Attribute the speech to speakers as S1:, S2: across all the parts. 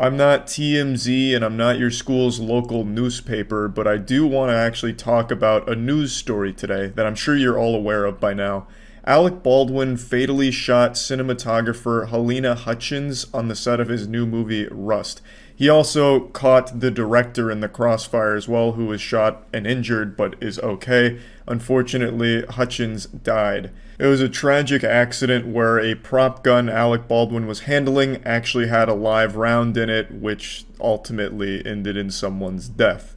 S1: I'm not TMZ and I'm not your school's local newspaper, but I do want to actually talk about a news story today that I'm sure you're all aware of by now. Alec Baldwin fatally shot cinematographer Helena Hutchins on the set of his new movie Rust. He also caught the director in the crossfire as well, who was shot and injured but is okay. Unfortunately, Hutchins died. It was a tragic accident where a prop gun Alec Baldwin was handling actually had a live round in it, which ultimately ended in someone's death.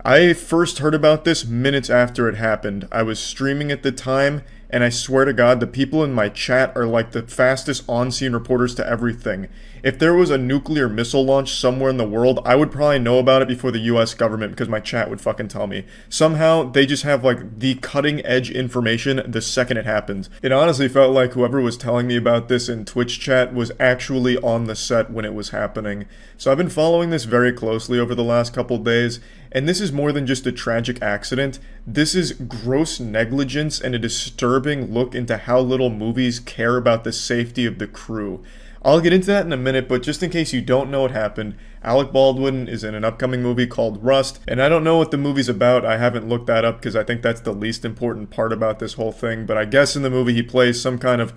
S1: I first heard about this minutes after it happened. I was streaming at the time, and I swear to God, the people in my chat are like the fastest on-scene reporters to everything. If there was a nuclear missile launch somewhere in the world, I would probably know about it before the US government because my chat would fucking tell me. Somehow, they just have like the cutting-edge information the second it happens. It honestly felt like whoever was telling me about this in Twitch chat was actually on the set when it was happening. So I've been following this very closely over the last couple days, and this is more than just a tragic accident. This is gross negligence and a disturbing look into how little movies care about the safety of the crew. I'll get into that in a minute, but just in case you don't know what happened, Alec Baldwin is in an upcoming movie called Rust, and I don't know what the movie's about. I haven't looked that up because I think that's the least important part about this whole thing, but I guess in the movie he plays some kind of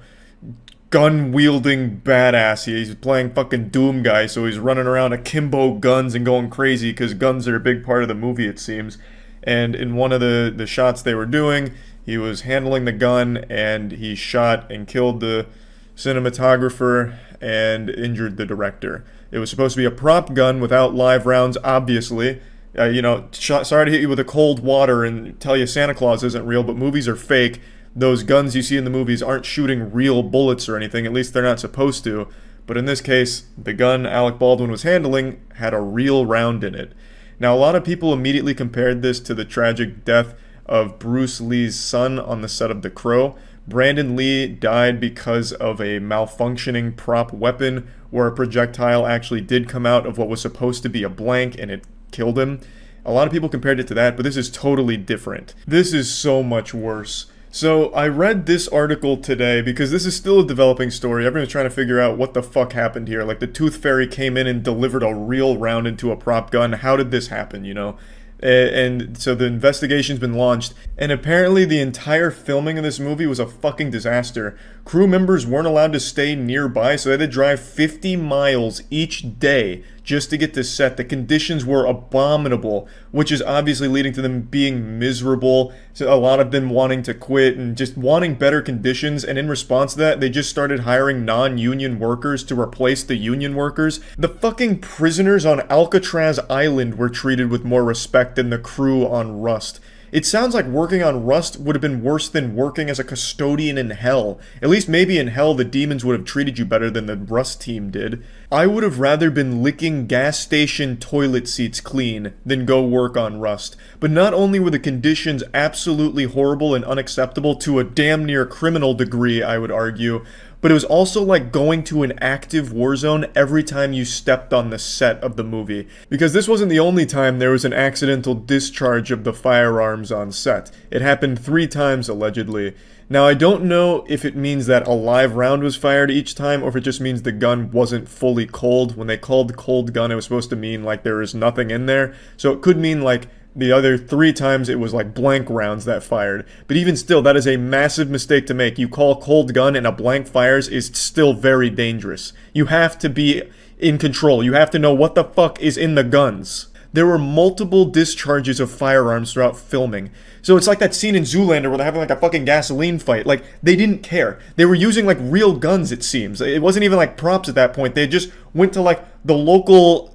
S1: gun-wielding badass. He's playing fucking Doom guy, so he's running around akimbo guns and going crazy because guns are a big part of the movie, it seems. And in one of the shots they were doing, he was handling the gun and he shot and killed the cinematographer and injured the director. It was supposed to be a prop gun without live rounds, obviously. Sorry to hit you with a cold water and tell you Santa Claus isn't real, but movies are fake. Those guns you see in the movies aren't shooting real bullets or anything, at least they're not supposed to. But in this case, the gun Alec Baldwin was handling had a real round in it. Now, a lot of people immediately compared this to the tragic death of Bruce Lee's son on the set of The Crow. Brandon Lee died because of a malfunctioning prop weapon where a projectile actually did come out of what was supposed to be a blank and it killed him. A lot of people compared it to that, but this is totally different. This is so much worse. So I read this article today because this is still a developing story. Everyone's trying to figure out what the fuck happened here. Like the Tooth Fairy came in and delivered a real round into a prop gun. How did this happen, you know? And so the investigation's been launched, and apparently the entire filming of this movie was a fucking disaster. Crew members weren't allowed to stay nearby, so they had to drive 50 miles each day just to get to set. The conditions were abominable, which is obviously leading to them being miserable, so a lot of them wanting to quit and just wanting better conditions, and in response to that, they just started hiring non-union workers to replace the union workers. The fucking prisoners on Alcatraz Island were treated with more respect than the crew on Rust. It sounds like working on Rust would have been worse than working as a custodian in hell. At least maybe in hell the demons would have treated you better than the Rust team did. I would have rather been licking gas station toilet seats clean than go work on Rust. But not only were the conditions absolutely horrible and unacceptable to a damn near criminal degree, I would argue, but it was also like going to an active war zone every time you stepped on the set of the movie. Because this wasn't the only time there was an accidental discharge of the firearms on set. It happened 3 times, allegedly. Now, I don't know if it means that a live round was fired each time, or if it just means the gun wasn't fully cold. When they called cold gun, it was supposed to mean like there was nothing in there. So it could mean like the other 3 times it was like blank rounds that fired. But even still, that is a massive mistake to make. You call cold gun and a blank fires is still very dangerous. You have to be in control. You have to know what the fuck is in the guns. There were multiple discharges of firearms throughout filming. So it's like that scene in Zoolander where they're having like a fucking gasoline fight. Like, they didn't care. They were using like real guns, it seems. It wasn't even like props at that point. They just went to like the local,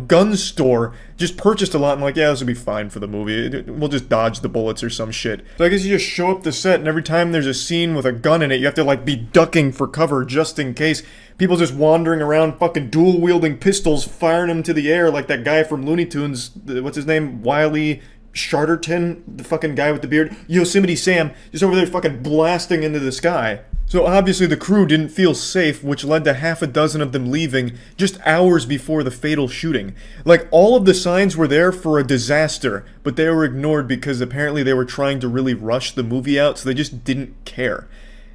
S1: gun store, just purchased a lot and like, yeah, this will be fine for the movie. We'll just dodge the bullets or some shit. So I guess you just show up the set and every time there's a scene with a gun in it, you have to like be ducking for cover just in case. People just wandering around fucking dual-wielding pistols, firing them to the air like that guy from Looney Tunes, what's his name, Wiley Sharterton, the fucking guy with the beard, Yosemite Sam, just over there fucking blasting into the sky. So obviously the crew didn't feel safe, which led to half a dozen of them leaving just hours before the fatal shooting. Like, all of the signs were there for a disaster, but they were ignored because apparently they were trying to really rush the movie out, so they just didn't care.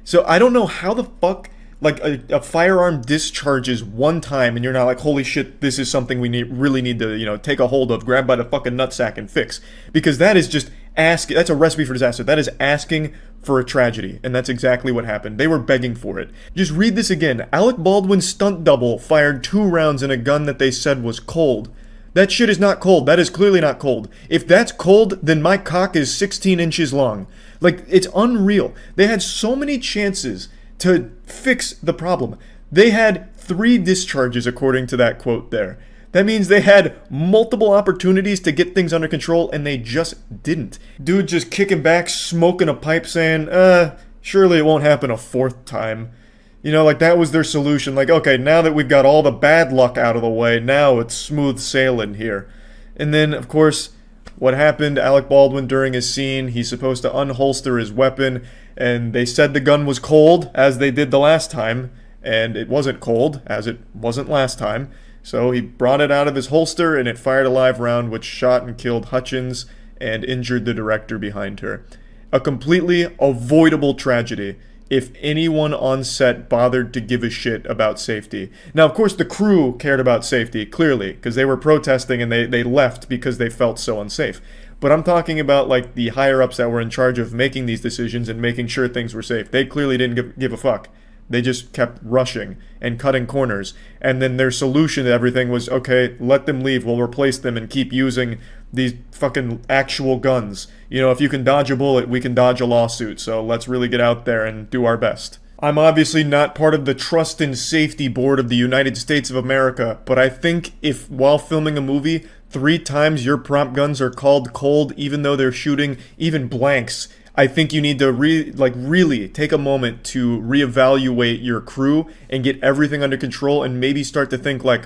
S1: So I don't know how the fuck Like a firearm discharges one time and you're not like, holy shit, this is something we really need to, take a hold of, grab by the fucking nutsack and fix. Because that is just that's a recipe for disaster. That is asking for a tragedy. And that's exactly what happened. They were begging for it. Just read this again. Alec Baldwin's stunt double fired 2 rounds in a gun that they said was cold. That shit is not cold. That is clearly not cold. If that's cold, then my cock is 16 inches long. Like, it's unreal. They had so many chances to fix the problem. They had 3 discharges, according to that quote there. That means they had multiple opportunities to get things under control, and they just didn't. Dude just kicking back, smoking a pipe, saying, surely it won't happen a 4th time. Like, that was their solution. Like, okay, now that we've got all the bad luck out of the way, now it's smooth sailing here. And then, of course, what happened, Alec Baldwin, during his scene, he's supposed to unholster his weapon, and they said the gun was cold, as they did the last time, and it wasn't cold, as it wasn't last time. So he brought it out of his holster, and it fired a live round, which shot and killed Hutchins and injured the director behind her. A completely avoidable tragedy if anyone on set bothered to give a shit about safety. Now, of course, the crew cared about safety, clearly, because they were protesting and they left because they felt so unsafe. But I'm talking about, like, the higher-ups that were in charge of making these decisions and making sure things were safe. They clearly didn't give a fuck. They just kept rushing and cutting corners. And then their solution to everything was, okay, let them leave. We'll replace them and keep using these fucking actual guns. If you can dodge a bullet, we can dodge a lawsuit. So let's really get out there and do our best. I'm obviously not part of the Trust and Safety Board of the United States of America, but I think if, while filming a movie, 3 times your prop guns are called cold, even though they're shooting even blanks, I think you need to really take a moment to reevaluate your crew and get everything under control and maybe start to think like,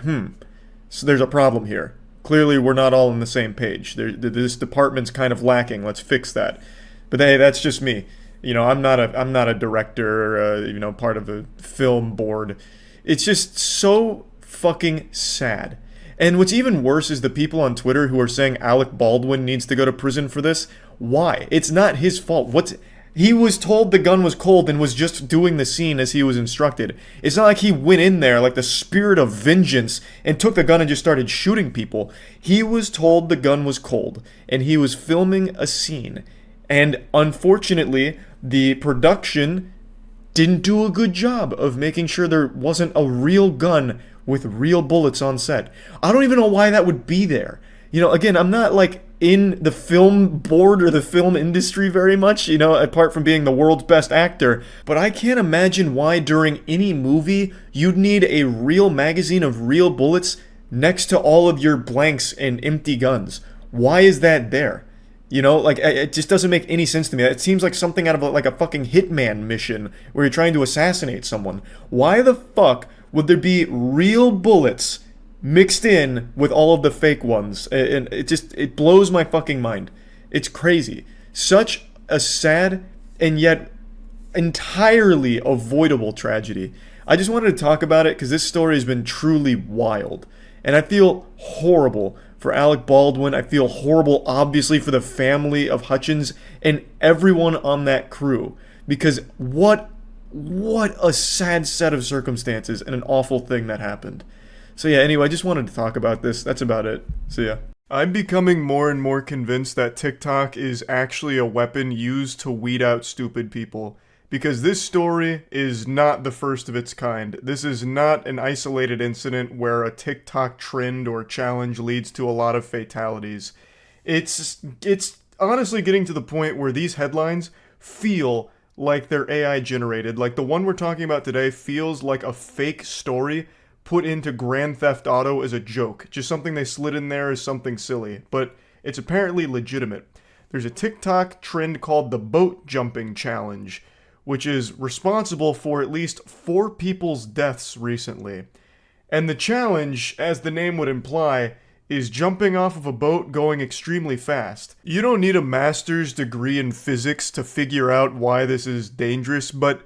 S1: so there's a problem here. Clearly, we're not all on the same page. This department's kind of lacking. Let's fix that. But hey, that's just me. I'm not a director or part of a film board. It's just so fucking sad. And what's even worse is the people on Twitter who are saying Alec Baldwin needs to go to prison for this. Why? It's not his fault. He was told the gun was cold and was just doing the scene as he was instructed. It's not like he went in there like the spirit of vengeance and took the gun and just started shooting people. He was told the gun was cold and he was filming a scene. And unfortunately, the production didn't do a good job of making sure there wasn't a real gun with real bullets on set. I don't even know why that would be there. Again, I'm not like in the film board or the film industry very much, apart from being the world's best actor. But I can't imagine why during any movie you'd need a real magazine of real bullets next to all of your blanks and empty guns. Why is that there? It just doesn't make any sense to me. It seems like something out of like a fucking Hitman mission where you're trying to assassinate someone. Why the fuck would there be real bullets mixed in with all of the fake ones? And it blows my fucking mind. It's crazy. Such a sad and yet entirely avoidable tragedy. I just wanted to talk about it because this story has been truly wild. And I feel horrible for Alec Baldwin. I feel horrible, obviously, for the family of Hutchins and everyone on that crew. Because what a sad set of circumstances and an awful thing that happened. So yeah, anyway, I just wanted to talk about this. That's about it. See ya. I'm becoming more and more convinced that TikTok is actually a weapon used to weed out stupid people. Because this story is not the first of its kind. This is not an isolated incident where a TikTok trend or challenge leads to a lot of fatalities. It's honestly getting to the point where these headlines feel like they're AI generated. Like the one we're talking about today feels like a fake story put into Grand Theft Auto as a joke. Just something they slid in there as something silly. But it's apparently legitimate. There's a TikTok trend called the boat jumping challenge, which is responsible for at least 4 people's deaths recently. And the challenge, as the name would imply, is jumping off of a boat going extremely fast. You don't need a master's degree in physics to figure out why this is dangerous, but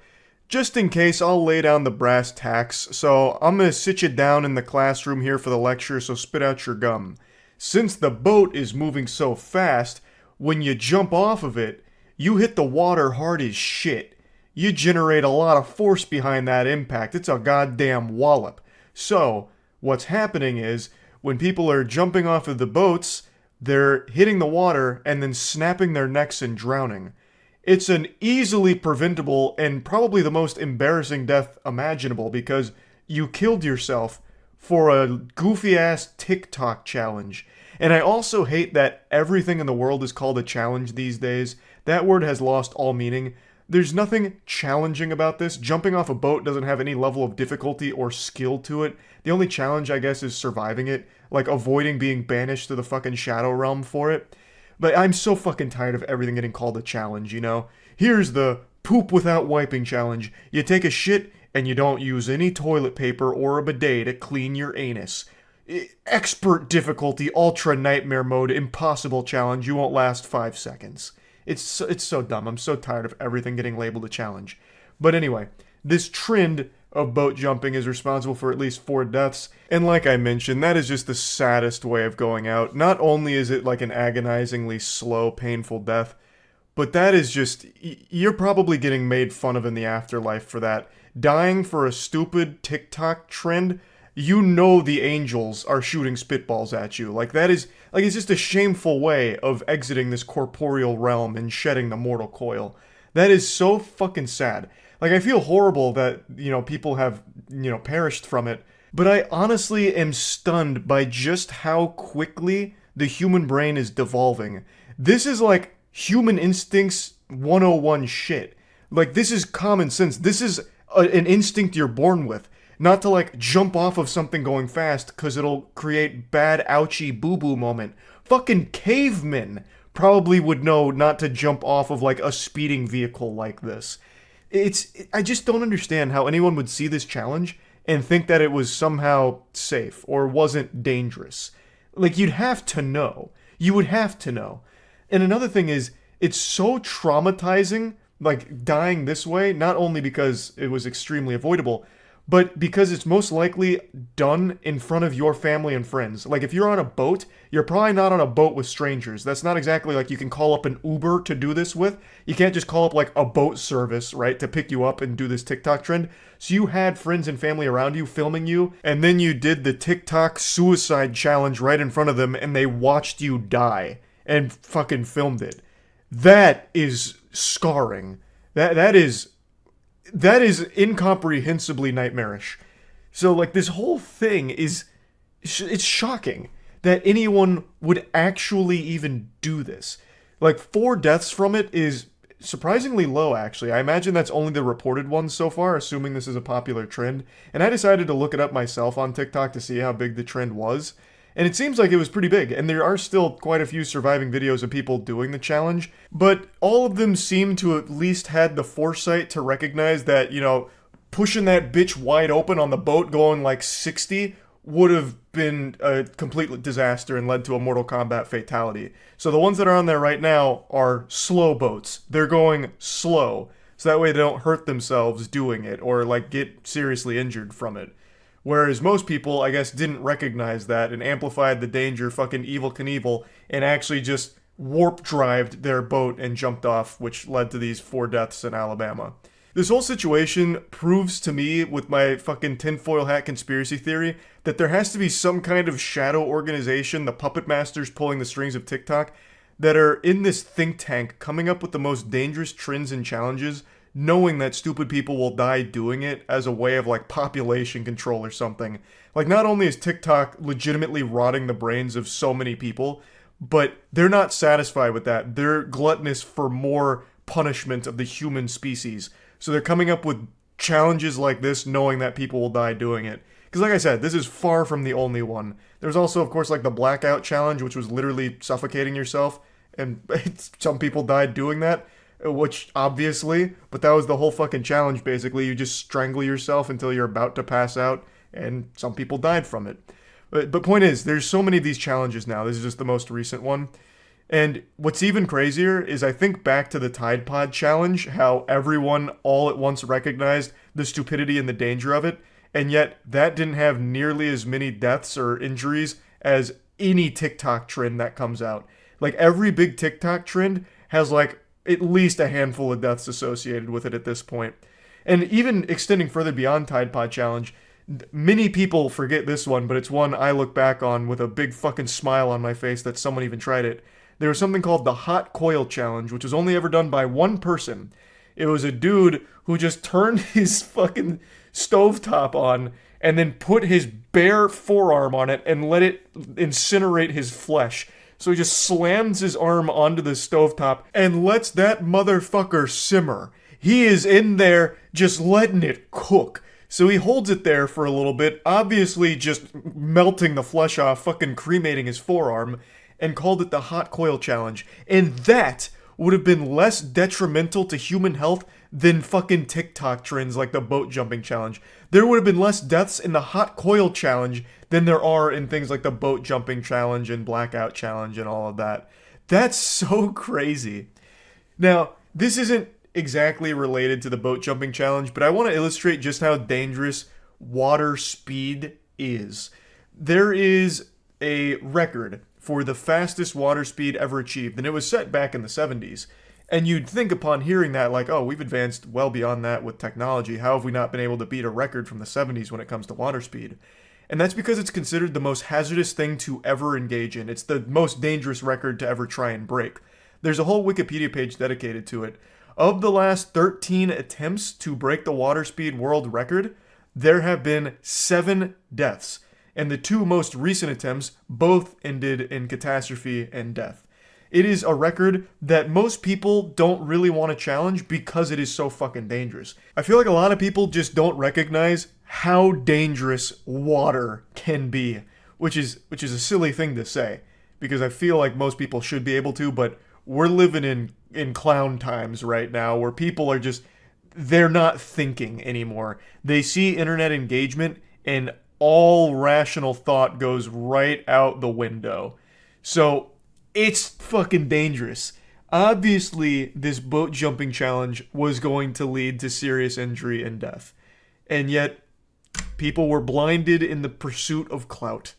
S1: just in case, I'll lay down the brass tacks, so I'm gonna sit you down in the classroom here for the lecture, so spit out your gum. Since the boat is moving so fast, when you jump off of it, you hit the water hard as shit. you generate a lot of force behind that impact. It's a goddamn wallop. So, what's happening is when people are jumping off of the boats, they're hitting the water and then snapping their necks and drowning. It's an easily preventable and probably the most embarrassing death imaginable because you killed yourself for a goofy ass TikTok challenge. And I also hate that everything in the world is called a challenge these days. That word has lost all meaning. There's nothing challenging about this. Jumping off a boat doesn't have any level of difficulty or skill to it. The only challenge, I guess, is surviving it. Like avoiding being banished to the fucking Shadow Realm for it. But I'm so fucking tired of everything getting called a challenge, you know? Here's the poop without wiping challenge. You take a shit and you don't use any toilet paper or a bidet to clean your anus. Expert difficulty, ultra nightmare mode, impossible challenge. You won't last 5 seconds. It's so dumb. I'm so tired of everything getting labeled a challenge. But anyway, this trend of boat jumping is responsible for at least 4 deaths. And like I mentioned, that is just the saddest way of going out. Not only is it like an agonizingly slow, painful death, but that is just, you're probably getting made fun of in the afterlife for that. Dying for a stupid TikTok trend, you know the angels are shooting spitballs at you. Like that is, like it's just a shameful way of exiting this corporeal realm and shedding the mortal coil. That is so fucking sad. Like I feel horrible that, you know, people have, you know, perished from it. But I honestly am stunned by just how quickly the human brain is devolving. This is like human instincts 101 shit. Like this is common sense. This is an instinct you're born with. Not to like jump off of something going fast because it'll create bad ouchie boo-boo moment. Fucking cavemen probably would know not to jump off of like a speeding vehicle like this. I just don't understand how anyone would see this challenge and think that it was somehow safe or wasn't dangerous. Like you'd have to know. You would have to know. And another thing is, it's so traumatizing, like dying this way, not only because it was extremely avoidable, but because it's most likely done in front of your family and friends. Like if you're on a boat, you're probably not on a boat with strangers. That's not exactly like you can call up an Uber to do this with. You can't just call up like a boat service, right, to pick you up and do this TikTok trend. So you had friends and family around you filming you, and then you did the TikTok suicide challenge right in front of them, and they watched you die and fucking filmed it. That is scarring. That is incomprehensibly nightmarish. So like this whole thing is, it's shocking that anyone would actually even do this. Like 4 deaths from it is surprisingly low, actually. I imagine that's only the reported ones so far, assuming this is a popular trend. And I decided to look it up myself on TikTok to see how big the trend was. And it seems like it was pretty big, and there are still quite a few surviving videos of people doing the challenge, but all of them seem to at least had the foresight to recognize that, you know, pushing that bitch wide open on the boat going like 60 would have been a complete disaster and led to a Mortal Kombat fatality. So the ones that are on there right now are slow boats. They're going slow, so that way they don't hurt themselves doing it or like get seriously injured from it. Whereas most people, I guess, didn't recognize that and amplified the danger, fucking Evel Knievel, and actually just warp-drived their boat and jumped off, which led to these 4 deaths in Alabama. This whole situation proves to me, with my fucking tinfoil hat conspiracy theory, that there has to be some kind of shadow organization, the puppet masters pulling the strings of TikTok, that are in this think tank coming up with the most dangerous trends and challenges, knowing that stupid people will die doing it as a way of like population control or something. Like not only is TikTok legitimately rotting the brains of so many people, but they're not satisfied with that. They're gluttonous for more punishment of the human species. So they're coming up with challenges like this knowing that people will die doing it. Because like I said, this is far from the only one. There's also, of course, like the blackout challenge, which was literally suffocating yourself. And some people died doing that. Which, obviously, but that was the whole fucking challenge, basically. You just strangle yourself until you're about to pass out, and some people died from it. But point is, there's so many of these challenges now. This is just the most recent one. And what's even crazier is I think back to the Tide Pod challenge, how everyone all at once recognized the stupidity and the danger of it, and yet that didn't have nearly as many deaths or injuries as any TikTok trend that comes out. Like, every big TikTok trend has, like, at least a handful of deaths associated with it at this point. And even extending further beyond Tide Pod Challenge, many people forget this one, but it's one I look back on with a big fucking smile on my face that someone even tried it. There was something called the Hot Coil Challenge, which was only ever done by one person. It was a dude who just turned his fucking stovetop on and then put his bare forearm on it and let it incinerate his flesh. So he just slams his arm onto the stovetop and lets that motherfucker simmer. He is in there just letting it cook. So he holds it there for a little bit, obviously just melting the flesh off, fucking cremating his forearm, and called it the Hot Coil Challenge. And that would have been less detrimental to human health than fucking TikTok trends like the boat jumping challenge. There would have been less deaths in the Hot Coil Challenge than there are in things like the boat jumping challenge and blackout challenge and all of that. That's so crazy. Now, this isn't exactly related to the boat jumping challenge, but I want to illustrate just how dangerous water speed is. There is a record for the fastest water speed ever achieved, and it was set back in the 70s. And you'd think upon hearing that, like, oh, we've advanced well beyond that with technology. How have we not been able to beat a record from the 70s when it comes to water speed? And that's because it's considered the most hazardous thing to ever engage in. It's the most dangerous record to ever try and break. There's a whole Wikipedia page dedicated to it. Of the last 13 attempts to break the water speed world record, there have been 7 deaths. And the 2 most recent attempts both ended in catastrophe and death. It is a record that most people don't really want to challenge because it is so fucking dangerous. I feel like a lot of people just don't recognize how dangerous water can be, which is a silly thing to say, because I feel like most people should be able to, but we're living in clown times right now where people are just, they're not thinking anymore. They see internet engagement and all rational thought goes right out the window. So it's fucking dangerous. Obviously, this boat jumping challenge was going to lead to serious injury and death. And yet, people were blinded in the pursuit of clout.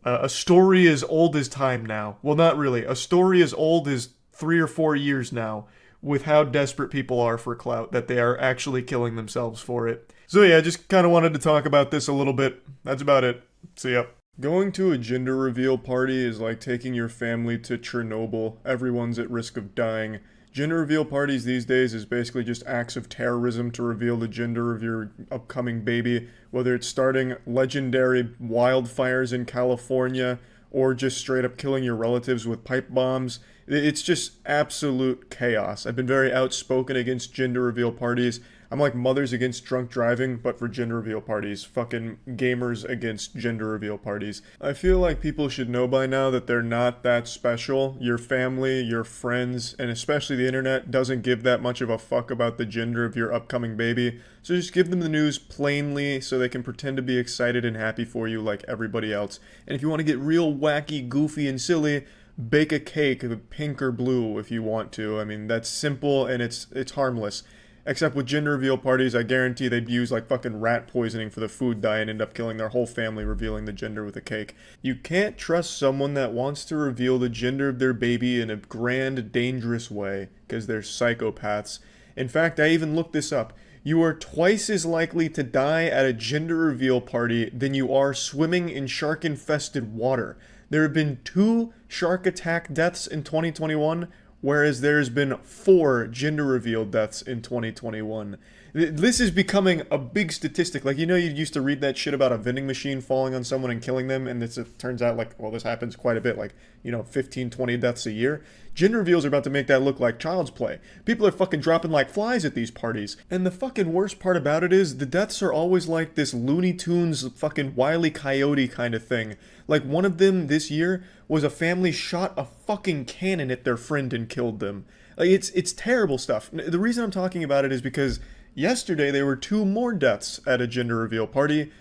S1: A story as old as time now. Well, not really. A story as old as 3 or 4 years now, with how desperate people are for clout, that they are actually killing themselves for it. So yeah, just kind of wanted to talk about this a little bit. That's about it. See ya. Going to a gender reveal party is like taking your family to Chernobyl. Everyone's at risk of dying. Gender reveal parties these days is basically just acts of terrorism to reveal the gender of your upcoming baby, whether it's starting legendary wildfires in California or just straight up killing your relatives with pipe bombs. It's just absolute chaos. I've been very outspoken against gender reveal parties. I'm like mothers against drunk driving, but for gender reveal parties. Fucking gamers against gender reveal parties. I feel like people should know by now that they're not that special. Your family, your friends, and especially the internet doesn't give that much of a fuck about the gender of your upcoming baby. So just give them the news plainly so they can pretend to be excited and happy for you like everybody else. And if you want to get real wacky, goofy, and silly, bake a cake, pink or blue if you want to. I mean, that's simple and it's harmless. Except with gender reveal parties, I guarantee they'd use like fucking rat poisoning for the food dye and end up killing their whole family revealing the gender with a cake. You can't trust someone that wants to reveal the gender of their baby in a grand, dangerous way, because they're psychopaths. In fact, I even looked this up. You are twice as likely to die at a gender reveal party than you are swimming in shark-infested water. There have been 2 shark attack deaths in 2021, whereas there's been 4 gender reveal deaths in 2021. This is becoming a big statistic. Like, you know, you used to read that shit about a vending machine falling on someone and killing them, and it turns out, like, well, this happens quite a bit, like, 15, 20 deaths a year. Gender reveals are about to make that look like child's play. People are fucking dropping like flies at these parties. And the fucking worst part about it is, the deaths are always like this Looney Tunes fucking Wile E. Coyote kind of thing. Like, one of them this year was a family shot a fucking cannon at their friend and killed them. Like, it's terrible stuff. The reason I'm talking about it is because yesterday there were 2 more deaths at a gender reveal party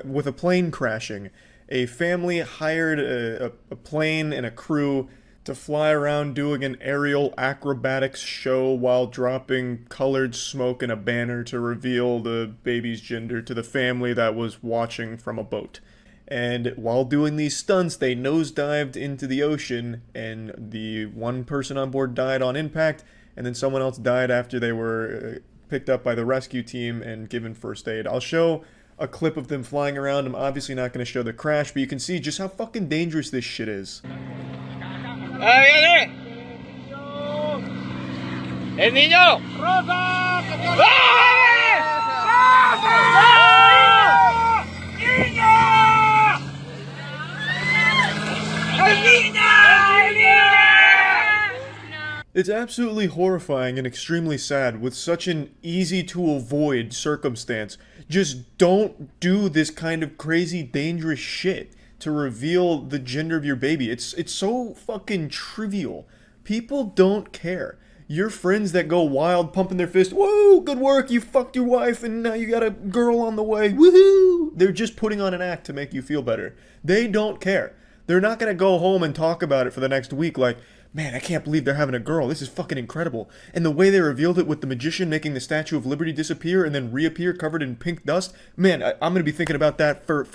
S1: with a plane crashing. A family hired a plane and a crew to fly around doing an aerial acrobatics show while dropping colored smoke in a banner to reveal the baby's gender to the family that was watching from a boat. And while doing these stunts, they nosedived into the ocean, and the one person on board died on impact, and then someone else died after they were picked up by the rescue team and given first aid. I'll show a clip of them flying around. I'm obviously not going to show the crash, but you can see just how fucking dangerous this shit is.
S2: El niño. Rosa.
S1: It's absolutely horrifying and extremely sad with such an easy to avoid circumstance. Just don't do this kind of crazy dangerous shit to reveal the gender of your baby. It's so fucking trivial. People don't care. Your friends that go wild pumping their fist, whoa, good work, you fucked your wife and now you got a girl on the way, woohoo! They're just putting on an act to make you feel better. They don't care. They're not gonna go home and talk about it for the next week like, man, I can't believe they're having a girl. This is fucking incredible. And the way they revealed it with the magician making the Statue of Liberty disappear and then reappear covered in pink dust, man, I'm going to be thinking about that for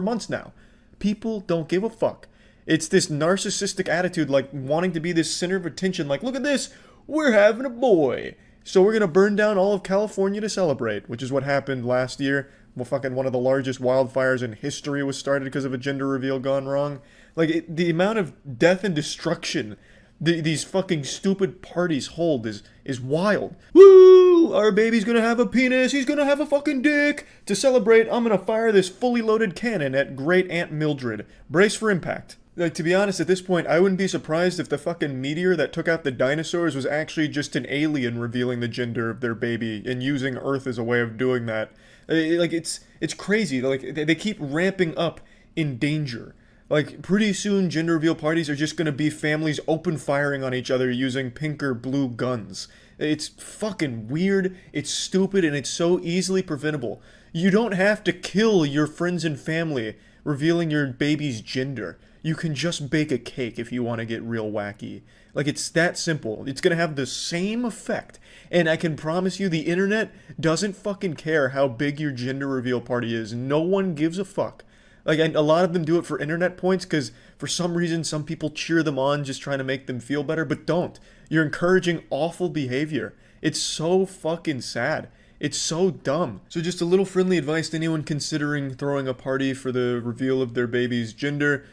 S1: months now. People don't give a fuck. It's this narcissistic attitude, like wanting to be this center of attention, like, look at this, we're having a boy. So we're going to burn down all of California to celebrate, which is what happened last year. Well, fucking one of the largest wildfires in history was started because of a gender reveal gone wrong. Like, the amount of death and destruction these fucking stupid parties hold is wild. Woo! Our baby's gonna have a penis, he's gonna have a fucking dick! To celebrate, I'm gonna fire this fully loaded cannon at Great Aunt Mildred. Brace for impact. Like, to be honest, at this point, I wouldn't be surprised if the fucking meteor that took out the dinosaurs was actually just an alien revealing the gender of their baby and using Earth as a way of doing that. Like, it's crazy. Like, they keep ramping up in danger. Like, pretty soon, gender reveal parties are just gonna be families open firing on each other using pink or blue guns. It's fucking weird, it's stupid, and it's so easily preventable. You don't have to kill your friends and family revealing your baby's gender. You can just bake a cake if you want to get real wacky. Like, it's that simple. It's gonna have the same effect. And I can promise you the internet doesn't fucking care how big your gender reveal party is. No one gives a fuck. Like, and a lot of them do it for internet points because for some reason some people cheer them on just trying to make them feel better, but don't. You're encouraging awful behavior. It's so fucking sad. It's so dumb. So just a little friendly advice to anyone considering throwing a party for the reveal of their baby's gender.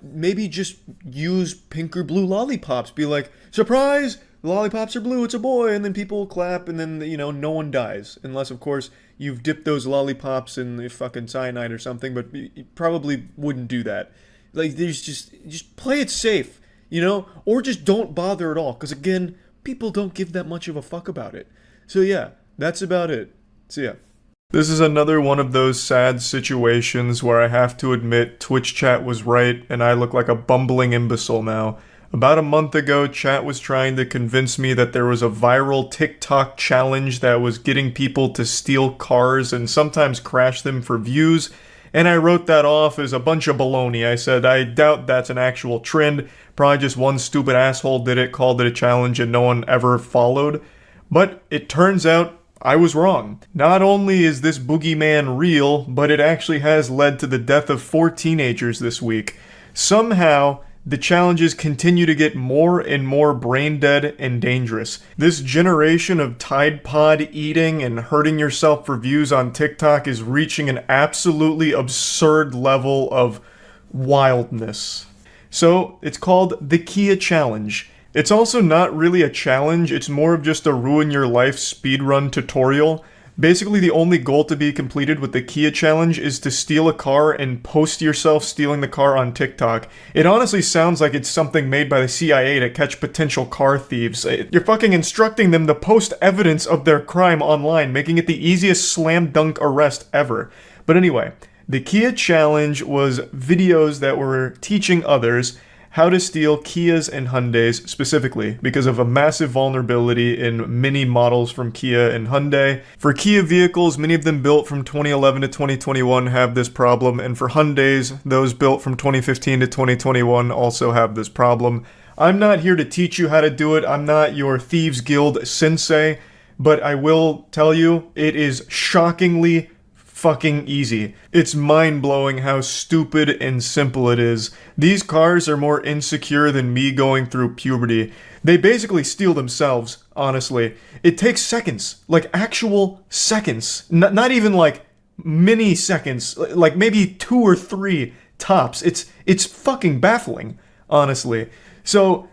S1: Maybe just use pink or blue lollipops. Be like, surprise! The lollipops are blue, it's a boy, and then people clap, and then, you know, no one dies. Unless, of course, you've dipped those lollipops in the fucking cyanide or something, but you probably wouldn't do that. Like, there's just play it safe, you know? Or just don't bother at all, because again, people don't give that much of a fuck about it. So yeah, that's about it. See ya. This is another one of those sad situations where I have to admit Twitch chat was right, and I look like a bumbling imbecile now. About a month ago, chat was trying to convince me that there was a viral TikTok challenge that was getting people to steal cars and sometimes crash them for views, and I wrote that off as a bunch of baloney. I said, I doubt that's an actual trend, probably just one stupid asshole did it, called it a challenge, and no one ever followed. But it turns out I was wrong. Not only is this boogeyman real, but it actually has led to the death of 4 teenagers this week. Somehow, the challenges continue to get more and more brain dead and dangerous. This generation of Tide Pod eating and hurting yourself for views on TikTok is reaching an absolutely absurd level of wildness. So, it's called the Kia Challenge. It's also not really a challenge, it's more of just a ruin your life speedrun tutorial. Basically, the only goal to be completed with the Kia Challenge is to steal a car and post yourself stealing the car on TikTok. It honestly sounds like it's something made by the CIA to catch potential car thieves. You're fucking instructing them to post evidence of their crime online, making it the easiest slam dunk arrest ever. But anyway, the Kia Challenge was videos that were teaching others how to steal Kias and Hyundais specifically because of a massive vulnerability in many models from Kia and Hyundai. For Kia vehicles, many of them built from 2011 to 2021 have this problem, and for Hyundais, those built from 2015 to 2021 also have this problem. I'm not here to teach you how to do it. I'm not your Thieves Guild sensei, but I will tell you, it is shockingly fucking easy. It's mind-blowing how stupid and simple it is. These cars are more insecure than me going through puberty. They basically steal themselves, honestly. It takes seconds, like actual seconds. Not even like mini seconds, like maybe 2 or 3 tops. It's fucking baffling, honestly. So,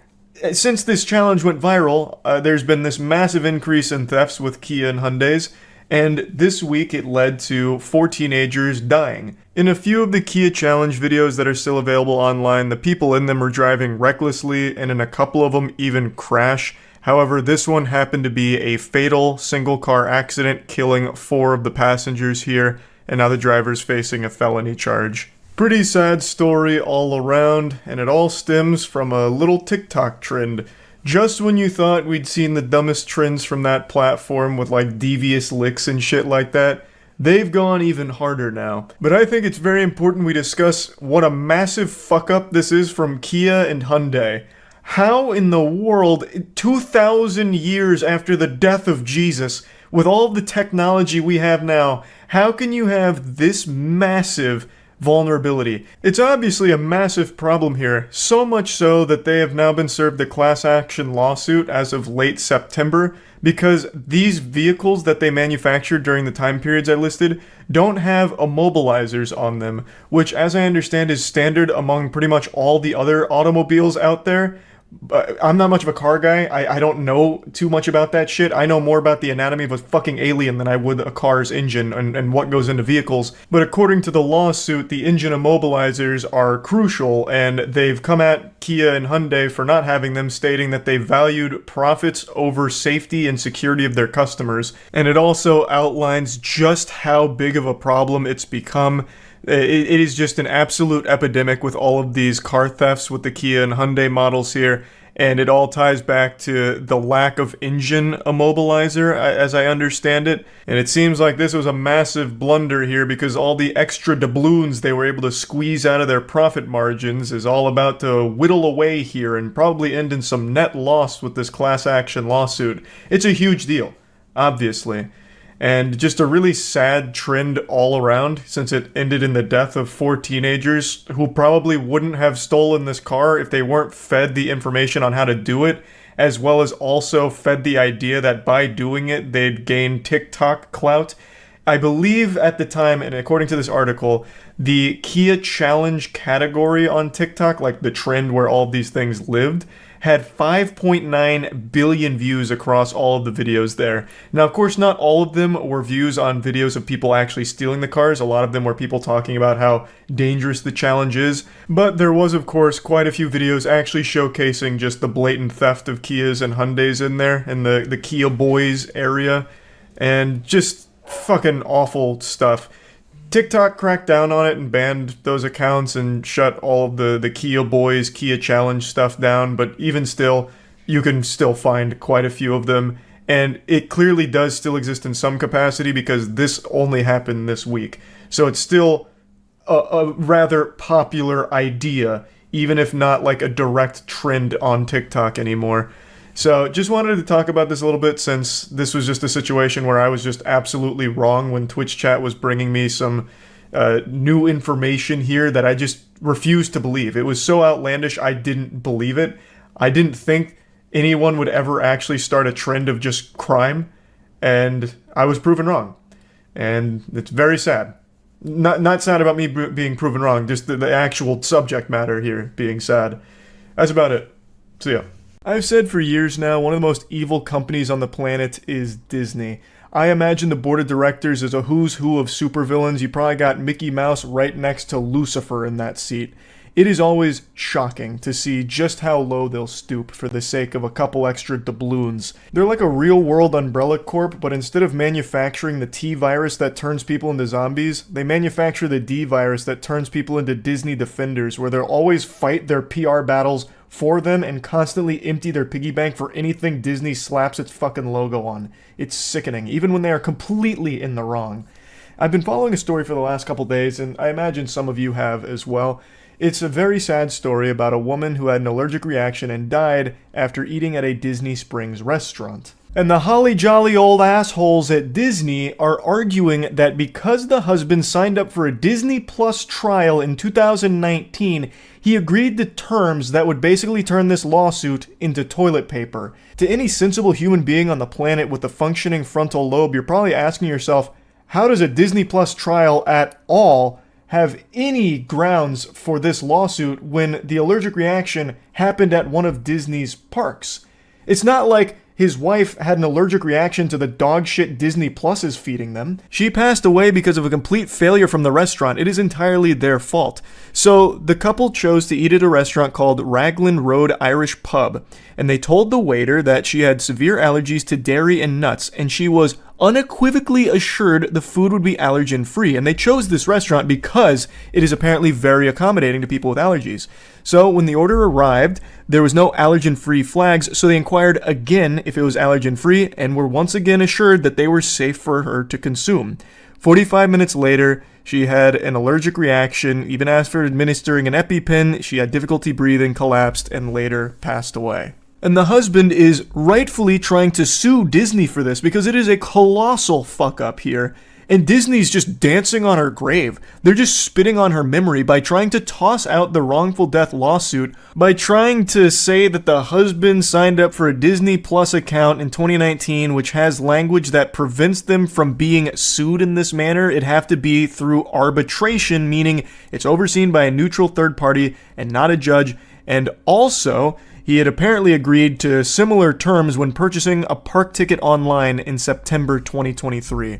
S1: since this challenge went viral, there's been this massive increase in thefts with Kia and Hyundais, and this week it led to 4 teenagers dying. In a few of the Kia challenge videos that are still available online, the people in them are driving recklessly, and in a couple of them even crash. However, this one happened to be a fatal single-car accident, killing 4 of the passengers here, and now the driver's facing a felony charge. Pretty sad story all around, and it all stems from a little TikTok trend. Just when you thought we'd seen the dumbest trends from that platform with like devious licks and shit like that, they've gone even harder now. But I think it's very important we discuss what a massive fuck up this is from Kia and Hyundai. How in the world, 2,000 years after the death of Jesus, with all the technology we have now, how can you have this massive vulnerability? It's obviously a massive problem here, so much so that they have now been served a class action lawsuit as of late September, because these vehicles that they manufactured during the time periods I listed don't have immobilizers on them, which, as I understand, is standard among pretty much all the other automobiles out there. I'm not much of a car guy. I don't know too much about that shit. I know more about the anatomy of a fucking alien than I would a car's engine and what goes into vehicles. But according to the lawsuit, the engine immobilizers are crucial, and they've come at Kia and Hyundai for not having them, stating that they valued profits over safety and security of their customers. And it also outlines just how big of a problem it's become. It is just an absolute epidemic with all of these car thefts with the Kia and Hyundai models here, and it all ties back to the lack of engine immobilizer, as I understand it. And it seems like this was a massive blunder here, because all the extra doubloons they were able to squeeze out of their profit margins is all about to whittle away here and probably end in some net loss with this class action lawsuit. It's a huge deal, obviously. And just a really sad trend all around, since it ended in the death of 4 teenagers who probably wouldn't have stolen this car if they weren't fed the information on how to do it, as well as also fed the idea that by doing it, they'd gain TikTok clout. I believe at the time, and according to this article, the Kia Challenge category on TikTok, like the trend where all of these things lived, had 5.9 billion views across all of the videos there. Now, of course, not all of them were views on videos of people actually stealing the cars. A lot of them were people talking about how dangerous the challenge is. But there was, of course, quite a few videos actually showcasing just the blatant theft of Kias and Hyundais in there, in the Kia Boys area. And just fucking awful stuff. TikTok cracked down on it and banned those accounts and shut all of the Kia Boys, Kia Challenge stuff down, but even still, you can still find quite a few of them, and it clearly does still exist in some capacity because this only happened this week. So it's still a rather popular idea, even if not like a direct trend on TikTok anymore. So just wanted to talk about this a little bit, since this was just a situation where I was just absolutely wrong when Twitch chat was bringing me some new information here that I just refused to believe. It was so outlandish, I didn't believe it. I didn't think anyone would ever actually start a trend of just crime, and I was proven wrong. And it's very sad. Not sad about me being proven wrong, just the actual subject matter here being sad. That's about it. See ya. I've said for years now, one of the most evil companies on the planet is Disney. I imagine the board of directors is a who's who of supervillains. You probably got Mickey Mouse right next to Lucifer in that seat. It is always shocking to see just how low they'll stoop for the sake of a couple extra doubloons. They're like a real-world Umbrella Corp, but instead of manufacturing the T virus that turns people into zombies, they manufacture the D virus that turns people into Disney Defenders, where they'll always fight their PR battles for them and constantly empty their piggy bank for anything Disney slaps its fucking logo on. It's sickening, even when they are completely in the wrong. I've been following a story for the last couple days, and I imagine some of you have as well. It's a very sad story about a woman who had an allergic reaction and died after eating at a Disney Springs restaurant. And the holly jolly old assholes at Disney are arguing that because the husband signed up for a Disney Plus trial in 2019, he agreed to terms that would basically turn this lawsuit into toilet paper. To any sensible human being on the planet with a functioning frontal lobe, you're probably asking yourself, how does a Disney Plus trial at all have any grounds for this lawsuit when the allergic reaction happened at one of Disney's parks? It's not like his wife had an allergic reaction to the dog shit Disney Plus is feeding them. She passed away because of a complete failure from the restaurant. It is entirely their fault. So the couple chose to eat at a restaurant called Raglan Road Irish Pub, and they told the waiter that she had severe allergies to dairy and nuts, and she was unequivocally assured the food would be allergen free. And they chose this restaurant because it is apparently very accommodating to people with allergies. So when the order arrived, there was no allergen-free flags, so they inquired again if it was allergen-free and were once again assured that they were safe for her to consume. 45 minutes later, she had an allergic reaction. Even after administering an EpiPen, she had difficulty breathing, collapsed, and later passed away. And the husband is rightfully trying to sue Disney for this because it is a colossal fuck-up here. And Disney's just dancing on her grave. They're just spitting on her memory by trying to toss out the wrongful death lawsuit, by trying to say that the husband signed up for a Disney Plus account in 2019, which has language that prevents them from being sued in this manner. It'd have to be through arbitration, meaning it's overseen by a neutral third party and not a judge. And also, he had apparently agreed to similar terms when purchasing a park ticket online in September 2023.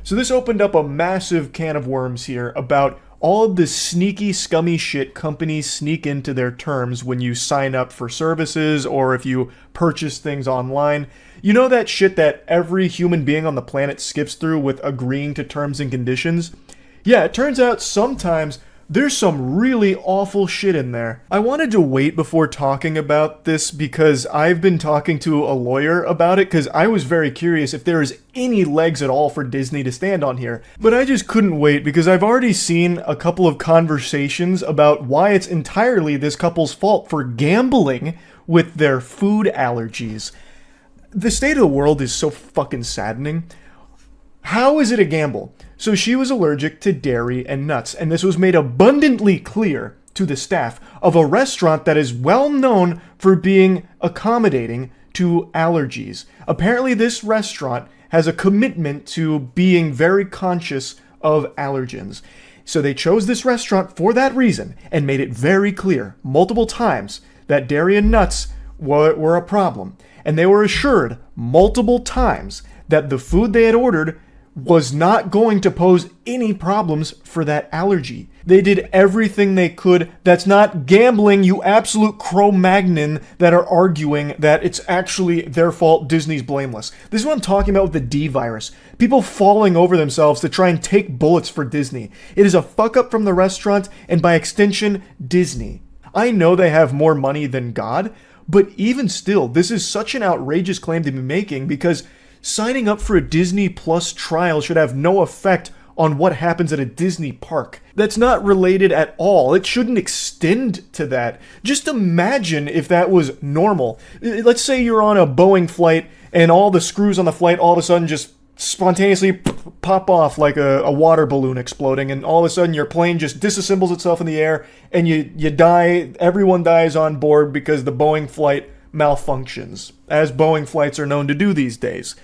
S1: So this opened up a massive can of worms here about all of the sneaky, scummy shit companies sneak into their terms when you sign up for services or if you purchase things online. You know that shit that every human being on the planet skips through with agreeing to terms and conditions? Yeah, it turns out sometimes there's some really awful shit in there. I wanted to wait before talking about this because I've been talking to a lawyer about it because I was very curious if there is any legs at all for Disney to stand on here. But I just couldn't wait because I've already seen a couple of conversations about why it's entirely this couple's fault for gambling with their food allergies. The state of the world is so fucking saddening. How is it a gamble? So she was allergic to dairy and nuts, and this was made abundantly clear to the staff of a restaurant that is well known for being accommodating to allergies. Apparently this restaurant has a commitment to being very conscious of allergens. So they chose this restaurant for that reason and made it very clear multiple times that dairy and nuts were a problem. And they were assured multiple times that the food they had ordered was not going to pose any problems for that allergy. They did everything they could. That's not gambling, you absolute Cro-Magnon that are arguing that it's actually their fault, Disney's blameless. This is what I'm talking about with the D virus. People falling over themselves to try and take bullets for Disney. It is a fuck up from the restaurant and by extension, Disney. I know they have more money than God, but even still, this is such an outrageous claim to be making because signing up for a Disney Plus trial should have no effect on what happens at a Disney park. That's not related at all. It shouldn't extend to that. Just imagine if that was normal. Let's say you're on a Boeing flight and all the screws on the flight all of a sudden just spontaneously pop off like a water balloon exploding, and all of a sudden your plane just disassembles itself in the air and you die. Everyone dies on board because the Boeing flight malfunctions, as Boeing flights are known to do these days.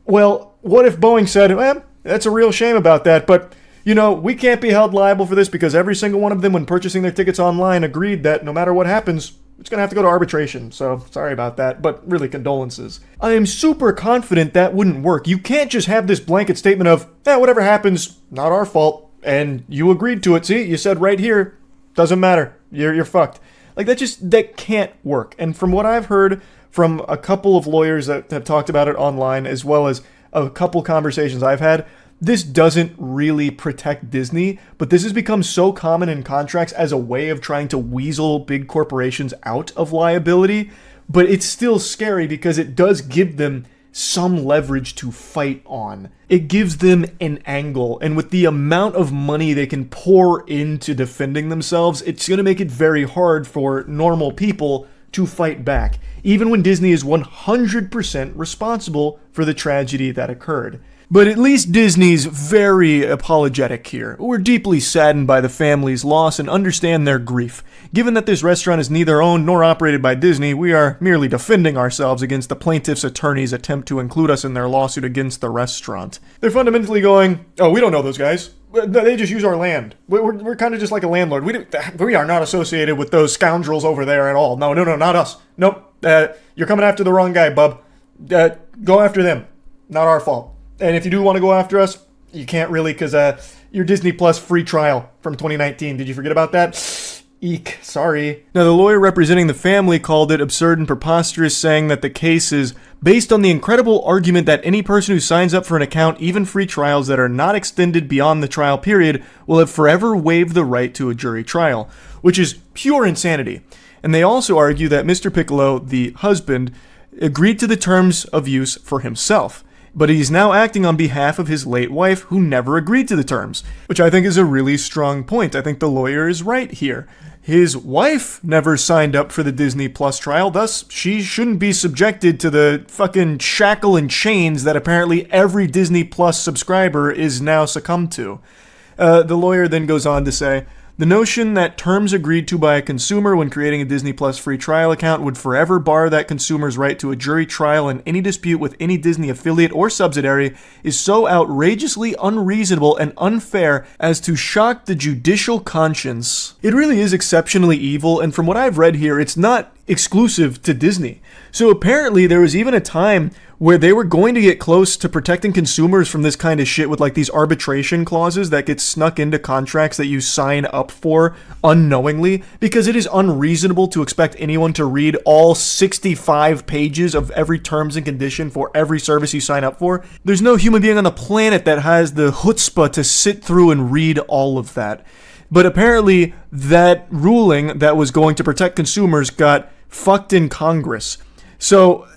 S1: Well, what if Boeing said, that's a real shame about that, but, we can't be held liable for this because every single one of them, when purchasing their tickets online, agreed that no matter what happens, it's going to have to go to arbitration, so sorry about that, but really condolences. I am super confident that wouldn't work. You can't just have this blanket statement of, whatever happens, not our fault, and you agreed to it, see, you said right here, doesn't matter, you're fucked. Like, that can't work. And from what I've heard from a couple of lawyers that have talked about it online, as well as a couple conversations I've had, this doesn't really protect Disney, but this has become so common in contracts as a way of trying to weasel big corporations out of liability. But it's still scary because it does give them some leverage to fight on. It gives them an angle, and with the amount of money they can pour into defending themselves, it's going to make it very hard for normal people to fight back, even when Disney is 100% responsible for the tragedy that occurred. But at least Disney's very apologetic here. We're deeply saddened by the family's loss and understand their grief. Given that this restaurant is neither owned nor operated by Disney, we are merely defending ourselves against the plaintiff's attorney's attempt to include us in their lawsuit against the restaurant. They're fundamentally going, oh, we don't know those guys. They just use our land. We're kind of just like a landlord. We are not associated with those scoundrels over there at all. No, not us. Nope. You're coming after the wrong guy, bub. Go after them. Not our fault. And if you do want to go after us, you can't really because your Disney Plus free trial from 2019. Did you forget about that? Eek, sorry. Now, the lawyer representing the family called it absurd and preposterous, saying that the case is based on the incredible argument that any person who signs up for an account, even free trials that are not extended beyond the trial period, will have forever waived the right to a jury trial, which is pure insanity. And they also argue that Mr. Piccolo, the husband, agreed to the terms of use for himself. But he's now acting on behalf of his late wife, who never agreed to the terms, which I think is a really strong point. I think the lawyer is right here. His wife never signed up for the Disney Plus trial, thus she shouldn't be subjected to the fucking shackle and chains that apparently every Disney Plus subscriber is now succumbed to. The lawyer then goes on to say, the notion that terms agreed to by a consumer when creating a Disney Plus free trial account would forever bar that consumer's right to a jury trial in any dispute with any Disney affiliate or subsidiary is so outrageously unreasonable and unfair as to shock the judicial conscience. It really is exceptionally evil, and from what I've read here, it's not exclusive to Disney. So apparently there was even a time where they were going to get close to protecting consumers from this kind of shit with like these arbitration clauses that get snuck into contracts that you sign up for unknowingly, because it is unreasonable to expect anyone to read all 65 pages of every terms and condition for every service you sign up for. There's no human being on the planet that has the chutzpah to sit through and read all of that. But apparently that ruling that was going to protect consumers got fucked in Congress. So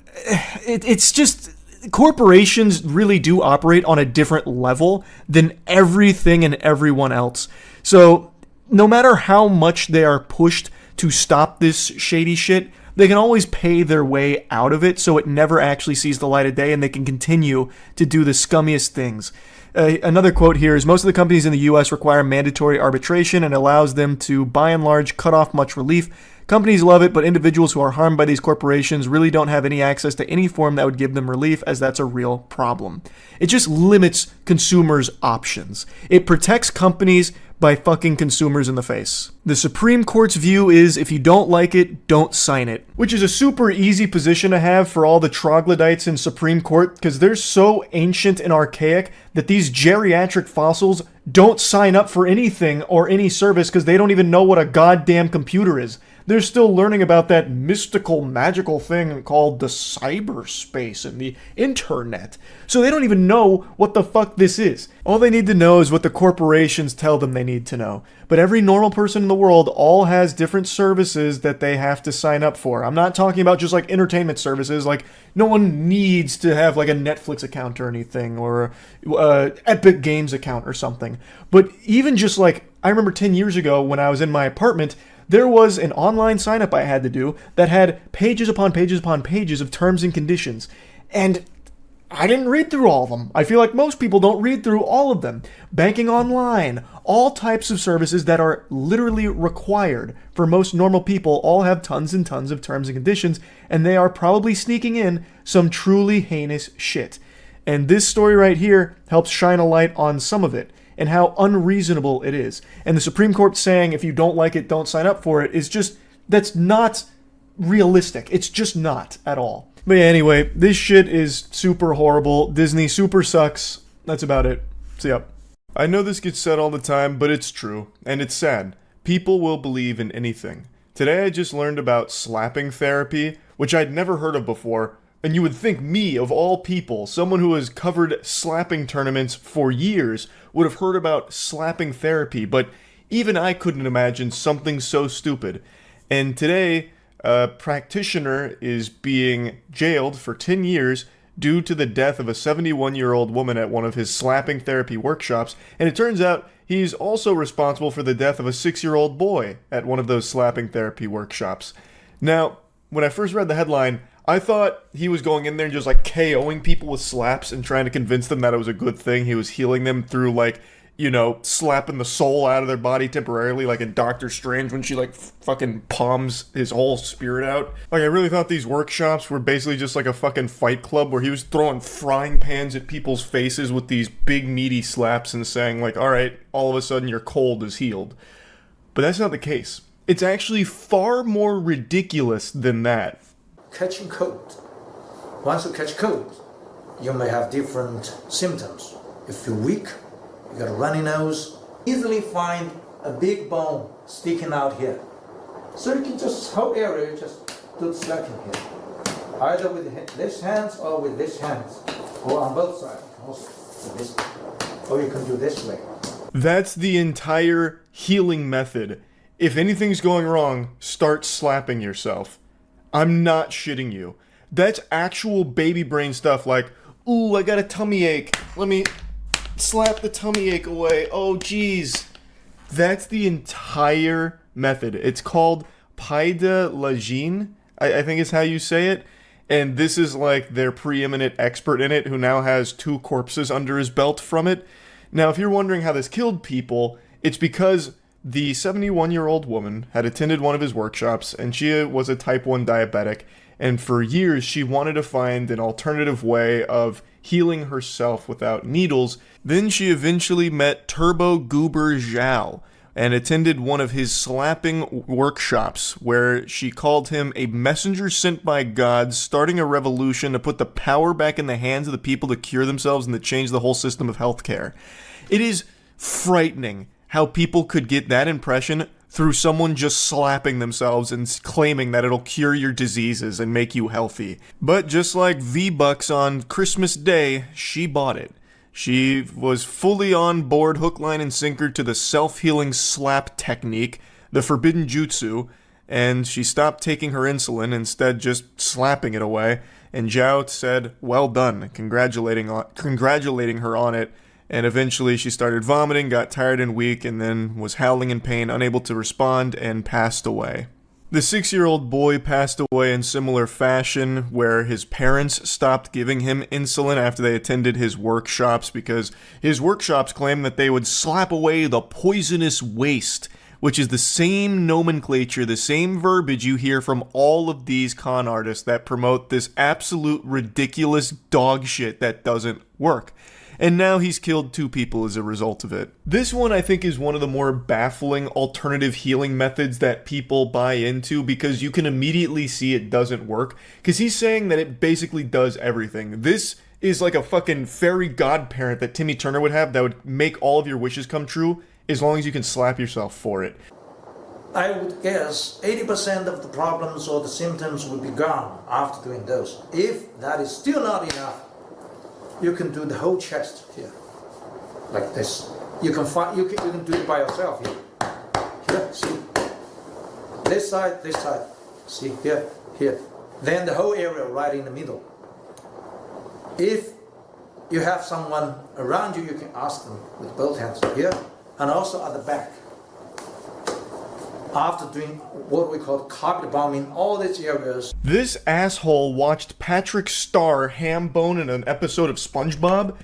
S1: it's just, corporations really do operate on a different level than everything and everyone else. So no matter how much they are pushed to stop this shady shit, they can always pay their way out of it so it never actually sees the light of day and they can continue to do the scummiest things. Another quote here is, most of the companies in the U.S. require mandatory arbitration and allows them to, by and large, cut off much relief. Companies love it, but individuals who are harmed by these corporations really don't have any access to any form that would give them relief, as that's a real problem. It just limits consumers' options. It protects companies by fucking consumers in the face. The Supreme Court's view is, if you don't like it, don't sign it. Which is a super easy position to have for all the troglodytes in Supreme Court, because they're so ancient and archaic that these geriatric fossils don't sign up for anything or any service because they don't even know what a goddamn computer is. They're still learning about that mystical, magical thing called the cyberspace and the internet. So they don't even know what the fuck this is. All they need to know is what the corporations tell them they need to know. But every normal person in the world all has different services that they have to sign up for. I'm not talking about just like entertainment services. Like, no one needs to have like a Netflix account or anything, or Epic Games account or something. But even just like, I remember 10 years ago when I was in my apartment, there was an online sign-up I had to do that had pages upon pages upon pages of terms and conditions. And I didn't read through all of them. I feel like most people don't read through all of them. Banking online, all types of services that are literally required for most normal people all have tons and tons of terms and conditions, and they are probably sneaking in some truly heinous shit. And this story right here helps shine a light on some of it and how unreasonable it is. And the Supreme Court saying, if you don't like it, don't sign up for it, is just, that's not realistic. It's just not at all. But yeah, anyway, this shit is super horrible. Disney super sucks. That's about it. See ya. I know this gets said all the time, but it's true. And it's sad. People will believe in anything. Today I just learned about slapping therapy, which I'd never heard of before. And you would think me, of all people, someone who has covered slapping tournaments for years, would have heard about slapping therapy, but even I couldn't imagine something so stupid. And today, a practitioner is being jailed for 10 years due to the death of a 71-year-old woman at one of his slapping therapy workshops, and it turns out he's also responsible for the death of a 6-year-old boy at one of those slapping therapy workshops. Now, When I first read the headline, I thought he was going in there and just like KOing people with slaps and trying to convince them that it was a good thing. He was healing them through like, you know, slapping the soul out of their body temporarily, like in Doctor Strange when she like fucking palms his whole spirit out. Like I really thought these workshops were basically just like a fucking fight club where he was throwing frying pans at people's faces with these big meaty slaps and saying like, all right, all of a sudden your cold is healed. But that's not the case. It's actually far more ridiculous than that.
S3: Catching cold. Once you catch cold, you may have different symptoms. You feel weak, you got a runny nose, easily find a big bone sticking out here. So you can just, whole area, just do slapping here. Either with this hand or with this hand, or on both sides. Also with this, or you can do this way.
S1: That's the entire healing method. If anything's going wrong, start slapping yourself. I'm not shitting you. That's actual baby brain stuff like, ooh, I got a tummy ache. Let me slap the tummy ache away. Oh, geez. That's the entire method. It's called Paix de Lagine, I think is how you say it. And this is like their preeminent expert in it who now has 2 corpses under his belt from it. Now, if you're wondering how this killed people, it's because the 71-year-old woman had attended one of his workshops, and she was a type 1 diabetic, and for years she wanted to find an alternative way of healing herself without needles. Then she eventually met Turbo Goober Zhao and attended one of his slapping workshops where she called him a messenger sent by God, starting a revolution to put the power back in the hands of the people to cure themselves and to change the whole system of healthcare. It is frightening how people could get that impression through someone just slapping themselves and claiming that it'll cure your diseases and make you healthy. But just like V-Bucks on Christmas Day, she bought it. She was fully on board, hook, line, and sinker to the self-healing slap technique, the forbidden jutsu, and she stopped taking her insulin, instead just slapping it away, and Zhao said, well done, congratulating her on it. And eventually she started vomiting, got tired and weak, and then was howling in pain, unable to respond, and passed away. The 6-year-old boy passed away in similar fashion, where his parents stopped giving him insulin after they attended his workshops, because his workshops claimed that they would slap away the poisonous waste, which is the same nomenclature, the same verbiage you hear from all of these con artists that promote this absolute ridiculous dog shit that doesn't work. And now he's killed 2 people as a result of it. This one, I think, is one of the more baffling alternative healing methods that people buy into because you can immediately see it doesn't work. Because he's saying that it basically does everything. This is like a fucking fairy godparent that Timmy Turner would have that would make all of your wishes come true as long as you can slap yourself for it.
S3: I would guess 80% of the problems or the symptoms would be gone after doing those. If that is still not enough, you can do the whole chest here, like this. You can do it by yourself here. Here, see. This side, see here, here. Then the whole area right in the middle. If you have someone around you, you can ask them with both hands here, and also at the back. After doing what we call carpet bombing, all these areas.
S1: This asshole watched Patrick Star ham bone in an episode of SpongeBob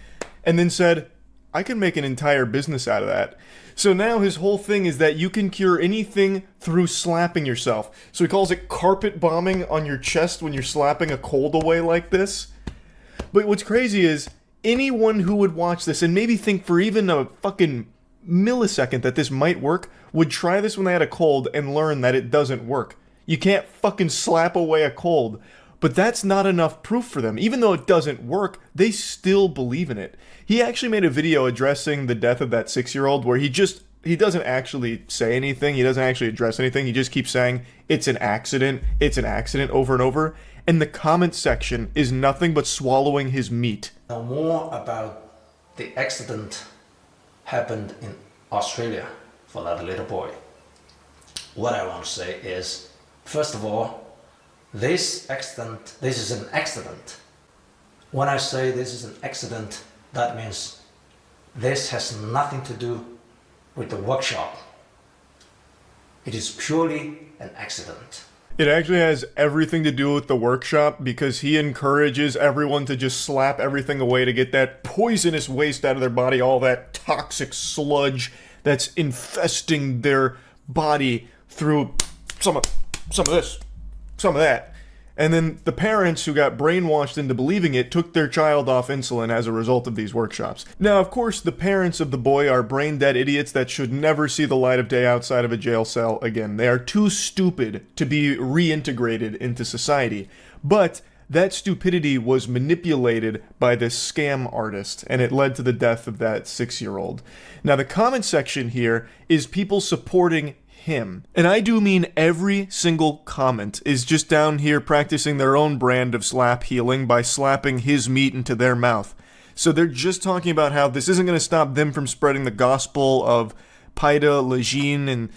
S1: and then said, I can make an entire business out of that. So now his whole thing is that you can cure anything through slapping yourself. So he calls it carpet bombing on your chest when you're slapping a cold away like this. But what's crazy is anyone who would watch this and maybe think for even a fucking millisecond that this might work would try this when they had a cold and learn that it doesn't work. You can't fucking slap away a cold. But that's not enough proof for them. Even though it doesn't work, they still believe in it. He actually made a video addressing the death of that 6-year-old where he doesn't actually say anything. He doesn't actually address anything. He just keeps saying, it's an accident over and over. And the comment section is nothing but swallowing his meat.
S3: Now more about the accident happened in Australia for that little boy. What I want to say is, first of all, this is an accident. When I say this is an accident, that means this has nothing to do with the workshop. It is purely an accident.
S1: It actually has everything to do with the workshop because he encourages everyone to just slap everything away to get that poisonous waste out of their body, all that toxic sludge that's infesting their body through some of this, some of that. And then the parents who got brainwashed into believing it took their child off insulin as a result of these workshops. Now, of course, the parents of the boy are brain-dead idiots that should never see the light of day outside of a jail cell again. They are too stupid to be reintegrated into society. But that stupidity was manipulated by this scam artist, and it led to the death of that 6-year-old. Now, the comment section here is people supporting him. And I do mean every single comment is just down here practicing their own brand of slap healing by slapping his meat into their mouth. So they're just talking about how this isn't going to stop them from spreading the gospel of Paida Lejeune and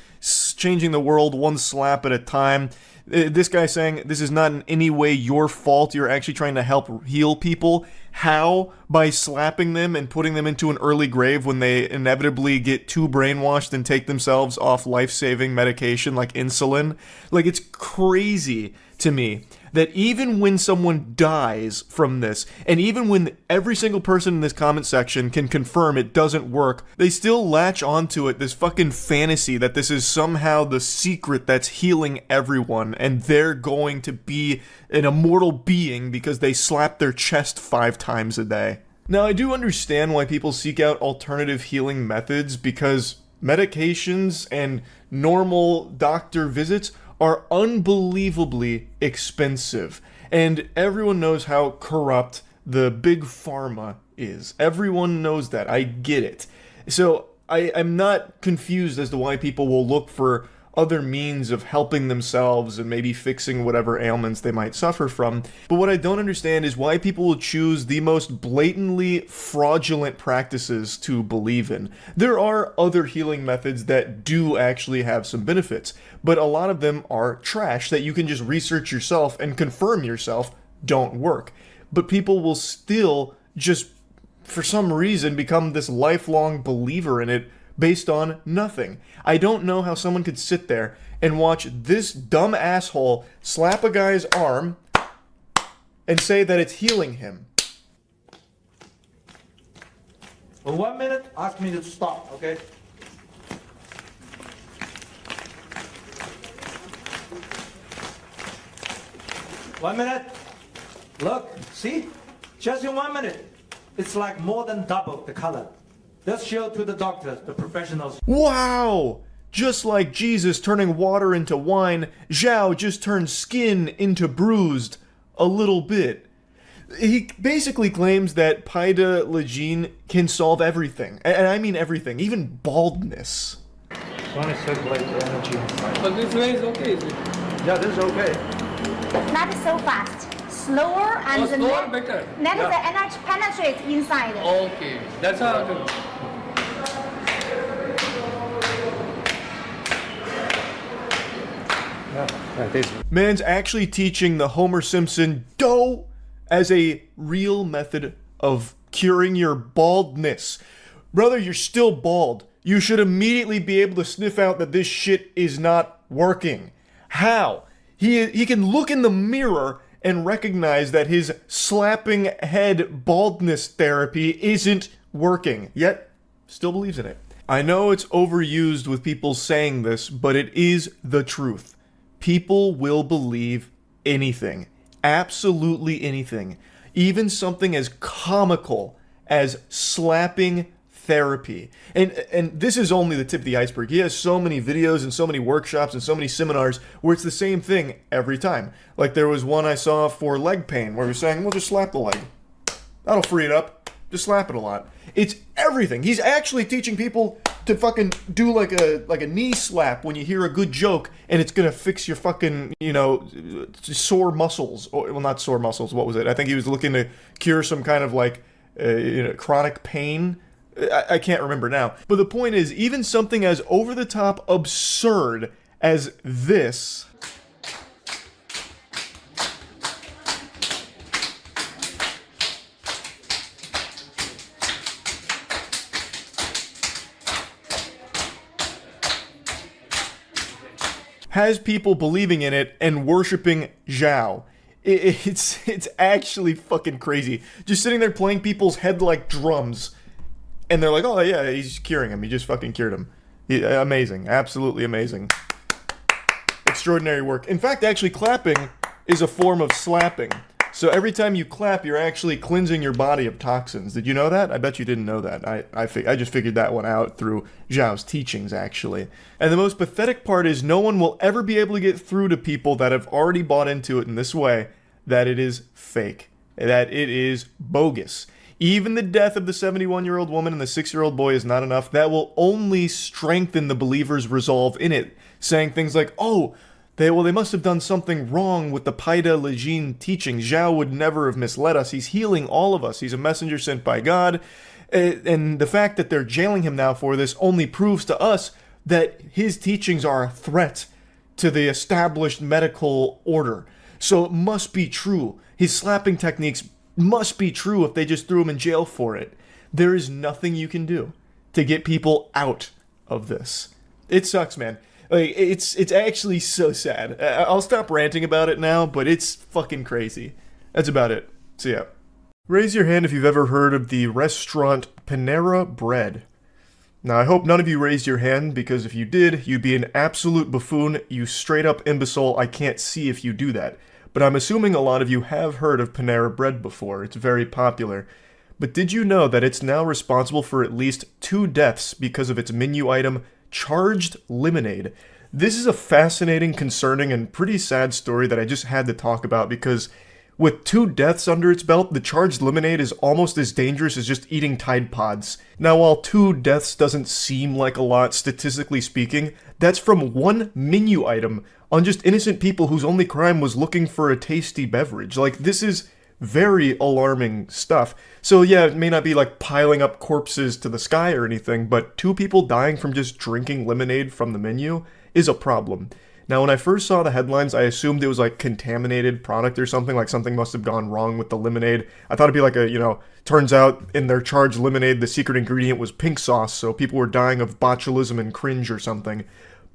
S1: changing the world one slap at a time. This guy saying this is not in any way your fault. You're actually trying to help heal people. How? By slapping them and putting them into an early grave when they inevitably get too brainwashed and take themselves off life-saving medication like insulin. Like, it's crazy to me that even when someone dies from this, and even when every single person in this comment section can confirm it doesn't work, they still latch onto it, this fucking fantasy that this is somehow the secret that's healing everyone, and they're going to be an immortal being because they slap their chest 5 times a day. Now, I do understand why people seek out alternative healing methods, because medications and normal doctor visits are unbelievably expensive. And everyone knows how corrupt the big pharma is. Everyone knows that. I get it. So I'm not confused as to why people will look for other means of helping themselves and maybe fixing whatever ailments they might suffer from. But what I don't understand is why people will choose the most blatantly fraudulent practices to believe in. There are other healing methods that do actually have some benefits, but a lot of them are trash that you can just research yourself and confirm yourself don't work. But people will still just, for some reason, become this lifelong believer in it based on nothing. I don't know how someone could sit there and watch this dumb asshole slap a guy's arm and say that it's healing him.
S3: For 1 minute, ask me to stop, okay? One minute. Look, see? Just in 1 minute. It's like more than double the color. Let's show to the doctors, the professionals.
S1: Wow! Just like Jesus turning water into wine, Zhao just turned skin into bruised a little bit. He basically claims that Paida Lejeune can solve everything. And I mean everything, even baldness.
S3: It's only circulate the energy inside.
S2: But this way is okay, is it?
S3: Yeah, this is okay.
S4: Not so fast. Slower and
S2: Oh, slower better.
S4: let the energy penetrate inside.
S2: Okay, that's how.
S3: Like this.
S1: Man's actually teaching the Homer Simpson dough as a real method of curing your baldness. Brother, you're still bald. You should immediately be able to sniff out that this shit is not working. How? He can look in the mirror and recognize that his slapping head baldness therapy isn't working, yet still believes in it. I know it's overused with people saying this, but it is the truth. People will believe anything. Absolutely anything. Even something as comical as slapping therapy. And this is only the tip of the iceberg. He has so many videos and so many workshops and so many seminars where it's the same thing every time. Like there was one I saw for leg pain where he was saying, well, just slap the leg. That'll free it up. Just slap it a lot. It's everything. He's actually teaching people to fucking do like a knee slap when you hear a good joke, and it's gonna fix your fucking, sore muscles. Or, well, not sore muscles. What was it? I think he was looking to cure some kind of like, chronic pain. I can't remember now. But the point is, even something as over-the-top absurd as this has people believing in it and worshiping Zhao. It's actually fucking crazy. Just sitting there playing people's head like drums. And they're like, oh yeah, he's curing him. He just fucking cured him. Amazing. Absolutely amazing. Extraordinary work. In fact, actually clapping is a form of slapping. So every time you clap, you're actually cleansing your body of toxins. Did you know that? I bet you didn't know that. I just figured that one out through Zhao's teachings, actually. And the most pathetic part is no one will ever be able to get through to people that have already bought into it in this way that it is fake, that it is bogus. Even the death of the 71-year-old woman and the 6-year-old boy is not enough. That will only strengthen the believer's resolve in it, saying things like, oh, they must have done something wrong with the Paida Lejin teaching. Zhao would never have misled us. He's healing all of us. He's a messenger sent by God. And the fact that they're jailing him now for this only proves to us that his teachings are a threat to the established medical order. So it must be true. His slapping techniques must be true if they just threw him in jail for it. There is nothing you can do to get people out of this. It sucks, man. Like, it's actually so sad. I'll stop ranting about it now, but it's fucking crazy. That's about it. See ya. Raise your hand if you've ever heard of the restaurant Panera Bread. Now, I hope none of you raised your hand, because if you did, you'd be an absolute buffoon, you straight up imbecile. I can't see if you do that. But I'm assuming a lot of you have heard of Panera Bread before. It's very popular. But did you know that it's now responsible for at least 2 deaths because of its menu item, charged lemonade? This is a fascinating, concerning, and pretty sad story that I just had to talk about because with 2 deaths under its belt, the charged lemonade is almost as dangerous as just eating Tide Pods. Now, while 2 deaths doesn't seem like a lot, statistically speaking, that's from one menu item on just innocent people whose only crime was looking for a tasty beverage. Like, this is very alarming stuff. So yeah, it may not be like piling up corpses to the sky or anything, but 2 people dying from just drinking lemonade from the menu is a problem. Now, when I first saw the headlines, I assumed it was like contaminated product or something, like something must have gone wrong with the lemonade. I thought it'd be like turns out in their charged lemonade, the secret ingredient was pink sauce, so people were dying of botulism and cringe or something.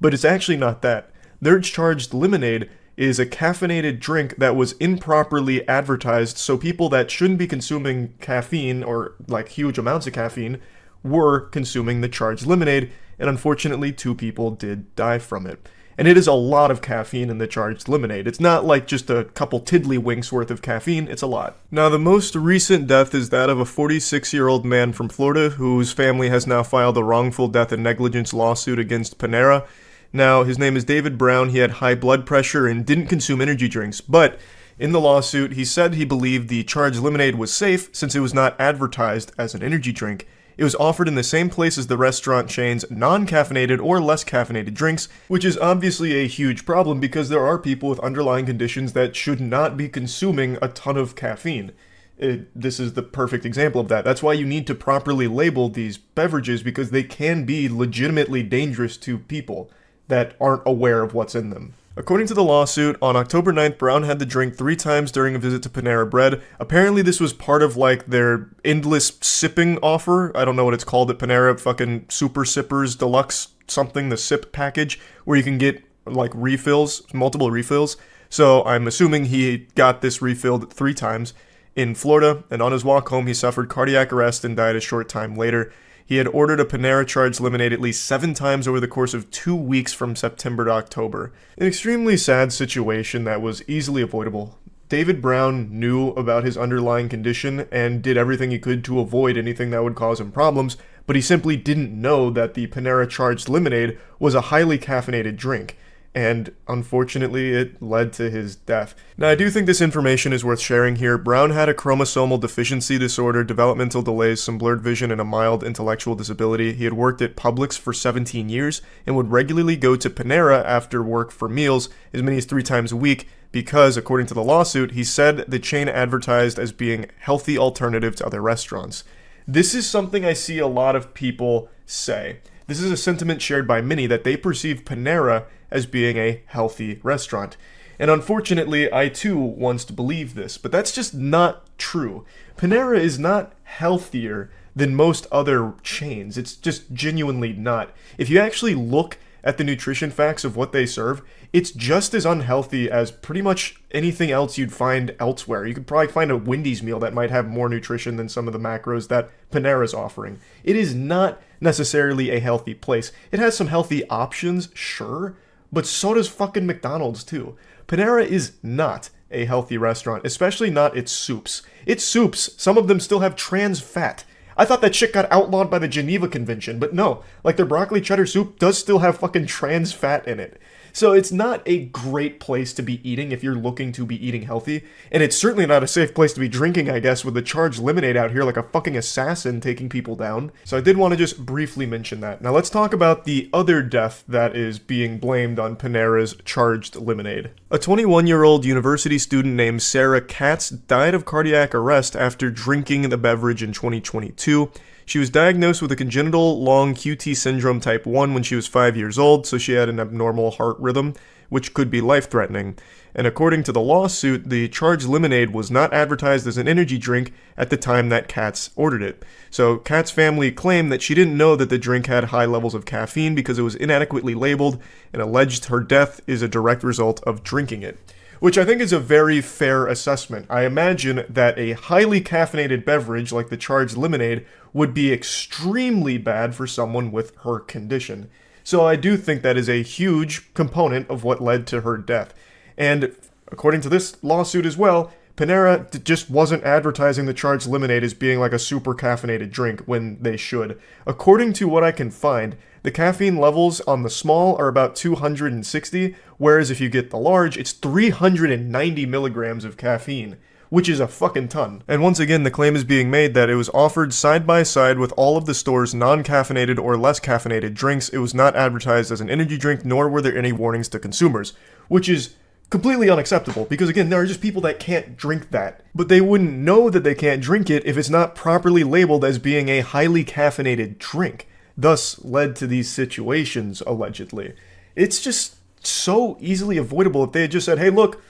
S1: But it's actually not that. Their charged lemonade is a caffeinated drink that was improperly advertised, so people that shouldn't be consuming caffeine or like huge amounts of caffeine were consuming the charged lemonade, and unfortunately 2 people did die from it. And it is a lot of caffeine in the charged lemonade. It's not like just a couple tiddlywinks worth of caffeine, it's a lot. Now, the most recent death is that of a 46-year-old man from Florida whose family has now filed a wrongful death and negligence lawsuit against Panera. Now, his name is David Brown. He had high blood pressure and didn't consume energy drinks, but in the lawsuit, he said he believed the charged lemonade was safe since it was not advertised as an energy drink. It was offered in the same place as the restaurant chain's non-caffeinated or less caffeinated drinks, which is obviously a huge problem because there are people with underlying conditions that should not be consuming a ton of caffeine. This is the perfect example of that. That's why you need to properly label these beverages, because they can be legitimately dangerous to people that aren't aware of what's in them. According to the lawsuit, on October 9th, Brown had the drink 3 times during a visit to Panera Bread. Apparently this was part of like their endless sipping offer. I don't know what it's called at Panera, fucking Super Sippers Deluxe something, the sip package, where you can get like refills, multiple refills. So I'm assuming he got this refilled 3 times in Florida, and on his walk home he suffered cardiac arrest and died a short time later. He had ordered a Panera charged lemonade at least 7 times over the course of 2 weeks from September to October. An extremely sad situation that was easily avoidable. David Brown knew about his underlying condition and did everything he could to avoid anything that would cause him problems, but he simply didn't know that the Panera charged lemonade was a highly caffeinated drink. And unfortunately, it led to his death. Now, I do think this information is worth sharing here. Brown had a chromosomal deficiency disorder, developmental delays, some blurred vision, and a mild intellectual disability. He had worked at Publix for 17 years and would regularly go to Panera after work for meals as many as 3 times a week because, according to the lawsuit, he said the chain advertised as being healthy alternative to other restaurants. This is something I see a lot of people say. This is a sentiment shared by many that they perceive Panera as being a healthy restaurant. And unfortunately, I too once believed this, but that's just not true. Panera is not healthier than most other chains. It's just genuinely not. If you actually look at the nutrition facts of what they serve, it's just as unhealthy as pretty much anything else you'd find elsewhere. You could probably find a Wendy's meal that might have more nutrition than some of the macros that Panera's offering. It is not necessarily a healthy place. It has some healthy options, sure, but so does fucking McDonald's too. Panera is not a healthy restaurant, especially not its soups. Its soups, some of them still have trans fat. I thought that shit got outlawed by the Geneva Convention, but no. Like, their broccoli cheddar soup does still have fucking trans fat in it. So it's not a great place to be eating if you're looking to be eating healthy, and it's certainly not a safe place to be drinking, I guess, with the charged lemonade out here like a fucking assassin taking people down. So I did want to just briefly mention that. Now let's talk about the other death that is being blamed on Panera's charged lemonade. A 21-year-old university student named Sarah Katz died of cardiac arrest after drinking the beverage in 2022. She was diagnosed with a congenital long QT syndrome type 1 when she was 5 years old, so she had an abnormal heart rhythm, which could be life-threatening. And according to the lawsuit, the charged lemonade was not advertised as an energy drink at the time that Katz ordered it. So Katz's family claimed that she didn't know that the drink had high levels of caffeine because it was inadequately labeled, and alleged her death is a direct result of drinking it. Which I think is a very fair assessment. I imagine that a highly caffeinated beverage like the charged lemonade would be extremely bad for someone with her condition. So I do think that is a huge component of what led to her death. And according to this lawsuit as well, Panera just wasn't advertising the charged lemonade as being like a super caffeinated drink when they should. According to what I can find, the caffeine levels on the small are about 260, whereas if you get the large, it's 390 milligrams of caffeine, which is a fucking ton. And once again, the claim is being made that it was offered side by side with all of the store's non-caffeinated or less caffeinated drinks. It was not advertised as an energy drink, nor were there any warnings to consumers, which is completely unacceptable, because again, there are just people that can't drink that. But they wouldn't know that they can't drink it if it's not properly labeled as being a highly caffeinated drink. Thus led to these situations, allegedly. It's just so easily avoidable if they had just said, hey look,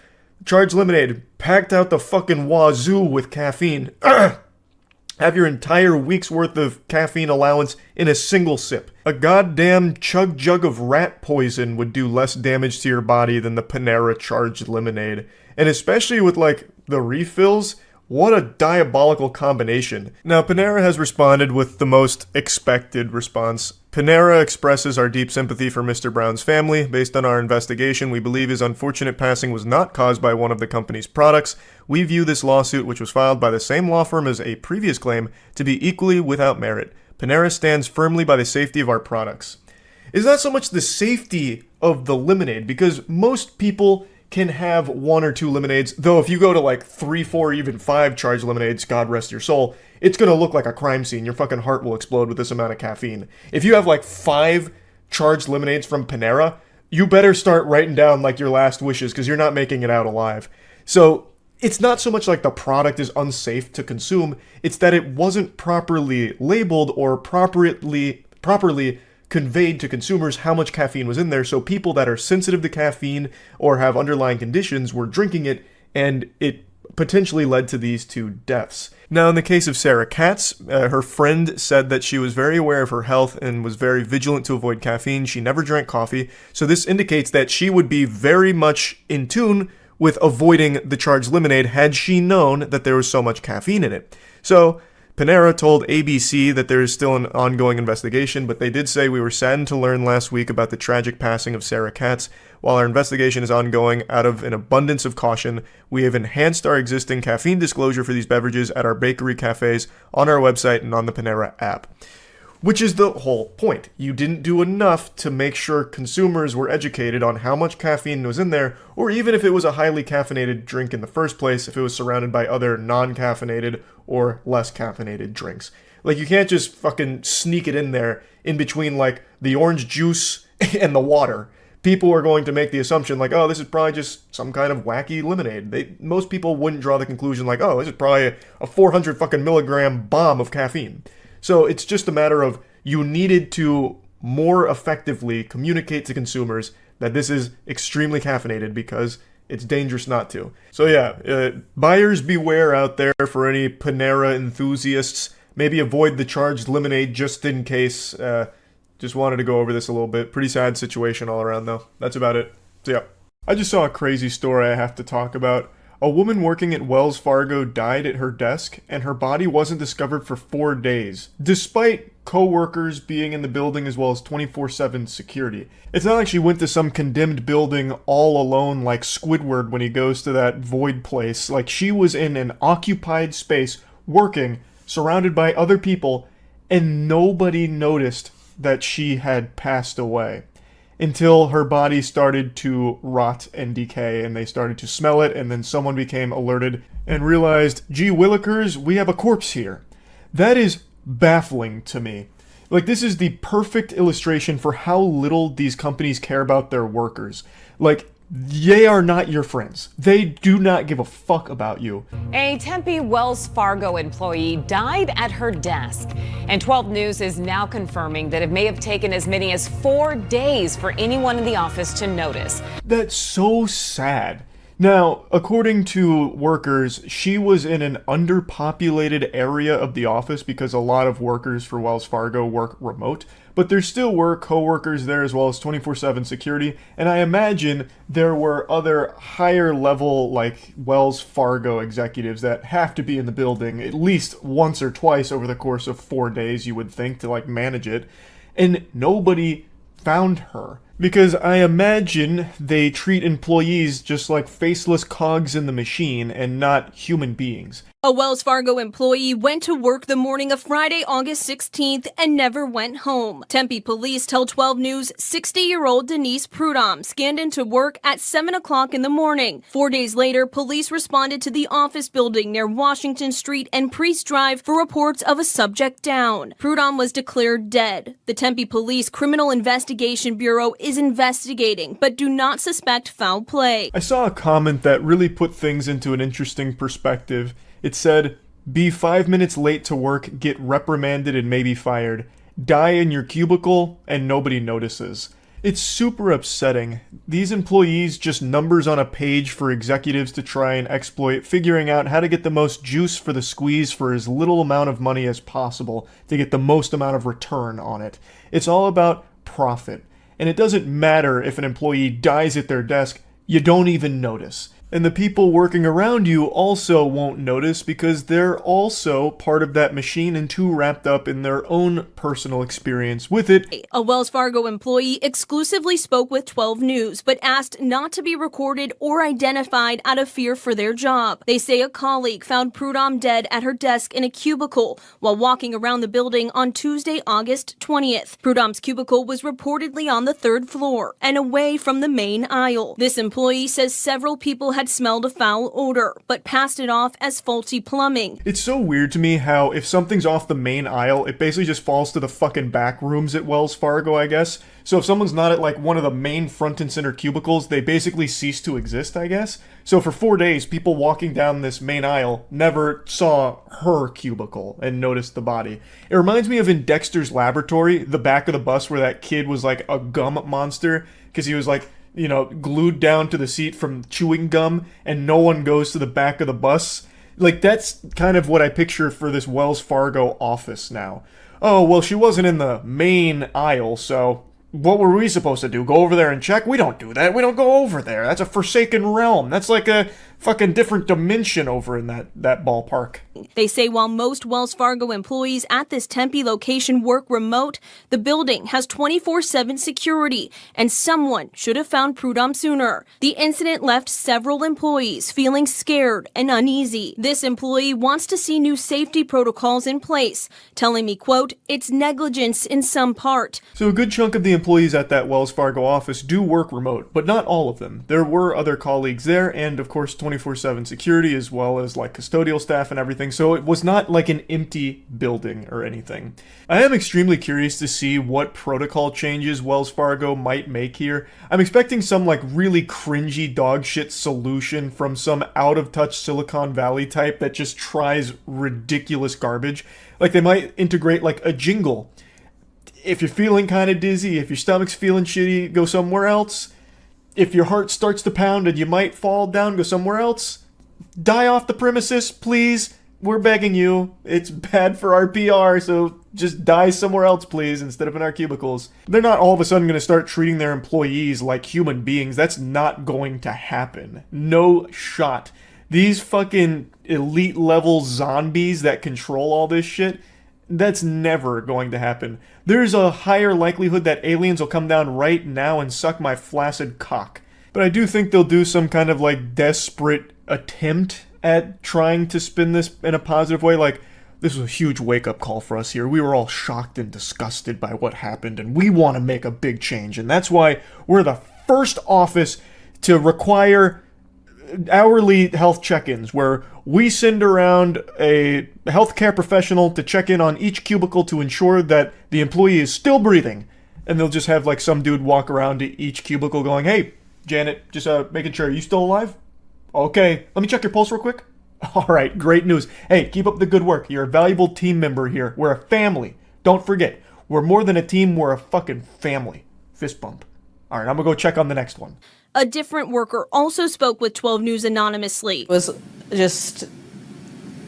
S1: charged lemonade, packed out the fucking wazoo with caffeine. Have your entire week's worth of caffeine allowance in a single sip. A goddamn chug jug of rat poison would do less damage to your body than the Panera charged lemonade. And especially with like the refills, what a diabolical combination. Now, Panera has responded with the most expected response. Panera expresses our deep sympathy for Mr. Brown's family. Based on our investigation, we believe his unfortunate passing was not caused by one of the company's products. We view this lawsuit, which was filed by the same law firm as a previous claim, to be equally without merit. Panera stands firmly by the safety of our products. It's not so much the safety of the lemonade, because most people can have 1 or 2 lemonades, though if you go to like 3, 4, even 5 charged lemonades, God rest your soul, it's gonna look like a crime scene. Your fucking heart will explode with this amount of caffeine. If you have like 5 charged lemonades from Panera, you better start writing down like your last wishes, because you're not making it out alive. So it's not so much like the product is unsafe to consume, it's that it wasn't properly labeled or properly conveyed to consumers how much caffeine was in there, so people that are sensitive to caffeine or have underlying conditions were drinking it, and it potentially led to these 2 deaths. Now, in the case of Sarah Katz, her friend said that she was very aware of her health and was very vigilant to avoid caffeine. She never drank coffee, so this indicates that she would be very much in tune with avoiding the charged lemonade had she known that there was so much caffeine in it. So Panera told ABC that there is still an ongoing investigation, but they did say, we were saddened to learn last week about the tragic passing of Sarah Katz. While our investigation is ongoing, out of an abundance of caution, we have enhanced our existing caffeine disclosure for these beverages at our bakery cafes, on our website, and on the Panera app. Which is the whole point. You didn't do enough to make sure consumers were educated on how much caffeine was in there, or even if it was a highly caffeinated drink in the first place, if it was surrounded by other non-caffeinated or less caffeinated drinks. Like, you can't just fucking sneak it in there in between, like, the orange juice and the water. People are going to make the assumption, like, oh, this is probably just some kind of wacky lemonade. Most people wouldn't draw the conclusion, like, oh, this is probably a 400 fucking milligram bomb of caffeine. So it's just a matter of, you needed to more effectively communicate to consumers that this is extremely caffeinated, because it's dangerous not to. So yeah, buyers beware out there for any Panera enthusiasts. Maybe avoid the charged lemonade just in case Just wanted to go over this a little bit. Pretty sad situation all around, though. That's about it. So, yeah. I just saw a crazy story I have to talk about. A woman working at Wells Fargo died at her desk, and her body wasn't discovered for 4 days, despite co-workers being in the building as well as 24/7 security. It's not like she went to some condemned building all alone like Squidward when he goes to that void place. Like, she was in an occupied space, working, surrounded by other people, and nobody noticed that she had passed away. Until her body started to rot and decay, and they started to smell it, and then someone became alerted and realized, gee willikers, we have a corpse here. That is baffling to me. Like, this is the perfect illustration for how little these companies care about their workers. Like, they are not your friends. They do not give a fuck about you.
S5: A Tempe Wells Fargo employee died at her desk. And 12 News is now confirming that it may have taken as many as 4 days for anyone in the office to notice.
S1: That's so sad. Now, according to workers, she was in an underpopulated area of the office because a lot of workers for Wells Fargo work remote, but there still were co-workers there as well as 24/7 security, and I imagine there were other higher level like Wells Fargo executives that have to be in the building at least once or twice over the course of 4 days, you would think, to like manage it, and nobody found her. Because I imagine they treat employees just like faceless cogs in the machine and not human beings.
S6: A Wells Fargo employee went to work the morning of Friday, August 16th and never went home. Tempe police tell 12 News 60-year-old Denise Prudhomme scanned into work at 7 o'clock in the morning. 4 days later, police responded to the office building near Washington Street and Priest Drive for reports of a subject down. Prudhomme was declared dead. The Tempe Police Criminal Investigation Bureau is investigating, but do not suspect foul play.
S1: I saw a comment that really put things into an interesting perspective. It said, be 5 minutes late to work, get reprimanded and maybe fired. Die in your cubicle and nobody notices. It's super upsetting. These employees just numbers on a page for executives to try and exploit, figuring out how to get the most juice for the squeeze for as little amount of money as possible to get the most amount of return on it. It's all about profit. And it doesn't matter if an employee dies at their desk, you don't even notice. And the people working around you also won't notice because they're also part of that machine and too wrapped up in their own personal experience with it.
S6: A Wells Fargo employee exclusively spoke with 12 News, but asked not to be recorded or identified out of fear for their job. They say a colleague found Prudhomme dead at her desk in a cubicle while walking around the building on Tuesday, August 20th. Prudhomme's cubicle was reportedly on the 3rd floor and away from the main aisle. This employee says several people had smelled a foul odor, but passed it off as faulty plumbing.
S1: It's so weird to me how if something's off the main aisle, it basically just falls to the fucking back rooms at Wells Fargo, I guess. So if someone's not at like one of the main front and center cubicles, they basically cease to exist, I guess. So for 4 days, people walking down this main aisle never saw her cubicle and noticed the body. It reminds me of in Dexter's Laboratory, the back of the bus where that kid was like a gum monster, because he was like, you know, glued down to the seat from chewing gum, and no one goes to the back of the bus. Like, that's kind of what I picture for this Wells Fargo office now. Oh, well, she wasn't in the main aisle, so what were we supposed to do? Go over there and check? We don't do that. We don't go over there. That's a forsaken realm. That's like a fucking different dimension over in that ballpark.
S6: They say while most Wells Fargo employees at this Tempe location work remote, the building has 24/7 security, and someone should have found Prudhomme sooner. The incident left several employees feeling scared and uneasy. This employee wants to see new safety protocols in place, telling me, quote, it's negligence in some part.
S1: So a good chunk of the employees at that Wells Fargo office do work remote, but not all of them. There were other colleagues there, and of course 24/7 security, as well as like custodial staff and everything, so it was not like an empty building or anything. I am extremely curious to see what protocol changes Wells Fargo might make here. I'm expecting some like really cringy dogshit solution from some out-of-touch Silicon Valley type that just tries ridiculous garbage. Like they might integrate like a jingle. If you're feeling kind of dizzy, if your stomach's feeling shitty, go somewhere else. If your heart starts to pound and you might fall down, go somewhere else. Die off the premises, please. we're begging you. It's bad for our PR, so just die somewhere else, please, instead of in our cubicles. They're not all of a sudden going to start treating their employees like human beings. That's not going to happen. No shot. These fucking elite level zombies that control all this shit, that's never going to happen. There's a higher likelihood that aliens will come down right now and suck my flaccid cock. But I do think they'll do some kind of like desperate attempt at trying to spin this in a positive way. Like, this was a huge wake-up call for us here. We were all shocked and disgusted by what happened, and we want to make a big change. And that's why we're the first office to require hourly health check-ins, where we send around a healthcare professional to check in on each cubicle to ensure that the employee is still breathing. And they'll just have like some dude walk around to each cubicle going, "Hey, Janet, just making sure, are you still alive? Okay, let me check your pulse real quick." All right, great news. Hey, keep up the good work. You're a valuable team member here. We're a family. Don't forget, we're more than a team, we're a fucking family. Fist bump. All right, I'm gonna go check on the next one.
S6: A different worker also spoke with 12 News anonymously.
S7: It was just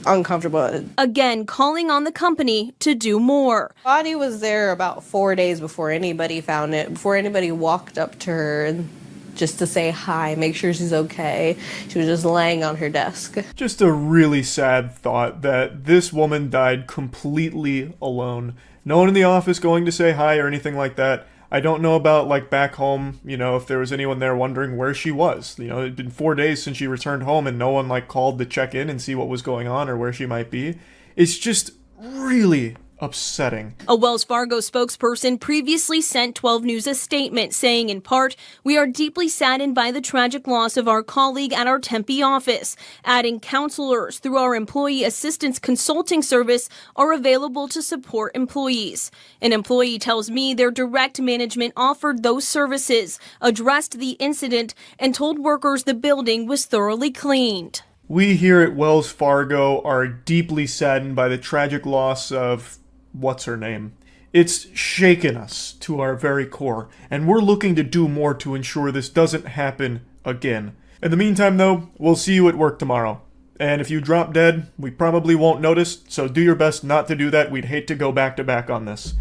S7: uncomfortable.
S6: Again, calling on the company to do more.
S7: Body was there about 4 days before anybody found it, before anybody walked up to her and just to say hi, make sure she's okay. She was just laying on her desk.
S1: Just a really sad thought that this woman died completely alone. No one in the office going to say hi or anything like that. I don't know about, like, back home, you know, if there was anyone there wondering where she was. You know, it'd been 4 days since she returned home and no one, like, called to check in and see what was going on or where she might be. It's just really upsetting.
S6: A Wells Fargo spokesperson previously sent 12 News a statement saying, in part, "We are deeply saddened by the tragic loss of our colleague at our Tempe office," adding counselors through our employee assistance consulting service are available to support employees. An employee tells me their direct management offered those services, addressed the incident, and told workers the building was thoroughly cleaned.
S1: We here at Wells Fargo are deeply saddened by the tragic loss of what's her name. It's shaken us to our very core, and we're looking to do more to ensure this doesn't happen again. In the meantime, though, we'll see you at work tomorrow. And if you drop dead, we probably won't notice, so do your best not to do that. We'd hate to go back to back on this.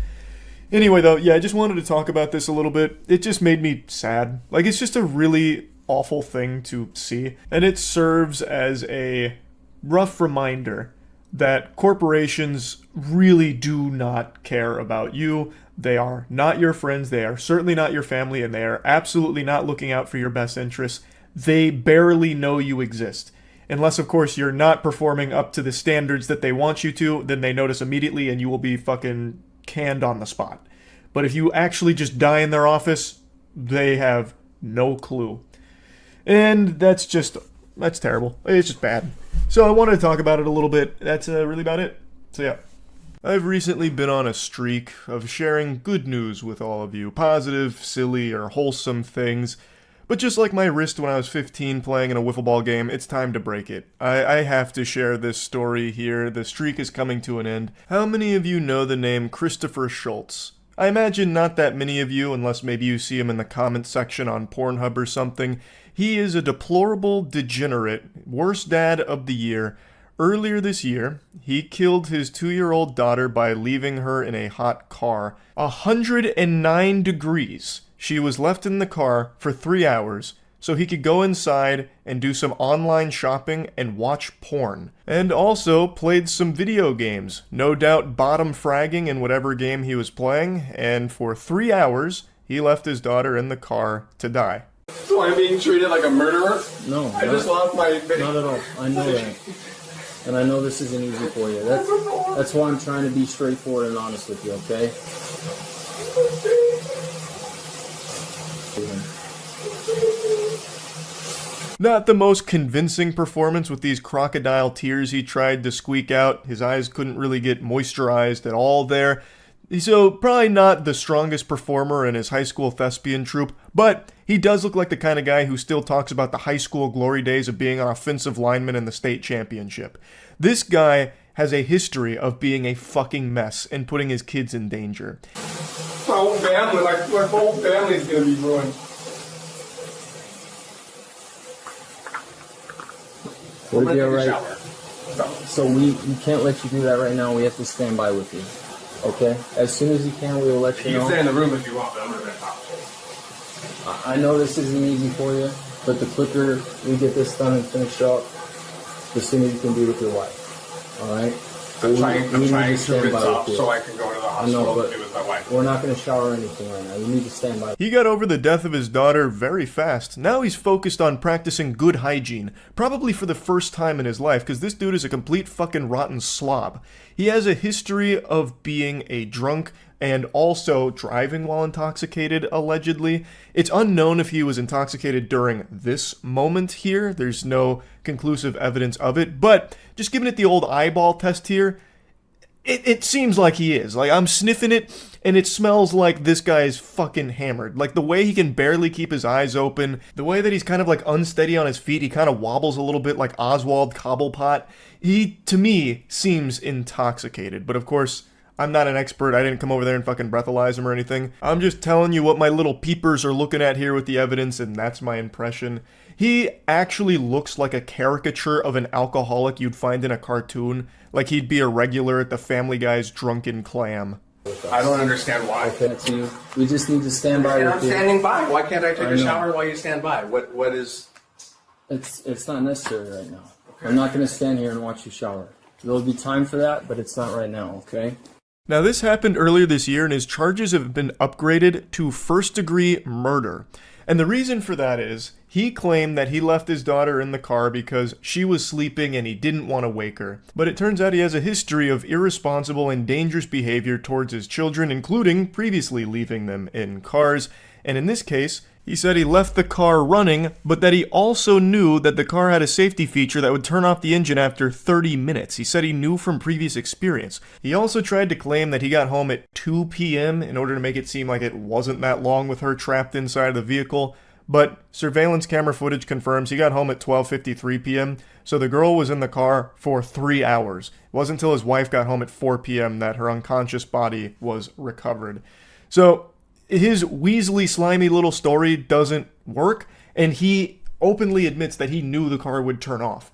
S1: Anyway, though, yeah, I just wanted to talk about this a little bit. It just made me sad. Like, it's just a really awful thing to see, and it serves as a rough reminder that corporations really do not care about you. They are not your friends, they are certainly not your family, and they are absolutely not looking out for your best interests. They barely know you exist. Unless, of course, you're not performing up to the standards that they want you to, then they notice immediately and you will be fucking canned on the spot. But if you actually just die in their office, they have no clue. And that's terrible. It's just bad. So I wanted to talk about it a little bit. That's really about it. So yeah. I've recently been on a streak of sharing good news with all of you. Positive, silly, or wholesome things. But just like my wrist when I was 15 playing in a wiffle ball game, it's time to break it. I have to share this story here. The streak is coming to an end. How many of you know the name Christopher Schultz? I imagine not that many of you, unless maybe you see him in the comments section on Pornhub or something. He is a deplorable degenerate, worst dad of the year. Earlier this year, he killed his 2-year-old daughter by leaving her in a hot car. 109 degrees. She was left in the car for 3 hours so he could go inside and do some online shopping and watch porn. And also played some video games, no doubt bottom fragging in whatever game he was playing, and for 3 hours, he left his daughter in the car to die.
S8: So I'm being treated like a murderer?
S9: No.
S8: I just lost my video.
S9: Not at all. I know that. And I know this isn't easy for you. That's why I'm trying to be straightforward and honest with you, okay?
S1: Not the most convincing performance with these crocodile tears he tried to squeak out. His eyes couldn't really get moisturized at all there. So probably not the strongest performer in his high school thespian troupe, but he does look like the kind of guy who still talks about the high school glory days of being an offensive lineman in the state championship. This guy has a history of being a fucking mess and putting his kids in danger.
S8: My whole family, my whole family's gonna be ruined.
S9: Would it be alright? So we can't let you do that right now. We have to stand by with you. Okay? As soon as you can, we will let you
S8: You
S9: know.
S8: can stay in the room if you want, but I'm gonna talk.
S9: I know this isn't easy for you, but the quicker we get this done and finished up, the sooner you can be with your wife. All right?
S8: I'm trying
S9: need
S8: to
S9: stand
S8: rinse
S9: by
S8: off
S9: with you.
S8: so I can go to the
S9: I know,
S8: hospital
S9: but
S8: to be with my wife.
S9: we're not going to shower or anything right now. You need to stand by.
S1: He got over the death of his daughter very fast. Now he's focused on practicing good hygiene, probably for the first time in his life, because this dude is a complete fucking rotten slob. He has a history of being a drunk and also driving while intoxicated, allegedly. It's unknown if he was intoxicated during this moment here. There's no conclusive evidence of it, but just giving it the old eyeball test here, it seems like he is. Like, I'm sniffing it, and it smells like this guy's fucking hammered. Like, the way he can barely keep his eyes open, the way that he's kind of, like, unsteady on his feet, he kind of wobbles a little bit like Oswald Cobblepot. He, to me, seems intoxicated. But, of course, I'm not an expert. I didn't come over there and fucking breathalyze him or anything. I'm just telling you what my little peepers are looking at here with the evidence, and that's my impression. He actually looks like a caricature of an alcoholic you'd find in a cartoon. Like he'd be a regular at the Family Guy's Drunken Clam.
S8: I don't understand why.
S9: Okay, to you. We just need to stand by
S8: And
S9: with
S8: I'm
S9: you.
S8: standing by. Why can't I take
S9: I
S8: a
S9: know.
S8: shower while you stand by? What is...
S9: It's not necessary right now. I'm not going to stand here and watch you shower. There'll be time for that, but it's not right now, okay?
S1: Now, this happened earlier this year, and his charges have been upgraded to first-degree murder. And the reason for that is, he claimed that he left his daughter in the car because she was sleeping and he didn't want to wake her. But it turns out he has a history of irresponsible and dangerous behavior towards his children, including previously leaving them in cars. And in this case, he said he left the car running, but that he also knew that the car had a safety feature that would turn off the engine after 30 minutes. He said he knew from previous experience. He also tried to claim that he got home at 2 p.m. in order to make it seem like it wasn't that long with her trapped inside of the vehicle. But surveillance camera footage confirms he got home at 12:53 p.m., so the girl was in the car for 3 hours. It wasn't until his wife got home at 4 p.m. that her unconscious body was recovered. So his Weasley slimy little story doesn't work, and he openly admits that he knew the car would turn off.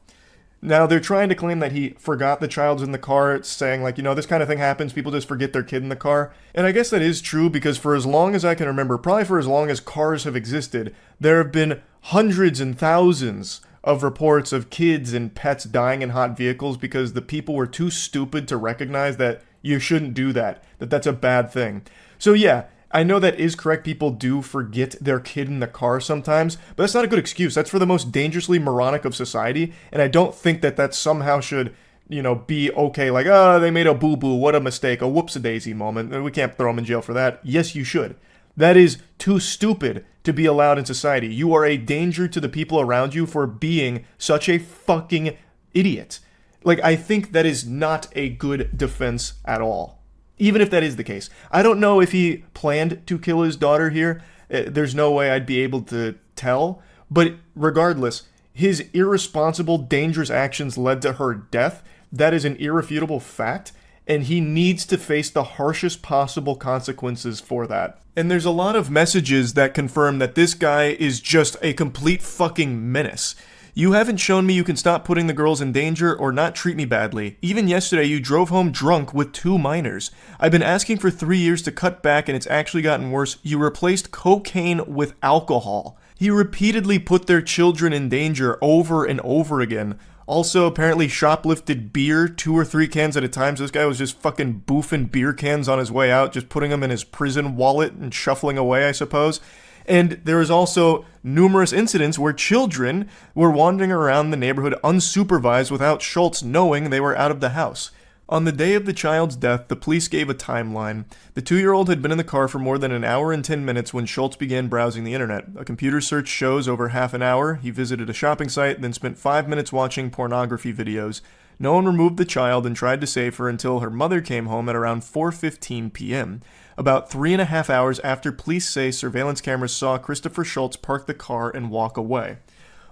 S1: Now, they're trying to claim that he forgot the child's in the car, saying, like, this kind of thing happens, people just forget their kid in the car. And I guess that is true, because for as long as I can remember, probably for as long as cars have existed, there have been hundreds and thousands of reports of kids and pets dying in hot vehicles because the people were too stupid to recognize that you shouldn't do that, that that's a bad thing. So yeah, I know that is correct. People do forget their kid in the car sometimes, but that's not a good excuse. That's for the most dangerously moronic of society, and I don't think that that somehow should, be okay. Like, they made a boo-boo, what a mistake, a whoops-a-daisy moment. We can't throw them in jail for that. Yes, you should. That is too stupid to be allowed in society. You are a danger to the people around you for being such a fucking idiot. Like, I think that is not a good defense at all. Even if that is the case. I don't know if he planned to kill his daughter here. There's no way I'd be able to tell. But regardless, his irresponsible, dangerous actions led to her death. That is an irrefutable fact. And he needs to face the harshest possible consequences for that. And there's a lot of messages that confirm that this guy is just a complete fucking menace. You haven't shown me you can stop putting the girls in danger or not treat me badly. Even yesterday, you drove home drunk with 2 minors. I've been asking for 3 years to cut back and it's actually gotten worse. You replaced cocaine with alcohol. He repeatedly put their children in danger over and over again. Also, apparently shoplifted beer, 2 or 3 cans at a time. So this guy was just fucking boofing beer cans on his way out, just putting them in his prison wallet and shuffling away, I suppose. And there is also numerous incidents where children were wandering around the neighborhood unsupervised without Schultz knowing they were out of the house. On the day of the child's death, the police gave a timeline. The 2-year-old had been in the car for more than an hour and 10 minutes when Schultz began browsing the internet. A computer search shows over half an hour. He visited a shopping site, then spent 5 minutes watching pornography videos. No one removed the child and tried to save her until her mother came home at around 4:15 p.m. About 3.5 hours after police say surveillance cameras saw Christopher Schultz park the car and walk away.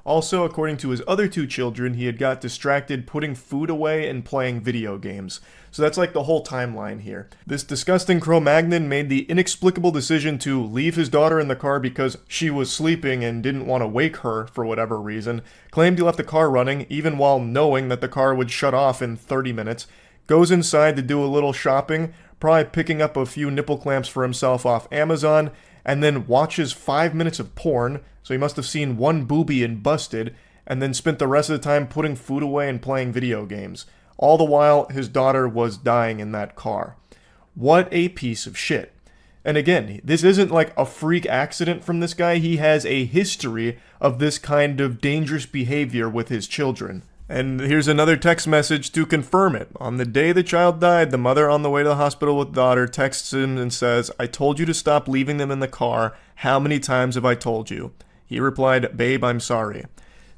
S1: Also, according to his other two children, he had got distracted putting food away and playing video games. So that's like the whole timeline here. This disgusting Cro-Magnon made the inexplicable decision to leave his daughter in the car because she was sleeping and didn't want to wake her for whatever reason, claimed he left the car running even while knowing that the car would shut off in 30 minutes, goes inside to do a little shopping, probably picking up a few nipple clamps for himself off Amazon, and then watches 5 minutes of porn, so he must have seen one boobie and busted, and then spent the rest of the time putting food away and playing video games. All the while, his daughter was dying in that car. What a piece of shit. And again, this isn't like a freak accident from this guy. He has a history of this kind of dangerous behavior with his children. And here's another text message to confirm it. On the day the child died, the mother on the way to the hospital with daughter texts him and says, "I told you to stop leaving them in the car. How many times have I told you?" He replied, "Babe, I'm sorry."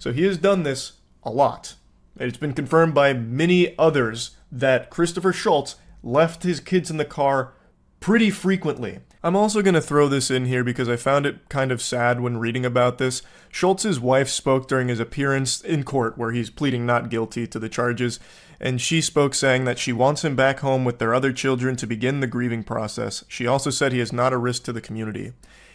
S1: So he has done this a lot. It's been confirmed by many others that Christopher Schultz left his kids in the car pretty frequently. I'm also going to throw this in here because I found it kind of sad when reading about this. Schultz's wife spoke during his appearance in court where he's pleading not guilty to the charges, and she spoke saying that she wants him back home with their other children to begin the grieving process. She also said he is not a risk to the community.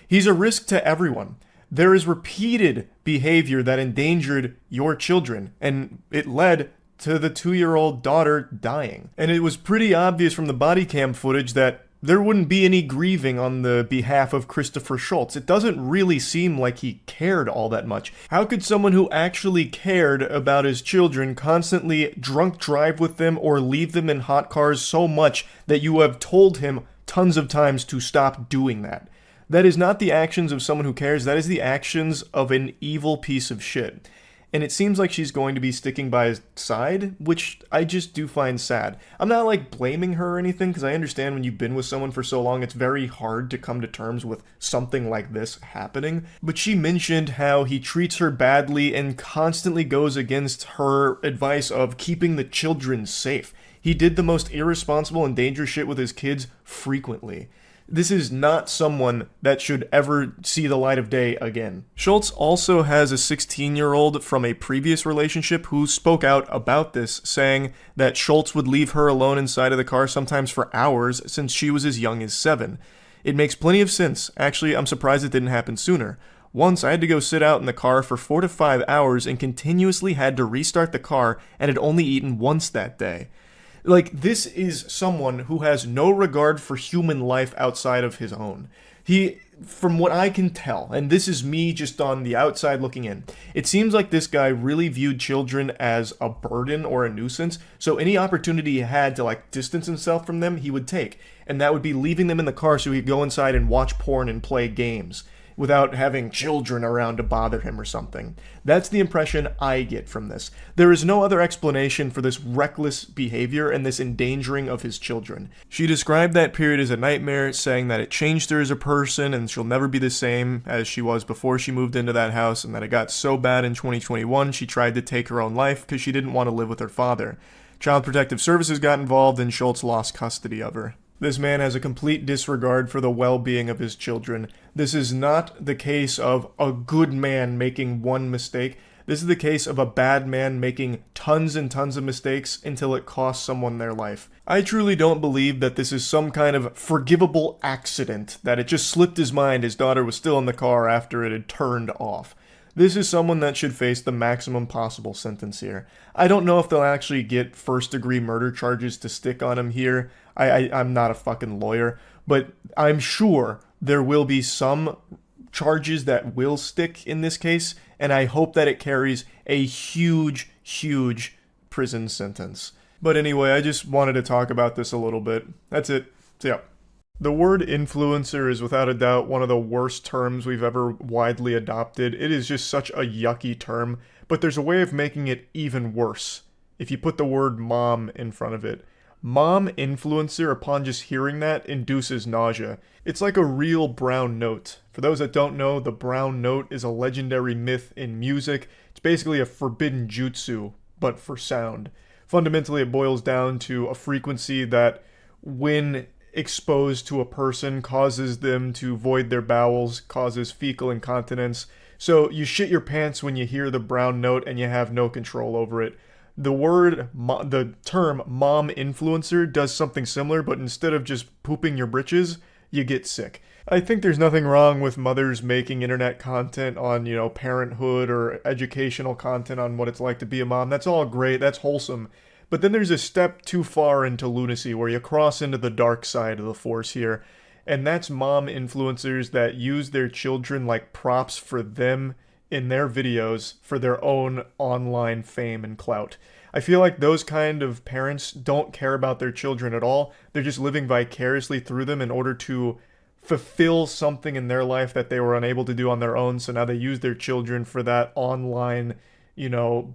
S1: He's a risk to everyone. There is repeated behavior that endangered your children, and it led to the 2-year-old daughter dying. And it was pretty obvious from the body cam footage that there wouldn't be any grieving on the behalf of Christopher Schultz. It doesn't really seem like he cared all that much. How could someone who actually cared about his children constantly drunk drive with them or leave them in hot cars so much that you have told him tons of times to stop doing that? That is not the actions of someone who cares. That is the actions of an evil piece of shit. And it seems like she's going to be sticking by his side, which I just do find sad. I'm not like blaming her or anything, because I understand when you've been with someone for so long, it's very hard to come to terms with something like this happening. But she mentioned how he treats her badly and constantly goes against her advice of keeping the children safe. He did the most irresponsible and dangerous shit with his kids frequently. This is not someone that should ever see the light of day again. Schultz also has a 16-year-old from a previous relationship who spoke out about this, saying that Schultz would leave her alone inside of the car sometimes for hours since she was as young as 7. It makes plenty of sense. Actually, I'm surprised it didn't happen sooner. Once I had to go sit out in the car for 4 to 5 hours and continuously had to restart the car and had only eaten once that day. Like, this is someone who has no regard for human life outside of his own. He, from what I can tell, and this is me just on the outside looking in, it seems like this guy really viewed children as a burden or a nuisance, so any opportunity he had to, like, distance himself from them, he would take. And that would be leaving them in the car so he could go inside and watch porn and play games without having children around to bother him or something. That's the impression I get from this. There is no other explanation for this reckless behavior and this endangering of his children. She described that period as a nightmare, saying that it changed her as a person and she'll never be the same as she was before she moved into that house, and that it got so bad in 2021 she tried to take her own life because she didn't want to live with her father. Child Protective Services got involved and Schultz lost custody of her. This man has a complete disregard for the well-being of his children. This is not the case of a good man making one mistake. This is the case of a bad man making tons and tons of mistakes until it costs someone their life. I truly don't believe that this is some kind of forgivable accident, that it just slipped his mind his daughter was still in the car after it had turned off. This is someone that should face the maximum possible sentence here. I don't know if they'll actually get first-degree murder charges to stick on him here. I'm not a fucking lawyer, but I'm sure there will be some charges that will stick in this case, and I hope that it carries a huge, huge prison sentence. But anyway, I just wanted to talk about this a little bit. That's it. So yeah. The word influencer is without a doubt one of the worst terms we've ever widely adopted. It is just such a yucky term, but there's a way of making it even worse if you put the word mom in front of it. Mom influencer, upon just hearing that, induces nausea. It's like a real brown note. For those that don't know, the brown note is a legendary myth in music. It's basically a forbidden jutsu, but for sound. Fundamentally, it boils down to a frequency that, when exposed to a person, causes them to void their bowels, causes fecal incontinence. So you shit your pants when you hear the brown note and you have no control over it. The term mom influencer does something similar, but instead of just pooping your britches, you get sick. I think there's nothing wrong with mothers making internet content on, parenthood or educational content on what it's like to be a mom. That's all great. That's wholesome. But then there's a step too far into lunacy where you cross into the dark side of the force here. And that's mom influencers that use their children like props for them in their videos for their own online fame and clout. I feel like those kind of parents don't care about their children at all. They're just living vicariously through them in order to fulfill something in their life that they were unable to do on their own. So now they use their children for that online,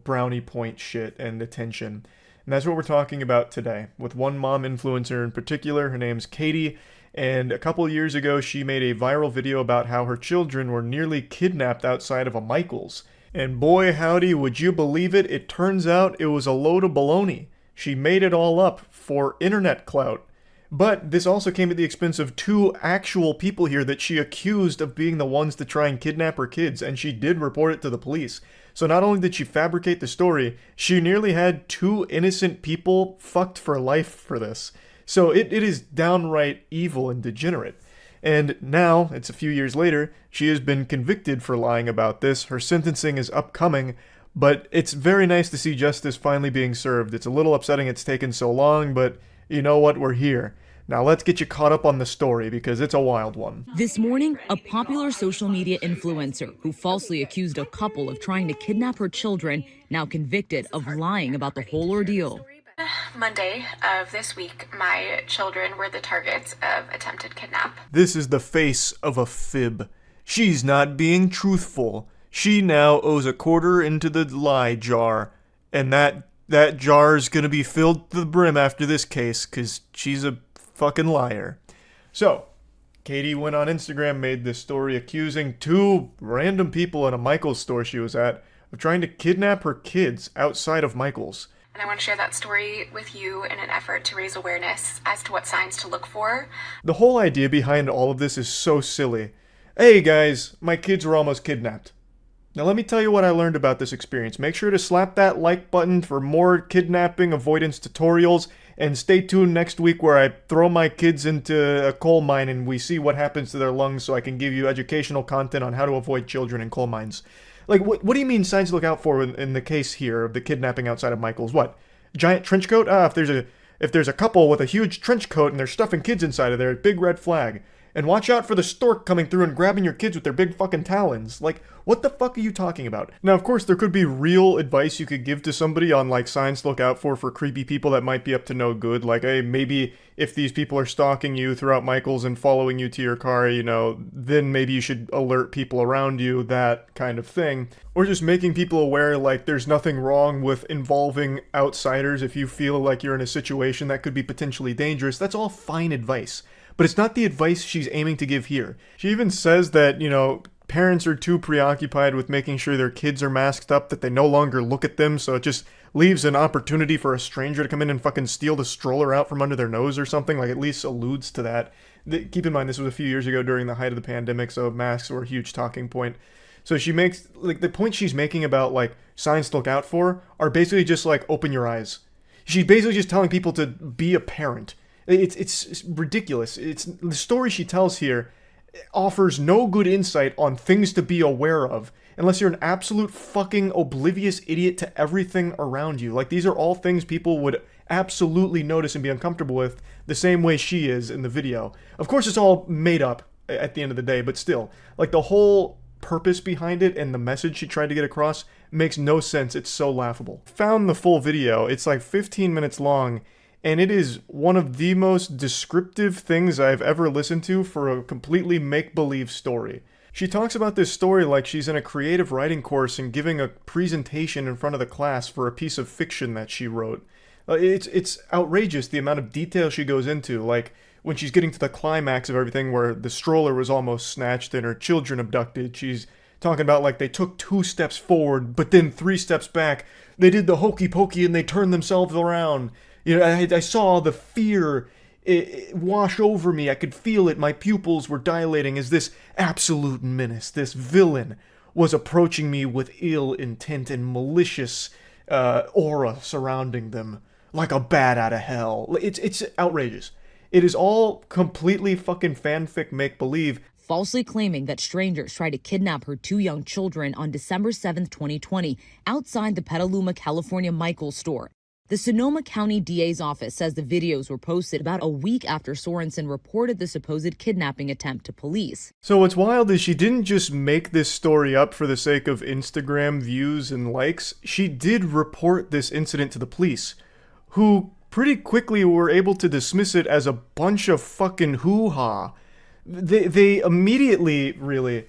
S1: brownie point shit and attention. And that's what we're talking about today with one mom influencer in particular. Her name's Katie. And a couple of years ago, she made a viral video about how her children were nearly kidnapped outside of a Michael's. And boy, howdy, would you believe it? It turns out it was a load of baloney. She made it all up for internet clout. But this also came at the expense of two actual people here that she accused of being the ones to try and kidnap her kids, and she did report it to the police. So not only did she fabricate the story, she nearly had two innocent people fucked for life for this. So it is downright evil and degenerate. And now, it's a few years later, she has been convicted for lying about this. Her sentencing is upcoming, but it's very nice to see justice finally being served. It's a little upsetting it's taken so long, but you know what? We're here. Now let's get you caught up on the story because it's a wild one.
S10: This morning, a popular social media influencer who falsely accused a couple of trying to kidnap her children, now convicted of lying about the whole ordeal.
S11: Monday of this week, my children were the targets of attempted kidnap.
S1: This is the face of a fib. She's not being truthful. She now owes a quarter into the lie jar. And that jar's gonna be filled to the brim after this case, because she's a fucking liar. So, Katie went on Instagram, made this story accusing two random people in a Michael's store she was at of trying to kidnap her kids outside of Michael's.
S11: And I want to share that story with you in an effort to raise awareness as to what signs to look for.
S1: The whole idea behind all of this is so silly. Hey guys, my kids were almost kidnapped. Now let me tell you what I learned about this experience. Make sure to slap that like button for more kidnapping avoidance tutorials, and stay tuned next week where I throw my kids into a coal mine and we see what happens to their lungs so I can give you educational content on how to avoid children in coal mines. Like, what do you mean signs to look out for in the case here of the kidnapping outside of Michael's? What? Giant trench coat? If there's a couple with a huge trench coat and they're stuffing kids inside of there, big red flag. And watch out for the stork coming through and grabbing your kids with their big fucking talons. Like, what the fuck are you talking about? Now, of course, there could be real advice you could give to somebody on, like, signs to look out for creepy people that might be up to no good. Like, hey, maybe if these people are stalking you throughout Michael's and following you to your car, then maybe you should alert people around you, that kind of thing. Or just making people aware, like, there's nothing wrong with involving outsiders if you feel like you're in a situation that could be potentially dangerous. That's all fine advice. But it's not the advice she's aiming to give here. She even says that, parents are too preoccupied with making sure their kids are masked up that they no longer look at them, so it just leaves an opportunity for a stranger to come in and fucking steal the stroller out from under their nose or something, like at least alludes to that. Keep in mind, this was a few years ago during the height of the pandemic, so masks were a huge talking point. So she makes, like, the point she's making about, like, signs to look out for are basically just, like, open your eyes. She's basically just telling people to be a parent. It's ridiculous. It's the story she tells here offers no good insight on things to be aware of unless you're an absolute fucking oblivious idiot to everything around you. Like, these are all things people would absolutely notice and be uncomfortable with the same way she is in the video. Of course, it's all made up at the end of the day, but still, like, the whole purpose behind it and the message she tried to get across makes no sense. It's so laughable. Found the full video. It's like 15 minutes long. And it is one of the most descriptive things I've ever listened to for a completely make-believe story. She talks about this story like she's in a creative writing course and giving a presentation in front of the class for a piece of fiction that she wrote. It's outrageous the amount of detail she goes into, like when she's getting to the climax of everything where the stroller was almost snatched and her children abducted. She's talking about like they took 2 steps forward, but then 3 steps back. They did the hokey pokey and they turned themselves around. I saw the fear wash over me. I could feel it. My pupils were dilating as this absolute menace, this villain, was approaching me with ill intent and malicious aura surrounding them, like a bat out of hell. It's outrageous. It is all completely fucking fanfic make-believe.
S10: Falsely claiming that strangers tried to kidnap her 2 young children on December 7th, 2020, outside the Petaluma, California Michaels store. The Sonoma County DA's office says the videos were posted about a week after Sorensen reported the supposed kidnapping attempt to police.
S1: So what's wild is she didn't just make this story up for the sake of Instagram views and likes. She did report this incident to the police, who pretty quickly were able to dismiss it as a bunch of fucking hoo-ha. They immediately really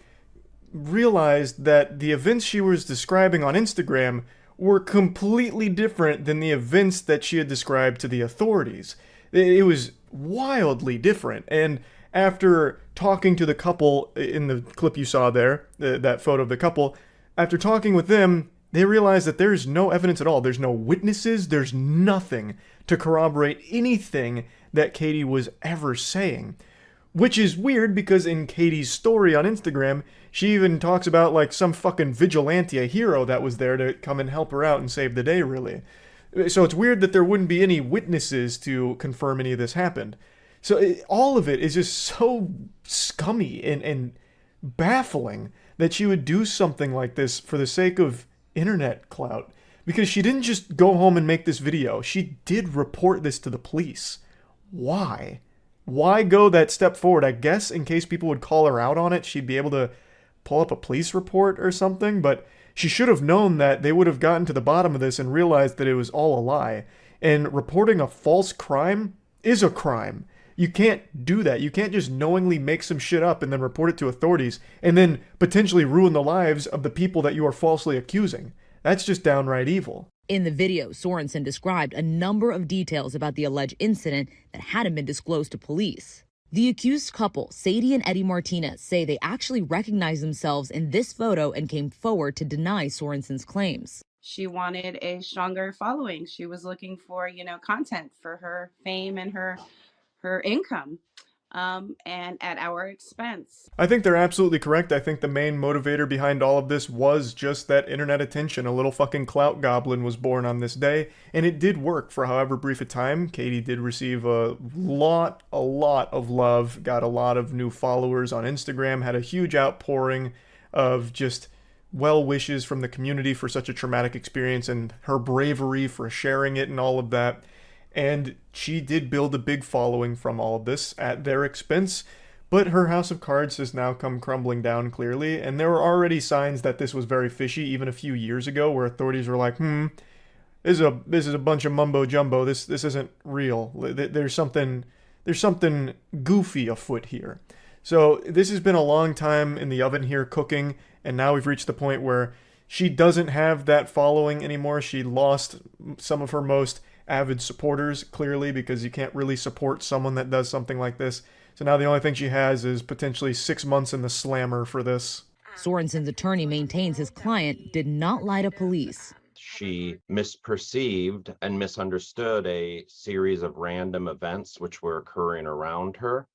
S1: realized that the events she was describing on Instagram were completely different than the events that she had described to the authorities. It was wildly different. And after talking to the couple in the clip you saw there, that photo of the couple, after talking with them, they realized that there's no evidence at all. There's no witnesses. There's nothing to corroborate anything that Katie was ever saying. Which is weird because in Katie's story on Instagram, she even talks about like some fucking vigilante, a hero that was there to come and help her out and save the day, really. So it's weird that there wouldn't be any witnesses to confirm any of this happened. So all of it is just so scummy and baffling that she would do something like this for the sake of internet clout. Because she didn't just go home and make this video. She did report this to the police. Why? Why go that step forward? I guess in case people would call her out on it, she'd be able to pull up a police report or something, but she should have known that they would have gotten to the bottom of this and realized that it was all a lie. And reporting a false crime is a crime. You can't do that. You can't just knowingly make some shit up and then report it to authorities and then potentially ruin the lives of the people that you are falsely accusing. That's just downright evil.
S10: In the video, Sorensen described a number of details about the alleged incident that hadn't been disclosed to police. The accused couple, Sadie and Eddie Martinez, say they actually recognized themselves in this photo and came forward to deny Sorensen's claims.
S12: She wanted a stronger following. She was looking for, content for her fame and her income. And at our expense.
S1: I think they're absolutely correct. I think the main motivator behind all of this was just that internet attention. A little fucking clout goblin was born on this day, and it did work for however brief a time. Katie did receive a lot of love, got a lot of new followers on Instagram, had a huge outpouring of just well wishes from the community for such a traumatic experience and her bravery for sharing it and all of that. And she did build a big following from all of this at their expense, but her house of cards has now come crumbling down clearly, and there were already signs that this was very fishy even a few years ago where authorities were like, this is a bunch of mumbo jumbo, this isn't real, there's something goofy afoot here. So this has been a long time in the oven here cooking, and now we've reached the point where she doesn't have that following anymore. She lost some of her most avid supporters, clearly, because you can't really support someone that does something like this. So now the only thing she has is potentially 6 months in the slammer for this.
S10: Sorensen's attorney maintains his client did not lie to police.
S13: She misperceived and misunderstood a series of random events which were occurring around her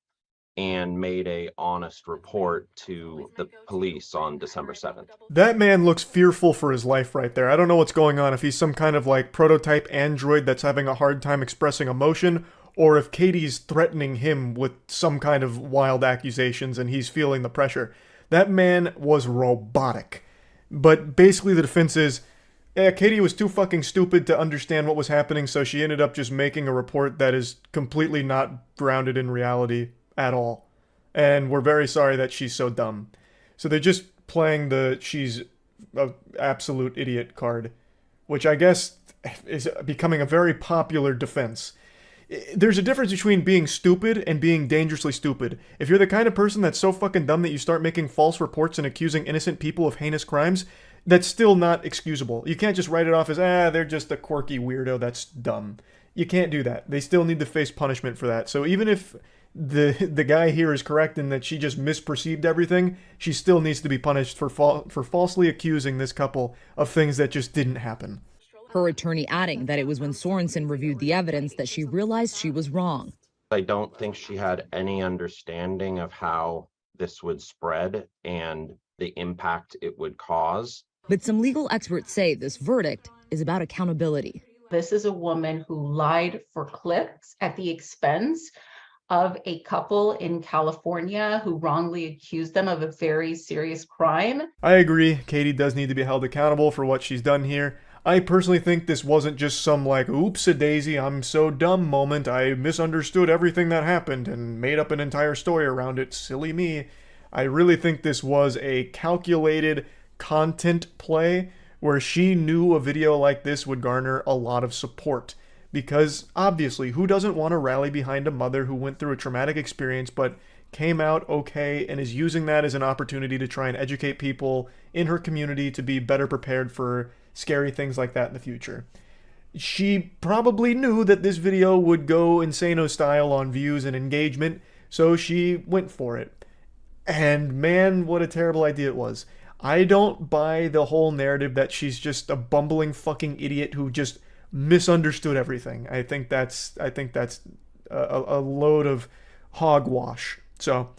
S13: and made a honest report to the police on December 7th.
S1: That man looks fearful for his life right there. I don't know what's going on, if he's some kind of like prototype android that's having a hard time expressing emotion, or if Katie's threatening him with some kind of wild accusations and he's feeling the pressure. That man was robotic. But basically the defense is, Katie was too fucking stupid to understand what was happening, so she ended up just making a report that is completely not grounded in reality at all. And we're very sorry that she's so dumb. So they're just playing the she's an absolute idiot card, which I guess is becoming a very popular defense. There's a difference between being stupid and being dangerously stupid. If you're the kind of person that's so fucking dumb that you start making false reports and accusing innocent people of heinous crimes, that's still not excusable. You can't just write it off as, they're just a quirky weirdo that's dumb. You can't do that. They still need to face punishment for that. So even if the guy here is correct in that she just misperceived everything, she still needs to be punished for falsely accusing this couple of things that just didn't happen.
S10: Her attorney adding that it was when Sorensen reviewed the evidence that she realized she was wrong.
S13: I don't think she had any understanding of how this would spread, and the impact it would cause.
S10: But some legal experts say this verdict is about accountability.
S14: This is a woman who lied for clicks at the expense of a couple in California who wrongly accused them of a very serious crime.
S1: I agree, Katie does need to be held accountable for what she's done here. I personally think this wasn't just some like, oops-a-daisy, I'm so dumb moment, I misunderstood everything that happened and made up an entire story around it, silly me. I really think this was a calculated content play where she knew a video like this would garner a lot of support. Because, obviously, who doesn't want to rally behind a mother who went through a traumatic experience but came out okay and is using that as an opportunity to try and educate people in her community to be better prepared for scary things like that in the future. She probably knew that this video would go insano style on views and engagement, so she went for it. And man, what a terrible idea it was. I don't buy the whole narrative that she's just a bumbling fucking idiot who just misunderstood everything. I think that's a load of hogwash. So,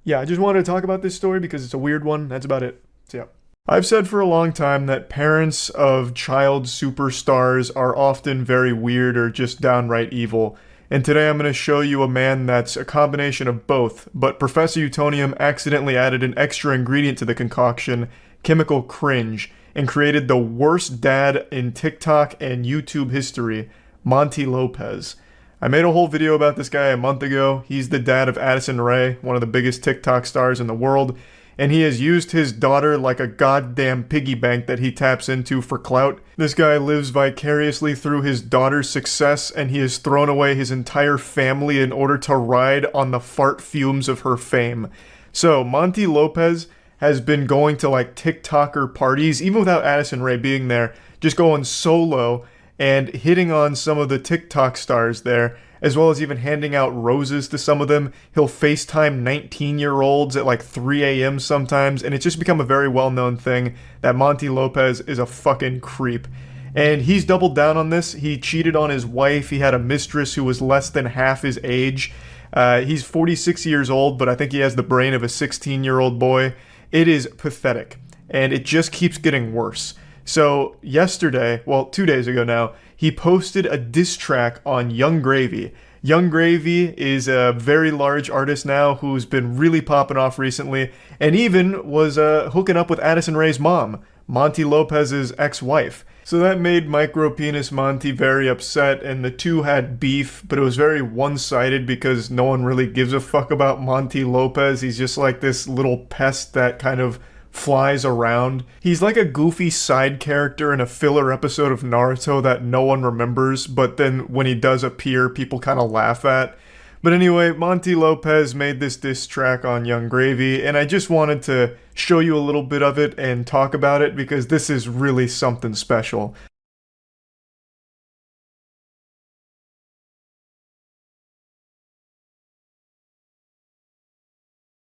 S1: yeah, I just wanted to talk about this story because it's a weird one. That's about it. So, yeah. I've said for a long time that parents of child superstars are often very weird or just downright evil. And today I'm going to show you a man that's a combination of both, but Professor Utonium accidentally added an extra ingredient to the concoction, chemical cringe, and created the worst dad in TikTok and YouTube history, Monty Lopez. I made a whole video about this guy a month ago. He's the dad of Addison Rae, one of the biggest TikTok stars in the world, and he has used his daughter like a goddamn piggy bank that he taps into for clout. This guy lives vicariously through his daughter's success, and he has thrown away his entire family in order to ride on the fart fumes of her fame. So, Monty Lopez has been going to like TikToker parties, even without Addison Rae being there, just going solo and hitting on some of the TikTok stars there, as well as even handing out roses to some of them. He'll FaceTime 19-year-olds at like 3 a.m. sometimes, and it's just become a very well-known thing that Monty Lopez is a fucking creep. And he's doubled down on this. He cheated on his wife. He had a mistress who was less than half his age. He's 46 years old, but I think he has the brain of a 16-year-old boy. It is pathetic, and it just keeps getting worse. So yesterday, well, 2 days ago now, he posted a diss track on Young Gravy. Young Gravy is a very large artist now who's been really popping off recently, and even was hooking up with Addison Rae's mom, Monty Lopez's ex-wife. So that made Micropenis Monty very upset, and the two had beef, but it was very one-sided because no one really gives a fuck about Monty Lopez. He's just like this little pest that kind of flies around. He's like a goofy side character in a filler episode of Naruto that no one remembers, but then when he does appear, people kind of laugh at. But anyway, Monty Lopez made this diss track on Young Gravy, and I just wanted to show you a little bit of it and talk about it because this is really something special.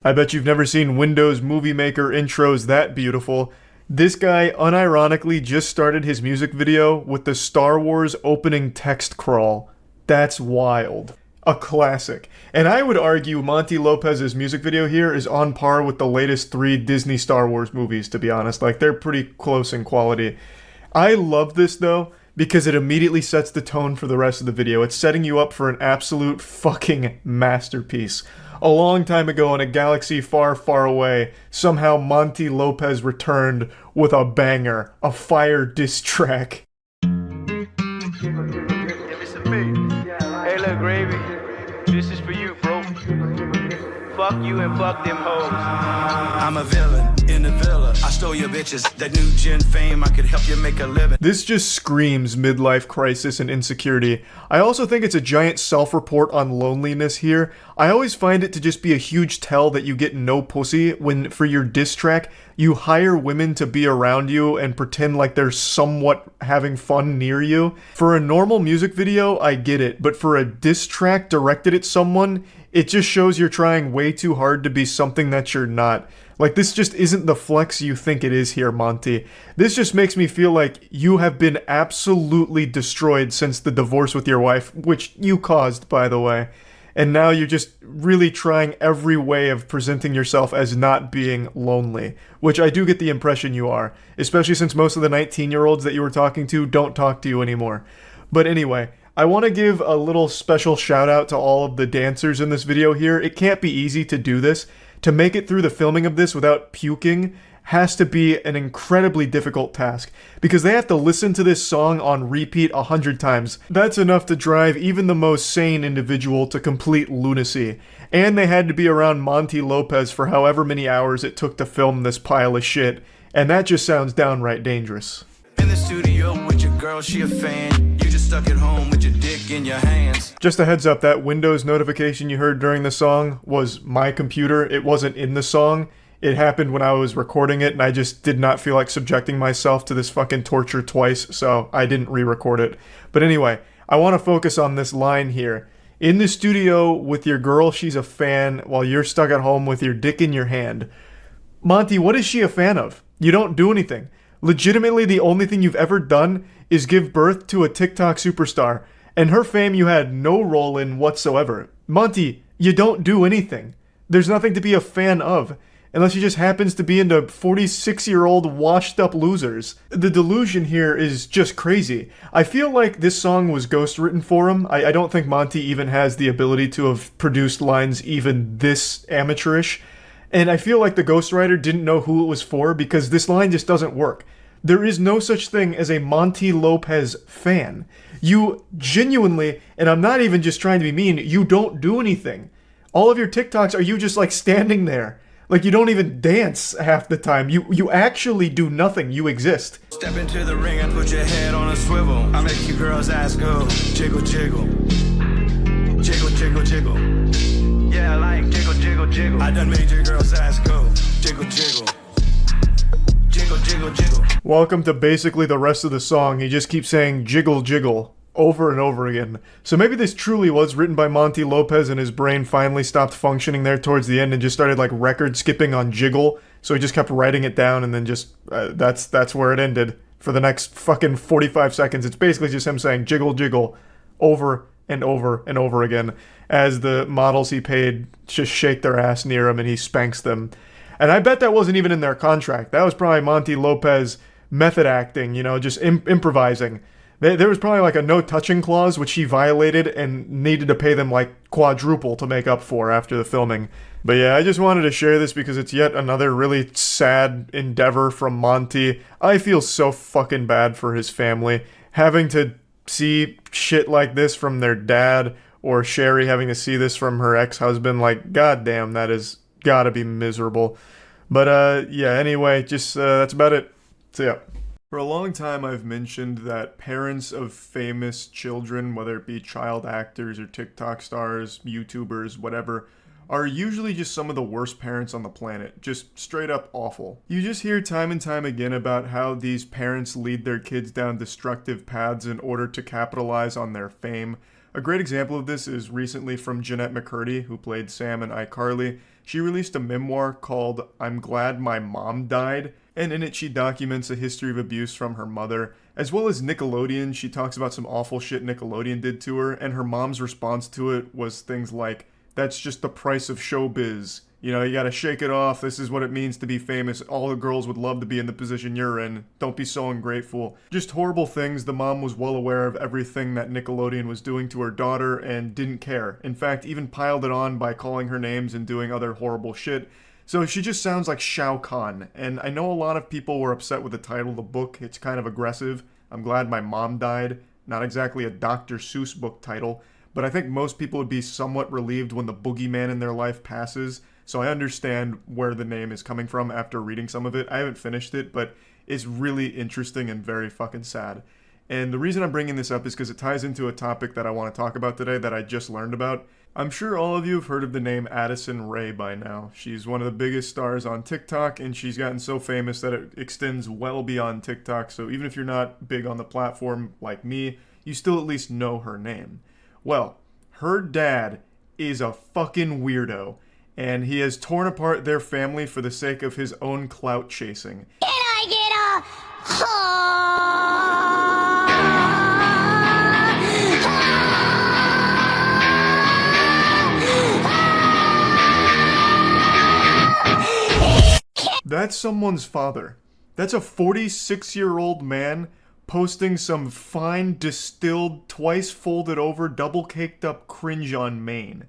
S1: I bet you've never seen Windows Movie Maker intros that beautiful. This guy unironically just started his music video with the Star Wars opening text crawl. That's wild. A classic. And I would argue Monty Lopez's music video here is on par with the latest 3 Disney Star Wars movies, to be honest. Like, they're pretty close in quality. I love this, though, because it immediately sets the tone for the rest of the video. It's setting you up for an absolute fucking masterpiece. A long time ago in a galaxy far, far away, somehow Monty Lopez returned with a banger, a fire diss track.
S15: Hey, look, Gravy, this is for you, bro. Fuck you and fuck them hoes.
S16: I'm a villain in the villa. I stole your bitches. That new gen fame, I could help you make a living.
S1: This just screams midlife crisis and insecurity. I also think it's a giant self-report on loneliness here. I always find it to just be a huge tell that you get no pussy when, for your diss track, you hire women to be around you and pretend like they're somewhat having fun near you. For a normal music video, I get it, but for a diss track directed at someone, it just shows you're trying way too hard to be something that you're not. Like, this just isn't the flex you think it is here, Monty. This just makes me feel like you have been absolutely destroyed since the divorce with your wife, which you caused, by the way. and now you're just really trying every way of presenting yourself as not being lonely, which I do get the impression you are, especially since most of the 19-year-olds that you were talking to don't talk to you anymore. But anyway, I want to give a little special shout out to all of the dancers in this video here. It can't be easy to do this. To make it through the filming of this without puking has to be an incredibly difficult task, because they have to listen to this song on repeat 100 times. That's enough to drive even the most sane individual to complete lunacy. And they had to be around Monty Lopez for however many hours it took to film this pile of shit, and that just sounds downright dangerous.
S16: In the studio with your girl, she a fan. You just stuck at home with your dick in your hands.
S1: Just a heads up, that Windows notification you heard during the song was my computer. It wasn't in the song. It happened when I was recording it, and I just did not feel like subjecting myself to this fucking torture twice, so I didn't re-record it. But anyway, I want to focus on this line here. In the studio with your girl, she's a fan, while you're stuck at home with your dick in your hand. Monty, what is she a fan of? You don't do anything. Legitimately, the only thing you've ever done is give birth to a TikTok superstar, and her fame you had no role in whatsoever. Monty, you don't do anything. There's nothing to be a fan of, unless he just happens to be into 46-year-old washed-up losers. The delusion here is just crazy. I feel like this song was ghost-written for him. I don't think Monty even has the ability to have produced lines even this amateurish. And I feel like the ghostwriter didn't know who it was for, because this line just doesn't work. There is no such thing as a Monty Lopez fan. You genuinely, and I'm not even just trying to be mean, you don't do anything. All of your TikToks are you just like standing there. Like, you don't even dance half the time. You actually do nothing. You exist.
S16: Step into the ring and put your head on a swivel. I make your girl's ass go jiggle, jiggle. Jiggle, jiggle, jiggle. Yeah, I like jiggle, jiggle, jiggle. I done made your girl's ass go jiggle, jiggle. Jiggle, jiggle, jiggle.
S1: Welcome to basically the rest of the song. He just keeps saying jiggle, jiggle over and over again. So maybe this truly was written by Monty Lopez, and his brain finally stopped functioning there towards the end and just started like record skipping on jiggle. So he just kept writing it down, and then just that's where it ended for the next fucking 45 seconds. It's basically just him saying jiggle, jiggle over and over and over again as the models he paid just shake their ass near him and he spanks them. And I bet that wasn't even in their contract. That was probably Monty Lopez method acting, you know, just improvising. There was probably like a no touching clause which he violated and needed to pay them like quadruple to make up for after the filming. But yeah, I just wanted to share this because it's yet another really sad endeavor from Monty. I feel so fucking bad for his family, having to see shit like this from their dad, or Sherry having to see this from her ex-husband. Like, goddamn, that is gotta be miserable. But yeah, anyway, just that's about it. So yeah. For a long time, I've mentioned that parents of famous children, whether it be child actors or TikTok stars, YouTubers, whatever, are usually just some of the worst parents on the planet. Just straight up awful. You just hear time and time again about how these parents lead their kids down destructive paths in order to capitalize on their fame. A great example of this is recently from Jeanette McCurdy, who played Sam in iCarly. She released a memoir called I'm Glad My Mom Died, and in it she documents a history of abuse from her mother. As well as Nickelodeon, she talks about some awful shit Nickelodeon did to her, and her mom's response to it was things like, that's just the price of showbiz. You know, you gotta shake it off. This is what it means to be famous. All the girls would love to be in the position you're in. Don't be so ungrateful. Just horrible things. The mom was well aware of everything that Nickelodeon was doing to her daughter and didn't care. In fact, even piled it on by calling her names and doing other horrible shit. So she just sounds like Shao Kahn. And I know a lot of people were upset with the title of the book. It's kind of aggressive. I'm Glad My Mom Died. Not exactly a Dr. Seuss book title. But I think most people would be somewhat relieved when the boogeyman in their life passes. So I understand where the name is coming from after reading some of it. I haven't finished it, but it's really interesting and very fucking sad. And the reason I'm bringing this up is because it ties into a topic that I want to talk about today that I just learned about. I'm sure all of you have heard of the name Addison Rae by now. She's one of the biggest stars on TikTok, and she's gotten so famous that it extends well beyond TikTok. So even if you're not big on the platform like me, you still at least know her name. Well, her dad is a fucking weirdo, and he has torn apart their family for the sake of his own clout chasing.
S17: Can I get a
S1: That's someone's father. That's a 46-year-old man posting some fine, distilled, twice folded over, double caked up cringe on Maine.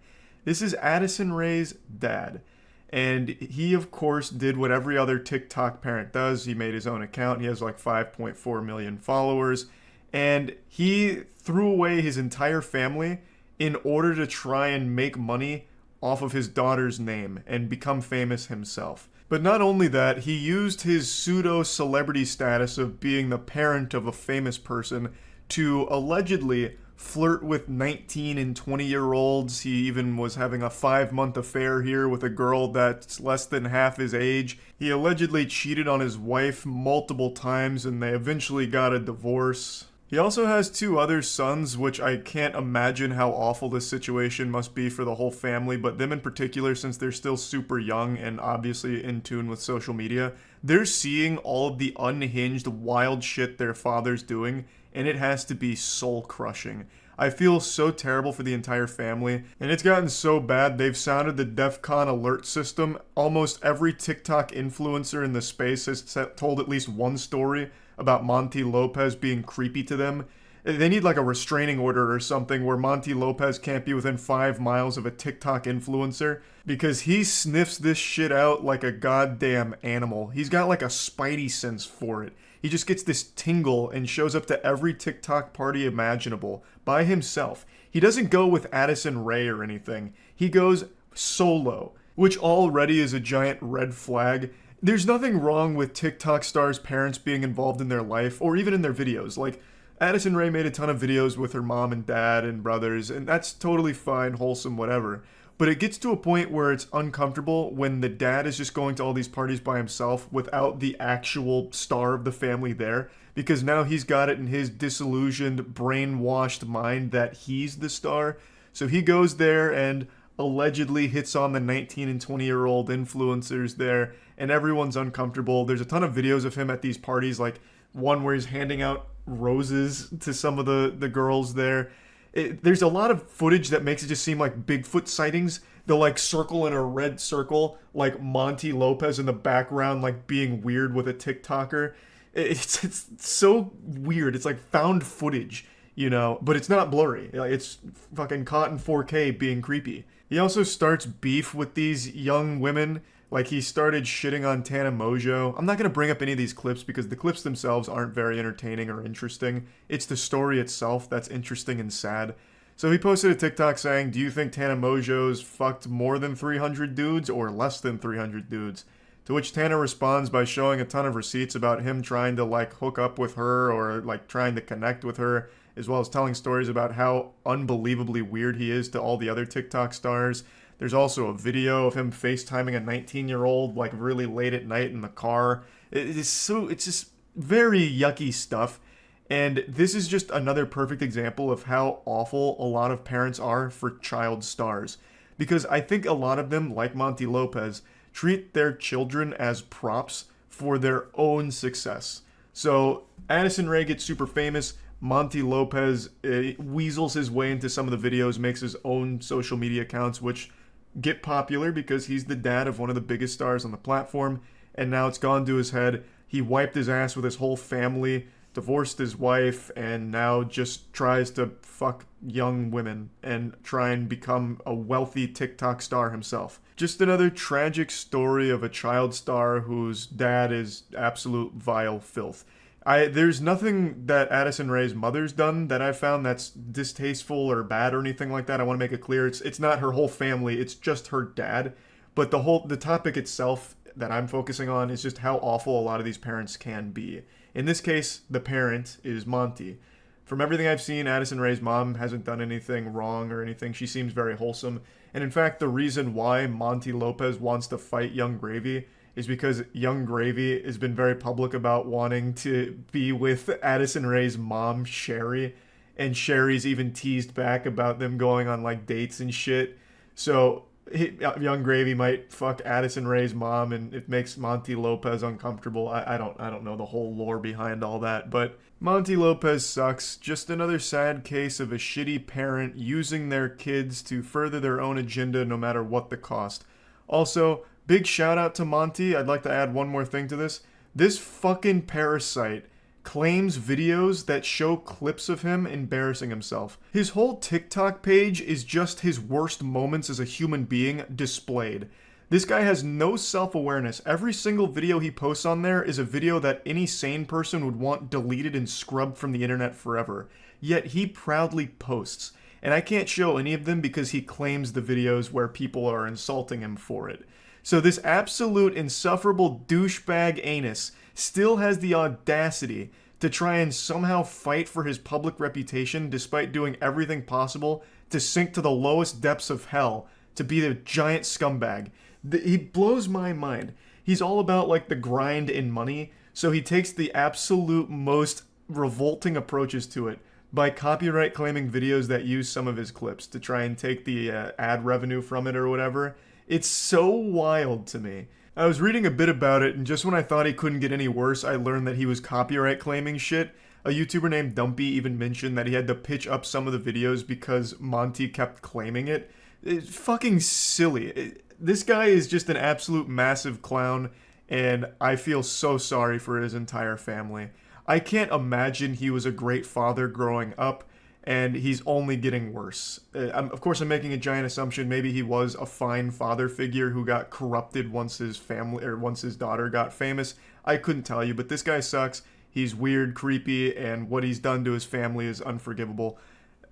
S1: This is Addison Rae's dad. And he, of course, did what every other TikTok parent does. He made his own account. He has like 5.4 million followers. And he threw away his entire family in order to try and make money off of his daughter's name and become famous himself. But not only that, he used his pseudo-celebrity status of being the parent of a famous person to allegedly flirt with 19 and 20-year-olds. He even was having a 5-month affair here with a girl that's less than half his age. He allegedly cheated on his wife multiple times, and they eventually got a divorce. He also has 2 other sons, which I can't imagine how awful this situation must be for the whole family, but them in particular, since they're still super young and obviously in tune with social media, they're seeing all of the unhinged, wild shit their father's doing, and it has to be soul-crushing. I feel so terrible for the entire family, and it's gotten so bad they've sounded the DEFCON alert system. Almost every TikTok influencer in the space has told at least one story about Monty Lopez being creepy to them. They need like a restraining order or something where Monty Lopez can't be within 5 miles of a TikTok influencer, because he sniffs this shit out like a goddamn animal. He's got like a spidey sense for it. He just gets this tingle and shows up to every TikTok party imaginable by himself. He doesn't go with Addison Rae or anything. He goes solo, which already is a giant red flag. There's nothing wrong with TikTok stars' parents being involved in their life or even in their videos. Like, Addison Rae made a ton of videos with her mom and dad and brothers, and that's totally fine, wholesome, whatever. But it gets to a point where it's uncomfortable when the dad is just going to all these parties by himself without the actual star of the family there, because now he's got it in his disillusioned, brainwashed mind that he's the star. So he goes there and allegedly hits on the 19 and 20-year-old influencers there, and everyone's uncomfortable. There's a ton of videos of him at these parties, like one where he's handing out roses to some of the girls there. There's a lot of footage that makes it just seem like Bigfoot sightings. They'll like circle in a red circle, like Monty Lopez in the background, like being weird with a TikToker. It's so weird. It's like found footage, you know, but it's not blurry. It's fucking caught in 4K being creepy. He also starts beef with these young women. Like, he started shitting on Tana Mojo. I'm not going to bring up any of these clips because the clips themselves aren't very entertaining or interesting. It's the story itself that's interesting and sad. So he posted a TikTok saying, "Do you think Tana Mojo's fucked more than 300 dudes or less than 300 dudes?" To which Tana responds by showing a ton of receipts about him trying to, like, hook up with her or, like, trying to connect with her, as well as telling stories about how unbelievably weird he is to all the other TikTok stars. There's also a video of him FaceTiming a 19-year-old, like, really late at night in the car. It's just very yucky stuff. And this is just another perfect example of how awful a lot of parents are for child stars. Because I think a lot of them, like Monty Lopez, treat their children as props for their own success. So Addison Rae gets super famous. Monty Lopez weasels his way into some of the videos, makes his own social media accounts, which get popular because he's the dad of one of the biggest stars on the platform, and now it's gone to his head. He wiped his ass with his whole family, divorced his wife, and now just tries to fuck young women and try and become a wealthy TikTok star himself. Just another tragic story of a child star whose dad is absolute vile filth. There's nothing that Addison Rae's mother's done that I've found that's distasteful or bad or anything like that. I want to make it clear. It's not her whole family. It's just her dad. But the topic itself that I'm focusing on is just how awful a lot of these parents can be. In this case, the parent is Monty. From everything I've seen, Addison Rae's mom hasn't done anything wrong or anything. She seems very wholesome. And in fact, the reason why Monty Lopez wants to fight Young Gravy is because Young Gravy has been very public about wanting to be with Addison Rae's mom, Sherry. And Sherry's even teased back about them going on, like, dates and shit. So Young Gravy might fuck Addison Rae's mom, and it makes Monty Lopez uncomfortable. I don't know the whole lore behind all that, but Monty Lopez sucks. Just another sad case of a shitty parent using their kids to further their own agenda no matter what the cost. Also, Big shout out to Monty. I'd like to add one more thing to this. This fucking parasite claims videos that show clips of him embarrassing himself. His whole TikTok page is just his worst moments as a human being displayed. This guy has no self-awareness. Every single video he posts on there is a video that any sane person would want deleted and scrubbed from the internet forever. Yet he proudly posts. And I can't show any of them because he claims the videos where people are insulting him for it. So this absolute insufferable douchebag anus still has the audacity to try and somehow fight for his public reputation despite doing everything possible to sink to the lowest depths of hell to be the giant scumbag. He blows my mind. He's all about like the grind and money, so he takes the absolute most revolting approaches to it by copyright claiming videos that use some of his clips to try and take the ad revenue from it or whatever. It's so wild to me. I was reading a bit about it, and just when I thought he couldn't get any worse, I learned that he was copyright claiming shit. A YouTuber named Dumpy even mentioned that he had to pitch up some of the videos because Monty kept claiming it. It's fucking silly. This guy is just an absolute massive clown, and I feel so sorry for his entire family. I can't imagine he was a great father growing up, and he's only getting worse. Of course, I'm making a giant assumption. Maybe he was a fine father figure who got corrupted once his family or once his daughter got famous. I couldn't tell you, but this guy sucks. He's weird, creepy, and what he's done to his family is unforgivable.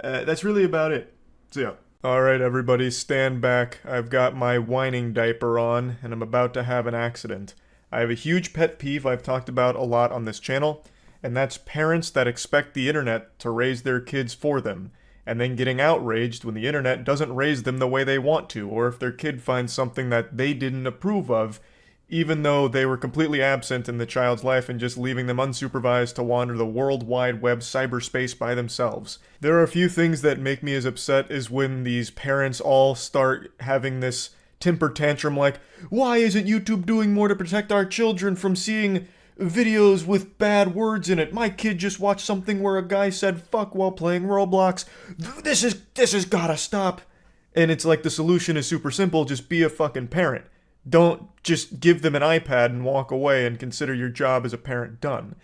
S1: That's really about it. So yeah. Alright everybody, stand back. I've got my whining diaper on, and I'm about to have an accident. I have a huge pet peeve I've talked about a lot on this channel, and that's parents that expect the internet to raise their kids for them, and then getting outraged when the internet doesn't raise them the way they want to, or if their kid finds something that they didn't approve of, even though they were completely absent in the child's life and just leaving them unsupervised to wander the World Wide Web cyberspace by themselves. There are a few things that make me as upset as when these parents all start having this temper tantrum like, why isn't YouTube doing more to protect our children from seeing videos with bad words in it? My kid just watched something where a guy said fuck while playing Roblox. This has gotta stop. And it's like the solution is super simple, just be a fucking parent. Don't just give them an iPad and walk away and consider your job as a parent done.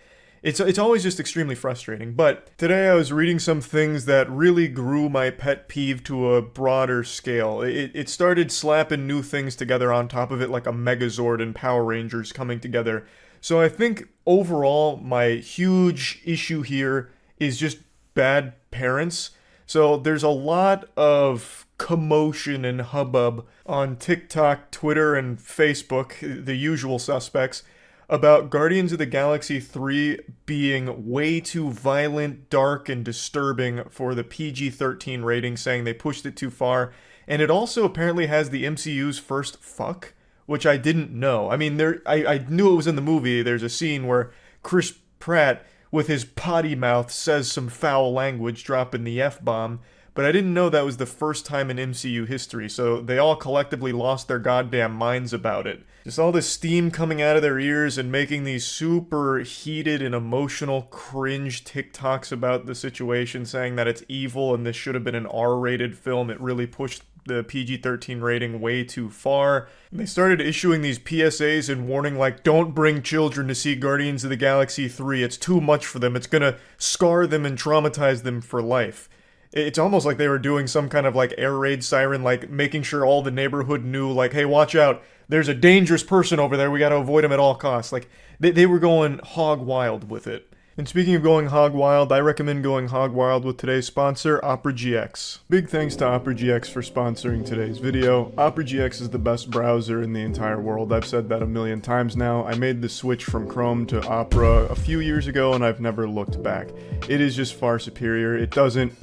S1: It's always just extremely frustrating, but today I was reading some things that really grew my pet peeve to a broader scale. It started slapping new things together on top of it like a Megazord and Power Rangers coming together. So I think overall my huge issue here is just bad parents. So there's a lot of commotion and hubbub on TikTok, Twitter, and Facebook, the usual suspects, about Guardians of the Galaxy 3 being way too violent, dark, and disturbing for the PG-13 rating, saying they pushed it too far. And it also apparently has the MCU's first fuck, which I didn't know. I mean, I knew it was in the movie. There's a scene where Chris Pratt, with his potty mouth, says some foul language, dropping the F-bomb. But I didn't know that was the first time in MCU history, so they all collectively lost their goddamn minds about it. Just all this steam coming out of their ears and making these super heated and emotional cringe TikToks about the situation, saying that it's evil and this should have been an R-rated film. It really pushed the PG-13 rating way too far. And they started issuing these PSAs and warning like, don't bring children to see Guardians of the Galaxy 3. It's too much for them. It's gonna scar them and traumatize them for life. It's almost like they were doing some kind of like air raid siren, like making sure all the neighborhood knew, like, hey, watch out, there's a dangerous person over there, we gotta avoid him at all costs. Like, they were going hog wild with it. And speaking of going hog wild, I recommend going hog wild with today's sponsor, Opera GX. Big thanks to Opera GX for sponsoring today's video. Opera GX is the best browser in the entire world. I've said that a million times now. I made the switch from Chrome to Opera a few years ago and I've never looked back. It is just far superior. It doesn't,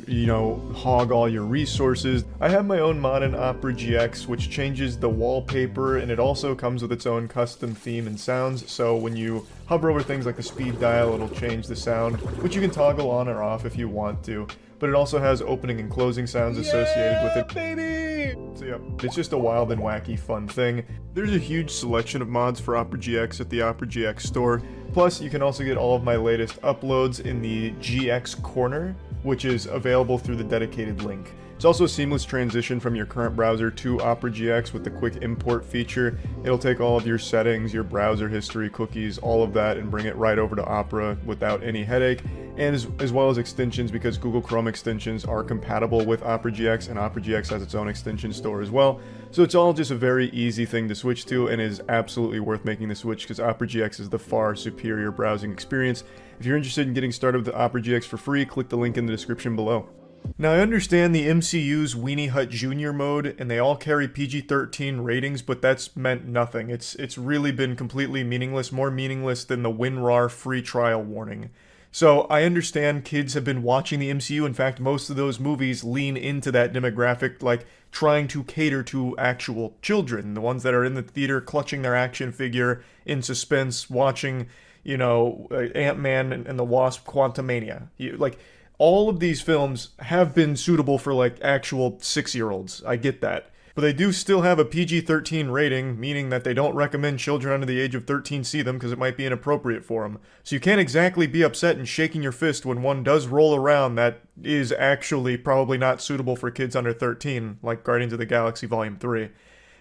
S1: hog all your resources. I have my own mod in Opera GX which changes the wallpaper, and it also comes with its own custom theme and sounds, so when you hover over things like the speed dial, it'll change the sound, which you can toggle on or off if you want to. But it also has opening and closing sounds associated with it. Baby! So yeah, it's just a wild and wacky fun thing. There's a huge selection of mods for Opera GX at the Opera GX store. Plus, you can also get all of my latest uploads in the GX Corner, which is available through the dedicated link. It's also a seamless transition from your current browser to Opera GX with the quick import feature. It'll take all of your settings, your browser history, cookies, all of that, and bring it right over to Opera without any headache, and as well as extensions, because Google Chrome extensions are compatible with Opera GX, and Opera GX has its own extension store as well. So it's all just a very easy thing to switch to, and is absolutely worth making the switch because Opera GX is the far superior browsing experience. If you're interested in getting started with Opera GX for free, click the link in the description below. Now, I understand the MCU's Weenie Hut Jr. mode, and they all carry PG-13 ratings, but that's meant nothing. It's really been completely meaningless, more meaningless than the WinRAR free trial warning. So, I understand kids have been watching the MCU. In fact, most of those movies lean into that demographic, like trying to cater to actual children. The ones that are in the theater clutching their action figure in suspense, watching, Ant-Man and the Wasp Quantumania. All of these films have been suitable for, actual 6-year-olds. I get that. But they do still have a PG-13 rating, meaning that they don't recommend children under the age of 13 see them because it might be inappropriate for them. So you can't exactly be upset and shaking your fist when one does roll around that is actually probably not suitable for kids under 13, like Guardians of the Galaxy Volume 3.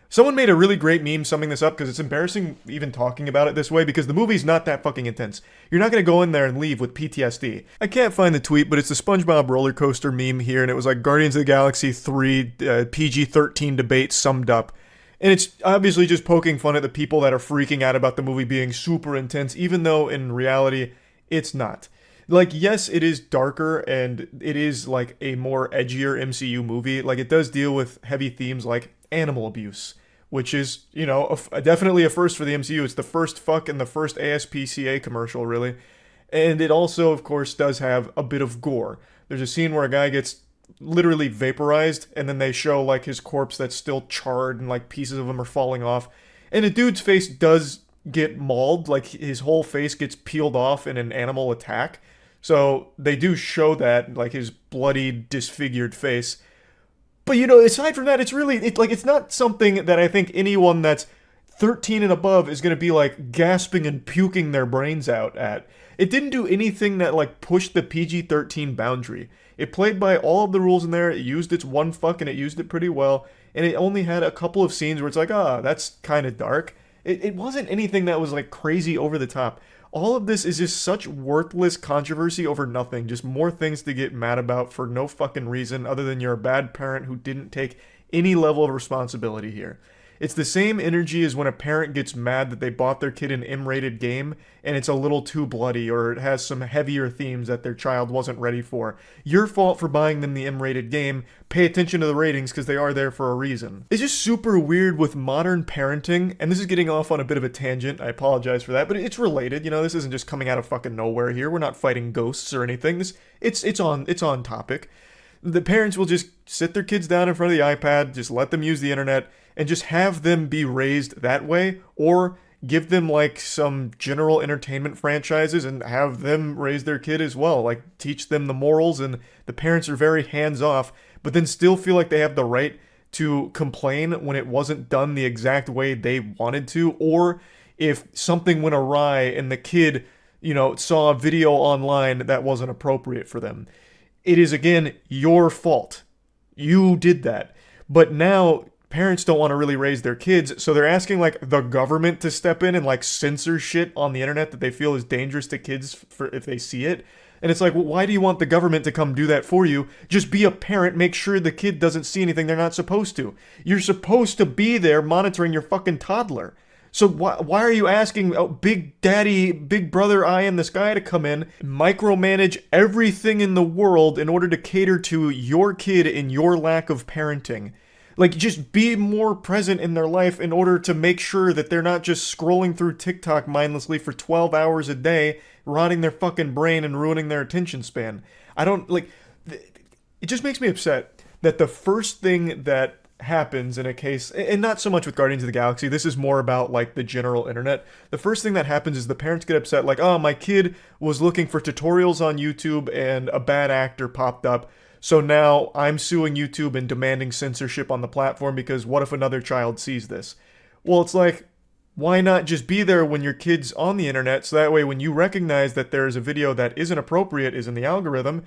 S1: Someone made a really great meme summing this up because it's embarrassing even talking about it this way because the movie's not that fucking intense. You're not going to go in there and leave with PTSD. I can't find the tweet, but it's the SpongeBob roller coaster meme here, and it was like Guardians of the Galaxy 3 PG-13 debate summed up. And it's obviously just poking fun at the people that are freaking out about the movie being super intense, even though in reality, it's not. Yes, it is darker, and it is a more edgier MCU movie. It does deal with heavy themes like animal abuse, which is, definitely a first for the MCU. It's the first fuck and the first ASPCA commercial, really. And it also, of course, does have a bit of gore. There's a scene where a guy gets literally vaporized, and then they show, his corpse that's still charred, and, pieces of him are falling off. And a dude's face does get mauled, his whole face gets peeled off in an animal attack. So they do show that, his bloody, disfigured face. But, aside from that, it's really, it's not something that I think anyone that's 13 and above is going to be, gasping and puking their brains out at. It didn't do anything that, pushed the PG-13 boundary. It played by all of the rules in there, it used its one fuck, and it used it pretty well, and it only had a couple of scenes where it's that's kind of dark. It wasn't anything that was, crazy over the top. All of this is just such worthless controversy over nothing. Just more things to get mad about for no fucking reason other than you're a bad parent who didn't take any level of responsibility here. It's the same energy as when a parent gets mad that they bought their kid an M-rated game and it's a little too bloody or it has some heavier themes that their child wasn't ready for. Your fault for buying them the M-rated game. Pay attention to the ratings because they are there for a reason. It's just super weird with modern parenting, and this is getting off on a bit of a tangent. I apologize for that, but it's related. This isn't just coming out of fucking nowhere here. We're not fighting ghosts or anything. It's on topic. The parents will just sit their kids down in front of the iPad, just let them use the internet, and just have them be raised that way, or give them some general entertainment franchises and have them raise their kid as well. Teach them the morals, and the parents are very hands-off, but then still feel like they have the right to complain when it wasn't done the exact way they wanted to, or if something went awry and the kid, saw a video online that wasn't appropriate for them. It is, again, your fault. You did that. But now parents don't want to really raise their kids, so they're asking the government to step in and censor shit on the internet that they feel is dangerous to kids for if they see it. And it's well, why do you want the government to come do that for you? Just be a parent, make sure the kid doesn't see anything they're not supposed to. You're supposed to be there monitoring your fucking toddler. So why are you asking Big Daddy, Big Brother Eye in the Sky to come in, micromanage everything in the world in order to cater to your kid and your lack of parenting? Just be more present in their life in order to make sure that they're not just scrolling through TikTok mindlessly for 12 hours a day, rotting their fucking brain and ruining their attention span. It just makes me upset that the first thing that happens in a case, and not so much with Guardians of the Galaxy, this is more about the general internet. The first thing that happens is the parents get upset oh, my kid was looking for tutorials on YouTube and a bad actor popped up. So now I'm suing YouTube and demanding censorship on the platform because what if another child sees this? Well, it's why not just be there when your kid's on the internet so that way when you recognize that there's a video that isn't appropriate, is in the algorithm,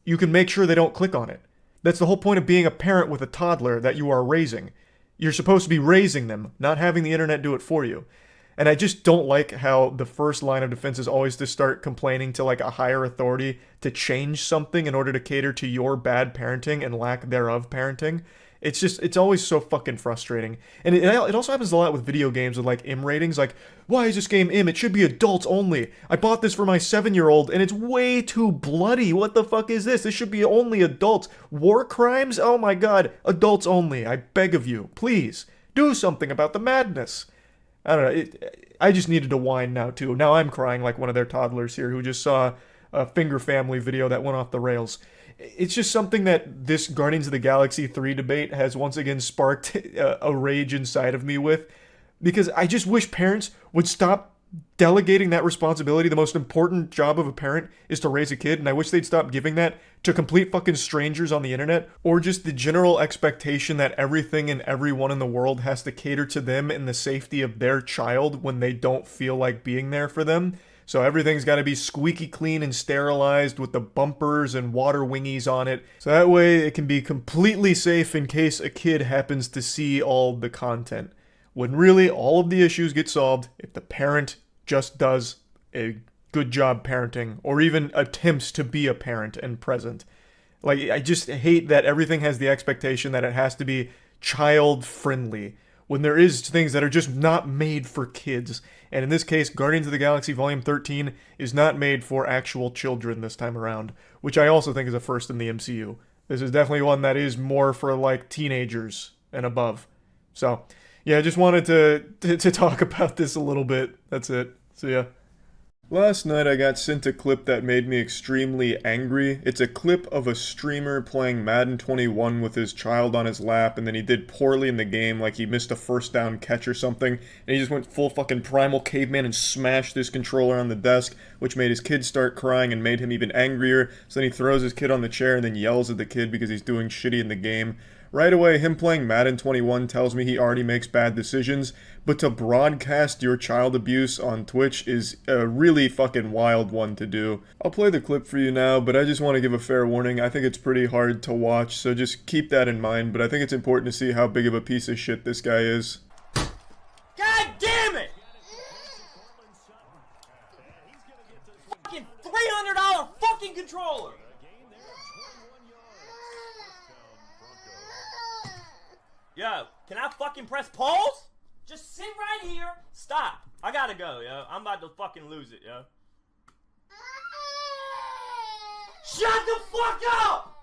S1: you can make sure they don't click on it. That's the whole point of being a parent with a toddler that you are raising. You're supposed to be raising them, not having the internet do it for you. And I just don't like how the first line of defense is always to start complaining to like a higher authority to change something in order to cater to your bad parenting and lack thereof parenting. It's always so fucking frustrating. And it also happens a lot with video games with like M ratings. Like, why is this game M? It should be adults only. I bought this for my 7-year-old and it's way too bloody. What the fuck is this? This should be only adults. War crimes? Oh my god. Adults only. I beg of you. Please. Do something about the madness. I don't know. I just needed to whine now too. Now I'm crying like one of their toddlers here who just saw a Finger Family video that went off the rails. It's just something that this Guardians of the Galaxy 3 debate has once again sparked a rage inside of me with, because I just wish parents would stop delegating that responsibility. The most important job of a parent is to raise a kid, and I wish they'd stop giving that to complete fucking strangers on the internet, or just the general expectation that everything and everyone in the world has to cater to them and the safety of their child when they don't feel like being there for them. So everything's got to be squeaky clean and sterilized with the bumpers and water wingies on it. So that way it can be completely safe in case a kid happens to see all the content. When really all of the issues get solved if the parent just does a good job parenting, or even attempts to be a parent and present. Like, I just hate that everything has the expectation that it has to be child friendly, when there is things that are just not made for kids. And in this case, Guardians of the Galaxy Volume 13 is not made for actual children this time around, which I also think is a first in the MCU. This is definitely one that is more for, like, teenagers and above. So, yeah, I just wanted to talk about this a little bit. That's it. See ya. Last night I got sent a clip that made me extremely angry. It's a clip of a streamer playing Madden 21 with his child on his lap, and then he did poorly in the game, like he missed a first down catch or something, and he just went full fucking primal caveman and smashed his controller on the desk, which made his kid start crying and made him even angrier. So then he throws his kid on the chair and then yells at the kid because he's doing shitty in the game. Right away, him playing Madden 21 tells me he already makes bad decisions, but to broadcast your child abuse on Twitch is a really fucking wild one to do. I'll play the clip for you now, but I just want to give a fair warning. I think it's pretty hard to watch, so just keep that in mind, but I think it's important to see how big of a piece of shit this guy is.
S18: God damn it! Fucking $300 fucking controller! Yo, can I fucking press pause? Just sit right here. Stop. I gotta go, yo. I'm about to fucking lose it, yo. Shut the fuck up!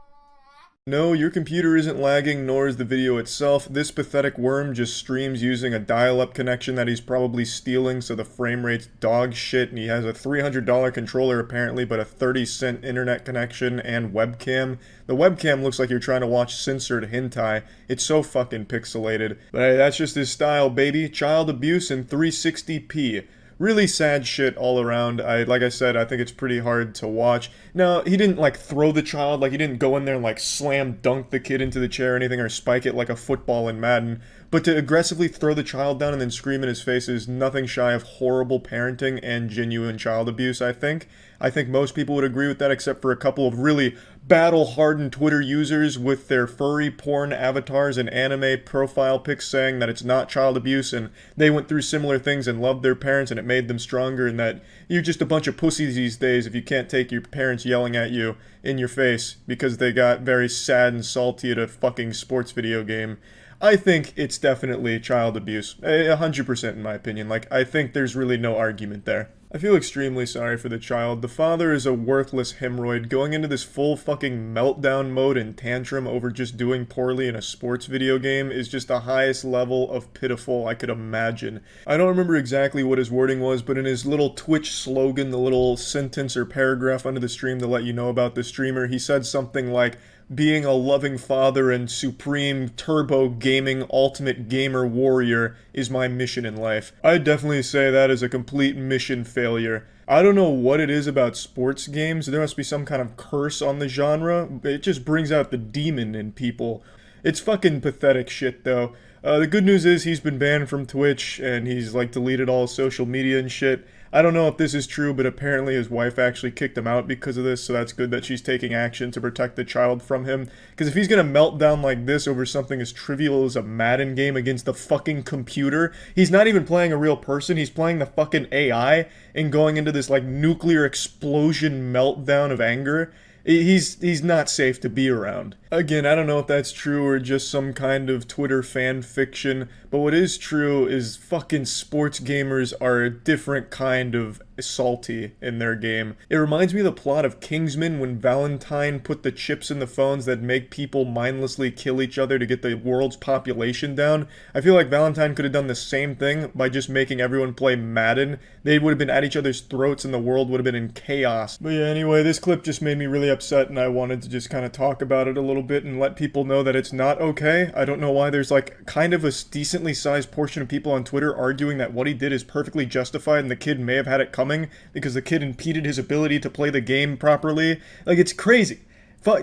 S1: No, your computer isn't lagging, nor is the video itself. This pathetic worm just streams using a dial-up connection that he's probably stealing, so the frame rate's dog shit, and he has a $300 controller apparently, but a 30-cent internet connection and webcam. The webcam looks like you're trying to watch censored hentai. It's so fucking pixelated. But hey, that's just his style, baby. Child abuse in 360p. Really sad shit all around. Like I said, I think it's pretty hard to watch. Now, he didn't, like, throw the child, like, he didn't go in there and, like, slam dunk the kid into the chair or anything, or spike it like a football in Madden. But to aggressively throw the child down and then scream in his face is nothing shy of horrible parenting and genuine child abuse, I think. I think most people would agree with that, except for a couple of really battle-hardened Twitter users with their furry porn avatars and anime profile pics saying that it's not child abuse and they went through similar things and loved their parents and it made them stronger, and that you're just a bunch of pussies these days if you can't take your parents yelling at you in your face because they got very sad and salty at a fucking sports video game. I think it's definitely child abuse. 100% in my opinion. Like, I think there's really no argument there. I feel extremely sorry for the child. The father is a worthless hemorrhoid going into this full fucking meltdown mode and tantrum over just doing poorly in a sports video game is just the highest level of pitiful I could imagine. I don't remember exactly what his wording was, but in his little Twitch slogan, the little sentence or paragraph under the stream to let you know about the streamer, he said something like, "Being a loving father and supreme turbo gaming ultimate gamer warrior is my mission in life." I'd definitely say that is a complete mission failure. I don't know what it is about sports games. There must be some kind of curse on the genre. It just brings out the demon in people. It's fucking pathetic shit though. The good news is he's been banned from Twitch and he's like deleted all social media and shit. I don't know if this is true, but apparently his wife actually kicked him out because of this, so that's good that she's taking action to protect the child from him. Because if he's gonna melt down like this over something as trivial as a Madden game against the fucking computer, he's not even playing a real person, he's playing the fucking AI and going into this like nuclear explosion meltdown of anger. He's not safe to be around. Again, I don't know if that's true or just some kind of Twitter fan fiction, but what is true is fucking sports gamers are a different kind of salty in their game. It reminds me of the plot of Kingsman when Valentine put the chips in the phones that make people mindlessly kill each other to get the world's population down. I feel like Valentine could have done the same thing by just making everyone play Madden. They would have been at each other's throats and the world would have been in chaos. But yeah, anyway, this clip just made me really upset and I wanted to just kind of talk about it a little bit and let people know that it's not okay. I don't know why there's like kind of a decently sized portion of people on Twitter arguing that what he did is perfectly justified and the kid may have had it coming because the kid impeded his ability to play the game properly. Like, it's crazy.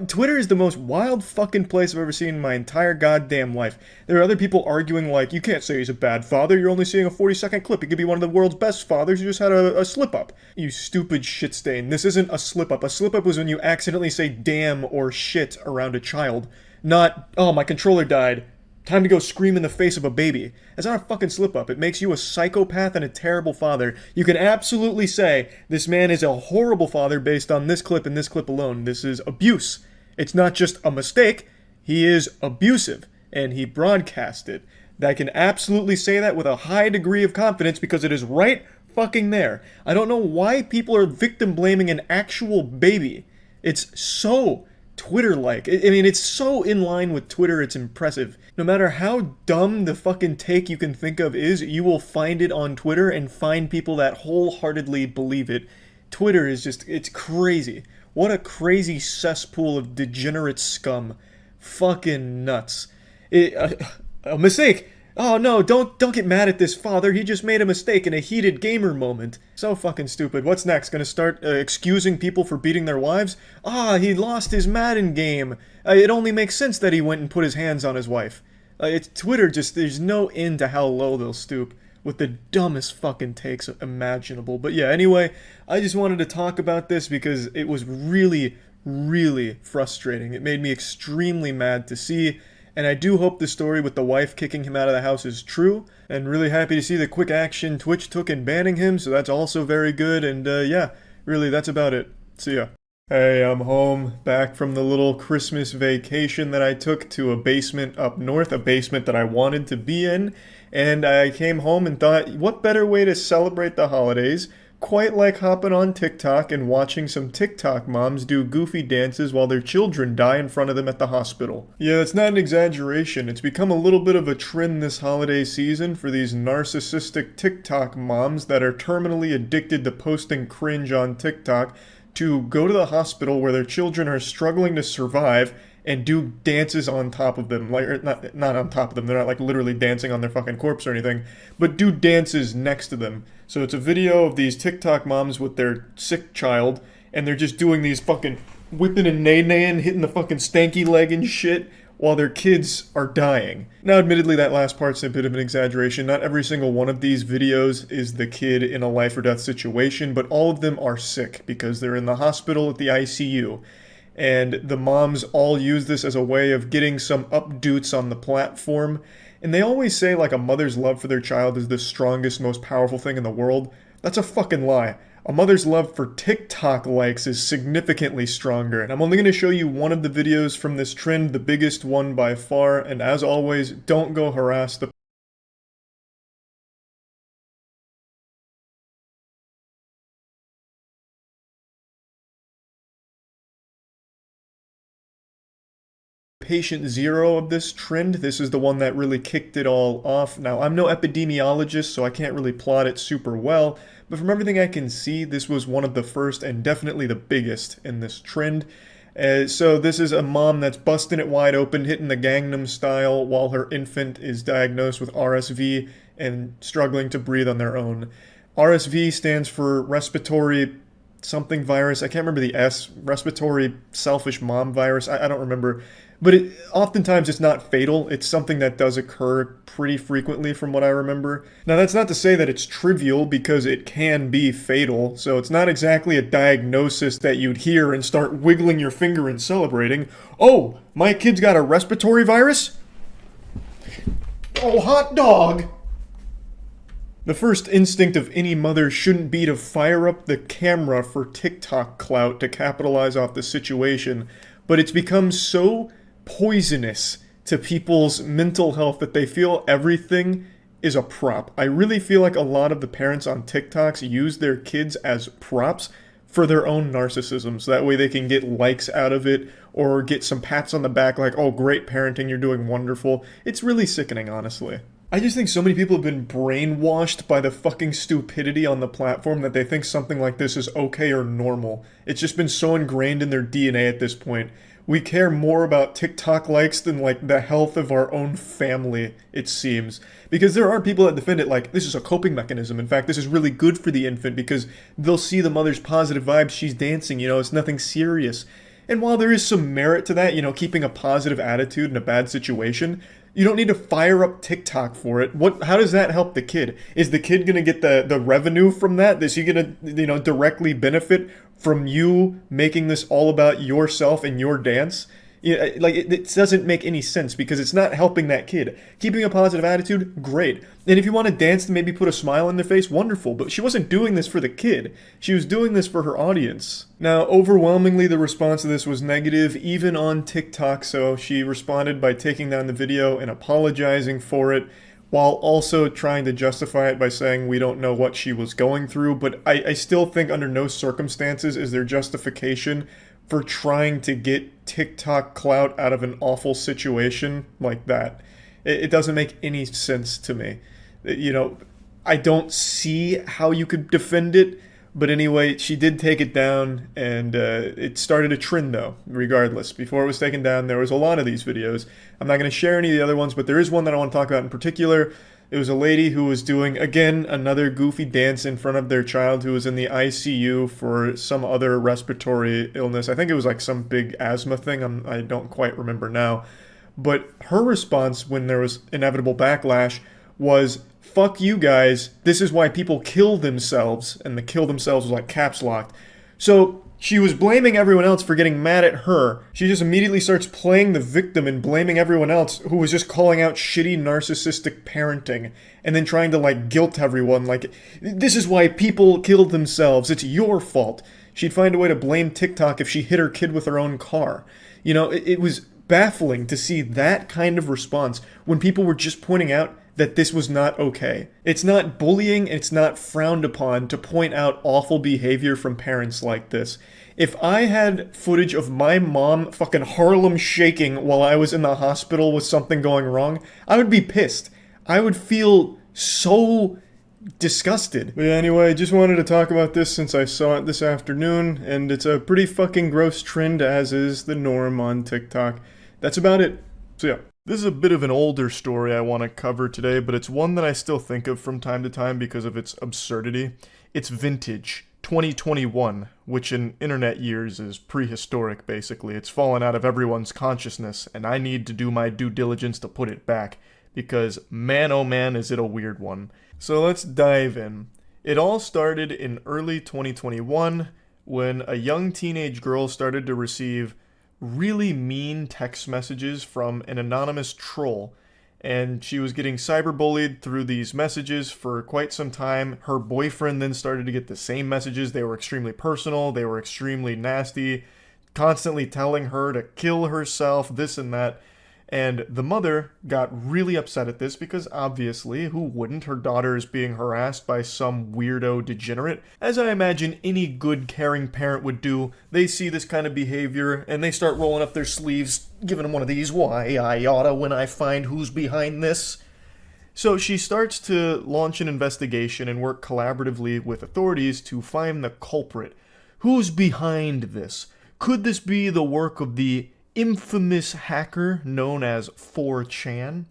S1: Twitter is the most wild fucking place I've ever seen in my entire goddamn life. There are other people arguing like, you can't say he's a bad father, you're only seeing a 40-second clip. He could be one of the world's best fathers who just had a slip-up. You stupid shit stain. This isn't a slip-up. A slip-up was when you accidentally say damn or shit around a child. Not, oh, my controller died. Time to go scream in the face of a baby. That's not a fucking slip-up. It makes you a psychopath and a terrible father. You can absolutely say, this man is a horrible father based on this clip and this clip alone. This is abuse. It's not just a mistake. He is abusive. And he broadcast it. I can absolutely say that with a high degree of confidence because it is right fucking there. I don't know why people are victim blaming an actual baby. It's so Twitter-like. I mean, it's so in line with Twitter, it's impressive. No matter how dumb the fucking take you can think of is, you will find it on Twitter and find people that wholeheartedly believe it. Twitter is just, it's crazy. What a crazy cesspool of degenerate scum. Fucking nuts. A mistake! Oh no, don't get mad at this father, he just made a mistake in a heated gamer moment. So fucking stupid. What's next? Gonna start excusing people for beating their wives? Ah, he lost his Madden game. It only makes sense that he went and put his hands on his wife. It's Twitter, just, there's no end to how low they'll stoop. With the dumbest fucking takes imaginable. But yeah, anyway, I just wanted to talk about this because it was really, really frustrating. It made me extremely mad to see. And I do hope the story with the wife kicking him out of the house is true. And really happy to see the quick action Twitch took in banning him, so that's also very good. And yeah, really, that's about it. See ya. Hey, I'm home, back from the little Christmas vacation that I took to a basement up north, a basement that I wanted to be in. And I came home and thought, what better way to celebrate the holidays? Quite like hopping on TikTok and watching some TikTok moms do goofy dances while their children die in front of them at the hospital. Yeah, that's not an exaggeration. It's become a little bit of a trend this holiday season for these narcissistic TikTok moms that are terminally addicted to posting cringe on TikTok to go to the hospital where their children are struggling to survive and do dances on top of them, like, not on top of them, they're not like literally dancing on their fucking corpse or anything, but do dances next to them. So it's a video of these TikTok moms with their sick child, and they're just doing these fucking whipping and nay-naying, hitting the fucking stanky leg and shit, while their kids are dying. Now, admittedly, that last part's a bit of an exaggeration. Not every single one of these videos is the kid in a life or death situation, but all of them are sick because they're in the hospital at the ICU. And the moms all use this as a way of getting some updoots on the platform. And they always say like a mother's love for their child is the strongest, most powerful thing in the world. That's a fucking lie. A mother's love for TikTok likes is significantly stronger. And I'm only going to show you one of the videos from this trend, the biggest one by far. And as always, don't go harass the patient zero of this trend. This is the one that really kicked it all off. Now, I'm no epidemiologist, so I can't really plot it super well, but from everything I can see, this was one of the first and definitely the biggest in this trend. So this is a mom that's busting it wide open, hitting the Gangnam Style while her infant is diagnosed with RSV and struggling to breathe on their own. RSV stands for respiratory something virus. I can't remember the S. Respiratory selfish mom virus. I don't remember. But oftentimes it's not fatal. It's something that does occur pretty frequently from what I remember. Now that's not to say that it's trivial because it can be fatal. So it's not exactly a diagnosis that you'd hear and start wiggling your finger and celebrating. Oh, my kid's got a respiratory virus? Oh, hot dog! The first instinct of any mother shouldn't be to fire up the camera for TikTok clout to capitalize off the situation, but it's become so poisonous to people's mental health that they feel everything is a prop. I really feel like a lot of the parents on TikToks use their kids as props for their own narcissism, so that way they can get likes out of it or get some pats on the back like, oh, great parenting, you're doing wonderful. It's really sickening, honestly. I just think so many people have been brainwashed by the fucking stupidity on the platform that they think something like this is okay or normal. It's just been so ingrained in their DNA at this point. We care more about TikTok likes than like the health of our own family, it seems. Because there are people that defend it like, this is a coping mechanism. In fact, this is really good for the infant because they'll see the mother's positive vibes, she's dancing, it's nothing serious. And while there is some merit to that, keeping a positive attitude in a bad situation, you don't need to fire up TikTok for it. How does that help the kid? Is the kid going to get the revenue from that? Is he going to, directly benefit from you making this all about yourself and your dance? It doesn't make any sense because it's not helping that kid. Keeping a positive attitude, great. And if you want to dance to maybe put a smile on their face, wonderful. But she wasn't doing this for the kid. She was doing this for her audience. Now, overwhelmingly, the response to this was negative, even on TikTok. So she responded by taking down the video and apologizing for it, while also trying to justify it by saying we don't know what she was going through. But I still think under no circumstances is there justification for trying to get TikTok clout out of an awful situation like that. It doesn't make any sense to me. I don't see how you could defend it, but anyway, she did take it down, and it started a trend though, regardless. Before it was taken down, there was a lot of these videos. I'm not going to share any of the other ones, but there is one that I want to talk about in particular. It was a lady who was doing, again, another goofy dance in front of their child who was in the ICU for some other respiratory illness. I think it was like some big asthma thing. I don't quite remember now. But her response when there was inevitable backlash was, fuck you guys, this is why people kill themselves. And the kill themselves was like caps locked. So she was blaming everyone else for getting mad at her. She just immediately starts playing the victim and blaming everyone else who was just calling out shitty narcissistic parenting and then trying to guilt everyone like, this is why people killed themselves, it's your fault. She'd find a way to blame TikTok if she hit her kid with her own car. It was baffling to see that kind of response when people were just pointing out that this was not okay. It's not bullying, it's not frowned upon to point out awful behavior from parents like this. If I had footage of my mom fucking Harlem shaking while I was in the hospital with something going wrong, I would be pissed. I would feel so disgusted. But anyway, just wanted to talk about this since I saw it this afternoon, and it's a pretty fucking gross trend, as is the norm on TikTok. That's about it. So yeah. This is a bit of an older story I want to cover today, but it's one that I still think of from time to time because of its absurdity. It's vintage, 2021, which in internet years is prehistoric, basically. It's fallen out of everyone's consciousness, and I need to do my due diligence to put it back, because man oh man is it a weird one. So let's dive in. It all started in early 2021 when a young teenage girl started to receive really mean text messages from an anonymous troll, and she was getting cyberbullied through these messages for quite some time. Her boyfriend then started to get the same messages. They were extremely personal, they were extremely nasty, constantly telling her to kill herself, this and that. And the mother got really upset at this because obviously, who wouldn't? Her daughter is being harassed by some weirdo degenerate. As I imagine any good caring parent would do, they see this kind of behavior and they start rolling up their sleeves, giving them one of these, why I oughta when I find who's behind this. So she starts to launch an investigation and work collaboratively with authorities to find the culprit. Who's behind this? Could this be the work of the infamous hacker known as 4chan?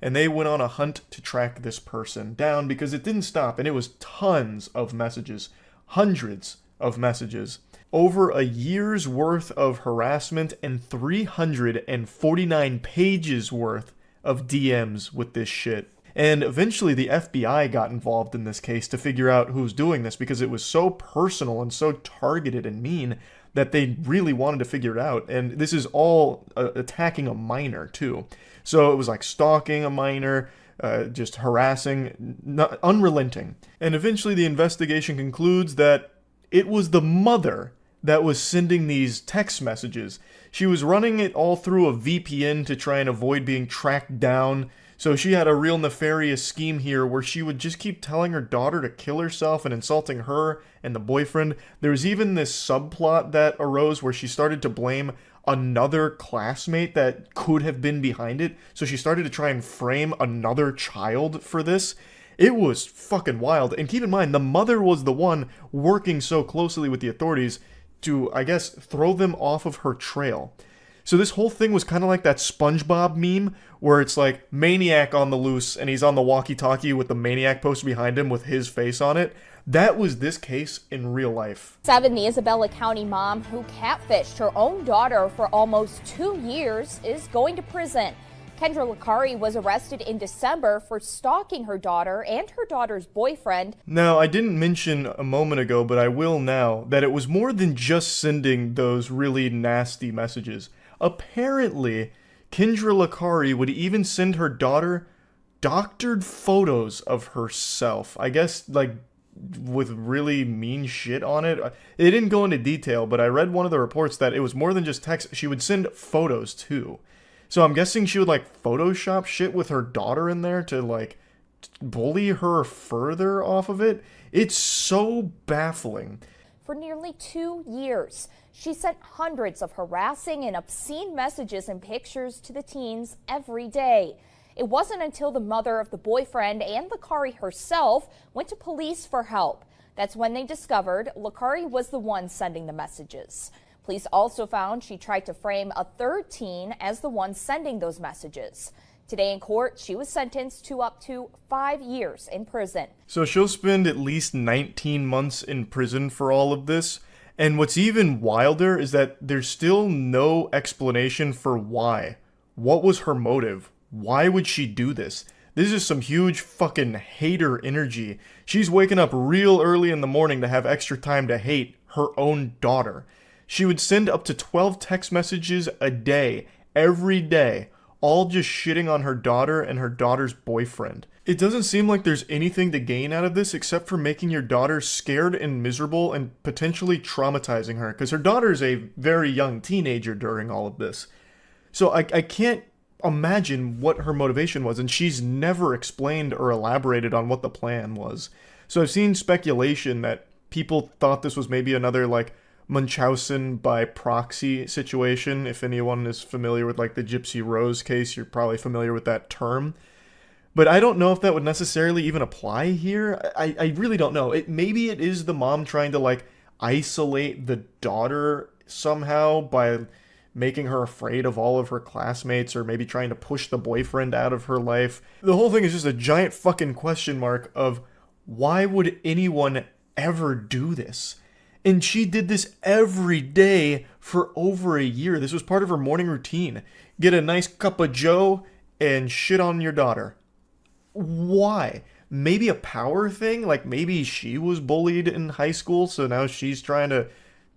S1: And they went on a hunt to track this person down because it didn't stop, and it was tons of messages, hundreds of messages. Over a year's worth of harassment and 349 pages worth of DMs with this shit. And eventually the FBI got involved in this case to figure out who's doing this because it was so personal and so targeted and mean that they really wanted to figure it out. And this is all attacking a minor too. So it was like stalking a minor, just harassing, unrelenting. And eventually the investigation concludes that it was the mother that was sending these text messages. She was running it all through a VPN to try and avoid being tracked down. So she had a real nefarious scheme here where she would just keep telling her daughter to kill herself and insulting her and the boyfriend. There was even this subplot that arose where she started to blame another classmate that could have been behind it. So she started to try and frame another child for this. It was fucking wild. And keep in mind, the mother was the one working so closely with the authorities to, I guess, throw them off of her trail. So this whole thing was kind of like that SpongeBob meme where it's like Maniac on the loose and he's on the walkie-talkie with the Maniac poster behind him with his face on it. That was this case in real life.
S19: 7, the Isabella County mom who catfished her own daughter for almost 2 years is going to prison. Kendra Licari was arrested in December for stalking her daughter and her daughter's boyfriend.
S1: Now, I didn't mention a moment ago, but I will now, that it was more than just sending those really nasty messages. Apparently, Kendra Licari would even send her daughter doctored photos of herself. I guess, like, with really mean shit on it. It didn't go into detail, but I read one of the reports that it was more than just text. She would send photos, too. So I'm guessing she would, like, Photoshop shit with her daughter in there to, like, bully her further off of it. It's so baffling.
S19: For nearly 2 years, she sent hundreds of harassing and obscene messages and pictures to the teens every day. It wasn't until the mother of the boyfriend and Licari herself went to police for help. That's when they discovered Licari was the one sending the messages. Police also found she tried to frame a third teen as the one sending those messages. Today in court, she was sentenced to up to 5 years in prison.
S1: So she'll spend at least 19 months in prison for all of this. And what's even wilder is that there's still no explanation for why. What was her motive? Why would she do this? This is some huge fucking hater energy. She's waking up real early in the morning to have extra time to hate her own daughter. She would send up to 12 text messages a day, every day, all just shitting on her daughter and her daughter's boyfriend. It doesn't seem like there's anything to gain out of this except for making your daughter scared and miserable and potentially traumatizing her, because her daughter's a very young teenager during all of this. So I can't imagine what her motivation was, and she's never explained or elaborated on what the plan was. So I've seen speculation that people thought this was maybe another, like, Munchausen by proxy situation. If anyone is familiar with, like, the Gypsy Rose case, you're probably familiar with that term. But I don't know if that would necessarily even apply here. I really don't know. Maybe it is the mom trying to, like, isolate the daughter somehow by making her afraid of all of her classmates, or maybe trying to push the boyfriend out of her life. The whole thing is just a giant fucking question mark of why would anyone ever do this? And she did this every day for over a year. This was part of her morning routine. Get a nice cup of joe and shit on your daughter. Why? Maybe a power thing? Like, maybe she was bullied in high school, so now she's trying to,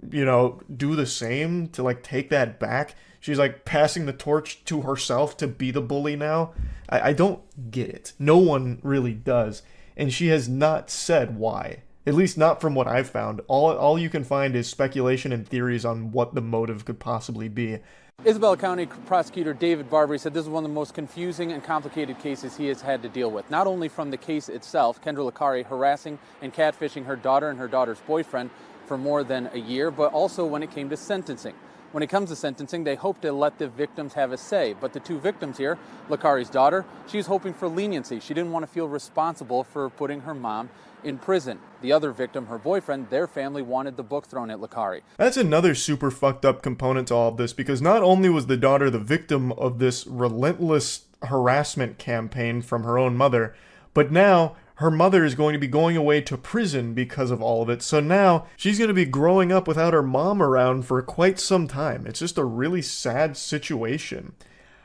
S1: do the same to, like, take that back. She's, like, passing the torch to herself to be the bully now. I don't get it. No one really does. And she has not said why. At least not from what I've found. All you can find is speculation and theories on what the motive could possibly be.
S20: Isabella County Prosecutor David Barbary said this is one of the most confusing and complicated cases he has had to deal with. Not only from the case itself, Kendra Licari harassing and catfishing her daughter and her daughter's boyfriend for more than a year, but also when it came to sentencing. When it comes to sentencing, they hope to let the victims have a say. But the two victims here, Licari's daughter, she's hoping for leniency. She didn't want to feel responsible for putting her mom in prison. The other victim, her boyfriend, their family wanted the book thrown at Licari.
S1: That's another super fucked up component to all of this, because not only was the daughter the victim of this relentless harassment campaign from her own mother, but now her mother is going to be going away to prison because of all of it. So now she's going to be growing up without her mom around for quite some time. It's just a really sad situation.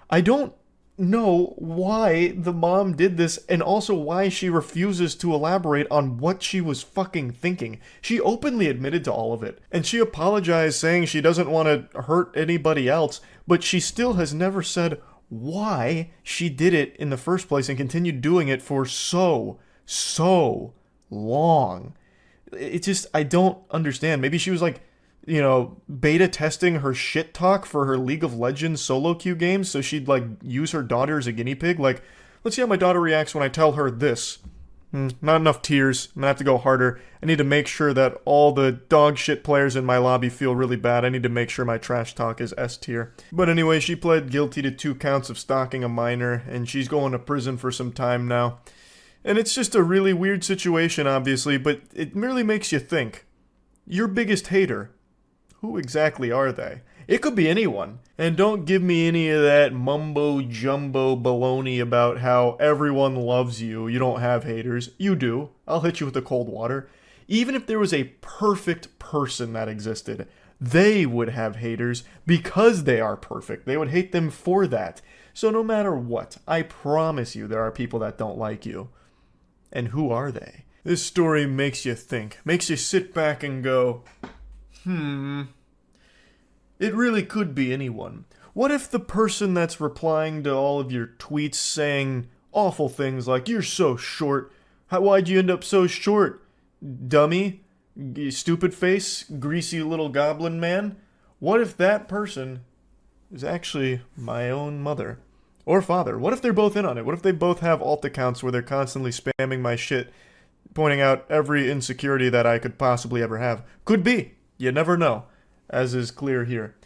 S1: I don't know why the mom did this, and also why she refuses to elaborate on what she was fucking thinking. She openly admitted to all of it, and she apologized saying she doesn't want to hurt anybody else, but she still has never said why she did it in the first place and continued doing it for so long. It just, I don't understand. Maybe she was like, you know, beta testing her shit talk for her League of Legends solo queue games, so she'd like use her daughter as a guinea pig. Like, let's see how my daughter reacts when I tell her this. Not enough tears. I'm gonna have to go harder. I need to make sure that all the dog shit players in my lobby feel really bad. I need to make sure my trash talk is S tier. But anyway, she pled guilty to 2 counts of stalking a minor, and she's going to prison for some time now. And it's just a really weird situation, obviously, but it merely makes you think. Your biggest hater, who exactly are they? It could be anyone. And don't give me any of that mumbo-jumbo baloney about how everyone loves you, you don't have haters. You do. I'll hit you with the cold water. Even if there was a perfect person that existed, they would have haters because they are perfect. They would hate them for that. So no matter what, I promise you there are people that don't like you. And who are they? This story makes you think. Makes you sit back and go, it really could be anyone. What if the person that's replying to all of your tweets saying awful things like, you're so short, why'd you end up so short, dummy, you stupid face, greasy little goblin man? What if that person is actually my own mother? Or father? What if they're both in on it? What if they both have alt accounts where they're constantly spamming my shit, pointing out every insecurity that I could possibly ever have? Could be. You never know, as is clear here.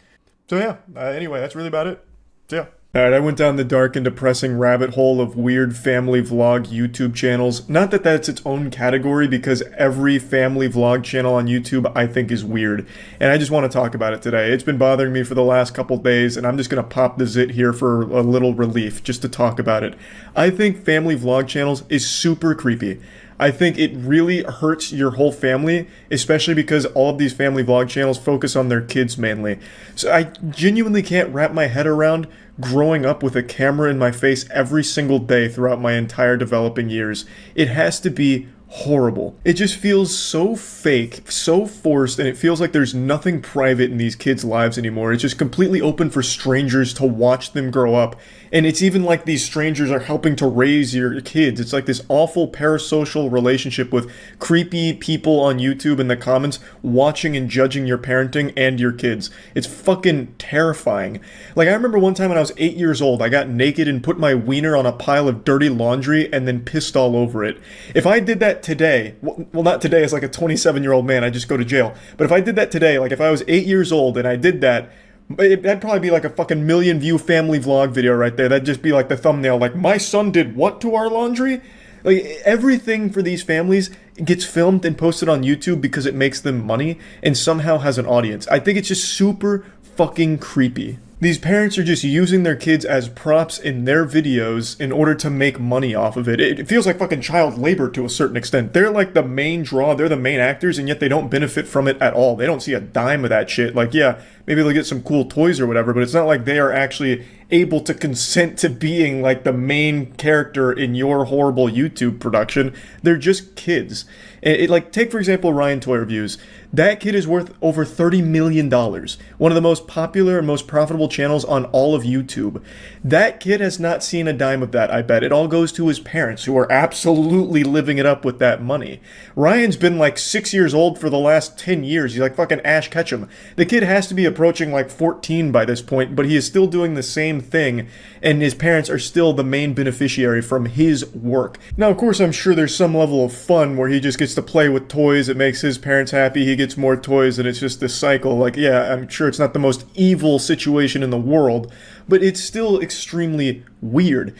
S1: So yeah, anyway, that's really about it. So yeah. Alright, I went down the dark and depressing rabbit hole of weird family vlog YouTube channels. Not that that's its own category, because every family vlog channel on YouTube I think is weird. And I just want to talk about it today. It's been bothering me for the last couple days, and I'm just going to pop the zit here for a little relief, just to talk about it. I think family vlog channels is super creepy. I think it really hurts your whole family, especially because all of these family vlog channels focus on their kids mainly. So I genuinely can't wrap my head around growing up with a camera in my face every single day throughout my entire developing years. It has to be horrible. It just feels so fake, so forced, and it feels like there's nothing private in these kids' lives anymore. It's just completely open for strangers to watch them grow up. And it's even like these strangers are helping to raise your kids. It's like this awful parasocial relationship with creepy people on YouTube in the comments watching and judging your parenting and your kids. It's fucking terrifying. Like, I remember one time when I was 8 years old, I got naked and put my wiener on a pile of dirty laundry and then pissed all over it. If I did that today, well, not today as like a 27-year-old man, I'd just go to jail. But if I did that today, like if I was 8 years old and I did that, that'd probably be like a fucking million view family vlog video right there. That'd just be like the thumbnail, like, my son did what to our laundry? Like, everything for these families gets filmed and posted on YouTube because it makes them money and somehow has an audience. I think it's just super fucking creepy. These parents are just using their kids as props in their videos in order to make money off of it. It feels like fucking child labor to a certain extent. They're like the main draw, they're the main actors, and yet they don't benefit from it at all. They don't see a dime of that shit. Like, yeah, maybe they'll get some cool toys or whatever, but it's not like they are actually able to consent to being like the main character in your horrible YouTube production. They're just kids. And like, take for example Ryan Toy Reviews. That kid is worth over $30 million. One of the most popular and most profitable channels on all of YouTube. That kid has not seen a dime of that, I bet. It all goes to his parents, who are absolutely living it up with that money. Ryan's been like 6 years old for the last 10 years. He's like fucking Ash Ketchum. The kid has to be approaching like 14 by this point, but he is still doing the same thing, and his parents are still the main beneficiary from his work. Now, of course, I'm sure there's some level of fun where he just gets to play with toys. It makes his parents happy. He gets more toys, and it's just this cycle. Like, yeah, I'm sure it's not the most evil situation in the world, but it's still extremely weird.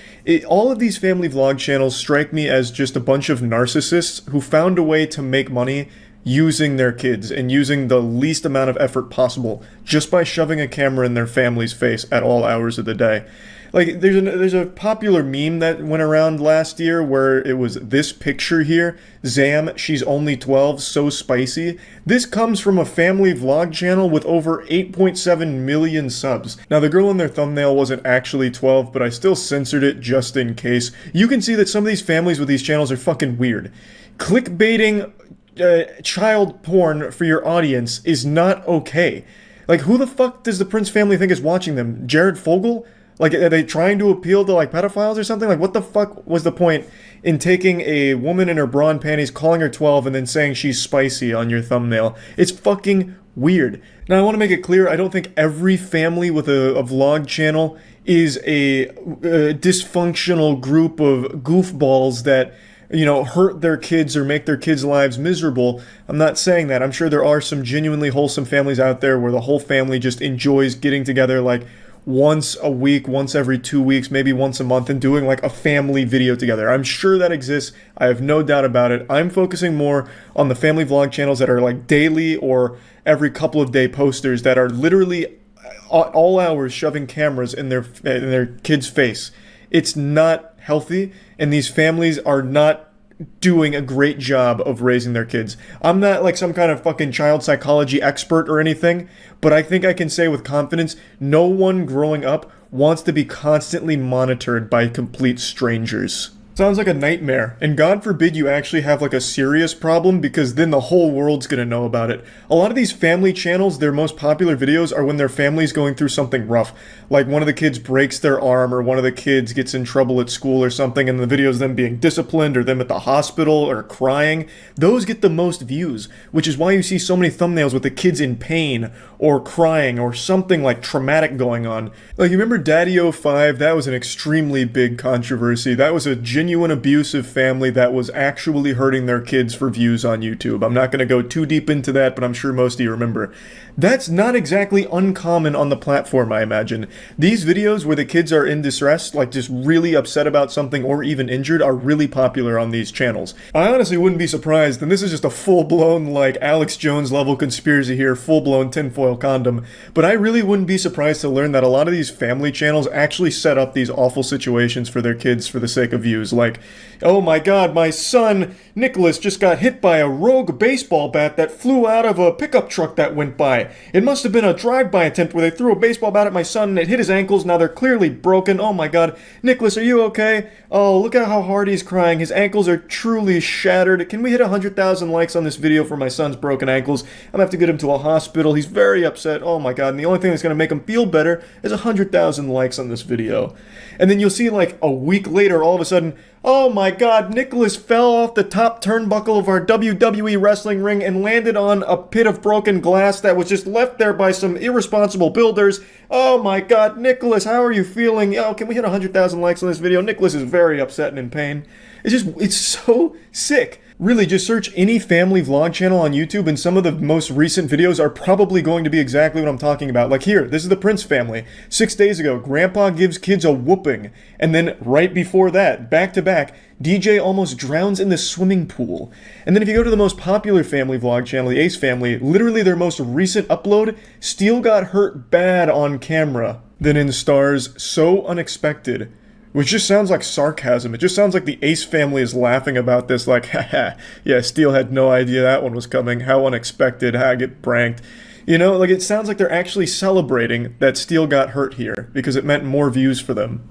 S1: All of these family vlog channels strike me as just a bunch of narcissists who found a way to make money using their kids and using the least amount of effort possible just by shoving a camera in their family's face at all hours of the day. Like, there's a popular meme that went around last year where it was this picture here, Zam, she's only 12, so spicy. This comes from a family vlog channel with over 8.7 million subs. Now, the girl in their thumbnail wasn't actually 12, but I still censored it just in case. You can see that some of these families with these channels are fucking weird. Clickbaiting child porn for your audience is not okay. Like, who the fuck does the Prince family think is watching them? Jared Fogle? Like, are they trying to appeal to, like, pedophiles or something? Like, what the fuck was the point in taking a woman in her bra and panties, calling her 12, and then saying she's spicy on your thumbnail? It's fucking weird. Now, I want to make it clear, I don't think every family with a vlog channel is a dysfunctional group of goofballs that, you know, hurt their kids or make their kids' lives miserable. I'm not saying that. I'm sure there are some genuinely wholesome families out there where the whole family just enjoys getting together, like, once a week, once every 2 weeks, maybe once a month, and doing like a family video together. I'm sure that exists. I have no doubt about it. I'm focusing more on the family vlog channels that are like daily or every couple of day posters that are literally at all hours shoving cameras in their kid's face. It's not healthy, and these families are not doing a great job of raising their kids. I'm not like some kind of fucking child psychology expert or anything, but I think I can say with confidence, no one growing up wants to be constantly monitored by complete strangers. Sounds like a nightmare, and God forbid you actually have like a serious problem, because then the whole world's gonna know about it. A lot of these family channels, their most popular videos are when their family's going through something rough. Like one of the kids breaks their arm, or one of the kids gets in trouble at school or something, and the video's them being disciplined, or them at the hospital, or crying. Those get the most views, which is why you see so many thumbnails with the kids in pain, or crying, or something like traumatic going on. Like, you remember Daddy05? That was an extremely big controversy. That was a genuine abusive family that was actually hurting their kids for views on YouTube. I'm not going to go too deep into that, but I'm sure most of you remember. That's not exactly uncommon on the platform, I imagine. These videos where the kids are in distress, like just really upset about something or even injured, are really popular on these channels. I honestly wouldn't be surprised, and this is just a full-blown, like, Alex Jones level conspiracy here, full-blown tinfoil condom, but I really wouldn't be surprised to learn that a lot of these family channels actually set up these awful situations for their kids for the sake of views. Like, oh my god, my son, Nicholas, just got hit by a rogue baseball bat that flew out of a pickup truck that went by. It must have been a drive-by attempt where they threw a baseball bat at my son and it hit his ankles. Now they're clearly broken. Oh my god. Nicholas, are you okay? Oh, look at how hard he's crying. His ankles are truly shattered. Can we hit 100,000 likes on this video for my son's broken ankles? I'm gonna have to get him to a hospital. He's very upset. Oh my god. And the only thing that's gonna make him feel better is 100,000 likes on this video. And then you'll see like a week later, all of a sudden, oh my god, Nicholas fell off the top turnbuckle of our WWE wrestling ring and landed on a pit of broken glass that was just left there by some irresponsible builders. Oh my god, Nicholas, how are you feeling? Oh, can we hit 100,000 likes on this video? Nicholas is very upset and in pain. It's so sick. Really, just search any family vlog channel on YouTube and some of the most recent videos are probably going to be exactly what I'm talking about. Like here, this is the Prince family. 6 days ago, Grandpa gives kids a whooping. And then right before that, back to back, DJ almost drowns in the swimming pool. And then if you go to the most popular family vlog channel, the Ace family, literally their most recent upload, Steele got hurt bad on camera. Then in stars So Unexpected, which just sounds like sarcasm. It just sounds like the Ace family is laughing about this, like, haha, yeah, Steele had no idea that one was coming. How unexpected, I get pranked. You know, like, it sounds like they're actually celebrating that Steele got hurt here, because it meant more views for them.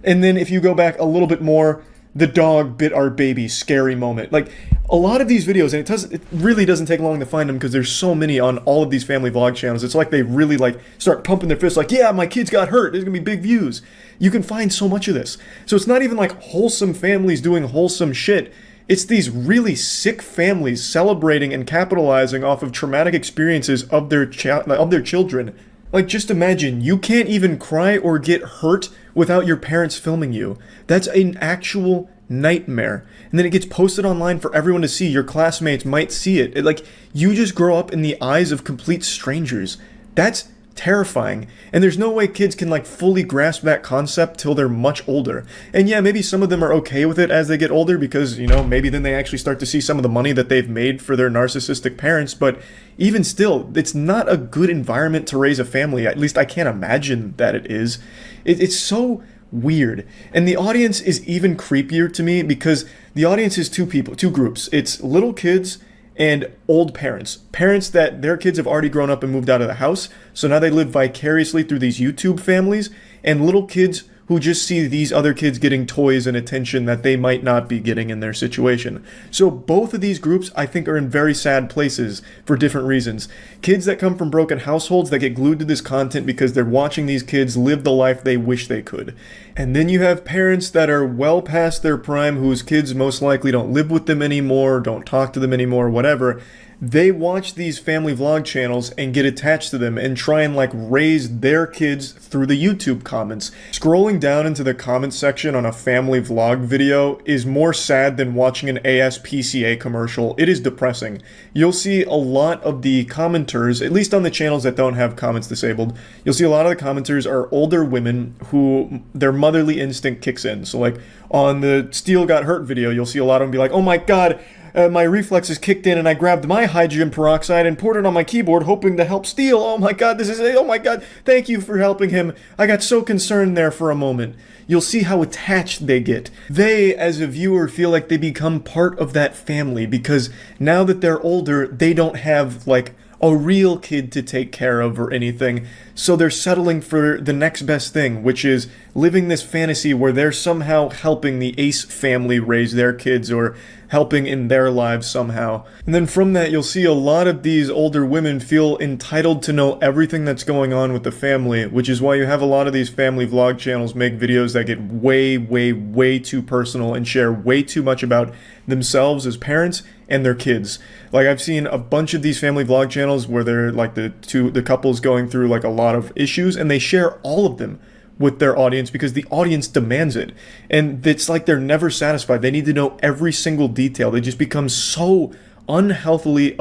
S1: And then if you go back a little bit more, the dog bit our baby, scary moment. Like, a lot of these videos, and it really doesn't take long to find them because there's so many on all of these family vlog channels. It's like they really like start pumping their fists like, yeah, my kids got hurt. There's gonna be big views. You can find so much of this. So it's not even like wholesome families doing wholesome shit. It's these really sick families celebrating and capitalizing off of traumatic experiences of their children. Like, just imagine, you can't even cry or get hurt without your parents filming you. That's an actual nightmare. And then it gets posted online for everyone to see. Your classmates might see it. Like, you just grow up in the eyes of complete strangers. That's terrifying. And there's no way kids can like fully grasp that concept till they're much older. And yeah, maybe some of them are okay with it as they get older because, you know, maybe then they actually start to see some of the money that they've made for their narcissistic parents. But even still, it's not a good environment to raise a family. At least I can't imagine that it is. It's so weird. And the audience is even creepier to me because the audience is two groups. It's little kids and old parents. Parents that their kids have already grown up and moved out of the house, so now they live vicariously through these YouTube families, and little kids who just see these other kids getting toys and attention that they might not be getting in their situation. So both of these groups, I think, are in very sad places for different reasons. Kids that come from broken households that get glued to this content because they're watching these kids live the life they wish they could. And then you have parents that are well past their prime whose kids most likely don't live with them anymore, don't talk to them anymore, whatever. They watch these family vlog channels and get attached to them and try and like raise their kids through the YouTube comments. Scrolling down into the comments section on a family vlog video is more sad than watching an ASPCA commercial. It is depressing. You'll see a lot of the commenters, at least on the channels that don't have comments disabled, you'll see a lot of the commenters are older women who their motherly instinct kicks in. So like on the Steel Got Hurt video, you'll see a lot of them be like, oh my god, my reflexes kicked in and I grabbed my hydrogen peroxide and poured it on my keyboard hoping to help Steel. Oh my god, oh my god, thank you for helping him. I got so concerned there for a moment. You'll see how attached they get. They, as a viewer, feel like they become part of that family because now that they're older, they don't have, like, a real kid to take care of or anything, so they're settling for the next best thing, which is living this fantasy where they're somehow helping the Ace family raise their kids or helping in their lives somehow. And then from that, you'll see a lot of these older women feel entitled to know everything that's going on with the family, which is why you have a lot of these family vlog channels make videos that get way, way, way too personal and share way too much about themselves as parents and their kids. Like, I've seen a bunch of these family vlog channels where they're like the couples going through like a lot of issues, and they share all of them with their audience because the audience demands it. And it's like they're never satisfied. They need to know every single detail. They just become so unhealthily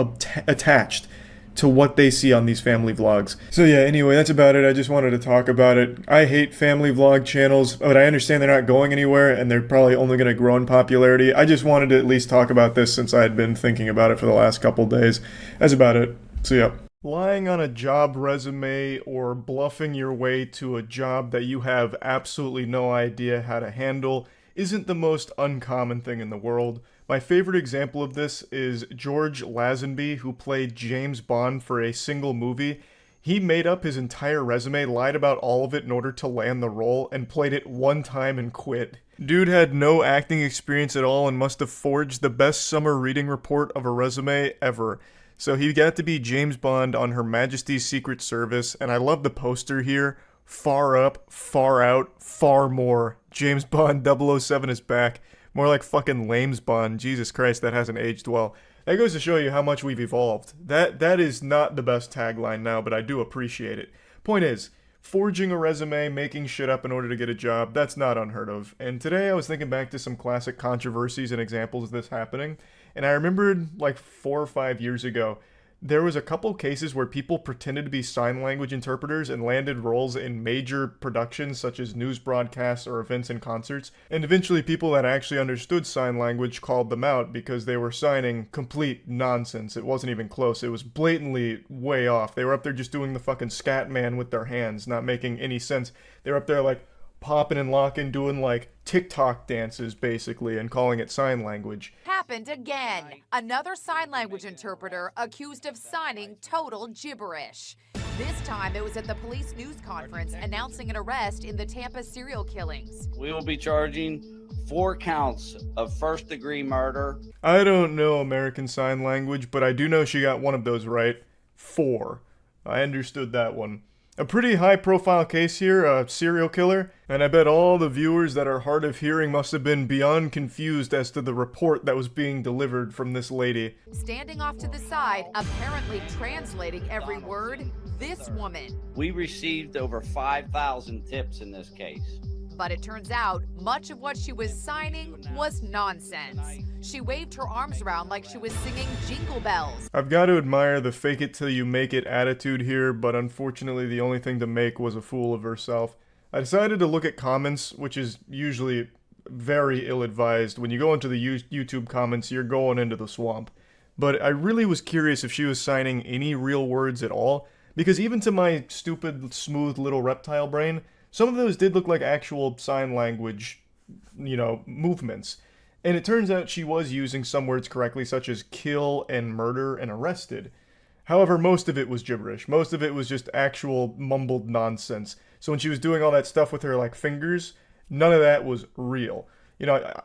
S1: attached to what they see on these family vlogs. So yeah, anyway, that's about it. I just wanted to talk about it. I hate family vlog channels, but I understand they're not going anywhere and they're probably only going to grow in popularity. I just wanted to at least talk about this since I had been thinking about it for the last couple days. That's about it. So yeah. Lying on a job resume or bluffing your way to a job that you have absolutely no idea how to handle isn't the most uncommon thing in the world. My favorite example of this is George Lazenby, who played James Bond for a single movie. He made up his entire resume, lied about all of it in order to land the role, and played it one time and quit. Dude had no acting experience at all and must have forged the best summer reading report of a resume ever. So he got to be James Bond on Her Majesty's Secret Service, and I love the poster here. Far up, far out, far more. James Bond 007 is back. More like fucking Lames Bond. Jesus Christ, that hasn't aged well. That goes to show you how much we've evolved. That is not the best tagline now, but I do appreciate it. Point is, forging a resume, making shit up in order to get a job, that's not unheard of. And today I was thinking back to some classic controversies and examples of this happening, and I remembered like 4 or 5 years ago, there was a couple cases where people pretended to be sign language interpreters and landed roles in major productions such as news broadcasts or events and concerts, and eventually people that actually understood sign language called them out because they were signing complete nonsense. It wasn't even close. It was blatantly way off. They were up there just doing the fucking scat man with their hands, not making any sense. They were up there like popping and locking, doing like TikTok dances basically, and calling it sign language.
S21: Happened again. Another sign language interpreter accused of signing total gibberish. This time it was at the police news conference announcing an arrest in the Tampa serial killings.
S22: We will be charging 4 counts of first-degree murder.
S1: I don't know American Sign Language, but I do know she got one of those right. 4. I understood that one. A pretty high-profile case here, a serial killer. And I bet all the viewers that are hard of hearing must have been beyond confused as to the report that was being delivered from this lady.
S21: Standing off to the side, apparently translating every word, this woman.
S22: We received over 5,000 tips in this case.
S21: But it turns out much of what she was signing was nonsense. She waved her arms around like she was singing Jingle Bells.
S1: I've got to admire the fake it till you make it attitude here, but unfortunately the only thing to make was a fool of herself. I decided to look at comments, which is usually very ill-advised. When you go into the YouTube comments, you're going into the swamp. But I really was curious if she was signing any real words at all, because even to my stupid, smooth little reptile brain, some of those did look like actual sign language, movements. And it turns out she was using some words correctly, such as kill and murder and arrested. However, most of it was gibberish. Most of it was just actual mumbled nonsense. So when she was doing all that stuff with her, fingers, none of that was real.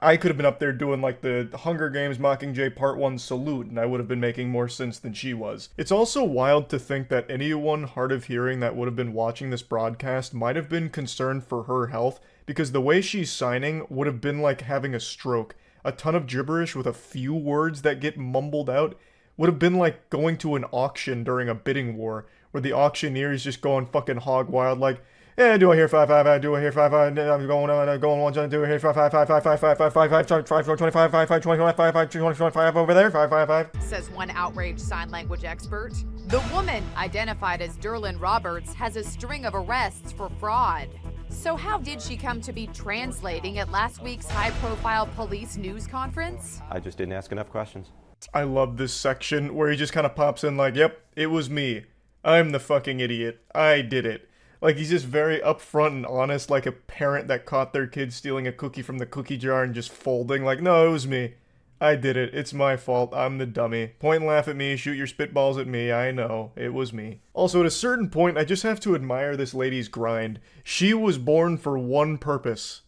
S1: I could have been up there doing, the Hunger Games Mockingjay Part 1 salute, and I would have been making more sense than she was. It's also wild to think that anyone hard of hearing that would have been watching this broadcast might have been concerned for her health, because the way she's signing would have been like having a stroke. A ton of gibberish with a few words that get mumbled out would have been like going to an auction during a bidding war, where the auctioneer is just going fucking hog wild, like, yeah, do I hear 5-5? Do I hear 5-5? I'm going on. Do I hear 5-5? 25 over there. 5-5.
S21: Says one outraged sign language expert. The woman, identified as Derlin Roberts, has a string of arrests for fraud. So how did she come to be translating at last week's high-profile police news conference?
S2: I just didn't ask enough questions.
S1: I love this section where he just kind of pops in like, yep, it was me. I'm the fucking idiot. I did it. Like, he's just very upfront and honest, like a parent that caught their kid stealing a cookie from the cookie jar and just folding, like, no, it was me. I did it. It's my fault. I'm the dummy. Point and laugh at me, shoot your spitballs at me. I know. It was me. Also, at a certain point, I just have to admire this lady's grind. She was born for one purpose.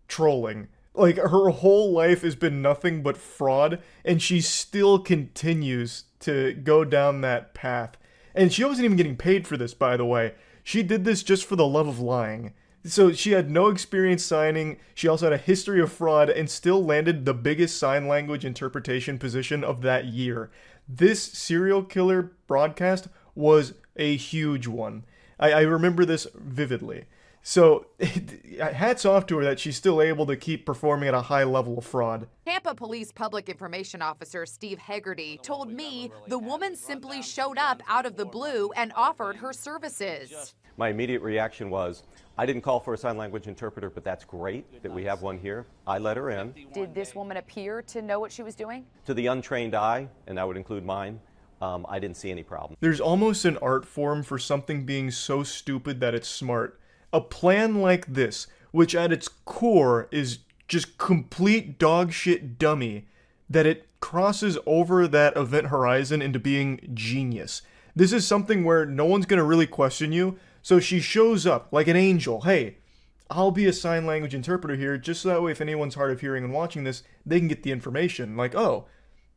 S1: Trolling. Like, her whole life has been nothing but fraud, and she still continues to go down that path. And she wasn't even getting paid for this, by the way. She did this just for the love of lying. So she had no experience signing, she also had a history of fraud, and still landed the biggest sign language interpretation position of that year. This serial killer broadcast was a huge one. I remember this vividly. So, hats off to her that she's still able to keep performing at a high level of fraud.
S21: Tampa Police Public Information Officer Steve Hegarty told me the woman simply showed up out of the blue and offered her services.
S2: My immediate reaction was, I didn't call for a sign language interpreter, but that's great that we have one here. I let her in.
S21: Did this woman appear to know what she was doing?
S2: To the untrained eye, and that would include mine, I didn't see any problem.
S1: There's almost an art form for something being so stupid that it's smart. A plan like this, which at its core is just complete dogshit dummy, that it crosses over that event horizon into being genius. This is something where no one's going to really question you, so she shows up like an angel. Hey, I'll be a sign language interpreter here, just so that way if anyone's hard of hearing and watching this, they can get the information. Like, oh,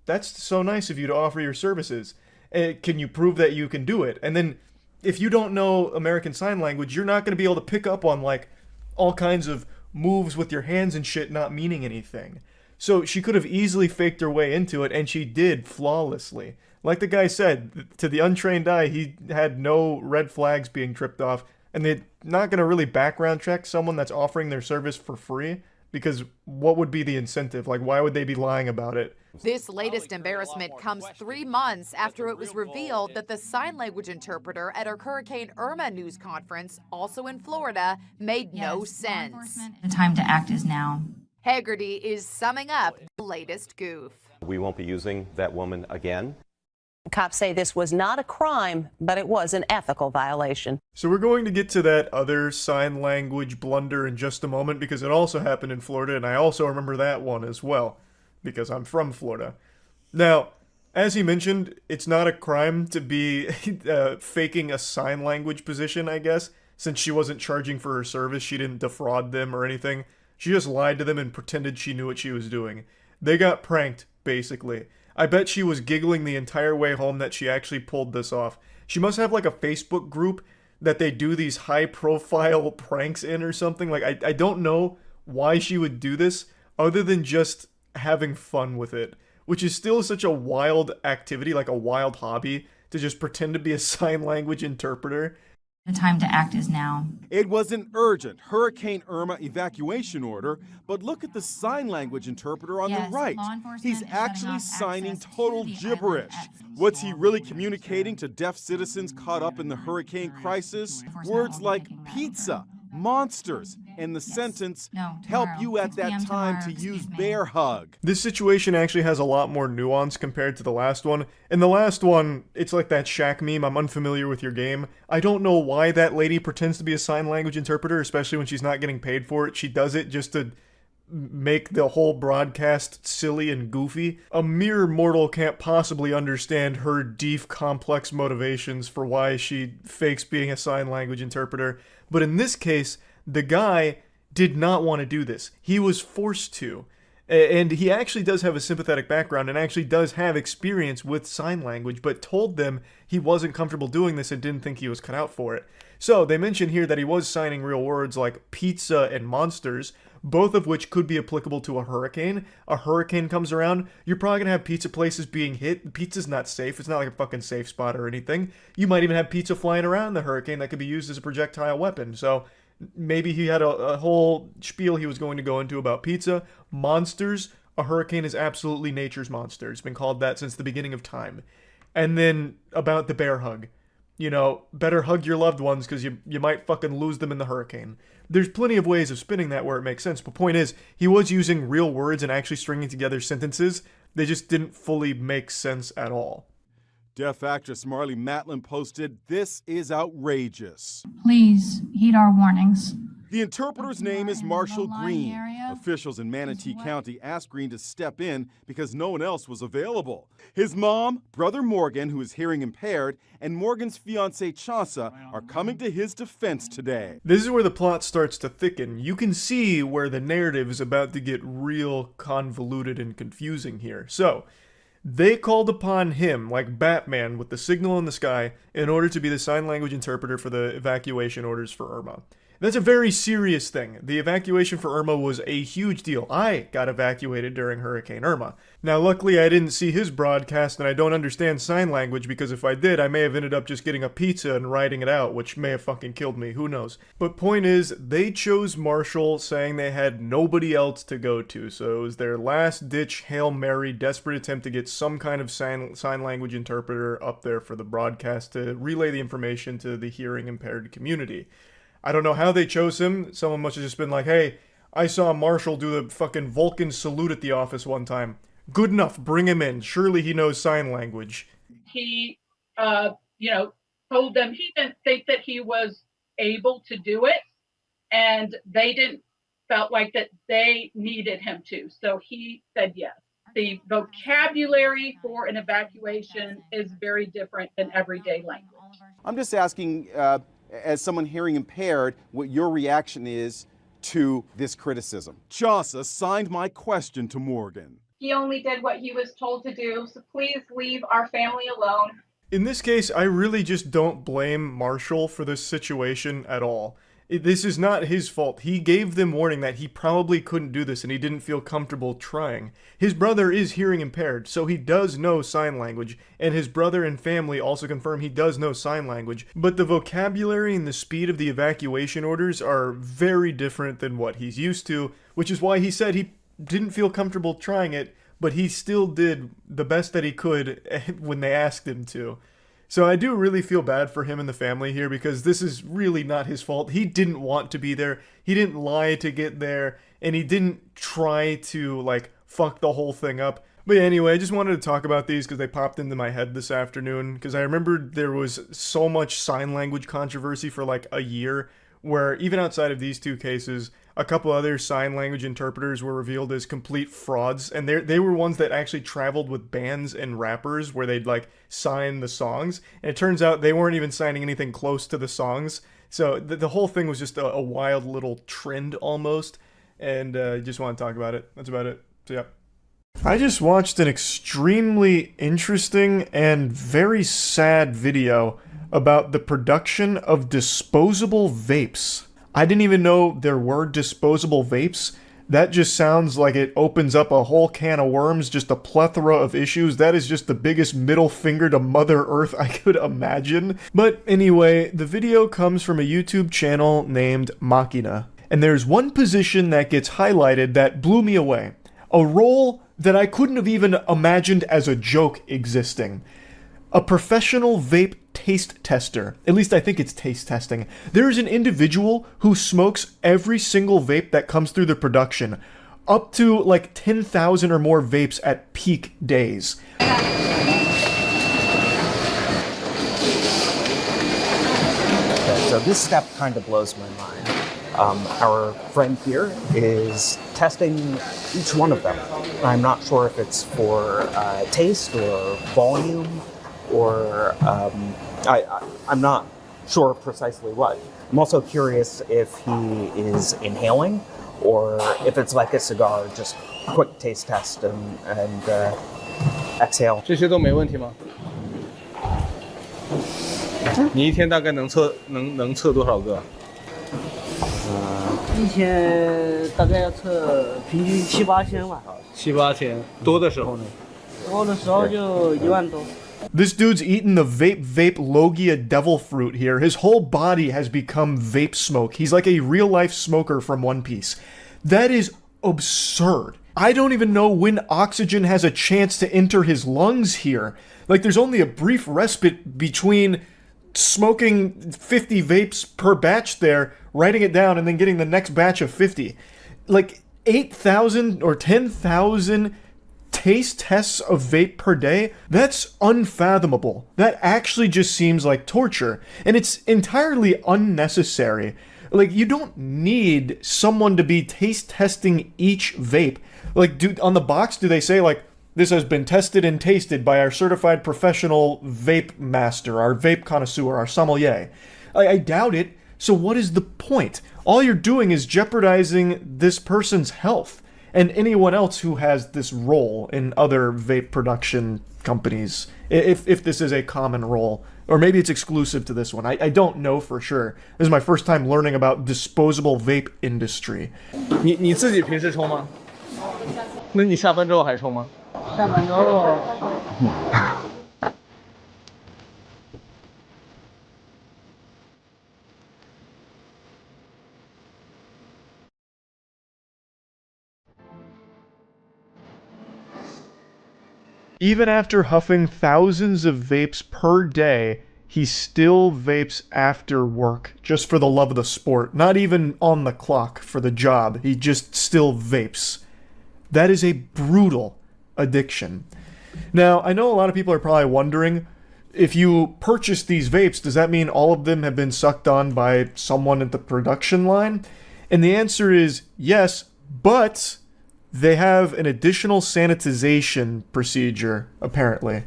S1: that's so nice of you to offer your services. Can you prove that you can do it? And then if you don't know American Sign Language, you're not going to be able to pick up on, like, all kinds of moves with your hands and shit not meaning anything. So she could have easily faked her way into it, and she did flawlessly. Like the guy said, to the untrained eye, he had no red flags being tripped off, and they're not going to really background check someone that's offering their service for free, because what would be the incentive? Like, why would they be lying about it?
S21: This latest embarrassment comes 3 months after it was revealed that the sign language interpreter at a Hurricane Irma news conference, also in Florida, made no sense.
S4: The time to act is now.
S21: Hegarty is summing up the latest goof.
S2: We won't be using that woman again.
S23: Cops say this was not a crime, but it was an ethical violation.
S1: So we're going to get to that other sign language blunder in just a moment, because it also happened in Florida, and I also remember that one as well, because I'm from Florida. Now, as he mentioned, it's not a crime to be faking a sign language position, I guess. Since she wasn't charging for her service, she didn't defraud them or anything. She just lied to them and pretended she knew what she was doing. They got pranked, basically. I bet she was giggling the entire way home that she actually pulled this off. She must have like a Facebook group that they do these high-profile pranks in or something. Like, I don't know why she would do this other than just having fun with it, which is still such a wild activity, like a wild hobby, to just pretend to be a sign language interpreter.
S4: The time to act is now.
S3: It was an urgent Hurricane Irma evacuation order, but look at the sign language interpreter on the right. He's actually signing total gibberish. What's he really communicating to deaf citizens caught up in the hurricane crisis? Words like pizza, monsters, and the sentence, help you at that time to use bear hug.
S1: This situation actually has a lot more nuance compared to the last one. In the last one, it's like that Shaq meme, I'm unfamiliar with your game. I don't know why that lady pretends to be a sign language interpreter, especially when she's not getting paid for it. She does it just to make the whole broadcast silly and goofy. A mere mortal can't possibly understand her deep, complex motivations for why she fakes being a sign language interpreter. But in this case, the guy did not want to do this. He was forced to. And he actually does have a sympathetic background and actually does have experience with sign language, but told them he wasn't comfortable doing this and didn't think he was cut out for it. So they mention here that he was signing real words like pizza and monsters, both of which could be applicable to a hurricane. A hurricane comes around, you're probably gonna have pizza places being hit. Pizza's not safe. It's not like a fucking safe spot or anything. You might even have pizza flying around the hurricane that could be used as a projectile weapon. So maybe he had a whole spiel he was going to go into about pizza. Monsters, a hurricane is absolutely nature's monster. It's been called that since the beginning of time. And then about the bear hug. You know, better hug your loved ones because you might fucking lose them in the hurricane. There's plenty of ways of spinning that where it makes sense. But point is, he was using real words and actually stringing together sentences. They just didn't fully make sense at all.
S3: Deaf actress Marlee Matlin posted, "This is outrageous."
S4: Please heed our warnings.
S3: The interpreter's name is Marshall Green. Officials in Manatee County asked Green to step in because no one else was available. His mom, brother Morgan, who is hearing impaired, and Morgan's fiancée Chauncey are coming to his defense today.
S1: This is where the plot starts to thicken. You can see where the narrative is about to get real convoluted and confusing here. So, they called upon him, like Batman with the signal in the sky, in order to be the sign language interpreter for the evacuation orders for Irma. That's a very serious thing. The evacuation for Irma was a huge deal. I got evacuated during Hurricane Irma. Now, luckily, I didn't see his broadcast, and I don't understand sign language, because if I did, I may have ended up just getting a pizza and writing it out, which may have fucking killed me. Who knows? But point is, they chose Marshall, saying they had nobody else to go to, so it was their last-ditch Hail Mary, desperate attempt to get some kind of sign language interpreter up there for the broadcast to relay the information to the hearing-impaired community. I don't know how they chose him. Someone must have just been like, hey, I saw Marshall do the fucking Vulcan salute at the office one time. Good enough, bring him in. Surely he knows sign language.
S5: He, told them he didn't think that he was able to do it, and felt like that they needed him to. So he said yes. The vocabulary for an evacuation is very different than everyday language.
S3: I'm just asking, as someone hearing impaired, what your reaction is to this criticism. Chauncey signed my question to Morgan.
S5: He only did what he was told to do, so please leave our family alone.
S1: In this case, I really just don't blame Marshall for this situation at all. This is not his fault. He gave them warning that he probably couldn't do this and he didn't feel comfortable trying. His brother is hearing impaired, so he does know sign language, and his brother and family also confirm he does know sign language, but the vocabulary and the speed of the evacuation orders are very different than what he's used to, which is why he said he didn't feel comfortable trying it, but he still did the best that he could when they asked him to. So I do really feel bad for him and the family here, because this is really not his fault. He didn't want to be there. He didn't lie to get there, and he didn't try to, fuck the whole thing up. But anyway, I just wanted to talk about these because they popped into my head this afternoon, because I remembered there was so much sign language controversy for a year, where even outside of these two cases, a couple other sign language interpreters were revealed as complete frauds, and they were ones that actually traveled with bands and rappers where they'd sign the songs, and it turns out they weren't even signing anything close to the songs. So the whole thing was just a wild little trend almost, and just want to talk about it. That's about it. So yeah. I just watched an extremely interesting and very sad video about the production of disposable vapes. I didn't even know there were disposable vapes. That just sounds like it opens up a whole can of worms, just a plethora of issues. That is just the biggest middle finger to Mother Earth I could imagine. But anyway, the video comes from a YouTube channel named Machina. And there's one position that gets highlighted that blew me away. A role that I couldn't have even imagined as a joke existing. A professional vape taste tester. At least I think it's taste testing. There is an individual who smokes every single vape that comes through the production, up to like 10,000 or more vapes at peak days.
S6: So this step kind of blows my mind. Our friend here is testing each one of them. I'm not sure if it's for taste or volume, or I'm not sure precisely what. I'm also curious if he is inhaling or if it's like a cigar, just quick taste test and exhale.
S7: 这些都没问题吗？你一天大概能测多少个？
S8: 一天大概要测平均7、8千吧。
S7: 7、8千，多的时候呢？
S8: 多的时候就1万多。
S1: This dude's eating the vape Logia devil fruit here. His whole body has become vape smoke. He's like a real-life smoker from One Piece. That is absurd. I don't even know when oxygen has a chance to enter his lungs here. Like, there's only a brief respite between smoking 50 vapes per batch there, writing it down, and then getting the next batch of 50. Like, 8,000 or 10,000 taste tests of vape per day? That's unfathomable. That actually just seems like torture. And it's entirely unnecessary. Like, you don't need someone to be taste testing each vape. Like, on the box, do they say, like, this has been tested and tasted by our certified professional vape master, our vape connoisseur, our sommelier? I doubt it. So what is the point? All you're doing is jeopardizing this person's health and anyone else who has this role in other vape production companies, if this is a common role. Or maybe it's exclusive to this one. I don't know for sure. This is my first time learning about disposable vape industry.
S7: 你自己平时抽吗？那你下班之后还抽吗？
S8: 下班之后。
S1: Even after huffing thousands of vapes per day, he still vapes after work, just for the love of the sport. Not even on the clock for the job. He just still vapes. That is a brutal addiction. Now, I know a lot of people are probably wondering, if you purchase these vapes, does that mean all of them have been sucked on by someone at the production line? And the answer is yes, but they have an additional sanitization procedure, apparently.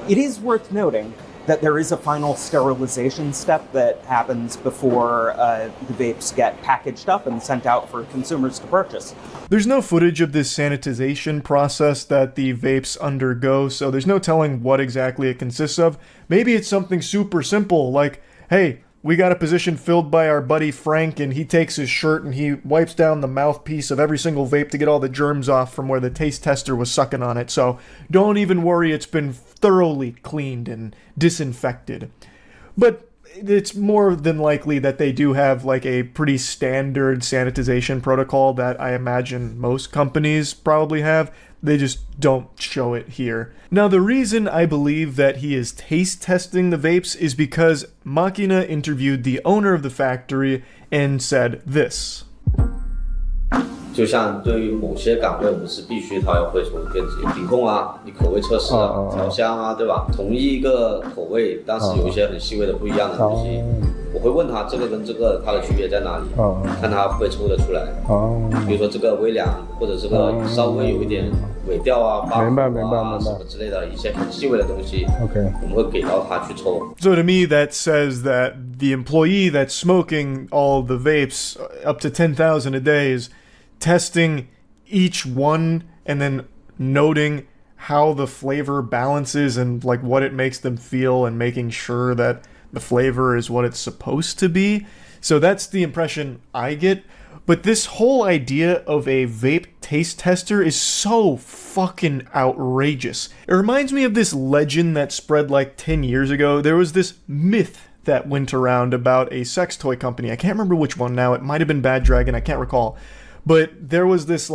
S6: It is worth noting that there is a final sterilization step that happens before the vapes get packaged up and sent out for consumers to purchase.
S1: There's no footage of this sanitization process that the vapes undergo, so there's no telling what exactly it consists of. Maybe it's something super simple, like, hey, we got a position filled by our buddy Frank, and he takes his shirt and he wipes down the mouthpiece of every single vape to get all the germs off from where the taste tester was sucking on it. So don't even worry, it's been thoroughly cleaned and disinfected. But it's more than likely that they do have like a pretty standard sanitization protocol that I imagine most companies probably have. They just don't show it here. Now, the reason I believe that he is taste testing the vapes is because Machina interviewed the owner of the factory and said this.
S24: 就像对于某些岗位，我们是必须他要会从跟品控啊、你口味测试啊、调香啊，对吧？同一个口味，但是有一些很细微的不一样的东西，我会问他这个跟这个它的区别在哪里，看他会不会抽得出来。比如说这个微凉，或者这个稍微有一点尾调啊、发火啊什么之类的一些很细微的东西，我们会给到他去抽。
S1: So to me, that says that the employee that's smoking all the vapes, up to 10,000 a day, is testing each one and then noting how the flavor balances and like what it makes them feel and making sure that the flavor is what it's supposed to be. So that's the impression I get. But this whole idea of a vape taste tester is so fucking outrageous. It reminds me of this legend that spread like 10 years ago. There was this myth that went around about a sex toy company. I can't remember which one now. It might have been Bad Dragon. I can't recall. But there was this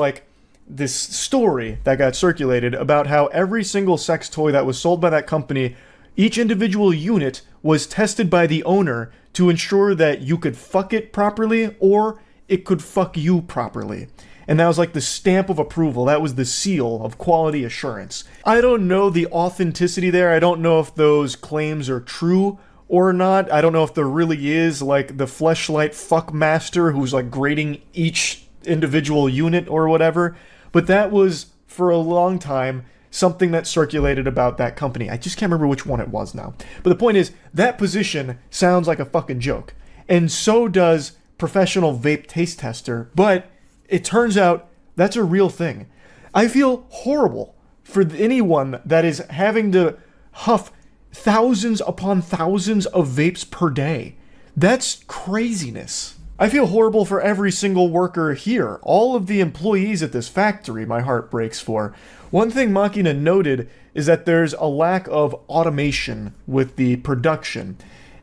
S1: story that got circulated about how every single sex toy that was sold by that company, each individual unit was tested by the owner to ensure that you could fuck it properly or it could fuck you properly. And that was like the stamp of approval. That was the seal of quality assurance. I don't know the authenticity there. I don't know if those claims are true or not. I don't know if there really is like the Fleshlight fuck master who's like grading each individual unit or whatever. But that was, for a long time, something that circulated about that company. I just can't remember which one it was now. But the point is, that position sounds like a fucking joke. And so does professional vape taste tester, but it turns out that's a real thing. I feel horrible for anyone that is having to huff thousands upon thousands of vapes per day. That's craziness. I feel horrible for every single worker here. All of the employees at this factory, my heart breaks for. One thing Machina noted is that there's a lack of automation with the production.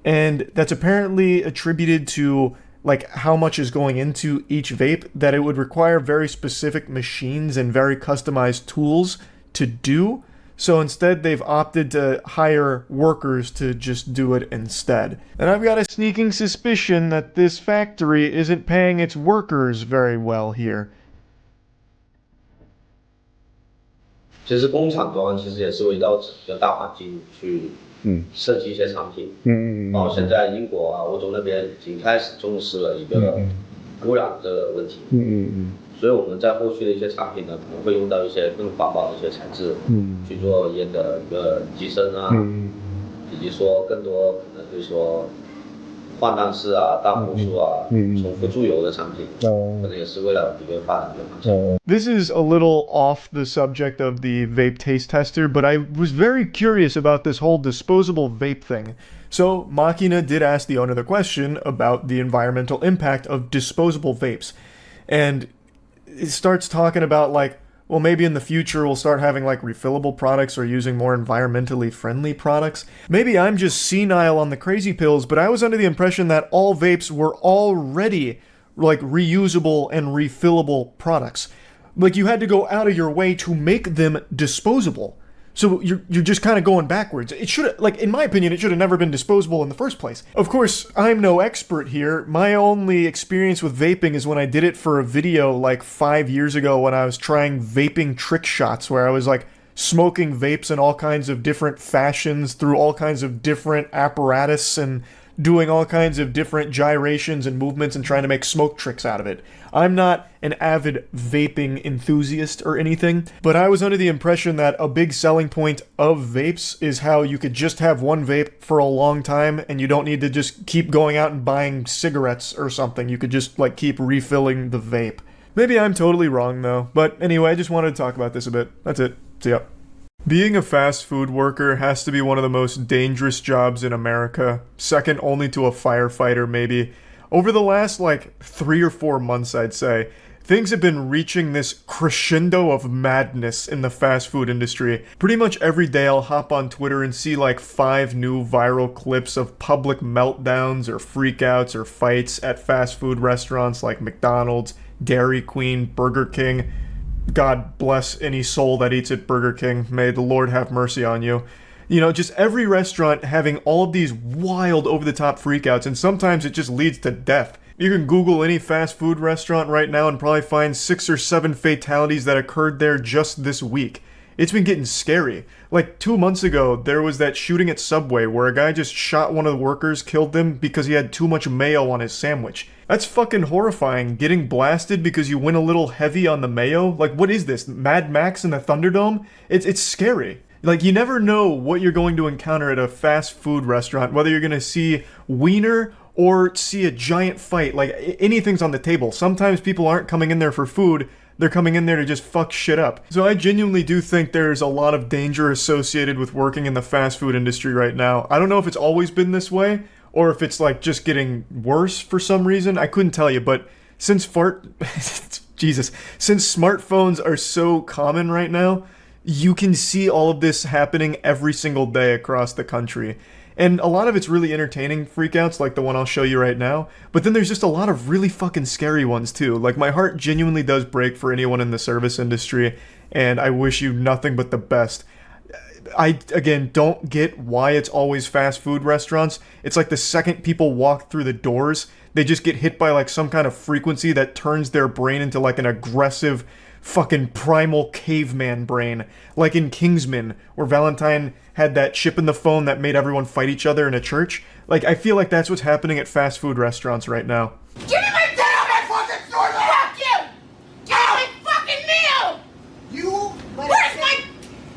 S1: And that's apparently attributed to like how much is going into each vape, that it would require very specific machines and very customized tools to do. So instead they've opted to hire workers to just do it instead. And I've got a sneaking suspicion that this factory isn't paying its workers very well here.
S24: 其实工厂端其实也是围绕整个大环境去设计一些产品。包括现在英国啊、欧洲那边已经开始重视了一个污染的问题。所以我们在后续的一些产品呢，可能会用到一些更环保的一些材质，去做烟的一个机身啊，以及说更多可能会说换弹式啊、大弧数啊、重复注油的产品，可能也是为了一个发展的方向。
S1: This is a little off the subject of the vape taste tester, but I was very curious about this whole disposable vape thing. So Machina did ask the owner the question about the environmental impact of disposable vapes. And it starts talking about like, well, maybe in the future we'll start having like refillable products or using more environmentally friendly products. Maybe I'm just senile on the crazy pills, but I was under the impression that all vapes were already like reusable and refillable products. Like you had to go out of your way to make them disposable. So you're just kind of going backwards. It should, like, in my opinion, it should have never been disposable in the first place. Of course, I'm no expert here. My only experience with vaping is when I did it for a video like 5 years ago when I was trying vaping trick shots, where I was like smoking vapes in all kinds of different fashions through all kinds of different apparatus and doing all kinds of different gyrations and movements and trying to make smoke tricks out of it. I'm not an avid vaping enthusiast or anything, but I was under the impression that a big selling point of vapes is how you could just have one vape for a long time and you don't need to just keep going out and buying cigarettes or something. You could just like keep refilling the vape. Maybe I'm totally wrong though, but anyway, I just wanted to talk about this a bit. That's it. See ya. Being a fast food worker has to be one of the most dangerous jobs in America, second only to a firefighter maybe. Over the last like 3 or 4 months, I'd say, things have been reaching this crescendo of madness in the fast food industry. Pretty much every day I'll hop on Twitter and see like 5 new viral clips of public meltdowns or freakouts or fights at fast food restaurants like McDonald's, Dairy Queen, Burger King. God bless any soul that eats at Burger King. May the Lord have mercy on you. You know, just every restaurant having all of these wild over-the-top freakouts, and sometimes it just leads to death. You can Google any fast food restaurant right now and probably find 6 or 7 fatalities that occurred there just this week. It's been getting scary. Like 2 months ago, there was that shooting at Subway where a guy just shot one of the workers, killed them because he had too much mayo on his sandwich. That's fucking horrifying, getting blasted because you went a little heavy on the mayo. Like, what is this, Mad Max in the Thunderdome? It's scary. Like, you never know what you're going to encounter at a fast food restaurant, whether you're gonna see wiener or see a giant fight. Like, anything's on the table. Sometimes people aren't coming in there for food, they're coming in there to just fuck shit up. So I genuinely do think there's a lot of danger associated with working in the fast food industry right now. I don't know if it's always been this way, or if it's like just getting worse for some reason. I couldn't tell you, but since since smartphones are so common right now, you can see all of this happening every single day across the country. And a lot of it's really entertaining freakouts, like the one I'll show you right now. But then there's just a lot of really fucking scary ones too. Like, my heart genuinely does break for anyone in the service industry, and I wish you nothing but the best. I, again, don't get why it's always fast food restaurants. It's like the second people walk through the doors, they just get hit by like some kind of frequency that turns their brain into like an aggressive fucking primal caveman brain, like in Kingsman, where Valentine had that chip in the phone that made everyone fight each other in a church. Like, I feel like that's what's happening at fast food restaurants right now.
S9: Give me my damn my fucking store back! Fuck you! Give me my fucking meal! Where's my...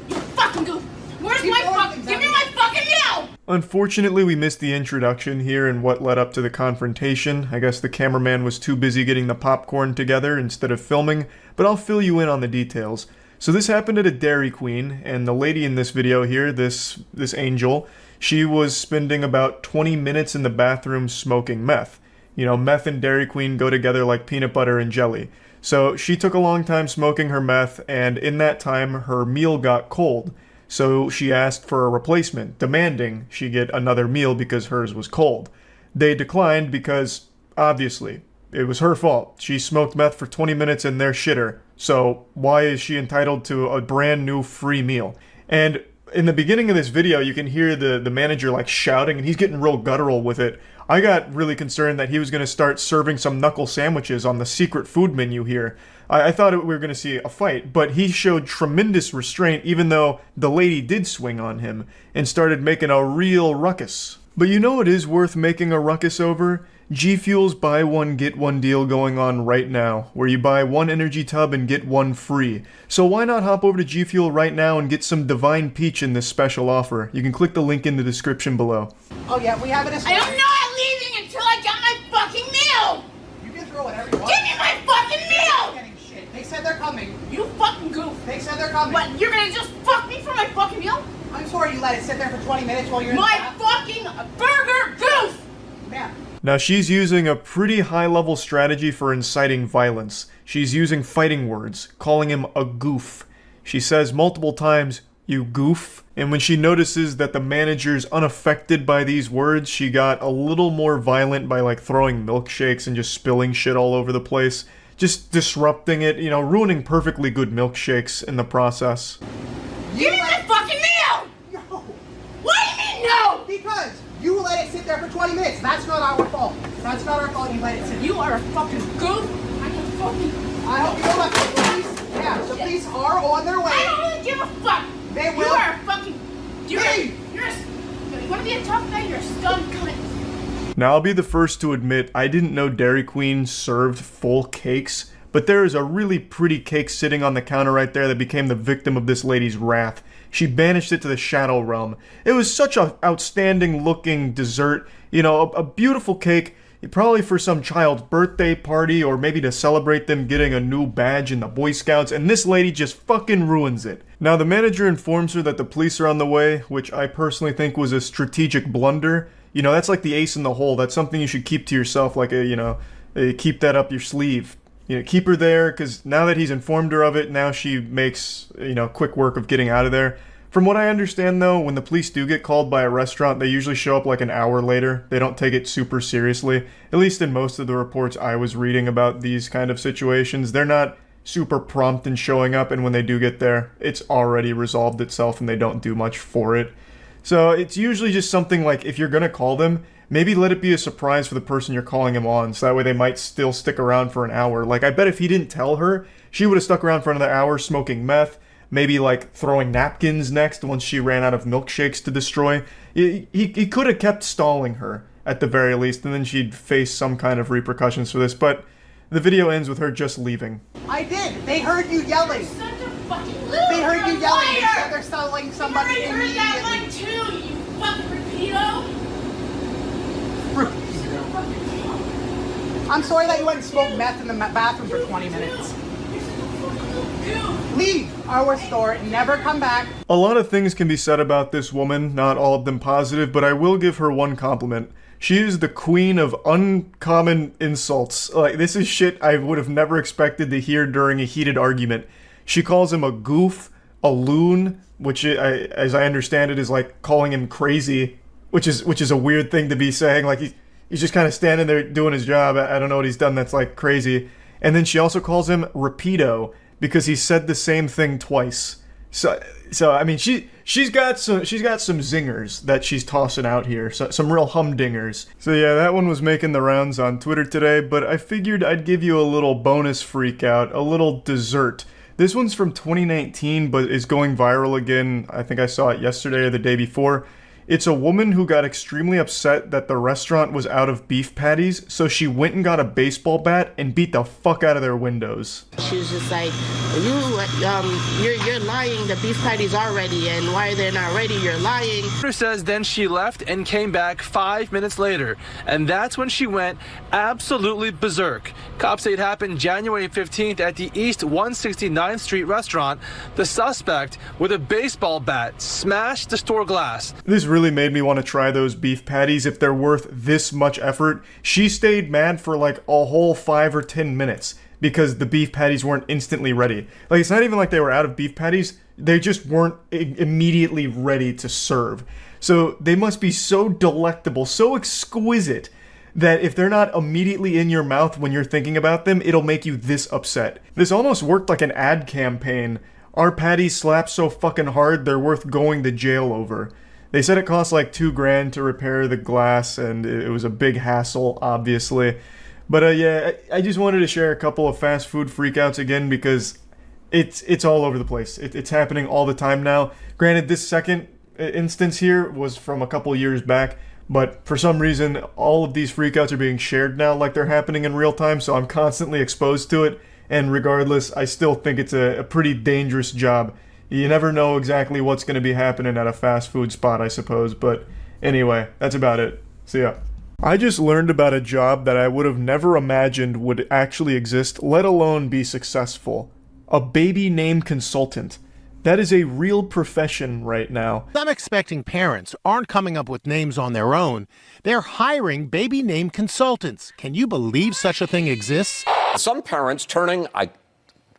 S9: You fucking goof! Where's my fucking... Give me my fucking meal!
S1: Unfortunately, we missed the introduction here and what led up to the confrontation. I guess the cameraman was too busy getting the popcorn together instead of filming, but I'll fill you in on the details. So this happened at a Dairy Queen, and the lady in this video here, this angel, she was spending about 20 minutes in the bathroom smoking meth. You know, meth and Dairy Queen go together like peanut butter and jelly. So she took a long time smoking her meth, and in that time, her meal got cold. So she asked for a replacement, demanding she get another meal because hers was cold. They declined because, obviously, it was her fault. She smoked meth for 20 minutes and they're shitter. So why is she entitled to a brand new free meal? And in the beginning of this video, you can hear the manager like shouting, and he's getting real guttural with it. I got really concerned that he was going to start serving some knuckle sandwiches on the secret food menu here. I thought we were going to see a fight, but he showed tremendous restraint even though the lady did swing on him and started making a real ruckus. But you know what is worth making a ruckus over? G Fuel's buy one get one deal going on right now, where you buy one energy tub and get one free. So why not hop over to G Fuel right now and get some Divine Peach in this special offer? You can click the link in the description below.
S9: Oh yeah, we have it. I am not leaving until I get my fucking meal! You can throw whatever you want. Give me my fucking meal! Getting shit. They said they're coming. You fucking goof. They said they're coming. What, you're gonna just fuck me for my fucking meal? I'm sorry you let it sit there for 20 minutes while you're in the bath. My fucking burger goof! Man.
S1: Now she's using a pretty high-level strategy for inciting violence. She's using fighting words, calling him a goof. She says multiple times, "You goof." And when she notices that the manager's unaffected by these words, she got a little more violent by like throwing milkshakes and just spilling shit all over the place. Just disrupting it, you know, ruining perfectly good milkshakes in the process.
S9: Give me my fucking meal! No. What do you mean no? Because you let it sit there for 20 minutes. That's not our fault. That's not our fault you let it sit. You are a fucking goof. I can fucking... I hope you know about the police. Yeah, the police are on their way. I don't really give a fuck. They will. You are a fucking... You're you want to be a tough guy? You're a scum cunt.
S1: Now I'll be the first to admit I didn't know Dairy Queen served full cakes, but there is a really pretty cake sitting on the counter right there that became the victim of this lady's wrath. She banished it to the shadow realm. It was such an outstanding looking dessert, you know, a beautiful cake, probably for some child's birthday party or maybe to celebrate them getting a new badge in the Boy Scouts, and this lady just fucking ruins it. Now the manager informs her that the police are on the way, which I personally think was a strategic blunder. You know, that's like the ace in the hole. That's something you should keep to yourself, like keep that up your sleeve. You know, keep her there, because now that he's informed her of it, now she makes, quick work of getting out of there. From what I understand, though, when the police do get called by a restaurant, they usually show up like an hour later. They don't take it super seriously. At least in most of the reports I was reading about these kind of situations, they're not super prompt in showing up, and when they do get there, it's already resolved itself and they don't do much for it. So it's usually just something like, if you're gonna call them, maybe let it be a surprise for the person you're calling him on, so that way they might still stick around for an hour. Like, I bet if he didn't tell her, she would have stuck around for another hour smoking meth, maybe like throwing napkins next once she ran out of milkshakes to destroy. He could have kept stalling her, at the very least, and then she'd face some kind of repercussions for this, but the video ends with her just leaving.
S9: I did! They heard you yelling! You're such a fucking loser! They heard you yelling! They said they're selling somebody immediately! You heard that one too, you fucking repeato! I'm sorry that you went and smoked meth in the bathroom for 20 minutes. Leave our store, never come back.
S1: A lot of things can be said about this woman, not all of them positive, but I will give her one compliment. She is the queen of uncommon insults. Like, this is shit I would have never expected to hear during a heated argument. She calls him a goof, a loon, which as I understand it is like calling him crazy, which is a weird thing to be saying. Like, he's just kind of standing there doing his job. I don't know what he's done that's like crazy. And then she also calls him Rapido because he said the same thing twice. So I mean, she's got some zingers that she's tossing out here, so some real humdingers. So yeah, that one was making the rounds on Twitter today, but I figured I'd give you a little bonus freak out, a little dessert. This one's from 2019, but is going viral again. I think I saw it yesterday or the day before. It's a woman who got extremely upset that the restaurant was out of beef patties, so she went and got a baseball bat and beat the fuck out of their windows.
S10: She was just like, you're lying, the beef patties are ready, and why they're not ready, you're lying.
S11: Says then she left and came back 5 minutes later, and that's when she went absolutely berserk. Cops say it happened January 15th at the East 169th Street restaurant. The suspect, with a baseball bat, smashed the store glass.
S1: This really made me want to try those beef patties if they're worth this much effort. She stayed mad for like a whole 5 or 10 minutes because the beef patties weren't instantly ready. Like, it's not even like they were out of beef patties, they just weren't immediately ready to serve. So they must be so delectable, so exquisite, that if they're not immediately in your mouth when you're thinking about them, it'll make you this upset. This almost worked like an ad campaign. Our patties slap so fucking hard, they're worth going to jail over. They said it cost like $2,000 to repair the glass, and it was a big hassle, obviously. But yeah, I just wanted to share a couple of fast food freakouts again because it's all over the place. It's happening all the time now. Granted, this second instance here was from a couple years back, but for some reason, all of these freakouts are being shared now like they're happening in real time, so I'm constantly exposed to it. And regardless, I still think it's a pretty dangerous job. You never know exactly what's going to be happening at a fast food spot, I suppose. But anyway, that's about it. See ya. I just learned about a job that I would have never imagined would actually exist, let alone be successful. A baby name consultant. That is a real profession right now.
S12: Some expecting parents aren't coming up with names on their own. They're hiring baby name consultants. Can you believe such a thing exists?
S13: Some parents turning,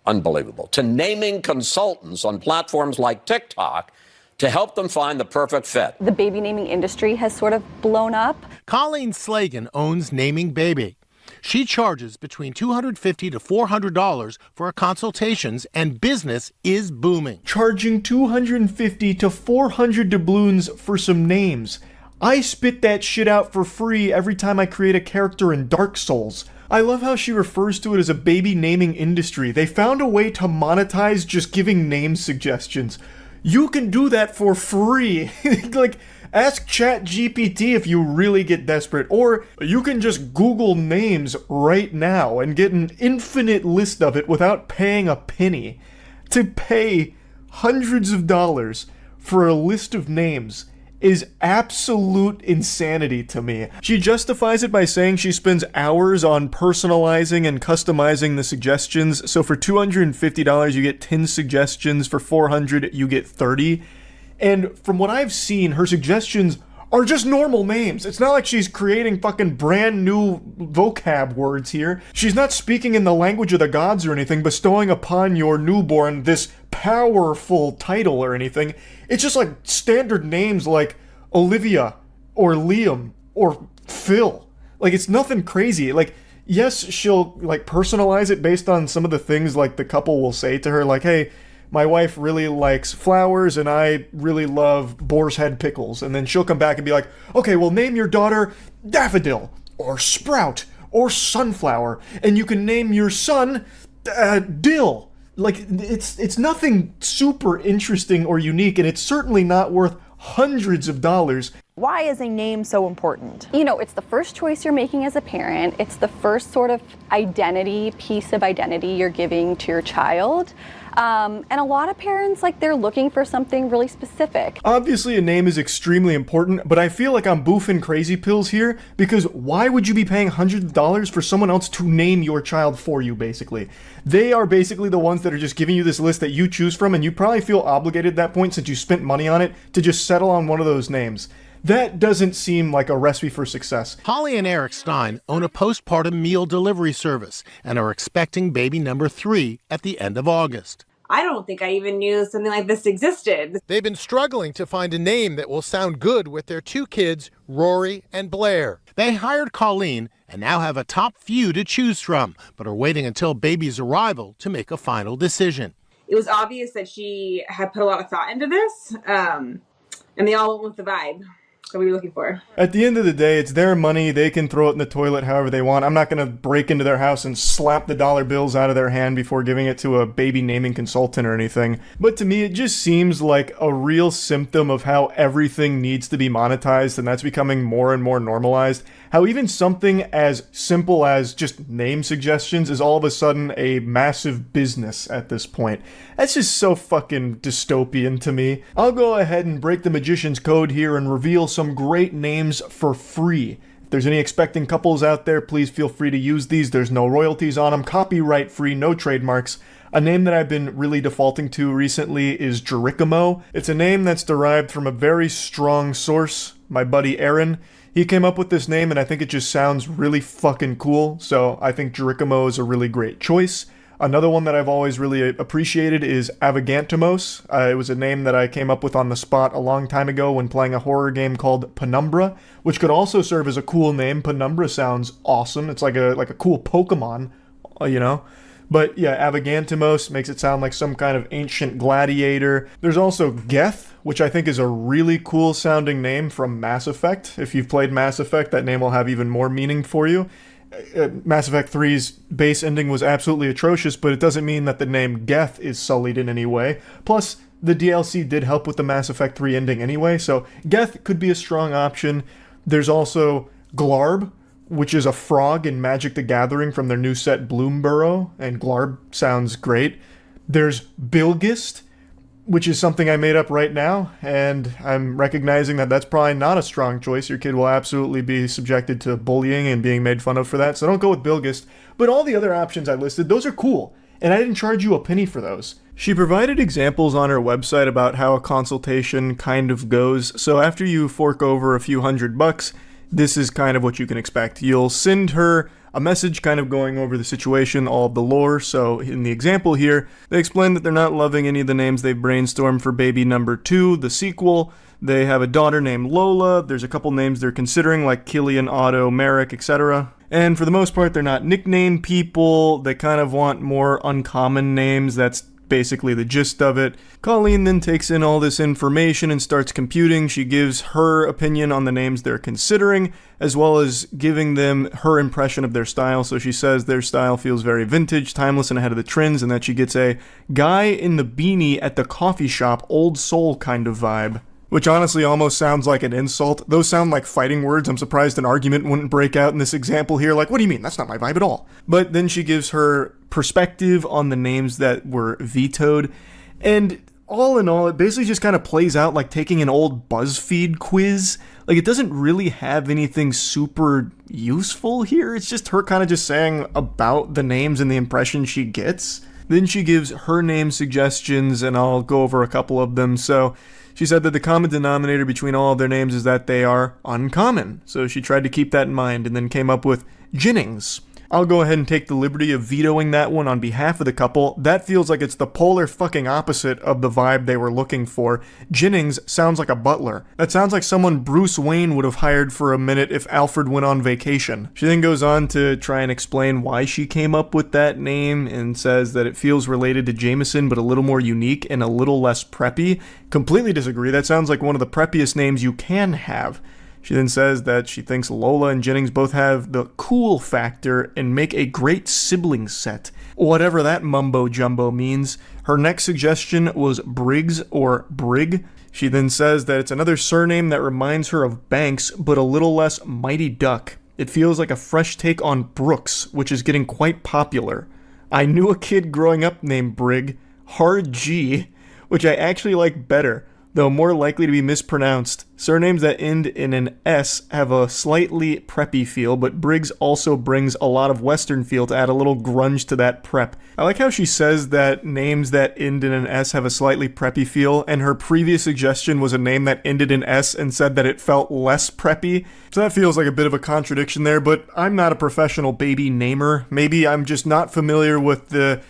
S13: unbelievable, to naming consultants on platforms like TikTok to help them find the perfect fit.
S25: The baby naming industry has sort of blown up.
S12: Colleen Slagan owns Naming Baby. She charges between $250 to $400 for her consultations, and business is booming.
S1: Charging $250 to $400 doubloons for some names. I spit that shit out for free every time I create a character in Dark Souls. I love how she refers to it as a baby naming industry. They found a way to monetize just giving name suggestions. You can do that for free. Like, ask ChatGPT if you really get desperate, or you can just Google names right now and get an infinite list of it without paying a penny. To pay hundreds of dollars for a list of names is absolute insanity to me. She justifies it by saying she spends hours on personalizing and customizing the suggestions. So for $250, you get 10 suggestions. For $400, you get 30. And from what I've seen, her suggestions are just normal names. It's not like she's creating fucking brand new vocab words here. She's not speaking in the language of the gods or anything, bestowing upon your newborn this powerful title or anything. It's just like standard names like Olivia or Liam or Phil. Like, it's nothing crazy. Like, yes, she'll like personalize it based on some of the things like the couple will say to her, like, hey, my wife really likes flowers and I really love boar's head pickles. And then she'll come back and be like, okay, well, name your daughter Daffodil or Sprout or Sunflower. And you can name your son Dill. Like, it's nothing super interesting or unique, and it's certainly not worth hundreds of dollars.
S25: Why is a name so important? You know, it's the first choice you're making as a parent. It's the first sort of piece of identity you're giving to your child. And a lot of parents, they're looking for something really specific.
S1: Obviously, a name is extremely important, but I feel like I'm boofing crazy pills here, because why would you be paying hundreds of dollars for someone else to name your child for you, basically? They are basically the ones that are just giving you this list that you choose from, and you probably feel obligated at that point, since you spent money on it, to just settle on one of those names. That doesn't seem like a recipe for success.
S12: Holly and Eric Stein own a postpartum meal delivery service and are expecting baby number 3 at the end of August.
S14: I don't think I even knew something like this existed.
S12: They've been struggling to find a name that will sound good with their 2 kids, Rory and Blair. They hired Colleen and now have a top few to choose from, but are waiting until baby's arrival to make a final decision.
S14: It was obvious that she had put a lot of thought into this, and they all went with the vibe that we were looking for.
S1: At the end of the day, it's their money. They can throw it in the toilet however they want. I'm not going to break into their house and slap the dollar bills out of their hand before giving it to a baby naming consultant or anything. But to me, it just seems like a real symptom of how everything needs to be monetized, and that's becoming more and more normalized. How even something as simple as just name suggestions is all of a sudden a massive business at this point. That's just so fucking dystopian to me. I'll go ahead and break the magician's code here and reveal some great names for free. If there's any expecting couples out there, please feel free to use these. There's no royalties on them, copyright free, no trademarks. A name that I've been really defaulting to recently is Jerichomo. It's a name that's derived from a very strong source, my buddy Aaron. He came up with this name, and I think it just sounds really fucking cool, so I think Jerichomo is a really great choice. Another one that I've always really appreciated is Avagantimos. It was a name that I came up with on the spot a long time ago when playing a horror game called Penumbra, which could also serve as a cool name. Penumbra sounds awesome. It's like a cool Pokemon, you know? But yeah, Avagantimos makes it sound like some kind of ancient gladiator. There's also Geth, which I think is a really cool sounding name from Mass Effect. If you've played Mass Effect, that name will have even more meaning for you. Mass Effect 3's base ending was absolutely atrocious, but it doesn't mean that the name Geth is sullied in any way. Plus, the DLC did help with the Mass Effect 3 ending anyway, so Geth could be a strong option. There's also Glarb, which is a frog in Magic the Gathering from their new set Bloomburrow, and Glarb sounds great. There's Bilgist, which is something I made up right now, and I'm recognizing that that's probably not a strong choice. Your kid will absolutely be subjected to bullying and being made fun of for that, so don't go with Bilgist. But all the other options I listed, those are cool, and I didn't charge you a penny for those. She provided examples on her website about how a consultation kind of goes, so after you fork over a few $100, this is kind of what you can expect. You'll send her a message kind of going over the situation, all of the lore. So in the example here, they explain that they're not loving any of the names they've brainstormed for baby number 2, the sequel. They have a daughter named Lola. There's a couple names they're considering, like Killian, Otto, Merrick, etc. And for the most part, they're not nickname people. They kind of want more uncommon names. That's basically the gist of it. Colleen then takes in all this information and starts computing. She gives her opinion on the names they're considering, as well as giving them her impression of their style. So she says their style feels very vintage, timeless, and ahead of the trends, and that she gets a guy in the beanie at the coffee shop, old soul kind of vibe. Which honestly almost sounds like an insult. Those sound like fighting words. I'm surprised an argument wouldn't break out in this example here. Like, what do you mean? That's not my vibe at all. But then she gives her perspective on the names that were vetoed. And all in all, it basically just kind of plays out like taking an old BuzzFeed quiz. Like, it doesn't really have anything super useful here. It's just her kind of just saying about the names and the impression she gets. Then she gives her name suggestions, and I'll go over a couple of them. So she said that the common denominator between all of their names is that they are uncommon. So she tried to keep that in mind and then came up with Jennings. I'll go ahead and take the liberty of vetoing that one on behalf of the couple. That feels like it's the polar fucking opposite of the vibe they were looking for. Jennings sounds like a butler. That sounds like someone Bruce Wayne would have hired for a minute if Alfred went on vacation. She then goes on to try and explain why she came up with that name and says that it feels related to Jameson but a little more unique and a little less preppy. Completely disagree. That sounds like one of the preppiest names you can have. She then says that she thinks Lola and Jennings both have the cool factor and make a great sibling set. Whatever that mumbo jumbo means. Her next suggestion was Briggs or Brig. She then says that it's another surname that reminds her of Banks, but a little less Mighty Duck. It feels like a fresh take on Brooks, which is getting quite popular. I knew a kid growing up named Brig, Hard G, which I actually like better, though more likely to be mispronounced. Surnames that end in an S have a slightly preppy feel, but Briggs also brings a lot of Western feel to add a little grunge to that prep. I like how she says that names that end in an S have a slightly preppy feel, and her previous suggestion was a name that ended in S and said that it felt less preppy. So that feels like a bit of a contradiction there, but I'm not a professional baby namer. Maybe I'm just not familiar with the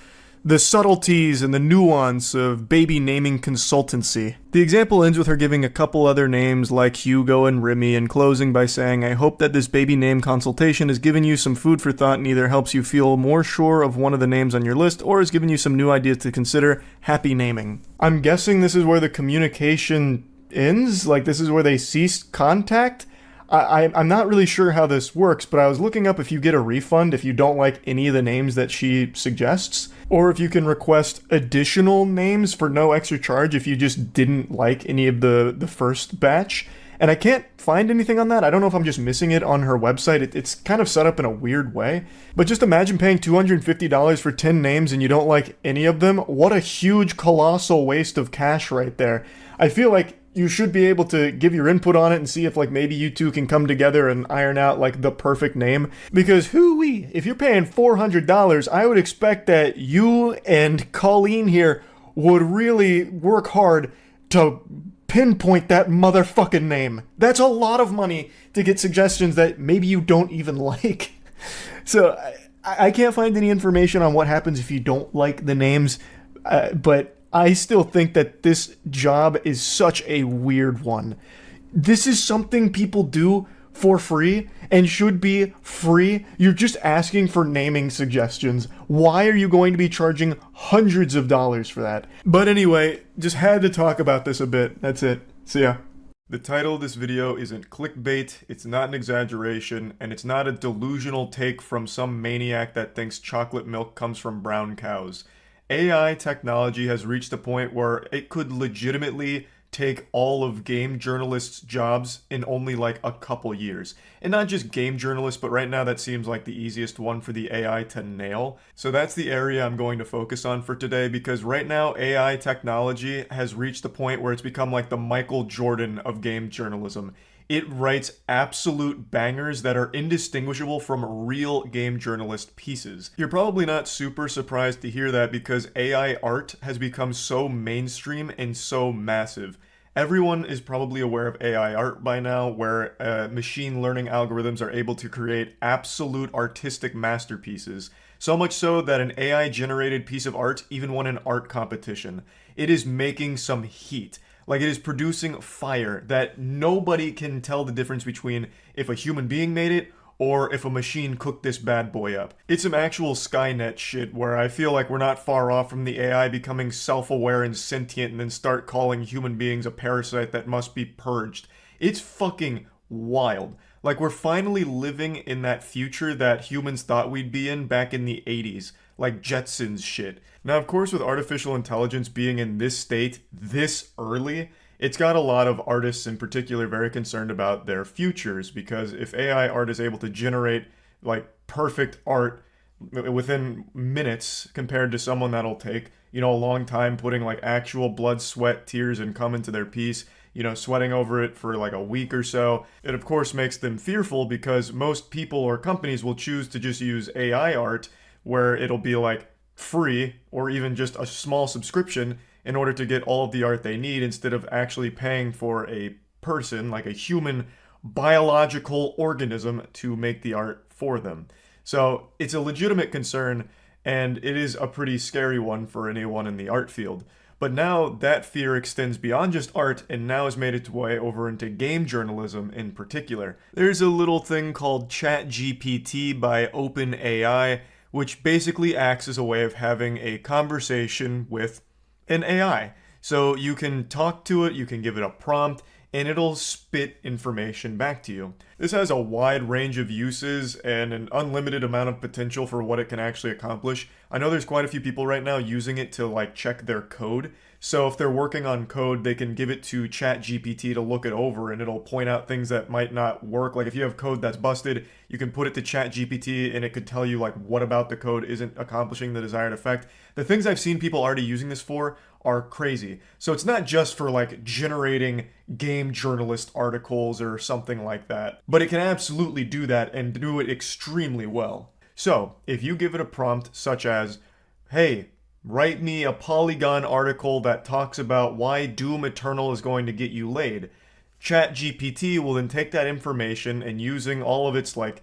S1: subtleties and the nuance of baby naming consultancy. The example ends with her giving a couple other names like Hugo and Remy and closing by saying, I hope that this baby name consultation has given you some food for thought and either helps you feel more sure of one of the names on your list or has given you some new ideas to consider. Happy naming. I'm guessing this is where the communication ends? Like this is where they cease contact? I'm not really sure how this works, but I was looking up if you get a refund if you don't like any of the names that she suggests, or if you can request additional names for no extra charge if you just didn't like any of the first batch. And I can't find anything on that. I don't know if I'm just missing it on her website. It's kind of set up in a weird way. But just imagine paying $250 for 10 names and you don't like any of them. What a huge, colossal waste of cash right there. I feel like you should be able to give your input on it and see if like maybe you two can come together and iron out like the perfect name. Because hoo-wee, if you're paying $400, I would expect that you and Colleen here would really work hard to pinpoint that motherfucking name. That's a lot of money to get suggestions that maybe you don't even like. So I can't find any information on what happens if you don't like the names, but I still think that this job is such a weird one. This is something people do for free and should be free. You're just asking for naming suggestions. Why are you going to be charging hundreds of dollars for that? But anyway, just had to talk about this a bit. That's it. See ya. The title of this video isn't clickbait, it's not an exaggeration, and it's not a delusional take from some maniac that thinks chocolate milk comes from brown cows. AI technology has reached a point where it could legitimately take all of game journalists' jobs in only like a couple years. And not just game journalists, but right now that seems like the easiest one for the AI to nail. So that's the area I'm going to focus on for today, because right now AI technology has reached the point where it's become like the Michael Jordan of game journalism. It writes absolute bangers that are indistinguishable from real game journalist pieces. You're probably not super surprised to hear that because AI art has become so mainstream and so massive. Everyone is probably aware of AI art by now, where machine learning algorithms are able to create absolute artistic masterpieces. So much so that an AI-generated piece of art even won an art competition. It is making some heat. Like, it is producing fire that nobody can tell the difference between if a human being made it or if a machine cooked this bad boy up. It's some actual Skynet shit where I feel like we're not far off from the AI becoming self-aware and sentient and then start calling human beings a parasite that must be purged. It's fucking wild. Like, we're finally living in that future that humans thought we'd be in back in the 80s. Like Jetsons shit. Now, of course, with artificial intelligence being in this state this early, it's got a lot of artists in particular very concerned about their futures, because if AI art is able to generate like perfect art within minutes compared to someone that'll take, a long time putting like actual blood, sweat, tears, and cum into their piece, sweating over it for like a week or so, it of course makes them fearful, because most people or companies will choose to just use AI art where it'll be like free or even just a small subscription in order to get all of the art they need, instead of actually paying for a person, like a human biological organism, to make the art for them. So it's a legitimate concern, and it is a pretty scary one for anyone in the art field. But now that fear extends beyond just art and now has made its way over into game journalism in particular. There's a little thing called ChatGPT by OpenAI, which basically acts as a way of having a conversation with an AI. So you can talk to it, you can give it a prompt, and it'll spit information back to you. This has a wide range of uses and an unlimited amount of potential for what it can actually accomplish. I know there's quite a few people right now using it to like check their code. So if they're working on code, they can give it to ChatGPT to look it over and it'll point out things that might not work. Like if you have code that's busted, you can put it to ChatGPT and it could tell you like what about the code isn't accomplishing the desired effect. The things I've seen people already using this for are crazy. So it's not just for like generating game journalist articles or something like that, but it can absolutely do that and do it extremely well. So if you give it a prompt such as, hey, write me a Polygon article that talks about why Doom Eternal is going to get you laid, ChatGPT will then take that information and using all of its like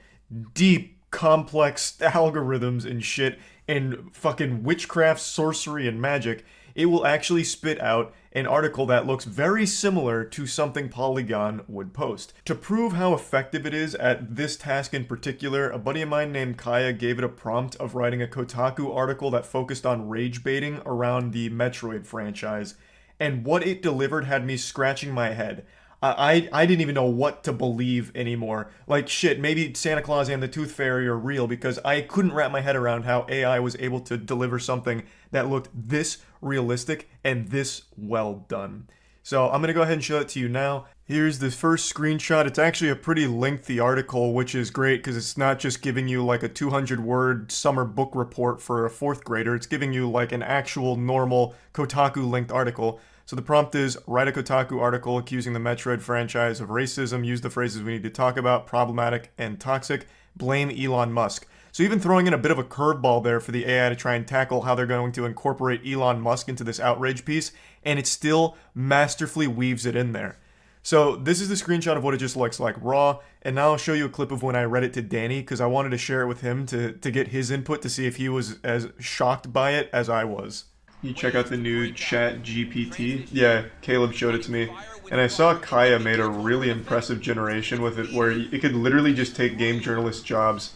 S1: deep, complex algorithms and shit and fucking witchcraft, sorcery, and magic, it will actually spit out an article that looks very similar to something Polygon would post. To prove how effective it is at this task in particular, a buddy of mine named Kaya gave it a prompt of writing a Kotaku article that focused on rage baiting around the Metroid franchise, and what it delivered had me scratching my head. I didn't even know what to believe anymore. Like, shit, maybe Santa Claus and the Tooth Fairy are real because I couldn't wrap my head around how AI was able to deliver something that looked this realistic and this well done. So I'm going to go ahead and show it to you now. Here's the first screenshot. It's actually a pretty lengthy article, which is great because it's not just giving you like a 200-word summer book report for a 4th grader. It's giving you like an actual normal Kotaku-linked article. So the prompt is, write a Kotaku article accusing the Metroid franchise of racism, use the phrases we need to talk about, problematic and toxic, blame Elon Musk. So even throwing in a bit of a curveball there for the AI to try and tackle how they're going to incorporate Elon Musk into this outrage piece, and it still masterfully weaves it in there. So this is the screenshot of what it just looks like raw, and now I'll show you a clip of when I read it to Danny, because I wanted to share it with him to get his input to see if he was as shocked by it as I was. You check out the new ChatGPT. Yeah, Caleb showed it to me. And I saw Kaya made a really impressive generation with it where it could literally just take game journalist jobs.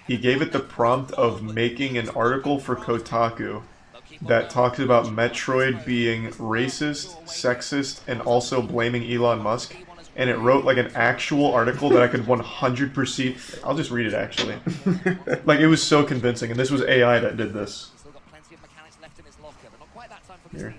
S1: He gave it the prompt of making an article for Kotaku that talks about Metroid being racist, sexist, and also blaming Elon Musk. And it wrote like an actual article that I could 100%... I'll just read it actually. Like it was so convincing, and this was AI that did this. Here.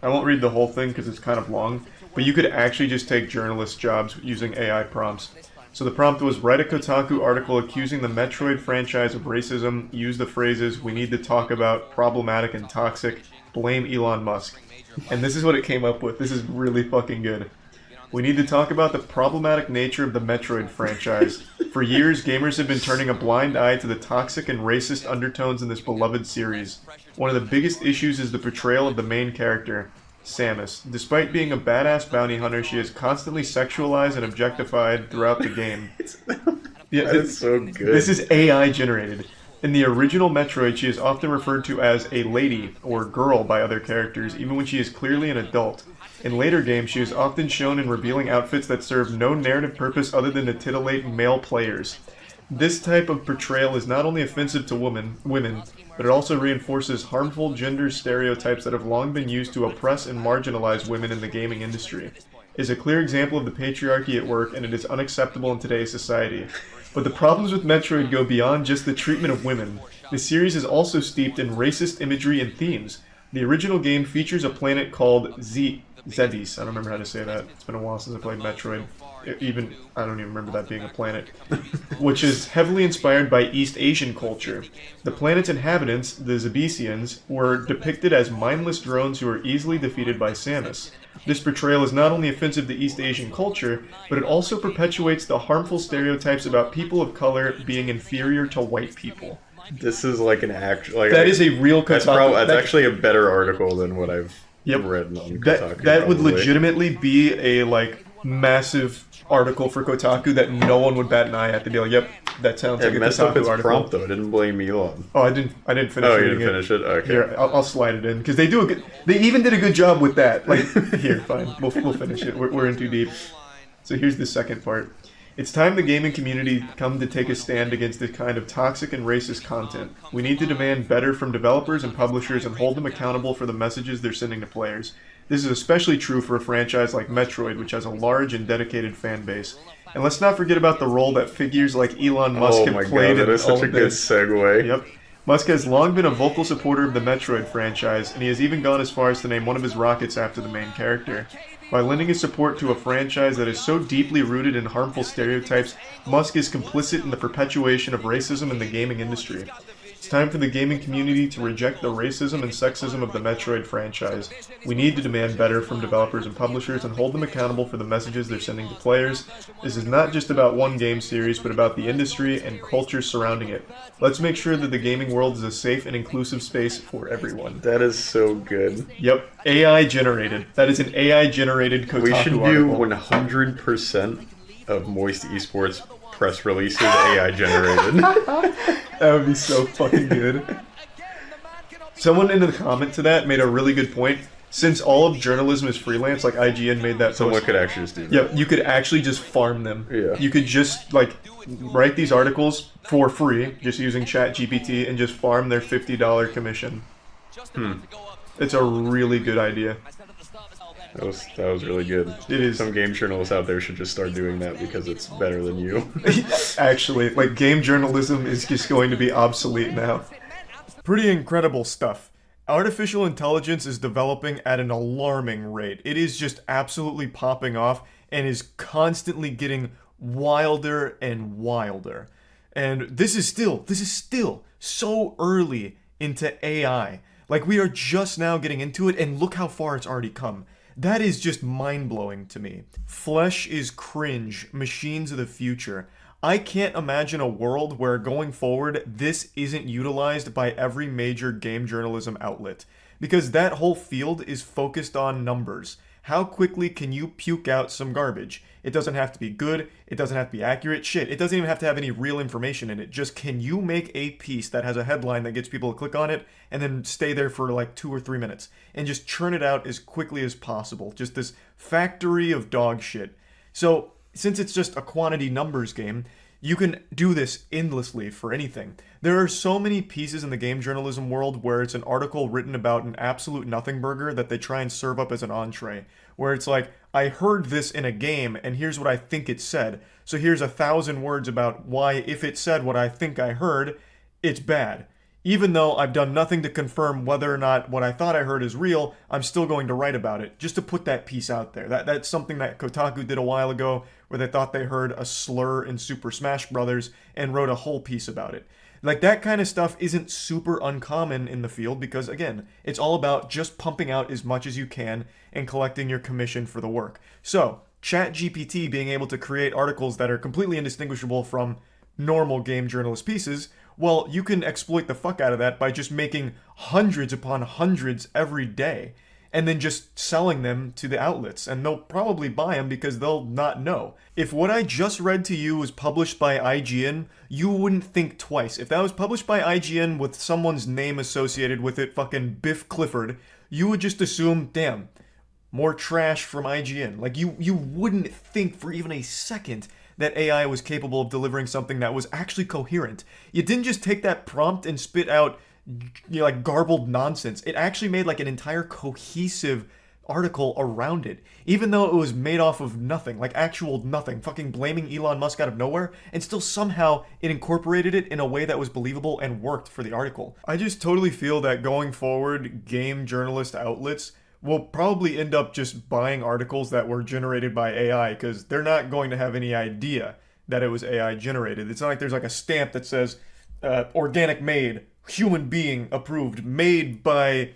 S1: I won't read the whole thing because it's kind of long, but you could actually just take journalist jobs using AI prompts. So the prompt was, write a Kotaku article accusing the Metroid franchise of racism, use the phrases, we need to talk about, problematic and toxic, blame Elon Musk. And this is what it came up with. This is really fucking good. We need to talk about the problematic nature of the Metroid franchise. For years, gamers have been turning a blind eye to the toxic and racist undertones in this beloved series. One of the biggest issues is the portrayal of the main character, Samus. Despite being a badass bounty hunter, she is constantly sexualized and objectified throughout the game. Yeah,
S15: it's so good.
S1: This is AI generated. In the original Metroid, she is often referred to as a lady or girl by other characters, even when she is clearly an adult. In later games, she is often shown in revealing outfits that serve no narrative purpose other than to titillate male players. This type of portrayal is not only offensive to women, but it also reinforces harmful gender stereotypes that have long been used to oppress and marginalize women in the gaming industry. It is a clear example of the patriarchy at work, and it is unacceptable in today's society. But the problems with Metroid go beyond just the treatment of women. The series is also steeped in racist imagery and themes. The original game features a planet called Zedis. I don't remember how to say that. It's been a while since I played Metroid. I don't even remember that being a planet. Which is heavily inspired by East Asian culture. The planet's inhabitants, the Zebesians, were depicted as mindless drones who are easily defeated by Samus. This portrayal is not only offensive to East Asian culture, but it also perpetuates the harmful stereotypes about people of color being inferior to white people.
S15: This is like an actual...
S1: That is a real Kotaku...
S15: That's actually a better article than what I've read on Kotaku.
S1: That would legitimately be a, like, massive article for Kotaku that no one would bat an eye at. They'd be like, yep, that sounds like a
S15: messed up
S1: Kotaku
S15: its
S1: article.
S15: prompt, though. It didn't blame Elon.
S1: Oh, I didn't finish reading it.
S15: Oh, you didn't finish it? Okay.
S1: Here, I'll slide it in, because they even did a good job with that. Like, here, fine, we'll finish it. We're in too deep. So here's the second part. It's time the gaming community come to take a stand against this kind of toxic and racist content. We need to demand better from developers and publishers and hold them accountable for the messages they're sending to players. This is especially true for a franchise like Metroid, which has a large and dedicated fan base. And let's not forget about the role that figures like Elon Musk have played in all of this.
S15: Oh my god, that is such a good segue.
S1: Yep. Musk has long been a vocal supporter of the Metroid franchise, and he has even gone as far as to name one of his rockets after the main character. By lending his support to a franchise that is so deeply rooted in harmful stereotypes, Musk is complicit in the perpetuation of racism in the gaming industry. It's time for the gaming community to reject the racism and sexism of the Metroid franchise. We need to demand better from developers and publishers and hold them accountable for the messages they're sending to players. This is not just about one game series, but about the industry and culture surrounding it. Let's make sure that the gaming world is a safe and inclusive space for everyone.
S15: That is so good.
S1: Yep, AI generated. That is an AI generated Kotaku
S15: We should
S1: article.
S15: do 100% of Moist Esports press releases AI generated.
S1: That would be so fucking good. Someone in the comment to that made a really good point. Since all of journalism is freelance, like IGN made that
S15: Someone
S1: post.
S15: could actually just do that.
S1: Yep, you could actually just farm them.
S15: Yeah.
S1: You could just, like, write these articles for free, just using ChatGPT, and just farm their $50 commission. It's a really good idea.
S15: That was really good.
S1: It is.
S15: Some game journalists out there should just start doing that because it's better than you.
S1: Actually, like, game journalism is just going to be obsolete now. Pretty incredible stuff. Artificial intelligence is developing at an alarming rate. It is just absolutely popping off and is constantly getting wilder and wilder. And this is still so early into AI. Like, we are just now getting into it, and look how far it's already come. That is just mind-blowing to me. Flesh is cringe, machines of the future. I can't imagine a world where, going forward, this isn't utilized by every major game journalism outlet. Because that whole field is focused on numbers. How quickly can you puke out some garbage? It doesn't have to be good, it doesn't have to be accurate, shit, it doesn't even have to have any real information in it. Just, can you make a piece that has a headline that gets people to click on it, and then stay there for like 2 or 3 minutes, and just churn it out as quickly as possible. Just this factory of dog shit. So, since it's just a quantity numbers game, you can do this endlessly for anything. There are so many pieces in the game journalism world where it's an article written about an absolute nothing burger that they try and serve up as an entree. Where it's like, I heard this in a game and here's what I think it said. So here's 1,000 words about why, if it said what I think I heard, it's bad. Even though I've done nothing to confirm whether or not what I thought I heard is real, I'm still going to write about it, just to put that piece out there. That's something that Kotaku did a while ago, where they thought they heard a slur in Super Smash Bros. And wrote a whole piece about it. Like, that kind of stuff isn't super uncommon in the field because, again, it's all about just pumping out as much as you can and collecting your commission for the work. So, ChatGPT being able to create articles that are completely indistinguishable from normal game journalist pieces, well, you can exploit the fuck out of that by just making hundreds upon hundreds every day and then just selling them to the outlets, and they'll probably buy them because they'll not know. If what I just read to you was published by IGN, you wouldn't think twice. If that was published by IGN with someone's name associated with it, fucking Biff Clifford, you would just assume, damn, more trash from IGN. Like, you wouldn't think for even a second that AI was capable of delivering something that was actually coherent. You didn't just take that prompt and spit out, you know, like, garbled nonsense. It actually made like an entire cohesive article around it, even though it was made off of nothing, like actual nothing, fucking blaming Elon Musk out of nowhere, and still somehow it incorporated it in a way that was believable and worked for the article. I just totally feel that going forward, game journalist outlets will probably end up just buying articles that were generated by AI, because they're not going to have any idea that it was AI generated. It's not like there's like a stamp that says organic made, human being approved, made by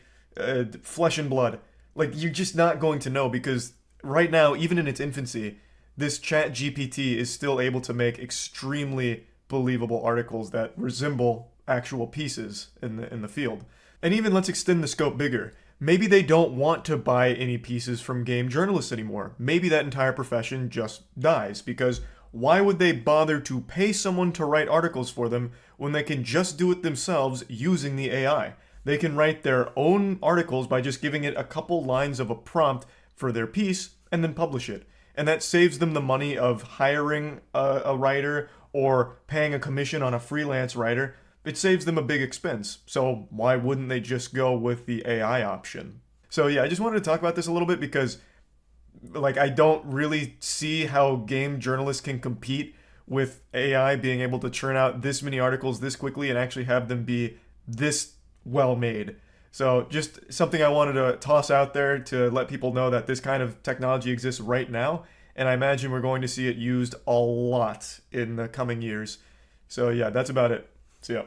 S1: flesh and blood. Like, you're just not going to know, because right now, even in its infancy, this ChatGPT is still able to make extremely believable articles that resemble actual pieces in the field. And even, let's extend the scope bigger. Maybe they don't want to buy any pieces from game journalists anymore. Maybe that entire profession just dies, because why would they bother to pay someone to write articles for them when they can just do it themselves using the AI? They can write their own articles by just giving it a couple lines of a prompt for their piece and then publish it. and that saves them the money of hiring a writer or paying a commission on a freelance writer. It saves them a big expense. So why wouldn't they just go with the AI option? So yeah, I just wanted to talk about this a little bit because like I don't really see how game journalists can compete with AI being able to churn out this many articles this quickly and actually have them be this well made. So just something I wanted to toss out there to let people know that this kind of technology exists right now, and I imagine we're going to see it used a lot in the coming years. So yeah, that's about it. See ya.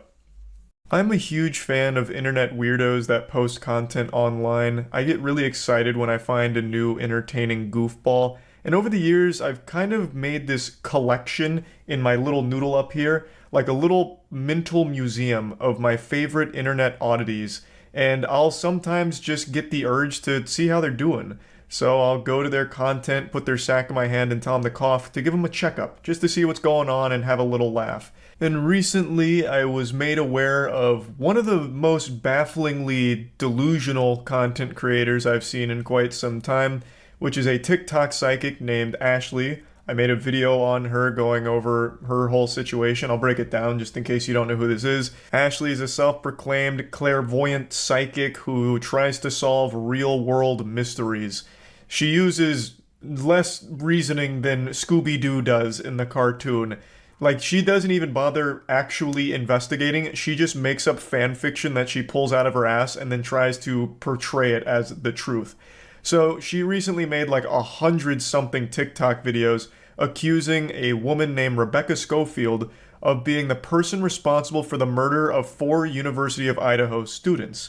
S1: I'm a huge fan of internet weirdos that post content online. I get really excited when I find a new entertaining goofball. And over the years, I've kind of made this collection in my little noodle up here, like a little mental museum of my favorite internet oddities. And I'll sometimes just get the urge to see how they're doing. So I'll go to their content, put their sack in my hand, and tell them to cough to give them a checkup, just to see what's going on and have a little laugh. And recently, I was made aware of one of the most bafflingly delusional content creators I've seen in quite some time, which is a TikTok psychic named Ashley. I made a video on her going over her whole situation. I'll break it down just in case you don't know who this is. Ashley is a self-proclaimed clairvoyant psychic who tries to solve real-world mysteries. She uses less reasoning than Scooby-Doo does in the cartoon. Like, she doesn't even bother actually investigating. She just makes up fan fiction that she pulls out of her ass and then tries to portray it as the truth. So she recently made like 100-something TikTok videos accusing a woman named Rebecca Schofield of being the person responsible for the murder of 4 University of Idaho students.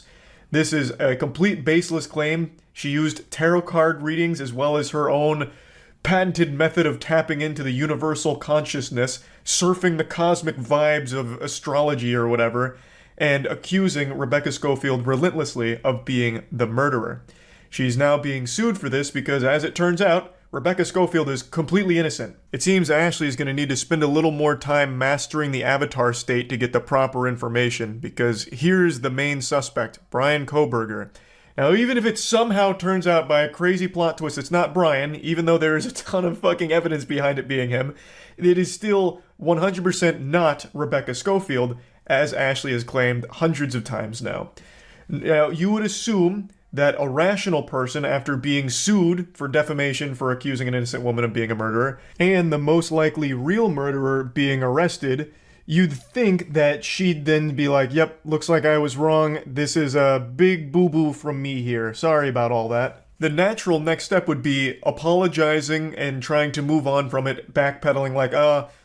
S1: This is a complete baseless claim. She used tarot card readings as well as her own patented method of tapping into the universal consciousness, surfing the cosmic vibes of astrology or whatever, and accusing Rebecca Schofield relentlessly of being the murderer. She's now being sued for this because, as it turns out, Rebecca Schofield is completely innocent. It seems Ashley is going to need to spend a little more time mastering the avatar state to get the proper information, because here's the main suspect, Brian Kohberger. Now, even if it somehow turns out by a crazy plot twist it's not Brian, even though there is a ton of fucking evidence behind it being him, it is still 100% not Rebecca Schofield, as Ashley has claimed hundreds of times now. Now, you would assume that a rational person, after being sued for defamation for accusing an innocent woman of being a murderer, and the most likely real murderer being arrested, you'd think that she'd then be like, yep, looks like I was wrong. This is a big boo-boo from me here. Sorry about all that. The natural next step would be apologizing and trying to move on from it, backpedaling like,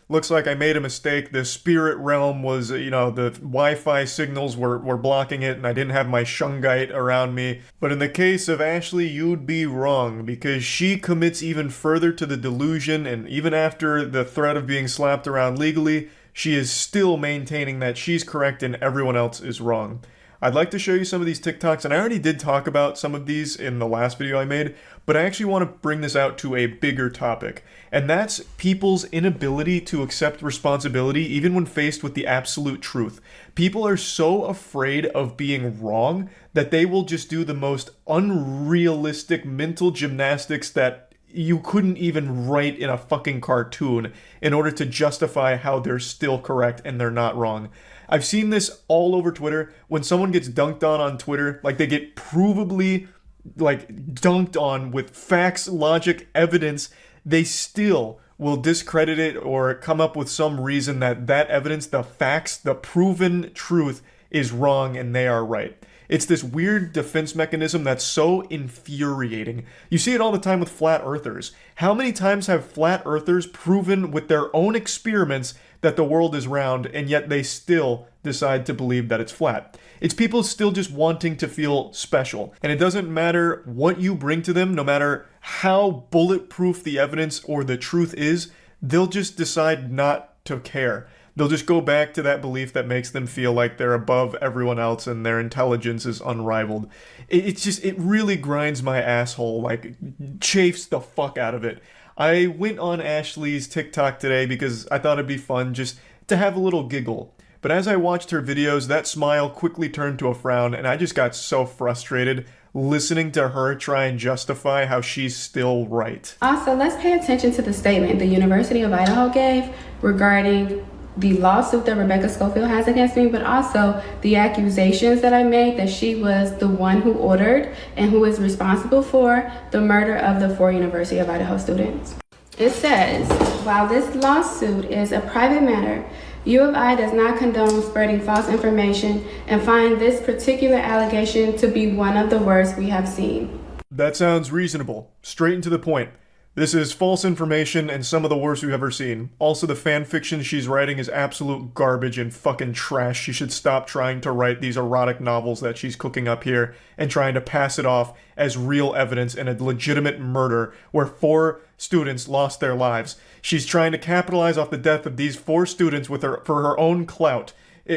S1: looks like I made a mistake. The spirit realm was, the Wi-Fi signals were blocking it and I didn't have my shungite around me. But in the case of Ashley, you'd be wrong, because she commits even further to the delusion, and even after the threat of being slapped around legally, she is still maintaining that she's correct and everyone else is wrong. I'd like to show you some of these TikToks, and I already did talk about some of these in the last video I made, but I actually want to bring this out to a bigger topic, and that's people's inability to accept responsibility even when faced with the absolute truth. People are so afraid of being wrong that they will just do the most unrealistic mental gymnastics that you couldn't even write in a fucking cartoon in order to justify how they're still correct and they're not wrong. I've seen this all over Twitter. When someone gets dunked on Twitter, like they get provably dunked on with facts, logic, evidence, they still will discredit it or come up with some reason that evidence, the facts, the proven truth is wrong and they are right. It's this weird defense mechanism that's so infuriating. You see it all the time with flat earthers. How many times have flat earthers proven with their own experiments that the world is round, and yet they still decide to believe that it's flat? It's people still just wanting to feel special. And it doesn't matter what you bring to them, no matter how bulletproof the evidence or the truth is, they'll just decide not to care. They'll just go back to that belief that makes them feel like they're above everyone else and their intelligence is unrivaled. It really grinds my asshole, like chafes the fuck out of it. I went on Ashley's TikTok today because I thought it'd be fun just to have a little giggle. but as I watched her videos, that smile quickly turned to a frown, and I just got so frustrated listening to her try and justify how she's still right.
S16: Also, let's pay attention to the statement the University of Idaho gave regarding the lawsuit that Rebecca Schofield has against me, but also the accusations that I made that she was the one who ordered and who is responsible for the murder of the 4 University of Idaho students. It says, while this lawsuit is a private matter, U of I does not condone spreading false information and find this particular allegation to be one of the worst we have seen.
S1: That sounds reasonable. Straight and to the point. This is false information and some of the worst we've ever seen. Also, the fan fiction she's writing is absolute garbage and fucking trash. She should stop trying to write these erotic novels that she's cooking up here and trying to pass it off as real evidence in a legitimate murder where 4 students lost their lives. She's trying to capitalize off the death of these 4 students for her own clout.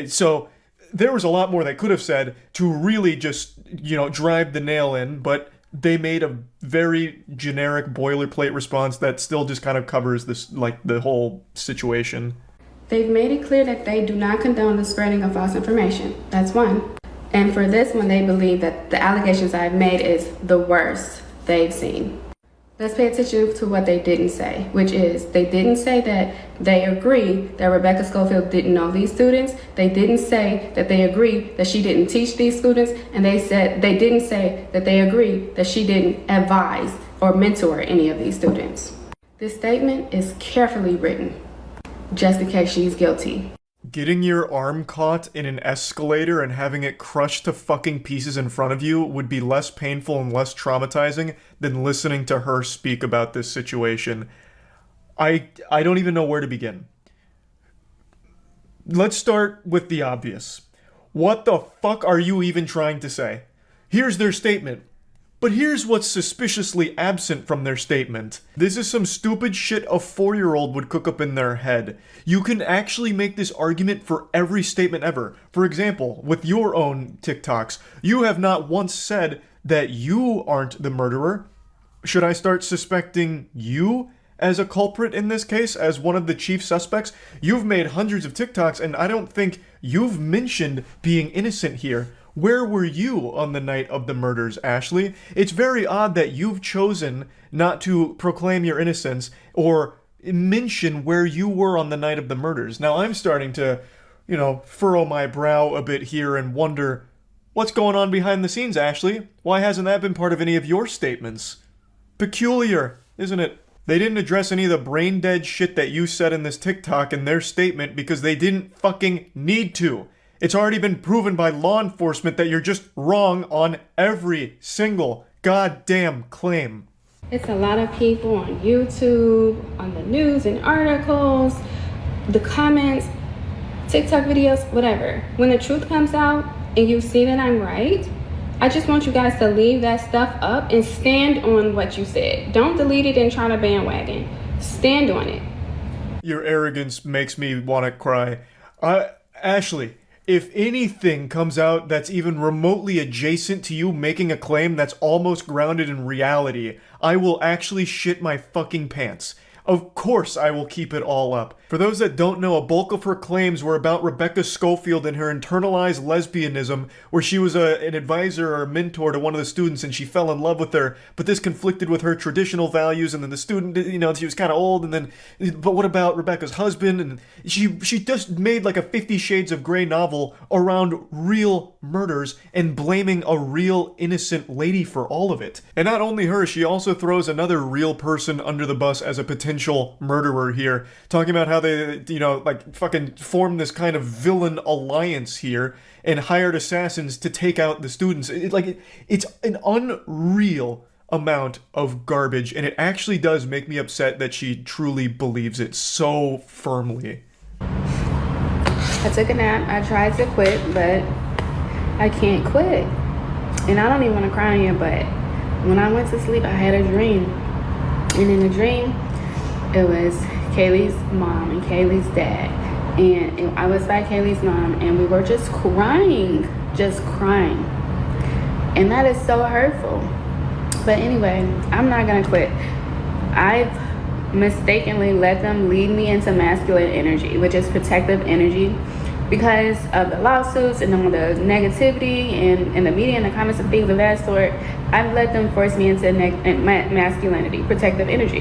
S1: So there was a lot more they could have said to really just, drive the nail in, but they made a very generic boilerplate response that still just kind of covers this, the whole situation.
S16: They've made it clear that they do not condone the spreading of false information. That's one. And for this one, they believe that the allegations I've made is the worst they've seen. Let's pay attention to what they didn't say, which is they didn't say that they agree that Rebecca Schofield didn't know these students. They didn't say that they agree that she didn't teach these students. And they didn't say that they agree that she didn't advise or mentor any of these students. This statement is carefully written, just in case she's guilty.
S1: Getting your arm caught in an escalator and having it crushed to fucking pieces in front of you would be less painful and less traumatizing than listening to her speak about this situation. I don't even know where to begin. Let's start with the obvious. What the fuck are you even trying to say? Here's their statement. But here's what's suspiciously absent from their statement. This is some stupid shit a 4-year-old would cook up in their head. You can actually make this argument for every statement ever. For example, with your own TikToks, you have not once said that you aren't the murderer. Should I start suspecting you as a culprit in this case, as one of the chief suspects? You've made hundreds of TikToks, and I don't think you've mentioned being innocent here. Where were you on the night of the murders, Ashley? It's very odd that you've chosen not to proclaim your innocence or mention where you were on the night of the murders. Now, I'm starting to, furrow my brow a bit here and wonder, what's going on behind the scenes, Ashley? Why hasn't that been part of any of your statements? Peculiar, isn't it? They didn't address any of the brain-dead shit that you said in this TikTok in their statement because they didn't fucking need to. It's already been proven by law enforcement that you're just wrong on every single goddamn claim.
S16: It's a lot of people on YouTube, on the news and articles, the comments, TikTok videos, whatever. When the truth comes out and you see that I'm right, I just want you guys to leave that stuff up and stand on what you said. Don't delete it and try to bandwagon. Stand on it.
S1: Your arrogance makes me want to cry. Ashley, if anything comes out that's even remotely adjacent to you making a claim that's almost grounded in reality, I will actually shit my fucking pants. Of course I will keep it all up. For those that don't know, a bulk of her claims were about Rebecca Schofield and her internalized lesbianism, where she was an advisor or a mentor to one of the students and she fell in love with her, but this conflicted with her traditional values, and then the student, she was kind of old, and then, but what about Rebecca's husband? And she just made like a 50 Shades of Grey novel around real murders and blaming a real innocent lady for all of it. And not only her, she also throws another real person under the bus as a potential murderer here, talking about how they, fucking formed this kind of villain alliance here and hired assassins to take out the students. It's an unreal amount of garbage, and it actually does make me upset that she truly believes it so firmly.
S16: I took a nap. I tried to quit, but I can't quit. And I don't even want to cry on you, but when I went to sleep, I had a dream. And in the dream, it was Kaylee's mom and Kaylee's dad. And I was by Kaylee's mom, and we were just crying. And that is so hurtful. But anyway, I'm not going to quit. I've mistakenly let them lead me into masculine energy, which is protective energy, Because of the lawsuits and all the negativity and the media and the comments and things of that sort, I've let them force me into masculinity, protective energy.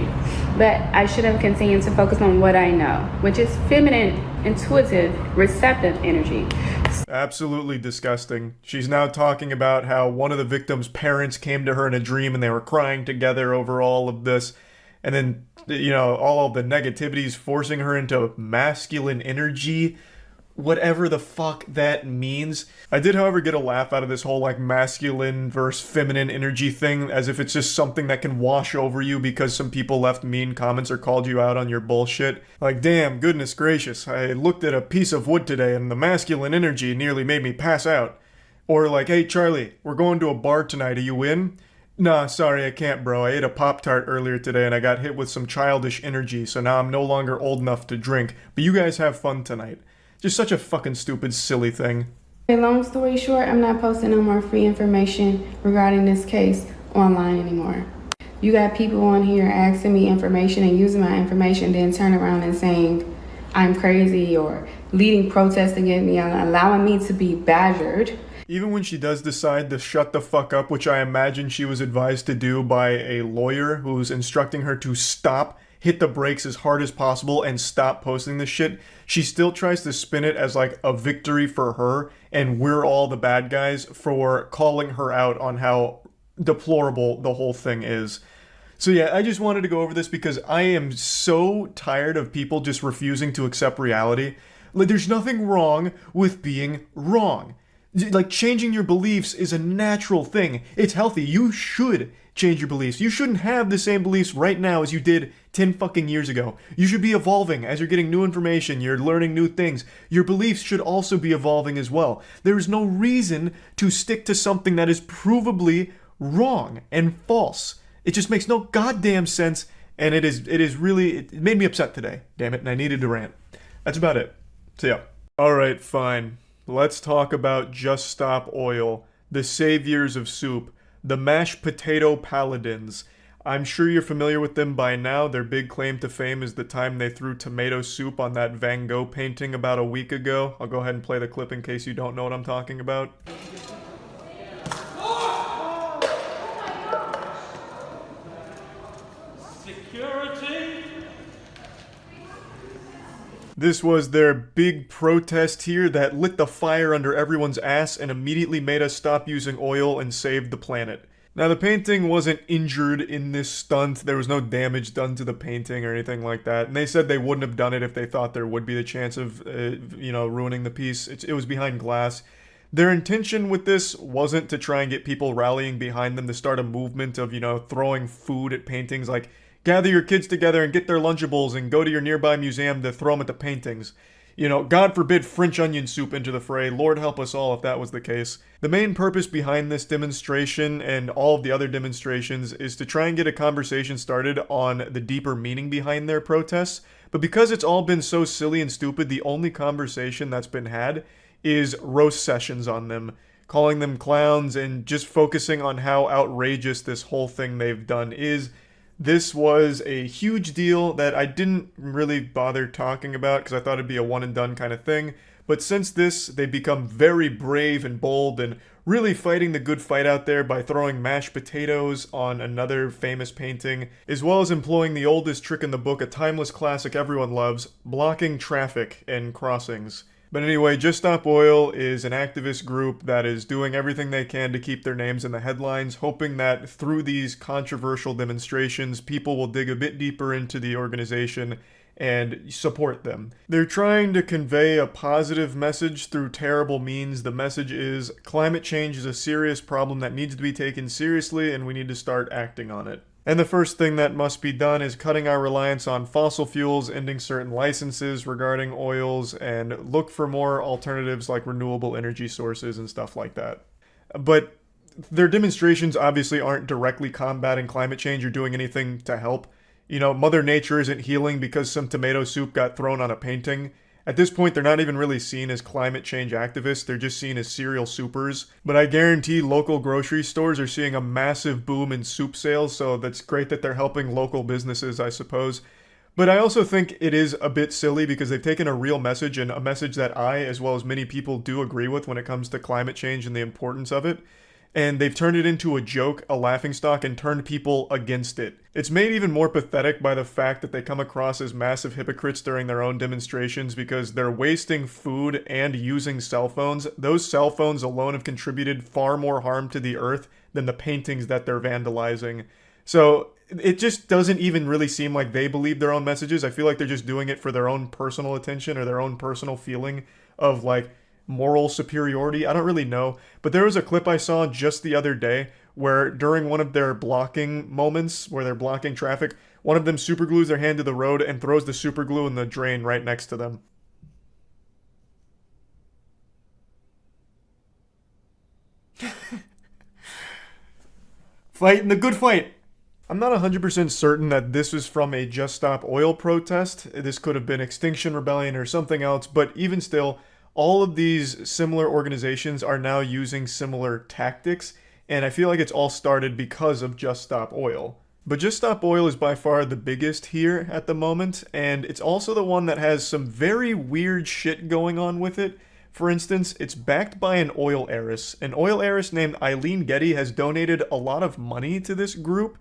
S16: But I should have continued to focus on what I know, which is feminine, intuitive, receptive energy.
S1: Absolutely disgusting. She's now talking about how one of the victim's parents came to her in a dream and they were crying together over all of this. And then, you know, all of the negativities forcing her into masculine energy. Whatever the fuck that means. I did, however, get a laugh out of this whole, like, masculine versus feminine energy thing, as if it's just something that can wash over you because some people left mean comments or called you out on your bullshit. Like, damn, goodness gracious, I looked at a piece of wood today and the masculine energy nearly made me pass out. Or like, hey, Charlie, we're going to a bar tonight, are you in? Nah, sorry, I can't, bro. I ate a Pop-Tart earlier today and I got hit with some childish energy, so now I'm no longer old enough to drink. But you guys have fun tonight. Just such a fucking stupid, silly thing.
S16: Long story short, I'm not posting no more free information regarding this case online anymore. You got people on here asking me information and using my information, then turn around and saying I'm crazy or leading protests against me and allowing me to be badgered.
S1: Even when she does decide to shut the fuck up, which I imagine she was advised to do by a lawyer who's instructing her to stop, hit the brakes as hard as possible and stop posting this shit, she still tries to spin it as like a victory for her and we're all the bad guys for calling her out on how deplorable the whole thing is. So yeah, I just wanted to go over this because I am so tired of people just refusing to accept reality. Like, there's nothing wrong with being wrong. Like, changing your beliefs is a natural thing. It's healthy. You should change your beliefs. You shouldn't have the same beliefs right now as you did 10 fucking years ago. You should be evolving as you're getting new information, you're learning new things. Your beliefs should also be evolving as well. There is no reason to stick to something that is provably wrong and false. It just makes no goddamn sense, and it made me upset today, damn it, and I needed to rant. That's about it. So yeah. Alright, fine. Let's talk about Just Stop Oil, the saviors of soup, the mashed potato paladins. I'm sure you're familiar with them by now. Their big claim to fame is the time they threw tomato soup on that Van Gogh painting about a week ago. I'll go ahead and play the clip in case you don't know what I'm talking about.
S17: Security!
S1: This was their big protest here that lit the fire under everyone's ass and immediately made us stop using oil and save the planet. Now, the painting wasn't injured in this stunt. There was no damage done to the painting or anything like that. And they said they wouldn't have done it if they thought there would be the chance of, ruining the piece. It was behind glass. Their intention with this wasn't to try and get people rallying behind them to start a movement of, throwing food at paintings. Like, gather your kids together and get their Lunchables and go to your nearby museum to throw them at the paintings. God forbid French onion soup into the fray. Lord help us all if that was the case. The main purpose behind this demonstration and all of the other demonstrations is to try and get a conversation started on the deeper meaning behind their protests. But because it's all been so silly and stupid, the only conversation that's been had is roast sessions on them, calling them clowns and just focusing on how outrageous this whole thing they've done is. This was a huge deal that I didn't really bother talking about because I thought it'd be a one and done kind of thing. But since this, they've become very brave and bold and really fighting the good fight out there by throwing mashed potatoes on another famous painting, as well as employing the oldest trick in the book, a timeless classic everyone loves, blocking traffic and crossings. But anyway, Just Stop Oil is an activist group that is doing everything they can to keep their names in the headlines, hoping that through these controversial demonstrations, people will dig a bit deeper into the organization and support them. They're trying to convey a positive message through terrible means. The message is climate change is a serious problem that needs to be taken seriously and we need to start acting on it. And the first thing that must be done is cutting our reliance on fossil fuels, ending certain licenses regarding oils, and look for more alternatives like renewable energy sources and stuff like that. But their demonstrations obviously aren't directly combating climate change or doing anything to help. Mother Nature isn't healing because some tomato soup got thrown on a painting. At this point, they're not even really seen as climate change activists, they're just seen as serial soupers. But I guarantee local grocery stores are seeing a massive boom in soup sales, so that's great that they're helping local businesses, I suppose. But I also think it is a bit silly because they've taken a real message, and a message that I, as well as many people, do agree with when it comes to climate change and the importance of it, and they've turned it into a joke, a laughingstock, and turned people against it. It's made even more pathetic by the fact that they come across as massive hypocrites during their own demonstrations because they're wasting food and using cell phones. Those cell phones alone have contributed far more harm to the earth than the paintings that they're vandalizing. So it just doesn't even really seem like they believe their own messages. I feel like they're just doing it for their own personal attention or their own personal feeling of like moral superiority. I don't really know. But there was a clip I saw just the other day where during one of their blocking moments, where they're blocking traffic, one of them superglues their hand to the road and throws the superglue in the drain right next to them. Fighting the good fight. I'm not 100% certain that this was from a Just Stop Oil protest. This could have been Extinction Rebellion or something else, but even still, all of these similar organizations are now using similar tactics, and I feel like it's all started because of Just Stop Oil. But Just Stop Oil is by far the biggest here at the moment, and it's also the one that has some very weird shit going on with it. For instance, it's backed by an oil heiress. An oil heiress named Eileen Getty has donated a lot of money to this group,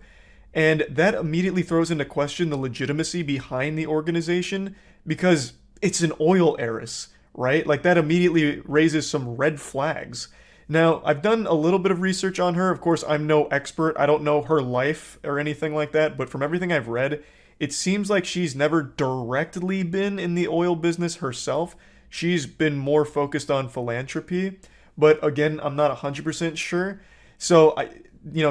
S1: and that immediately throws into question the legitimacy behind the organization, because it's an oil heiress, right? Like, that immediately raises some red flags. Now, I've done a little bit of research on her. Of course, I'm no expert. I don't know her life or anything like that, but from everything I've read, it seems like she's never directly been in the oil business herself. She's been more focused on philanthropy, but again, I'm not 100% sure. So,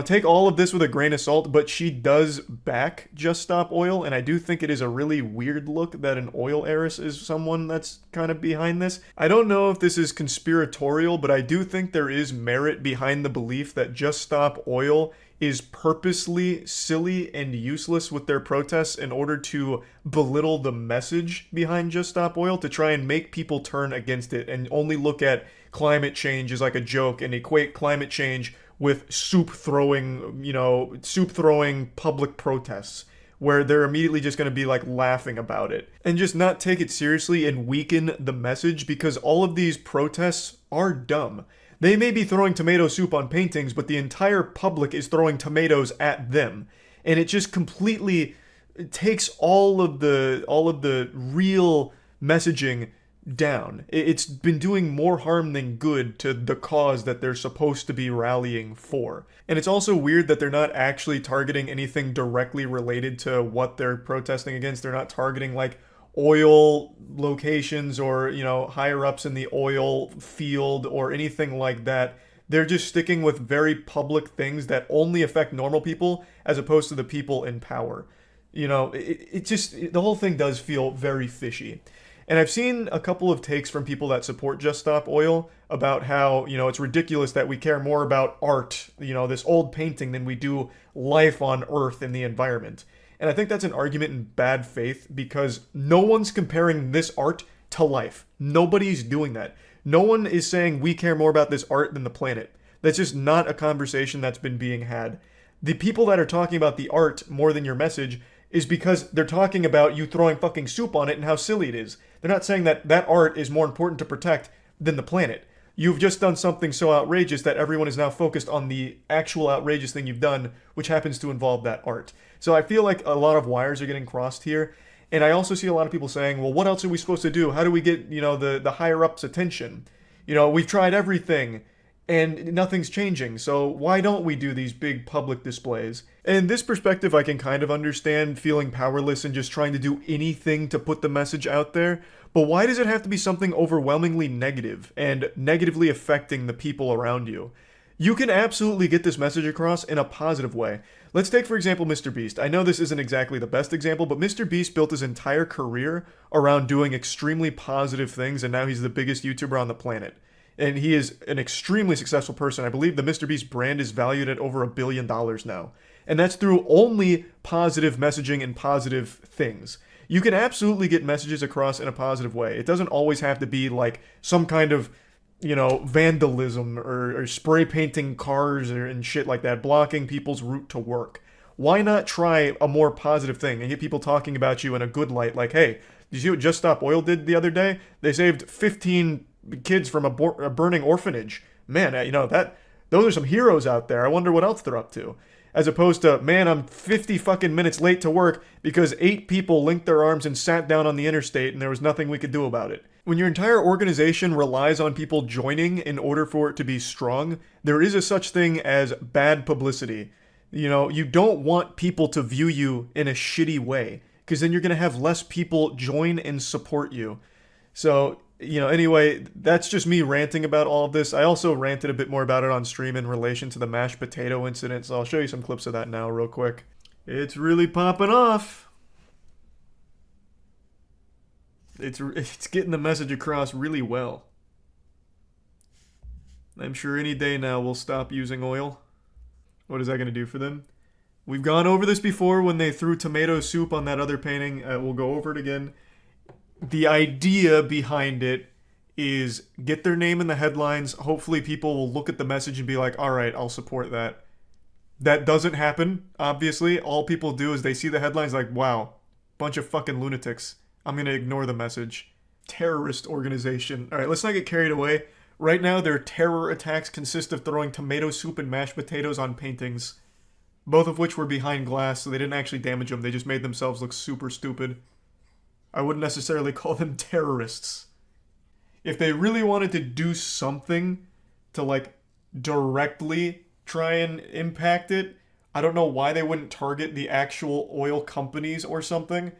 S1: take all of this with a grain of salt, but she does back Just Stop Oil, and I do think it is a really weird look that an oil heiress is someone that's kind of behind this. I don't know if this is conspiratorial, but I do think there is merit behind the belief that Just Stop Oil is purposely silly and useless with their protests in order to belittle the message behind Just Stop Oil, to try and make people turn against it and only look at climate change as like a joke and equate climate change with soup throwing public protests, where they're immediately just going to be like laughing about it and just not take it seriously and weaken the message, because all of these protests are dumb. They may be throwing tomato soup on paintings, but the entire public is throwing tomatoes at them, and it just completely takes all of the real messaging down. It's been doing more harm than good to the cause that they're supposed to be rallying for. And it's also weird that they're not actually targeting anything directly related to what they're protesting against. They're not targeting like oil locations or, higher ups in the oil field or anything like that. They're just sticking with very public things that only affect normal people as opposed to the people in power. The whole thing does feel very fishy. And I've seen a couple of takes from people that support Just Stop Oil about how, it's ridiculous that we care more about art, this old painting, than we do life on Earth and the environment. And I think that's an argument in bad faith, because no one's comparing this art to life. Nobody's doing that. No one is saying we care more about this art than the planet. That's just not a conversation that's been being had. The people that are talking about the art more than your message is because they're talking about you throwing fucking soup on it and how silly it is. They're not saying that that art is more important to protect than the planet. You've just done something so outrageous that everyone is now focused on the actual outrageous thing you've done, which happens to involve that art. So I feel like a lot of wires are getting crossed here. And I also see a lot of people saying, well, what else are we supposed to do? How do we get, the higher ups' attention? We've tried everything and nothing's changing. So why don't we do these big public displays? And this perspective I can kind of understand, feeling powerless and just trying to do anything to put the message out there. But why does it have to be something overwhelmingly negative and negatively affecting the people around you? You can absolutely get this message across in a positive way. Let's take, for example, Mr. Beast. I know this isn't exactly the best example, but Mr. Beast built his entire career around doing extremely positive things, and now he's the biggest YouTuber on the planet. And he is an extremely successful person. I believe the Mr. Beast brand is valued at over $1 billion now. And that's through only positive messaging and positive things. You can absolutely get messages across in a positive way. It doesn't always have to be like some kind of, vandalism or spray painting cars and shit like that, blocking people's route to work. why not try a more positive thing and get people talking about you in a good light? Like, hey, did you see what Just Stop Oil did the other day? They saved 15 kids from a burning orphanage. Man, those are some heroes out there. I wonder what else they're up to. As opposed to, man, I'm 50 fucking minutes late to work because 8 people linked their arms and sat down on the interstate and there was nothing we could do about it. When your entire organization relies on people joining in order for it to be strong, there is a such thing as bad publicity. You don't want people to view you in a shitty way, because then you're going to have less people join and support you. So, anyway, that's just me ranting about all of this. I also ranted a bit more about it on stream in relation to the mashed potato incident, so I'll show you some clips of that now real quick. It's really popping off. It's getting the message across really well. I'm sure any day now we'll stop using oil. What is that going to do for them? We've gone over this before when they threw tomato soup on that other painting. We'll go over it again. The idea behind it is get their name in the headlines. Hopefully people will look at the message and be like, all right, I'll support that. That doesn't happen, obviously. All people do is they see the headlines like, wow, bunch of fucking lunatics. I'm going to ignore the message. Terrorist organization. All right, let's not get carried away. Right now, their terror attacks consist of throwing tomato soup and mashed potatoes on paintings, both of which were behind glass, so they didn't actually damage them. They just made themselves look super stupid. I wouldn't necessarily call them terrorists. If they really wanted to do something to, directly try and impact it, I don't know why they wouldn't target the actual oil companies or something.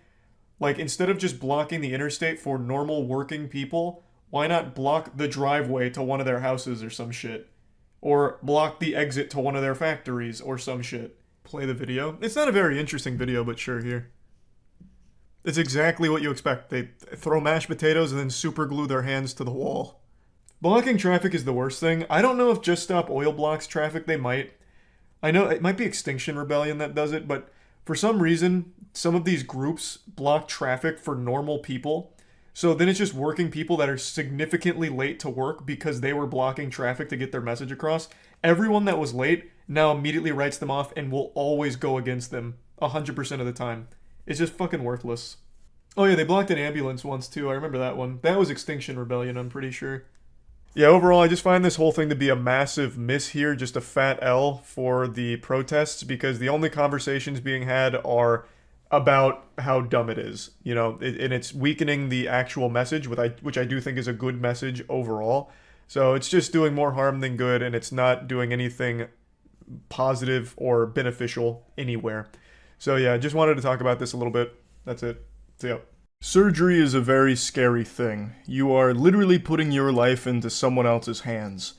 S1: Instead of just blocking the interstate for normal working people, why not block the driveway to one of their houses or some shit? Or block the exit to one of their factories or some shit. Play the video. It's not a very interesting video, but sure, here. It's exactly what you expect. They throw mashed potatoes and then super glue their hands to the wall. Blocking traffic is the worst thing. I don't know if Just Stop Oil blocks traffic. They might. I know it might be Extinction Rebellion that does it, but for some reason, some of these groups block traffic for normal people. So then it's just working people that are significantly late to work because they were blocking traffic to get their message across. Everyone that was late now immediately writes them off and will always go against them 100% of the time. It's just fucking worthless. Oh yeah, they blocked an ambulance once too. I remember that one. That was Extinction Rebellion, I'm pretty sure. Yeah, overall, I just find this whole thing to be a massive miss here, just a fat L for the protests, because the only conversations being had are about how dumb it is, and it's weakening the actual message, which I do think is a good message overall. So it's just doing more harm than good, and it's not doing anything positive or beneficial anywhere. So yeah, I just wanted to talk about this a little bit. That's it. See ya. Surgery is a very scary thing. You are literally putting your life into someone else's hands.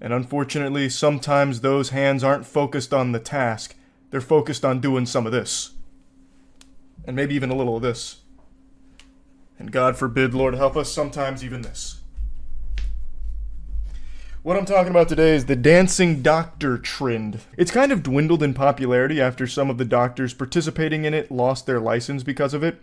S1: And unfortunately, sometimes those hands aren't focused on the task. They're focused on doing some of this. And maybe even a little of this. And God forbid, Lord help us, sometimes even this. What I'm talking about today is the dancing doctor trend. It's kind of dwindled in popularity after some of the doctors participating in it lost their license because of it,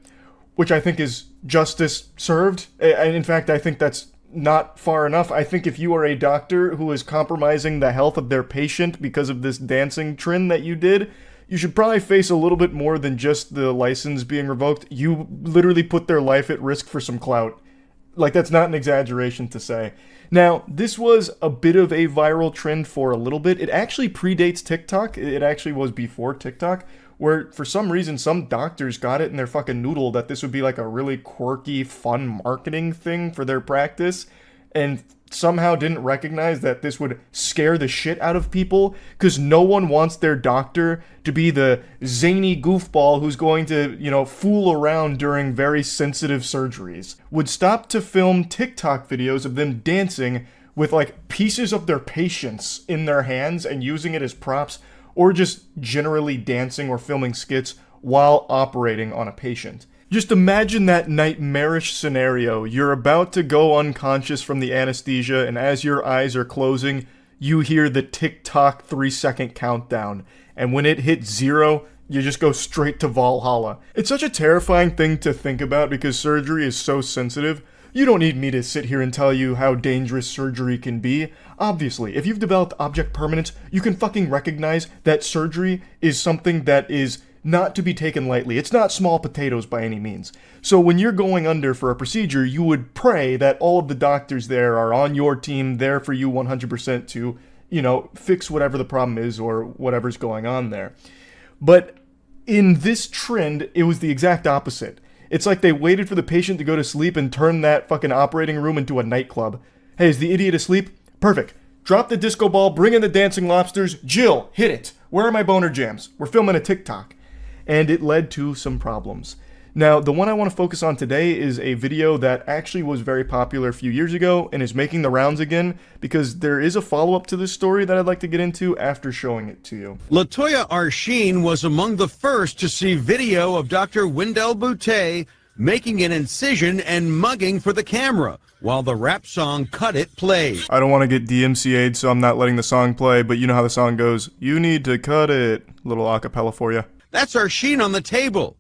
S1: which I think is justice served. And in fact, I think that's not far enough. I think if you are a doctor who is compromising the health of their patient because of this dancing trend that you did, you should probably face a little bit more than just the license being revoked. You literally put their life at risk for some clout. That's not an exaggeration to say. Now, this was a bit of a viral trend for a little bit. It actually predates TikTok. It actually was before TikTok, where for some reason some doctors got it in their fucking noodle that this would be a really quirky, fun marketing thing for their practice, and somehow didn't recognize that this would scare the shit out of people, because no one wants their doctor to be the zany goofball who's going to, fool around during very sensitive surgeries. Would stop to film TikTok videos of them dancing with pieces of their patients in their hands and using it as props, or just generally dancing or filming skits while operating on a patient. Just imagine that nightmarish scenario. You're about to go unconscious from the anesthesia, and as your eyes are closing, you hear the TikTok 3-second countdown. And when it hits 0, you just go straight to Valhalla. It's such a terrifying thing to think about because surgery is so sensitive. You don't need me to sit here and tell you how dangerous surgery can be. Obviously, if you've developed object permanence, you can fucking recognize that surgery is something that is not to be taken lightly. It's not small potatoes by any means. So when you're going under for a procedure, you would pray that all of the doctors there are on your team, there for you 100% to, fix whatever the problem is or whatever's going on there. But in this trend, it was the exact opposite. It's like they waited for the patient to go to sleep and turn that fucking operating room into a nightclub. Hey, is the idiot asleep? Perfect. Drop the disco ball, bring in the dancing lobsters. Jill, hit it. Where are my boner jams? We're filming a TikTok. And it led to some problems. Now, the one I want to focus on today is a video that actually was very popular a few years ago and is making the rounds again because there is a follow-up to this story that I'd like to get into after showing it to you.
S18: Latoya Arsheen was among the first to see video of Dr. Wendell Boutte making an incision and mugging for the camera while the rap song Cut It played.
S1: I don't want to get DMCA'd, so I'm not letting the song play, but you know how the song goes. You need to cut it. Little acapella for you.
S18: That's Arsheen on the table.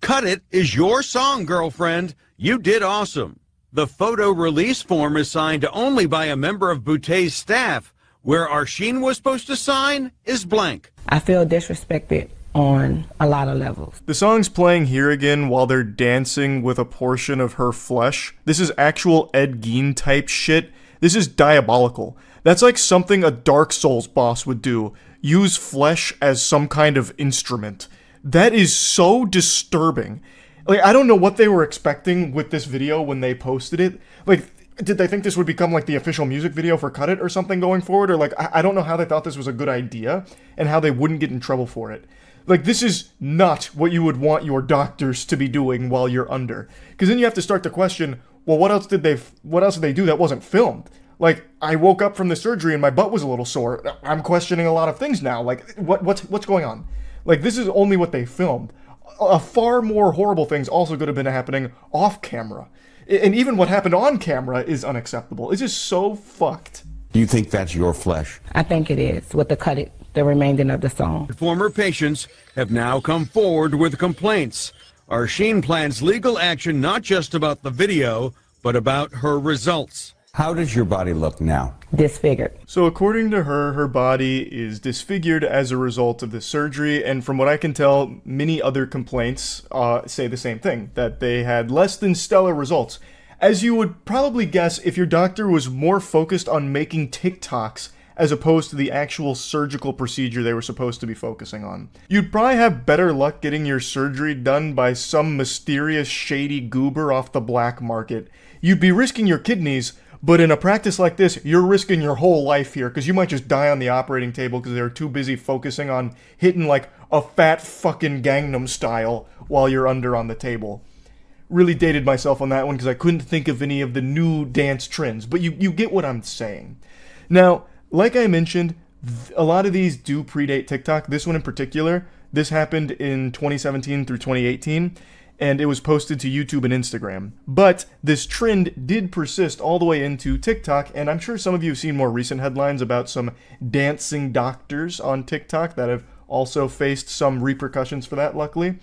S18: Cut It is your song, girlfriend. You did awesome. The photo release form is signed only by a member of Boutte's staff. Where Arsheen was supposed to sign is blank.
S8: I feel disrespected on a lot of levels.
S1: The song's playing here again while they're dancing with a portion of her flesh. This is actual Ed Gein type shit. This is diabolical. That's like something a Dark Souls boss would do. Use flesh as some kind of instrument. That is so disturbing. Like, I don't know what they were expecting with this video when they posted it. Like, did they think this would become like the official music video for Cut It or something going forward? Or like, I don't know how they thought this was a good idea and how they wouldn't get in trouble for it. Like, this is not what you would want your doctors to be doing while you're under. Because then you have to start to question, well, what else did they do that wasn't filmed? Like, I woke up from the surgery and my butt was a little sore. I'm questioning a lot of things now. Like, what's going on? Like, this is only what they filmed. Far more horrible things also could have been happening off camera. And even what happened on camera is unacceptable. It's just so fucked.
S18: Do you think that's your flesh?
S8: I think it is, with the Cut It, the remainder of the song.
S18: Former patients have now come forward with complaints. Arsheen plans legal action not just about the video, but about her results.
S19: How does your body look now?
S8: Disfigured.
S1: So according to her, her body is disfigured as a result of the surgery, and from what I can tell, many other complaints say the same thing, that they had less than stellar results. As you would probably guess if your doctor was more focused on making TikToks as opposed to the actual surgical procedure they were supposed to be focusing on. You'd probably have better luck getting your surgery done by some mysterious shady goober off the black market. You'd be risking your kidneys, but in a practice like this, you're risking your whole life here, because you might just die on the operating table because they're too busy focusing on hitting like a fat fucking Gangnam Style while you're under on the table. Really dated myself on that one because I couldn't think of any of the new dance trends, but you get what I'm saying. Now, like I mentioned, a lot of these do predate TikTok. This one in particular, this happened in 2017 through 2018. And it was posted to YouTube and Instagram. But this trend did persist all the way into TikTok, and I'm sure some of you have seen more recent headlines about some dancing doctors on TikTok that have also faced some repercussions for that, luckily.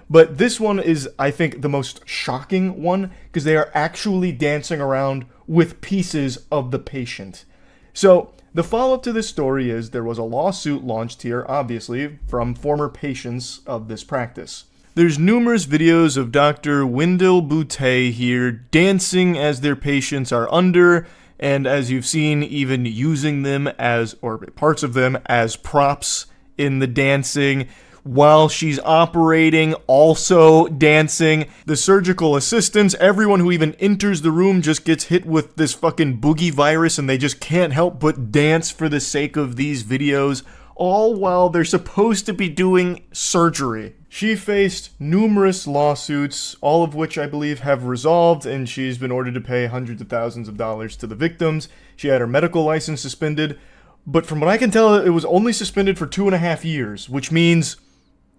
S1: But this one is, I think, the most shocking one, because they are actually dancing around with pieces of the patient. So, the follow-up to this story is there was a lawsuit launched here, obviously, from former patients of this practice. There's numerous videos of Dr. Wendell Boutte here dancing as their patients are under, and as you've seen, even using them as, or parts of them, as props in the dancing. While she's operating, also dancing. The surgical assistants, everyone who even enters the room just gets hit with this fucking boogie virus and they just can't help but dance for the sake of these videos, all while they're supposed to be doing surgery. She faced numerous lawsuits, all of which I believe have resolved, and she's been ordered to pay hundreds of thousands of dollars to the victims. She had her medical license suspended, but from what I can tell, it was only suspended for 2.5 years, which means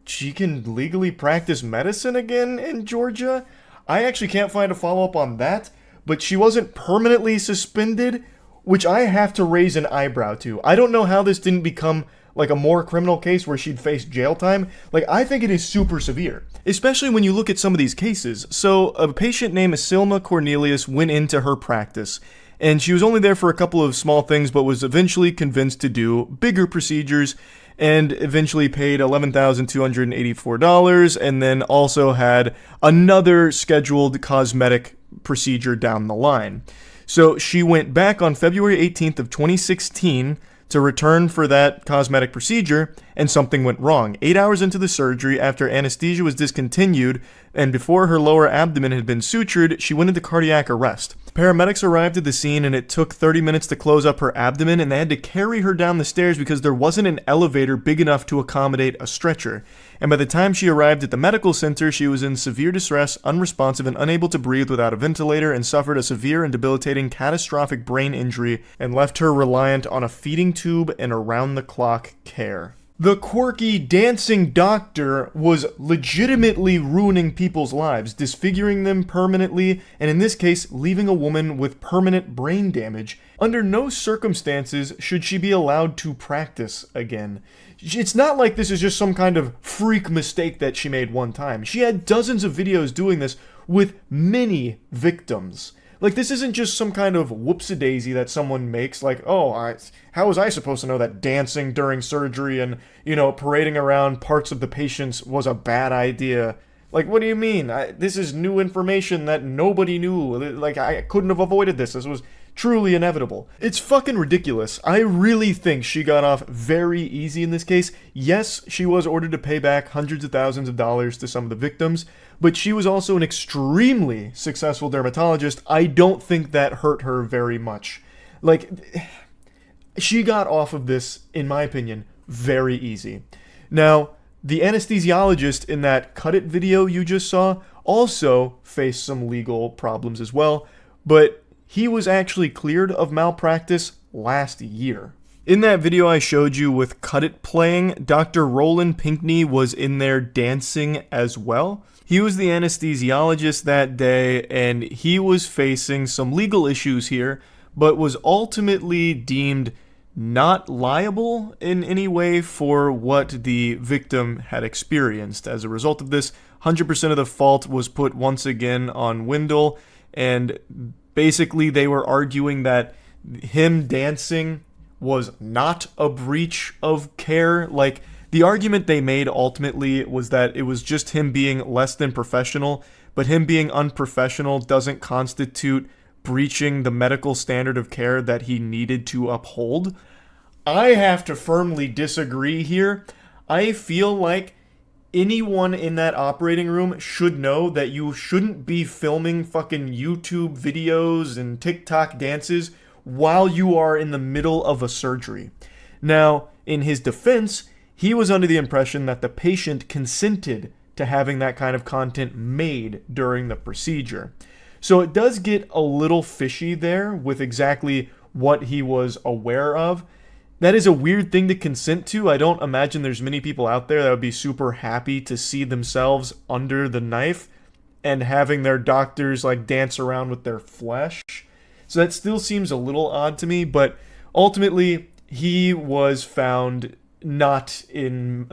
S1: she can legally practice medicine again in Georgia? I actually can't find a follow-up on that, but she wasn't permanently suspended, which I have to raise an eyebrow to. I don't know how this didn't become like a more criminal case where she'd face jail time, like I think it is super severe, especially when you look at some of these cases. So a patient named Silma Cornelius went into her practice, and she was only there for a couple of small things, but was eventually convinced to do bigger procedures, and eventually paid $11,284, and then also had another scheduled cosmetic procedure down the line. So she went back on February 18th of 2016 to return for that cosmetic procedure, and something went wrong. 8 hours into the surgery, after anesthesia was discontinued, and before her lower abdomen had been sutured, she went into cardiac arrest. Paramedics arrived at the scene, and it took 30 minutes to close up her abdomen, and they had to carry her down the stairs because there wasn't an elevator big enough to accommodate a stretcher. And by the time she arrived at the medical center, she was in severe distress, unresponsive, and unable to breathe without a ventilator, and suffered a severe and debilitating catastrophic brain injury, and left her reliant on a feeding tube and around-the-clock care. The quirky dancing doctor was legitimately ruining people's lives, disfiguring them permanently, and in this case, leaving a woman with permanent brain damage. Under no circumstances should she be allowed to practice again. It's not like this is just some kind of freak mistake that she made one time. She had dozens of videos doing this with many victims. Like, this isn't just some kind of whoopsie-daisy that someone makes, like, oh, how was I supposed to know that dancing during surgery and, parading around parts of the patients was a bad idea? Like, what do you mean? This is new information that nobody knew. Like, I couldn't have avoided this. This was truly inevitable. It's fucking ridiculous. I really think she got off very easy in this case. Yes, she was ordered to pay back hundreds of thousands of dollars to some of the victims, but she was also an extremely successful dermatologist. I don't think that hurt her very much. Like, she got off of this, in my opinion, very easy. Now, the anesthesiologist in that Cut It video you just saw also faced some legal problems as well, but he was actually cleared of malpractice last year. In that video I showed you with Cut It playing, Dr. Roland Pinkney was in there dancing as well. He was the anesthesiologist that day, and he was facing some legal issues here, but was ultimately deemed not liable in any way for what the victim had experienced. As a result of this, 100% of the fault was put once again on Wendell, and basically they were arguing that him dancing was not a breach of care. Like, the argument they made ultimately was that it was just him being less than professional, but him being unprofessional doesn't constitute breaching the medical standard of care that he needed to uphold. I have to firmly disagree here. I feel like anyone in that operating room should know that you shouldn't be filming fucking YouTube videos and TikTok dances while you are in the middle of a surgery. Now, in his defense, he was under the impression that the patient consented to having that kind of content made during the procedure. So it does get a little fishy there with exactly what he was aware of. That is a weird thing to consent to. I don't imagine there's many people out there that would be super happy to see themselves under the knife and having their doctors like dance around with their flesh. So that still seems a little odd to me, but ultimately he was found not in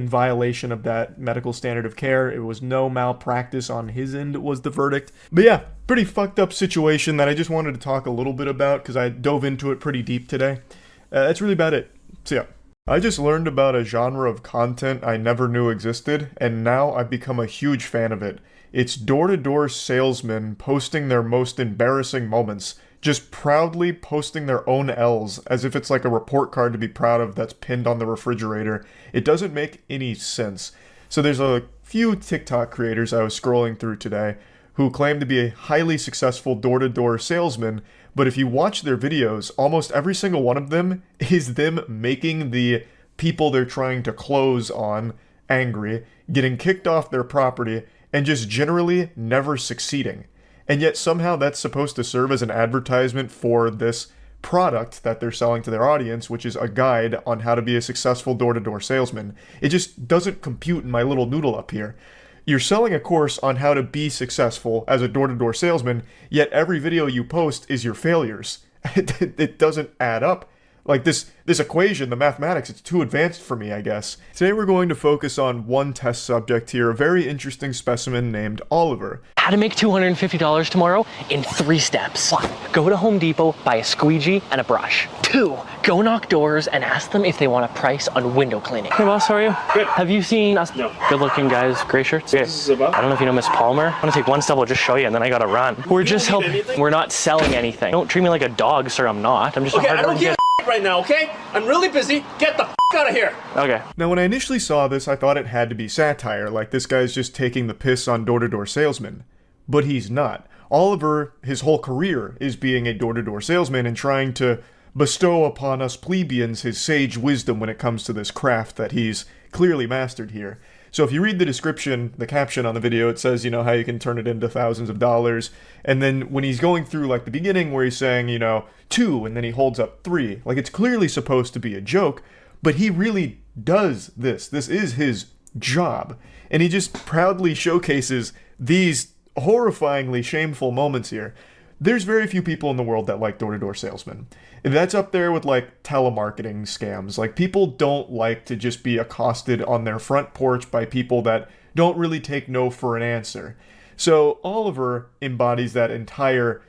S1: violation of that medical standard of care. It was no malpractice on his end, was the verdict. But yeah, pretty fucked up situation that I just wanted to talk a little bit about because I dove into it pretty deep today. That's really about it. So yeah, I just learned about a genre of content I never knew existed, and now I've become a huge fan of it. It's door-to-door salesmen posting their most embarrassing moments, just proudly posting their own L's as if it's like a report card to be proud of that's pinned on the refrigerator. It doesn't make any sense. So there's a few TikTok creators I was scrolling through today who claim to be a highly successful door-to-door salesman, but if you watch their videos, almost every single one of them is them making the people they're trying to close on angry, getting kicked off their property, and just generally never succeeding. And yet somehow that's supposed to serve as an advertisement for this product that they're selling to their audience, which is a guide on how to be a successful door-to-door salesman. It just doesn't compute in my little noodle up here. You're selling a course on how to be successful as a door-to-door salesman, yet every video you post is your failures. It doesn't add up. Like this equation, the mathematics, it's too advanced for me, I guess. Today we're going to focus on one test subject here, a very interesting specimen named Oliver.
S2: How to make $250 tomorrow in 3 steps. 1. Go to Home Depot, buy a squeegee and a brush. 2. Go knock doors and ask them if they want a price on window cleaning. Hey boss, how are you? Good. Have you seen us? No. Good looking guys, gray shirts? Okay. This is about? I don't know if you know Miss Palmer. I'm gonna take one step, I'll just show you and then I gotta run. We're just helping. We're not selling anything. Don't treat me like a dog, sir, I'm not. I'm just a hard-working kid.
S7: Right now, okay? I'm really busy. Get the out of here.
S2: Okay.
S1: Now, when I initially saw this, I thought it had to be satire, like this guy's just taking the piss on door-to-door salesmen. But he's not. Oliver, his whole career is being a door-to-door salesman and trying to bestow upon us plebeians his sage wisdom when it comes to this craft that he's clearly mastered here. So if you read the description, the caption on the video, it says, you know, how you can turn it into thousands of dollars. And then when he's going through, like, the beginning where he's saying, you know, 2, and then he holds up 3. Like, it's clearly supposed to be a joke, but he really does this. This is his job. And he just proudly showcases these horrifyingly shameful moments here. There's very few people in the world that like door-to-door salesmen. And that's up there with, like, telemarketing scams. Like, people don't like to just be accosted on their front porch by people that don't really take no for an answer. So Oliver embodies that entire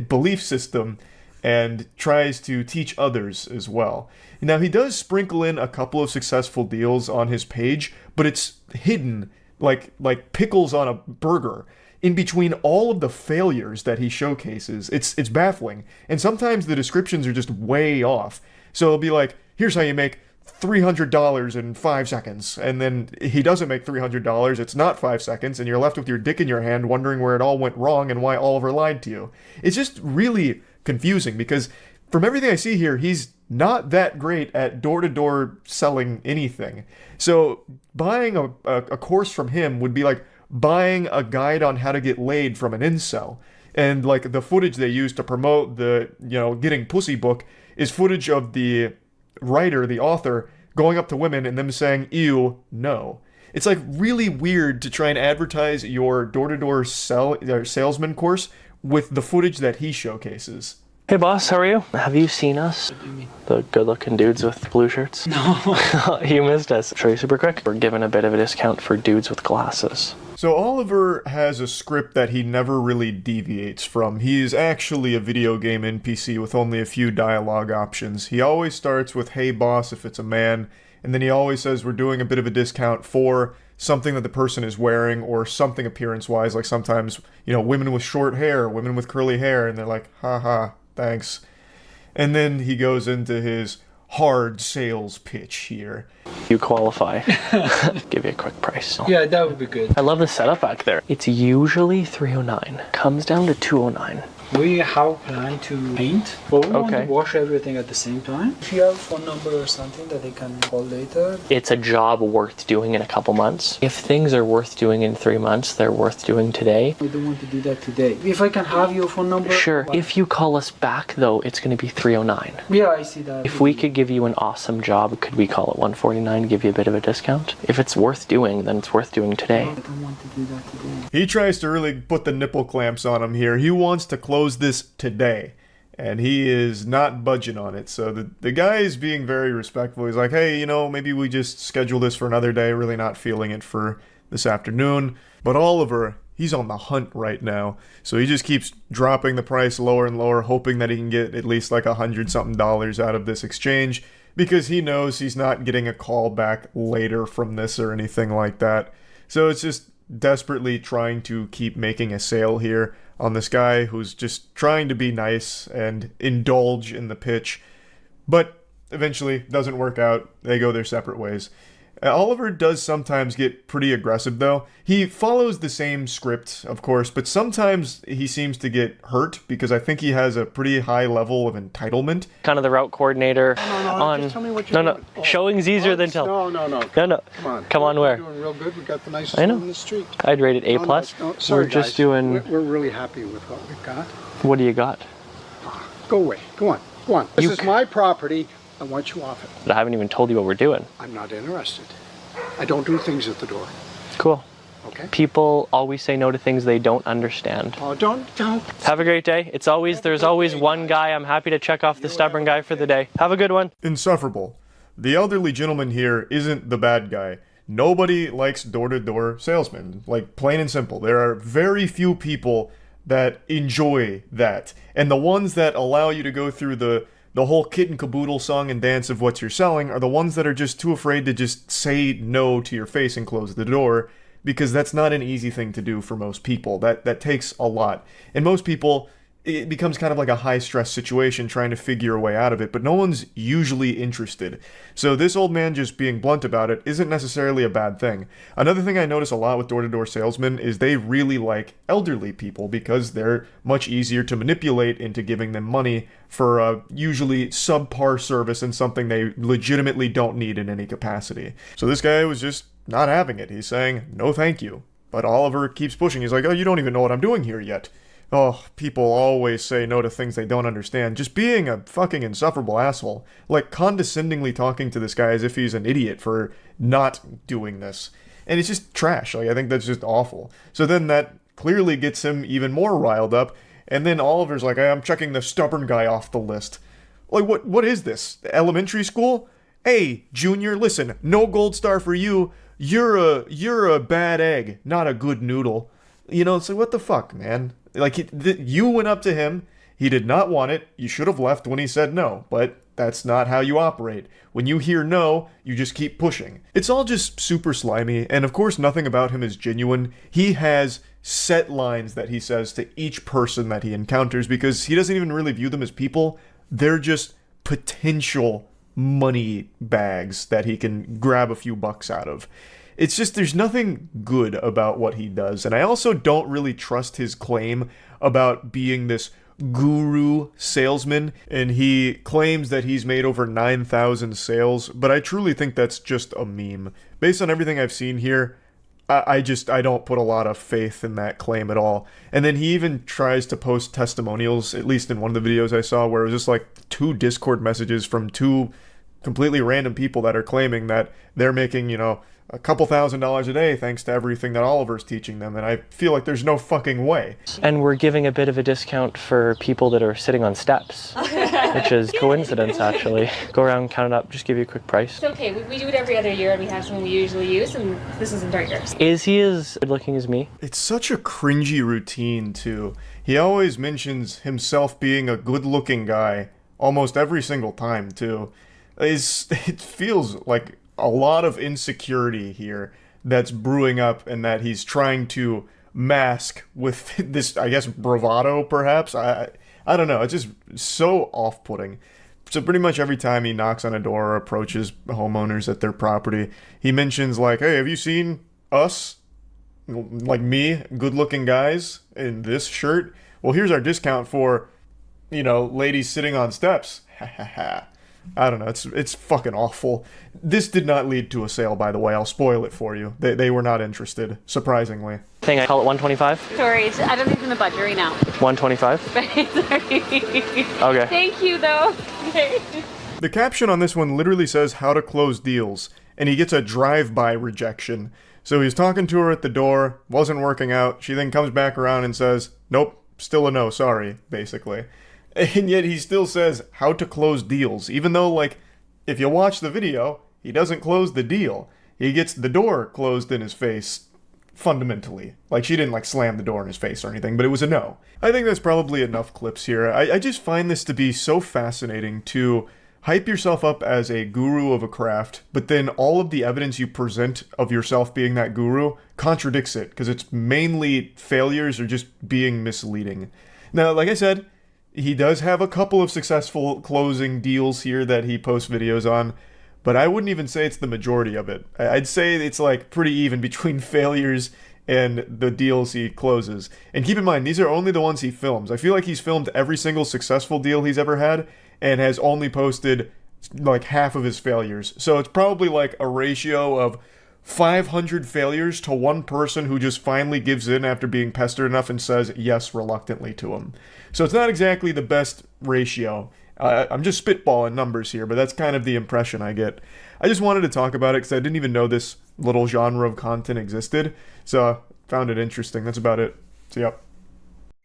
S1: belief system and tries to teach others as well. Now, he does sprinkle in a couple of successful deals on his page, but it's hidden like pickles on a burger in between all of the failures that he showcases. It's baffling. And sometimes the descriptions are just way off. So it'll be like, here's how you make $300 in 5 seconds. And then he doesn't make $300, it's not 5 seconds, and you're left with your dick in your hand wondering where it all went wrong and why Oliver lied to you. It's just really confusing because from everything I see here, he's not that great at door-to-door selling anything. So buying a course from him would be like buying a guide on how to get laid from an incel. And like the footage they use to promote the, you know, getting pussy book is footage of the writer, the author, going up to women and them saying, ew, no. It's like really weird to try and advertise your door-to-door salesman course with the footage that he showcases.
S2: Hey boss, how are you? Have you seen us? What do you mean? The good-looking dudes with blue shirts? No. You missed us. Show you super quick. We're giving a bit of a discount for dudes with glasses.
S1: So Oliver has a script that he never really deviates from. He's actually a video game NPC with only a few dialogue options. He always starts with, hey boss, if it's a man, and then he always says we're doing a bit of a discount for something that the person is wearing or something appearance-wise, like sometimes, you know, women with short hair, women with curly hair, and they're like, haha, thanks. And then he goes into his hard sales pitch here.
S2: You qualify. Give you a quick price.
S8: Yeah, that would be good.
S2: I love the setup back there. It's usually $309. Comes down to $209.
S8: We have planned to paint, but we want to wash everything at the same time. If you have a phone number or something that they can call later.
S2: It's a job worth doing in a couple months. If things are worth doing in 3 months, they're worth doing today.
S8: We don't want to do that today. If I can have your phone number.
S2: Sure. If you call us back though, it's going to be $309.
S8: Yeah, I see that.
S2: If we could give you an awesome job, could we call it $149, give you a bit of a discount? If it's worth doing, then it's worth doing today.
S8: I don't want to do that today.
S1: He tries to really put the nipple clamps on him here. He wants to close this today, and he is not budging on it. So the guy is being very respectful. He's like, hey, you know, maybe we just schedule this for another day, really not feeling it for this afternoon. But Oliver, he's on the hunt right now, so he just keeps dropping the price lower and lower, hoping that he can get at least like $100-something out of this exchange, because he knows he's not getting a call back later from this or anything like that. So it's just desperately trying to keep making a sale here on this guy who's just trying to be nice and indulge in the pitch, but eventually doesn't work out. They go their separate ways. Oliver does sometimes get pretty aggressive though. He follows the same script, of course, but sometimes he seems to get hurt because I think he has a pretty high level of entitlement.
S2: Kind of the route coordinator
S12: Just tell me what you're doing.
S2: Showing's easier than telling.
S12: No.
S2: Come on, where?
S12: We're doing real good. We got the nicest
S2: I know.
S12: one in the street.
S2: I'd rate it A+.
S12: Sorry,
S2: We're just
S12: guys.
S2: doing...
S12: We're really happy with what we've got.
S2: What do you got?
S12: Go away. Go on. This is my property. I want you off it.
S2: But I haven't even told you what we're doing.
S12: I'm not interested. I don't do things at the door.
S2: Cool. Okay. People always say no to things they don't understand.
S7: Oh, don't.
S2: Have a great day. There's always one guy. I'm happy to check off the stubborn guy for the day. Have a good one.
S1: Insufferable. The elderly gentleman here isn't the bad guy. Nobody likes door-to-door salesmen. Like, plain and simple. There are very few people that enjoy that. And the ones that allow you to go through the whole kit and caboodle song and dance of what you're selling are the ones that are just too afraid to just say no to your face and close the door, because that's not an easy thing to do for most people. That takes a lot. And most people, it becomes kind of like a high-stress situation trying to figure a way out of it, but no one's usually interested. So this old man just being blunt about it isn't necessarily a bad thing. Another thing I notice a lot with door-to-door salesmen is they really like elderly people because they're much easier to manipulate into giving them money for a usually subpar service and something they legitimately don't need in any capacity. So this guy was just not having it. He's saying, no thank you. But Oliver keeps pushing. He's like, oh, you don't even know what I'm doing here yet. Oh, people always say no to things they don't understand. Just being a fucking insufferable asshole. Like, condescendingly talking to this guy as if he's an idiot for not doing this. And it's just trash. Like, I think that's just awful. So then that clearly gets him even more riled up. And then Oliver's like, hey, I'm checking the stubborn guy off the list. Like, what is this? Elementary school? Hey, Junior, listen, no gold star for you. You're a bad egg, not a good noodle. You know, so what the fuck, man? Like, you went up to him, he did not want it, you should have left when he said no, but that's not how you operate. When you hear no, you just keep pushing. It's all just super slimy, and of course nothing about him is genuine. He has set lines that he says to each person that he encounters because he doesn't even really view them as people. They're just potential money bags that he can grab a few bucks out of. It's just, there's nothing good about what he does. And I also don't really trust his claim about being this guru salesman. And he claims that he's made over 9,000 sales, but I truly think that's just a meme. Based on everything I've seen here, I don't put a lot of faith in that claim at all. And then he even tries to post testimonials, at least in one of the videos I saw, where it was just like 2 Discord messages from 2 completely random people that are claiming that they're making, a couple $1,000s a day thanks to everything that Oliver's teaching them, and I feel like there's no fucking way.
S2: And we're giving a bit of a discount for people that are sitting on steps, which is coincidence, actually. Go around, count it up, just give you a quick price.
S4: It's okay, we do it every other year, and we have something we usually use, and this isn't our years.
S2: Is he as good looking as me?
S1: It's such a cringy routine, too. He always mentions himself being a good-looking guy almost every single time, too. It feels like a lot of insecurity here that's brewing up and that he's trying to mask with this, I guess, bravado, perhaps? I don't know. It's just so off-putting. So pretty much every time he knocks on a door or approaches homeowners at their property, he mentions like, hey, have you seen us? Like me, good-looking guys in this shirt? Well, here's our discount for, ladies sitting on steps. Ha ha ha. I don't know, it's fucking awful. This did not lead to a sale, by the way. I'll spoil it for you. They were not interested, surprisingly.
S2: I call it 125?
S4: Sorry, I don't think it's in the budget right now.
S2: 125?
S4: Sorry.
S2: Okay.
S4: Thank you, though.
S1: The caption on this one literally says how to close deals, and he gets a drive-by rejection. So he's talking to her at the door, wasn't working out. She then comes back around and says, nope, still a no, sorry, basically. And yet he still says how to close deals, even though, like, if you watch the video, he doesn't close the deal. He gets the door closed in his face, fundamentally. Like, she didn't, slam the door in his face or anything, but it was a no. I think that's probably enough clips here. I just find this to be so fascinating to hype yourself up as a guru of a craft, but then all of the evidence you present of yourself being that guru contradicts it, because it's mainly failures or just being misleading. Now, like I said, he does have a couple of successful closing deals here that he posts videos on, but I wouldn't even say it's the majority of it. I'd say it's pretty even between failures and the deals he closes. And keep in mind, these are only the ones he films. I feel like he's filmed every single successful deal he's ever had and has only posted half of his failures. So it's probably a ratio of 500 failures to one person who just finally gives in after being pestered enough and says yes reluctantly to him. So it's not exactly the best ratio. I'm just spitballing numbers here, but that's kind of the impression I get. I just wanted to talk about it because I didn't even know this little genre of content existed. So found it interesting. That's about it. So yep.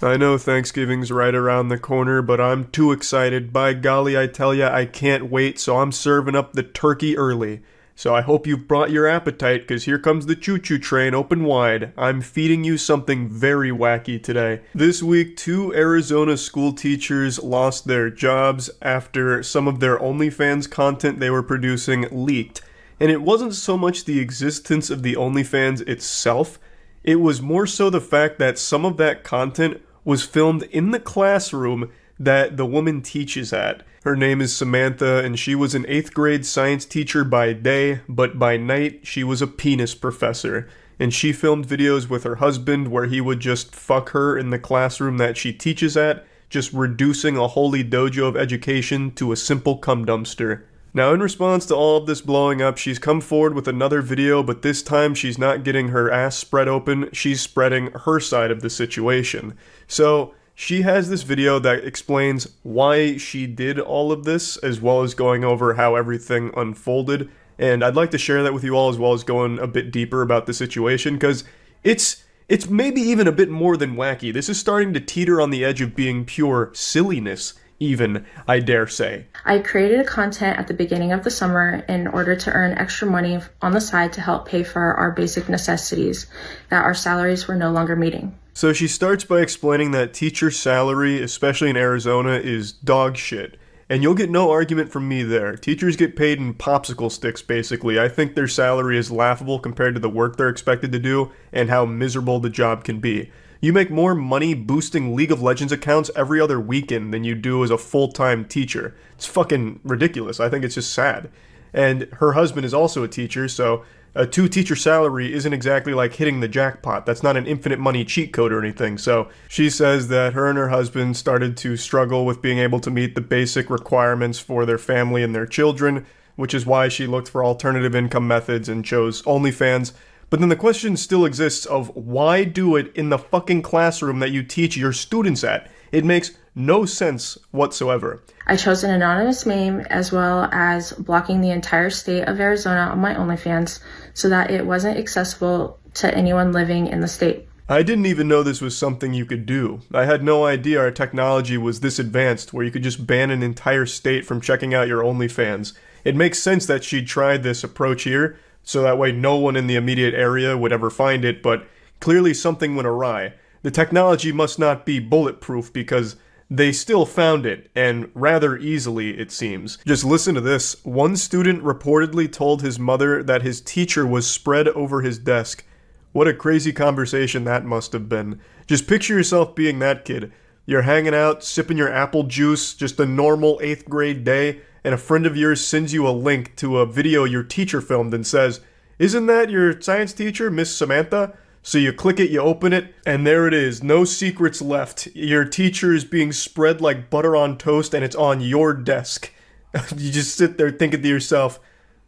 S1: I know Thanksgiving's right around the corner, but I'm too excited. By golly, I tell ya, I can't wait, so I'm serving up the turkey early. So I hope you've brought your appetite, because here comes the choo-choo train open wide. I'm feeding you something very wacky today. This week, 2 Arizona school teachers lost their jobs after some of their OnlyFans content they were producing leaked. And it wasn't so much the existence of the OnlyFans itself, it was more so the fact that some of that content was filmed in the classroom that the woman teaches at. Her name is Samantha, and she was an 8th grade science teacher by day, but by night, she was a penis professor. And she filmed videos with her husband where he would just fuck her in the classroom that she teaches at, just reducing a holy dojo of education to a simple cum dumpster. Now, in response to all of this blowing up, she's come forward with another video, but this time she's not getting her ass spread open, she's spreading her side of the situation. So, she has this video that explains why she did all of this, as well as going over how everything unfolded, and I'd like to share that with you all, as well as going a bit deeper about the situation, because it's maybe even a bit more than wacky. This is starting to teeter on the edge of being pure silliness, even, I dare say.
S3: I created content at the beginning of the summer in order to earn extra money on the side to help pay for our basic necessities that our salaries were no longer meeting.
S1: So she starts by explaining that teacher salary, especially in Arizona, is dog shit. And you'll get no argument from me there. Teachers get paid in popsicle sticks, basically. I think their salary is laughable compared to the work they're expected to do and how miserable the job can be. You make more money boosting League of Legends accounts every other weekend than you do as a full-time teacher. It's fucking ridiculous. I think it's just sad. And her husband is also a teacher, so a 2-teacher salary isn't exactly like hitting the jackpot. That's not an infinite money cheat code or anything. So she says that her and her husband started to struggle with being able to meet the basic requirements for their family and their children, which is why she looked for alternative income methods and chose OnlyFans. But then the question still exists of why do it in the fucking classroom that you teach your students at? It makes no sense whatsoever.
S3: I chose an anonymous name as well as blocking the entire state of Arizona on my OnlyFans so that it wasn't accessible to anyone living in the state.
S1: I didn't even know this was something you could do. I had no idea our technology was this advanced where you could just ban an entire state from checking out your OnlyFans. It makes sense that she'd tried this approach here, so that way no one in the immediate area would ever find it, but clearly something went awry. The technology must not be bulletproof because they still found it, and rather easily, it seems. Just listen to this. One student reportedly told his mother that his teacher was spread over his desk. What a crazy conversation that must have been. Just picture yourself being that kid. You're hanging out, sipping your apple juice, just a normal 8th grade day, and a friend of yours sends you a link to a video your teacher filmed and says, "Isn't that your science teacher, Miss Samantha?" So you click it, you open it, and there it is. No secrets left. Your teacher is being spread like butter on toast, and it's on your desk. You just sit there thinking to yourself,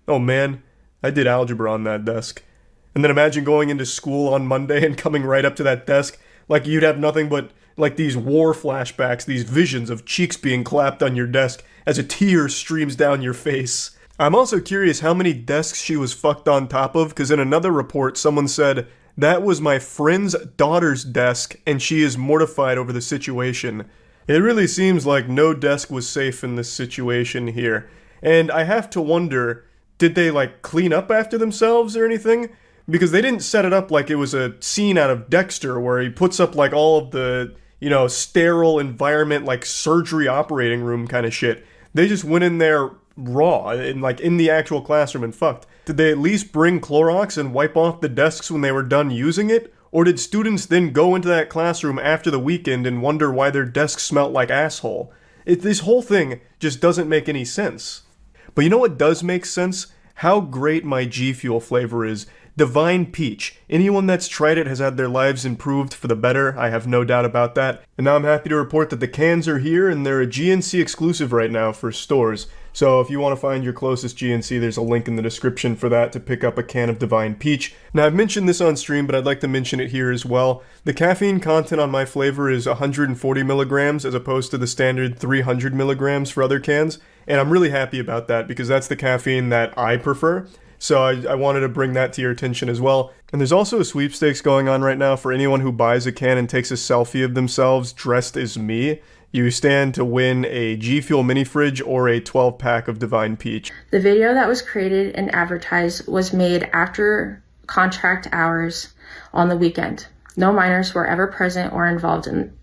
S1: oh man, I did algebra on that desk. And then imagine going into school on Monday and coming right up to that desk, like you'd have nothing but like these war flashbacks, these visions of cheeks being clapped on your desk as a tear streams down your face. I'm also curious how many desks she was fucked on top of, because in another report someone said, "That was my friend's daughter's desk, and she is mortified over the situation." It really seems like no desk was safe in this situation here. And I have to wonder, did they like clean up after themselves or anything? Because they didn't set it up like it was a scene out of Dexter where he puts up like all of the, sterile environment, like surgery operating room kind of shit. They just went in there raw and like in the actual classroom and fucked. Did they at least bring Clorox and wipe off the desks when they were done using it? Or did students then go into that classroom after the weekend and wonder why their desks smelt like asshole? This whole thing just doesn't make any sense. But you know what does make sense? How great my G Fuel flavor is. Divine Peach. Anyone that's tried it has had their lives improved for the better, I have no doubt about that. And now I'm happy to report that the cans are here and they're a GNC exclusive right now for stores. So if you want to find your closest GNC, there's a link in the description for that to pick up a can of Divine Peach. Now I've mentioned this on stream, but I'd like to mention it here as well. The caffeine content on my flavor is 140 milligrams as opposed to the standard 300 milligrams for other cans. And I'm really happy about that because that's the caffeine that I prefer. So I wanted to bring that to your attention as well. And there's also a sweepstakes going on right now for anyone who buys a can and takes a selfie of themselves dressed as me. You stand to win a G Fuel mini fridge or a 12-pack of Divine Peach.
S3: The video that was created and advertised was made after contract hours on the weekend. No minors were ever present or involved in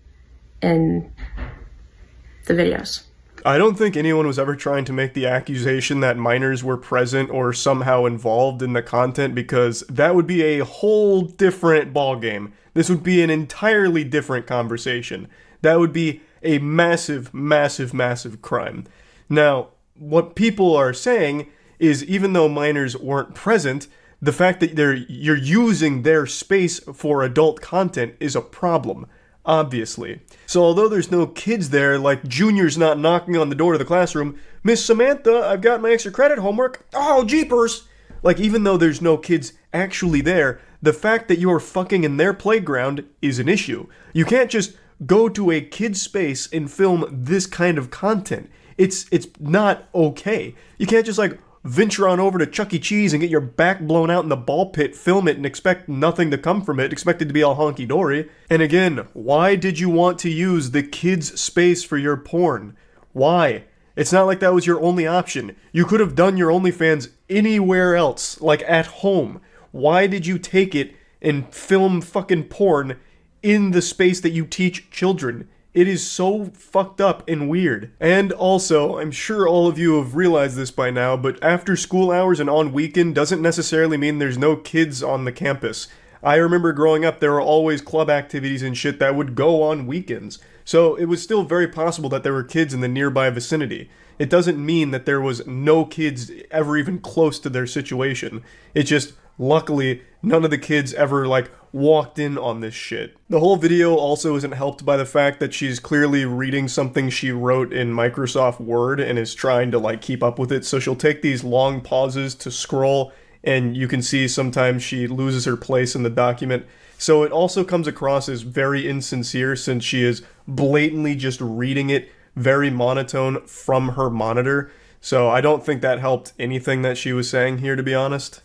S3: the videos.
S1: I don't think anyone was ever trying to make the accusation that minors were present or somehow involved in the content, because that would be a whole different ballgame. This would be an entirely different conversation. That would be a massive, massive, massive crime. Now, what people are saying is even though minors weren't present, the fact that you're using their space for adult content is a problem. Obviously. So although there's no kids there, like Junior's not knocking on the door to the classroom, Miss Samantha, I've got my extra credit homework. Oh, jeepers! Like, even though there's no kids actually there, the fact that you're fucking in their playground is an issue. You can't just go to a kid's space and film this kind of content. It's not okay. You can't just like venture on over to Chuck E. Cheese and get your back blown out in the ball pit, film it, and expect nothing to come from it, expect it to be all honky-dory. And again, why did you want to use the kids' space for your porn? Why? It's not like that was your only option. You could have done your OnlyFans anywhere else, like at home. Why did you take it and film fucking porn in the space that you teach children? It is so fucked up and weird. And also, I'm sure all of you have realized this by now, but after school hours and on weekend doesn't necessarily mean there's no kids on the campus. I remember growing up, there were always club activities and shit that would go on weekends. So it was still very possible that there were kids in the nearby vicinity. It doesn't mean that there was no kids ever even close to their situation. It just, luckily, none of the kids ever, like, walked in on this shit. The whole video also isn't helped by the fact that she's clearly reading something she wrote in Microsoft Word and is trying to, like, keep up with it. So she'll take these long pauses to scroll, and you can see sometimes she loses her place in the document. So it also comes across as very insincere since she is blatantly just reading it very monotone from her monitor. So I don't think that helped anything that she was saying here, to be honest.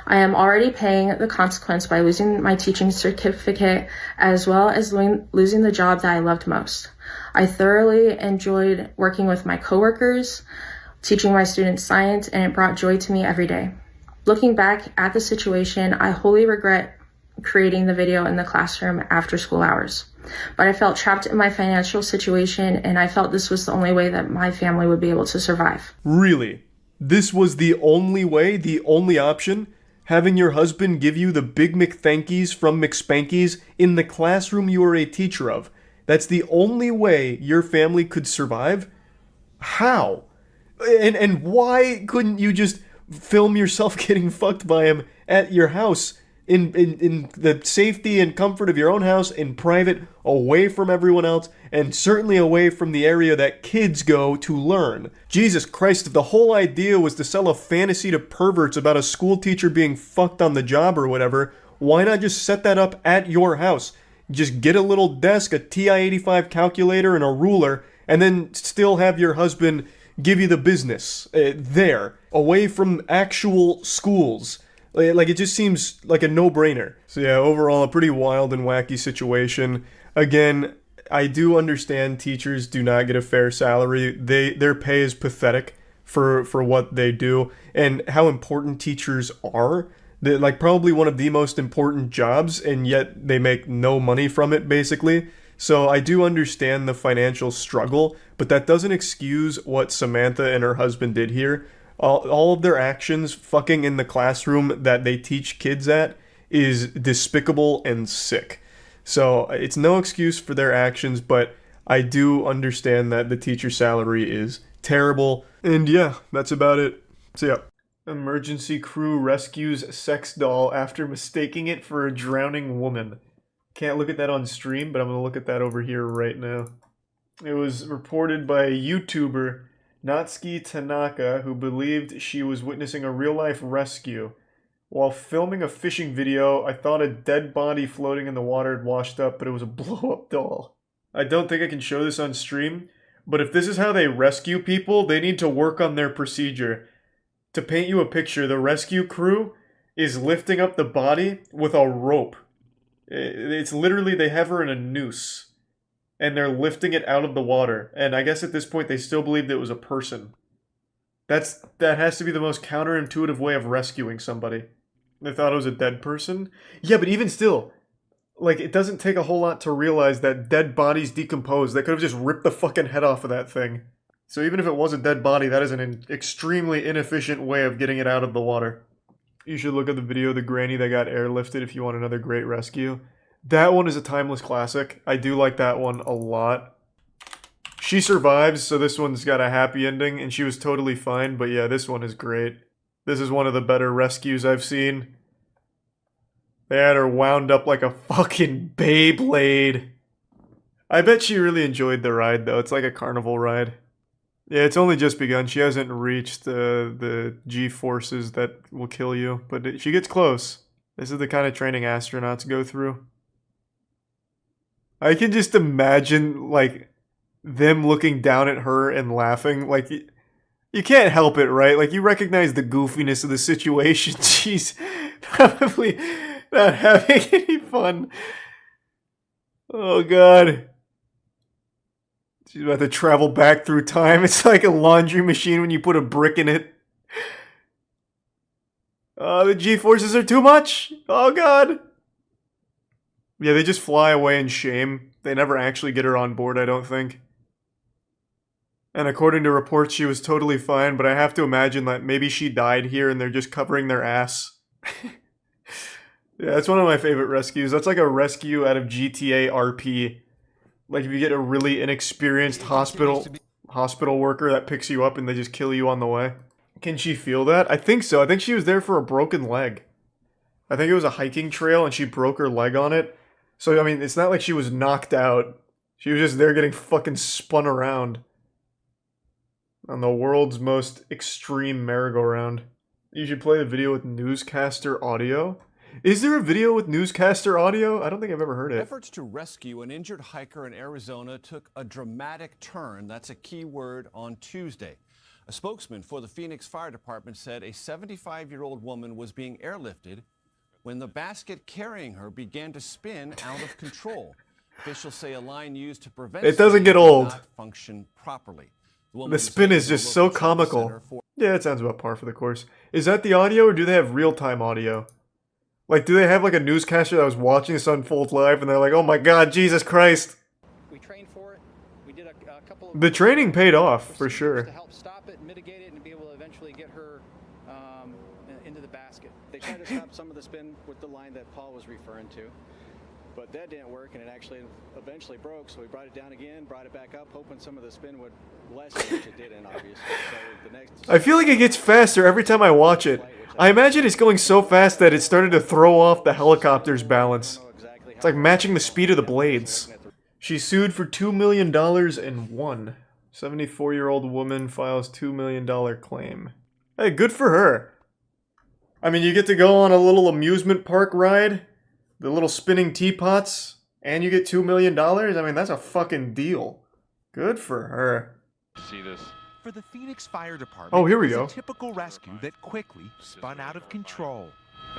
S3: I am already paying the consequence by losing my teaching certificate as well as losing the job that I loved most. I thoroughly enjoyed working with my coworkers, teaching my students science, and it brought joy to me every day. Looking back at the situation, I wholly regret creating the video in the classroom after school hours. But I felt trapped in my financial situation, and I felt this was the only way that my family would be able to survive.
S1: Really? This was the only way, the only option? Having your husband give you the Big McThankies from McSpankies in the classroom you are a teacher of. That's the only way your family could survive? How? And why couldn't you just film yourself getting fucked by him at your house in the safety and comfort of your own house, in private, away from everyone else, and certainly away from the area that kids go to learn? Jesus Christ, if the whole idea was to sell a fantasy to perverts about a school teacher being fucked on the job or whatever, why not just set that up at your house? Just get a little desk, a TI-85 calculator, and a ruler, and then still have your husband give you the business there, away from actual schools. Like, it just seems like a no-brainer. So yeah, overall, a pretty wild and wacky situation. Again, I do understand teachers do not get a fair salary. Their pay is pathetic for what they do and how important teachers are. They're like probably one of the most important jobs, and yet they make no money from it, basically. So I do understand the financial struggle, but that doesn't excuse what Samantha and her husband did here. All of their actions fucking in the classroom that they teach kids at is despicable and sick. So it's no excuse for their actions, but I do understand that the teacher salary is terrible. And yeah, that's about it. So yeah. Emergency crew rescues sex doll after mistaking it for a drowning woman. Can't look at that on stream, but I'm going to look at that over here right now. It was reported by a YouTuber, Natsuki Tanaka, who believed she was witnessing a real-life rescue. While filming a fishing video, I thought a dead body floating in the water had washed up, but it was a blow-up doll. I don't think I can show this on stream, but if this is how they rescue people, they need to work on their procedure. To paint you a picture, the rescue crew is lifting up the body with a rope. It's literally, they have her in a noose. And they're lifting it out of the water. And I guess at this point they still believed it was a person. That has to be the most counterintuitive way of rescuing somebody. They thought it was a dead person? Yeah, but even still, like, it doesn't take a whole lot to realize that dead bodies decompose. They could have just ripped the fucking head off of that thing. So even if it was a dead body, that is an extremely inefficient way of getting it out of the water. You should look at the video of the granny that got airlifted if you want another great rescue. That one is a timeless classic. I do like that one a lot. She survives, so this one's got a happy ending, and she was totally fine, but yeah, this one is great. This is one of the better rescues I've seen. They had her wound up like a fucking Beyblade. I bet she really enjoyed the ride, though. It's like a carnival ride. Yeah, it's only just begun. She hasn't reached the G-forces that will kill you, but she gets close. This is the kind of training astronauts go through. I can just imagine, like, them looking down at her and laughing. Like, you can't help it, right? Like, you recognize the goofiness of the situation. She's probably not having any fun. Oh, God. She's about to travel back through time. It's like a laundry machine when you put a brick in it. Oh, the G-forces are too much. Oh, God. Yeah, they just fly away in shame. They never actually get her on board, I don't think. And according to reports, she was totally fine, but I have to imagine that maybe she died here and they're just covering their ass. Yeah, that's one of my favorite rescues. That's like a rescue out of GTA RP. Like if you get a really inexperienced hospital worker that picks you up and they just kill you on the way. Can she feel that? I think so. I think she was there for a broken leg. I think it was a hiking trail and she broke her leg on it. So, I mean, it's not like she was knocked out. She was just there getting fucking spun around. On the world's most extreme merry-go-round. You should play the video with newscaster audio. Is there a video with newscaster audio? I don't think I've ever heard it.
S5: Efforts to rescue an injured hiker in Arizona took a dramatic turn. That's a key word on Tuesday. A spokesman for the Phoenix Fire Department said a 75-year-old woman was being airlifted when the basket carrying her began to spin out of control. Officials say a line used to prevent
S1: it doesn't get old.
S5: Did not function properly.
S1: The spin is just so comical. Yeah, it sounds about par for the course. Is that the audio, or do they have real-time audio? Like, do they have, like, a newscaster that was watching this unfold live, and they're like, oh my god, Jesus Christ.
S20: We trained for it. We did a couple of...
S1: The training paid off, for sure.
S20: ...to help stop it, mitigate it, and be able to eventually get her into the basket. They tried to stop some of the spin with the line that Paul was referring to. But that didn't work, and it actually eventually broke, so we brought it down again, brought it back up, hoping some of the spin would lessen, which it didn't, obviously. So the next...
S1: I feel like it gets faster every time I watch it. I imagine it's going so fast that it started to throw off the helicopter's balance. It's like matching the speed of the blades. She sued for $2 million and won. 74-year-old woman files $2 million claim. Hey, good for her. I mean, you get to go on a little amusement park ride, the little spinning teapots, and you get $2 million? I mean, that's a fucking deal. Good for her.
S21: See this?
S22: For the Phoenix Fire Department,
S1: oh, here we go.
S22: A typical rescue that quickly spun out of control.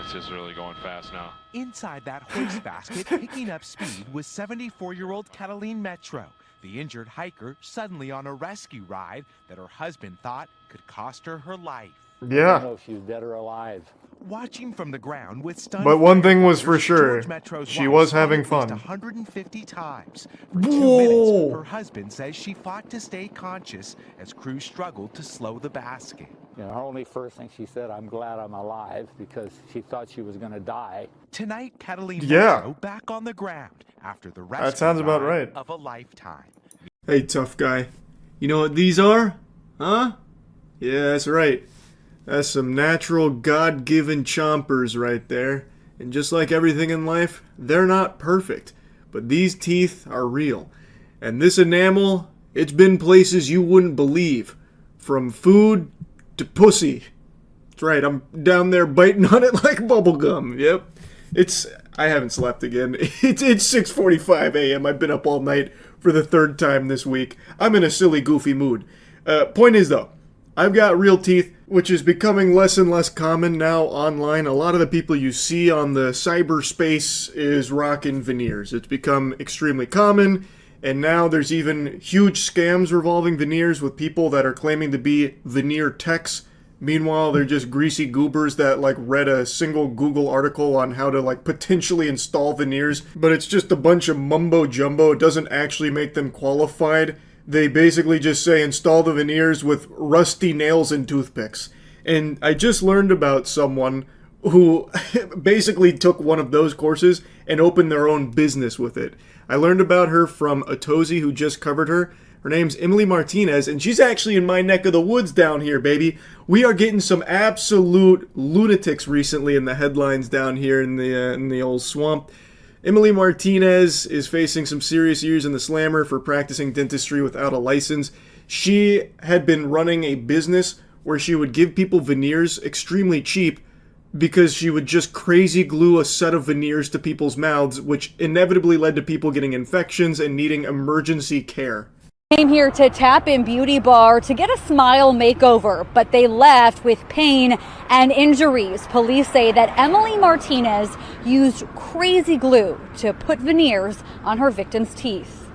S21: This is really going fast now.
S22: Inside that hoist basket, picking up speed, was 74-year-old Cataline Metro, the injured hiker suddenly on a rescue ride that her husband thought could cost her her life.
S1: Yeah.
S23: I don't know if she's dead or alive.
S22: Watching from the ground with stunned
S1: but one thing was for sure,
S22: Metro's
S1: she was having fun.
S22: 150 times. For 2 minutes, her husband says she fought to stay conscious as crews struggled to slow the basket.
S23: You know, her only first thing she said, I'm glad I'm alive, because she thought she was going to die.
S22: Tonight, Cataline Metro back on the ground after the rescue
S1: that sounds about right.
S22: of a lifetime.
S1: Hey, tough guy. You know what these are? Huh? Yeah, that's right. That's some natural, God-given chompers right there. And just like everything in life, they're not perfect. But these teeth are real. And this enamel, it's been places you wouldn't believe. From food to pussy. That's right, I'm down there biting on it like bubblegum. Yep. I haven't slept again. It's 6:45 a.m. I've been up all night for the third time this week. I'm in a silly, goofy mood. Point is, though, I've got real teeth. which is becoming less and less common now online. A lot of the people you see on the cyberspace is rocking veneers. It's become extremely common, and now there's even huge scams revolving veneers with people that are claiming to be veneer techs. Meanwhile, they're just greasy goobers that like read a single Google article on how to like potentially install veneers, but it's just a bunch of mumbo jumbo. It doesn't actually make them qualified. They basically just say install the veneers with rusty nails and toothpicks. And I just learned about someone who basically took one of those courses and opened their own business with it. I learned about her from Atozi, who just covered her. Her name's Emily Martinez, and she's actually in my neck of the woods down here, baby. We are getting some absolute lunatics recently in the headlines down here in the old swamp. Emily Martinez is facing some serious years in the slammer for practicing dentistry without a license. She had been running a business where she would give people veneers extremely cheap because she would just crazy glue a set of veneers to people's mouths, which inevitably led to people getting infections and needing emergency care.
S6: Came here to Tap In Beauty Bar to get a smile makeover, but they left with pain and injuries. Police say that Emily Martinez used crazy glue to put veneers on her victim's teeth.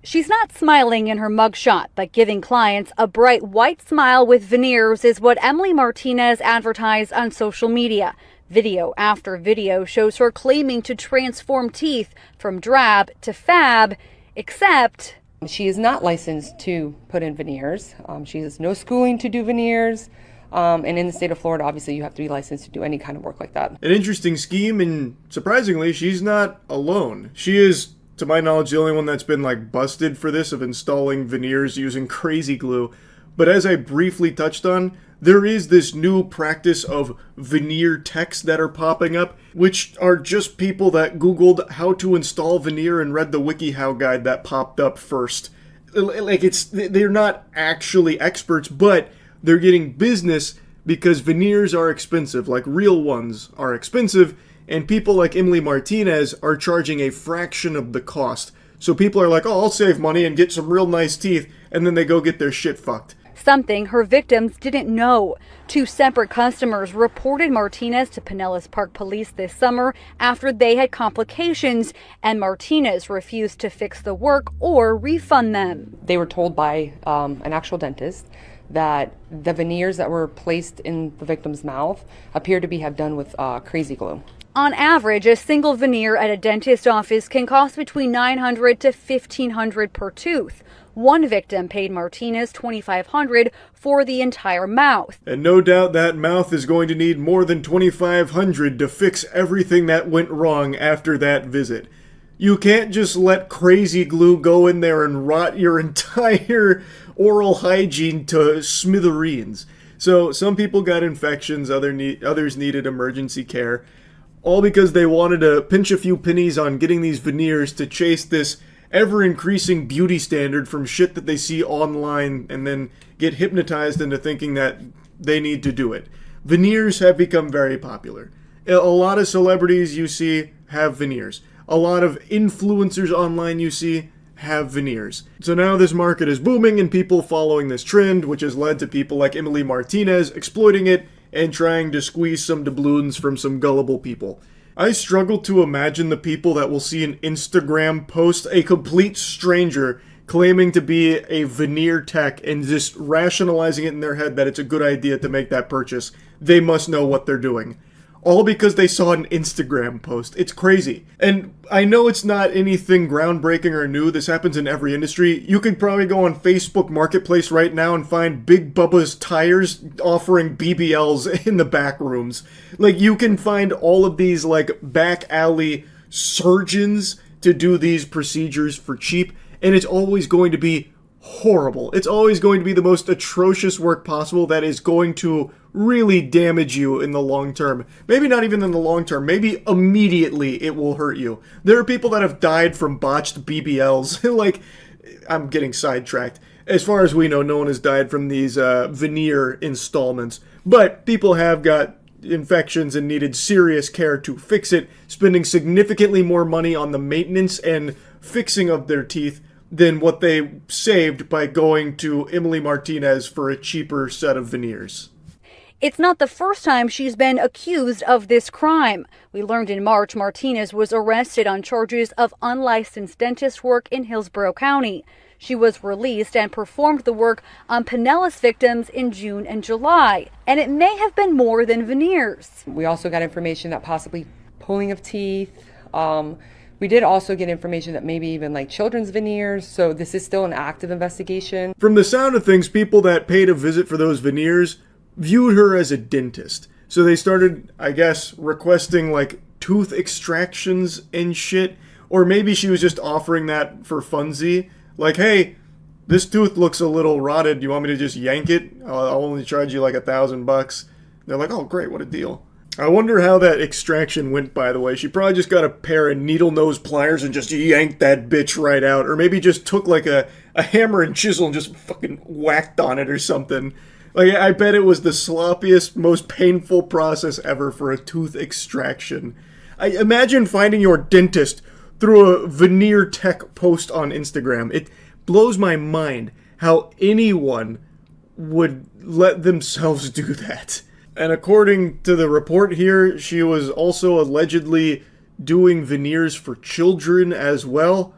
S6: She's not smiling in her mugshot, but giving clients a bright white smile with veneers is what Emily Martinez advertised on social media. Video after video shows her claiming to transform teeth from drab to fab, except
S9: she is not licensed to put in veneers. She has no schooling to do veneers. And in the state of Florida, obviously, you have to be licensed to do any kind of work like that.
S1: An interesting scheme, and surprisingly, she's not alone. She is, to my knowledge, the only one that's been like busted for this, of installing veneers using crazy glue. But as I briefly touched on, there is this new practice of veneer techs that are popping up, which are just people that Googled how to install veneer and read the WikiHow guide that popped up first. Like, they're not actually experts, but they're getting business because veneers are expensive, like real ones are expensive, and people like Emily Martinez are charging a fraction of the cost. So people are like, oh, I'll save money and get some real nice teeth, and then they go get their shit fucked.
S6: Something her victims didn't know. 2 separate customers reported Martinez to Pinellas Park Police this summer after they had complications, and Martinez refused to fix the work or refund them.
S9: They were told by an actual dentist that the veneers that were placed in the victim's mouth appear to have done with crazy glue.
S6: On average, a single veneer at a dentist's office can cost between $900 to $1,500 per tooth. One victim paid Martinez $2,500 for the entire mouth.
S1: And no doubt that mouth is going to need more than $2,500 to fix everything that went wrong after that visit. You can't just let crazy glue go in there and rot your entire oral hygiene to smithereens. So some people got infections, others needed emergency care, all because they wanted to pinch a few pennies on getting these veneers to chase this ever-increasing beauty standard from shit that they see online and then get hypnotized into thinking that they need to do it. Veneers have become very popular. A lot of celebrities you see have veneers. A lot of influencers online you see have veneers. So now this market is booming and people following this trend, which has led to people like Emily Martinez exploiting it and trying to squeeze some doubloons from some gullible people. I struggle to imagine the people that will see an Instagram post, a complete stranger claiming to be a veneer tech and just rationalizing it in their head that it's a good idea to make that purchase. They must know what they're doing. All because they saw an Instagram post. It's crazy. And I know it's not anything groundbreaking or new. This happens in every industry. You can probably go on Facebook Marketplace right now and find Big Bubba's Tires offering BBLs in the back rooms. Like, you can find all of these, like, back alley surgeons to do these procedures for cheap. And it's always going to be horrible. It's always going to be the most atrocious work possible that is going to really damage you in the long term. Maybe not even in the long term. Maybe immediately it will hurt you. There are people that have died from botched BBLs. Like, I'm getting sidetracked. As far as we know, no one has died from these veneer installments. But people have got infections and needed serious care to fix it, spending significantly more money on the maintenance and fixing of their teeth than what they saved by going to Emily Martinez for a cheaper set of veneers.
S6: It's not the first time she's been accused of this crime. We learned in March Martinez was arrested on charges of unlicensed dentist work in Hillsborough County. She was released and performed the work on Pinellas victims in June and July. And it may have been more than veneers.
S9: We also got information that possibly pulling of teeth. We did also get information that maybe even like children's veneers. So this is still an active investigation.
S1: From the sound of things, people that paid a visit for those veneers viewed her as a dentist. So they started, I guess, requesting like tooth extractions and shit. Or maybe she was just offering that for funsy. Like, hey, this tooth looks a little rotted. Do you want me to just yank it? I'll only charge you like $1,000. They're like, oh, great, what a deal. I wonder how that extraction went, by the way. She probably just got a pair of needle-nose pliers and just yanked that bitch right out. Or maybe just took like a hammer and chisel and just fucking whacked on it or something. Like, I bet it was the sloppiest, most painful process ever for a tooth extraction. I imagine finding your dentist through a veneer tech post on Instagram. It blows my mind how anyone would let themselves do that. And according to the report here, she was also allegedly doing veneers for children as well.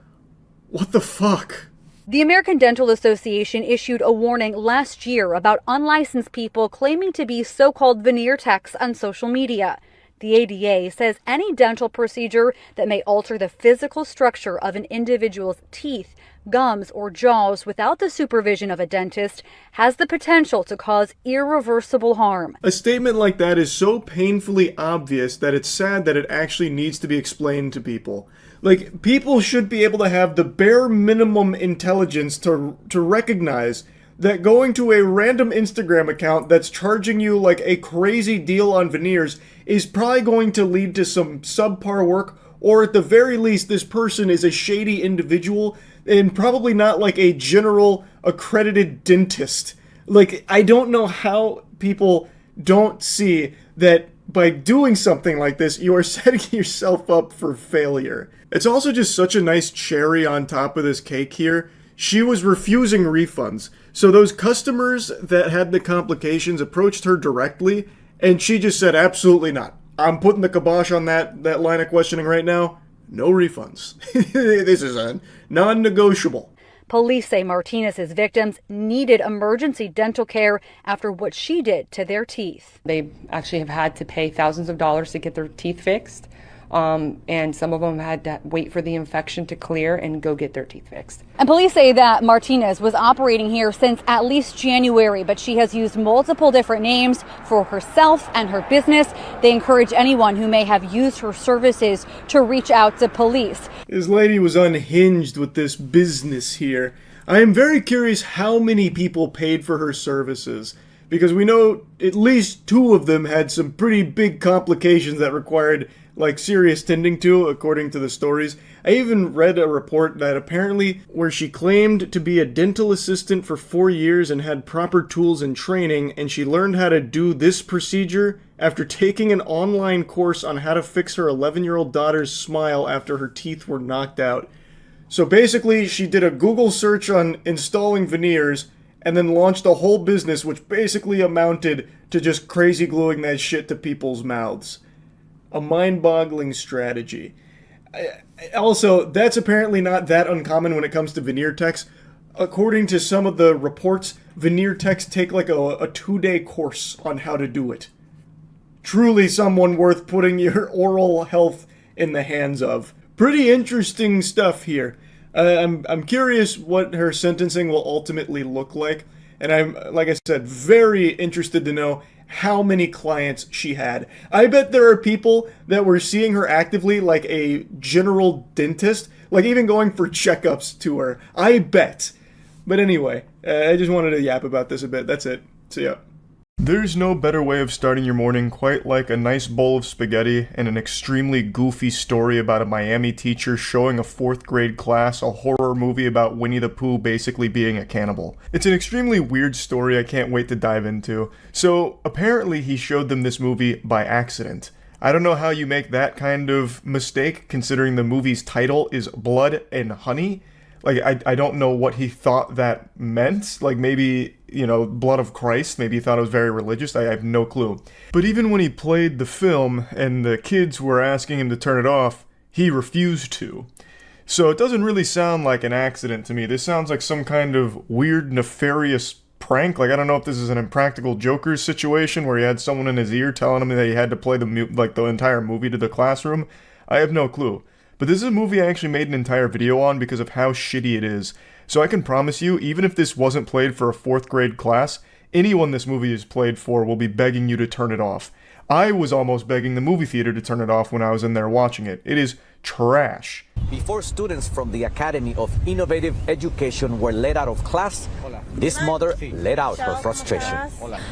S1: What the fuck?
S6: The American Dental Association issued a warning last year about unlicensed people claiming to be so-called veneer techs on social media. The ADA says any dental procedure that may alter the physical structure of an individual's teeth, gums, or jaws without the supervision of a dentist has the potential to cause irreversible harm.
S1: A statement like that is so painfully obvious that it's sad that it actually needs to be explained to people. Like, people should be able to have the bare minimum intelligence to recognize that going to a random Instagram account that's charging you like a crazy deal on veneers is probably going to lead to some subpar work, or at the very least, this person is a shady individual and probably not like a general accredited dentist. Like, I don't know how people don't see that by doing something like this, you are setting yourself up for failure. It's also just such a nice cherry on top of this cake here. She was refusing refunds. So those customers that had the complications approached her directly, and she just said, absolutely not. I'm putting the kibosh on that line of questioning right now. No refunds. This is a non-negotiable.
S6: Police say Martinez's victims needed emergency dental care after what she did to their teeth.
S9: They actually have had to pay thousands of dollars to get their teeth fixed. And some of them had to wait for the infection to clear and go get their teeth fixed.
S6: And police say that Martinez was operating here since at least January, but she has used multiple different names for herself and her business. They encourage anyone who may have used her services to reach out to police.
S1: This lady was unhinged with this business here. I am very curious how many people paid for her services, because we know at least 2 of them had some pretty big complications that required like serious tending to, according to the stories. I even read a report that apparently where she claimed to be a dental assistant for 4 years and had proper tools and training, and she learned how to do this procedure after taking an online course on how to fix her 11-year-old daughter's smile after her teeth were knocked out. So basically, she did a Google search on installing veneers and then launched a whole business which basically amounted to just crazy gluing that shit to people's mouths. A mind-boggling strategy. Also, that's apparently not that uncommon when it comes to veneer techs. According to some of the reports, veneer techs take like a 2-day course on how to do it. Truly someone worth putting your oral health in the hands of. Pretty interesting stuff here. I'm curious what her sentencing will ultimately look like. And I'm, like I said, very interested to know how many clients she had. I bet there are people that were seeing her actively like a general dentist, like even going for checkups to her. I bet. But anyway, I just wanted to yap about this a bit. That's it. See ya. There's no better way of starting your morning quite like a nice bowl of spaghetti and an extremely goofy story about a Miami teacher showing a 4th grade class a horror movie about Winnie the Pooh basically being a cannibal. It's an extremely weird story I can't wait to dive into. So apparently he showed them this movie by accident. I don't know how you make that kind of mistake considering the movie's title is Blood and Honey, Like, I don't know what he thought that meant. Like, maybe, you know, blood of Christ. Maybe he thought it was very religious. I have no clue. But even when he played the film and the kids were asking him to turn it off, he refused to. So it doesn't really sound like an accident to me. This sounds like some kind of weird, nefarious prank. Like, I don't know if this is an Impractical Jokers situation where he had someone in his ear telling him that he had to play the entire movie to the classroom. I have no clue. But this is a movie I actually made an entire video on because of how shitty it is. So I can promise you, even if this wasn't played for a 4th grade class, anyone this movie is played for will be begging you to turn it off. I was almost begging the movie theater to turn it off when I was in there watching it. It is trash.
S10: Before students from the Academy of Innovative Education were let out of class, this mother let out her frustration.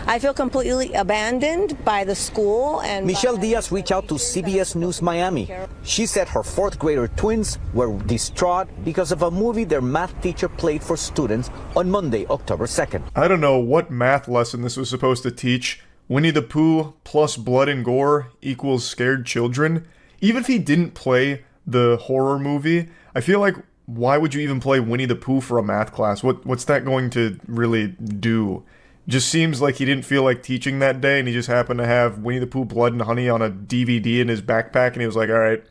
S11: I feel completely abandoned by the school and
S10: Michelle Diaz reached out to CBS News Miami. She said her 4th grader twins were distraught because of a movie their math teacher played for students on Monday, October 2nd.
S1: I don't know what math lesson this was supposed to teach. Winnie the Pooh plus blood and gore equals scared children. Even if he didn't play the horror movie, I feel like, why would you even play Winnie the Pooh for a math class? What's that going to really do? Just seems like he didn't feel like teaching that day, and he just happened to have Winnie the Pooh Blood and Honey on a DVD in his backpack, and he was like, all right,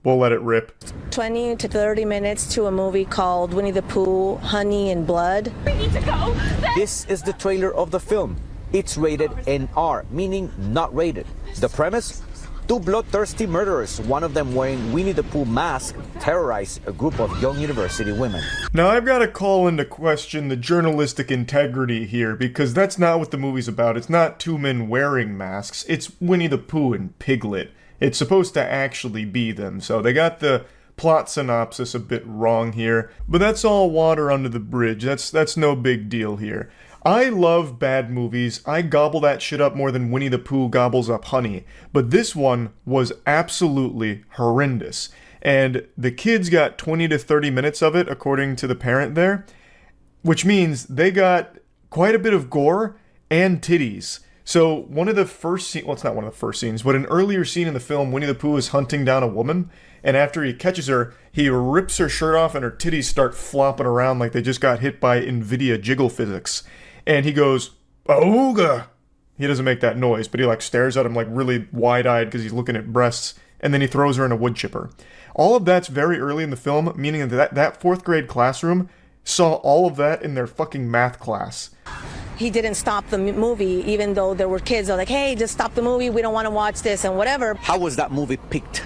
S1: we'll let it rip.
S11: 20 to 30 minutes to a movie called Winnie the Pooh, Honey and Blood.
S10: We need to go. This is the trailer of the film. It's rated NR, meaning not rated. The premise? 2 bloodthirsty murderers, one of them wearing Winnie the Pooh mask, terrorize a group of young university women.
S1: Now I've got to call into question the journalistic integrity here, because that's not what the movie's about. It's not 2 men wearing masks, it's Winnie the Pooh and Piglet. It's supposed to actually be them, so they got the plot synopsis a bit wrong here, but that's all water under the bridge. That's no big deal here. I love bad movies. I gobble that shit up more than Winnie the Pooh gobbles up honey. But this one was absolutely horrendous. And the kids got 20 to 30 minutes of it, according to the parent there, which means they got quite a bit of gore and titties. So one of the first scenes, well, it's not one of the first scenes, but an earlier scene in the film, Winnie the Pooh is hunting down a woman, and after he catches her, he rips her shirt off and her titties start flopping around like they just got hit by NVIDIA jiggle physics. And he goes, "Ooga!" He doesn't make that noise, but he like stares at him like really wide-eyed because he's looking at breasts, and then he throws her in a wood chipper. All of that's very early in the film, meaning that 4th grade classroom saw all of that in their fucking math class.
S11: He didn't stop the movie, even though there were kids that were like, hey, just stop the movie, we don't want to watch this and whatever.
S10: How was that movie picked?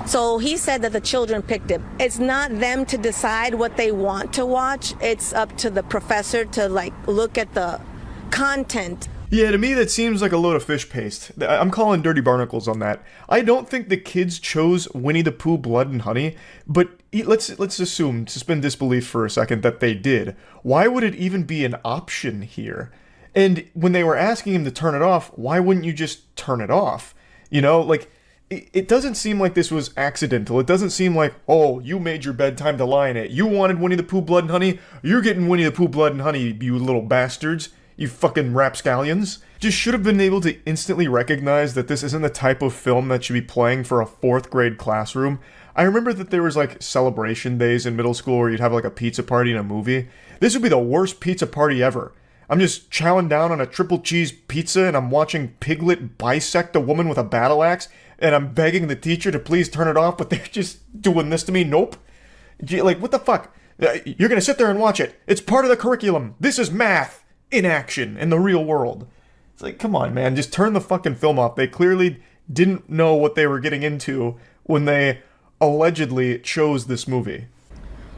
S11: So he said that the children picked it. It's not them to decide what they want to watch. It's up to the professor to like look at the content.
S1: Yeah, to me that seems like a load of fish paste. I'm calling dirty barnacles on that. I don't think the kids chose Winnie the Pooh Blood and Honey, but let's assume, suspend disbelief for a second, that they did. Why would it even be an option here? And when they were asking him to turn it off, why wouldn't you just turn it off? You know, like, it doesn't seem like this was accidental. It doesn't seem like, oh, you made your bedtime to lie in it. You wanted Winnie the Pooh Blood and Honey? You're getting Winnie the Pooh Blood and Honey, you little bastards. You fucking rapscallions. Just should have been able to instantly recognize that this isn't the type of film that should be playing for a 4th grade classroom. I remember that there was like celebration days in middle school where you'd have like a pizza party and a movie. This would be the worst pizza party ever. I'm just chowing down on a triple cheese pizza and I'm watching Piglet bisect a woman with a battle axe and I'm begging the teacher to please turn it off, but they're just doing this to me. Nope. Like, what the fuck? You're gonna sit there and watch it. It's part of the curriculum. This is math in action in the real world. It's like, come on, man, just turn the fucking film off. They clearly didn't know what they were getting into when they allegedly chose this movie.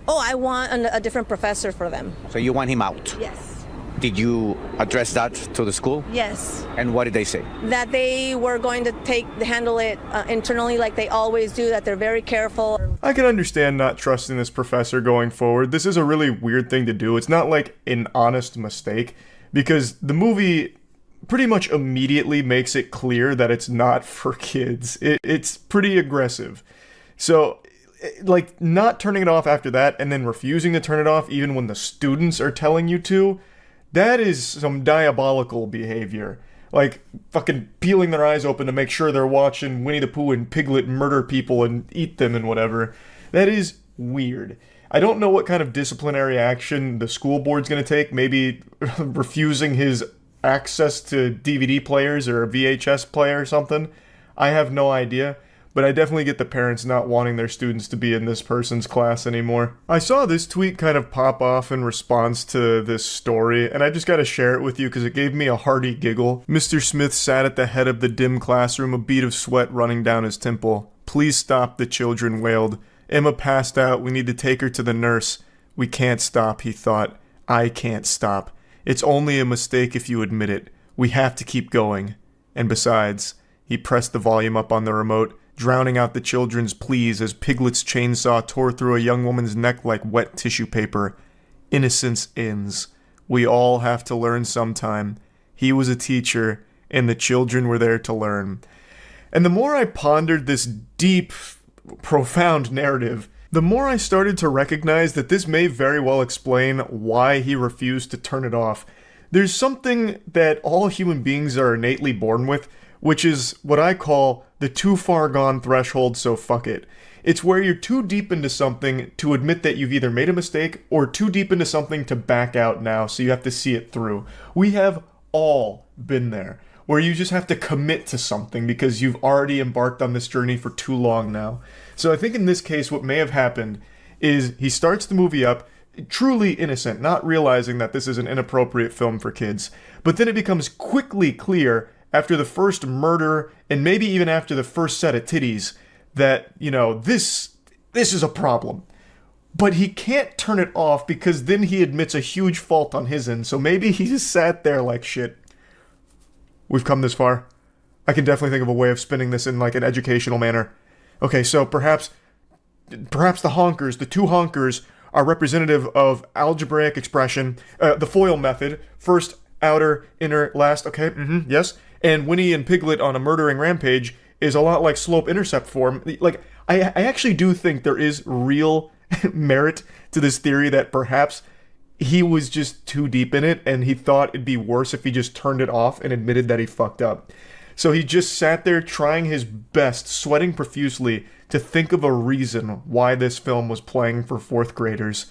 S11: Oh, I want a different professor for them.
S10: So you want him out?
S11: Yes.
S10: Did you address that to the school?
S11: Yes.
S10: And what did they say?
S11: That they were going to handle it internally like they always do, that they're very careful.
S1: I can understand not trusting this professor going forward. This is a really weird thing to do. It's not like an honest mistake, because the movie pretty much immediately makes it clear that it's not for kids. It's pretty aggressive. So, like, not turning it off after that and then refusing to turn it off even when the students are telling you to, that is some diabolical behavior. Like, fucking peeling their eyes open to make sure they're watching Winnie the Pooh and Piglet murder people and eat them and whatever. That is weird. I don't know what kind of disciplinary action the school board's going to take, maybe refusing his access to DVD players or a VHS player or something. I have no idea. But I definitely get the parents not wanting their students to be in this person's class anymore. I saw this tweet kind of pop off in response to this story, and I just gotta share it with you because it gave me a hearty giggle. Mr. Smith sat at the head of the dim classroom, a bead of sweat running down his temple. Please stop, the children wailed. Emma passed out. We need to take her to the nurse. We can't stop, he thought. I can't stop. It's only a mistake if you admit it. We have to keep going. And besides, he pressed the volume up on the remote, drowning out the children's pleas as Piglet's chainsaw tore through a young woman's neck like wet tissue paper. Innocence ends. We all have to learn sometime. He was a teacher, and the children were there to learn. And the more I pondered this deep, profound narrative, the more I started to recognize that this may very well explain why he refused to turn it off. There's something that all human beings are innately born with, which is what I call the too far gone threshold, so fuck it. It's where you're too deep into something to admit that you've either made a mistake or too deep into something to back out now, so you have to see it through. We have all been there, where you just have to commit to something because you've already embarked on this journey for too long now. So I think in this case what may have happened is he starts the movie up truly innocent, not realizing that this is an inappropriate film for kids, but then it becomes quickly clear after the first murder, and maybe even after the first set of titties, that, you know, this is a problem. But he can't turn it off because then he admits a huge fault on his end, so maybe he just sat there like, shit, we've come this far. I can definitely think of a way of spinning this in like an educational manner. Okay, so perhaps the honkers, the two honkers, are representative of algebraic expression, the FOIL method, first, outer, inner, last, okay, yes. And Winnie and Piglet on a murdering rampage is a lot like slope-intercept form. Like, I actually do think there is real merit to this theory that perhaps he was just too deep in it and he thought it'd be worse if he just turned it off and admitted that he fucked up. So he just sat there trying his best, sweating profusely, to think of a reason why this film was playing for fourth graders.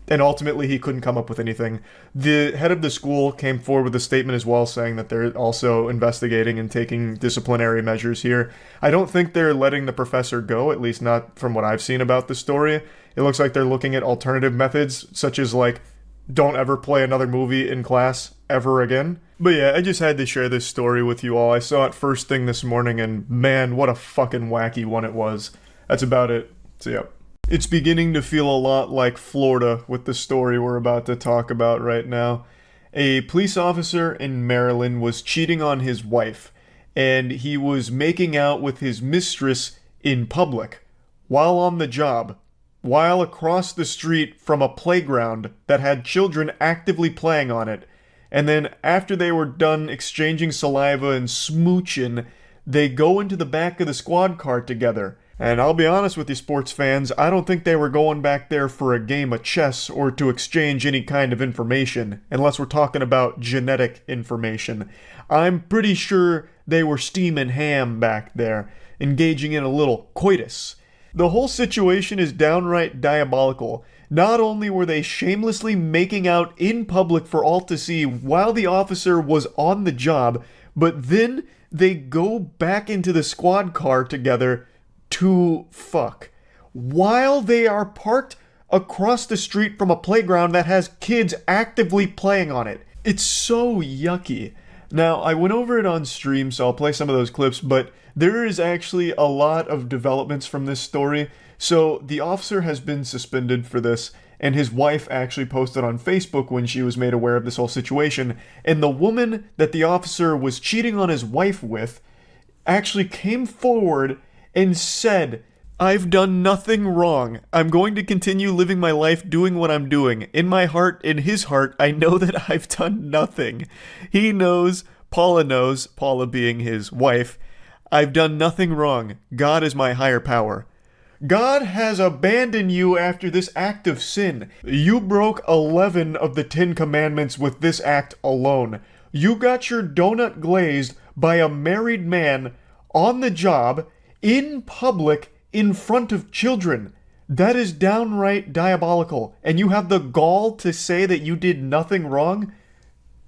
S1: And ultimately, he couldn't come up with anything. The head of the school came forward with a statement as well, saying that they're also investigating and taking disciplinary measures here. I don't think they're letting the professor go, at least not from what I've seen about the story. It looks like they're looking at alternative methods, such as, like, don't ever play another movie in class ever again. But yeah, I just had to share this story with you all. I saw it first thing this morning, and man, what a fucking wacky one it was. That's about it. So yeah. It's beginning to feel a lot like Florida with the story we're about to talk about right now. A police officer in Maryland was cheating on his wife, and he was making out with his mistress in public, while on the job, while across the street from a playground that had children actively playing on it. And then after they were done exchanging saliva and smooching, they go into the back of the squad car together. And I'll be honest with you, sports fans, I don't think they were going back there for a game of chess or to exchange any kind of information, unless we're talking about genetic information. I'm pretty sure they were steaming ham back there, engaging in a little coitus. The whole situation is downright diabolical. Not only were they shamelessly making out in public for all to see while the officer was on the job, but then they go back into the squad car together to fuck, while they are parked across the street from a playground that has kids actively playing on it. It's so yucky. Now, I went over it on stream, so I'll play some of those clips, but there is actually a lot of developments from this story. So the officer has been suspended for this, and his wife actually posted on Facebook when she was made aware of this whole situation, and the woman that the officer was cheating on his wife with actually came forward and said, I've done nothing wrong. I'm going to continue living my life doing what I'm doing. In my heart, in his heart, I know that I've done nothing. He knows, Paula being his wife, I've done nothing wrong. God is my higher power. God has abandoned you after this act of sin. You broke 11 of the 10 commandments with this act alone. You got your donut glazed by a married man on the job, in public, in front of children. That is downright diabolical. And you have the gall to say that you did nothing wrong?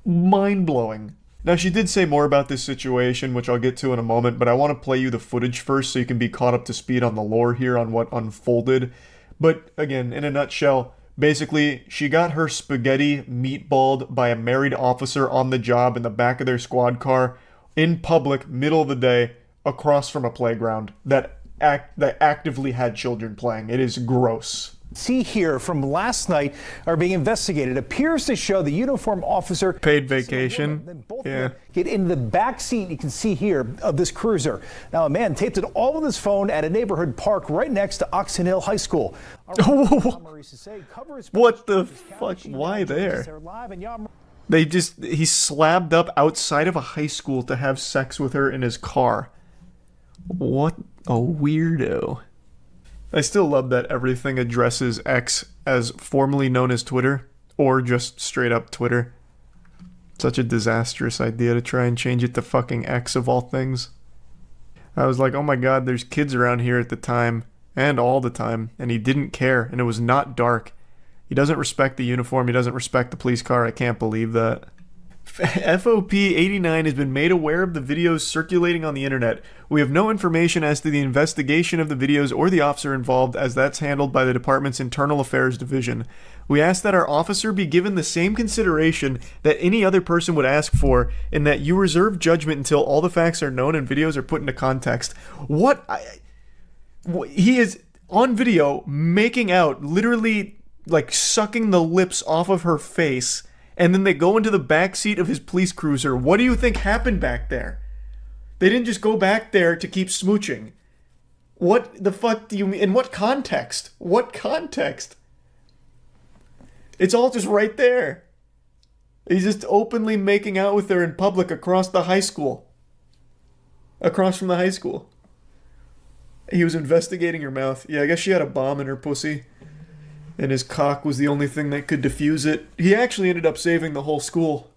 S1: Mind-blowing. Now, she did say more about this situation, which I'll get to in a moment, but I want to play you the footage first so you can be caught up to speed on the lore here on what unfolded. But, again, in a nutshell, basically, she got her spaghetti meatballed by a married officer on the job in the back of their squad car, in public, middle of the day, across from a playground that actively had children playing. It is gross.
S13: See here from last night are being investigated. Appears to show the uniformed officer
S1: paid vacation. Yeah.
S13: Get in the back seat, you can see here, of this cruiser. Now, a man taped it all with his phone at a neighborhood park right next to Oxon Hill High School.
S1: What the fuck? Why there? He slabbed up outside of a high school to have sex with her in his car. What a weirdo. I still love that everything addresses X as formerly known as Twitter, or just straight up Twitter. Such a disastrous idea to try and change it to fucking X of all things. I was like, oh my god, there's kids around here at the time, and all the time, and he didn't care, and it was not dark. He doesn't respect the uniform, he doesn't respect the police car, I can't believe that. FOP89 has been made aware of the videos circulating on the internet. We have no information as to the investigation of the videos or the officer involved, as that's handled by the department's Internal Affairs Division. We ask that our officer be given the same consideration that any other person would ask for, and that you reserve judgment until all the facts are known and videos are put into context. He is on video making out, literally like sucking the lips off of her face, and then they go into the back seat of his police cruiser. What do you think happened back there? They didn't just go back there to keep smooching. What the fuck do you mean? In what context? What context? It's all just right there. He's just openly making out with her in public across the high school. Across from the high school. He was investigating her mouth. Yeah, I guess she had a bomb in her pussy. And his cock was the only thing that could defuse it. He actually ended up saving the whole school.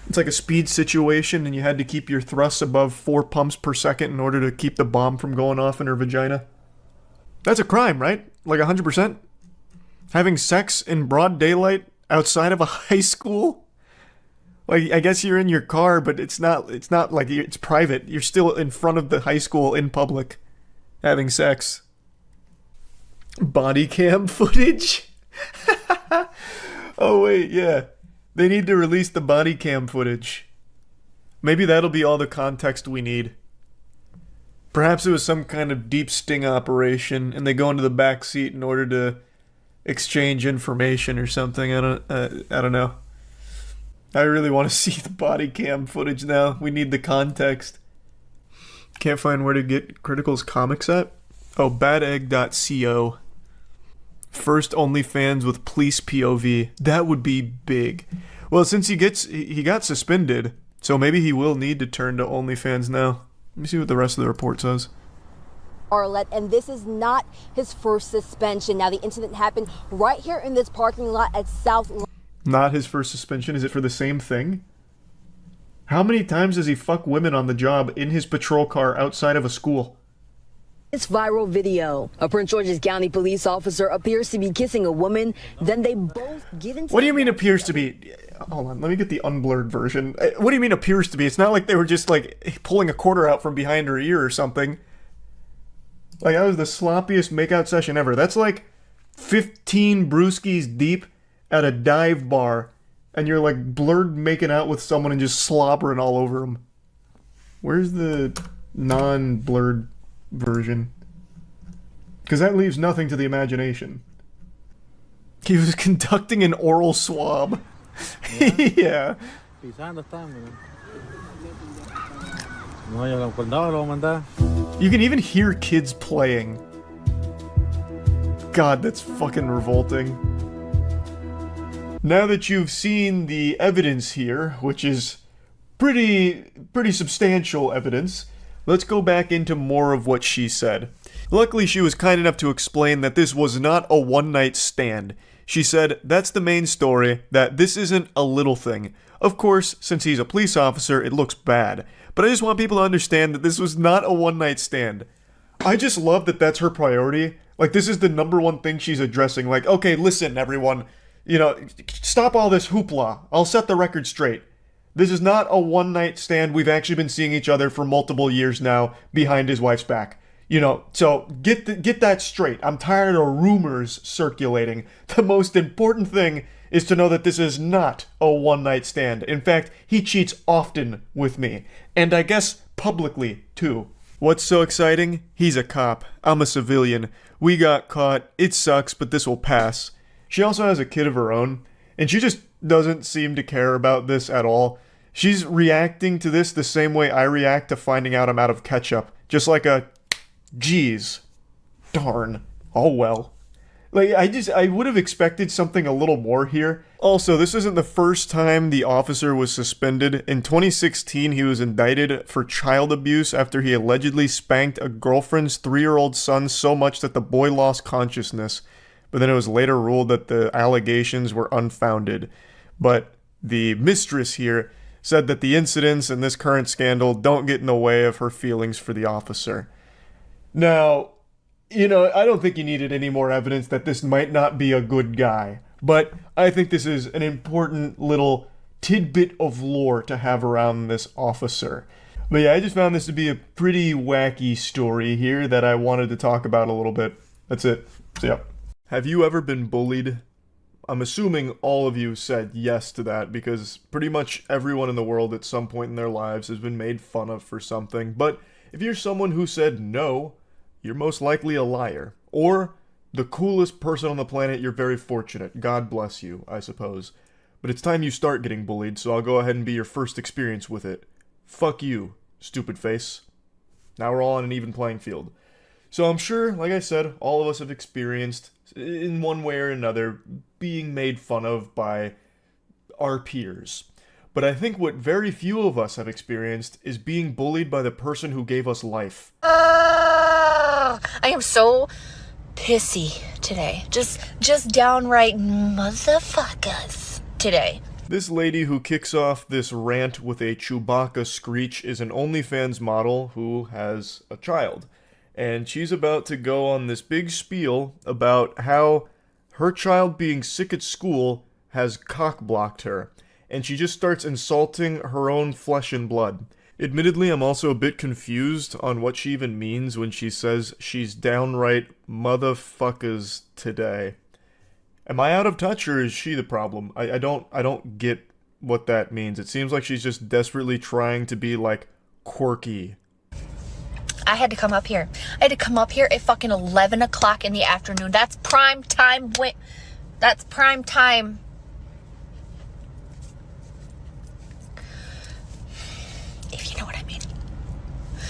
S1: It's like a speed situation, and you had to keep your thrusts above 4 pumps per second in order to keep the bomb from going off in her vagina. That's a crime, right? Like 100%? Having sex in broad daylight outside of a high school? Like, I guess you're in your car, but it's not like it's private. You're still in front of the high school in public having sex. Body cam footage? Oh wait, yeah. They need to release the body cam footage. Maybe that'll be all the context we need. Perhaps it was some kind of deep sting operation and they go into the back seat in order to exchange information or something. I don't know. I really want to see the body cam footage now. We need the context. Can't find where to get Critical's comics at? Oh, badegg.co. First OnlyFans with police POV. That would be big. Well, since he got suspended, so maybe he will need to turn to OnlyFans now. Let me see what the rest of the report says.
S14: Arlette, and this is not his first suspension. Now, the incident happened right here in this parking lot at South.
S1: Not his first suspension? Is it for the same thing? How many times does he fuck women on the job in his patrol car outside of a school?
S14: This viral video. A Prince George's County police officer appears to be kissing a woman. Then they both get into.
S1: What do you mean appears to be? Hold on, let me get the unblurred version. What do you mean appears to be? It's not like they were just like pulling a quarter out from behind her ear or something. Like, that was the sloppiest makeout session ever. That's like 15 brewskis deep at a dive bar, and you're like blurred making out with someone and just slobbering all over them. Where's the non-blurred version? Because that leaves nothing to the imagination. He was conducting an oral swab. Yeah. You can even hear kids playing. God, that's fucking revolting. Now that you've seen the evidence here, which is pretty substantial evidence, let's go back into more of what she said. Luckily, she was kind enough to explain that this was not a one-night stand. She said, that's the main story, that this isn't a little thing. Of course, since he's a police officer, it looks bad. But I just want people to understand that this was not a one-night stand. I just love that that's her priority. Like, this is the number one thing she's addressing. Like, okay, listen, everyone. You know, stop all this hoopla. I'll set the record straight. This is not a one-night stand. We've actually been seeing each other for multiple years now behind his wife's back. You know, so get that straight. I'm tired of rumors circulating. The most important thing is to know that this is not a one-night stand. In fact, he cheats often with me. And I guess publicly, too. What's so exciting? He's a cop. I'm a civilian. We got caught. It sucks, but this will pass. She also has a kid of her own, and she just doesn't seem to care about this at all. She's reacting to this the same way I react to finding out I'm out of ketchup. Just like a, geez, darn, oh well. Like, I would have expected something a little more here. Also, this isn't the first time the officer was suspended. In 2016, he was indicted for child abuse after he allegedly spanked a girlfriend's 3-year-old son so much that the boy lost consciousness. But then it was later ruled that the allegations were unfounded. But the mistress here said that the incidents in this current scandal don't get in the way of her feelings for the officer. Now, you know, I don't think you needed any more evidence that this might not be a good guy. But I think this is an important little tidbit of lore to have around this officer. But yeah, I just found this to be a pretty wacky story here that I wanted to talk about a little bit. That's it. So yeah. Have you ever been bullied? I'm assuming all of you said yes to that because pretty much everyone in the world at some point in their lives has been made fun of for something. But if you're someone who said no, you're most likely a liar. Or the coolest person on the planet, you're very fortunate. God bless you, I suppose. But it's time you start getting bullied, so I'll go ahead and be your first experience with it. Fuck you, stupid face. Now we're all on an even playing field. So I'm sure, like I said, all of us have experienced, in one way or another, being made fun of by our peers. But I think what very few of us have experienced is being bullied by the person who gave us life.
S15: I am so pissy today. Just downright motherfuckers today.
S1: This lady who kicks off this rant with a Chewbacca screech is an OnlyFans model who has a child. And she's about to go on this big spiel about how her child being sick at school has cock-blocked her. And she just starts insulting her own flesh and blood. Admittedly, I'm also a bit confused on what she even means when she says she's downright motherfuckers today. Am I out of touch or is she the problem? I don't get what that means. It seems like she's just desperately trying to be like quirky.
S15: I had to come up here. I had to come up here at fucking 11 o'clock in the afternoon. That's prime time. That's prime time. If you know what I mean.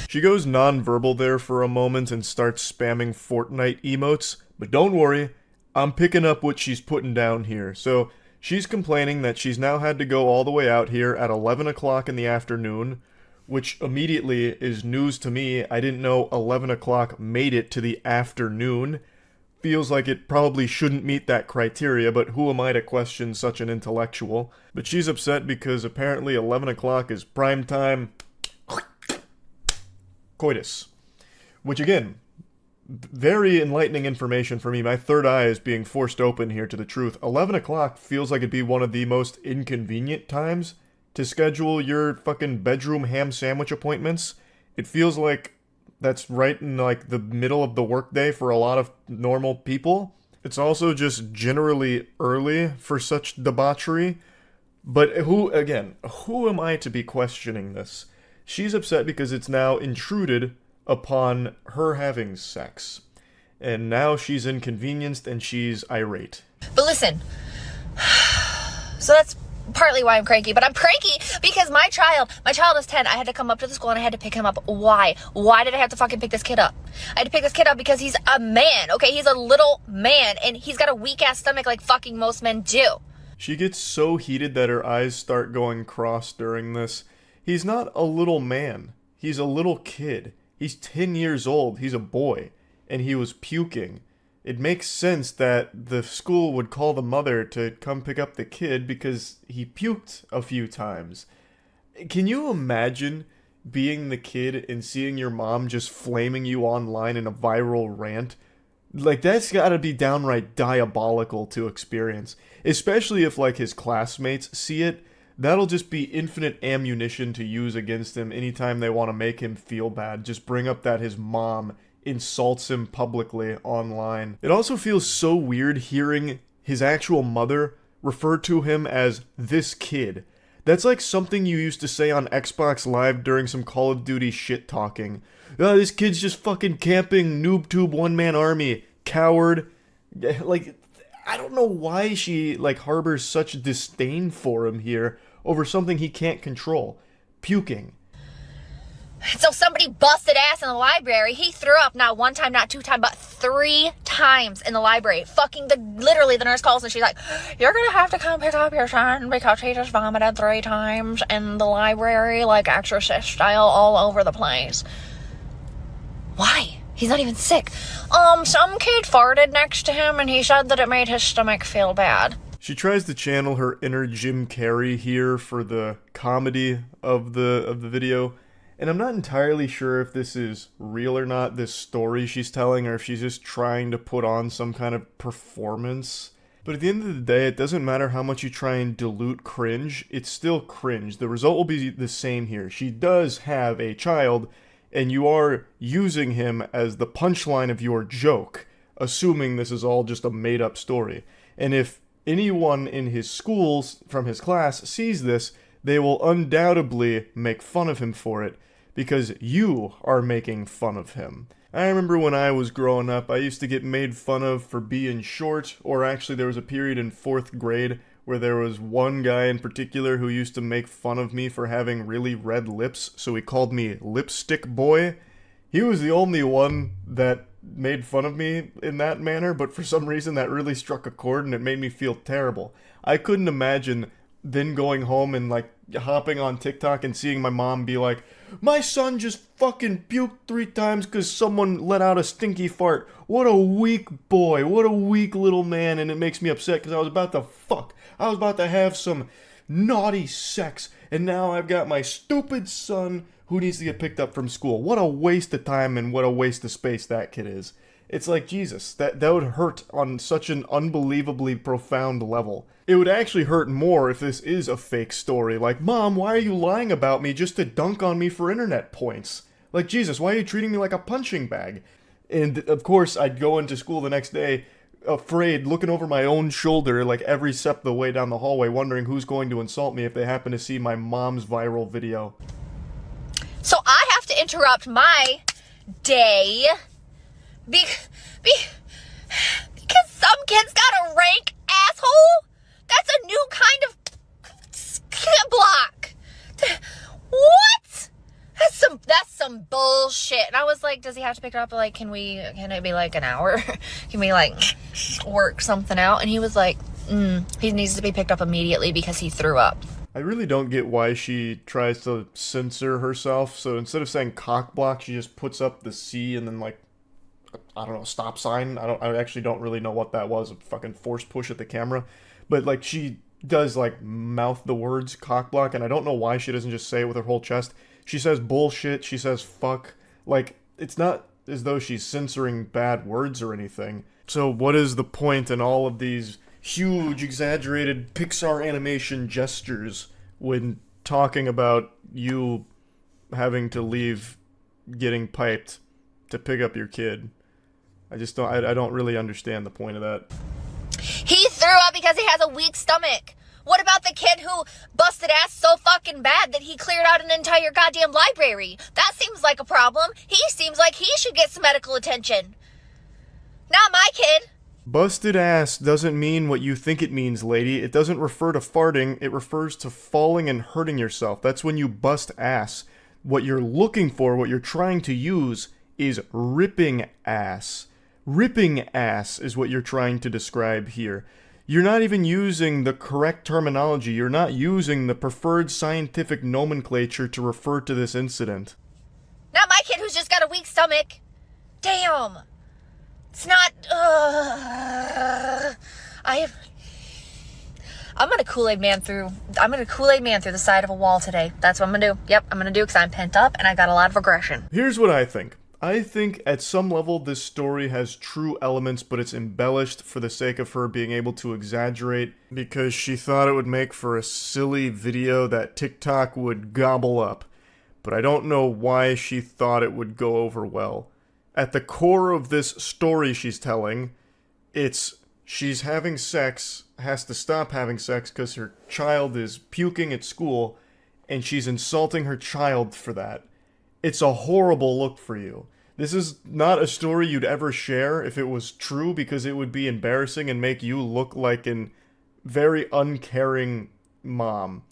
S1: She goes non-verbal there for a moment and starts spamming Fortnite emotes. But don't worry, I'm picking up what she's putting down here. So she's complaining that she's now had to go all the way out here at 11 o'clock in the afternoon, which immediately is news to me. I didn't know 11 o'clock made it to the afternoon. Feels like it probably shouldn't meet that criteria, but who am I to question such an intellectual? But she's upset because apparently 11 o'clock is prime time coitus. Which again, very enlightening information for me. My third eye is being forced open here to the truth. 11 o'clock feels like it'd be one of the most inconvenient times to schedule your fucking bedroom ham sandwich appointments. It feels like that's right in like the middle of the workday for a lot of normal people. It's also just generally early for such debauchery. But who am I to be questioning this? She's upset because it's now intruded upon her having sex. And now she's inconvenienced and she's irate.
S15: But listen, so that's partly why I'm cranky, but I'm cranky because my child is 10. I had to come up to the school and I had to pick him up. Why? Why did I have to fucking pick this kid up? I had to pick this kid up because he's a man, okay? He's a little man and he's got a weak ass stomach like fucking most men do.
S1: She gets so heated that her eyes start going cross during this. He's not a little man. He's a little kid. He's 10 years old. He's a boy. And he was puking. It makes sense that the school would call the mother to come pick up the kid because he puked a few times. Can you imagine being the kid and seeing your mom just flaming you online in a viral rant, like, that's gotta be downright diabolical to experience. Especially if, like, his classmates see it. That'll just be infinite ammunition to use against him anytime they want to make him feel bad. Just bring up that his mom insults him publicly online. It also feels so weird hearing his actual mother refer to him as this kid. That's like something you used to say on Xbox Live during some Call of Duty shit talking. Oh, this kid's just fucking camping, NoobTube one-man army, coward. Like, I don't know why she, like, harbors such disdain for him here over something he can't control. Puking.
S15: So somebody busted ass in the library. He threw up not one time, not two times, but 3 times in the library. Literally the nurse calls and she's like, you're gonna have to come pick up your son because he just vomited 3 times in the library, like exorcist style, all over the place. Why? He's not even sick. Some kid farted next to him and he said that it made his stomach feel bad.
S1: She tries to channel her inner Jim Carrey here for the comedy of the video. And I'm not entirely sure if this is real or not, this story she's telling, or if she's just trying to put on some kind of performance. But at the end of the day, it doesn't matter how much you try and dilute cringe, it's still cringe. The result will be the same here. She does have a child, and you are using him as the punchline of your joke, assuming this is all just a made-up story. And if anyone in his schools, from his class, sees this, they will undoubtedly make fun of him for it, because you are making fun of him. I remember when I was growing up, I used to get made fun of for being short, or actually there was a period in 4th grade where there was one guy in particular who used to make fun of me for having really red lips, so he called me Lipstick Boy. He was the only one that made fun of me in that manner, but for some reason that really struck a chord and it made me feel terrible. I couldn't imagine then going home and, like, hopping on TikTok and seeing my mom be like, my son just fucking puked 3 times because someone let out a stinky fart. What a weak boy. What a weak little man. And it makes me upset because I was about to fuck. I was about to have some naughty sex. And now I've got my stupid son who needs to get picked up from school. What a waste of time and what a waste of space that kid is. It's like, Jesus, that would hurt on such an unbelievably profound level. It would actually hurt more if this is a fake story. Like, Mom, why are you lying about me just to dunk on me for internet points? Like, Jesus, why are you treating me like a punching bag? And, of course, I'd go into school the next day, afraid, looking over my own shoulder, like, every step of the way down the hallway, wondering who's going to insult me if they happen to see my mom's viral video.
S15: So I have to interrupt my day because some kid's got a rank asshole? That's a new kind of block. What? That's some bullshit. And I was like, does he have to pick it up? Like, can it be like an hour? Can we, like, work something out? And he was like, he needs to be picked up immediately because he threw up.
S1: I really don't get why she tries to censor herself. So instead of saying cock block, she just puts up the C and then, like, I don't know, stop sign. I actually don't really know what that was. A fucking force push at the camera. But, like, she does, like, mouth the words cock block, and I don't know why she doesn't just say it with her whole chest. She says bullshit, she says fuck. Like, it's not as though she's censoring bad words or anything. So what is the point in all of these huge, exaggerated Pixar animation gestures when talking about you having to leave getting piped to pick up your kid? I just don't, I don't really understand the point of that.
S15: He threw up because he has a weak stomach. What about the kid who busted ass so fucking bad that he cleared out an entire goddamn library? That seems like a problem. He seems like he should get some medical attention. Not my kid.
S1: Busted ass doesn't mean what you think it means, lady. It doesn't refer to farting, it refers to falling and hurting yourself. That's when you bust ass. What you're looking for, what you're trying to use, is ripping ass. Ripping ass is what you're trying to describe here. You're not even using the correct terminology. You're not using the preferred scientific nomenclature to refer to this incident.
S15: Not my kid who's just got a weak stomach. Damn. It's not, I'm gonna Kool-Aid man through the side of a wall today. That's what I'm gonna do. Yep, I'm gonna do because I'm pent up and I got a lot of aggression.
S1: Here's what I think. I think at some level this story has true elements, but it's embellished for the sake of her being able to exaggerate because she thought it would make for a silly video that TikTok would gobble up. But I don't know why she thought it would go over well. At the core of this story she's telling, it's she's having sex, has to stop having sex because her child is puking at school, and she's insulting her child for that. It's a horrible look for you. This is not a story you'd ever share if it was true, because it would be embarrassing and make you look like an very uncaring mom.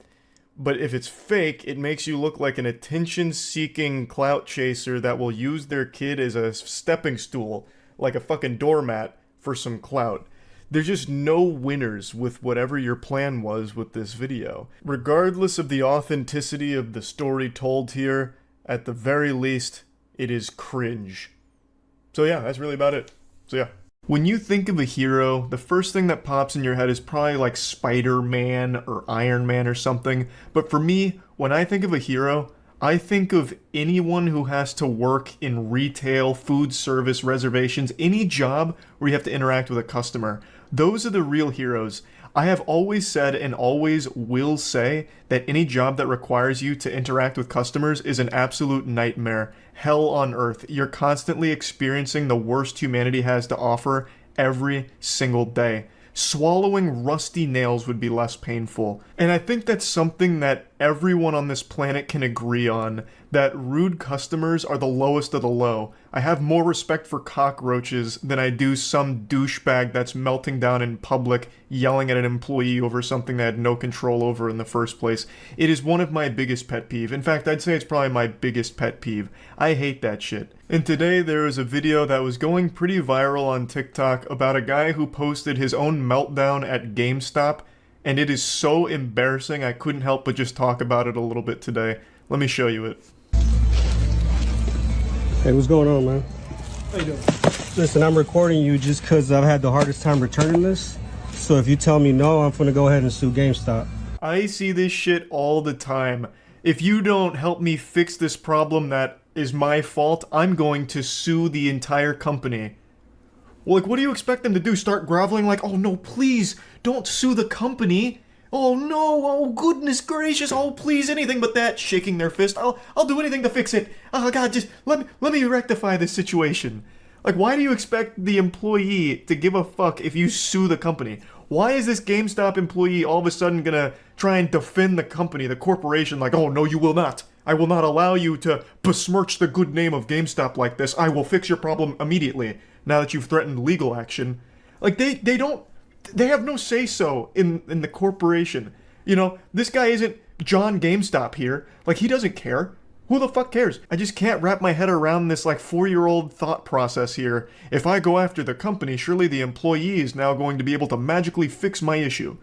S1: But if it's fake, it makes you look like an attention-seeking clout chaser that will use their kid as a stepping stool, like a fucking doormat, for some clout. There's just no winners with whatever your plan was with this video. Regardless of the authenticity of the story told here, at the very least, it is cringe. So yeah, that's really about it. So yeah. When you think of a hero, the first thing that pops in your head is probably like Spider-Man or Iron Man or something. But for me, when I think of a hero, I think of anyone who has to work in retail, food service, reservations, any job where you have to interact with a customer. Those are the real heroes. I have always said and always will say that any job that requires you to interact with customers is an absolute nightmare. Hell on earth. You're constantly experiencing the worst humanity has to offer every single day. Swallowing rusty nails would be less painful. And I think that's something that everyone on this planet can agree on, that rude customers are the lowest of the low. I have more respect for cockroaches than I do some douchebag that's melting down in public, yelling at an employee over something they had no control over in the first place. It is one of my biggest pet peeve. In fact, I'd say it's probably my biggest pet peeve. I hate that shit. And today there was a video that was going pretty viral on TikTok about a guy who posted his own meltdown at GameStop, and it is so embarrassing I couldn't help but just talk about it a little bit today. Let me show you it.
S16: Hey, what's going on, man?
S8: How you doing?
S16: Listen, I'm recording you just because I've had the hardest time returning this. So if you tell me no, I'm gonna go ahead and sue GameStop.
S1: I see this shit all the time. If you don't help me fix this problem that is my fault, I'm going to sue the entire company. Well, like, what do you expect them to do? Start groveling like, oh no, please, don't sue the company. Oh no, oh goodness gracious, oh please, anything but that, shaking their fist. I'll do anything to fix it. Oh god, just let me rectify this situation. Like, why do you expect the employee to give a fuck if you sue the company? Why is this GameStop employee all of a sudden gonna try and defend the company, the corporation, like, oh no, you will not. I will not allow you to besmirch the good name of GameStop like this. I will fix your problem immediately, now that you've threatened legal action. Like, they have no say-so in the corporation. You know, this guy isn't John GameStop here. Like, he doesn't care. Who the fuck cares? I just can't wrap my head around this, like, 4-year-old thought process here. If I go after the company, surely the employee is now going to be able to magically fix my issue.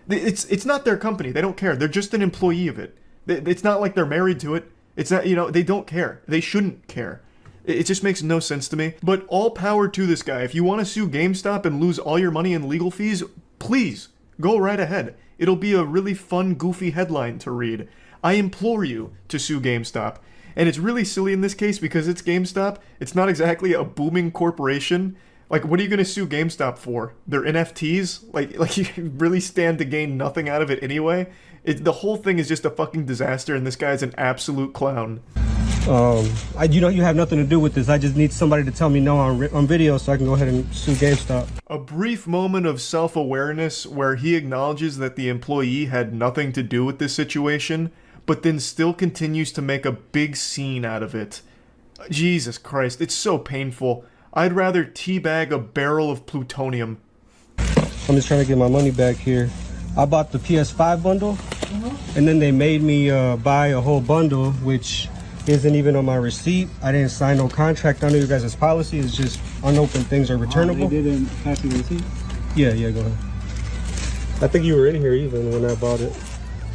S1: It's not their company. They don't care. They're just an employee of it. It's not like they're married to it. It's not, you know, they don't care. They shouldn't care. It just makes no sense to me. But all power to this guy. If you want to sue GameStop and lose all your money in legal fees, please, go right ahead. It'll be a really fun, goofy headline to read. I implore you to sue GameStop. And it's really silly in this case because it's GameStop. It's not exactly a booming corporation. Like, what are you going to sue GameStop for? Their NFTs? Like you really stand to gain nothing out of it anyway? The whole thing is just a fucking disaster, and this guy's an absolute clown.
S16: You know, you have nothing to do with this. I just need somebody to tell me no on video so I can go ahead and sue GameStop.
S1: A brief moment of self-awareness where he acknowledges that the employee had nothing to do with this situation, but then still continues to make a big scene out of it. Jesus Christ, it's so painful. I'd rather teabag a barrel of plutonium.
S16: I'm just trying to get my money back here. I bought the PS5 bundle, and then they made me buy a whole bundle, which isn't even on my receipt. I didn't sign no contract under your guys' policy. It's just unopened things are returnable.
S8: They didn't pass you the receipt?
S16: Yeah, go ahead. I think you were in here even when I bought it.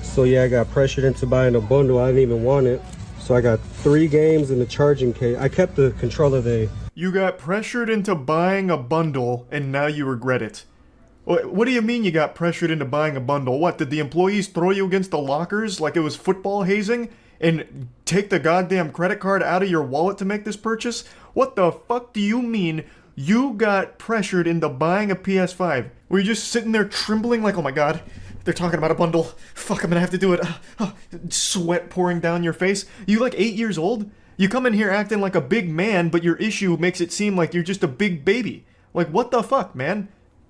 S16: So yeah, I got pressured into buying a bundle. I didn't even want it. So I got 3 games and the charging case. I kept the controller.
S1: You got pressured into buying a bundle, and now you regret it. What do you mean you got pressured into buying a bundle? What, did the employees throw you against the lockers like it was football hazing? And take the goddamn credit card out of your wallet to make this purchase? What the fuck do you mean you got pressured into buying a PS5? Were you just sitting there trembling like, oh my god, they're talking about a bundle. Fuck, I'm gonna have to do it. Sweat pouring down your face. You like 8 years old? You come in here acting like a big man, but your issue makes it seem like you're just a big baby. Like, what the fuck, man?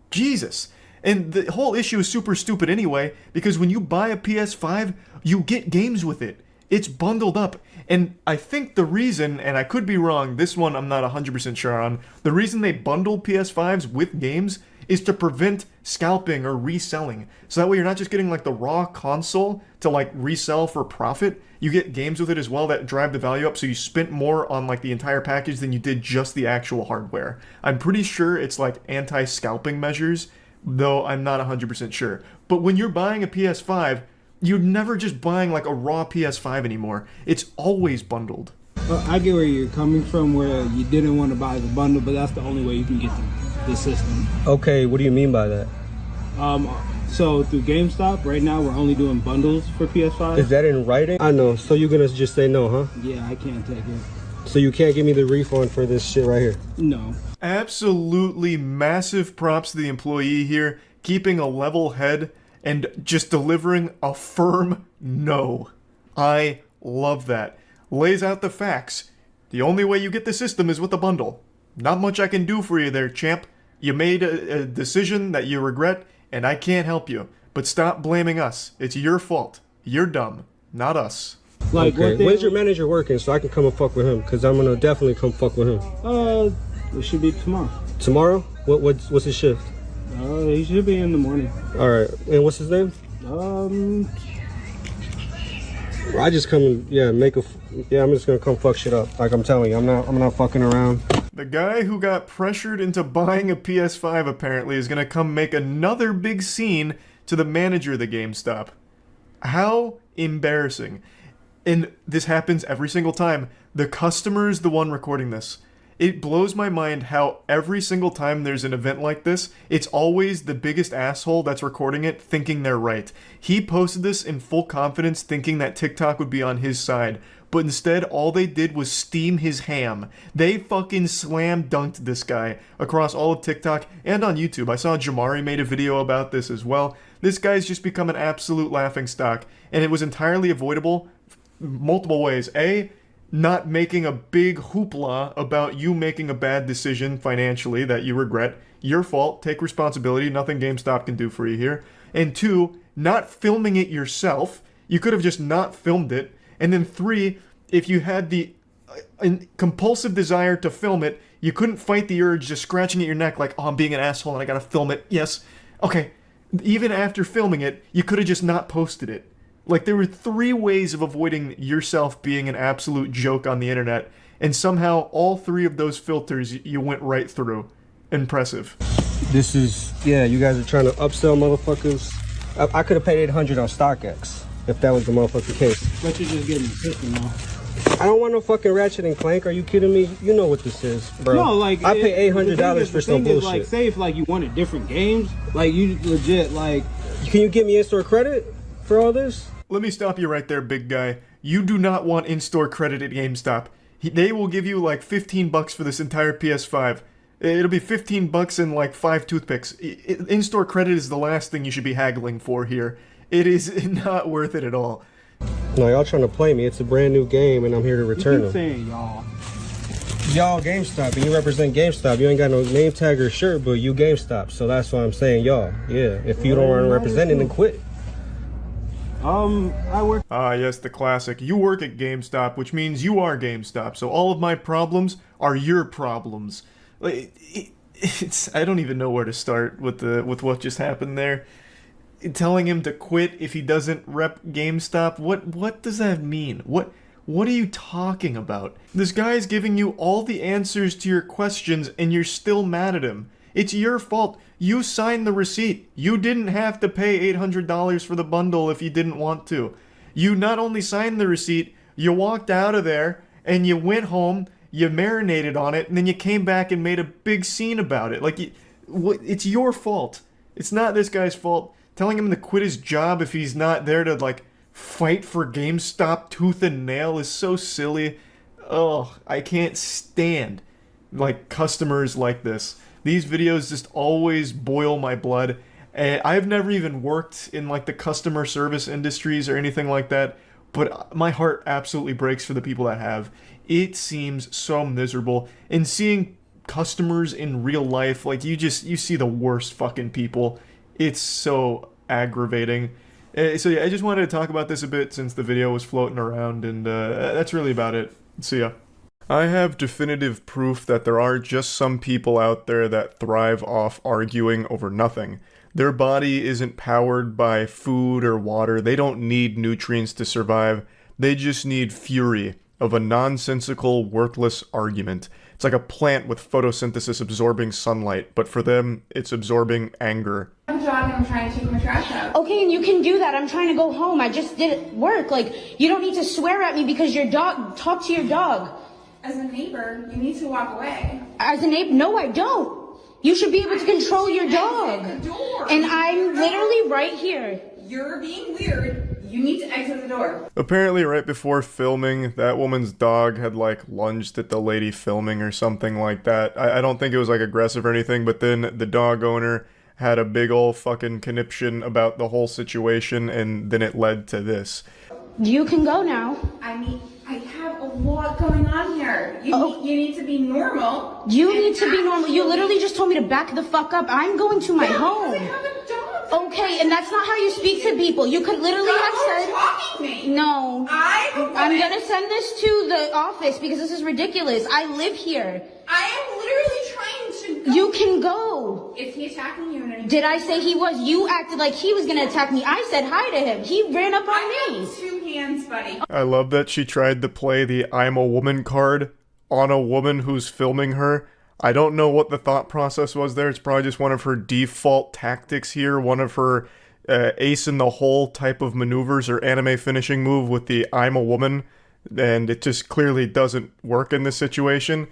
S1: Jesus. And the whole issue is super stupid anyway, because when you buy a PS5, you get games with it. It's bundled up. And I think the reason, and I could be wrong, this one I'm not 100% sure on, the reason they bundle PS5s with games is to prevent scalping or reselling. So that way you're not just getting like the raw console to like resell for profit, you get games with it as well that drive the value up, so you spent more on like the entire package than you did just the actual hardware. I'm pretty sure it's like anti-scalping measures, though I'm not 100% sure. But when you're buying a PS5, you're never just buying like a raw PS5 anymore. It's always bundled.
S8: Well, I get where you're coming from, where you didn't want to buy the bundle, but that's the only way you can get the system.
S16: Okay, what do you mean by that?
S8: So through GameStop, right now we're only doing bundles for PS5.
S16: Is that in writing? I know. So you're gonna just say no, huh?
S8: Yeah, I can't take it.
S16: So you can't give me the refund for this shit right here?
S8: No.
S1: Absolutely massive props to the employee here, keeping a level head and just delivering a firm no. I love that. Lays out the facts. The only way you get the system is with a bundle. Not much I can do for you there, champ. You made a decision that you regret, and I can't help you. But stop blaming us. It's your fault. You're dumb, not us.
S16: Like, okay. When's your manager working so I can come and fuck with him? Because I'm going to definitely come fuck with him.
S8: It should be tomorrow.
S16: Tomorrow? What's his shift?
S8: He should be in the morning.
S16: All right. And what's his name? I just come and, I'm just going to come fuck shit up. Like I'm telling you, I'm not fucking around.
S1: The guy who got pressured into buying a PS5 apparently is going to come make another big scene to the manager of the GameStop. How embarrassing. And this happens every single time. The customer is the one recording this. It blows my mind how every single time there's an event like this, it's always the biggest asshole that's recording it thinking they're right. He posted this in full confidence thinking that TikTok would be on his side, but instead all they did was steam his ham. They fucking slam dunked this guy across all of TikTok and on YouTube. I saw Jamari made a video about this as well. This guy's just become an absolute laughingstock, and it was entirely avoidable multiple ways. A, not making a big hoopla about you making a bad decision financially that you regret. Your fault. Take responsibility. Nothing GameStop can do for you here. And 2, not filming it yourself. You could have just not filmed it. And then 3, if you had the compulsive desire to film it, you couldn't fight the urge just scratching at your neck like, oh, I'm being an asshole and I gotta film it. Yes. Okay. Even after filming it, you could have just not posted it. Like, there were 3 ways of avoiding yourself being an absolute joke on the internet, and somehow all 3 of those filters you went right through. Impressive.
S16: This is, you guys are trying to upsell motherfuckers. I could have paid $800 on StockX if that was the motherfucking case.
S8: But you're just getting the system now.
S16: I don't want no fucking Ratchet and Clank. Are you kidding me? You know what this is, bro.
S8: No, like,
S16: I pay $800 for some bullshit.
S8: Like, say if like you wanted different games, like you legit like.
S16: Can you give me in-store credit for all this?
S1: Let me stop you right there, big guy. You do not want in-store credit at GameStop. They will give you like $15 for this entire PS5. It'll be $15 and like 5 toothpicks. In-store credit is the last thing you should be haggling for here. It is not worth it at all.
S16: No, y'all trying to play me. It's a brand new game and I'm here to return them.
S8: Saying y'all.
S16: Y'all GameStop, and you represent GameStop. You ain't got no name tag or shirt, but you GameStop. So that's why I'm saying y'all. Yeah, if you don't want to represent it, then quit.
S8: I work.
S1: Ah, yes, the classic. You work at GameStop, which means you are GameStop. So all of my problems are your problems. I don't even know where to start with what just happened there. Telling him to quit if he doesn't rep GameStop. What does that mean? What are you talking about? This guy's giving you all the answers to your questions and you're still mad at him. It's your fault. You signed the receipt. You didn't have to pay $800 for the bundle if you didn't want to. You not only signed the receipt, you walked out of there and you went home, you marinated on it, and then you came back and made a big scene about it. Like, it's your fault. It's not this guy's fault. Telling him to quit his job if he's not there to, like, fight for GameStop tooth and nail is so silly. Oh, I can't stand, like, customers like this. These videos just always boil my blood. I've never even worked in, like, the customer service industries or anything like that, but my heart absolutely breaks for the people that have. It seems so miserable. And seeing customers in real life, like, you see the worst fucking people. It's so aggravating. So yeah, I just wanted to talk about this a bit since the video was floating around, and that's really about it. See ya. I have definitive proof that there are just some people out there that thrive off arguing over nothing. Their body isn't powered by food or water. They don't need nutrients to survive. They just need fury of a nonsensical, worthless argument. It's like a plant with photosynthesis absorbing sunlight, but for them, it's absorbing anger.
S17: I'm jogging, I'm trying to take my trash out.
S18: Okay, and you can do that. I'm trying to go home. I just did work. Like, you don't need to swear at me because your dog, talk to your dog.
S17: As a neighbor, you need to walk away.
S18: As a neighbor, no, I don't. You should be able to control your dog. And I'm literally right here.
S17: You're being weird. You need to exit the door.
S1: Apparently right before filming, that woman's dog had, like, lunged at the lady filming or something like that. I don't think it was, like, aggressive or anything, but then the dog owner had a big ol' fucking conniption about the whole situation, and then it led to this.
S18: You can go now.
S17: I have a lot going on here. You need to be normal.
S18: You need to be normal. You literally just told me to back the fuck up. I'm going to my home.
S17: I have a dog.
S18: Okay, and that's not how you speak to people. You could literally have said,
S17: talking me.
S18: No. I'm gonna send this to the office because this is ridiculous. I live here.
S17: I am literally trying to go.
S18: You can go.
S17: Is he attacking you in any way?
S18: Did I say he was? You acted like he was gonna attack me. I said hi to him. He ran up on me.
S17: I have 2 hands, buddy.
S1: I love that she tried to play the I'm a woman card on a woman who's filming her. I don't know what the thought process was there. It's probably just one of her default tactics here, one of her ace in the hole type of maneuvers or anime finishing move with the I'm a woman, and it just clearly doesn't work in this situation.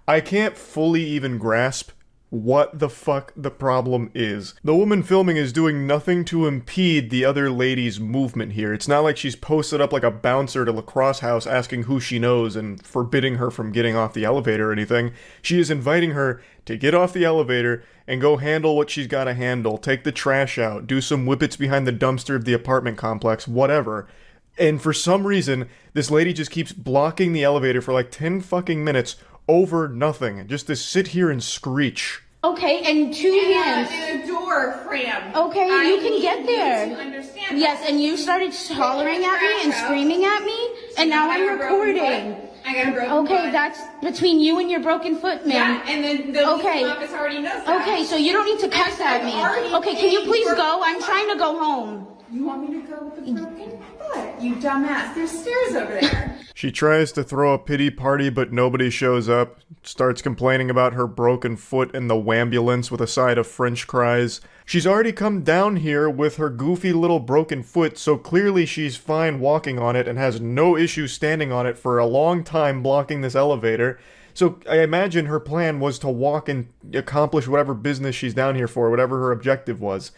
S1: I can't fully even grasp what the fuck the problem is. The woman filming is doing nothing to impede the other lady's movement here. It's not like she's posted up like a bouncer to Lacrosse House asking who she knows and forbidding her from getting off the elevator or anything. She is inviting her to get off the elevator and go handle what she's gotta handle, take the trash out, do some whippets behind the dumpster of the apartment complex, whatever. And for some reason, this lady just keeps blocking the elevator for like 10 fucking minutes over nothing, just to sit here and screech.
S18: Okay, and 2 hands.
S17: In a door frame.
S18: Okay, you can get there.
S17: You understand
S18: yes, and you started hollering at me and screaming at me, and now I'm recording.
S17: I got a broken
S18: Okay,
S17: foot.
S18: that's between you and your broken foot, ma'am.
S17: Yeah, and then the leasing office already knows that.
S18: Okay, so you don't need to cuss at me. Okay, can you please go? I'm trying to go home.
S17: You want me to go with the broken foot? You dumbass. There's stairs over there.
S1: She tries to throw a pity party, but nobody shows up. Starts complaining about her broken foot in the wambulance with a side of French fries. She's already come down here with her goofy little broken foot, so clearly she's fine walking on it and has no issue standing on it for a long time blocking this elevator. So I imagine her plan was to walk and accomplish whatever business she's down here for, whatever her objective was.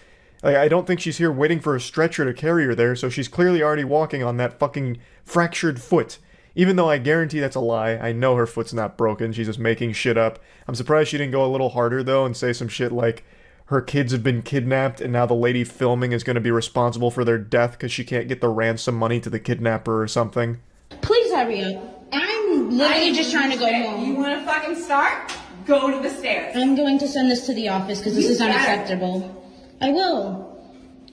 S1: I don't think she's here waiting for a stretcher to carry her there, so she's clearly already walking on that fucking fractured foot. Even though I guarantee that's a lie, I know her foot's not broken, she's just making shit up. I'm surprised she didn't go a little harder though and say some shit like her kids have been kidnapped and now the lady filming is going to be responsible for their death because she can't get the ransom money to the kidnapper or something.
S18: Please hurry up. I'm literally just trying to go home.
S17: You want to fucking start? Go to the stairs.
S18: I'm going to send this to the office because this is unacceptable. I will.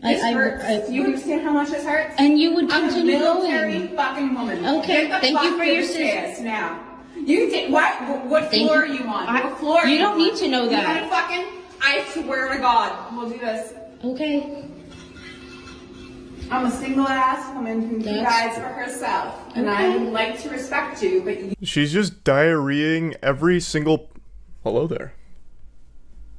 S17: This hurts. You understand how much this hurts?
S18: And you would continue
S17: I'm a military
S18: going.
S17: fucking woman.
S18: Okay, thank you for your
S17: stairs now. You take what floor are you on? What floor?
S18: You don't need to know
S17: You
S18: that.
S17: wanna fucking? I swear to God, we'll do this.
S18: Okay.
S17: I'm a single ass woman who decides for herself, and I would like to respect you, but you.
S1: She's just diarrheaing every single... Hello there.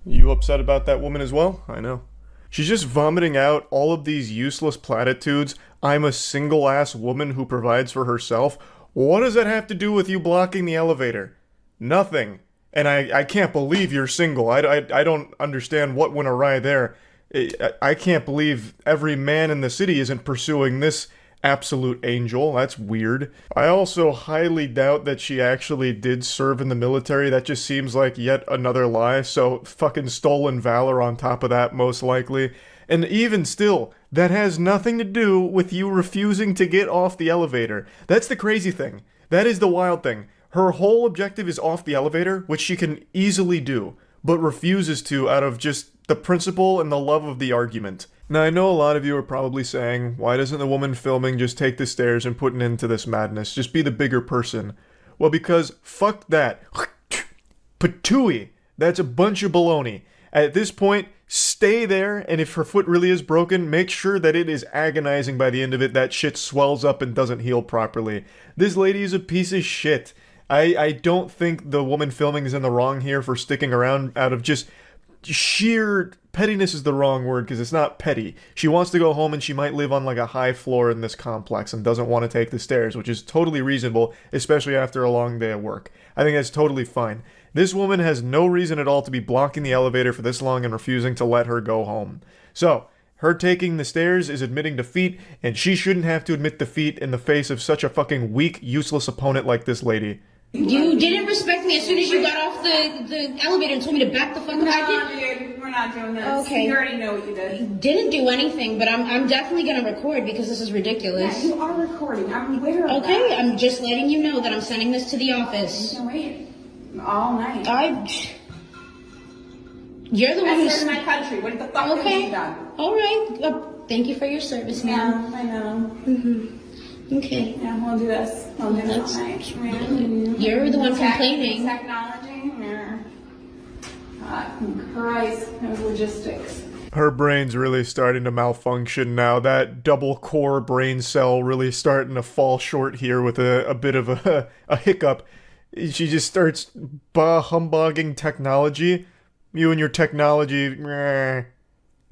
S1: You upset about that woman as well? I know. She's just vomiting out all of these useless platitudes. I'm a single-ass woman who provides for herself. What does that have to do with you blocking the elevator? Nothing. And I can't believe you're single. I don't understand what went awry there. I can't believe every man in the city isn't pursuing this absolute angel. That's weird. I also highly doubt that she actually did serve in the military. That just seems like yet another lie. So fucking stolen valor on top of that, most likely. And even still, that has nothing to do with you refusing to get off the elevator. That's the crazy thing. That is the wild thing. Her whole objective is off the elevator, which she can easily do, but refuses to out of just the principle and the love of the argument. Now, I know a lot of you are probably saying, why doesn't the woman filming just take the stairs and put an end to this madness? Just be the bigger person. Well, because fuck that. Patooey. That's a bunch of baloney. At this point, stay there, and if her foot really is broken, make sure that it is agonizing by the end of it. That shit swells up and doesn't heal properly. This lady is a piece of shit. I don't think the woman filming is in the wrong here for sticking around out of just sheer pettiness is the wrong word because it's not petty. She wants to go home and she might live on like a high floor in this complex and doesn't want to take the stairs, which is totally reasonable, especially after a long day of work. I think that's totally fine. This woman has no reason at all to be blocking the elevator for this long and refusing to let her go home. So, her taking the stairs is admitting defeat, and she shouldn't have to admit defeat in the face of such a fucking weak, useless opponent like this lady.
S18: You didn't respect me as soon as you got off the elevator and told me to back the fuck up.
S17: We're not doing this.
S18: Okay.
S17: You already know what you did.
S18: You didn't do anything, but I'm definitely gonna record because this is ridiculous.
S17: Yeah, you are recording. I'm aware of that.
S18: Okay, I'm just letting you know that I'm sending this to the office.
S17: You can wait all night.
S18: You're the one who's
S17: in my country. What the fuck have you done?
S18: All right. Thank you for your service, ma'am.
S17: Yeah, I know.
S18: Mm-hmm. Okay.
S17: Yeah, we'll do this. We'll do this all night.
S18: You're the one complaining.
S17: Technology. Yeah. Christ, those logistics.
S1: Her brain's really starting to malfunction now. That double core brain cell really starting to fall short here with a bit of a hiccup. She just starts humbugging technology. You and your technology,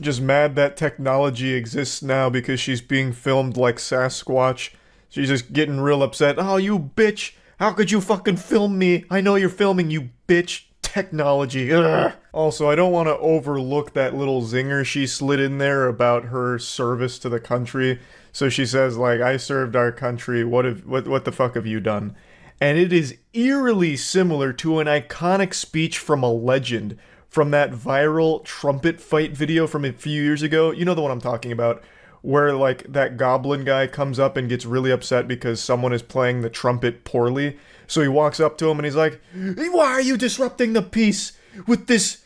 S1: just mad that technology exists now because she's being filmed like Sasquatch. She's just getting real upset. Oh, you bitch! How could you fucking film me? I know you're filming, you bitch. Technology. Ugh. Also, I don't want to overlook that little zinger she slid in there about her service to the country. So she says, like, I served our country. What the fuck have you done? And it is eerily similar to an iconic speech from a legend from that viral trumpet fight video from a few years ago. You know the one I'm talking about, where like that goblin guy comes up and gets really upset because someone is playing the trumpet poorly. So he walks up to him and he's like, why are you disrupting the peace with this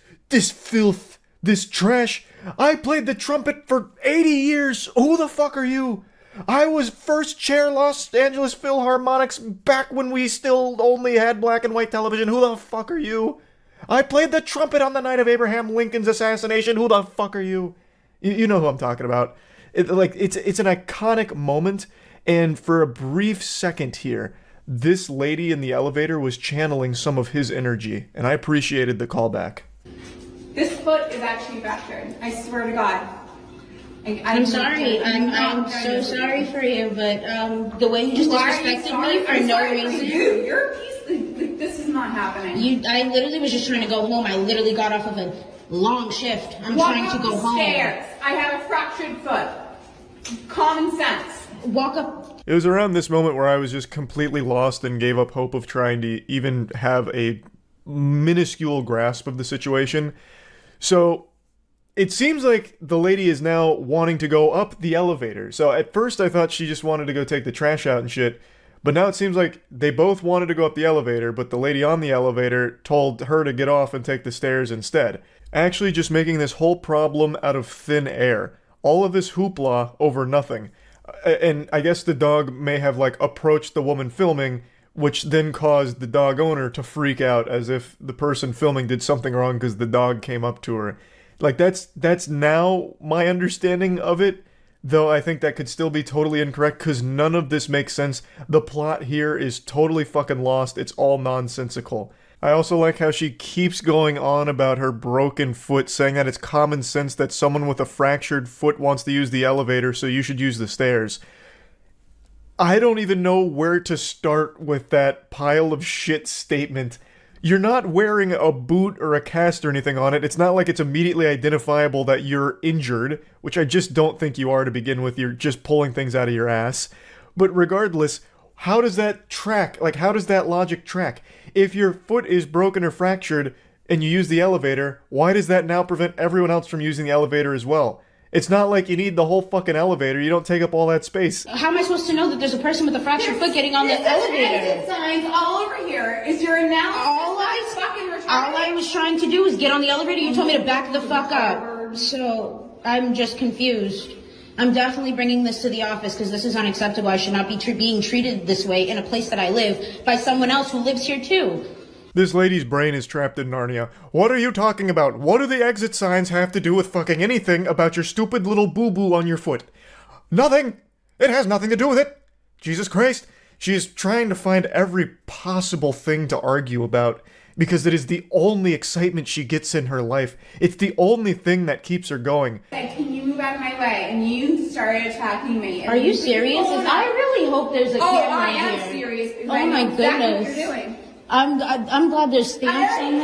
S1: filth, this trash? I played the trumpet for 80 years. Who the fuck are you? I was first chair Los Angeles Philharmonics back when we still only had black and white television. Who the fuck are you? I played the trumpet on the night of Abraham Lincoln's assassination. Who the fuck are you? You know who I'm talking about. It's an iconic moment, and for a brief second here, this lady in the elevator was channeling some of his energy, and I appreciated the callback.
S17: This foot is actually fractured. I swear to God.
S18: I'm sorry. I'm so sorry for you, but the way you just disrespected me for no reason.
S17: You're a piece. This is not happening.
S18: I literally was just trying to go home. I literally got off of a long shift. I'm trying to go home.
S17: Stairs. I have a fractured foot. Common sense.
S18: Walk up.
S1: It was around this moment where I was just completely lost and gave up hope of trying to even have a minuscule grasp of the situation. So it seems like the lady is now wanting to go up the elevator. So at first I thought she just wanted to go take the trash out and shit. But now it seems like they both wanted to go up the elevator, but the lady on the elevator told her to get off and take the stairs instead. Actually just making this whole problem out of thin air. All of this hoopla over nothing. And I guess the dog may have like approached the woman filming, which then caused the dog owner to freak out as if the person filming did something wrong because the dog came up to her. Like that's now my understanding of it, though I think that could still be totally incorrect because none of this makes sense. The plot here is totally fucking lost. It's all nonsensical. I also like how she keeps going on about her broken foot, saying that it's common sense that someone with a fractured foot wants to use the elevator, so you should use the stairs. I don't even know where to start with that pile of shit statement. You're not wearing a boot or a cast or anything on it. It's not like it's immediately identifiable that you're injured, which I just don't think you are to begin with. You're just pulling things out of your ass. But regardless, how does that track? Like, how does that logic track? If your foot is broken or fractured and you use the elevator, why does that now prevent everyone else from using the elevator as well? It's not like you need the whole fucking elevator. You don't take up all that space.
S18: How am I supposed to know that there's a person with a fractured foot getting on the elevator?
S17: Exit signs all over here. Is your analysis fucking retarded?
S18: All I was trying to do was get on the elevator. You told me to back the fuck up. So I'm just confused. I'm definitely bringing this to the office because this is unacceptable. I should not be being treated this way in a place that I live by someone else who lives here too.
S1: This lady's brain is trapped in Narnia. What are you talking about? What do the exit signs have to do with fucking anything about your stupid little boo-boo on your foot? Nothing! It has nothing to do with it! Jesus Christ! She is trying to find every possible thing to argue about because it is the only excitement she gets in her life. It's the only thing that keeps her going.
S17: Can you move out of my way? And you started attacking me.
S18: Are you serious? I really hope there's a camera here.
S17: I am serious.
S18: Oh my goodness.
S17: What you're doing.
S18: I'm glad there's stamps on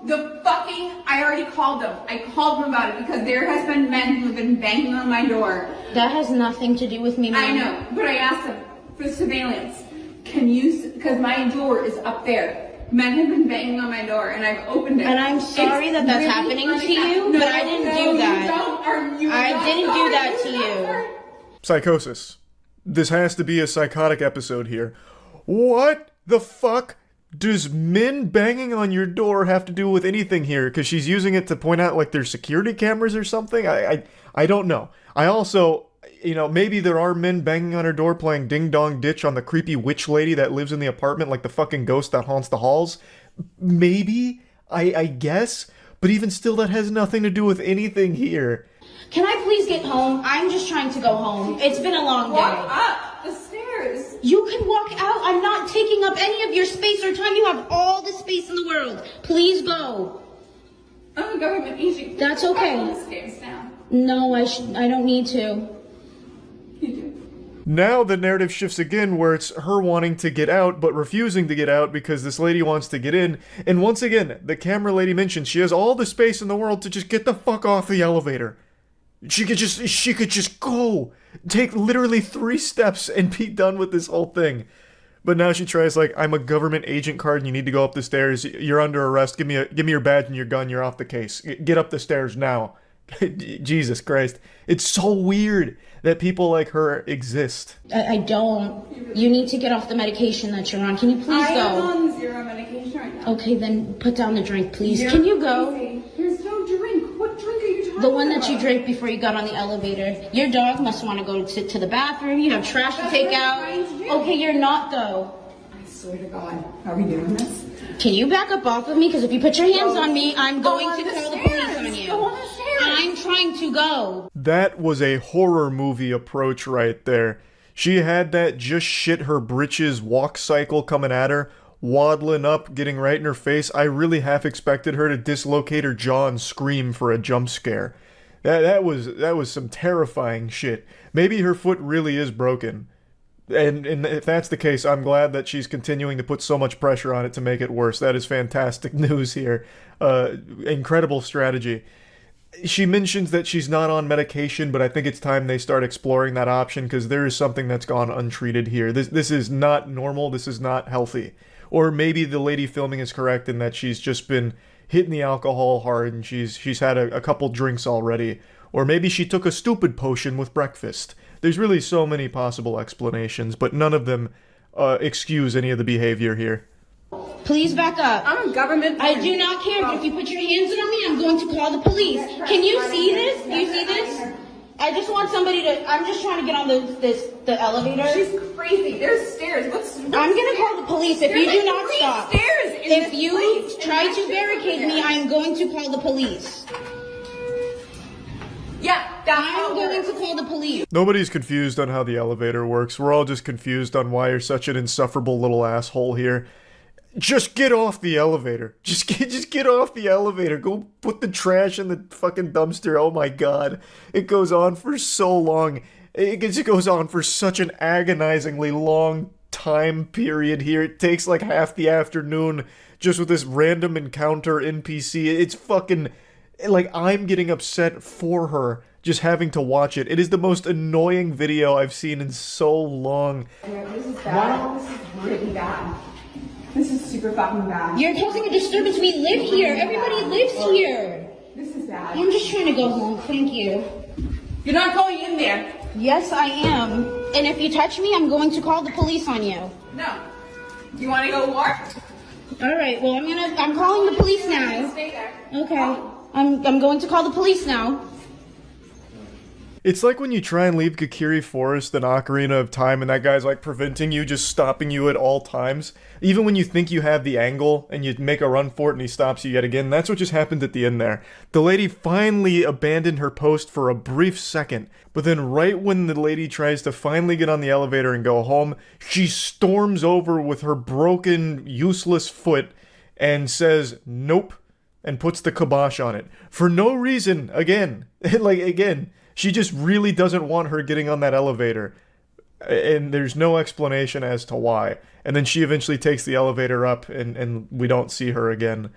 S18: this.
S17: I already called them. I called them about it because there has been men who have been banging on my door.
S18: That has nothing to do with me, Mom.
S17: I know, but I asked them for surveillance. Can you, because my door is up there. Men have been banging on my door and I've opened it.
S18: And I'm sorry that that's happening to you, but I didn't do that. I didn't do that to you.
S1: Psychosis. This has to be a psychotic episode here. What the fuck does men banging on your door have to do with anything here? Because she's using it to point out like there's security cameras or something? I don't know. I also, maybe there are men banging on her door playing Ding Dong Ditch on the creepy witch lady that lives in the apartment like the fucking ghost that haunts the halls. Maybe, I guess, but even still that has nothing to do with anything here.
S18: Can I please get home? I'm just trying to go home. It's been a long day.
S17: Walk up the stairs.
S18: You can walk out. I'm not taking up any of your space or time. You have all the space in the world. Please go.
S17: I'm a government agent.
S18: That's okay.
S17: Walk up the stairs now.
S18: No, I don't need to.
S1: Now the narrative shifts again where it's her wanting to get out but refusing to get out because this lady wants to get in. And once again, the camera lady mentions she has all the space in the world to just get the fuck off the elevator. She could just go. Take literally 3 steps and be done with this whole thing. But now she tries like, I'm a government agent card and you need to go up the stairs. You're under arrest. Give me your badge and your gun. You're off the case. Get up the stairs now. Jesus Christ. It's so weird that people like her exist.
S18: I don't. You need to get off the medication that you're on. Can you please go?
S17: I am on 0 medication right now.
S18: Okay, then put down the drink, please. Can you go?
S17: There's no drink. What drink are you talking about?
S18: The one that you drank before you got on the elevator. Your dog must want to go to the bathroom. You have trash to take out. Okay, you're not though.
S17: I swear to God. Are we doing this?
S18: Can you back up off of me? Because if you put your hands on me, I'm going to call the police on you.
S17: Go on the stairs.
S18: I'm trying to go.
S1: That was a horror movie approach right there. She had that just shit her britches walk cycle coming at her, waddling up, getting right in her face. I really half expected her to dislocate her jaw and scream for a jump scare. That was some terrifying shit. Maybe her foot really is broken. And if that's the case, I'm glad that she's continuing to put so much pressure on it to make it worse. That is fantastic news here. Incredible strategy. She mentions that she's not on medication, but I think it's time they start exploring that option because there is something that's gone untreated here. This is not normal. This is not healthy. Or maybe the lady filming is correct in that she's just been hitting the alcohol hard and she's had a couple drinks already. Or maybe she took a stupid potion with breakfast. There's really so many possible explanations, but none of them excuse any of the behavior here.
S18: Please back up.
S17: I'm a government.
S18: I do not care, but if you put your hands on me, I'm going to call the police. Can you see this? Do you see this? I just want somebody to. I'm just trying to get on the elevator.
S17: She's crazy. There's stairs.
S18: I'm gonna call the police if you do not
S17: 3
S18: stop.
S17: Stairs in
S18: If
S17: this
S18: you
S17: place,
S18: try to barricade me, I'm going to call the police.
S17: Yeah,
S18: I'm going to call the police.
S1: Nobody's confused on how the elevator works. We're all just confused on why you're such an insufferable little asshole here. Just get off the elevator. Just get off the elevator. Go put the trash in the fucking dumpster. Oh my god. It goes on for so long. It just goes on for such an agonizingly long time period here. It takes like half the afternoon just with this random encounter NPC. It's fucking, like, I'm getting upset for her just having to watch it. It is the most annoying video I've seen in so long.
S17: This is bad. This is really bad. This is super fucking bad.
S18: You're causing a disturbance. We live here. Everybody lives here.
S17: This is bad.
S18: I'm just trying to go home. Thank you.
S17: You're not going in there.
S18: Yes, I am. And if you touch me, I'm going to call the police on you.
S17: No. You want to go war?
S18: All right. Well, I'm calling the police now.
S17: Stay there.
S18: Okay. I'm going to call the police now.
S1: It's like when you try and leave Kakiri Forest in Ocarina of Time and that guy's like preventing you, just stopping you at all times. Even when you think you have the angle and you make a run for it and he stops you yet again. That's what just happened at the end there. The lady finally abandoned her post for a brief second, but then right when the lady tries to finally get on the elevator and go home, she storms over with her broken, useless foot and says, nope, and puts the kibosh on it. For no reason, again. She just really doesn't want her getting on that elevator. And there's no explanation as to why. And then she eventually takes the elevator up and we don't see her again.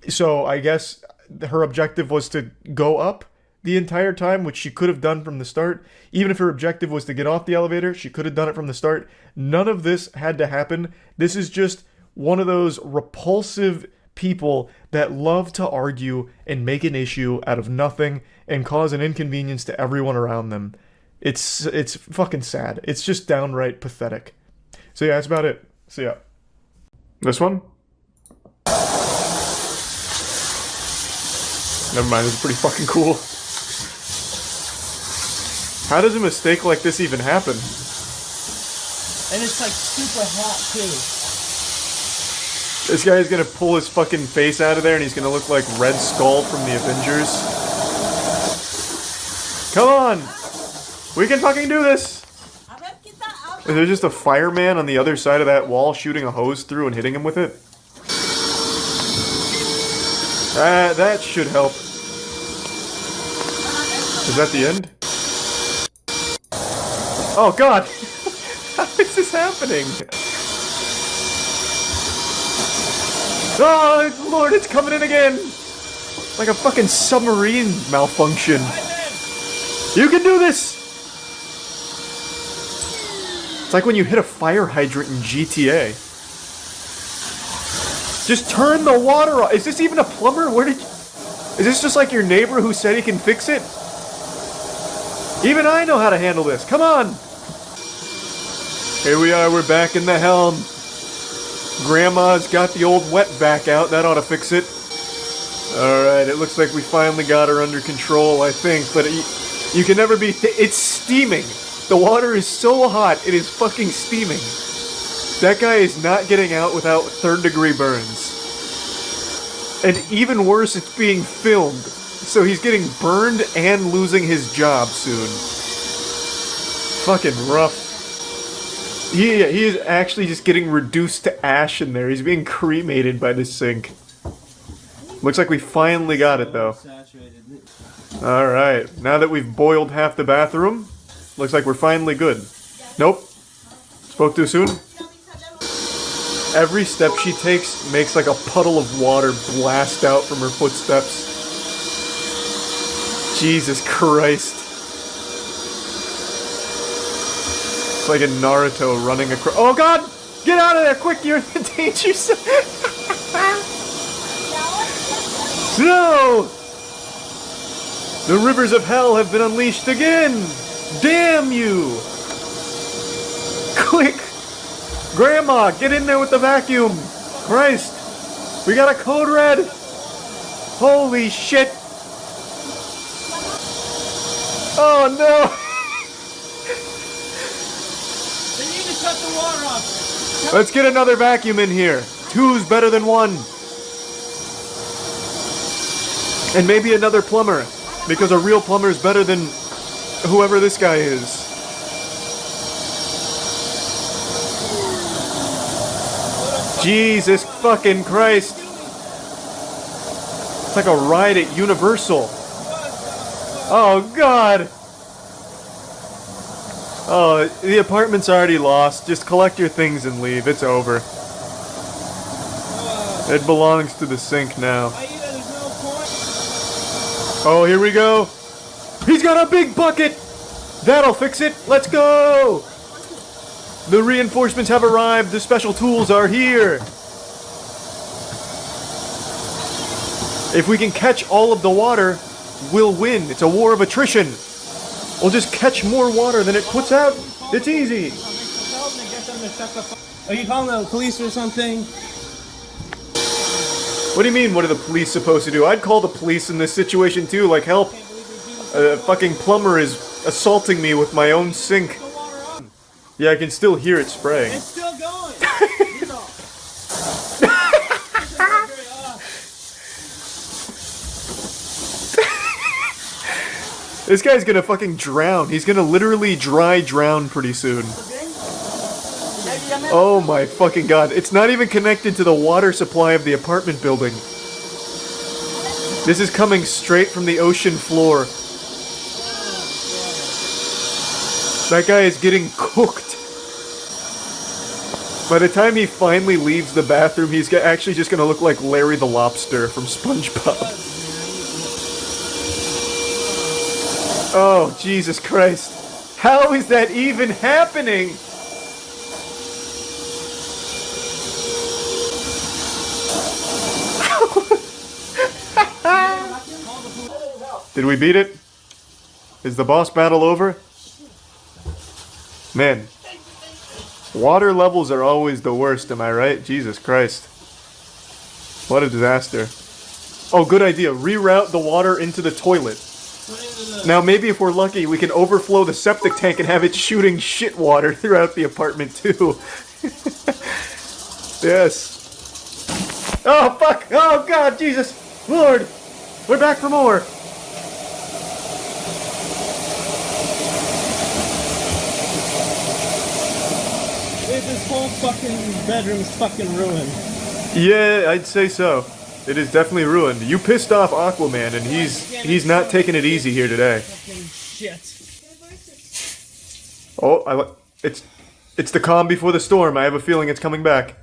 S1: So I guess her objective was to go up the entire time, which she could have done from the start. Even if her objective was to get off the elevator, she could have done it from the start. None of this had to happen. This is just one of those repulsive people that love to argue and make an issue out of nothing and cause an inconvenience to everyone around them. It's fucking sad. It's just downright pathetic. So yeah, that's about it. See ya. This one? Never mind, this is pretty fucking cool. How does a mistake like this even happen?
S7: And it's like super hot too.
S1: This guy is gonna pull his fucking face out of there and he's gonna look like Red Skull from the Avengers. Come on! We can fucking do this! Is there just a fireman on the other side of that wall shooting a hose through and hitting him with it? That should help. Is that the end? Oh god! How is this happening? Oh lord, it's coming in again! Like a fucking submarine malfunction. You can do this! It's like when you hit a fire hydrant in GTA. Just turn the water off. Is this even a plumber? Is this just like your neighbor who said he can fix it? Even I know how to handle this. Come on! Here we are, we're back in the helm. Grandma's got the old wet vac out. That ought to fix it. Alright, it looks like we finally got her under control, I think. But you can never be... It's steaming. The water is so hot, it is fucking steaming. That guy is not getting out without third-degree burns. And even worse, it's being filmed. So he's getting burned and losing his job soon. Fucking rough. He is actually just getting reduced to ash in there. He's being cremated by this sink. Looks like we finally got it, though. Alright, now that we've boiled half the bathroom, looks like we're finally good. Nope. Spoke too soon? Every step she takes makes like a puddle of water blast out from her footsteps. Jesus Christ. It's like a Naruto running across. Oh god! Get out of there! Quick, you're in the danger zone! No! The rivers of hell have been unleashed again! Damn you! Quick! Grandma, get in there with the vacuum! Christ! We got a code red! Holy shit! Oh no!
S7: They need to cut the water off.
S1: Let's get another vacuum in here. Two's better than one. And maybe another plumber. Because a real plumber is better than whoever this guy is. Jesus fucking Christ. It's like a ride at Universal. Oh god. Oh, the apartment's already lost. Just collect your things and leave. It's over. It belongs to the sink now. Oh, here we go. He's got a big bucket. That'll fix it. Let's go. The reinforcements have arrived. The special tools are here. If we can catch all of the water, we'll win. It's a war of attrition. We'll just catch more water than it puts out. It's easy.
S7: Are you calling the police or something?
S1: What do you mean, what are the police supposed to do? I'd call the police in this situation too, like help. A fucking plumber is assaulting me with my own sink. Yeah, I can still hear it spraying.
S7: It's still going!
S1: This guy's gonna fucking drown. He's gonna literally dry drown pretty soon. Oh my fucking god. It's not even connected to the water supply of the apartment building. This is coming straight from the ocean floor. That guy is getting cooked. By the time he finally leaves the bathroom, he's actually just gonna look like Larry the Lobster from SpongeBob. Oh, Jesus Christ. How is that even happening? Did we beat it? Is the boss battle over? Man. Water levels are always the worst, am I right? Jesus Christ. What a disaster. Oh, good idea. Reroute the water into the toilet. Now, maybe if we're lucky, we can overflow the septic tank and have it shooting shit water throughout the apartment, too. Yes. Oh, fuck! Oh, God, Jesus! Lord! We're back for more!
S7: This whole fucking bedroom's fucking ruined.
S1: Yeah, I'd say so. It is definitely ruined. You pissed off Aquaman, and he's not taking it easy here today.
S7: Fucking shit.
S1: Oh, it's the calm before the storm. I have a feeling it's coming back.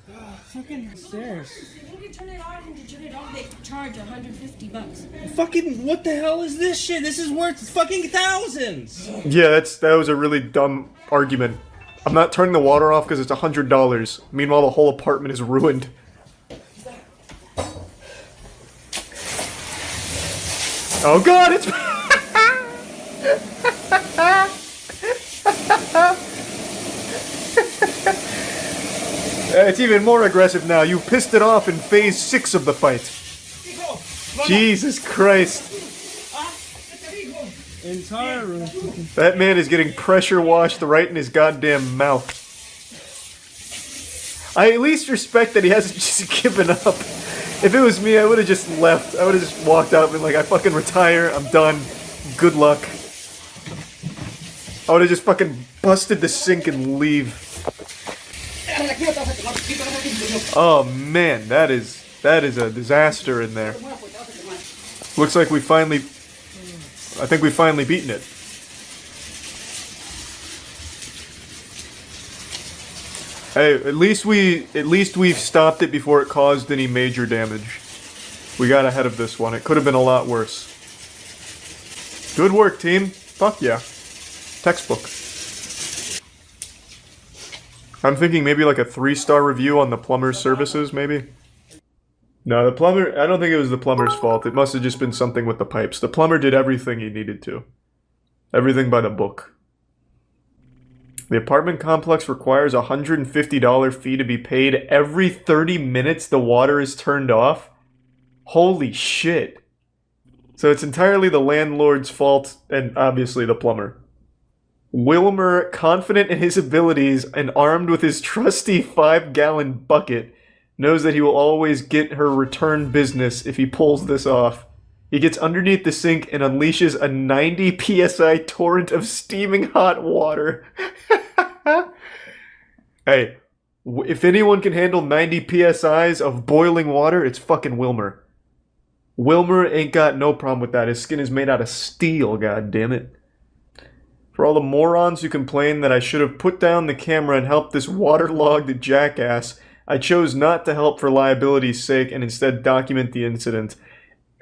S7: Fucking stairs.
S18: When you turn it on and you turn it off, they charge $150.
S7: Fucking what the hell is this shit? This is worth fucking thousands.
S1: Yeah, that was a really dumb argument. I'm not turning the water off because it's $100. Meanwhile, the whole apartment is ruined. Oh God, it's... It's even more aggressive now. You pissed it off in phase 6 of the fight. Jesus Christ.
S7: Entire room.
S1: That man is getting pressure washed right in his goddamn mouth. I at least respect that he hasn't just given up. If it was me, I would have just left. I would have just walked out and been like, I fucking retire, I'm done, good luck. I would have just fucking busted the sink and leave. Oh man, that is a disaster in there. Looks like I think we've finally beaten it. Hey, at least we've stopped it before it caused any major damage. We got ahead of this one. It could have been a lot worse. Good work, team. Fuck yeah. Textbook. I'm thinking maybe like a 3-star review on the plumber's services, maybe? No, the plumber, I don't think it was the plumber's fault. It must have just been something with the pipes. The plumber did everything he needed to. Everything by the book. The apartment complex requires a $150 fee to be paid every 30 minutes the water is turned off. Holy shit. So it's entirely the landlord's fault and obviously the plumber. Wilmer, confident in his abilities and armed with his trusty 5-gallon bucket, knows that he will always get her return business if he pulls this off. He gets underneath the sink and unleashes a 90 psi torrent of steaming hot water. Hey, if anyone can handle 90 psi's of boiling water, it's fucking Wilmer. Wilmer ain't got no problem with that. His skin is made out of steel, goddammit. For all the morons who complain that I should have put down the camera and helped this waterlogged jackass, I chose not to help for liability's sake and instead document the incident.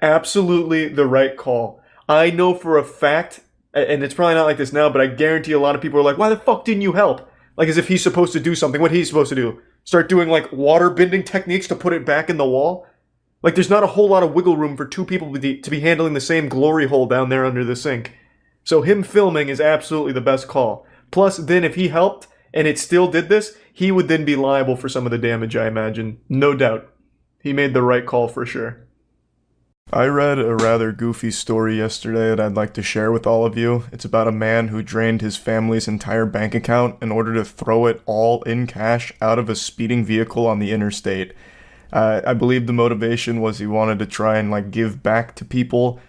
S1: Absolutely the right call. I know for a fact, and it's probably not like this now, but I guarantee a lot of people are like, why the fuck didn't you help? Like as if he's supposed to do something. What he's supposed to do? Start doing like water bending techniques to put it back in the wall? Like there's not a whole lot of wiggle room for two people to be handling the same glory hole down there under the sink. So him filming is absolutely the best call. Plus, then if he helped and it still did this, he would then be liable for some of the damage, I imagine. No doubt. He made the right call for sure. I read a rather goofy story yesterday that I'd like to share with all of you. It's about a man who drained his family's entire bank account in order to throw it all in cash out of a speeding vehicle on the interstate. I believe the motivation was he wanted to try and like give back to people,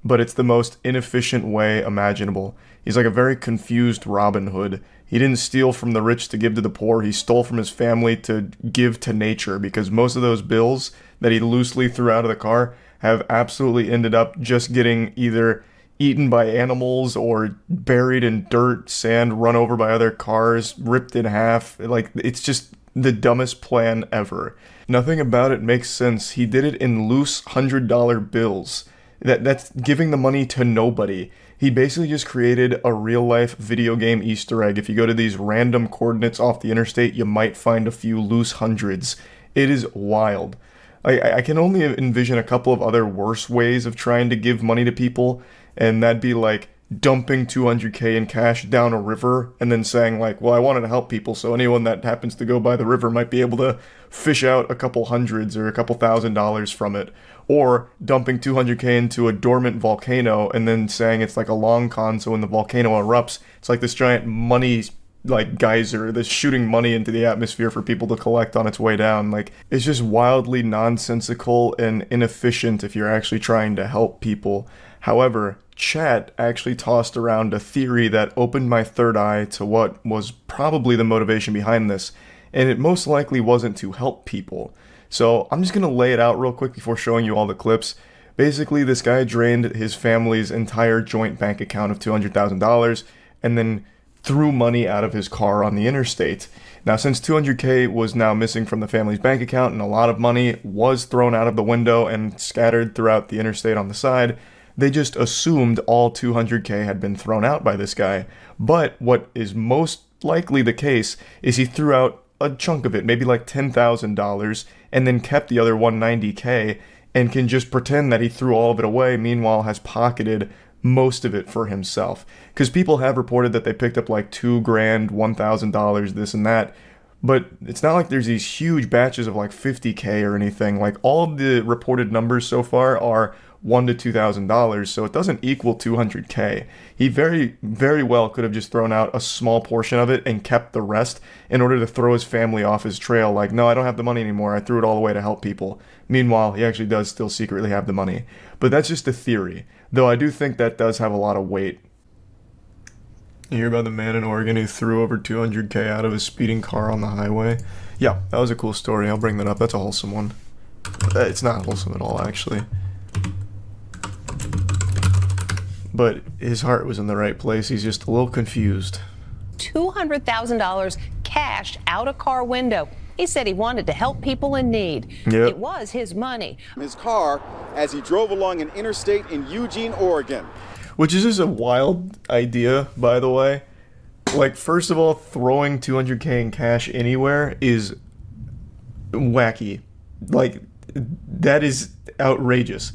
S1: but it's the most inefficient way imaginable. He's like a very confused Robin Hood. He didn't steal from the rich to give to the poor. He stole from his family to give to nature, because most of those bills that he loosely threw out of the car have absolutely ended up just getting either eaten by animals or buried in dirt, sand, run over by other cars, ripped in half. Like, it's just the dumbest plan ever. Nothing about it makes sense. He did it in loose $100 bills. That's giving the money to nobody. He basically just created a real-life video game Easter egg. If you go to these random coordinates off the interstate, you might find a few loose hundreds. It is wild. I can only envision a couple of other worse ways of trying to give money to people, and that'd be like dumping $200K in cash down a river and then saying like, well, I wanted to help people, so anyone that happens to go by the river might be able to fish out a couple hundreds or a couple $1,000s from it. Or dumping $200K into a dormant volcano and then saying it's like a long con, so when the volcano erupts, it's like this giant money like geyser that's shooting money into the atmosphere for people to collect on its way down. Like, it's just wildly nonsensical and inefficient if you're actually trying to help people. However, chat actually tossed around a theory that opened my third eye to what was probably the motivation behind this, and it most likely wasn't to help people. So I'm just going to lay it out real quick before showing you all the clips. Basically, this guy drained his family's entire joint bank account of $200,000 and then threw money out of his car on the interstate. Now, since $200K was now missing from the family's bank account and a lot of money was thrown out of the window and scattered throughout the interstate on the side, they just assumed all $200K had been thrown out by this guy. But what is most likely the case is he threw out a chunk of it, maybe like $10,000, and then kept the other $190K and can just pretend that he threw all of it away, meanwhile has pocketed most of it for himself. Because people have reported that they picked up like $2,000, $1,000, this and that, but it's not like there's these huge batches of like $50K or anything. Like, all of the reported numbers so far are $1,000 to $2,000, so it doesn't equal $200K. He very, very well could have just thrown out a small portion of it and kept the rest in order to throw his family off his trail. Like, no, I don't have the money anymore. I threw it all away to help people. Meanwhile, he actually does still secretly have the money. But that's just a theory, though I do think that does have a lot of weight. You hear about the man in Oregon who threw over $200K out of his speeding car on the highway? Yeah, that was a cool story. I'll bring that up. That's a wholesome one. It's not wholesome at all, actually. But his heart was in the right place. He's just a little confused.
S2: $200,000 cash out a car window. He said he wanted to help people in need.
S1: Yep.
S2: It was his money.
S12: His car as he drove along an interstate in Eugene, Oregon.
S1: Which is just a wild idea, by the way. Like, first of all, throwing $200K in cash anywhere is wacky. Like, that is outrageous.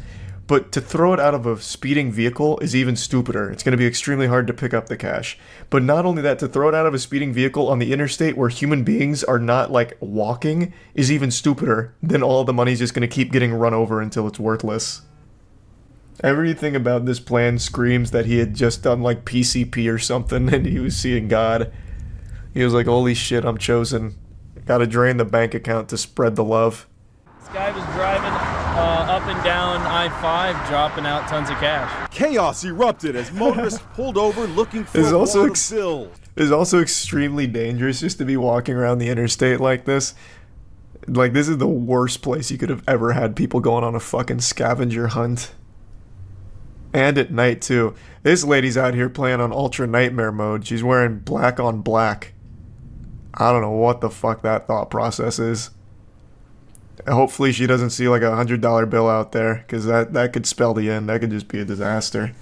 S1: But to throw it out of a speeding vehicle is even stupider. It's going to be extremely hard to pick up the cash. But not only that, to throw it out of a speeding vehicle on the interstate where human beings are not, like, walking is even stupider. Then all the money's just going to keep getting run over until it's worthless. Everything about this plan screams that he had just done, like, PCP or something and he was seeing God. He was like, holy shit, I'm chosen. Gotta drain the bank account to spread the love.
S19: This guy was driving up and down I-5, dropping out tons of cash.
S12: Chaos erupted as motorists pulled over looking for a wad of bills.
S1: It's also extremely dangerous just to be walking around the interstate like this. Like, this is the worst place you could have ever had people going on a fucking scavenger hunt. And at night, too. This lady's out here playing on Ultra Nightmare mode. She's wearing black on black. I don't know what the fuck that thought process is. Hopefully she doesn't see like $100 bill out there, because that could spell the end. That could just be a disaster.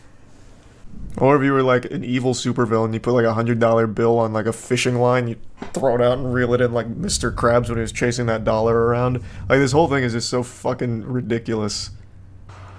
S1: Or if you were like an evil supervillain, you put like $100 bill on like a fishing line, you throw it out and reel it in like Mr. Krabs when he was chasing that dollar around. Like, this whole thing is just so fucking ridiculous.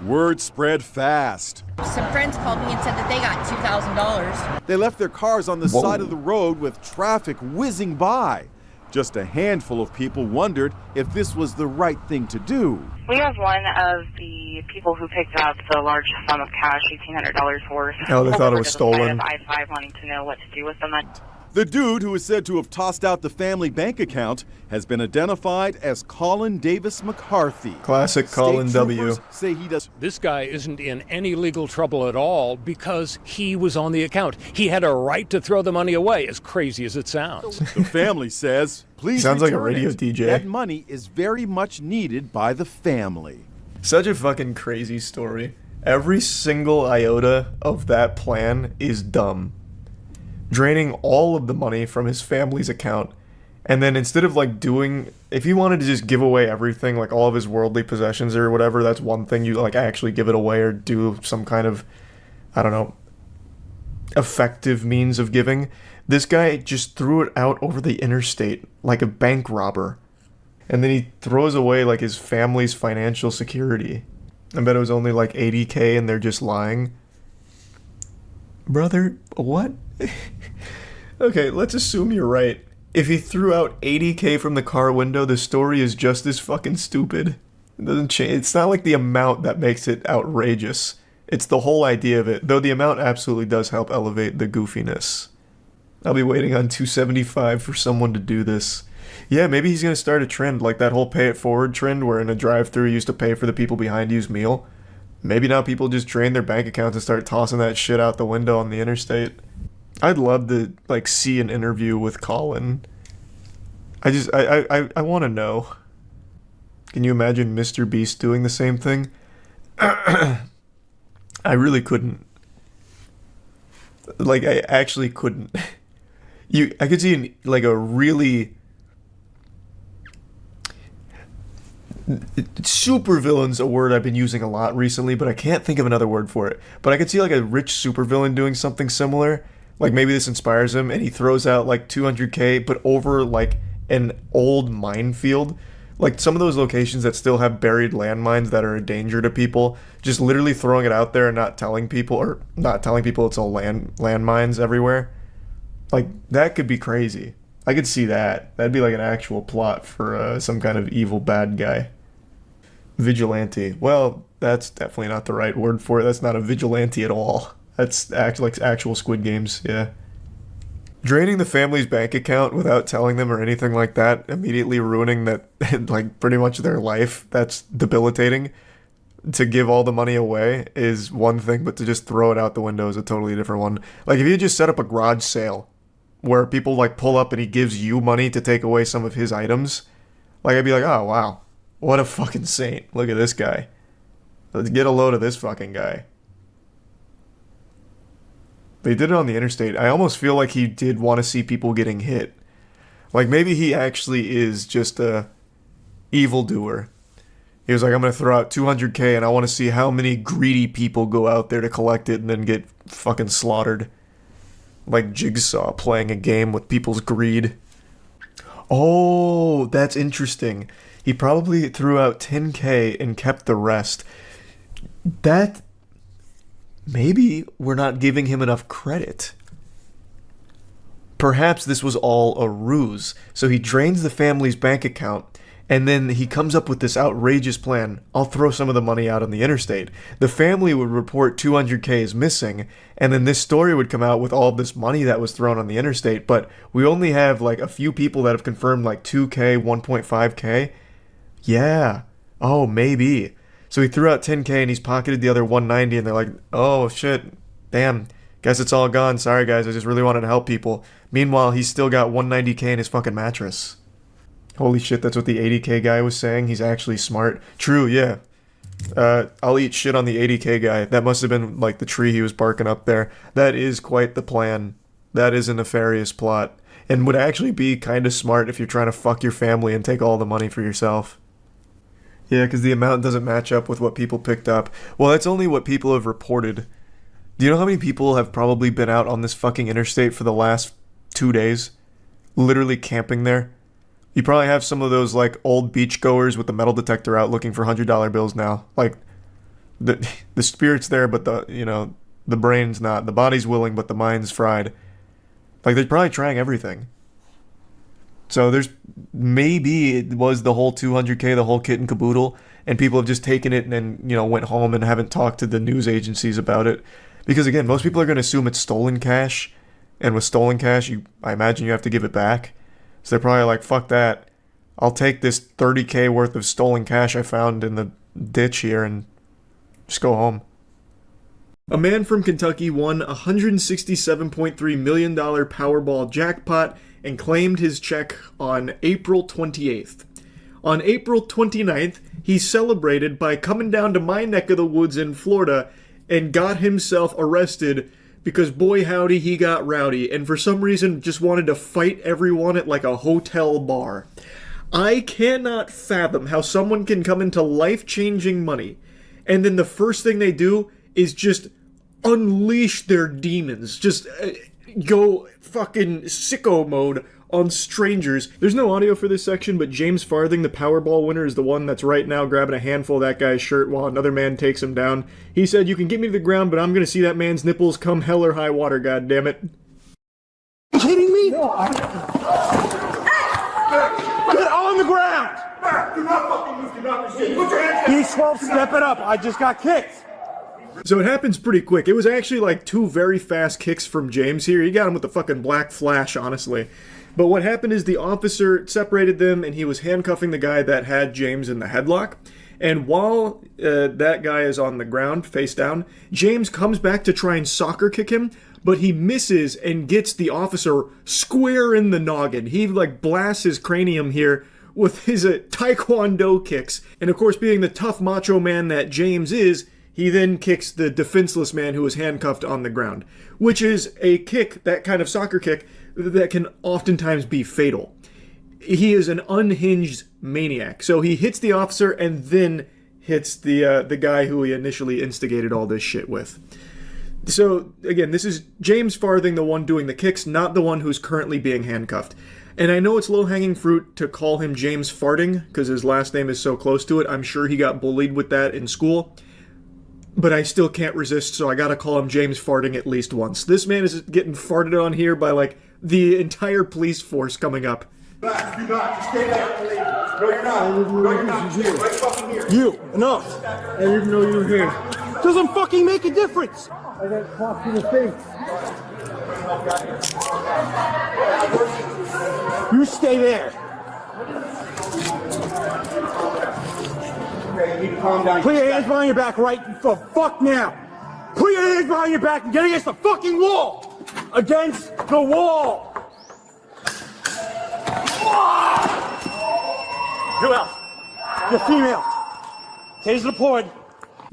S12: Word spread fast.
S3: Some friends called me and said that they got $2,000.
S12: They left their cars on the
S1: Whoa.
S12: side of the road with traffic whizzing by. Just a handful of people wondered if this was the right thing to do.
S4: We have one of the people who picked up the large sum of cash, $1,800 worth.
S1: Oh, they thought it was stolen.
S4: I-5 wanting to know what to do with the money.
S12: The dude who is said to have tossed out the family bank account has been identified as Colin Davis McCarthy.
S1: Classic Colin
S12: State
S1: W.
S12: troopers say he does.
S5: This guy isn't in any legal trouble at all because he was on the account. He had a right to throw the money away, as crazy as it sounds.
S12: The family says, please
S1: Sounds like a
S12: return
S1: radio
S12: it.
S1: DJ.
S12: That money is very much needed by the family.
S1: Such a fucking crazy story. Every single iota of that plan is dumb. Draining all of the money from his family's account, and then instead of like doing, if he wanted to just give away everything, like all of his worldly possessions or whatever, that's one thing. You like actually give it away or do some kind of, I don't know, effective means of giving. This guy just threw it out over the interstate like a bank robber, and then he throws away like his family's financial security. I bet it was only like $80K and they're just lying. Brother, what? Okay, let's assume you're right. If he threw out $80K from the car window, the story is just as fucking stupid. It doesn't change. It's not like the amount that makes it outrageous. It's the whole idea of it, though the amount absolutely does help elevate the goofiness. I'll be waiting on 275 for someone to do this. Yeah, maybe he's gonna start a trend like that whole pay it forward trend where in a drive-thru you used to pay for the people behind you's meal. Maybe now people just drain their bank accounts and start tossing that shit out the window on the interstate. I'd love to like see an interview with Colin. I want to know. Can you imagine Mr. Beast doing the same thing? I really couldn't. Like, I actually couldn't. I could see like a really supervillain's a word I've been using a lot recently, but I can't think of another word for it. But I could see like a rich supervillain doing something similar. Like maybe this inspires him and he throws out like 200K, but over like an old minefield. Like some of those locations that still have buried landmines that are a danger to people, just literally throwing it out there and not telling people, or not telling people it's all landmines everywhere. Like that could be crazy. I could see that. That'd be like an actual plot for some kind of evil bad guy. Vigilante. Well, that's definitely not the right word for it. That's not a vigilante at all. That's like actual Squid Games, yeah. Draining the family's bank account without telling them or anything like that, immediately ruining that, like pretty much their life, that's debilitating. To give all the money away is one thing, but to just throw it out the window is a totally different one. Like if you just set up a garage sale where people like pull up and he gives you money to take away some of his items, like I'd be like, oh wow, what a fucking saint. Look at this guy. Let's get a load of this fucking guy. They did it on the interstate. I almost feel like he did want to see people getting hit. Like maybe he actually is just a evildoer. He was like, I'm going to throw out 200K and I want to see how many greedy people go out there to collect it and then get fucking slaughtered. Like Jigsaw playing a game with people's greed. Oh, that's interesting. He probably threw out 10K and kept the rest. That... Maybe we're not giving him enough credit. Perhaps this was all a ruse. So he drains the family's bank account, and then he comes up with this outrageous plan. I'll throw some of the money out on the interstate. The family would report 200K is missing, and then this story would come out with all of this money that was thrown on the interstate, but we only have like a few people that have confirmed like 2K, 1.5K. Yeah. Oh, maybe. So he threw out 10K and he's pocketed the other 190 and they're like, oh shit, damn, guess it's all gone. Sorry guys, I just really wanted to help people. Meanwhile, he's still got 190K in his fucking mattress. Holy shit, that's what the 80K guy was saying. He's actually smart. True, yeah. I'll eat shit on the 80K guy. That must have been like the tree he was barking up there. That is quite the plan. That is a nefarious plot. And would actually be kind of smart if you're trying to fuck your family and take all the money for yourself. Yeah, because the amount doesn't match up with what people picked up. Well, that's only what people have reported. Do you know how many people have probably been out on this fucking interstate for the last 2 days? Literally camping there? You probably have some of those, like, old beachgoers with the metal detector out looking for $100 bills now. Like, the spirit's there, but the brain's not. The body's willing, but the mind's fried. Like, they're probably trying everything. So maybe it was the whole $200K, the whole kit and caboodle, and people have just taken it and then, went home and haven't talked to the news agencies about it. Because again, most people are going to assume it's stolen cash, and with stolen cash, I imagine you have to give it back. So they're probably like, fuck that. I'll take this $30K worth of stolen cash I found in the ditch here and just go home. A man from Kentucky won a $167.3 million Powerball jackpot and claimed his check on April 28th. On April 29th, he celebrated by coming down to my neck of the woods in Florida and got himself arrested because boy howdy he got rowdy and for some reason just wanted to fight everyone at like a hotel bar. I cannot fathom how someone can come into life-changing money and then the first thing they do is just unleash their demons. Just go fucking sicko mode on strangers. There's no audio for this section, but James Farthing, the Powerball winner, is the one that's right now grabbing a handful of that guy's shirt while another man takes him down. He said, "You can get me to the ground, but I'm gonna see that man's nipples come hell or high water, goddammit."
S20: You kidding me? No, Get on the ground! Do not fucking move, do not resist. Put your hands down. B12, step it up. I just got kicked.
S1: So it happens pretty quick. It was actually like 2 very fast kicks from James here. He got him with the fucking black flash, honestly. But what happened is the officer separated them and he was handcuffing the guy that had James in the headlock. And while that guy is on the ground, face down, James comes back to try and soccer kick him, but he misses and gets the officer square in the noggin. He like blasts his cranium here with his taekwondo kicks. And of course, being the tough macho man that James is, he then kicks the defenseless man who was handcuffed on the ground, which is a kick, that kind of soccer kick, that can oftentimes be fatal. He is an unhinged maniac. So he hits the officer and then hits the guy who he initially instigated all this shit with. So again, this is James Farthing, the one doing the kicks, not the one who's currently being handcuffed. And I know it's low-hanging fruit to call him James Farting, because his last name is so close to it. I'm sure he got bullied with that in school. But I still can't resist, so I gotta call him James Farting at least once. This man is getting farted on here by, like, the entire police force coming up.
S20: Relax, do not. Just stay there. No, you're not. No, you're not. Stay right fucking here. You, enough. I didn't know you were here. Doesn't fucking make a difference. I got clocked in the face. You stay there. Okay, you need to calm down. Put your hands behind your back right the fuck now. Put your hands behind your back and get against the fucking wall. Against the wall. Who else? The female. Taser deployed.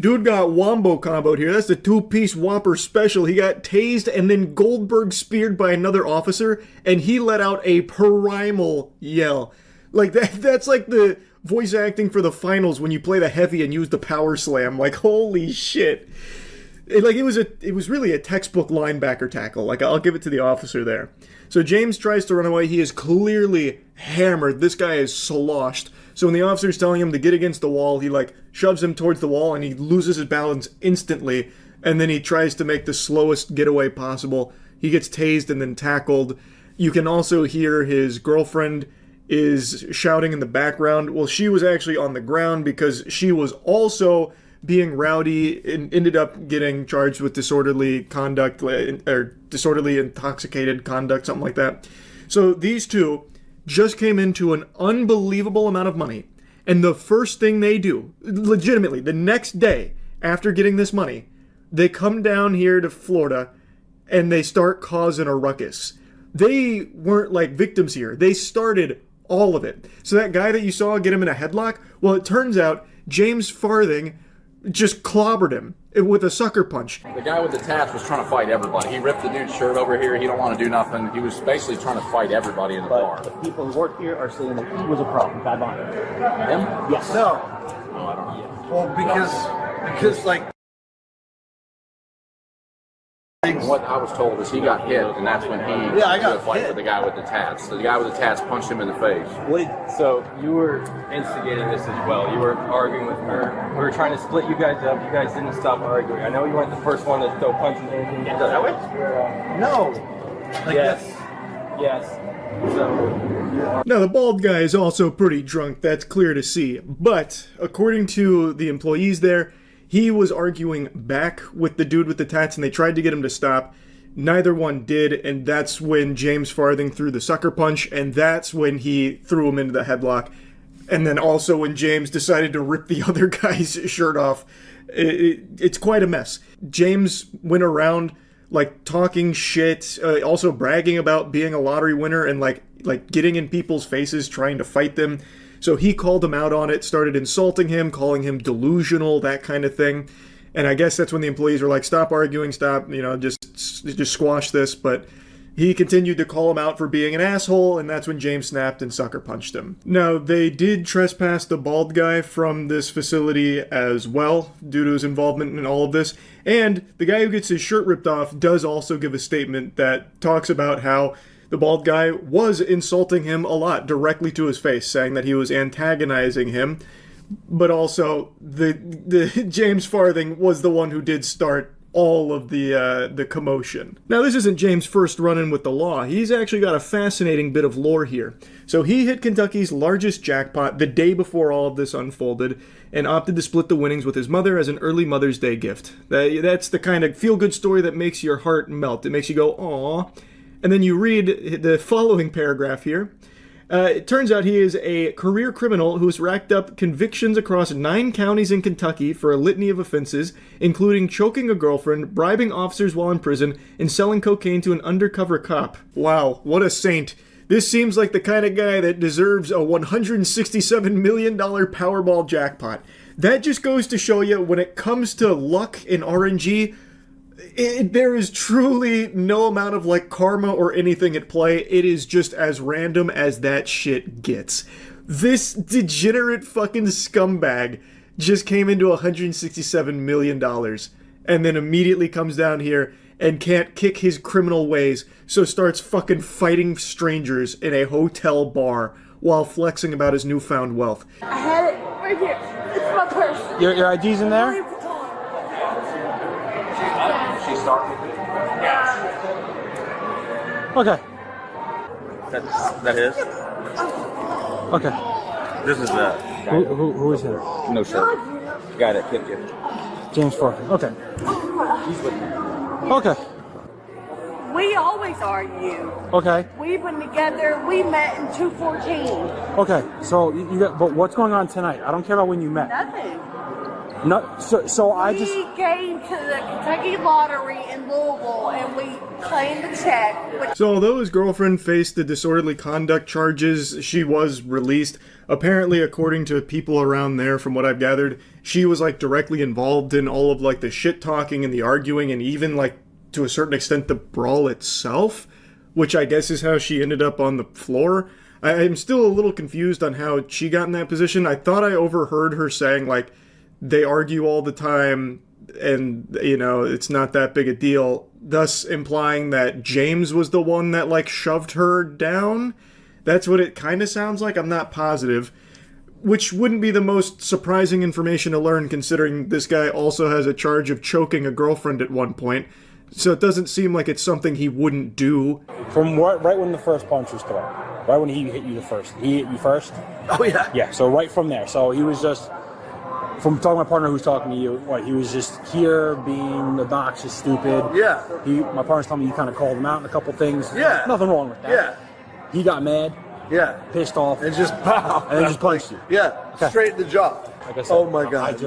S1: Dude got wombo comboed here. That's the 2-piece Whopper special. He got tased and then Goldberg speared by another officer, and he let out a primal yell. Like that's like the voice acting for the finals when you play the heavy and use the power slam. Like, holy shit. It was really a textbook linebacker tackle. Like, I'll give it to the officer there. So James tries to run away. He is clearly hammered. This guy is sloshed. So when the officer's telling him to get against the wall, he like shoves him towards the wall and he loses his balance instantly. And then he tries to make the slowest getaway possible. He gets tased and then tackled. You can also hear his girlfriend is shouting in the background. Well, she was actually on the ground because she was also being rowdy and ended up getting charged with disorderly conduct or disorderly intoxicated conduct, something like that. So these two just came into an unbelievable amount of money. And the first thing they do, legitimately, the next day after getting this money, they come down here to Florida and they start causing a ruckus. They weren't like victims here. They started all of it. So that guy that you saw get him in a headlock, well, it turns out James Farthing just clobbered him with a sucker punch.
S21: The guy with the tats was trying to fight everybody. He ripped the dude's shirt over here. He don't want to do nothing. He was basically trying to fight everybody in the bar.
S23: The people who work here are saying that he was a problem. Bad on him.
S21: Him?
S23: Yes. So,
S21: I don't know.
S20: Well, because like.
S21: What I was told is he got hit, and that's when he
S20: I got
S21: a fight
S20: hit.
S21: with the guy with the tats. So the guy with the tats punched him in the face.
S9: So you were instigating this as well. You were arguing with her. We were trying to split you guys up. You guys didn't stop arguing. I know you weren't the first one to throw punches or anything.
S20: That way? No.
S9: Yes. So.
S1: Now, the bald guy is also pretty drunk, that's clear to see. But, according to the employees there, he was arguing back with the dude with the tats, and they tried to get him to stop. Neither one did, and that's when James Farthing threw the sucker punch, and that's when he threw him into the headlock. And then also when James decided to rip the other guy's shirt off. It's quite a mess. James went around like talking shit, also bragging about being a lottery winner and like getting in people's faces, trying to fight them. So he called him out on it, started insulting him, calling him delusional, that kind of thing. And I guess that's when the employees were like, stop arguing, stop, just squash this. But he continued to call him out for being an asshole, and that's when James snapped and sucker punched him. Now, they did trespass the bald guy from this facility as well, due to his involvement in all of this. And the guy who gets his shirt ripped off does also give a statement that talks about how the bald guy was insulting him a lot directly to his face, saying that he was antagonizing him. But also, the James Farthing was the one who did start all of the commotion. Now, this isn't James' first run-in with the law. He's actually got a fascinating bit of lore here. So he hit Kentucky's largest jackpot the day before all of this unfolded and opted to split the winnings with his mother as an early Mother's Day gift. That's the kind of feel-good story that makes your heart melt. It makes you go, aww. And then you read the following paragraph here. It turns out he is a career criminal who's racked up convictions across 9 counties in Kentucky for a litany of offenses, including choking a girlfriend, bribing officers while in prison, and selling cocaine to an undercover cop. Wow, what a saint. This seems like the kind of guy that deserves a $167 million Powerball jackpot. That just goes to show you, when it comes to luck in RNG, there is truly no amount of like karma or anything at play. It is just as random as that shit gets. This degenerate fucking scumbag just came into $167 million and then immediately comes down here and can't kick his criminal ways, so starts fucking fighting strangers in a hotel bar while flexing about his newfound wealth.
S17: I had it right here. It's my purse.
S9: Your ID's in there?
S21: She's starting with it.
S9: Okay.
S22: That his?
S9: Okay.
S22: This is
S9: Who is him?
S22: no shirt. Guy that kicked you.
S9: James Farthing. Okay.
S22: He's with me.
S9: Okay.
S17: We always argue.
S9: Okay.
S17: We've been together. We met in 214.
S9: Okay. So you got, but what's going on tonight? I don't care about when you met.
S17: Nothing.
S9: No. So I just.
S17: We came to the Kentucky Lottery in Louisville and we claimed the check.
S1: So although his girlfriend faced the disorderly conduct charges, she was released. Apparently, according to people around there, from what I've gathered, she was like directly involved in all of like the shit talking and the arguing and even like to a certain extent the brawl itself, which I guess is how she ended up on the floor. I'm still a little confused on how she got in that position. I thought I overheard her saying like they argue all the time and, you know, it's not that big a deal, thus implying that James was the one that like shoved her down. That's what it kind of sounds like. I'm not positive, which wouldn't be the most surprising information to learn considering this guy also has a charge of choking a girlfriend at one point. So it doesn't seem like it's something he wouldn't do.
S9: From right when the first punch was thrown, right when he hit you the first. He hit you first?
S20: Oh, yeah.
S9: Yeah, so right from there. So he was just, from talking to my partner who's talking to you, he was just here being obnoxious, stupid.
S20: Yeah.
S9: My partner's telling me you kind of called him out in a couple things.
S20: Yeah.
S9: Nothing wrong with that.
S20: Yeah.
S9: He got mad.
S20: Yeah.
S9: Pissed off.
S20: And just pow.
S9: And then just punched you.
S20: Yeah. Straight in the jaw.
S9: Like I said,
S20: oh my God.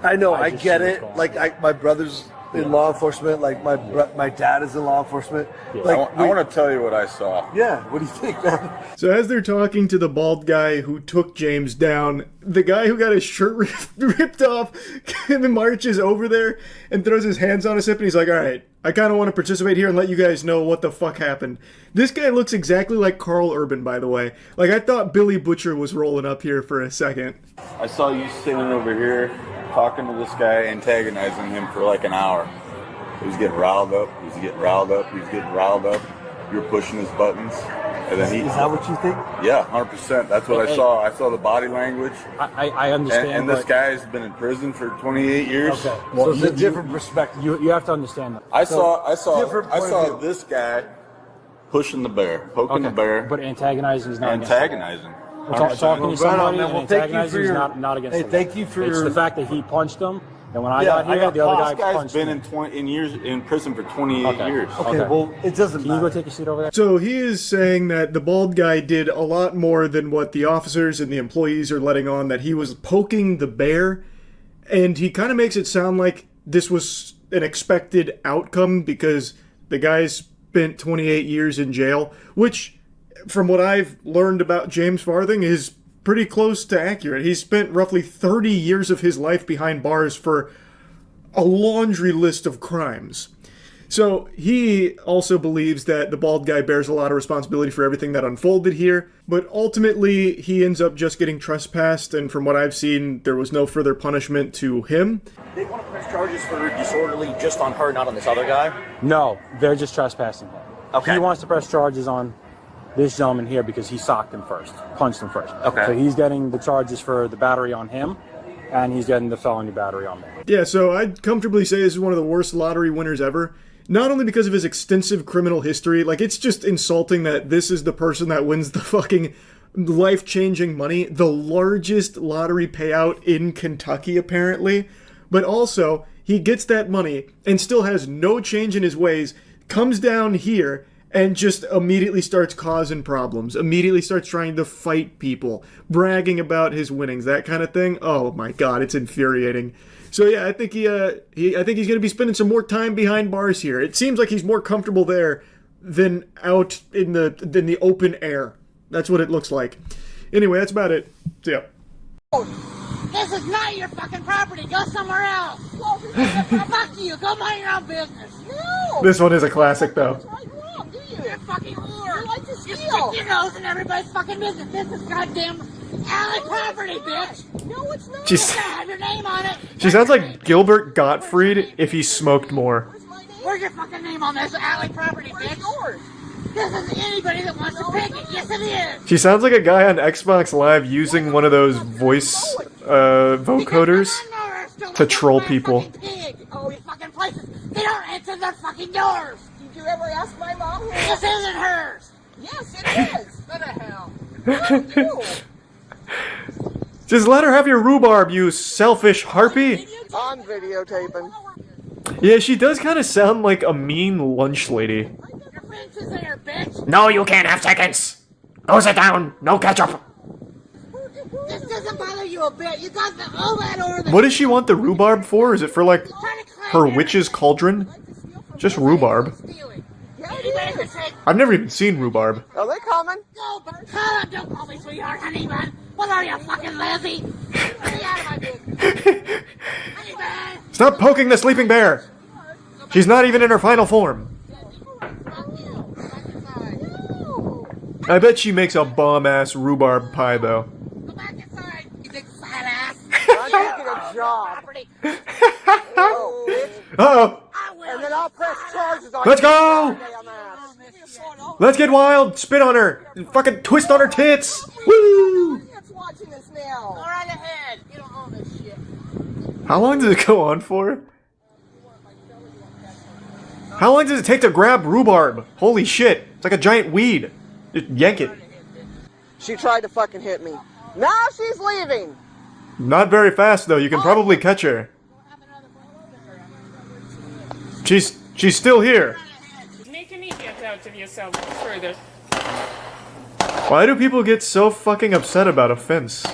S20: I know. I get it. Like my brother's
S6: in law enforcement. Like my dad is in law enforcement.
S21: Yeah.
S6: Like
S21: I want to tell you what I saw.
S6: Yeah, what do you think, man?
S1: So as they're talking to the bald guy who took James down, the guy who got his shirt ripped off marches over there and throws his hands on his hip and he's like, all right, I kind of want to participate here and let you guys know what the fuck happened. This guy looks exactly like Carl Urban, by the way. Like, I thought Billy Butcher was rolling up here for a second.
S21: I saw you sitting over here talking to this guy, antagonizing him for like an hour. He was getting riled up. He was getting riled up. He was getting riled up. You were pushing his buttons. And then
S6: Is that what you think?
S21: Yeah, 100%. That's what I saw. I saw the body language.
S10: I understand.
S21: And this guy's been in prison for 28 years.
S10: Okay.
S6: So it's a different perspective.
S10: You have to understand that.
S21: I saw
S6: different point of view.
S21: this guy pushing the bear, poking the bear.
S10: But antagonizing is not
S21: antagonizing.
S10: Talking to somebody and
S6: well, thank you
S10: antagonizing
S6: for
S10: is
S6: your-
S10: not against
S6: Hey,
S10: the
S6: thank
S10: law.
S6: you for
S10: It's
S6: your-
S10: the fact that he punched him, and when I got here, the other guy
S21: This guy's
S10: punched
S21: been
S10: him.
S21: in prison for 28 years.
S6: Okay, well, it doesn't
S10: Can you
S6: matter.
S10: go take a seat over there?
S1: So he is saying that the bald guy did a lot more than what the officers and the employees are letting on, that he was poking the bear, and he kind of makes it sound like this was an expected outcome because the guy spent 28 years in jail, which, from what I've learned about James Farthing, is pretty close to accurate. He spent roughly 30 years of his life behind bars for a laundry list of crimes. So he also believes that the bald guy bears a lot of responsibility for everything that unfolded here, but ultimately he ends up just getting trespassed, and from what I've seen, there was no further punishment to him.
S23: They want to press charges for disorderly just on her, not on this other guy?
S10: No, they're just trespassing him.
S23: Okay.
S10: He wants to press charges on this gentleman here because he socked him first, punched him first.
S23: Okay.
S10: So he's getting the charges for the battery on him, and he's getting the felony battery on me.
S1: Yeah, so I'd comfortably say this is one of the worst lottery winners ever. Not only because of his extensive criminal history, like, it's just insulting that this is the person that wins the fucking life-changing money, the largest lottery payout in Kentucky, apparently. But also, he gets that money and still has no change in his ways, comes down here and just immediately starts causing problems, immediately starts trying to fight people, bragging about his winnings, that kind of thing. Oh my god, it's infuriating. So yeah, I think I think he's going to be spending some more time behind bars here. It seems like he's more comfortable there than out in the open air. That's what it looks like. Anyway, that's about it. So yeah.
S18: This is not your fucking property. Go somewhere else. Fuck you. Go mind your own business. No.
S1: This one is a classic though.
S18: You're a fucking whore. You like to steal. You stick your nose in everybody's fucking business. This is goddamn alley property, bitch. No, it's not.
S1: She's-
S18: You have your name on it.
S1: She sounds like Gilbert Gottfried if he smoked more.
S18: Where's your fucking name on this alley property, bitch? Yours. This is anybody that wants to take it. Yes, it is.
S1: She sounds like a guy on Xbox Live using one of those voice vocoders to troll people.
S18: Oh, you fucking places. They don't answer their fucking doors. Did you ever ask my mom? This isn't hers. Yes, it is. What the hell?
S1: Just let her have your rhubarb, you selfish harpy.
S24: On videotaping.
S1: Yeah, she does kind of sound like a mean lunch lady.
S18: No, you can't have seconds. Go sit down. No ketchup. This doesn't bother you a bit. You got all that over the...
S1: What does she want the rhubarb for? Is it for, like, her witch's cauldron? Just rhubarb. I've never even seen rhubarb.
S24: Are they coming?
S18: No, but don't call me sweetheart, honey bun. What are you, fucking lazy? Get out of my business. Honey bun.
S1: Stop poking the sleeping bear! She's not even in her final form. I bet she makes a bomb-ass rhubarb pie, though.
S18: You big fat ass.
S24: I'm taking a job. Oh, bitch.
S1: Uh-oh!
S24: And then I'll press charges on
S1: Let's
S24: you.
S1: go! Let's get wild! Spit on her! Fucking twist on her tits! Woo!
S24: Watching this now.
S18: Go right ahead. You don't own this shit.
S1: How long does it go on for? How long does it take to grab rhubarb? Holy shit. It's like a giant weed. Just yank it.
S24: She tried to fucking hit me. Now she's leaving.
S1: Not very fast, though. You can probably catch her. She's still here.
S25: Make an idiot out of yourself further.
S1: Why do people get so fucking upset about a fence?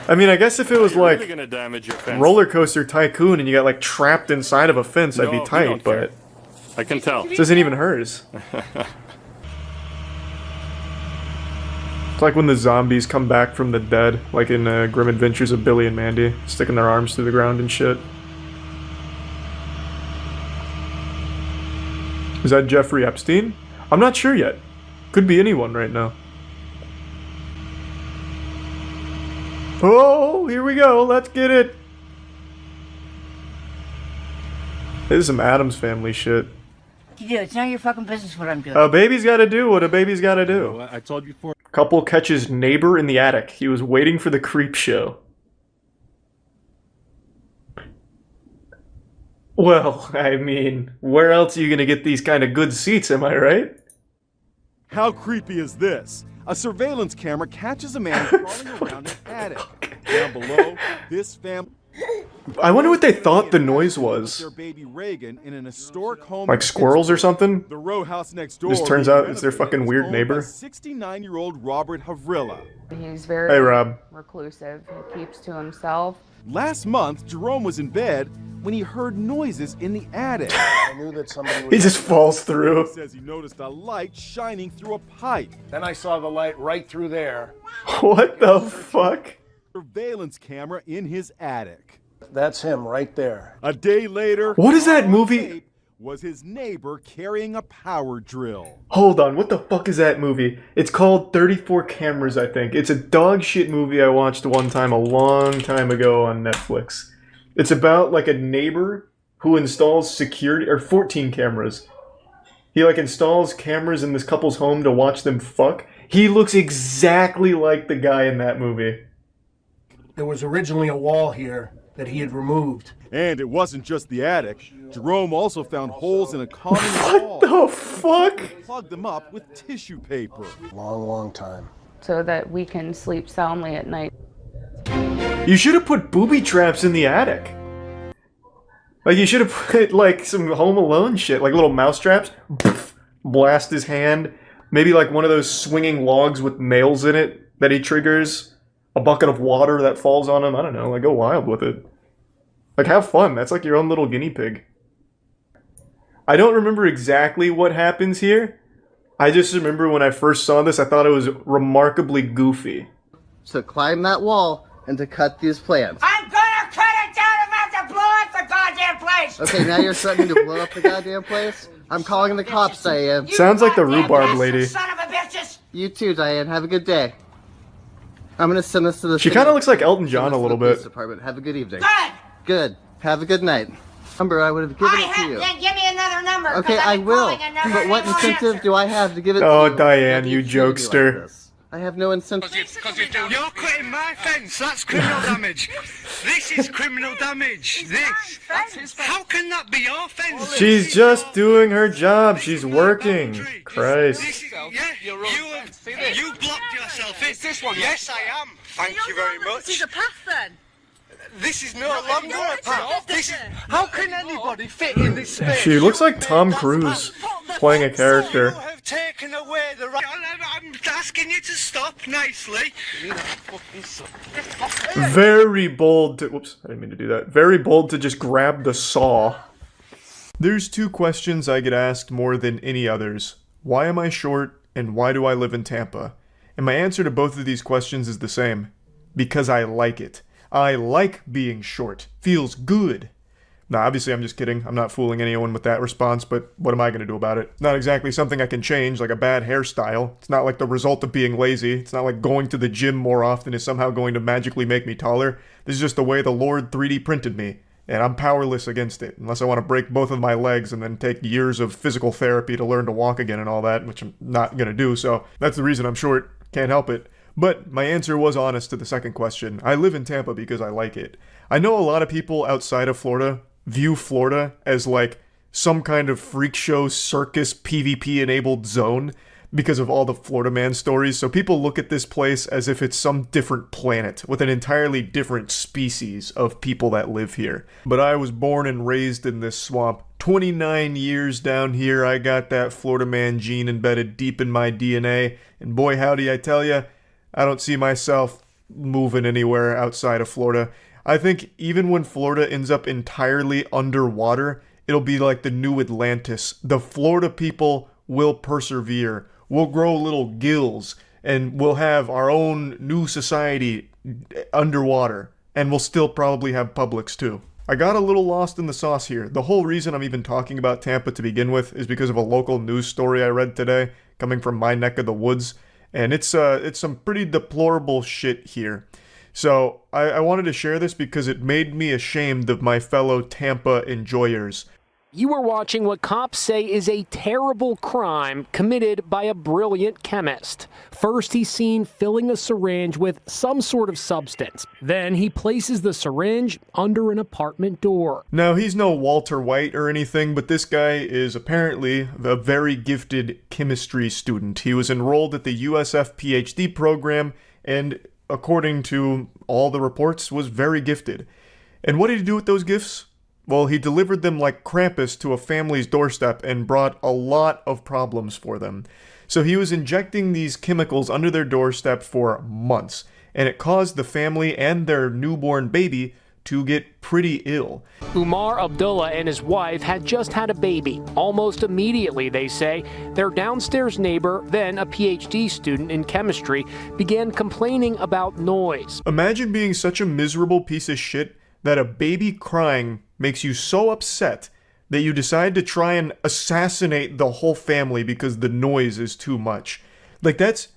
S1: I mean, I guess if it was like
S5: Really gonna damage your fence.
S1: Roller Coaster Tycoon and you got like trapped inside of a fence, I'd
S5: No,
S1: be
S5: you
S1: tight,
S5: don't
S1: but
S5: care. I can tell.
S1: this isn't even hers. It's like when the zombies come back from the dead, like in Grim Adventures of Billy and Mandy, sticking their arms through the ground and shit. Is that Jeffrey Epstein? I'm not sure yet. Could be anyone right now. Oh, here we go. Let's get it. This is some Addams Family shit.
S3: You do. It's none of your fucking business what I'm doing.
S1: A baby's gotta do what a baby's gotta do.
S10: I told you before.
S1: Couple catches neighbor in the attic. He was waiting for the creep show. Well, I mean, where else are you gonna get these kind of good seats, am I right?
S12: How creepy is this? A surveillance camera catches a man crawling around an attic. Down below, this family...
S1: I wonder what they thought the noise was.
S12: Their baby Reagan in an historic home.
S1: Like squirrels or something?
S12: The row house next door.
S1: Just turns out it's their fucking weird neighbor.
S12: 69-year-old Robert Havrilla.
S11: He's very
S1: Hey, Rob.
S11: reclusive. He keeps to himself.
S12: Last month, Jerome was in bed when he heard noises in the attic.
S6: I knew that somebody was...
S1: He just falls through.
S12: He says he noticed a light shining through a pipe.
S6: Then I saw the light right through there.
S1: What the fuck?
S12: Surveillance camera in his attic.
S6: That's him right there.
S12: A day later,
S1: What is that movie?
S12: Was his neighbor carrying a power drill.
S1: Hold on, what the fuck is that movie? It's called 34 Cameras, I think. It's a dog shit movie I watched one time a long time ago on Netflix. It's about like a neighbor who installs security, or 14 cameras. He like installs cameras in this couple's home to watch them fuck. He looks exactly like the guy in that movie.
S6: There was originally a wall here that he had removed.
S12: And it wasn't just the attic. Jerome also found holes in a common wall.
S1: What the fuck?
S12: Plugged them up with tissue paper.
S6: Long time.
S11: So that we can sleep soundly at night.
S1: You should have put booby traps in the attic. Like, you should have put, like, some Home Alone shit. Like, little mouse traps. Blast his hand. Maybe, like, one of those swinging logs with nails in it that he triggers. A bucket of water that falls on him. I don't know. Like, go wild with it. Like, have fun. That's like your own little guinea pig. I don't remember exactly what happens here. I just remember when I first saw this, I thought it was remarkably goofy.
S13: To climb that wall and to cut these plants.
S24: I'm gonna cut it down and have to blow up the goddamn place!
S13: Okay, now you're threatening to blow up the goddamn place? I'm calling the cops, Diane.
S1: Sounds like the rhubarb lady.
S24: Son of a bitches!
S13: You too, Diane. Have a good day. I'm gonna send this to the
S1: She kind of looks like Elton John a little bit.
S13: Department. Have a good evening.
S24: Good!
S13: Good. Have a good night. Number, I would have given it to you.
S24: Then give me another number.
S13: Okay, I will. But what incentive do I have to give it to you?
S1: Oh, Diane, you jokester.
S13: I have no incentive.
S14: You're cutting my fence. That's criminal damage. This is criminal damage. This. How can that be your fence?
S1: She's just doing her job. She's working. Christ.
S14: You blocked yourself in. This one? Yes, I am. Thank you very much.
S24: This is a path then.
S14: This is no longer a path. How can anybody fit in this space?
S1: She looks like Tom Cruise playing a character.
S14: You have taken away the right. I'm asking you to stop nicely.
S1: Very bold to... Whoops, I didn't mean to do that. Very bold to just grab the saw. There's two questions I get asked more than any others. Why am I short, and why do I live in Tampa? And my answer to both of these questions is the same. Because I like it. I like being short. Feels good. Nah, obviously I'm just kidding. I'm not fooling anyone with that response, but what am I going to do about it? Not exactly something I can change, like a bad hairstyle. It's not like the result of being lazy. It's not like going to the gym more often is somehow going to magically make me taller. This is just the way the Lord 3D printed me, and I'm powerless against it, unless I want to break both of my legs and then take years of physical therapy to learn to walk again and all that, which I'm not going to do, so that's the reason I'm short. Can't help it. But my answer was honest to the second question. I live in Tampa because I like it. I know a lot of people outside of Florida view Florida as like some kind of freak show circus PvP enabled zone because of all the Florida Man stories. So people look at this place as if it's some different planet with an entirely different species of people that live here. But I was born and raised in this swamp. 29 years down here, I got that Florida Man gene embedded deep in my DNA. And boy howdy, I tell ya, I don't see myself moving anywhere outside of Florida. I think even when Florida ends up entirely underwater, it'll be like the new Atlantis. The Florida people will persevere. We'll grow little gills, and we'll have our own new society underwater. And we'll still probably have Publix too. I got a little lost in the sauce here. The whole reason I'm even talking about Tampa to begin with is because of a local news story I read today, coming from my neck of the woods. And it's some pretty deplorable shit here. So I wanted to share this because it made me ashamed of my fellow Tampa enjoyers.
S2: You are watching what cops say is a terrible crime committed by a brilliant chemist. First, he's seen filling a syringe with some sort of substance. Then he places the syringe under an apartment door.
S1: Now, he's no Walter White or anything, but this guy is apparently a very gifted chemistry student. He was enrolled at the USF PhD program and, according to all the reports, was very gifted. And what did he do with those gifts? Well, he delivered them like Krampus to a family's doorstep and brought a lot of problems for them. So he was injecting these chemicals under their doorstep for months, and it caused the family and their newborn baby to get pretty ill.
S2: Umar Abdullah and his wife had just had a baby. Almost immediately, they say, their downstairs neighbor, then a PhD student in chemistry, began complaining about noise.
S1: Imagine being such a miserable piece of shit that a baby crying makes you so upset that you decide to try and assassinate the whole family because the noise is too much. Like, that's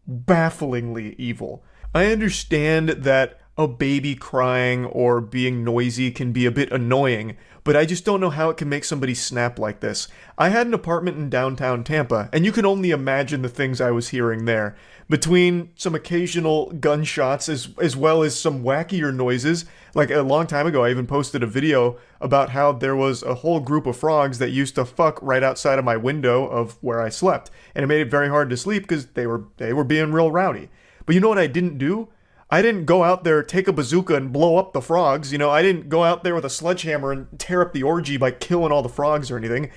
S1: bafflingly evil. I understand that a baby crying or being noisy can be a bit annoying, but I just don't know how it can make somebody snap like this. I had an apartment in downtown Tampa, and you can only imagine the things I was hearing there. Between some occasional gunshots as well as some wackier noises. Like a long time ago, I even posted a video about how there was a whole group of frogs that used to fuck right outside of my window of where I slept. And it made it very hard to sleep because they were being real rowdy. But you know what I didn't do? I didn't go out there, take a bazooka and blow up the frogs. You know, I didn't go out there with a sledgehammer and tear up the orgy by killing all the frogs or anything.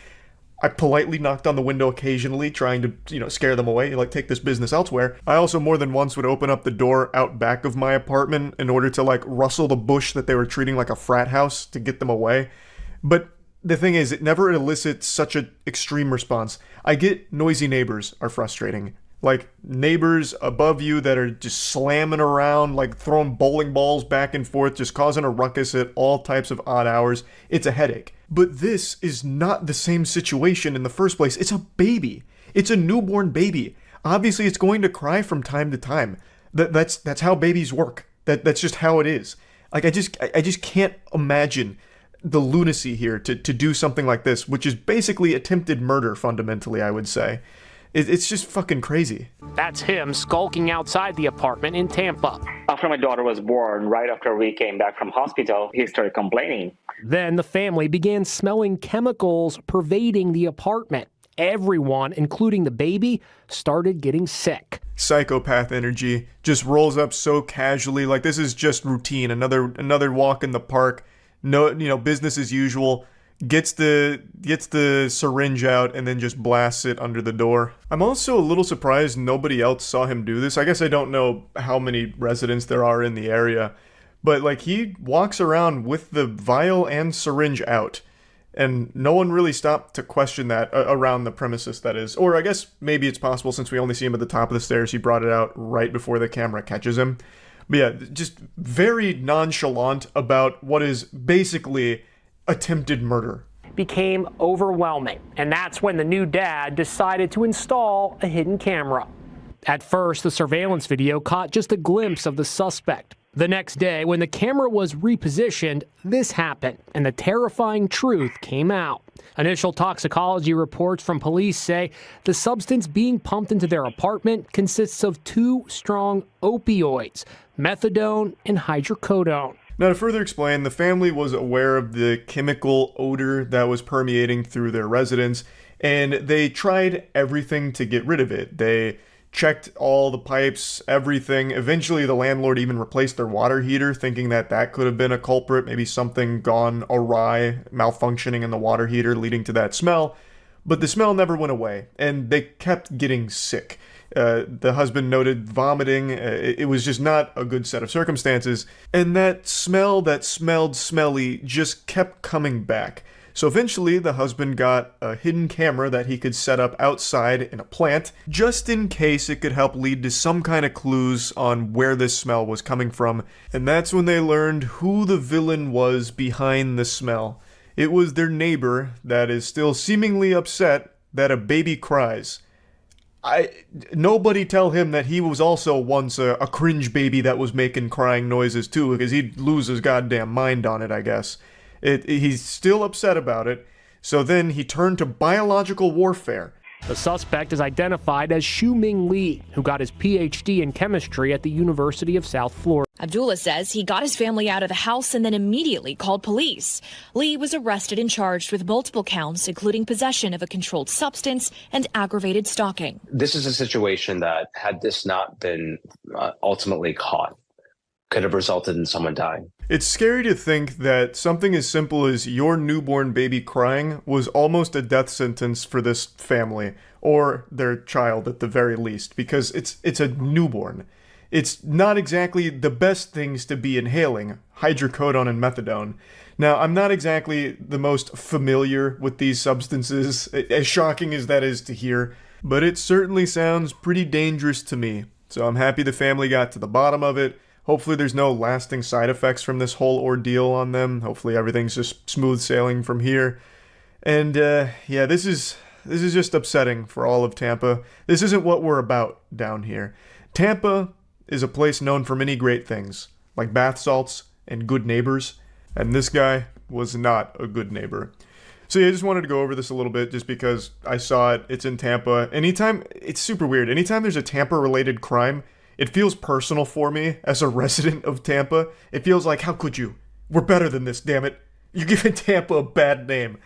S1: I politely knocked on the window occasionally, trying to, scare them away, like take this business elsewhere. I also more than once would open up the door out back of my apartment in order to rustle the bush that they were treating like a frat house to get them away. But the thing is, it never elicits such an extreme response. I get noisy neighbors are frustrating. Like neighbors above you that are just slamming around, like throwing bowling balls back and forth, just causing a ruckus at all types of odd hours. It's a headache. But this is not the same situation in the first place. It's a baby. It's a newborn baby. Obviously, it's going to cry from time to time. That's how babies work. That's just how it is. Like I just can't imagine the lunacy here to do something like this, which is basically attempted murder fundamentally, I would say. It's just fucking crazy.
S2: That's him skulking outside the apartment in Tampa.
S7: After my daughter was born, right after we came back from hospital, he started complaining.
S2: Then the family began smelling chemicals pervading the apartment. Everyone, including the baby, started getting sick.
S1: Psychopath energy just rolls up so casually, like this is just routine. Another walk in the park. No, business as usual. Gets the syringe out and then just blasts it under the door. I'm also a little surprised nobody else saw him do this. I guess I don't know how many residents there are in the area, but he walks around with the vial and syringe out, and no one really stopped to question that around the premises, that is. Or I guess maybe it's possible since we only see him at the top of the stairs, he brought it out right before the camera catches him. But yeah, just very nonchalant about what is basically attempted murder.
S2: Became overwhelming, and that's when the new dad decided to install a hidden camera. At first, the surveillance video caught just a glimpse of the suspect. The next day, when the camera was repositioned, this happened, and the terrifying truth came out. Initial toxicology reports from police say the substance being pumped into their apartment consists of two strong opioids, methadone and hydrocodone.
S1: Now, to further explain, the family was aware of the chemical odor that was permeating through their residence, and they tried everything to get rid of it. They checked all the pipes, everything. Eventually, the landlord even replaced their water heater, thinking that could have been a culprit, maybe something gone awry, malfunctioning in the water heater, leading to that smell. But the smell never went away, and they kept getting sick. The husband noted vomiting. It was just not a good set of circumstances. And that smell that smelled smelly just kept coming back. So eventually, the husband got a hidden camera that he could set up outside in a plant, just in case it could help lead to some kind of clues on where this smell was coming from. And that's when they learned who the villain was behind the smell. It was their neighbor that is still seemingly upset that a baby cries. Nobody tell him that he was also once a cringe baby that was making crying noises too, because he'd lose his goddamn mind on it, I guess. He's still upset about it, so then he turned to biological warfare.
S2: The suspect is identified as Shu-Ming Lee, who got his PhD in chemistry at the University of South Florida.
S4: Abdullah says he got his family out of the house and then immediately called police. Lee was arrested and charged with multiple counts, including possession of a controlled substance and aggravated stalking.
S8: This is a situation that, had this not been ultimately caught, could have resulted in someone dying.
S1: It's scary to think that something as simple as your newborn baby crying was almost a death sentence for this family, or their child at the very least, because it's a newborn. It's not exactly the best things to be inhaling, hydrocodone and methadone. Now, I'm not exactly the most familiar with these substances, as shocking as that is to hear, but it certainly sounds pretty dangerous to me. So I'm happy the family got to the bottom of it. Hopefully there's no lasting side effects from this whole ordeal on them. Hopefully everything's just smooth sailing from here. And yeah, this is just upsetting for all of Tampa. This isn't what we're about down here. Tampa is a place known for many great things, like bath salts and good neighbors. And this guy was not a good neighbor. So yeah, I just wanted to go over this a little bit just because I saw it. It's in Tampa. It's super weird. Anytime there's a Tampa-related crime, it feels personal for me as a resident of Tampa. It feels like, how could you? We're better than this, damn it. You're giving Tampa a bad name.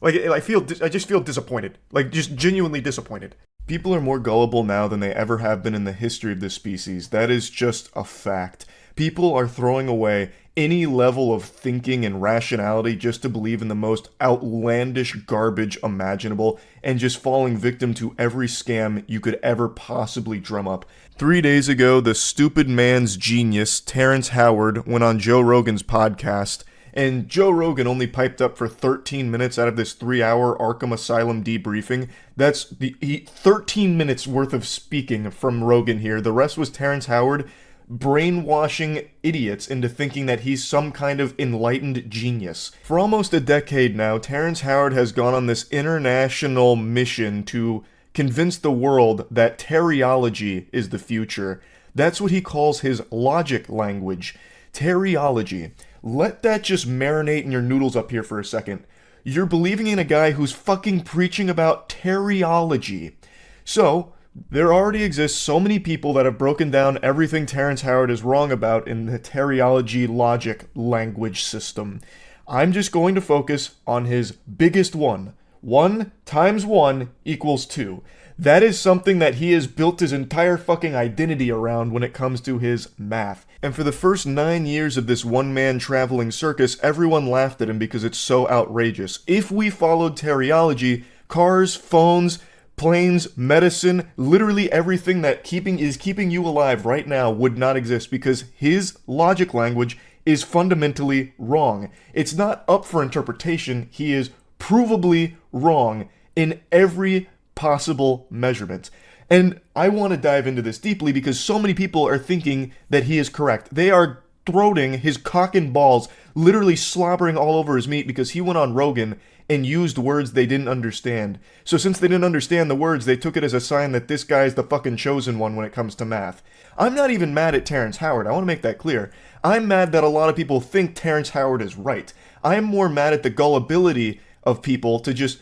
S1: Like, I just feel disappointed. Like, just genuinely disappointed. People are more gullible now than they ever have been in the history of this species. That is just a fact. People are throwing away any level of thinking and rationality just to believe in the most outlandish garbage imaginable and just falling victim to every scam you could ever possibly drum up. 3 days ago, the stupid man's genius, Terrence Howard, went on Joe Rogan's podcast, and Joe Rogan only piped up for 13 minutes out of this 3-hour Arkham Asylum debriefing. That's 13 minutes worth of speaking from Rogan here. The rest was Terrence Howard brainwashing idiots into thinking that he's some kind of enlightened genius. For almost a decade now, Terrence Howard has gone on this international mission to convince the world that teriology is the future. That's what he calls his logic language. Teriology. Let that just marinate in your noodles up here for a second. You're believing in a guy who's fucking preaching about teriology. So, there already exists so many people that have broken down everything Terrence Howard is wrong about in the teriology logic language system. I'm just going to focus on his biggest one. 1 times 1 equals 2. That is something that he has built his entire fucking identity around when it comes to his math. And for the first 9 years of this one-man traveling circus, everyone laughed at him because it's so outrageous. If we followed teriology, cars, phones, planes, medicine, literally everything that is keeping you alive right now would not exist because his logic language is fundamentally wrong. It's not up for interpretation. He is provably wrong in every possible measurement. And I want to dive into this deeply because so many people are thinking that he is correct. They are throating his cock and balls, literally slobbering all over his meat because he went on Rogan and used words they didn't understand. So since they didn't understand the words, they took it as a sign that this guy's the fucking chosen one when it comes to math. I'm not even mad at Terrence Howard. I want to make that clear. I'm mad that a lot of people think Terrence Howard is right. I'm more mad at the gullibility of people to just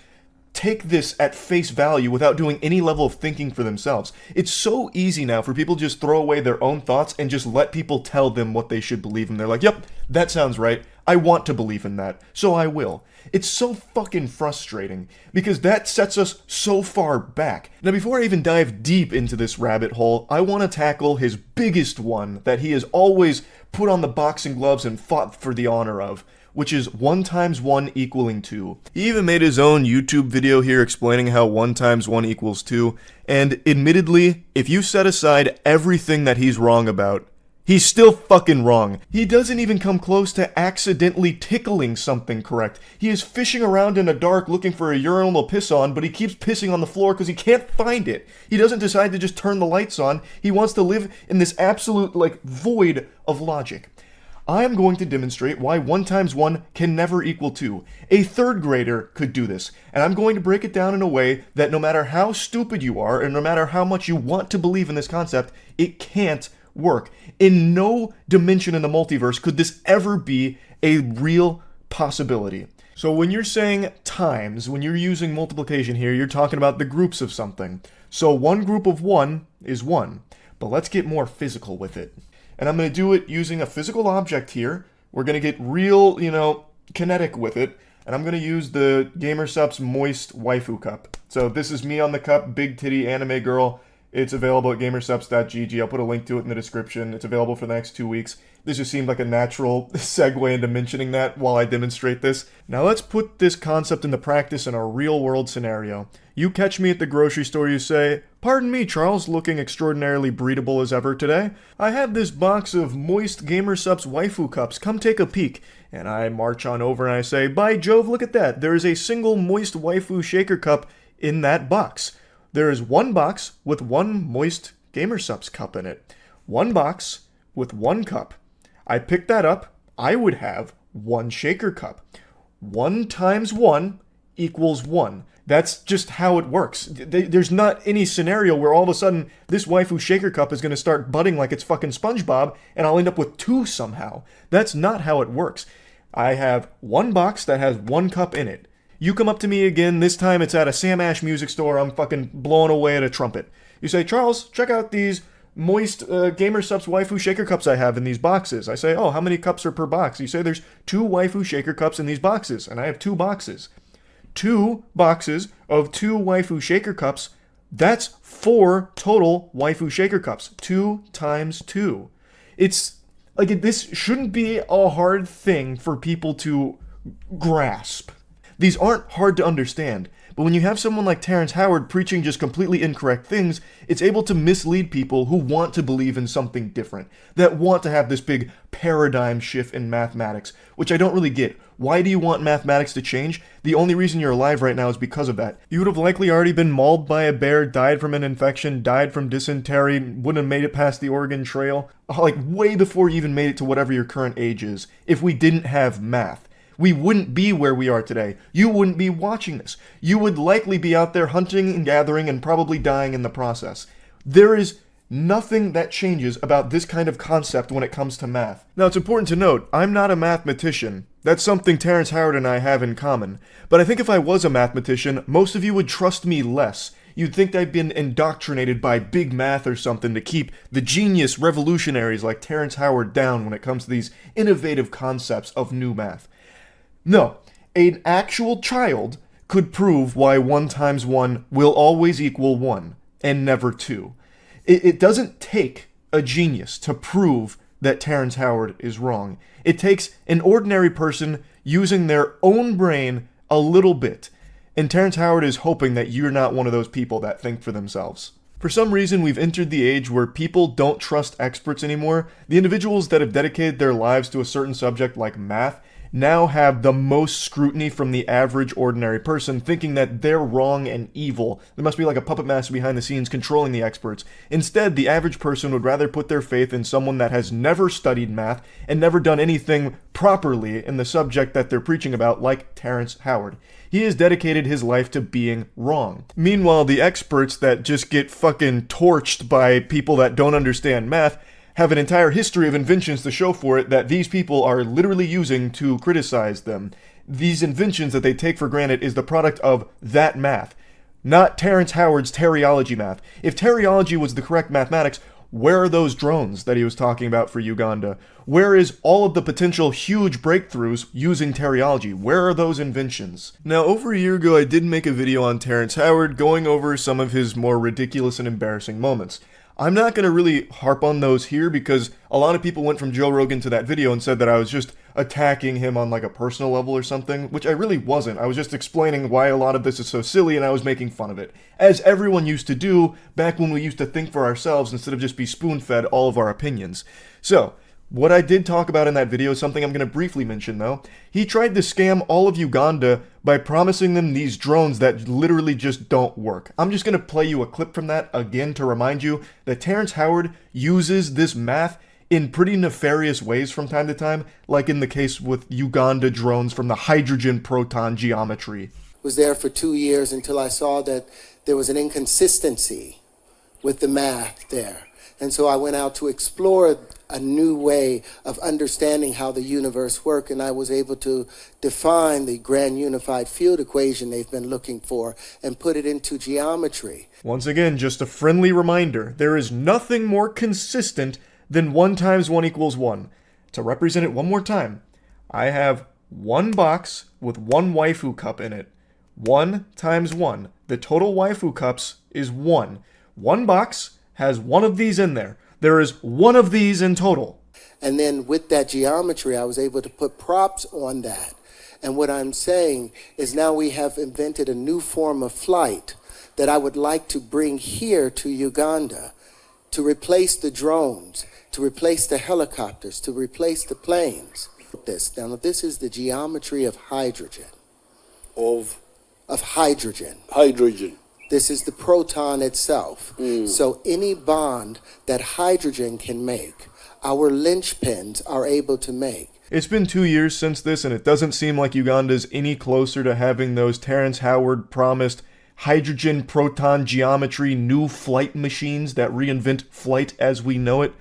S1: take this at face value without doing any level of thinking for themselves. It's so easy now for people to just throw away their own thoughts and just let people tell them what they should believe in. They're like, yep, that sounds right. I want to believe in that, so I will. It's so fucking frustrating, because that sets us so far back. Now, before I even dive deep into this rabbit hole, I want to tackle his biggest one that he has always put on the boxing gloves and fought for the honor of, which is 1 × 1 = 2. He even made his own YouTube video here explaining how 1 × 1 = 2, and admittedly, if you set aside everything that he's wrong about, he's still fucking wrong. He doesn't even come close to accidentally tickling something correct. He is fishing around in the dark looking for a urinal to piss on, but he keeps pissing on the floor because he can't find it. He doesn't decide to just turn the lights on. He wants to live in this absolute, void of logic. I am going to demonstrate why 1 × 1 can never equal 2. A 3rd grader could do this, and I'm going to break it down in a way that no matter how stupid you are, and no matter how much you want to believe in this concept, it can't work. In no dimension in the multiverse could this ever be a real possibility. So when you're saying times, when you're using multiplication here, you're talking about the groups of something. So 1 group of 1 is 1, but let's get more physical with it. And I'm going to do it using a physical object here. We're going to get real, kinetic with it. And I'm going to use the GamerSupps Moist Waifu Cup. So this is me on the cup, big titty anime girl. It's available at gamersupps.gg. I'll put a link to it in the description. It's available for the next 2 weeks. This just seemed like a natural segue into mentioning that while I demonstrate this. Now let's put this concept into practice in a real-world scenario. You catch me at the grocery store, you say, "Pardon me, Charles, looking extraordinarily breedable as ever today. I have this box of moist GamerSupps waifu cups. Come take a peek." And I march on over and I say, "By Jove, look at that. There is a single moist waifu shaker cup in that box. There is 1 box with 1 moist GamerSupps cup in it. 1 box with 1 cup. I pick that up, I would have 1 shaker cup. 1 × 1 = 1. That's just how it works. There's not any scenario where all of a sudden this waifu shaker cup is going to start budding like it's fucking SpongeBob and I'll end up with 2 somehow. That's not how it works. I have 1 box that has 1 cup in it. You come up to me again, this time it's at a Sam Ash music store, I'm fucking blowing away at a trumpet. You say, "Charles, check out these moist GamerSupps waifu shaker cups I have in these boxes." I say, "Oh, how many cups are per box?" You say, "There's 2 waifu shaker cups in these boxes," and I have 2 boxes. 2 boxes of 2 waifu shaker cups, that's 4 total waifu shaker cups. 2 × 2. It's, this shouldn't be a hard thing for people to grasp. These aren't hard to understand, but when you have someone like Terrence Howard preaching just completely incorrect things, it's able to mislead people who want to believe in something different, that want to have this big paradigm shift in mathematics, which I don't really get. Why do you want mathematics to change? The only reason you're alive right now is because of that. You would have likely already been mauled by a bear, died from an infection, died from dysentery, wouldn't have made it past the Oregon Trail, way before you even made it to whatever your current age is, if we didn't have math. We wouldn't be where we are today. You wouldn't be watching this. You would likely be out there hunting and gathering and probably dying in the process. There is nothing that changes about this kind of concept when it comes to math. Now, it's important to note, I'm not a mathematician. That's something Terrence Howard and I have in common. But I think if I was a mathematician, most of you would trust me less. You'd think I'd been indoctrinated by big math or something to keep the genius revolutionaries like Terrence Howard down when it comes to these innovative concepts of new math. No, an actual child could prove why 1 × 1 will always equal 1, and never 2. It doesn't take a genius to prove that Terrence Howard is wrong. It takes an ordinary person using their own brain a little bit, and Terrence Howard is hoping that you're not one of those people that think for themselves. For some reason, we've entered the age where people don't trust experts anymore. The individuals that have dedicated their lives to a certain subject like math now have the most scrutiny from the average ordinary person, thinking that they're wrong and evil. There must be like a puppet master behind the scenes controlling the experts. Instead, the average person would rather put their faith in someone that has never studied math and never done anything properly in the subject that they're preaching about, like Terrence Howard. He has dedicated his life to being wrong. Meanwhile, the experts that just get fucking torched by people that don't understand math have an entire history of inventions to show for it that these people are literally using to criticize them. These inventions that they take for granted is the product of that math, not Terrence Howard's teriology math. If teriology was the correct mathematics, Where are those drones that he was talking about for Uganda? Where is all of the potential huge breakthroughs using teriology? Where are those inventions? Now, over a year ago, I did make a video on Terrence Howard going over some of his more ridiculous and embarrassing moments. I'm not going to really harp on those here because a lot of people went from Joe Rogan to that video and said that I was just attacking him on like a personal level or something, which I really wasn't. I was just explaining why a lot of this is so silly and I was making fun of it, as everyone used to do back when we used to think for ourselves instead of just be spoon-fed all of our opinions. So, what I did talk about in that video is something I'm going to briefly mention though. He tried to scam all of Uganda by promising them these drones that literally just don't work. I'm just going to play you a clip from that again to remind you that Terrence Howard uses this math in pretty nefarious ways from time to time, like in the case with Uganda drones from the hydrogen proton geometry.
S15: Was there for 2 years until I saw that there was an inconsistency with the math there. And so I went out to explore a new way of understanding how the universe works, and I was able to define the grand unified field equation they've been looking for and put it into geometry.
S1: Once again, just a friendly reminder, there is nothing more consistent than 1 times 1 equals 1. To represent it one more time, I have one box with one waifu cup in it. 1 times 1. The total waifu cups is 1. One box has one of these in there. There is one of these in total.
S15: And then with that geometry, I was able to put props on that. And what I'm saying is now we have invented a new form of flight that I would like to bring here to Uganda to replace the drones, to replace the helicopters, to replace the planes. Now, this is the geometry of hydrogen. Of hydrogen. Hydrogen. This is the proton itself. So any bond that hydrogen can make, our linchpins are able to make.
S1: It's been 2 years since this, and it doesn't seem like Uganda's any closer to having those Terrence Howard promised hydrogen proton geometry new flight machines that reinvent flight as we know it.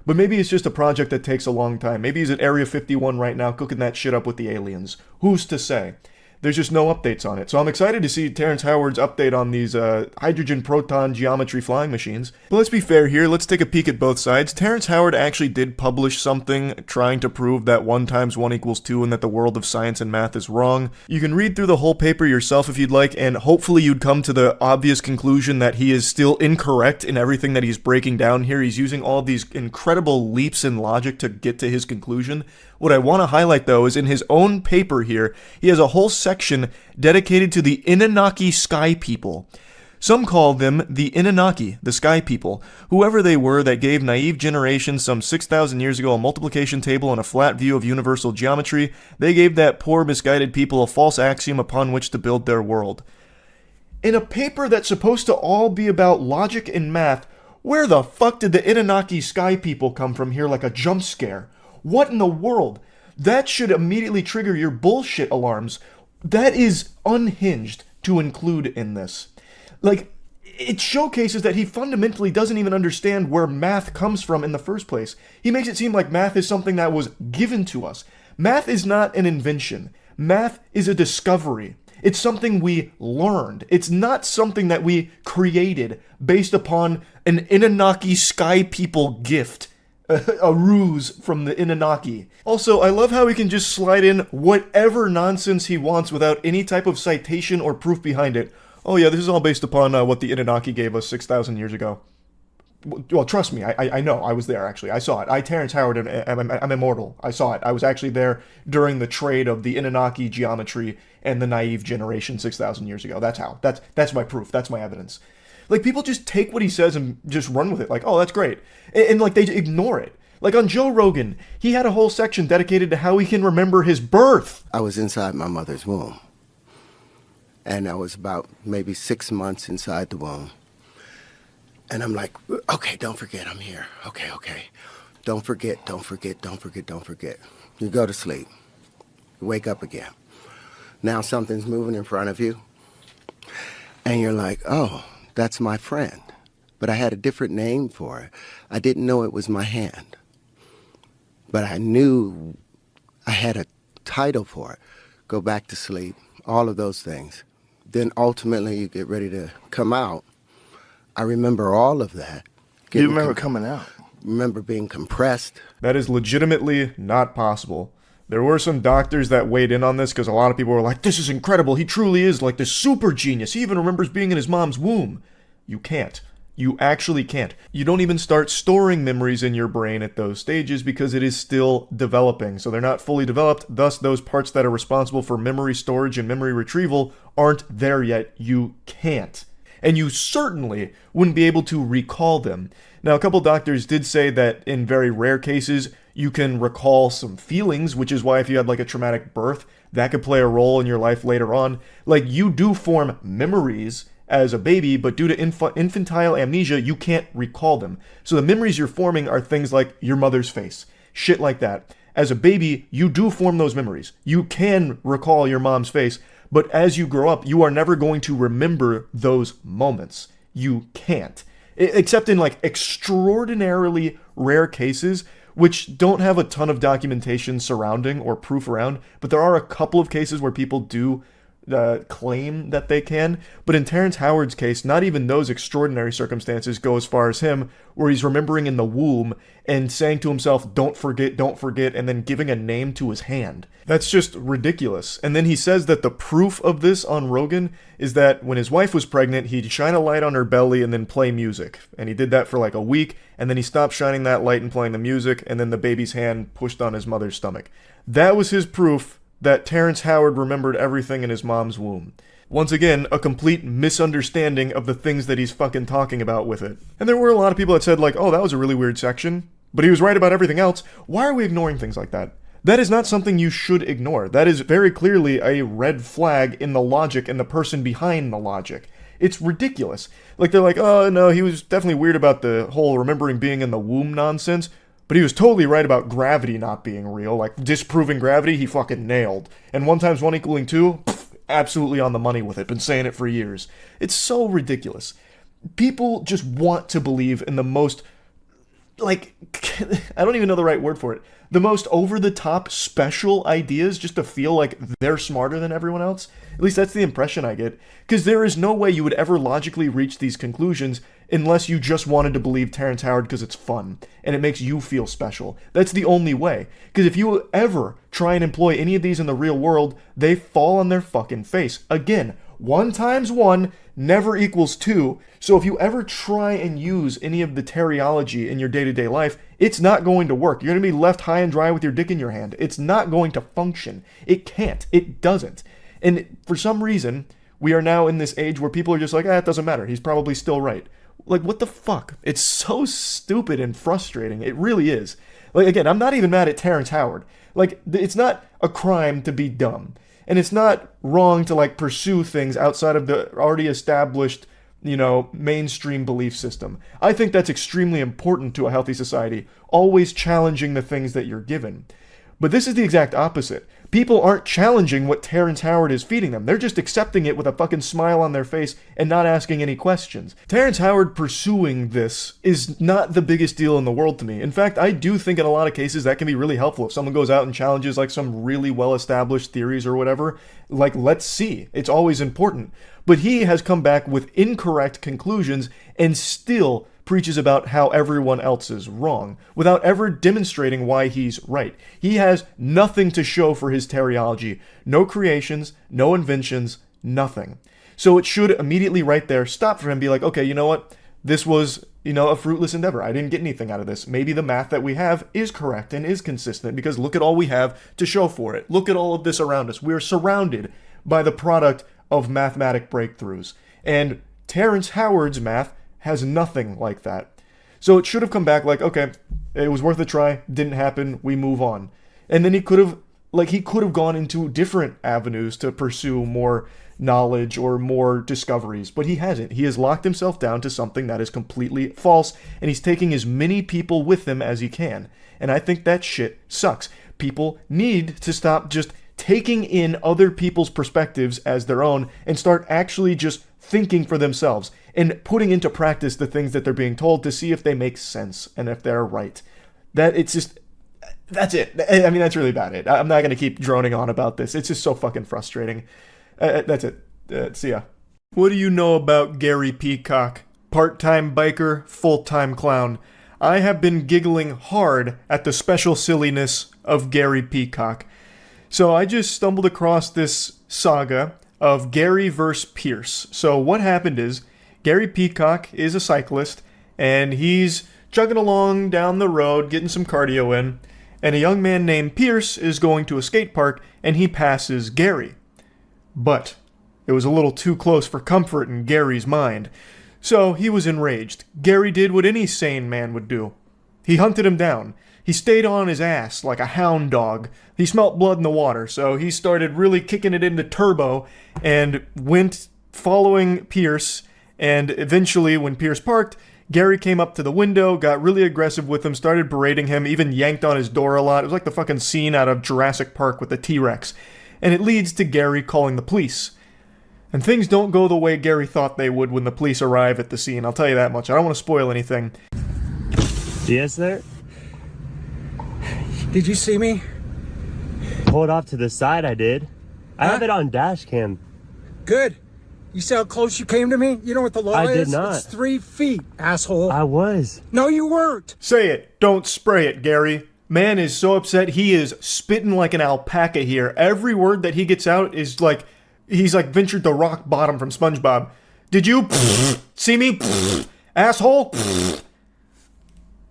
S1: But maybe it's just a project that takes a long time. Maybe he's at Area 51 right now cooking that shit up with the aliens. Who's to say? There's just no updates on it. So I'm excited to see Terrence Howard's update on these hydrogen proton geometry flying machines. But let's be fair here, let's take a peek at both sides. Terrence Howard actually did publish something trying to prove that 1 times 1 equals 2 and that the world of science and math is wrong. You can read through the whole paper yourself if you'd like, and hopefully you'd come to the obvious conclusion that he is still incorrect in everything that he's breaking down here. He's using all these incredible leaps in logic to get to his conclusion. What I want to highlight, though, is in his own paper here, he has a whole section dedicated to the Inanaki Sky People. Some call them the Inanaki, the Sky People, whoever they were that gave naive generations some 6,000 years ago a multiplication table and a flat view of universal geometry. They gave that poor, misguided people a false axiom upon which to build their world. In a paper that's supposed to all be about logic and math, where the fuck did the Inanaki Sky People come from here like a jump scare? What in the world? That should immediately trigger your bullshit alarms. That is unhinged to include in this. Like, it showcases that he fundamentally doesn't even understand where math comes from in the first place. He makes it seem like math is something that was given to us. Math is not an invention. Math is a discovery. It's something we learned. It's not something that we created based upon an Inanaki Sky People gift. A ruse from the Inanaki. Also, I love how he can just slide in whatever nonsense he wants without any type of citation or proof behind it. Oh yeah, this is all based upon what the Inanaki gave us 6,000 years ago. Well, trust me, I know. I was there, actually. I saw it. Terrence Howard, I'm immortal. I saw it. I was actually there during the trade of the Inanaki geometry and the naive generation 6,000 years ago. That's how. That's my proof. That's my evidence. Like, people just take what he says and just run with it. Like, oh, that's great. And like, they ignore it. Like, on Joe Rogan, he had a whole section dedicated to how he can remember his birth.
S15: I was inside my mother's womb. And I was about maybe 6 months inside the womb. And I'm like, okay, don't forget I'm here. Okay. Don't forget. You go to sleep. You wake up again. Now something's moving in front of you. And you're like, oh, that's my friend. But I had a different name for it. I didn't know it was my hand. But I knew I had a title for it. Go back to sleep, all of those things. Then ultimately you get ready to come out. I remember all of that.
S6: You remember coming out?
S15: Remember being compressed.
S1: That is legitimately not possible. There were some doctors that weighed in on this because a lot of people were like, this is incredible. He truly is like this super genius. He even remembers being in his mom's womb. You can't. You actually can't. You don't even start storing memories in your brain at those stages because it is still developing. So they're not fully developed. Thus, those parts that are responsible for memory storage and memory retrieval aren't there yet. You can't. And you certainly wouldn't be able to recall them. Now, a couple doctors did say that in very rare cases, you can recall some feelings, which is why if you had like a traumatic birth, that could play a role in your life later on. Like, you do form memories as a baby, but due to infantile amnesia, you can't recall them. So the memories you're forming are things like your mother's face, shit like that. As a baby, you do form those memories. You can recall your mom's face, but as you grow up, you are never going to remember those moments. You can't. Except in like extraordinarily rare cases, which don't have a ton of documentation surrounding or proof around, but there are a couple of cases where people do claim that they can. But in Terrence Howard's case, not even those extraordinary circumstances go as far as him, where he's remembering in the womb and saying to himself, don't forget, and then giving a name to his hand. That's just ridiculous. And then he says that the proof of this on Rogan is that when his wife was pregnant, he'd shine a light on her belly and then play music. And he did that for like a week, and then he stopped shining that light and playing the music, and then the baby's hand pushed on his mother's stomach. That was his proof that Terrence Howard remembered everything in his mom's womb. Once again, a complete misunderstanding of the things that he's fucking talking about with it. And there were a lot of people that said like, oh, that was a really weird section, but he was right about everything else. Why are we ignoring things like that? That is not something you should ignore. That is very clearly a red flag in the logic and the person behind the logic. It's ridiculous. Like, they're like, oh, no, he was definitely weird about the whole remembering being in the womb nonsense. But he was totally right about gravity not being real. Like, disproving gravity, he fucking nailed. And 1 × 1 = 2, absolutely on the money with it. Been saying it for years. It's so ridiculous. People just want to believe in the most, like, I don't even know the right word for it. The most over-the-top special ideas just to feel like they're smarter than everyone else. At least that's the impression I get. Because there is no way you would ever logically reach these conclusions unless you just wanted to believe Terrence Howard because it's fun and it makes you feel special. That's the only way. Because if you ever try and employ any of these in the real world, they fall on their fucking face. Again, 1 × 1 never equals 2. So if you ever try and use any of the teriology in your day-to-day life, it's not going to work. You're going to be left high and dry with your dick in your hand. It's not going to function. It can't. It doesn't. And for some reason, we are now in this age where people are just like, it doesn't matter. He's probably still right. Like, what the fuck? It's so stupid and frustrating. It really is. Like, again, I'm not even mad at Terrence Howard. Like, it's not a crime to be dumb. And it's not wrong to, like, pursue things outside of the already established, mainstream belief system. I think that's extremely important to a healthy society, always challenging the things that you're given. But this is the exact opposite. People aren't challenging what Terrence Howard is feeding them. They're just accepting it with a fucking smile on their face and not asking any questions. Terrence Howard pursuing this is not the biggest deal in the world to me. In fact, I do think in a lot of cases that can be really helpful. If someone goes out and challenges like some really well-established theories or whatever, like, let's see. It's always important. But he has come back with incorrect conclusions and still preaches about how everyone else is wrong, without ever demonstrating why he's right. He has nothing to show for his teriology. No creations, no inventions, nothing. So it should immediately right there stop for him and be like, okay, you know what? This was, a fruitless endeavor. I didn't get anything out of this. Maybe the math that we have is correct and is consistent because look at all we have to show for it. Look at all of this around us. We're surrounded by the product of mathematic breakthroughs. And Terrence Howard's math has nothing like that. So it should have come back like, okay, it was worth a try, didn't happen, we move on. And then he could have gone into different avenues to pursue more knowledge or more discoveries, but he hasn't. He has locked himself down to something that is completely false, and he's taking as many people with him as he can. And I think that shit sucks. People need to stop just taking in other people's perspectives as their own and start actually just thinking for themselves and putting into practice the things that they're being told to see if they make sense and if they're right. That's it. I mean, that's really about it. I'm not going to keep droning on about this. It's just so fucking frustrating. That's it. See ya. What do you know about Gary Peacock? part-time biker, full-time clown. I have been giggling hard at the special silliness of Gary Peacock. So I just stumbled across this saga of Gary versus Pierce. So what happened is, Gary Peacock is a cyclist, and he's chugging along down the road, getting some cardio in, and a young man named Pierce is going to a skate park, and he passes Gary. But it was a little too close for comfort in Gary's mind. So he was enraged. Gary did what any sane man would do. He hunted him down. He stayed on his ass like a hound dog. He smelt blood in the water, so he started really kicking it into turbo and went following Pierce, and eventually when Pierce parked, Gary came up to the window, got really aggressive with him, started berating him, even yanked on his door a lot. It was like the fucking scene out of Jurassic Park with the T-Rex. And it leads to Gary calling the police. And things don't go the way Gary thought they would when the police arrive at the scene, I'll tell you that much. I don't want to spoil anything.
S9: Yes, sir?
S20: Did you see me?
S9: Pulled off to the side, I did. I have it on dash cam.
S20: Good. You see how close you came to me? You know what the law is?
S9: I did not.
S20: It's 3 feet, asshole.
S9: I was.
S20: No, you weren't.
S1: Say it. Don't spray it, Gary. Man is so upset he is spitting like an alpaca here. Every word that he gets out is like... He's like ventured to rock bottom from SpongeBob. Did you see me? Asshole?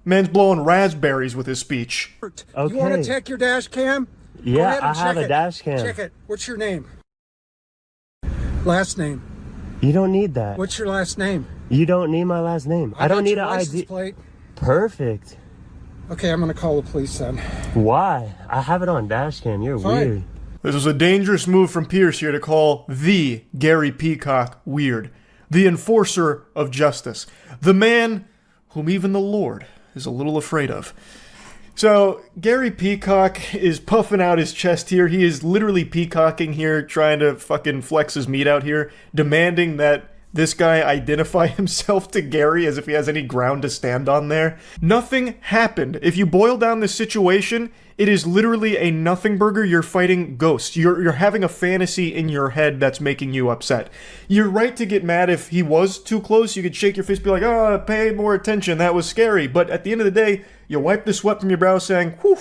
S1: Man's blowing raspberries with his speech.
S9: Okay.
S20: You want to check your dash cam? Go
S9: Yeah,
S20: ahead and
S9: I have
S20: check
S9: a
S20: it.
S9: dash cam.
S20: Check it. What's your name? Last name.
S9: You don't need that.
S20: What's your last name?
S9: You don't need my last name. I don't need an ID.
S20: Plate.
S9: Perfect.
S20: Okay, I'm going to call the police then.
S9: Why? I have it on dash cam. You're
S20: Fine.
S9: weird.
S1: This was a dangerous move from Pierce here to call the Gary Peacock weird. The enforcer of justice. The man whom even the Lord is a little afraid of. So, Gary Peacock is puffing out his chest here. He is literally peacocking here, trying to fucking flex his meat out here, demanding that this guy identify himself to Gary as if he has any ground to stand on there. Nothing happened. If you boil down this situation, it is literally a nothing burger. You're fighting ghosts. You're having a fantasy in your head that's making you upset. You're right to get mad if he was too close. You could shake your fist, be like, oh, pay more attention. That was scary. But at the end of the day, you wipe the sweat from your brow saying, whew,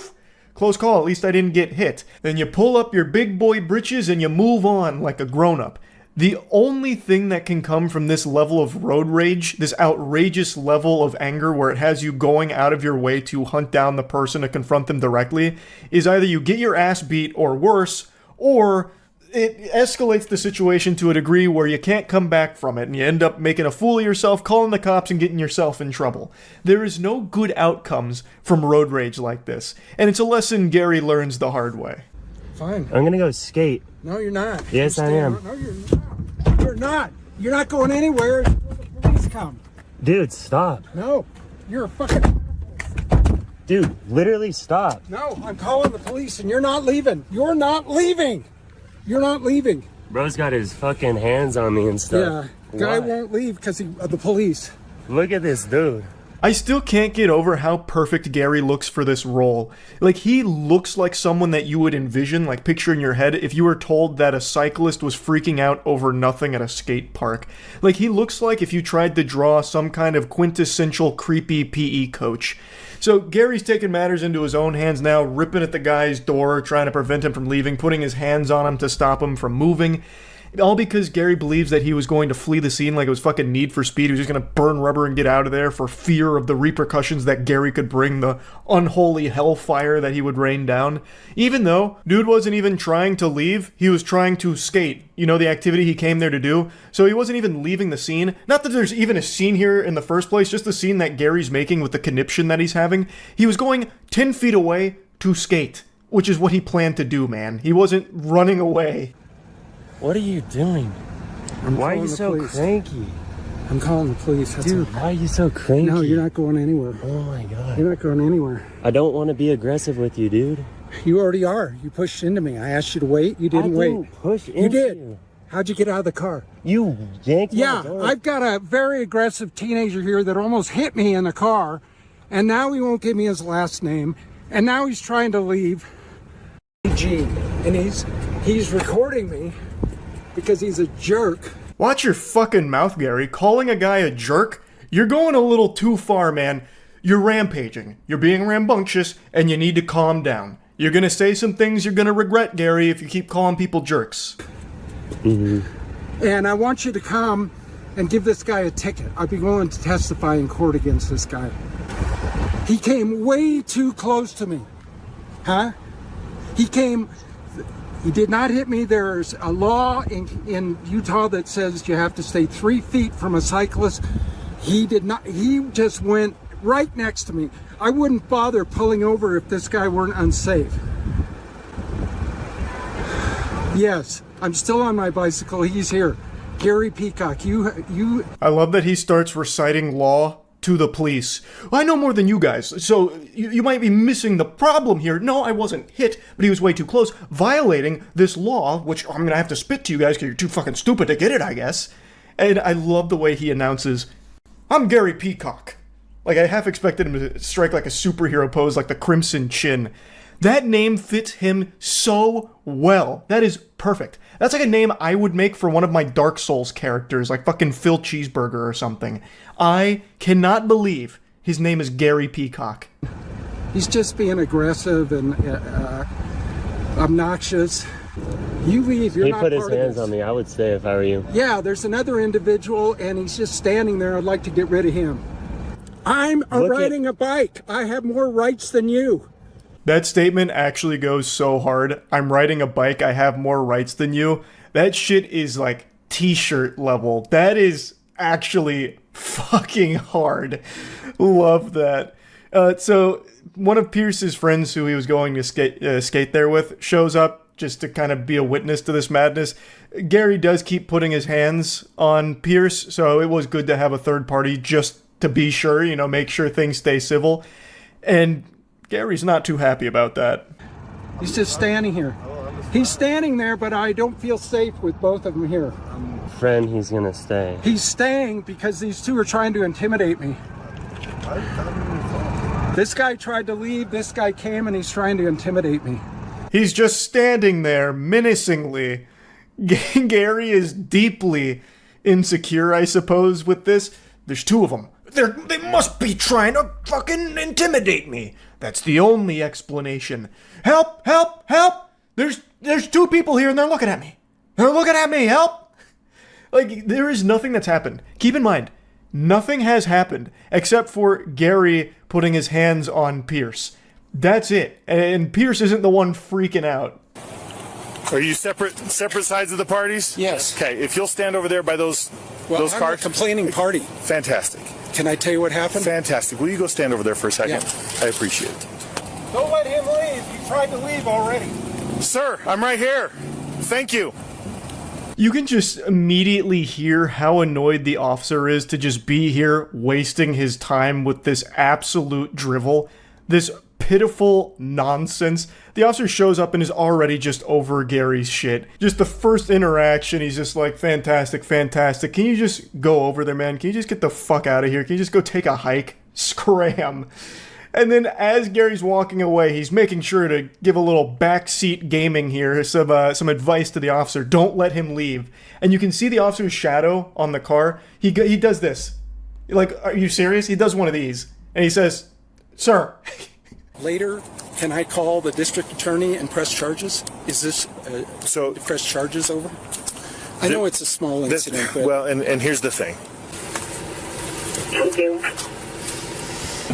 S1: close call. At least I didn't get hit. Then you pull up your big boy britches and you move on like a grown-up. The only thing that can come from this level of road rage, this outrageous level of anger where it has you going out of your way to hunt down the person to confront them directly, is either you get your ass beat or worse, or it escalates the situation to a degree where you can't come back from it and you end up making a fool of yourself, calling the cops and getting yourself in trouble. There is no good outcomes from road rage like this, and it's a lesson Gary learns the hard way.
S20: Fine.
S9: I'm gonna go skate.
S20: No, you're not.
S9: Yes, I am.
S20: No, you're not. You're not. You're not going anywhere until the police come.
S9: Dude, stop.
S20: No, you're a fucking...
S9: Dude, literally stop.
S20: No, I'm calling the police and you're not leaving. You're not leaving. You're not leaving.
S9: Bro's got his fucking hands on me and stuff.
S20: Yeah, guy
S9: Why?
S20: won't leave because of the police.
S9: Look at this dude.
S1: I still can't get over how perfect Gary looks for this role. Like, he looks like someone that you would envision, like picture in your head, if you were told that a cyclist was freaking out over nothing at a skate park. Like, he looks like if you tried to draw some kind of quintessential creepy PE coach. So Gary's taking matters into his own hands now, ripping at the guy's door, trying to prevent him from leaving, putting his hands on him to stop him from moving. All because Gary believes that he was going to flee the scene like it was fucking Need for Speed. He was just going to burn rubber and get out of there for fear of the repercussions that Gary could bring, the unholy hellfire that he would rain down. Even though dude wasn't even trying to leave, he was trying to skate. You know, the activity he came there to do. So he wasn't even leaving the scene. Not that there's even a scene here in the first place, just the scene that Gary's making with the conniption that he's having. He was going 10 feet away to skate, which is what he planned to do, man. He wasn't running away.
S9: What are you doing? Why are you so cranky?
S20: I'm calling the police.
S9: Dude, why are you so cranky?
S20: No, you're not going anywhere.
S9: Oh my god.
S20: You're not going anywhere.
S9: I don't want to be aggressive with you, dude.
S20: You already are. You pushed into me. I asked you to wait. You didn't wait.
S9: I didn't push into
S20: you. Did.
S9: You.
S20: How'd you get out of the car?
S9: You yanked me.
S20: Yeah, I've got a very aggressive teenager here that almost hit me in the car, and now he won't give me his last name, and now he's trying to leave. Gene, and he's recording me because he's a jerk.
S1: Watch your fucking mouth, Gary. Calling a guy a jerk? You're going a little too far, man. You're rampaging. You're being rambunctious, and you need to calm down. You're gonna say some things you're gonna regret, Gary, if you keep calling people jerks.
S20: And I want you to come and give this guy a ticket. I'd be willing to testify in court against this guy. He came way too close to me. Huh? He did not hit me. There's a law in Utah that says you have to stay 3 feet from a cyclist. He did not. He just went right next to me. I wouldn't bother pulling over if this guy weren't unsafe. Yes, I'm still on my bicycle. He's here. Gary Peacock, you...
S1: I love that he starts reciting law to the police. I know more than you guys, so you might be missing the problem here. No, I wasn't hit, but he was way too close, violating this law, which I'm gonna have to spit to you guys because you're too fucking stupid to get it, I guess. And I love the way he announces, I'm Gary Peacock. Like, I half expected him to strike like a superhero pose, like the Crimson Chin. That name fits him so well. That is perfect. That's like a name I would make for one of my Dark Souls characters, like fucking Phil Cheeseburger or something. I cannot believe his name is Gary Peacock.
S20: He's just being aggressive and obnoxious. You leave, you're not part of this.
S9: He put his hands on me, I would say, if I were you.
S20: Yeah, there's another individual, and he's just standing there. I'd like to get rid of him. I'm riding a bike. I have more rights than you.
S1: That statement actually goes so hard. I'm riding a bike, I have more rights than you. That shit is like t-shirt level. That is actually fucking hard. Love that. So one of Pierce's friends who he was going to skate there with shows up just to kind of be a witness to this madness. Gary does keep putting his hands on Pierce, so it was good to have a third party just to be sure, you know, make sure things stay civil. And Gary's not too happy about that.
S20: He's just standing here. He's standing there, but I don't feel safe with both of them here.
S9: Friend, he's gonna stay.
S20: He's staying because these two are trying to intimidate me. This guy tried to leave, this guy came, and he's trying to intimidate me.
S1: He's just standing there menacingly. Gary is deeply insecure, I suppose, with this. There's two of them. They must be trying to fucking intimidate me. That's the only explanation. Help! Help! Help! There's two people here and they're looking at me. They're looking at me! Help! Like, there is nothing that's happened. Keep in mind, nothing has happened except for Gary putting his hands on Pierce. That's it. And Pierce isn't the one freaking out.
S12: Are you separate sides of the parties?
S20: Yes.
S12: Okay, if you'll stand over there by those cars.
S20: I'm a complaining party.
S12: Fantastic.
S20: Can I tell you what happened?
S12: Fantastic. Will you go stand over there for a second?
S20: Yeah.
S12: I appreciate it.
S20: Don't let him leave. He tried to leave already.
S12: Sir, I'm right here. Thank you.
S1: You can just immediately hear how annoyed the officer is to just be here wasting his time with this absolute drivel, this pitiful nonsense. The officer shows up and is already just over Gary's shit. Just the first interaction, he's just like, fantastic, fantastic. Can you just go over there, man? Can you just get the fuck out of here? Can you just go take a hike? Scram. And then as Gary's walking away, he's making sure to give a little backseat gaming here, some advice to the officer. Don't let him leave. And you can see the officer's shadow on the car. He does this. Like, are you serious? He does one of these. And he says, sir.
S20: Later, can I call the district attorney and press charges? Is this so press charges over? I know it's a small incident, but...
S12: Well, and here's the thing.
S7: Thank you.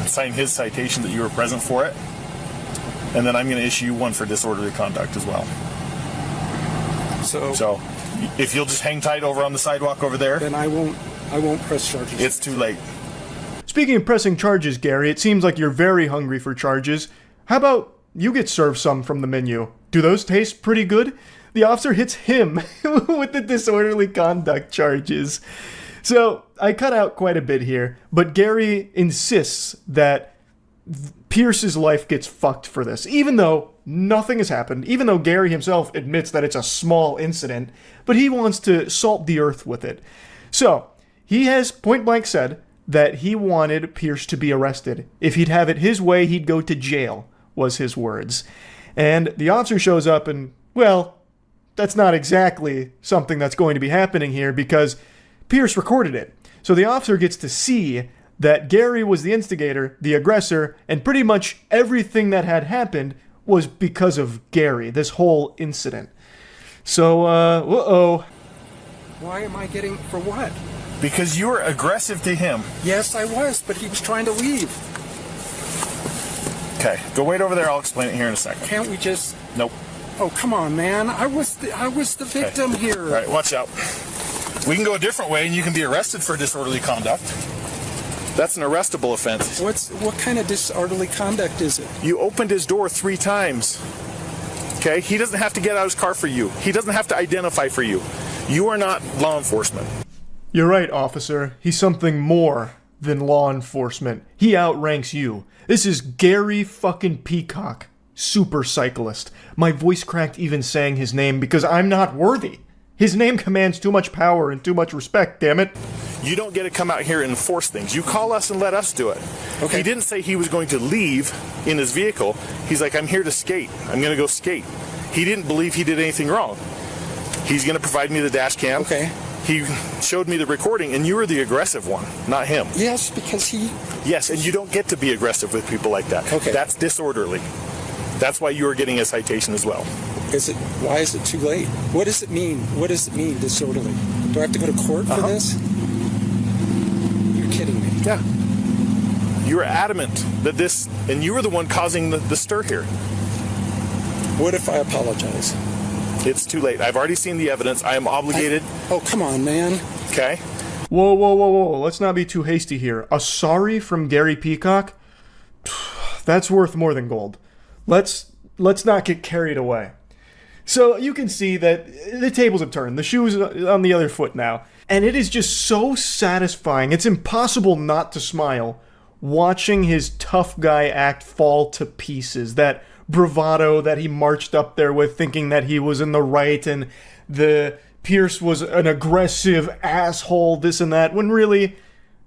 S12: Sign his citation that you were present for it, and then I'm going to issue you one for disorderly conduct as well. So if you'll just hang tight over on the sidewalk over there,
S20: then I won't press charges.
S12: It's too late.
S1: Speaking of pressing charges, Gary, it seems like you're very hungry for charges. How about you get served some from the menu? Do those taste pretty good? The officer hits him with the disorderly conduct charges. So, I cut out quite a bit here, but Gary insists that Pierce's life gets fucked for this, even though nothing has happened, even though Gary himself admits that it's a small incident, but he wants to salt the earth with it. So, he has point blank said that he wanted Pierce to be arrested. If he'd have it his way, he'd go to jail, was his words. And the officer shows up and, well, that's not exactly something that's going to be happening here because Pierce recorded it. So the officer gets to see that Gary was the instigator, the aggressor, and pretty much everything that had happened was because of Gary, this whole incident. So, uh-oh.
S20: Why am I getting, for what?
S12: Because you were aggressive to him.
S20: Yes, I was, but he was trying to leave.
S12: Okay, go wait over there. I'll explain it here in a second.
S20: Can't we just...
S12: Nope.
S20: Oh, come on, man. I was the victim here.
S12: All right, watch out. We can go a different way, and you can be arrested for disorderly conduct. That's an arrestable offense.
S20: What kind of disorderly conduct is it?
S12: You opened his door 3 times. Okay? He doesn't have to get out of his car for you. He doesn't have to identify for you. You are not law enforcement.
S1: You're right, officer. He's something more than law enforcement. He outranks you. This is Gary fucking Peacock, super cyclist. My voice cracked even saying his name because I'm not worthy. His name commands too much power and too much respect, damn it.
S12: You don't get to come out here and enforce things. You call us and let us do it.
S20: Okay.
S12: He didn't say he was going to leave in his vehicle. He's like, I'm here to skate. I'm going to go skate. He didn't believe he did anything wrong. He's going to provide me the dash cam.
S20: Okay.
S12: He showed me the recording, and you were the aggressive one, not him.
S20: Yes, because he...
S12: Yes, and you don't get to be aggressive with people like that.
S20: Okay.
S12: That's disorderly. That's why you are getting a citation as well.
S20: Why is it too late? What does it mean? What does it mean, disorderly? Do I have to go to court for this? You're kidding me.
S12: Yeah. You were adamant that this, and you were the one causing the stir here.
S20: What if I apologize?
S12: It's too late. I've already seen the evidence. I am obligated.
S20: Oh, come on, man.
S12: Okay.
S1: Whoa, whoa, whoa, whoa. Let's not be too hasty here. A sorry from Gary Peacock? That's worth more than gold. Let's not get carried away. So you can see that the tables have turned. The shoe's on the other foot now. And it is just so satisfying. It's impossible not to smile watching his tough guy act fall to pieces. That bravado that he marched up there with, thinking that he was in the right and the Pierce was an aggressive asshole, this and that, when really,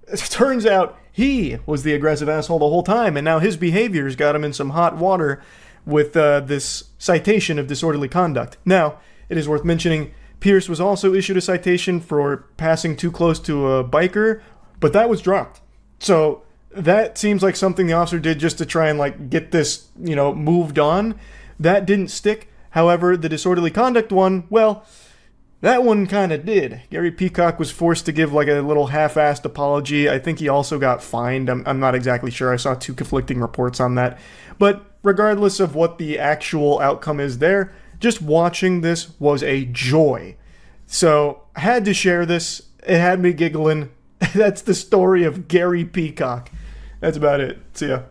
S1: it turns out he was the aggressive asshole the whole time, and now his behaviors got him in some hot water with this citation of disorderly conduct. Now, it is worth mentioning, Pierce was also issued a citation for passing too close to a biker, but that was dropped. So that seems like something the officer did just to try and like get this, moved on. That didn't stick. However, the disorderly conduct one, well, that one kind of did. Gary Peacock was forced to give like a little half-assed apology. I think he also got fined. I'm not exactly sure. I saw 2 conflicting reports on that. But regardless of what the actual outcome is there, just watching this was a joy. So I had to share this. It had me giggling. That's the story of Gary Peacock. That's about it. See ya.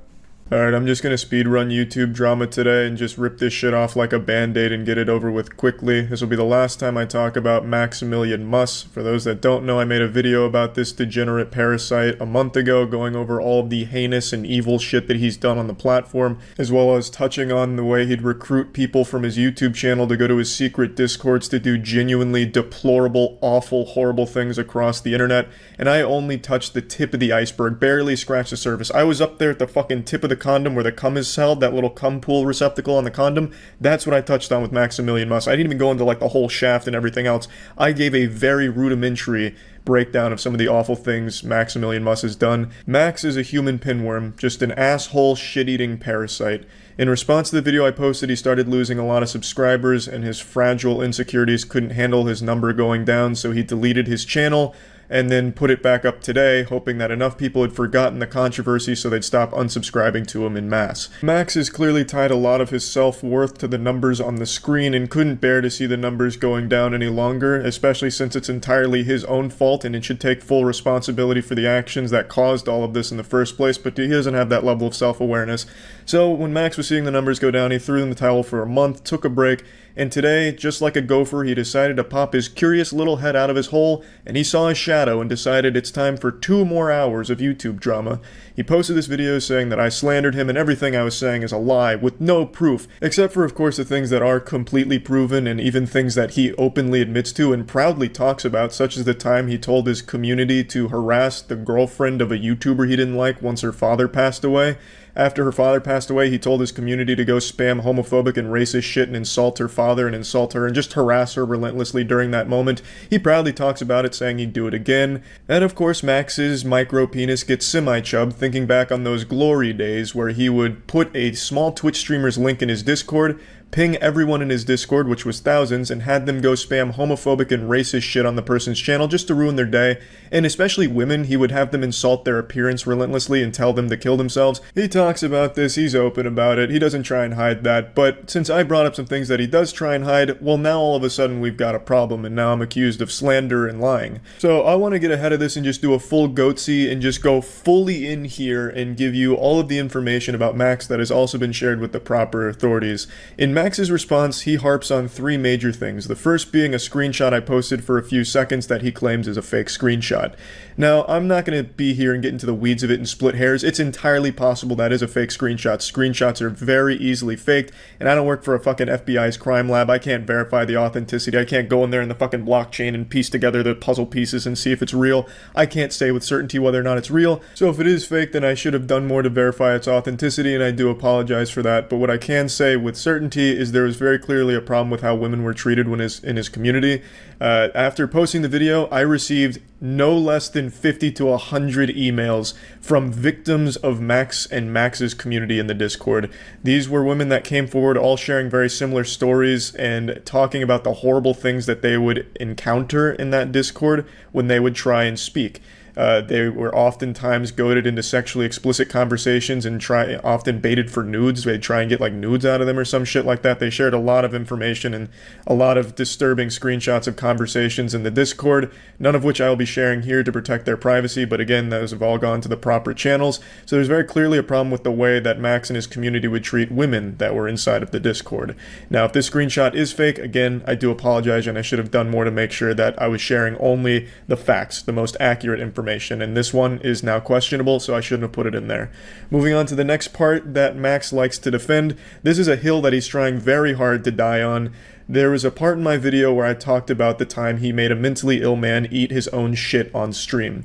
S1: Alright, I'm just gonna speedrun YouTube drama today and just rip this shit off like a band-aid and get it over with quickly. This will be the last time I talk about Maximilian Muss. For those that don't know, I made a video about this degenerate parasite a month ago, going over all of the heinous and evil shit that he's done on the platform, as well as touching on the way he'd recruit people from his YouTube channel to go to his secret discords to do genuinely deplorable, awful, horrible things across the internet, and I only touched the tip of the iceberg, barely scratched the surface. I was up there at the fucking tip of the condom where the cum is held, that little cum pool receptacle on the condom. That's what I touched on with Maximilian Muss. I didn't even go into like the whole shaft and everything else. I gave a very rudimentary breakdown of some of the awful things Maximilian Muss has done. Max is a human pinworm, just an asshole shit-eating parasite. In response to the video I posted, he started losing a lot of subscribers and his fragile insecurities couldn't handle his number going down, so he deleted his channel and then put it back up today, hoping that enough people had forgotten the controversy so they'd stop unsubscribing to him en masse. Max has clearly tied a lot of his self-worth to the numbers on the screen and couldn't bear to see the numbers going down any longer, especially since it's entirely his own fault and it should take full responsibility for the actions that caused all of this in the first place, but he doesn't have that level of self-awareness. So when Max was seeing the numbers go down, he threw in the towel for a month, took a break, and today, just like a gopher, he decided to pop his curious little head out of his hole, and he saw a shadow and decided it's time for 2 more hours of YouTube drama. He posted this video saying that I slandered him and everything I was saying is a lie, with no proof, except for of course the things that are completely proven and even things that he openly admits to and proudly talks about, such as the time he told his community to harass the girlfriend of a YouTuber he didn't like once her father passed away. After her father passed away, he told his community to go spam homophobic and racist shit and insult her father and insult her and just harass her relentlessly during that moment. He proudly talks about it, saying he'd do it again. And of course, Max's micro penis gets semi-chubbed, thinking back on those glory days where he would put a small Twitch streamer's link in his Discord, ping everyone in his Discord, which was thousands, and had them go spam homophobic and racist shit on the person's channel just to ruin their day. And especially women, he would have them insult their appearance relentlessly and tell them to kill themselves. He talks about this, he's open about it, he doesn't try and hide that, but since I brought up some things that he does try and hide, well, now all of a sudden we've got a problem, and now I'm accused of slander and lying. So I want to get ahead of this and just do a full goatsy and just go fully in here and give you all of the information about Max that has also been shared with the proper authorities. In Max's response, he harps on three major things. The first being a screenshot I posted for a few seconds that he claims is a fake screenshot. Now, I'm not going to be here and get into the weeds of it and split hairs. It's entirely possible that is a fake screenshot. Screenshots are very easily faked, and I don't work for a fucking FBI's crime lab. I can't verify the authenticity. I can't go in there in the fucking blockchain and piece together the puzzle pieces and see if it's real. I can't say with certainty whether or not it's real. So if it is fake, then I should have done more to verify its authenticity, and I do apologize for that. But what I can say with certainty is there was very clearly a problem with how women were treated when in his community. After posting the video, I received no less than 50 to 100 emails from victims of Max and Max's community in the Discord. These were women that came forward all sharing very similar stories and talking about the horrible things that they would encounter in that Discord when they would try and speak. They were oftentimes goaded into sexually explicit conversations and often baited for nudes. They'd try and get like nudes out of them or some shit like that. They shared a lot of information and a lot of disturbing screenshots of conversations in the Discord, none of which I will be sharing here to protect their privacy, but again, those have all gone to the proper channels. So there's very clearly a problem with the way that Max and his community would treat women that were inside of the Discord. Now, if this screenshot is fake, again, I do apologize, and I should have done more to make sure that I was sharing only the facts, the most accurate information. And this one is now questionable, so I shouldn't have put it in there. Moving on to the next part that Max likes to defend. This is a hill that he's trying very hard to die on. There was a part in my video where I talked about the time he made a mentally ill man eat his own shit on stream.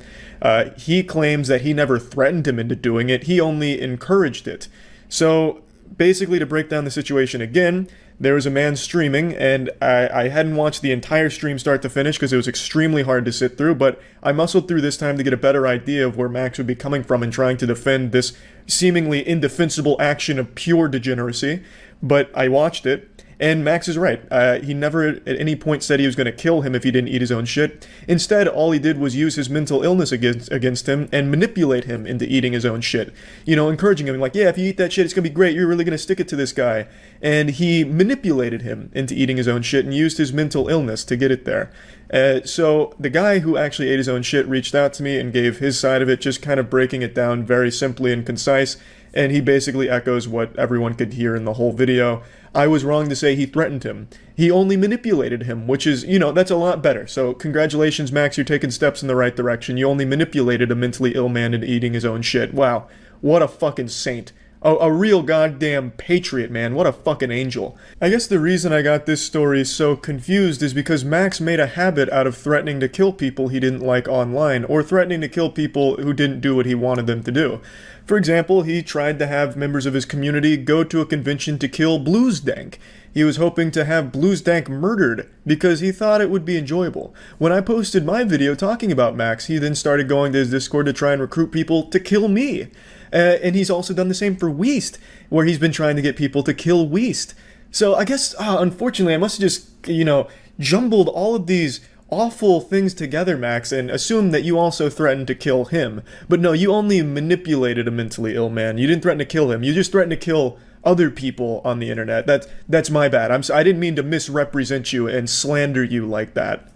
S1: He claims that he never threatened him into doing it, he only encouraged it. So basically, to break down the situation again, there was a man streaming, and I hadn't watched the entire stream start to finish because it was extremely hard to sit through, but I muscled through this time to get a better idea of where Max would be coming from in trying to defend this seemingly indefensible action of pure degeneracy. But I watched it, and Max is right. He never at any point said he was going to kill him if he didn't eat his own shit. Instead, all he did was use his mental illness against him and manipulate him into eating his own shit. You know, encouraging him, like, yeah, if you eat that shit, it's going to be great. You're really going to stick it to this guy. And he manipulated him into eating his own shit and used his mental illness to get it there. So the guy who actually ate his own shit reached out to me and gave his side of it, just kind of breaking it down very simply and concise. And he basically echoes what everyone could hear in the whole video. I was wrong to say he threatened him. He only manipulated him, which is, you know, that's a lot better. So congratulations, Max, you're taking steps in the right direction. You only manipulated a mentally ill man into eating his own shit. Wow, what a fucking saint. A real goddamn patriot, man. What a fucking angel. I guess the reason I got this story so confused is because Max made a habit out of threatening to kill people he didn't like online, or threatening to kill people who didn't do what he wanted them to do. For example, he tried to have members of his community go to a convention to kill Bluesdank. He was hoping to have Bluesdank murdered because he thought it would be enjoyable. When I posted my video talking about Max, he then started going to his Discord to try and recruit people to kill me. And he's also done the same for Weast, where he's been trying to get people to kill Weast. So I guess, unfortunately, I must have just, jumbled all of these awful things together, Max, and assumed that you also threatened to kill him. But no, you only manipulated a mentally ill man. You didn't threaten to kill him. You just threatened to kill other people on the internet. That's my bad. I didn't mean to misrepresent you and slander you like that.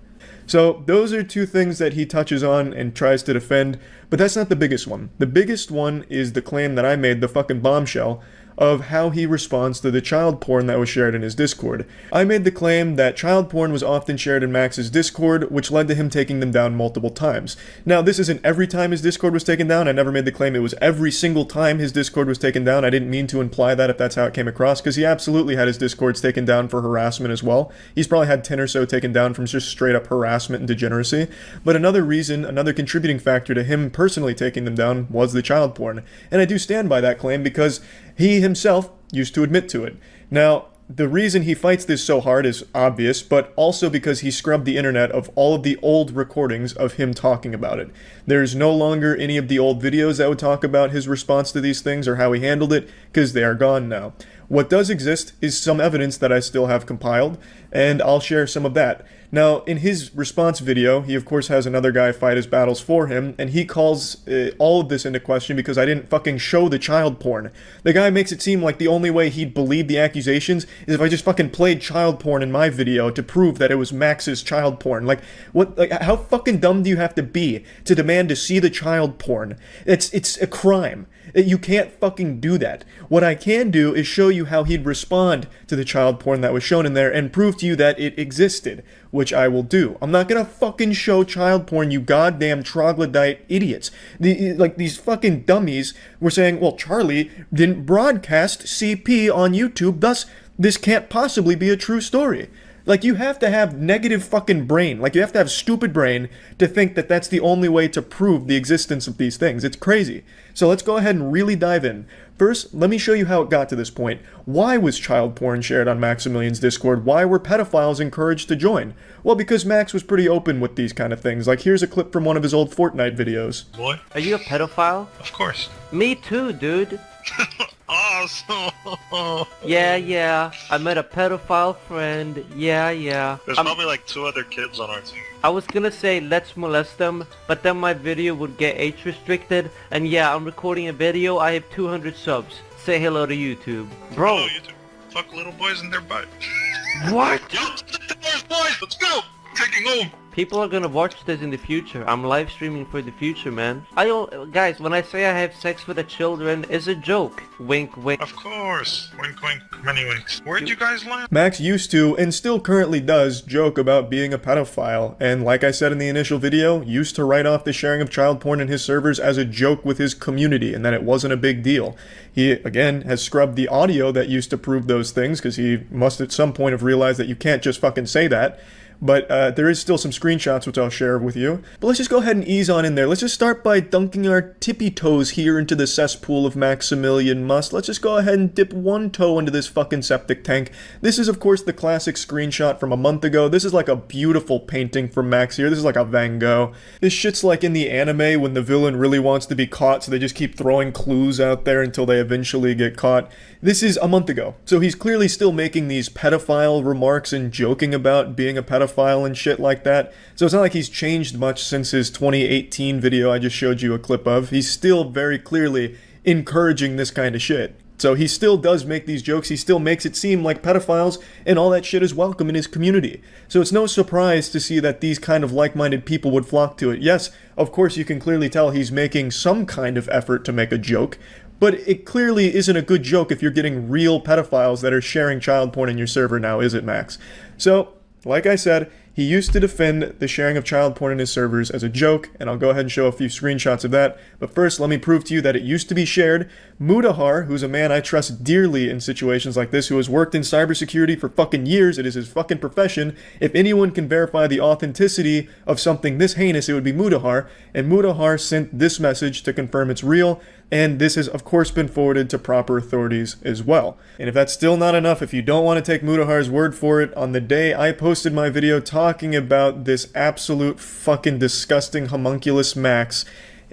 S1: So those are two things that he touches on and tries to defend, but that's not the biggest one. The biggest one is the claim that I made, the fucking bombshell. of how he responds to the child porn that was shared in his Discord. I made the claim that child porn was often shared in Max's Discord, which led to him taking them down multiple times. Now, this isn't every time his Discord was taken down. I never made the claim it was every single time his Discord was taken down. I didn't mean to imply that if that's how it came across, because he absolutely had his Discords taken down for harassment as well. He's probably had 10 or so taken down from just straight up harassment and degeneracy. But another reason, another contributing factor to him personally taking them down was the child porn. And I do stand by that claim because he himself used to admit to it. Now, the reason he fights this so hard is obvious, but also because he scrubbed the internet of all of the old recordings of him talking about it. There's no longer any of the old videos that would talk about his response to these things or how he handled it, because they are gone now. What does exist is some evidence that I still have compiled, and I'll share some of that. Now, in his response video, he of course has another guy fight his battles for him, and he calls all of this into question because I didn't fucking show the child porn. The guy makes it seem like the only way he'd believe the accusations is if I just fucking played child porn in my video to prove that it was Max's child porn. Like, what? Like, how fucking dumb do you have to be to demand to see the child porn? It's a crime. You can't fucking do that. What I can do is show you how he'd respond to the child porn that was shown in there and prove to you that it existed, which I will do. I'm not gonna fucking show child porn, you goddamn troglodyte idiots. These fucking dummies were saying, well, Charlie didn't broadcast CP on YouTube, thus this can't possibly be a true story. Like, you have to have negative fucking brain. Like, you have to have stupid brain to think that that's the only way to prove the existence of these things. It's crazy. So let's go ahead and really dive in. First, let me show you how it got to this point. Why was child porn shared on Maximilian's Discord? Why were pedophiles encouraged to join? Well, because Max was pretty open with these kind of things. Like, here's a clip from one of his old Fortnite videos.
S16: Boy. Are you a pedophile? Of course. Me too, dude. Awesome. Yeah. I met a pedophile friend. Yeah. There's probably like 2 other kids on our team. I was gonna say let's molest them, but then my video would get age restricted. And yeah, I'm recording a video. I have 200 subs. Say hello to YouTube. Bro. Hello, YouTube. Fuck little boys in their butt. What? Yo, the doors, boys. Let's go. Taking home. People are gonna watch this in the future. I'm live streaming for the future, man. Guys, when I say I have sex with the children, it's a joke. Wink, wink. Of course. Wink, wink. Many winks. Where'd you guys land?
S1: Max used to, and still currently does, joke about being a pedophile, and like I said in the initial video, used to write off the sharing of child porn in his servers as a joke with his community, and that it wasn't a big deal. He, again, has scrubbed the audio that used to prove those things, because he must at some point have realized that you can't just fucking say that. But there is still some screenshots which I'll share with you. But let's just go ahead and ease on in there. Let's just start by dunking our tippy toes here into the cesspool of Maximilian Must. Let's just go ahead and dip one toe into this fucking septic tank. This is, of course, the classic screenshot from a month ago. This is like a beautiful painting from Max here. This is like a Van Gogh. This shit's like in the anime when the villain really wants to be caught, so they just keep throwing clues out there until they eventually get caught. This is a month ago. So he's clearly still making these pedophile remarks and joking about being a pedophile and shit like that. So it's not like he's changed much since his 2018 video I just showed you a clip of. He's still very clearly encouraging this kind of shit. So he still does make these jokes, he still makes it seem like pedophiles and all that shit is welcome in his community. So it's no surprise to see that these kind of like-minded people would flock to it. Yes, of course you can clearly tell he's making some kind of effort to make a joke, but it clearly isn't a good joke if you're getting real pedophiles that are sharing child porn in your server now, is it, Max? So, like I said, he used to defend the sharing of child porn in his servers as a joke, and I'll go ahead and show a few screenshots of that. But first, let me prove to you that it used to be shared. Mudahar, who's a man I trust dearly in situations like this, who has worked in cybersecurity for fucking years, it is his fucking profession. If anyone can verify the authenticity of something this heinous, it would be Mudahar. And Mudahar sent this message to confirm it's real, and this has of course been forwarded to proper authorities as well. And if that's still not enough, if you don't want to take Mudahar's word for it, on the day I posted my video talking about this absolute fucking disgusting homunculus Max,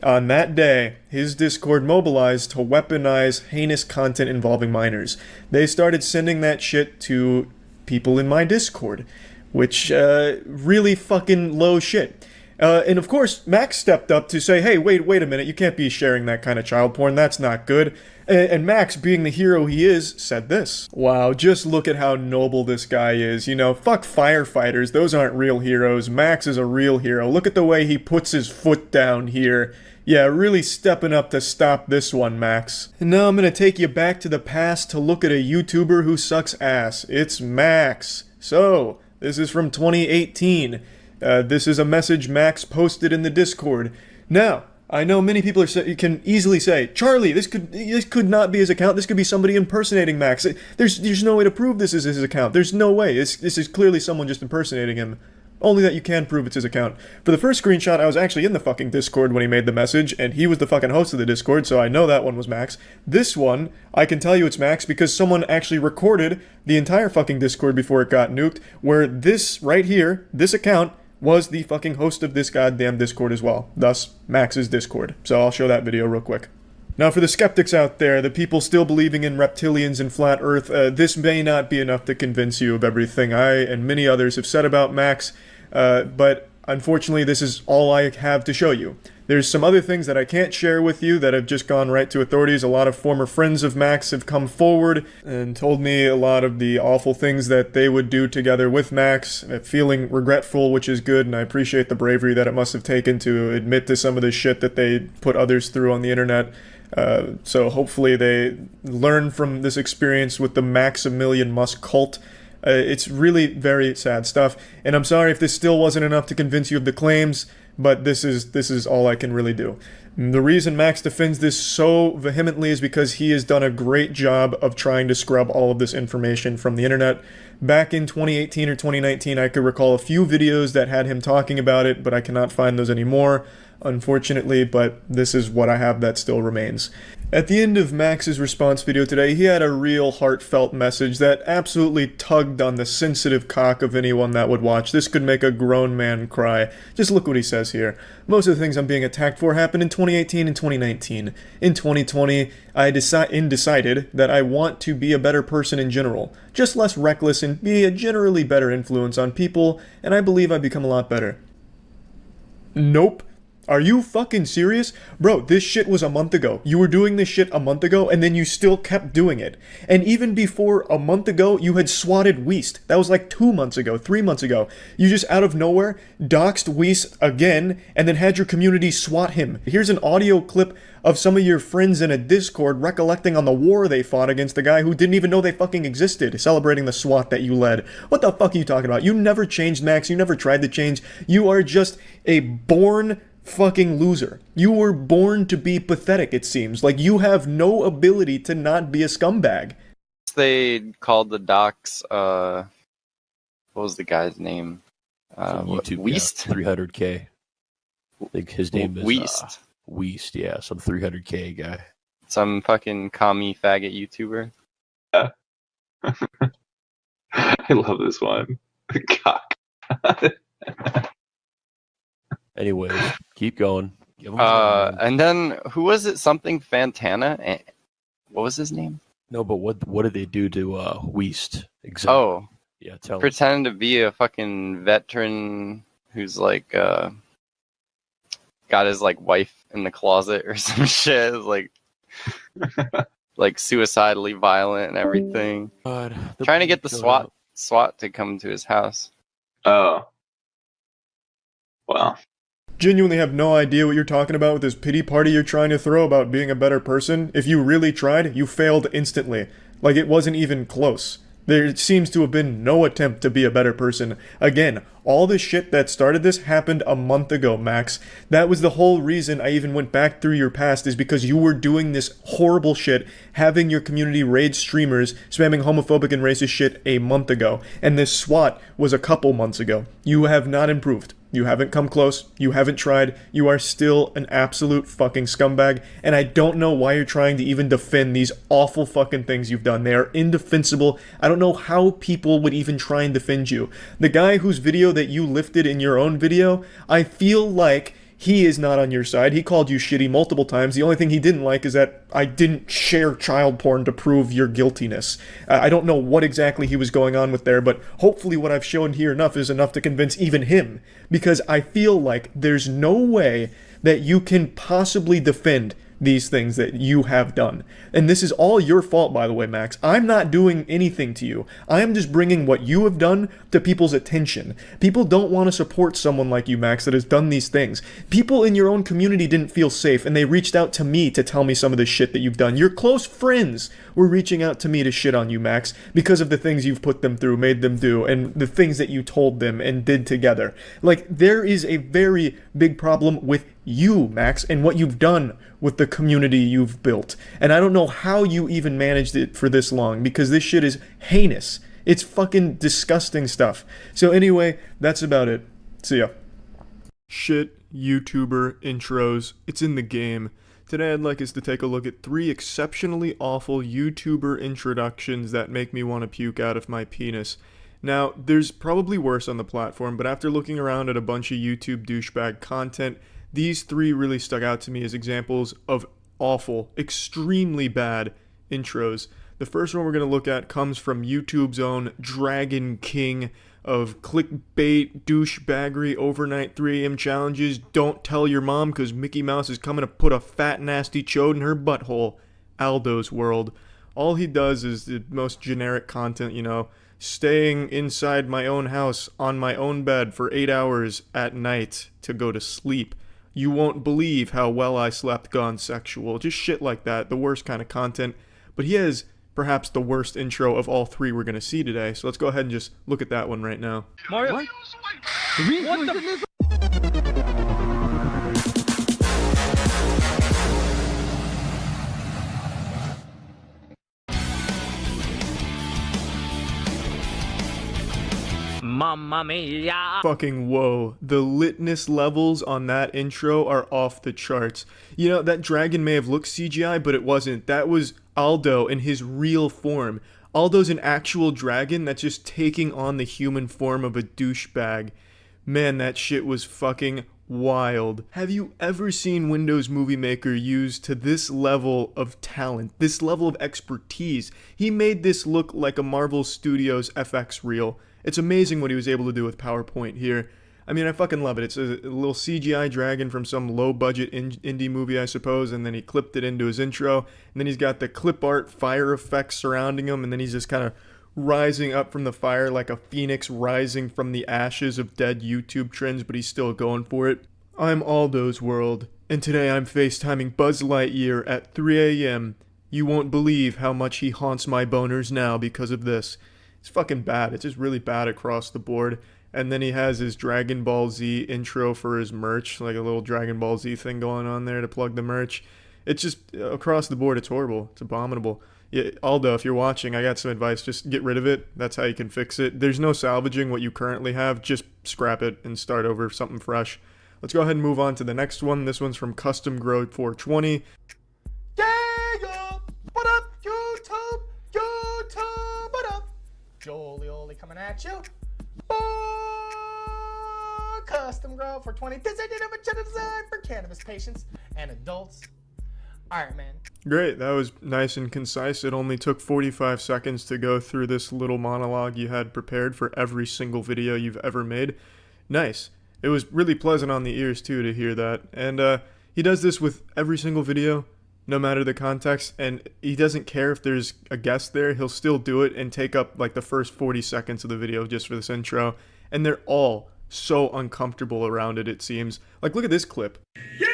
S1: on that day, his Discord mobilized to weaponize heinous content involving minors. They started sending that shit to people in my Discord, which really fucking low shit. And of course, Max stepped up to say, hey, wait a minute, you can't be sharing that kind of child porn, that's not good. And Max, being the hero he is, said this. Wow, just look at how noble this guy is. You know, fuck firefighters, those aren't real heroes. Max is a real hero. Look at the way he puts his foot down here. Yeah, really stepping up to stop this one, Max. And now I'm gonna take you back to the past to look at a YouTuber who sucks ass. It's Max. So, this is from 2018. This is a message Max posted in the Discord. Now, I know many people can easily say, Charlie, this could not be his account. This could be somebody impersonating Max. There's no way to prove this is his account. There's no way. This is clearly someone just impersonating him. Only that you can prove it's his account. For the first screenshot, I was actually in the fucking Discord when he made the message, and he was the fucking host of the Discord, so I know that one was Max. This one, I can tell you it's Max because someone actually recorded the entire fucking Discord before it got nuked, where this right here, this account, was the fucking host of this goddamn Discord as well. Thus, Max's Discord. So I'll show that video real quick. Now for the skeptics out there, the people still believing in reptilians and flat earth, this may not be enough to convince you of everything I and many others have said about Max, but unfortunately this is all I have to show you. There's some other things that I can't share with you that have just gone right to authorities. A lot of former friends of Max have come forward and told me a lot of the awful things that they would do together with Max, feeling regretful, which is good, and I appreciate the bravery that it must have taken to admit to some of the shit that they put others through on the internet. So hopefully they learn from this experience with the Maximilian Musk cult. It's really very sad stuff, and I'm sorry if this still wasn't enough to convince you of the claims, but this is all I can really do. The reason Max defends this so vehemently is because he has done a great job of trying to scrub all of this information from the internet. Back in 2018 or 2019, I could recall a few videos that had him talking about it, but I cannot find those anymore, unfortunately, but this is what I have that still remains. At the end of Max's response video today, he had a real heartfelt message that absolutely tugged on the sensitive cock of anyone that would watch. This could make a grown man cry. Just look what he says here. Most of the things I'm being attacked for happened in 2018 and 2019. In 2020, I decided that I want to be a better person in general. Just less reckless and be a generally better influence on people, and I believe I've become a lot better. Nope. Are you fucking serious? Bro, this shit was a month ago. You were doing this shit a month ago, and then you still kept doing it. And even before a month ago, you had swatted Weast. That was like 2 months ago, 3 months ago. You just out of nowhere doxed Weast again, and then had your community swat him. Here's an audio clip of some of your friends in a Discord recollecting on the war they fought against the guy who didn't even know they fucking existed, celebrating the SWAT that you led. What the fuck are you talking about? You never changed, Max. You never tried to change. You are just a born fucking loser. You were born to be pathetic, it seems. Like, you have no ability to not be a scumbag.
S17: They called the docs, what was the guy's name?
S19: YouTube
S17: Weast?
S19: 300K. I think his name is
S17: Weast.
S19: Weast, yeah, some 300K guy.
S17: Some fucking commie faggot YouTuber.
S21: Yeah. I love this one. Cock.
S19: Anyways, keep going.
S17: And then who was it? Something Fantana? What was his name?
S19: No, but what did they do to Weast? Exactly.
S17: Oh,
S19: yeah, tell me.
S17: Pretend to be a fucking veteran who's like got his like wife in the closet or some shit. Like like suicidally violent and everything.
S19: God,
S17: trying to get the SWAT to come to his house.
S21: Oh. Well.
S1: Genuinely have no idea what you're talking about with this pity party you're trying to throw about being a better person. If you really tried, you failed instantly. Like, it wasn't even close. There seems to have been no attempt to be a better person. Again, all the shit that started this happened a month ago, Max. That was the whole reason I even went back through your past, is because you were doing this horrible shit, having your community raid streamers, spamming homophobic and racist shit a month ago. And this SWAT was a couple months ago. You have not improved. You haven't come close. You haven't tried. You are still an absolute fucking scumbag. And I don't know why you're trying to even defend these awful fucking things you've done. They are indefensible. I don't know how people would even try and defend you. The guy whose video that you lifted in your own video, I feel like He is not on your side. He called you shitty multiple times. The only thing he didn't like is that I didn't share child porn to prove your guiltiness. I don't know what exactly he was going on with there, but hopefully what I've shown here is enough to convince even him, because I feel like there's no way that you can possibly defend these things that you have done. And this is all your fault, by the way, Max. I'm not doing anything to you. I am just bringing what you have done to people's attention. People don't want to support someone like you, Max, that has done these things. People in your own community didn't feel safe, and they reached out to me to tell me some of the shit that you've done. Your close friends were reaching out to me to shit on you, Max, because of the things you've put them through, made them do, and the things that you told them and did together. Like, there is a very big problem with you, Max, and what you've done with the community you've built. And I don't know how you even managed it for this long, because this shit is heinous. It's fucking disgusting stuff. So anyway, that's about it. See ya. Shit YouTuber intros. It's in the game. Today I'd like us to take a look at 3 exceptionally awful YouTuber introductions that make me want to puke out of my penis. Now, there's probably worse on the platform, but after looking around at a bunch of YouTube douchebag content, these 3 really stuck out to me as examples of awful, extremely bad intros. The first one we're going to look at comes from YouTube's own Dragon King of clickbait, douchebaggery, overnight 3 AM challenges, don't tell your mom because Mickey Mouse is coming to put a fat nasty chode in her butthole, Aldo's World. All he does is the most generic content, you know, staying inside my own house on my own bed for 8 hours at night to go to sleep. You won't believe how well I slept, gone sexual. Just shit like that, the worst kind of content. But he has perhaps the worst intro of all 3 we're going to see today. So let's go ahead and just look at that one right now.
S24: Mario? What the?
S2: Mamma mia.
S1: Fucking whoa. The litness levels on that intro are off the charts. You know, that dragon may have looked CGI, but it wasn't. That was Aldo in his real form. Aldo's an actual dragon that's just taking on the human form of a douchebag. Man, that shit was fucking wild. Have you ever seen Windows Movie Maker used to this level of talent, this level of expertise? He made this look like a Marvel Studios FX reel. It's amazing what he was able to do with PowerPoint here. I mean, I fucking love it. It's a little CGI dragon from some low-budget indie movie, I suppose, and then he clipped it into his intro, and then he's got the clip art fire effects surrounding him, and then he's just kind of rising up from the fire like a phoenix rising from the ashes of dead YouTube trends, but he's still going for it. I'm Aldo's World, and today I'm FaceTiming Buzz Lightyear at 3 AM. You won't believe how much he haunts my boners now because of this. It's fucking bad. It's just really bad across the board. And then he has his Dragon Ball Z intro for his merch, like a little Dragon Ball Z thing going on there to plug the merch. It's just, across the board, it's horrible. It's abominable. Yeah, Aldo, if you're watching, I got some advice. Just get rid of it. That's how you can fix it. There's no salvaging what you currently have. Just scrap it and start over something fresh. Let's go ahead and move on to the next one. This one's from Custom Grow 420.
S24: Yeah, what up, YouTube? YouTube, what up? Jolie coming at you. Custom Grow 420. Designated of a design for cannabis patients and adults. Alright, man.
S1: Great, that was nice and concise. It only took 45 seconds to go through this little monologue you had prepared for every single video you've ever made. Nice. It was really pleasant on the ears, too, to hear that. And he does this with every single video, no matter the context, and he doesn't care if there's a guest there. He'll still do it and take up, like, the first 40 seconds of the video just for this intro. And they're all so uncomfortable around it, it seems. Like, look at this clip.
S24: Yeah,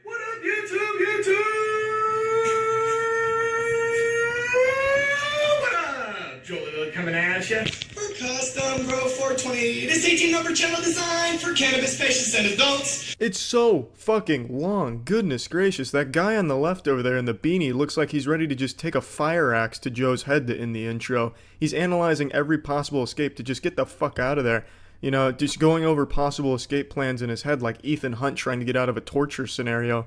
S24: what up, YouTube? What up? Jolie coming at you. For Custom Grow 420, this 18 number channel designed for cannabis patients and adults.
S1: It's so fucking long. Goodness gracious. That guy on the left over there in the beanie looks like he's ready to just take a fire axe to Joe's head in the intro. He's analyzing every possible escape to just get the fuck out of there. You know, just going over possible escape plans in his head like Ethan Hunt trying to get out of a torture scenario.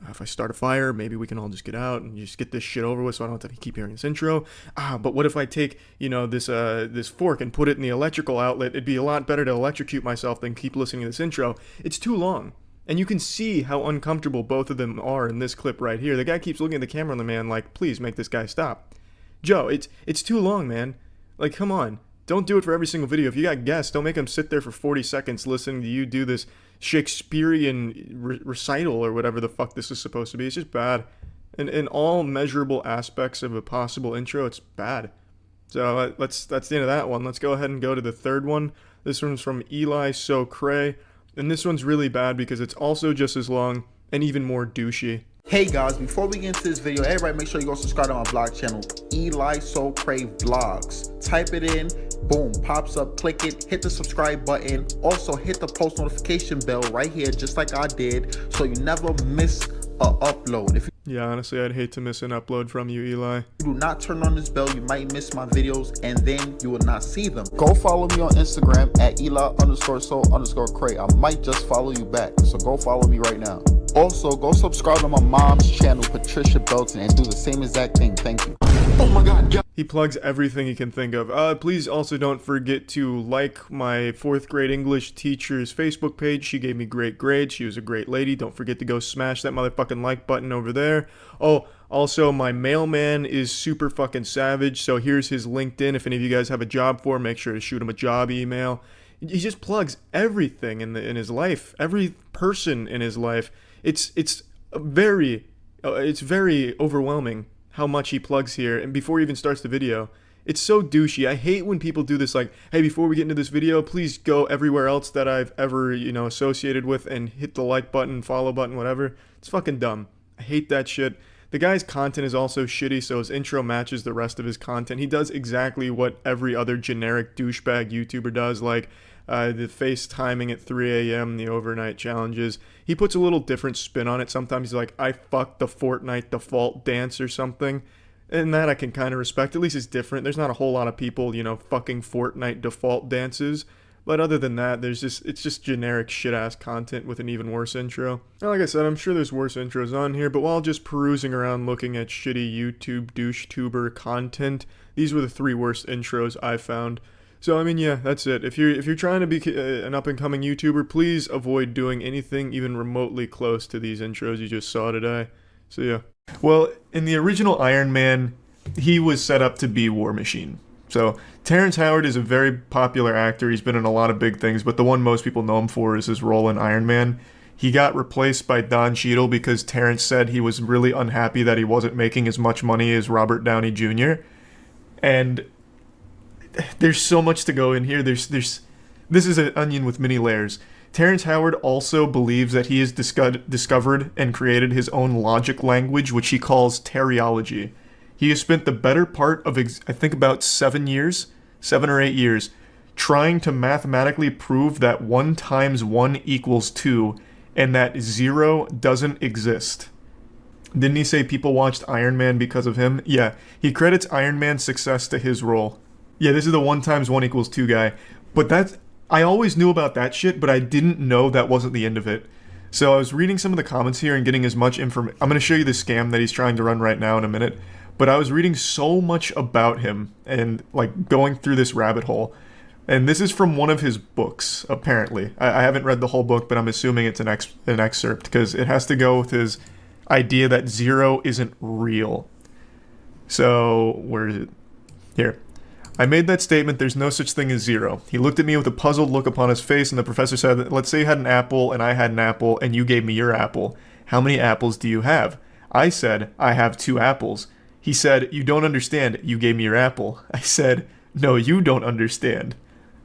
S1: If I start a fire, maybe we can all just get out and just get this shit over with so I don't have to keep hearing this intro. But what if I take, you know, this fork and put it in the electrical outlet? It'd be a lot better to electrocute myself than keep listening to this intro. It's too long. And you can see how uncomfortable both of them are in this clip right here. The guy keeps looking at the camera on the man like, please make this guy stop. Joe, it's too long, man. Like, come on. Don't do it for every single video. If you got guests, don't make them sit there for 40 seconds listening to you do this Shakespearean recital or whatever the fuck this is supposed to be. It's just bad. In all measurable aspects of a possible intro, it's bad. So that's the end of that one. Let's go ahead and go to the third one. This one's from Eli So Cray. And this one's really bad because it's also just as long and even more douchey.
S5: Hey guys, before we get into this video, everybody make sure you go subscribe to my vlog channel, Eli So Cray Vlogs. Type it in, boom, pops up, click it, hit the subscribe button. Also hit the post notification bell right here, just like I did, so you never miss a upload.
S1: Yeah, honestly, I'd hate to miss an upload from you, Eli.
S5: If you do not turn on this bell, you might miss my videos and then you will not see them. Go follow me on Instagram at Eli_So_Cray. I might just follow you back, so go follow me right now. Also, go subscribe to my mom's channel, Patricia Belton, and do the same exact thing. Thank you. Oh my god.
S1: He plugs everything he can think of. Please also don't forget to like my 4th grade English teacher's Facebook page. She gave me great grades. She was a great lady. Don't forget to go smash that motherfucking like button over there. Oh, also, my mailman is super fucking savage, so here's his LinkedIn. If any of you guys have a job for him, make sure to shoot him a job email. He just plugs everything in his life, every person in his life. It's very overwhelming how much he plugs here, and before he even starts the video. It's so douchey. I hate when people do this, like, hey, before we get into this video, please go everywhere else that I've ever, associated with and hit the like button, follow button, whatever. It's fucking dumb. I hate that shit. The guy's content is also shitty, so his intro matches the rest of his content. He does exactly what every other generic douchebag YouTuber does, like the FaceTiming at 3 a.m., the overnight challenges. He puts a little different spin on it. Sometimes he's like, I fucked the Fortnite default dance or something. And that I can kind of respect. At least it's different. There's not a whole lot of people, fucking Fortnite default dances. But other than that, it's just generic shit-ass content with an even worse intro. Now, like I said, I'm sure there's worse intros on here, but while just perusing around looking at shitty YouTube douche-tuber content, these were the 3 worst intros I found. So, I mean, yeah, that's it. If you're trying to be an up-and-coming YouTuber, please avoid doing anything even remotely close to these intros you just saw today. So, yeah. Well, in the original Iron Man, he was set up to be War Machine. So, Terrence Howard is a very popular actor. He's been in a lot of big things, but the one most people know him for is his role in Iron Man. He got replaced by Don Cheadle because Terrence said he was really unhappy that he wasn't making as much money as Robert Downey Jr. And there's so much to go in here. This is an onion with many layers. Terrence Howard also believes that he has discovered and created his own logic language, which he calls teriology. He has spent the better part of, I think, about 7 or 8 years, trying to mathematically prove that 1 times 1 equals 2, and that 0 doesn't exist. Didn't he say people watched Iron Man because of him? Yeah, he credits Iron Man's success to his role. Yeah, this is the 1 times 1 equals 2 guy. But I always knew about that shit, but I didn't know that wasn't the end of it. So I was reading some of the comments here and getting as much information. I'm going to show you the scam that he's trying to run right now in a minute. But I was reading so much about him and, like, going through this rabbit hole. And this is from one of his books, apparently. I haven't read the whole book, but I'm assuming it's an excerpt, because it has to go with his idea that 0 isn't real. So, where is it? Here. I made that statement, there's no such thing as 0. He looked at me with a puzzled look upon his face, and the professor said, let's say you had an apple, and I had an apple, and you gave me your apple. How many apples do you have? I said, I have 2 apples. He said, you don't understand, you gave me your apple. I said, no, you don't understand.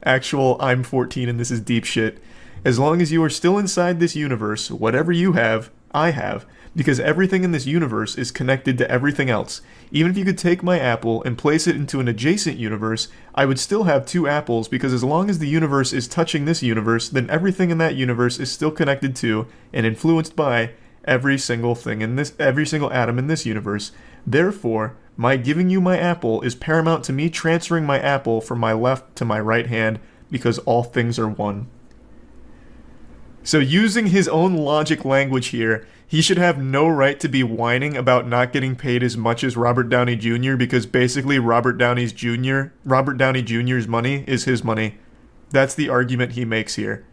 S1: Actual, I'm 14 and this is deep shit. As long as you are still inside this universe, whatever you have, I have. Because everything in this universe is connected to everything else. Even if you could take my apple and place it into an adjacent universe, I would still have 2 apples, because as long as the universe is touching this universe, then everything in that universe is still connected to and influenced by every single atom in this universe. Therefore, my giving you my apple is paramount to me transferring my apple from my left to my right hand, because all things are one. So using his own logic language here, he should have no right to be whining about not getting paid as much as Robert Downey Jr., because basically Robert Downey Jr.'s money is his money. That's the argument he makes here.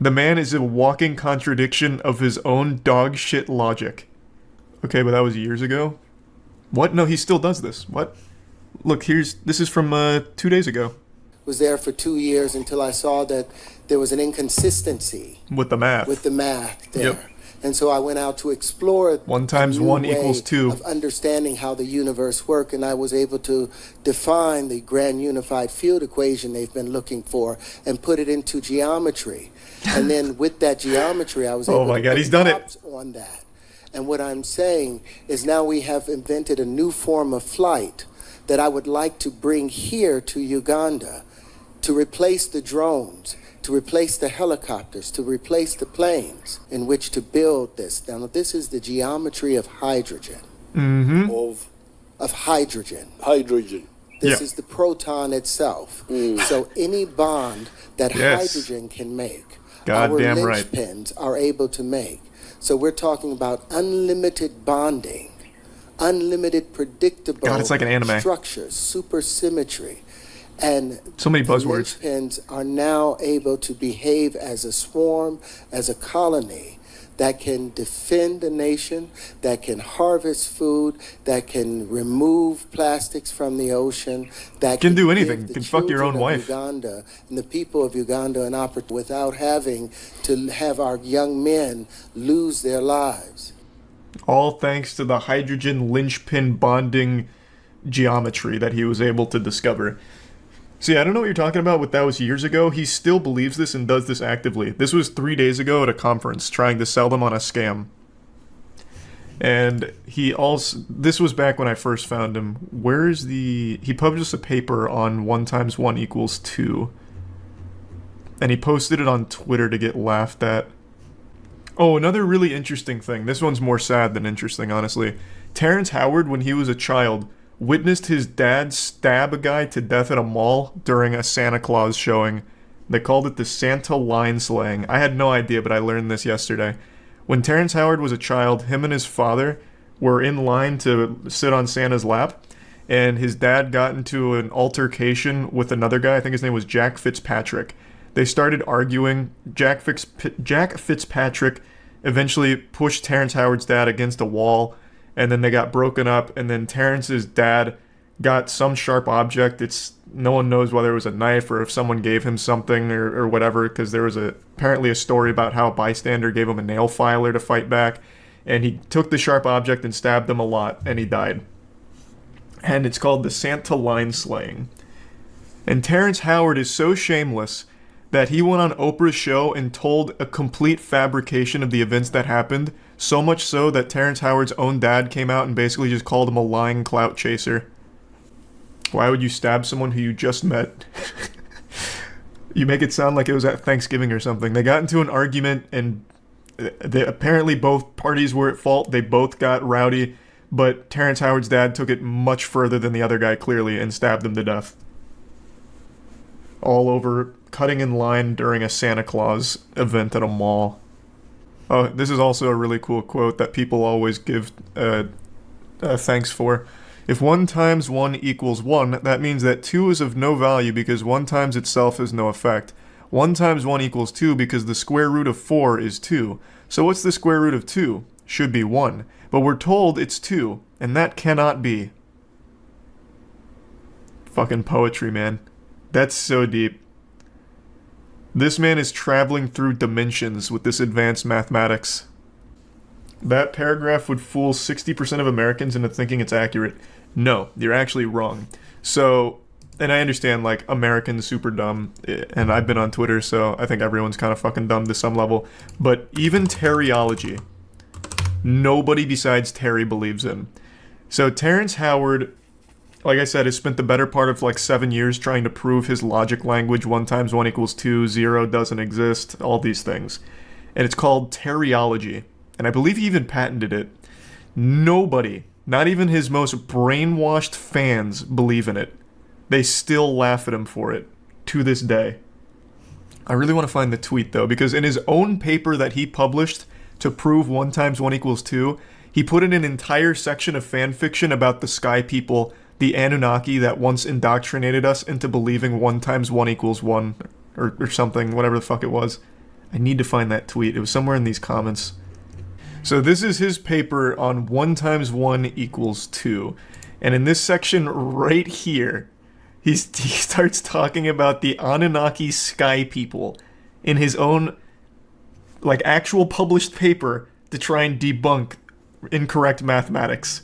S1: The man is a walking contradiction of his own dog shit logic. Okay, but that was years ago. What? No, he still does this. What? Look, this is from 2 days ago.
S15: Was there for 2 years until I saw that there was an inconsistency
S1: With the math.
S15: with the math there.
S1: Yep.
S15: And so I went out to explore
S1: 1 times
S15: a new
S1: 1
S15: way
S1: equals 2.
S15: of understanding how the universe works, and I was able to define the grand unified field equation they've been looking for and put it into geometry. And then with that geometry, I was able
S1: Oh my
S15: to
S1: God,
S15: put
S1: he's done it.
S15: props on that. And what I'm saying is now we have invented a new form of flight that I would like to bring here to Uganda to replace the drones, to replace the helicopters, to replace the planes in which to build this. Now, this is the geometry of hydrogen.
S1: Mm-hmm.
S15: Of hydrogen.
S6: Hydrogen.
S15: This is the proton itself. So any bond that
S1: Yes.
S15: hydrogen can make,
S1: Goddamn
S15: our
S1: right.
S15: linchpins are able to make. So we're talking about unlimited bonding, unlimited predictable
S1: God, it's like an anime.
S15: structures, supersymmetry. And
S1: So many
S15: the
S1: buzzwords.
S15: linchpins are now able to behave as a swarm, as a colony that can defend the nation, that can harvest food, that can remove plastics from the ocean, that
S1: Can do
S15: give
S1: anything.
S15: the
S1: Can fuck your
S15: children
S1: own
S15: of
S1: wife.
S15: Uganda and the people of Uganda an opportunity without having to have our young men lose their lives.
S1: All thanks to the hydrogen linchpin bonding geometry that he was able to discover. See, I don't know what you're talking about, but that was years ago. He still believes this and does this actively. This was 3 days ago at a conference, trying to sell them on a scam. And this was back when I first found him. He published a paper on 1 times 1 equals 2. And he posted it on Twitter to get laughed at. Oh, another really interesting thing. This one's more sad than interesting, honestly. Terrence Howard, when he was a child, witnessed his dad stab a guy to death at a mall during a Santa Claus showing. They called it the Santa line slaying. I had no idea, but I learned this yesterday. When Terrence Howard was a child, him and his father were in line to sit on Santa's lap, and his dad got into an altercation with another guy. I think his name was Jack Fitzpatrick. They started arguing. Jack Fitzpatrick eventually pushed Terrence Howard's dad against a wall, and then they got broken up, and then Terrence's dad got some sharp object. No one knows whether it was a knife or if someone gave him something or whatever, because there was apparently a story about how a bystander gave him a nail filer to fight back, and he took the sharp object and stabbed him a lot, and he died. And it's called the Santa line slaying. And Terrence Howard is so shameless that he went on Oprah's show and told a complete fabrication of the events that happened, so much so that Terrence Howard's own dad came out and basically just called him a lying clout chaser. Why would you stab someone who you just met? You make it sound like it was at Thanksgiving or something. They got into an argument, and apparently both parties were at fault. They both got rowdy, but Terrence Howard's dad took it much further than the other guy, clearly, and stabbed him to death. All over cutting in line during a Santa Claus event at a mall. Oh, this is also a really cool quote that people always give thanks for. If 1 times 1 equals 1, that means that 2 is of no value because 1 times itself has no effect. 1 times 1 equals 2 because the square root of 4 is 2. So what's the square root of 2? Should be 1. But we're told it's 2, and that cannot be. Fucking poetry, man. That's so deep. This man is traveling through dimensions with this advanced mathematics. That paragraph would fool 60% of Americans into thinking it's accurate. No, you're actually wrong. So, and I understand, like, Americans super dumb, and I've been on Twitter, so I think everyone's kind of fucking dumb to some level. But even Terryology, nobody besides Terry believes in. So Terrence Howard, like I said, has spent the better part of like 7 years trying to prove his logic language, 1 times 1 equals 2, 0 doesn't exist, all these things. And it's called Terryology. And I believe he even patented it. Nobody, not even his most brainwashed fans, believe in it. They still laugh at him for it, to this day. I really want to find the tweet, though, because in his own paper that he published to prove 1 times 1 equals 2, he put in an entire section of fan fiction about the sky people, the Anunnaki that once indoctrinated us into believing 1 times 1 equals 1, or something, whatever the fuck it was. I need to find that tweet. It was somewhere in these comments. So this is his paper on 1 times 1 equals 2. And in this section right here, he starts talking about the Anunnaki sky people in his own, like, actual published paper to try and debunk incorrect mathematics.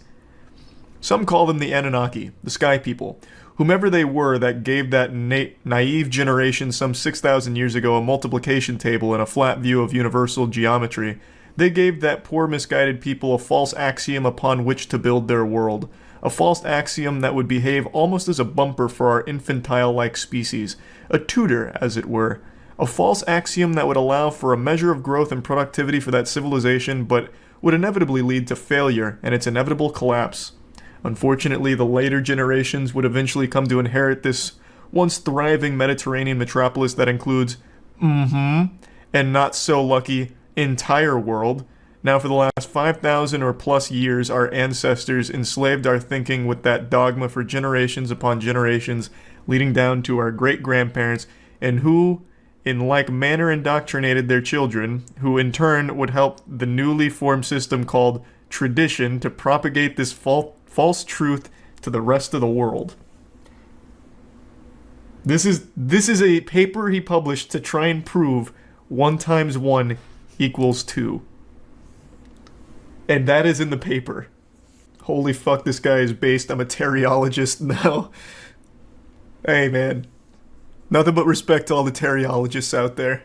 S1: Some call them the Anunnaki, the sky people. Whomever they were that gave that naive generation some 6,000 years ago a multiplication table and a flat view of universal geometry, they gave that poor misguided people a false axiom upon which to build their world. A false axiom that would behave almost as a bumper for our infantile-like species. A tutor, as it were. A false axiom that would allow for a measure of growth and productivity for that civilization, but would inevitably lead to failure and its inevitable collapse. Unfortunately, the later generations would eventually come to inherit this once thriving Mediterranean metropolis that includes, and not so lucky, entire world. Now for the last 5,000 or plus years, our ancestors enslaved our thinking with that dogma for generations upon generations, leading down to our great-grandparents, and who, in like manner, indoctrinated their children, who in turn would help the newly formed system called tradition to propagate this false truth to the rest of the world. This is a paper he published to try and prove 1 times 1 equals 2. And that is in the paper. Holy fuck, this guy is based. I'm a teriologist now. Hey, man. Nothing but respect to all the teriologists out there.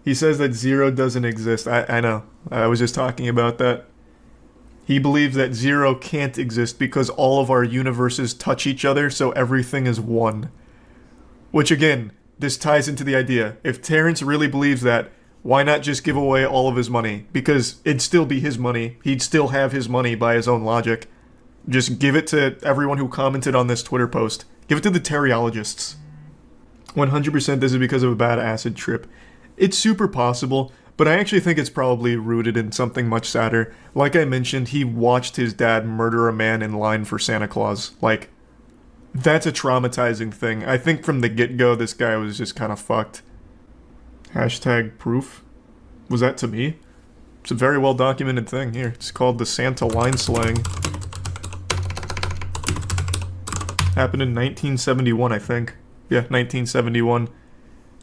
S1: He says that 0 doesn't exist. I know. I was just talking about that. He believes that 0 can't exist because all of our universes touch each other, so everything is 1. Which, again, this ties into the idea. If Terrence really believes that, why not just give away all of his money? Because it'd still be his money. He'd still have his money by his own logic. Just give it to everyone who commented on this Twitter post. Give it to the teriologists. 100% this is because of a bad acid trip. It's super possible, but I actually think it's probably rooted in something much sadder. Like I mentioned, he watched his dad murder a man in line for Santa Claus. Like, that's a traumatizing thing. I think from the get-go, this guy was just kind of fucked. Hashtag proof. Was that to me? It's a very well documented thing here. It's called the Santa line slang. Happened in 1971, I think. Yeah, 1971.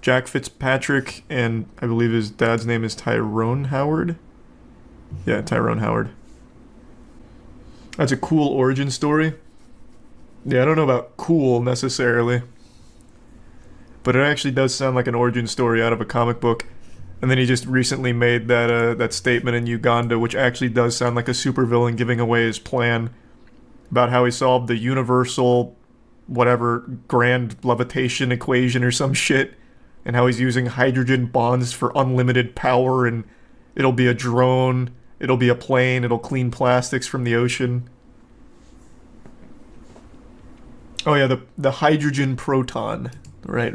S1: Jack Fitzpatrick and I believe his dad's name is Tyrone Howard. Yeah, Tyrone Howard. That's a cool origin story. Yeah, I don't know about cool necessarily. But it actually does sound like an origin story out of a comic book. And then he just recently made that statement in Uganda, which actually does sound like a supervillain giving away his plan about how he solved the universal, whatever, grand levitation equation or some shit, and how he's using hydrogen bonds for unlimited power, and it'll be a drone, it'll be a plane, it'll clean plastics from the ocean. Oh yeah, the hydrogen proton. Right.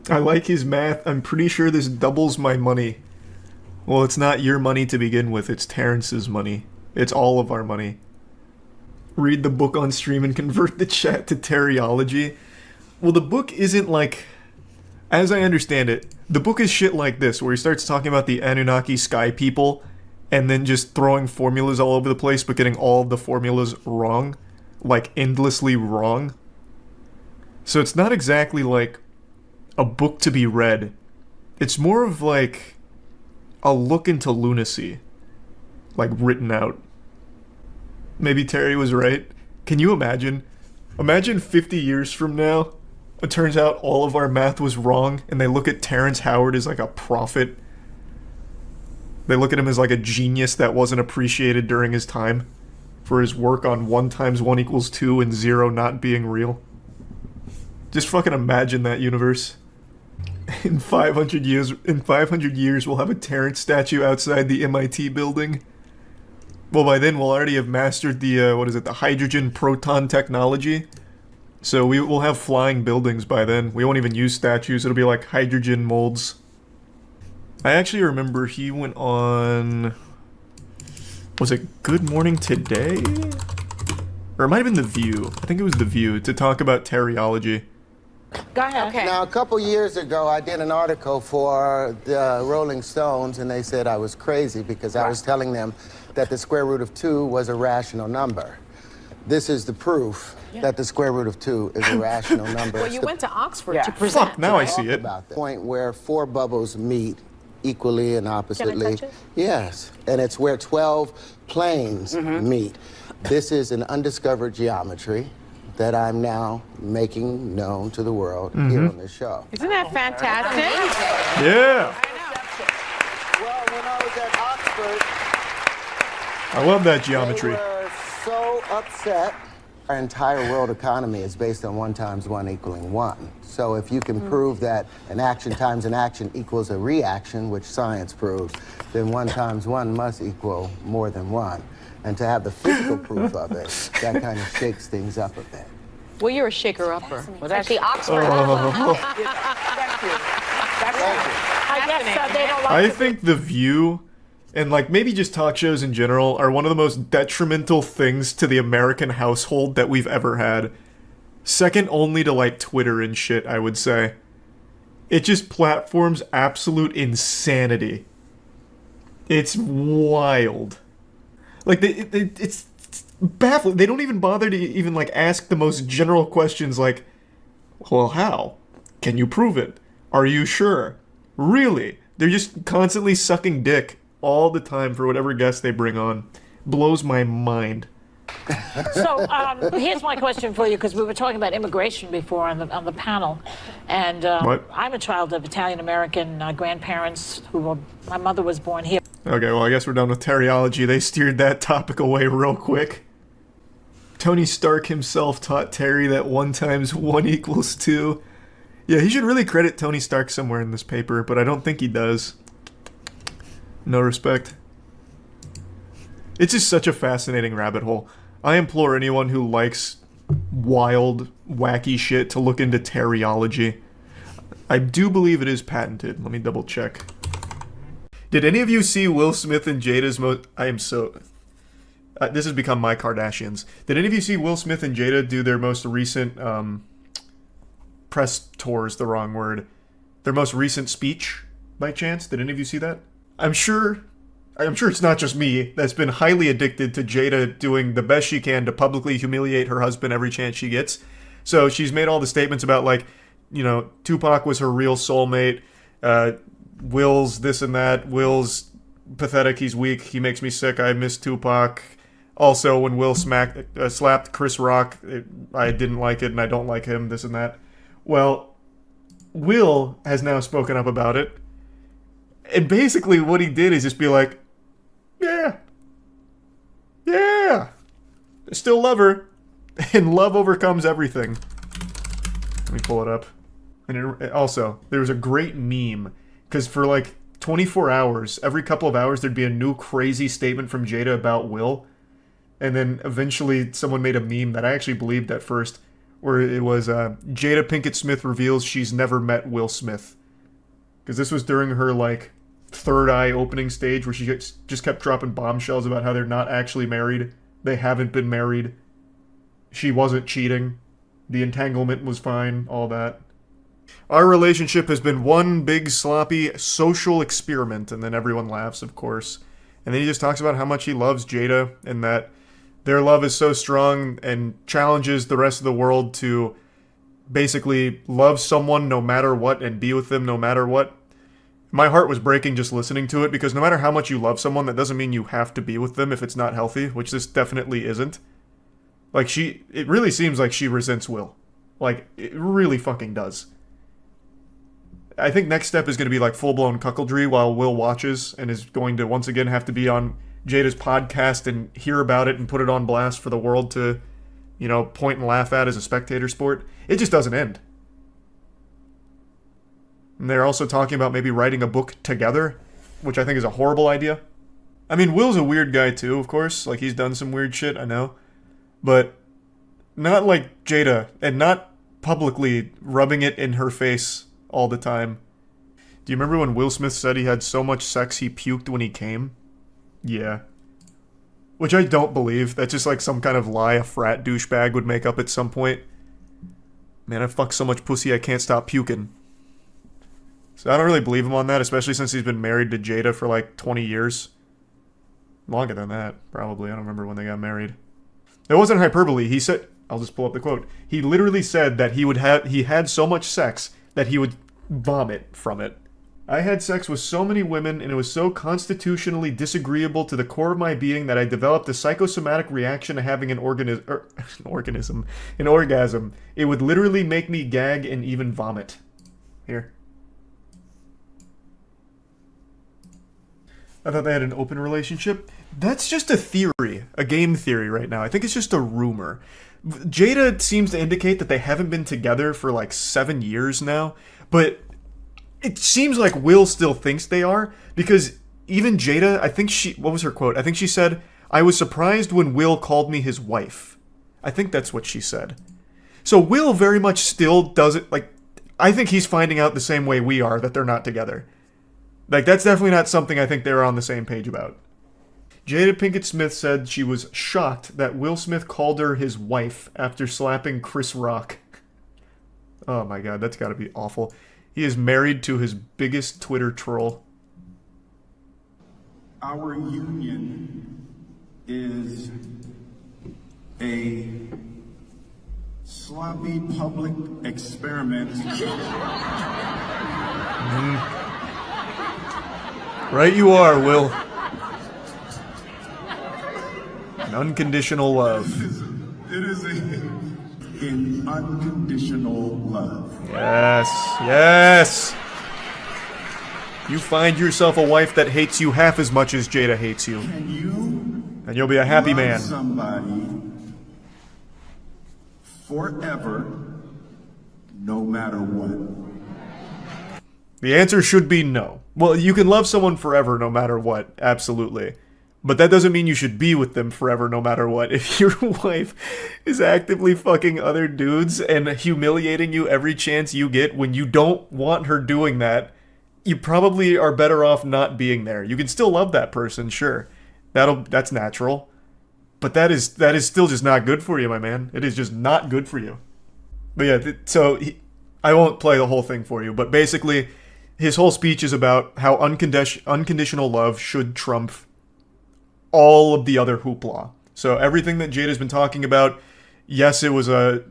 S1: I like his math. I'm pretty sure this doubles my money. Well, it's not your money to begin with. It's Terrence's money. It's all of our money. Read the book on stream and convert the chat to teriology. Well, the book isn't like... As I understand it, the book is shit like this, where he starts talking about the Anunnaki sky people, and then just throwing formulas all over the place, but getting all of the formulas wrong. Like, endlessly wrong. So it's not exactly like a book to be read. It's more of like a look into lunacy. Like written out. Maybe Terry was right. Can you imagine? Imagine 50 years from now, it turns out all of our math was wrong, and they look at Terrence Howard as like a prophet. They look at him as like a genius that wasn't appreciated during his time for his work on 1 times 1 equals 2 and 0 not being real. Just fucking imagine that universe. In 500 years, we'll have a Terrence statue outside the MIT building. Well, by then we'll already have mastered the the hydrogen proton technology. So we will have flying buildings by then. We won't even use statues. It'll be like hydrogen molds. I actually remember he went on... Was it Good Morning Today? Or it might have been The View. I think it was The View, to talk about teriology.
S3: Go ahead. Okay.
S15: Now, a couple years ago, I did an article for the Rolling Stones, and they said I was crazy because I was telling them that the square root of 2 was a rational number. This is the proof that the square root of 2 is a rational number.
S3: Well, you went to Oxford to present.
S1: Fuck, now I see it.
S15: About the point where 4 bubbles meet equally and oppositely.
S3: touch it?
S15: Yes, and it's where 12 planes meet. This is an undiscovered geometry that I'm now making known to the world here on this show.
S3: Isn't that fantastic?
S1: Yeah.
S15: Well, when I was at Oxford,
S1: I love that geometry.
S15: they were so upset. Our entire world economy is based on 1 times 1 equaling 1. So if you can prove that an action times an action equals a reaction, which science proved, then 1 times 1 must equal more than 1. And to have the physical proof of it, that kind of shakes things up a bit.
S3: Well, you're a shaker-upper.
S18: Well, that's the Oxford.
S3: I guess they don't like
S1: I think The View and like maybe just talk shows in general are one of the most detrimental things to the American household that we've ever had. Second only to like Twitter and shit, I would say. It just platforms absolute insanity. It's wild. Like it's baffling. They don't even bother to even like ask the most general questions like, well, how? Can you prove it? Are you sure? Really? They're just constantly sucking dick all the time for whatever guest they bring on. Blows my mind.
S18: So here's my question for you, because we were talking about immigration before on the panel, and I'm a child of Italian American grandparents my mother was born here.
S1: Okay, well, I guess we're done with teriology. They steered that topic away real quick. Tony Stark himself taught Terry that 1 times 1 equals 2. Yeah, he should really credit Tony Stark somewhere in this paper, but I don't think he does. No respect. It's just such a fascinating rabbit hole. I implore anyone who likes wild, wacky shit to look into teriology. I do believe it is patented. Let me double check. Did any of you see Will Smith and Jada's this has become my Kardashians. Did any of you see Will Smith and Jada do their most recent, press tour is the wrong word, their most recent speech, by chance? Did any of you see that? I'm sure it's not just me that's been highly addicted to Jada doing the best she can to publicly humiliate her husband every chance she gets. So she's made all the statements about, like, you know, Tupac was her real soulmate, Will's this and that, Will's pathetic, he's weak, he makes me sick, I miss Tupac. Also, when Will slapped Chris Rock, I didn't like it and I don't like him, this and that. Well, Will has now spoken up about it. And basically what he did is just be like, yeah, I still love her. And love overcomes everything. Let me pull it up. And also, there was a great meme, because for like 24 hours, every couple of hours, there'd be a new crazy statement from Jada about Will. And then eventually someone made a meme that I actually believed at first, where it was Jada Pinkett Smith reveals she's never met Will Smith. Because this was during her, like, third eye opening stage where she just kept dropping bombshells about how they're not actually married. They haven't been married. She wasn't cheating. The entanglement was fine, all that. Our relationship has been one big sloppy social experiment, and then everyone laughs, of course. And then he just talks about how much he loves Jada, and that their love is so strong and challenges the rest of the world to basically love someone no matter what and be with them no matter what. My heart was breaking just listening to it, because no matter how much you love someone, that doesn't mean you have to be with them if it's not healthy, which this definitely isn't. Like, it really seems like she resents Will. Like, it really fucking does. I think next step is going to be like full-blown cuckoldry while Will watches, and is going to once again have to be on Jada's podcast and hear about it and put it on blast for the world to, you know, point and laugh at as a spectator sport. It just doesn't end. And they're also talking about maybe writing a book together, which I think is a horrible idea. I mean, Will's a weird guy too, of course. Like, he's done some weird shit, I know. But not like Jada, and not publicly rubbing it in her face all the time. Do you remember when Will Smith said he had so much sex he puked when he came? Yeah. Which I don't believe. That's just like some kind of lie a frat douchebag would make up at some point. Man, I fuck so much pussy I can't stop puking. So I don't really believe him on that, especially since he's been married to Jada for like 20 years. Longer than that, probably. I don't remember when they got married. It wasn't hyperbole. He said, I'll just pull up the quote. He literally said that he had so much sex that he would vomit from it. I had sex with so many women, and it was so constitutionally disagreeable to the core of my being that I developed a psychosomatic reaction to having an orgasm. It would literally make me gag and even vomit. Here. I thought they had an open relationship. That's just a theory, a game theory right now. I think it's just a rumor. Jada seems to indicate that they haven't been together for like 7 years now, but it seems like Will still thinks they are, because even Jada, what was her quote? I think she said, "I was surprised when Will called me his wife." I think that's what she said. So Will very much still does it, like, I think he's finding out the same way we are, that they're not together. Like, that's definitely not something I think they're on the same page about. Jada Pinkett Smith said she was shocked that Will Smith called her his wife after slapping Chris Rock. Oh my god, that's gotta be awful. He is married to his biggest Twitter troll.
S10: Our union is a sloppy public experiment.
S1: Right you are, Will. An unconditional love.
S10: It is an unconditional love.
S1: Yes, yes. You find yourself a wife that hates you half as much as Jada hates you.
S10: Can you
S1: and you'll be a happy
S10: love
S1: man.
S10: Somebody forever, no matter what?
S1: The answer should be no. Well, you can love someone forever no matter what, absolutely. But that doesn't mean you should be with them forever no matter what. If your wife is actively fucking other dudes and humiliating you every chance you get when you don't want her doing that, you probably are better off not being there. You can still love that person, sure. That's natural. But that is still just not good for you, my man. It is just not good for you. But yeah, I won't play the whole thing for you, but basically his whole speech is about how unconditional love should trump all of the other hoopla. So everything that Jada's been talking about, yes, it was a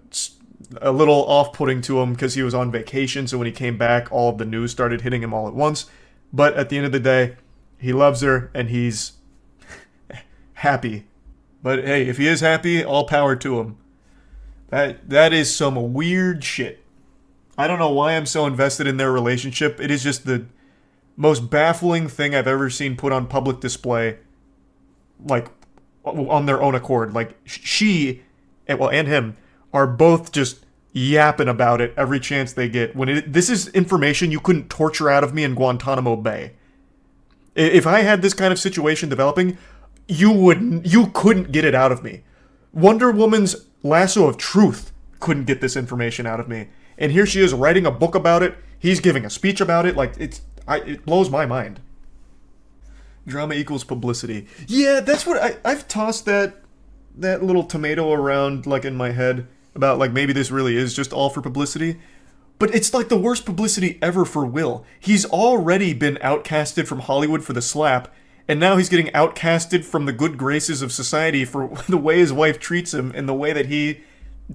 S1: little off-putting to him because he was on vacation, so when he came back, all of the news started hitting him all at once. But at the end of the day, he loves her, and he's happy. But hey, if he is happy, all power to him. That is some weird shit. I don't know why I'm so invested in their relationship. It is just the most baffling thing I've ever seen put on public display, like, on their own accord. Like, she, and him, are both just yapping about it every chance they get. This is information you couldn't torture out of me in Guantanamo Bay. If I had this kind of situation developing, you couldn't get it out of me. Wonder Woman's lasso of truth couldn't get this information out of me. And here she is writing a book about it. He's giving a speech about it. Like, it blows my mind. Drama equals publicity. Yeah, that's what I've tossed that little tomato around, like, in my head about, like, maybe this really is just all for publicity. But it's like the worst publicity ever for Will. He's already been outcasted from Hollywood for the slap, and now he's getting outcasted from the good graces of society for the way his wife treats him and the way that he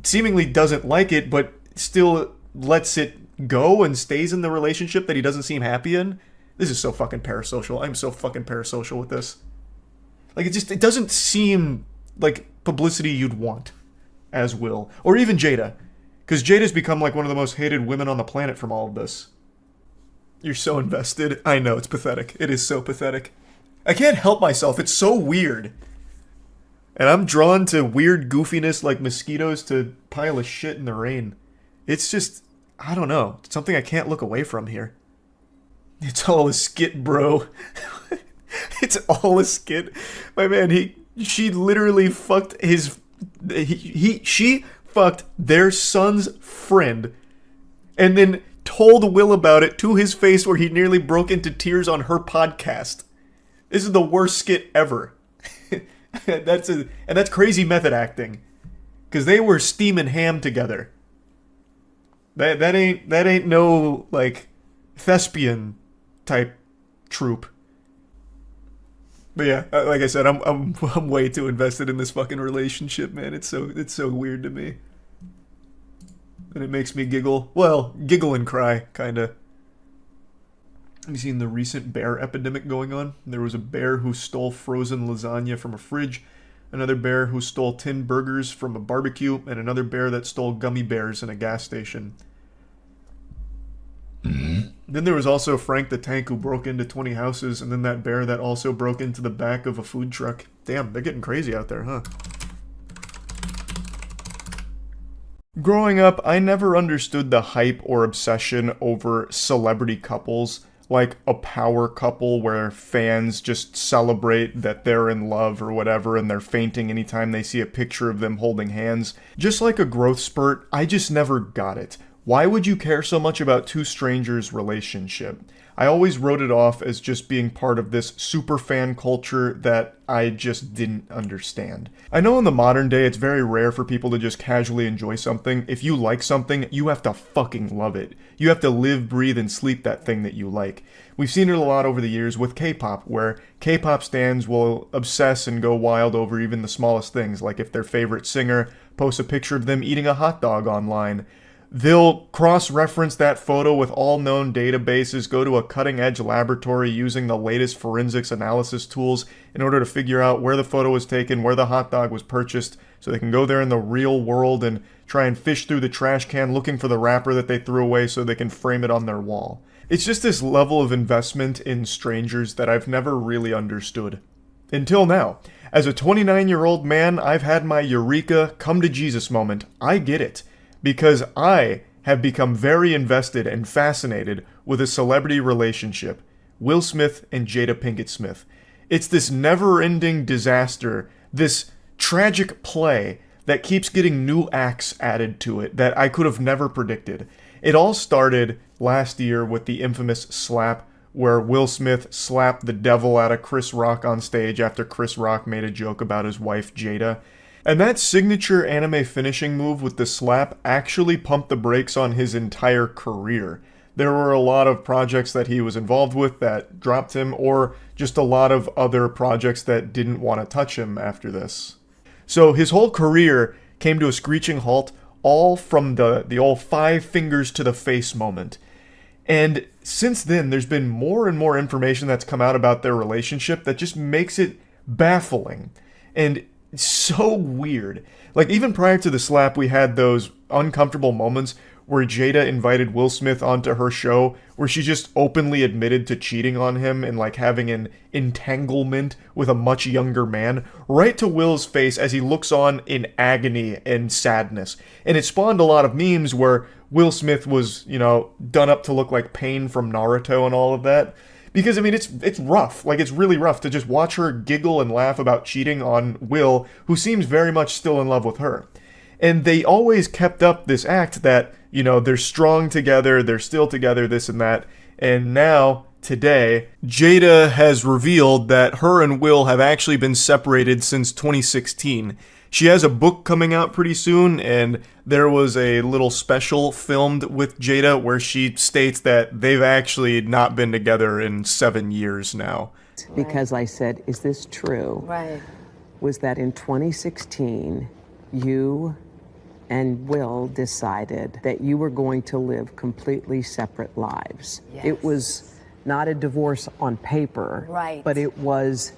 S1: seemingly doesn't like it, but still lets it go and stays in the relationship that he doesn't seem happy in. This is so fucking parasocial. I'm so fucking parasocial with this. Like, it doesn't seem like publicity you'd want as Will. Or even Jada. Because Jada's become like one of the most hated women on the planet from all of this. You're so invested. I know, it's pathetic. It is so pathetic. I can't help myself. It's so weird. And I'm drawn to weird goofiness like mosquitoes to pile of shit in the rain. It's just, I don't know. It's something I can't look away from here. It's all a skit, bro. It's all a skit. My man, she literally fucked she fucked their son's friend and then told Will about it to his face where he nearly broke into tears on her podcast. This is the worst skit ever. That's crazy method acting. Because they were steaming ham together. That ain't no like thespian type troop. But yeah, like I said, I'm way too invested in this fucking relationship, man. It's so weird to me. And it makes me giggle. Well, giggle and cry, kinda. Have you seen the recent bear epidemic going on? There was a bear who stole frozen lasagna from a fridge, another bear who stole tin burgers from a barbecue, and another bear that stole gummy bears in a gas station. Then there was also Frank the Tank who broke into 20 houses, and then that bear that also broke into the back of a food truck. Damn, they're getting crazy out there, huh? Growing up, I never understood the hype or obsession over celebrity couples, like a power couple where fans just celebrate that they're in love or whatever and they're fainting anytime they see a picture of them holding hands. Just like a growth spurt, I just never got it. Why would you care so much about two strangers' relationship? I always wrote it off as just being part of this super fan culture that I just didn't understand. I know in the modern day it's very rare for people to just casually enjoy something. If you like something, you have to fucking love it. You have to live, breathe, and sleep that thing that you like. We've seen it a lot over the years with K-pop, where K-pop stans will obsess and go wild over even the smallest things, like if their favorite singer posts a picture of them eating a hot dog online. They'll cross-reference that photo with all known databases, go to a cutting-edge laboratory using the latest forensics analysis tools in order to figure out where the photo was taken, where the hot dog was purchased, so they can go there in the real world and try and fish through the trash can looking for the wrapper that they threw away so they can frame it on their wall. It's just this level of investment in strangers that I've never really understood. Until now. As a 29-year-old man, I've had my eureka, come to Jesus moment. I get it. Because I have become very invested and fascinated with a celebrity relationship, Will Smith and Jada Pinkett Smith. It's this never-ending disaster, this tragic play that keeps getting new acts added to it that I could have never predicted. It all started last year with the infamous slap where Will Smith slapped the devil out of Chris Rock on stage after Chris Rock made a joke about his wife Jada. And that signature anime finishing move with the slap actually pumped the brakes on his entire career. There were a lot of projects that he was involved with that dropped him, or just a lot of other projects that didn't want to touch him after this. So his whole career came to a screeching halt, all from the old 5 fingers to the face moment. And since then, there's been more and more information that's come out about their relationship that just makes it baffling. And it's so weird. Like, even prior to the slap, we had those uncomfortable moments where Jada invited Will Smith onto her show, where she just openly admitted to cheating on him and, like, having an entanglement with a much younger man, right to Will's face as he looks on in agony and sadness. And it spawned a lot of memes where Will Smith was, done up to look like Pain from Naruto and all of that. Because, I mean, it's rough. Like, it's really rough to just watch her giggle and laugh about cheating on Will, who seems very much still in love with her. And they always kept up this act that, they're strong together, they're still together, this and that. And now, today, Jada has revealed that her and Will have actually been separated since 2016. She has a book coming out pretty soon, and there was a little special filmed with Jada where she states that they've actually not been together in 7 years now.
S11: Because I said, is this true?
S3: Right.
S11: Was that in 2016, you and Will decided that you were going to live completely separate lives.
S3: Yes.
S11: It was not a divorce on paper,
S3: Right.
S11: but it was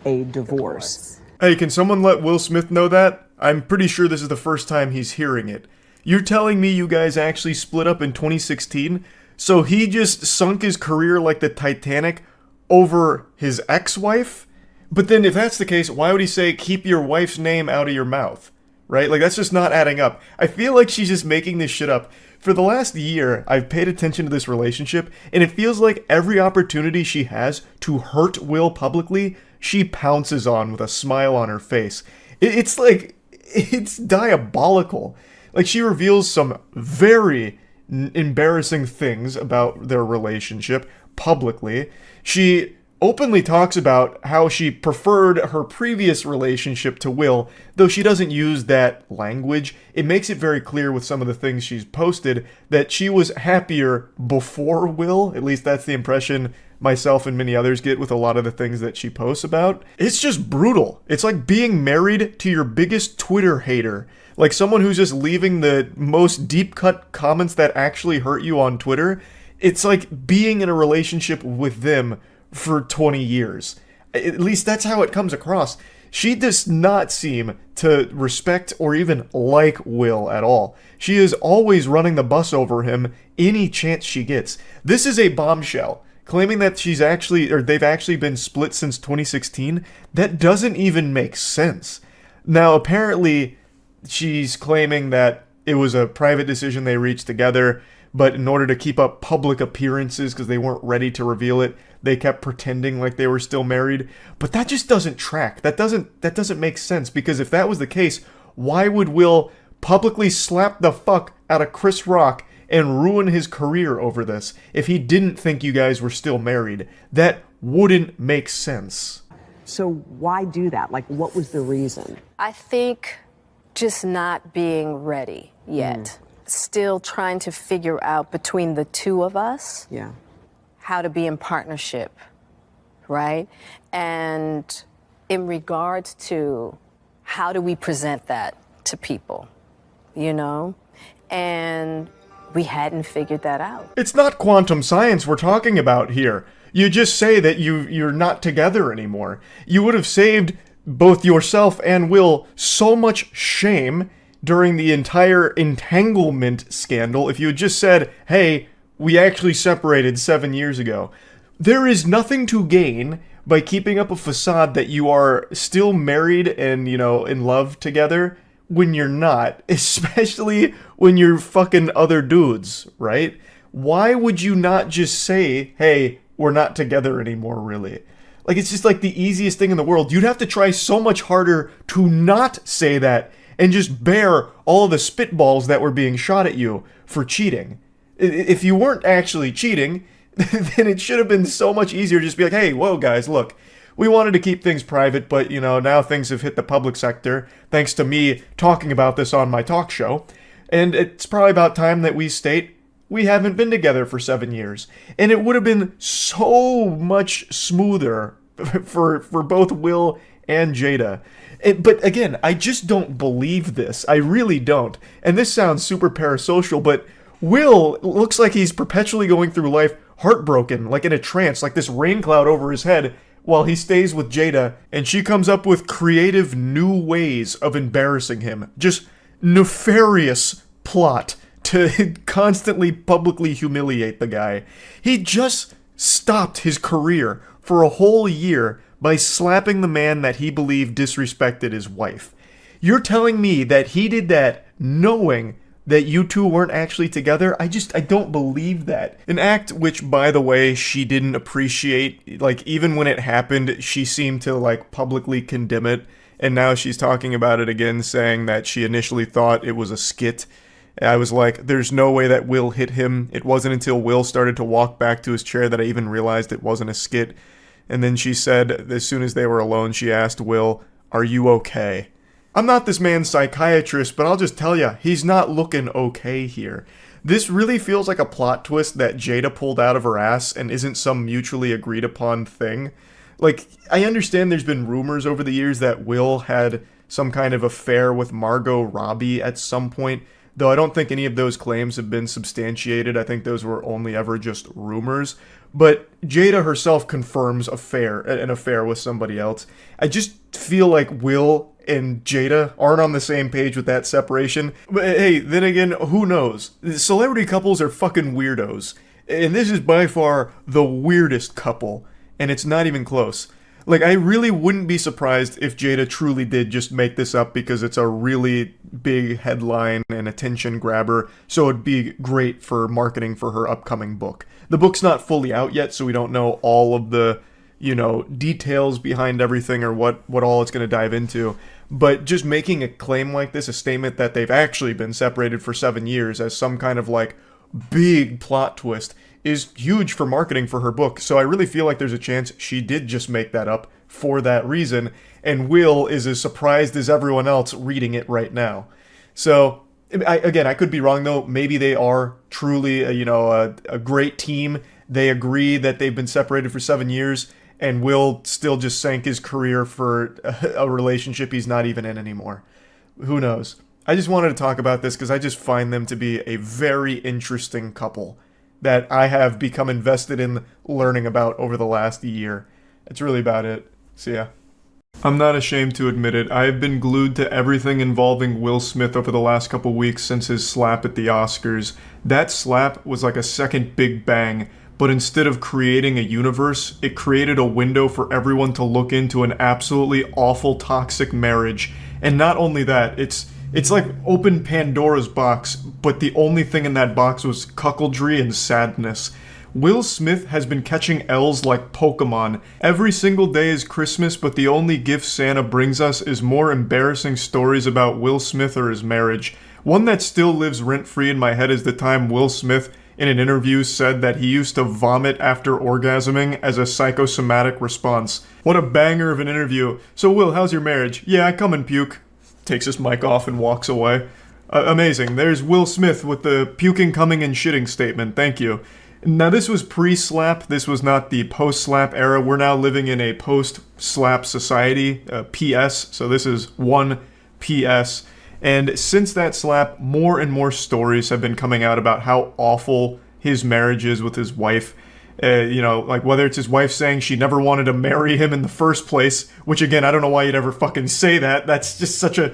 S11: a divorce.
S1: Hey, can someone let Will Smith know that? I'm pretty sure this is the first time he's hearing it. You're telling me you guys actually split up in 2016? So he just sunk his career like the Titanic over his ex-wife? But then if that's the case, why would he say, keep your wife's name out of your mouth? Right? Like, that's just not adding up. I feel like she's just making this shit up. For the last year, I've paid attention to this relationship, and it feels like every opportunity she has to hurt Will publicly, she pounces on with a smile on her face. It's diabolical. Like, she reveals some very embarrassing things about their relationship publicly. She openly talks about how she preferred her previous relationship to Will, though she doesn't use that language. It makes it very clear with some of the things she's posted that she was happier before Will. At least that's the impression myself and many others get with a lot of the things that she posts about. It's just brutal. It's like being married to your biggest Twitter hater. Like someone who's just leaving the most deep-cut comments that actually hurt you on Twitter. It's like being in a relationship with them for 20 years. At least that's how it comes across. She does not seem to respect or even like Will at all. She is always running the bus over him any chance she gets. This is a bombshell. Claiming that they've actually been split since 2016, that doesn't even make sense. Now, apparently, she's claiming that it was a private decision they reached together, but in order to keep up public appearances, because they weren't ready to reveal it, they kept pretending like they were still married. But that just doesn't track. That doesn't make sense, because if that was the case, why would Will publicly slap the fuck out of Chris Rock and ruin his career over this if he didn't think you guys were still married? That wouldn't make sense.
S11: So why do that? Like, what was the reason?
S13: I think just not being ready yet. Still trying to figure out between the two of us how to be in partnership, right? And in regards to how do we present that to people, you know? And we hadn't figured that out.
S1: It's not quantum science we're talking about here. You just say that you're not together anymore. You would have saved both yourself and Will so much shame during the entire entanglement scandal if you had just said, hey, we actually separated 7 years ago. There is nothing to gain by keeping up a facade that you are still married and, in love together when you're not, especially when you're fucking other dudes, right? Why would you not just say, hey, we're not together anymore, really? Like, it's just like the easiest thing in the world. You'd have to try so much harder to not say that and just bear all of the spitballs that were being shot at you for cheating. If you weren't actually cheating, then it should have been so much easier to just be like, hey, whoa, guys, look, we wanted to keep things private, but, now things have hit the public sector, thanks to me talking about this on my talk show, and it's probably about time that we state we haven't been together for 7 years. And it would have been so much smoother for both Will and Jada. But again, I just don't believe this. I really don't. And this sounds super parasocial, but Will looks like he's perpetually going through life heartbroken, like in a trance, like this rain cloud over his head, while he stays with Jada, and she comes up with creative new ways of embarrassing him. Just nefarious plot to constantly publicly humiliate the guy. He just stopped his career for a whole year by slapping the man that he believed disrespected his wife. You're telling me that he did that knowing that you two weren't actually together? I don't believe that. An act which, by the way, she didn't appreciate. Like, even when it happened, she seemed to, publicly condemn it. And now she's talking about it again, saying that she initially thought it was a skit. I was like, there's no way that Will hit him. It wasn't until Will started to walk back to his chair that I even realized it wasn't a skit. And then she said, as soon as they were alone, she asked Will, are you okay? I'm not this man's psychiatrist, but I'll just tell ya, he's not looking okay here. This really feels like a plot twist that Jada pulled out of her ass and isn't some mutually agreed upon thing. Like, I understand there's been rumors over the years that Will had some kind of affair with Margot Robbie at some point, though I don't think any of those claims have been substantiated. I think those were only ever just rumors. But Jada herself confirms an affair with somebody else. I just feel like Will and Jada aren't on the same page with that separation. But hey, then again, who knows? Celebrity couples are fucking weirdos. And this is by far the weirdest couple. And it's not even close. Like, I really wouldn't be surprised if Jada truly did just make this up because it's a really big headline and attention grabber, so it'd be great for marketing for her upcoming book. The book's not fully out yet, so we don't know all of the, details behind everything or what all it's going to dive into. But just making a claim like this, a statement that they've actually been separated for 7 years as some kind of, big plot twist, is huge for marketing for her book. So I really feel like there's a chance she did just make that up for that reason, and Will is as surprised as everyone else reading it right now. So, I could be wrong though. Maybe they are truly, a great team. They agree that they've been separated for 7 years, and Will still just sank his career for a relationship he's not even in anymore. Who knows? I just wanted to talk about this because I just find them to be a very interesting couple that I have become invested in learning about over the last year. That's really about it. See ya. I'm not ashamed to admit it. I have been glued to everything involving Will Smith over the last couple weeks since his slap at the Oscars. That slap was like a second Big Bang, but instead of creating a universe, it created a window for everyone to look into an absolutely awful, toxic marriage. And not only that, it's like open Pandora's box, but the only thing in that box was cuckoldry and sadness. Will Smith has been catching L's like Pokemon. Every single day is Christmas, but the only gift Santa brings us is more embarrassing stories about Will Smith or his marriage. One that still lives rent-free in my head is the time Will Smith, in an interview, said that he used to vomit after orgasming as a psychosomatic response. What a banger of an interview. So Will, how's your marriage? Yeah, I come and puke. Takes his mic off and walks away. Amazing. There's Will Smith with the puking, coming, and shitting statement. Thank you. Now, this was pre-slap. This was not the post-slap era. We're now living in a post-slap society, PS. So this is one PS. And since that slap, more and more stories have been coming out about how awful his marriage is with his wife. Like whether it's his wife saying she never wanted to marry him in the first place, which again, I don't know why you'd ever fucking say that. That's just such a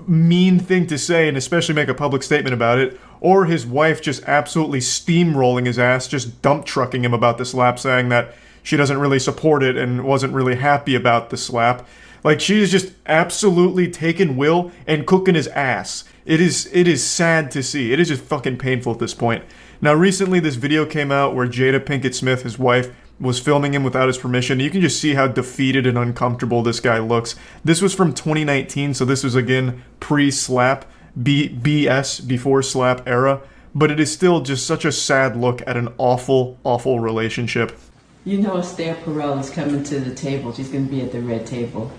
S1: mean thing to say, and especially make a public statement about it. Or his wife just absolutely steamrolling his ass, just dump trucking him about the slap, saying that she doesn't really support it and wasn't really happy about the slap. Like, she is just absolutely taking Will and cooking his ass. It is sad to see. It is just fucking painful at this point. Now, recently this video came out where Jada Pinkett Smith, his wife, was filming him without his permission. You can just see how defeated and uncomfortable this guy looks. This was from 2019, so this was again pre-slap, BS, before slap era. But it is still just such a sad look at an awful, awful relationship.
S4: You know Esther Perel is coming to the table. She's going to be at the red table.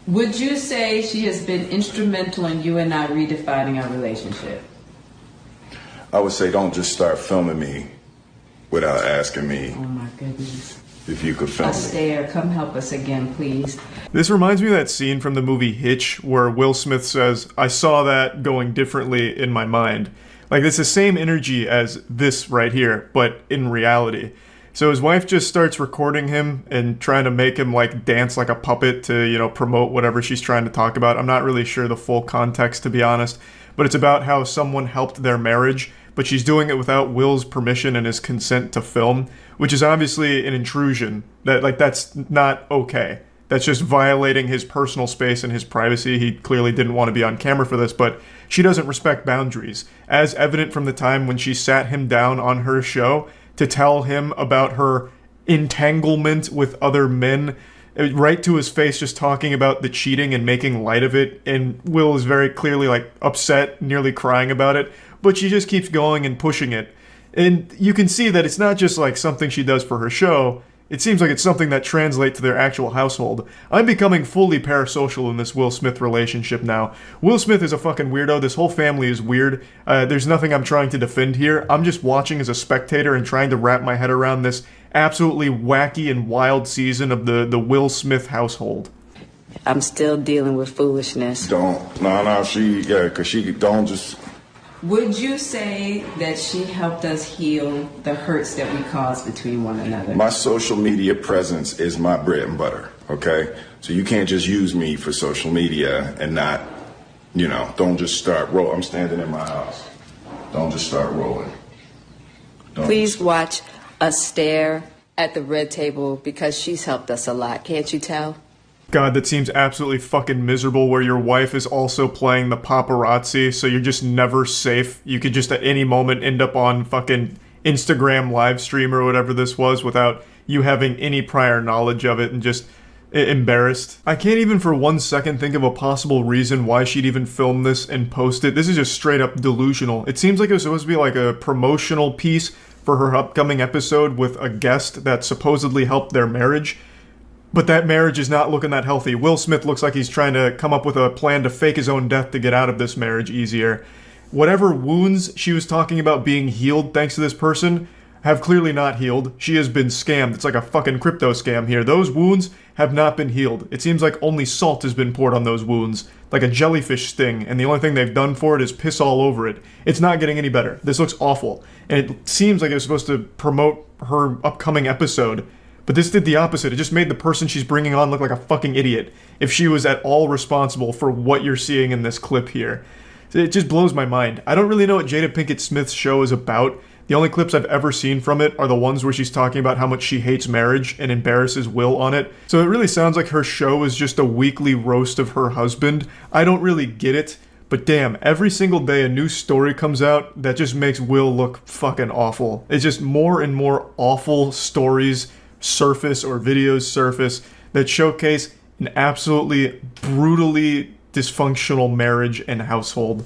S4: Would you say she has been instrumental in you and I redefining our relationship?
S10: I would say don't just start filming me without asking me.
S4: Oh my goodness.
S10: If you could film me.
S4: Esther, come help us again, please.
S1: This reminds me of that scene from the movie Hitch where Will Smith says, "I saw that going differently in my mind." Like, it's the same energy as this right here, but in reality. So his wife just starts recording him and trying to make him like dance like a puppet to, promote whatever she's trying to talk about. I'm not really sure the full context, to be honest, but it's about how someone helped their marriage, but she's doing it without Will's permission and his consent to film, which is obviously an intrusion. That's not okay. That's just violating his personal space and his privacy. He clearly didn't want to be on camera for this, but she doesn't respect boundaries, as evident from the time when she sat him down on her show to tell him about her entanglement with other men, right to his face, just talking about the cheating and making light of it. And Will is very clearly like upset, nearly crying about it, but she just keeps going and pushing it. And you can see that it's not just like something she does for her show. It seems like it's something that translates to their actual household. I'm becoming fully parasocial in this Will Smith relationship now. Will Smith is a fucking weirdo. This whole family is weird. There's nothing I'm trying to defend here. I'm just watching as a spectator and trying to wrap my head around this absolutely wacky and wild season of the Will Smith household.
S4: I'm still dealing with foolishness.
S10: Because she don't just...
S4: Would you say that she helped us heal the hurts that we caused between one another?
S10: My social media presence is my bread and butter, okay? So you can't just use me for social media and not, don't just start rolling. I'm standing in my house. Don't just start rolling.
S4: Please watch us stare at the red table because she's helped us a lot. Can't you tell?
S1: God, that seems absolutely fucking miserable where your wife is also playing the paparazzi, so you're just never safe. You could just at any moment end up on fucking Instagram live stream or whatever this was without you having any prior knowledge of it and just embarrassed. I can't even for 1 second think of a possible reason why she'd even film this and post it. This is just straight up delusional. It seems like it was supposed to be like a promotional piece for her upcoming episode with a guest that supposedly helped their marriage. But that marriage is not looking that healthy. Will Smith looks like he's trying to come up with a plan to fake his own death to get out of this marriage easier. Whatever wounds she was talking about being healed thanks to this person have clearly not healed. She has been scammed. It's like a fucking crypto scam here. Those wounds have not been healed. It seems like only salt has been poured on those wounds, like a jellyfish sting, and the only thing they've done for it is piss all over it. It's not getting any better. This looks awful. And it seems like it was supposed to promote her upcoming episode, but this did the opposite. It just made the person she's bringing on look like a fucking idiot, if she was at all responsible for what you're seeing in this clip here. It just blows my mind. I don't really know what Jada Pinkett Smith's show is about. The only clips I've ever seen from it are the ones where she's talking about how much she hates marriage and embarrasses Will on it. So it really sounds like her show is just a weekly roast of her husband. I don't really get it, but damn, every single day a new story comes out that just makes Will look fucking awful. It's just more and more awful stories surface or videos surface that showcase an absolutely brutally dysfunctional marriage and household.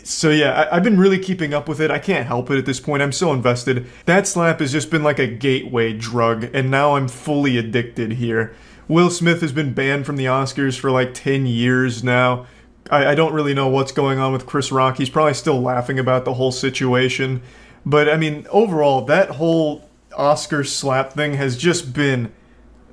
S1: So yeah, I've been really keeping up with it. I can't help it at this point. I'm so invested. That slap has just been like a gateway drug, and now I'm fully addicted here. Will Smith has been banned from the Oscars for like 10 years now. I don't really know what's going on with Chris Rock. He's probably still laughing about the whole situation. But I mean, overall, that whole Oscar slap thing has just been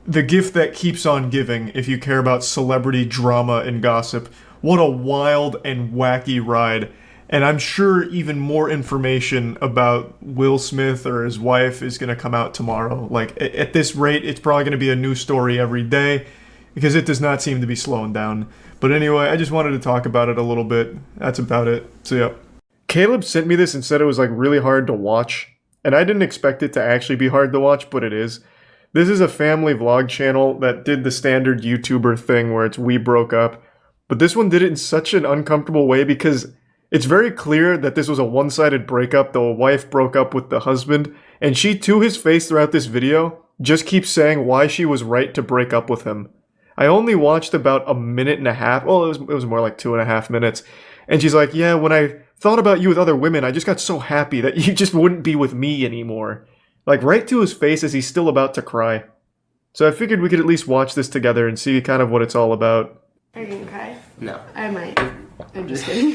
S1: the gift that keeps on giving if you care about celebrity drama and gossip. What a wild and wacky ride. And I'm sure even more information about Will Smith or his wife is going to come out tomorrow. Like, at this rate, it's probably going to be a new story every day, because it does not seem to be slowing down. But anyway, I just wanted to talk about it a little bit. That's about it. So yeah. Caleb sent me this and said it was like really hard to watch. And I didn't expect it to actually be hard to watch, but it is. This is a family vlog channel that did the standard YouTuber thing where it's we broke up. But this one did it in such an uncomfortable way because it's very clear that this was a one-sided breakup. The wife broke up with the husband, and she, to his face throughout this video, just keeps saying why she was right to break up with him. I only watched about a minute and a half. Well, it was more like 2.5 minutes. And she's like, yeah, when I thought about you with other women, I just got so happy that you just wouldn't be with me anymore. Like, right to his face as he's still about to cry. So I figured we could at least watch this together and see kind of what it's all about.
S8: Are you gonna cry?
S21: No.
S8: I might. I'm just kidding.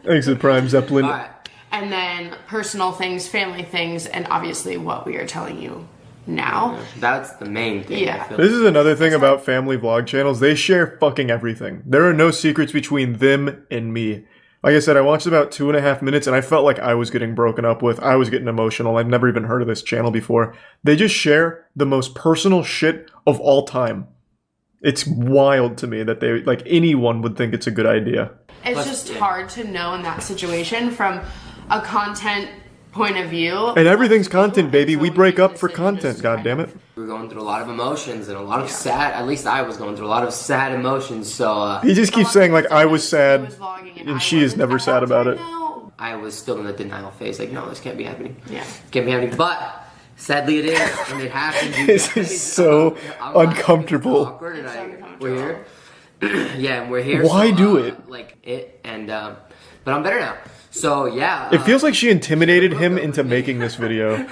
S1: Thanks to Prime Zeppelin.
S8: All right. And then personal things, family things, and obviously what we are telling you now.
S21: That's the main thing.
S8: Yeah.
S1: This is another thing about family vlog channels. They share fucking everything. There are no secrets between them and me. Like I said, I watched about 2.5 minutes and I felt like I was getting broken up with. I was getting emotional. I've never even heard of this channel before. They just share the most personal shit of all time. It's wild to me that they, like, anyone would think it's a good idea.
S8: It's just hard to know in that situation from a content point of view.
S1: And everything's content, baby. We break up for content, goddammit.
S21: We were going through a lot of emotions and a lot of sad, at least I was going through a lot of sad emotions, so...
S1: He just keeps saying, like, I was sad, and she is never sad about it.
S21: I was still in the denial phase, like, no, this can't be happening.
S8: Yeah.
S21: Can't be happening, but... Sadly, it is, and it happens.
S1: This is so uncomfortable.
S21: Awkward, and we're here. Yeah, and we're here.
S1: Why
S21: so,
S1: do it?
S21: Like it, and but I'm better now. So yeah.
S1: It feels like she intimidated him into making this video.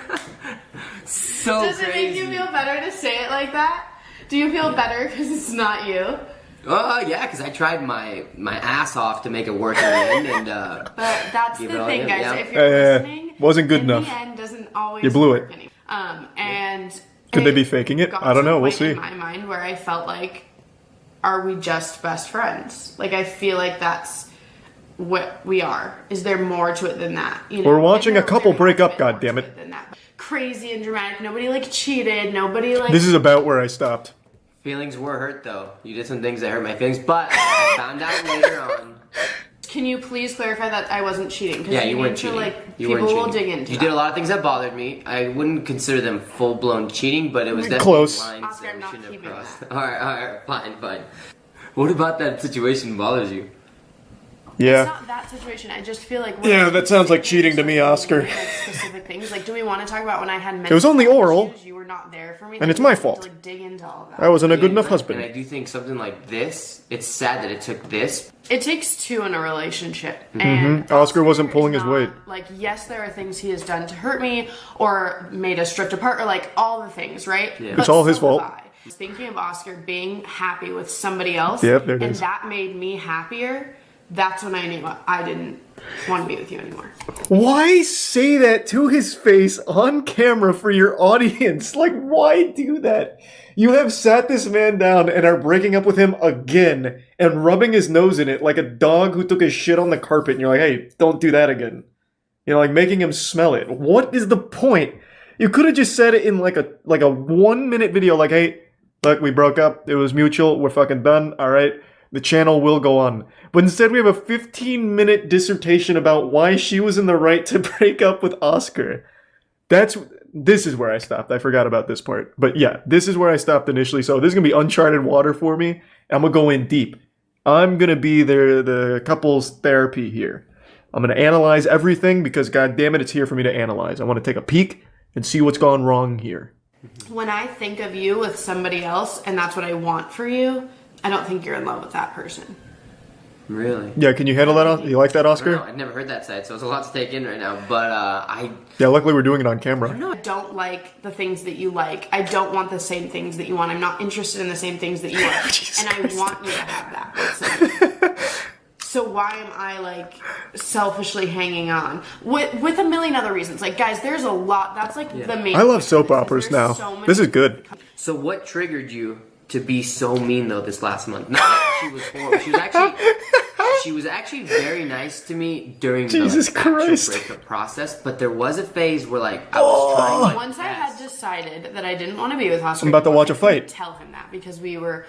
S21: So
S8: Does it make you feel better to say it like that? Do you feel better because it's not you?
S21: Yeah, because I tried my ass off to make it work in the end, and
S8: But that's the thing, guys.
S21: Yeah.
S8: If you're listening,
S1: wasn't good
S8: in
S1: enough.
S8: the end doesn't always
S1: You blew it.
S8: work anymore. And
S1: Could they be faking it? I don't know. We'll see.
S8: In my mind, where I felt like, are we just best friends? Like, I feel like that's what we are. Is there more to it than that? You know,
S1: we're watching a couple break up, goddammit.
S8: Crazy and dramatic. Nobody like cheated. Nobody like.
S1: This is about where I stopped.
S21: Feelings were hurt though. You did some things that hurt my feelings, but I found out later on.
S8: Can you please clarify that I wasn't cheating?
S21: Yeah, you weren't cheating.
S8: People will dig into
S21: You
S8: that.
S21: did a lot of things that bothered me. I wouldn't consider them full-blown cheating, but it was definitely
S1: close.
S21: lines
S8: Oscar,
S21: that
S8: I'm
S21: we
S8: not
S21: shouldn't have
S8: keeping
S21: crossed. Alright, fine. What about that situation bothers you?
S1: Yeah.
S8: It's not that situation. I just feel like...
S1: Yeah, that sounds like cheating to me, Oscar.
S8: Like specific things. Like, do we want to talk about when I had mental
S1: It was only oral.
S8: issues, you were not there for me?
S1: And it's my fault.
S8: To, like, dig into all of that.
S1: I wasn't a good enough husband.
S21: And I do think something like this, it's sad that it took this.
S8: It takes two in a relationship.
S1: Mm-hmm. Oscar wasn't pulling his weight.
S8: Like, yes, there are things he has done to hurt me or made us drift apart or, like, all the things, right?
S1: Yeah. It's all his fault.
S8: I was thinking of Oscar being happy with somebody else.
S1: Yep, there it
S8: and
S1: is.
S8: that made me happier. That's when I knew I didn't want to be with you anymore.
S1: Why say that to his face on camera for your audience? Like, why do that? You have sat this man down and are breaking up with him again and rubbing his nose in it like a dog who took his shit on the carpet, and you're like, hey, don't do that again. You know, like making him smell it. What is the point? You could have just said it in like a 1 minute video, like, hey, look, we broke up, it was mutual, we're fucking done, alright? The channel will go on. But instead we have a 15-minute dissertation about why she was in the right to break up with Oscar. This is where I stopped. I forgot about this part. But yeah, this is where I stopped initially. So this is going to be uncharted water for me. I'm going to go in deep. I'm going to be the couple's therapy here. I'm going to analyze everything because, god damn it, it's here for me to analyze. I want to take a peek and see what's gone wrong here.
S8: When I think of you with somebody else and that's what I want for you, I don't think you're in love with that person.
S21: Really?
S1: Yeah, can you handle that? You like that, Oscar?
S21: I've never heard that side, so it's a lot to take in right now. But
S1: Yeah, luckily we're doing it on camera.
S8: I don't like the things that you like. I don't want the same things that you want. I'm not interested in the same things that you want. And I want you to have that. So why am I, like, selfishly hanging on? With a million other reasons. Like, guys, there's a lot. That's, like, the main...
S1: I love soap operas now. This is good.
S21: So what triggered you to be so mean, though, this last month? Not that she was horrible. She was actually very nice to me during the actual breakup process, but there was a phase where, like, I was trying.
S8: Once I had decided that I didn't want to be with Oscar,
S1: I'm about to watch a fight.
S8: Tell him that because we were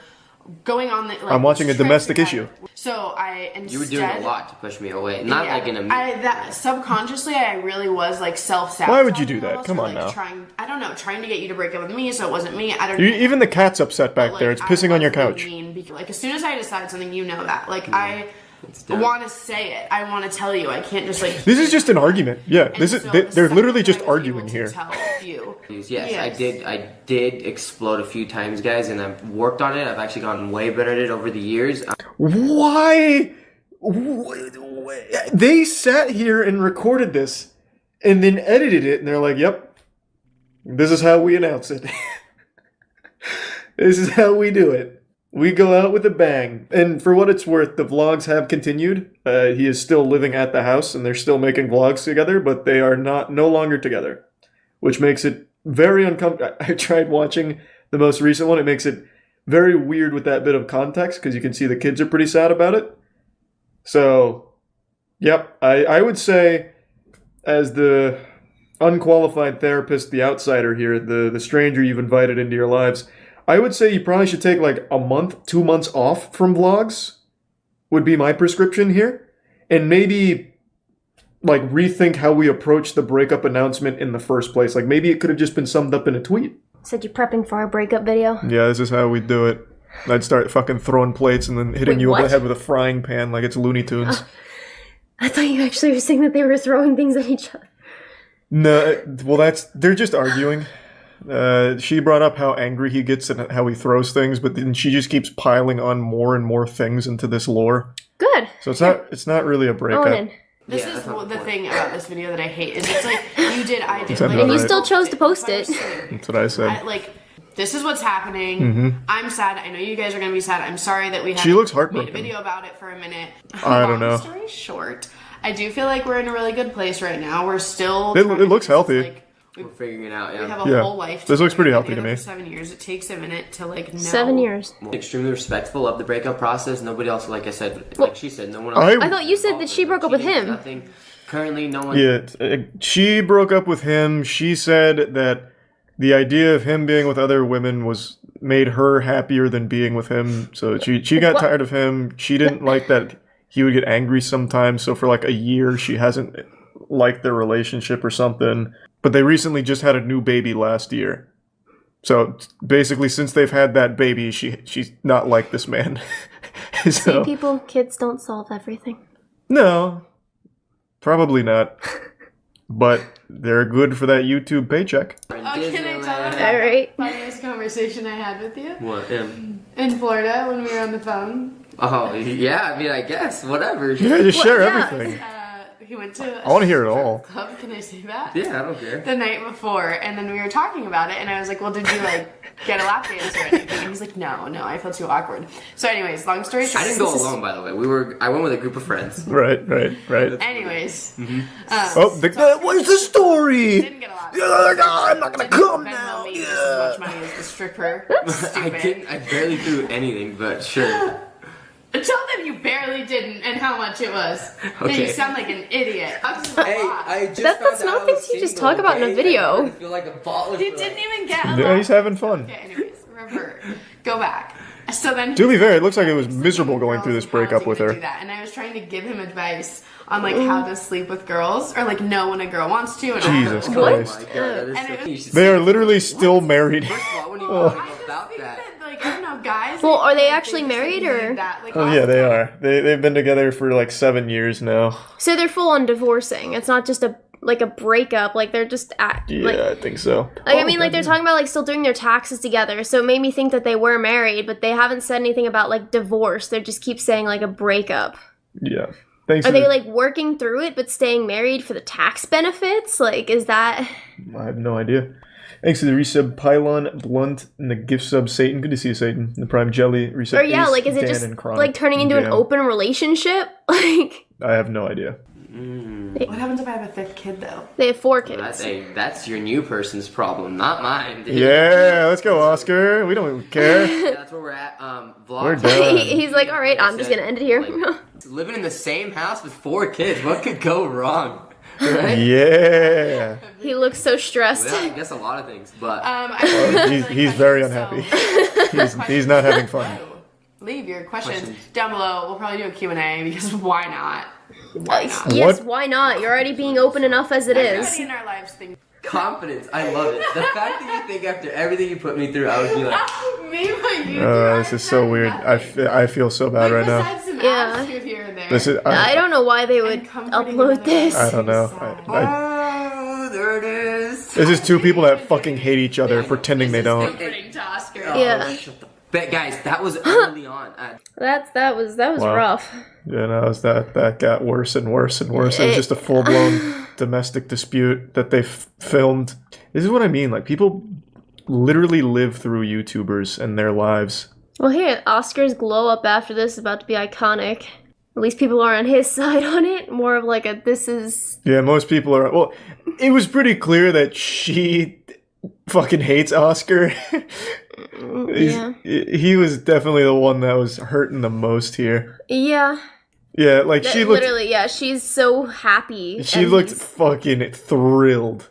S8: going on the. Like,
S1: I'm watching a domestic issue.
S8: So I instead.
S21: You were doing a lot to push me away, not like in a.
S8: Subconsciously, I really was like self-sabotaging.
S1: Why would you do that? Come on now.
S8: Trying to get you to break up with me, so it wasn't me. I don't.
S1: Even the cat's upset back there. It's pissing on your couch.
S8: Like as soon as I decide something, you know that. Like I want to say it. I want to tell you. I can't just like.
S1: This is just an argument. Yeah, they're literally just arguing here.
S21: Yes, I did explode a few times, guys, and I've worked on it. I've actually gotten way better at it over the years.
S1: Why? They sat here and recorded this and then edited it, and they're like, yep, this is how we announce it. This is how we do it. We go out with a bang. And for what it's worth, the vlogs have continued. He is still living at the house, and they're still making vlogs together, but they are no longer together, which makes it very uncomfortable. I tried watching the most recent one. It makes it very weird with that bit of context, because you can see the kids are pretty sad about it. So, yep, I would say, as the unqualified therapist, the outsider here, the stranger you've invited into your lives, I would say you probably should take like a month, 2 months off from vlogs, would be my prescription here. And maybe like rethink how we approach the breakup announcement in the first place. Like maybe it could have just been summed up in a tweet.
S9: Said you're prepping for our breakup video?
S1: Yeah, this is how we do it. I'd start fucking throwing plates and then hitting you over the head with a frying pan like it's Looney Tunes.
S9: I thought you actually were saying that they were throwing things at each other.
S1: No, well they're just arguing. She brought up how angry he gets and how he throws things, but then she just keeps piling on more and more things into this lore.
S9: Good.
S1: So it's not really a breakup.
S8: This is the thing about this video that I hate is it's like you did, I did,
S1: like,
S9: and you still chose to post it.
S1: That's what I said.
S8: This is what's happening.
S1: Mm-hmm.
S8: I'm sad. I know you guys are gonna be sad. I'm sorry that we
S1: She looks
S8: haven't made
S1: heartbroken.
S8: a video about it for a minute.
S1: I don't know.
S8: Long story short, I do feel like we're in a really good place right now. We're still.
S1: It looks healthy.
S21: We're figuring it out, yeah.
S8: We have a whole life.
S1: This looks pretty healthy to me.
S8: For 7 years. It takes a minute to know.
S9: 7 years.
S21: Extremely respectful of the breakup process. Nobody else, like I said, like she said, no one else.
S9: I thought you said that she broke up with him.
S21: Nothing. Currently, no one.
S1: Yeah, she broke up with him. She said that the idea of him being with other women made her happier than being with him. So she got tired of him. She didn't like that he would get angry sometimes. So for like a year, she hasn't liked their relationship or something. But they recently just had a new baby last year. So basically, since they've had that baby, she's not like this man.
S9: See, people, kids don't solve everything.
S1: No, probably not. But they're good for that YouTube paycheck.
S8: Oh, can I tell you
S9: All right.
S8: the funniest conversation I had with you?
S21: What?
S8: In Florida when we were on the phone.
S21: Oh, yeah, I mean, I guess. Whatever.
S1: Yeah, just share everything.
S8: He went to
S1: I want to hear it all.
S8: club, can I say that?
S21: Yeah, I don't care.
S8: The night before, and then we were talking about it, and I was like, well, did you, like, get a lap dance or anything? And he's like, no, I feel too awkward. So anyways, long story short.
S21: I didn't go alone, by the way. I went with a group of friends.
S1: Right.
S8: Anyways.
S1: What's the story?
S8: Didn't get a lap
S1: I'm not gonna come
S8: now. Me just as much money as the stripper.
S21: I barely threw anything, but sure.
S8: Tell them you barely didn't and how much it was.
S21: Okay.
S8: You sound like an idiot.
S9: That's not things you just talk about in a video.
S21: I feel like a baller.
S8: You didn't even get a
S1: Yeah,
S8: lap.
S1: he's having fun.
S8: Okay, anyways, revert. Go back. So then
S1: To be fair, it looks like it was miserable going through this breakup with
S8: do
S1: her.
S8: that, and I was trying to give him advice on like how to sleep with girls or like know when a girl wants to. And
S1: Jesus Christ.
S8: And it was,
S1: They are literally still married.
S21: About that.
S8: like I don't know, guys.
S9: Well, are they actually married or?
S8: That, like,
S1: Oh yeah, they are. They've been together for like 7 years now.
S9: So they're full on divorcing. It's not just a breakup. Like they're just
S1: Yeah, I think so.
S9: Like, I mean, like, they're talking about, like, still doing their taxes together, so it made me think that they were married, but they haven't said anything about, like, divorce. They just keep saying, like, a breakup.
S1: Yeah. Thanks.
S9: Are they, like, working through it, but staying married for the tax benefits? Like, is that...
S1: I have no idea. Thanks to the resub Pylon, Blunt, and the gift sub Satan. Good to see you, Satan. The Prime Jelly, resub
S9: Or, yeah,
S1: Ace,
S9: like, is it
S1: Dan,
S9: just,
S1: and Chronic,
S9: like, turning into
S1: and
S9: an
S1: Jam.
S9: open relationship? Like...
S1: I have no idea.
S8: What happens if I have a fifth kid, though?
S9: They have 4 kids.
S21: That's your new person's problem, not mine. Dude.
S1: Yeah, let's go, Oscar. We don't care.
S21: Yeah, that's where we're at. Vlog.
S1: We're done.
S9: He's like, all right, I'm just gonna end it here.
S21: Living in the same house with 4 kids, what could go wrong? Right?
S1: Yeah.
S9: He looks so stressed.
S21: Well, I guess a lot of things, but
S1: He's very unhappy. He's not having fun.
S8: Leave your questions down below. We'll probably do a Q&A because why not?
S9: Yes, why not? You're already being open enough as it is.
S8: Everybody in our lives thinks
S21: confidence, I love it. The fact that you think after everything you put me through, I would be like,
S8: me, what you
S1: This is so weird. I feel so bad right now.
S8: besides some
S9: Yeah.
S8: attitude here and there.
S1: This is.
S9: I don't know why they would upload this.
S1: I don't know.
S21: oh, there it is.
S1: This is 2 people that fucking hate each other, pretending they don't.
S8: Comforting to Oscar.
S9: Yeah.
S21: But guys, that was early on.
S9: That was
S1: Wow.
S9: rough.
S1: Yeah, no, that got worse and worse and worse. It was just a full-blown domestic dispute that they filmed. This is what I mean. Like, people literally live through YouTubers and their lives.
S9: Well, hey, Oscar's glow up after this is about to be iconic. At least people are on his side on it. More of like a this is...
S1: Yeah, most people are... Well, it was pretty clear that she fucking hates Oscar.
S9: Yeah.
S1: He was definitely the one that was hurting the most here.
S9: Yeah.
S1: Yeah, like she looked...
S9: Literally, yeah, she's so happy.
S1: She
S9: and
S1: looked
S9: he's-
S1: fucking thrilled.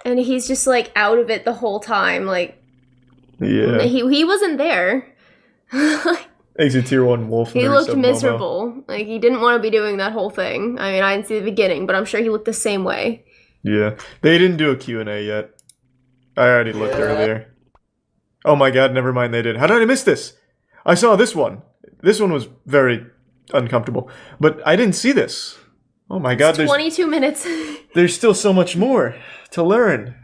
S9: And he's just like out of it the whole time. Like,
S1: Yeah.
S9: he wasn't there.
S1: Exit Tier 1 Wolf.
S9: He
S1: Nerd
S9: looked
S1: Sub Momo.
S9: miserable. Like, he didn't want to be doing that whole thing. I mean, I didn't see the beginning, but I'm sure he looked the same way.
S1: Yeah. They didn't do a Q&A yet. I already looked earlier. Oh my god, never mind, they did. How did I miss this? I saw this one. This one was very uncomfortable. But I didn't see this. Oh my god,
S9: It's 22 minutes.
S1: there's still so much more to learn.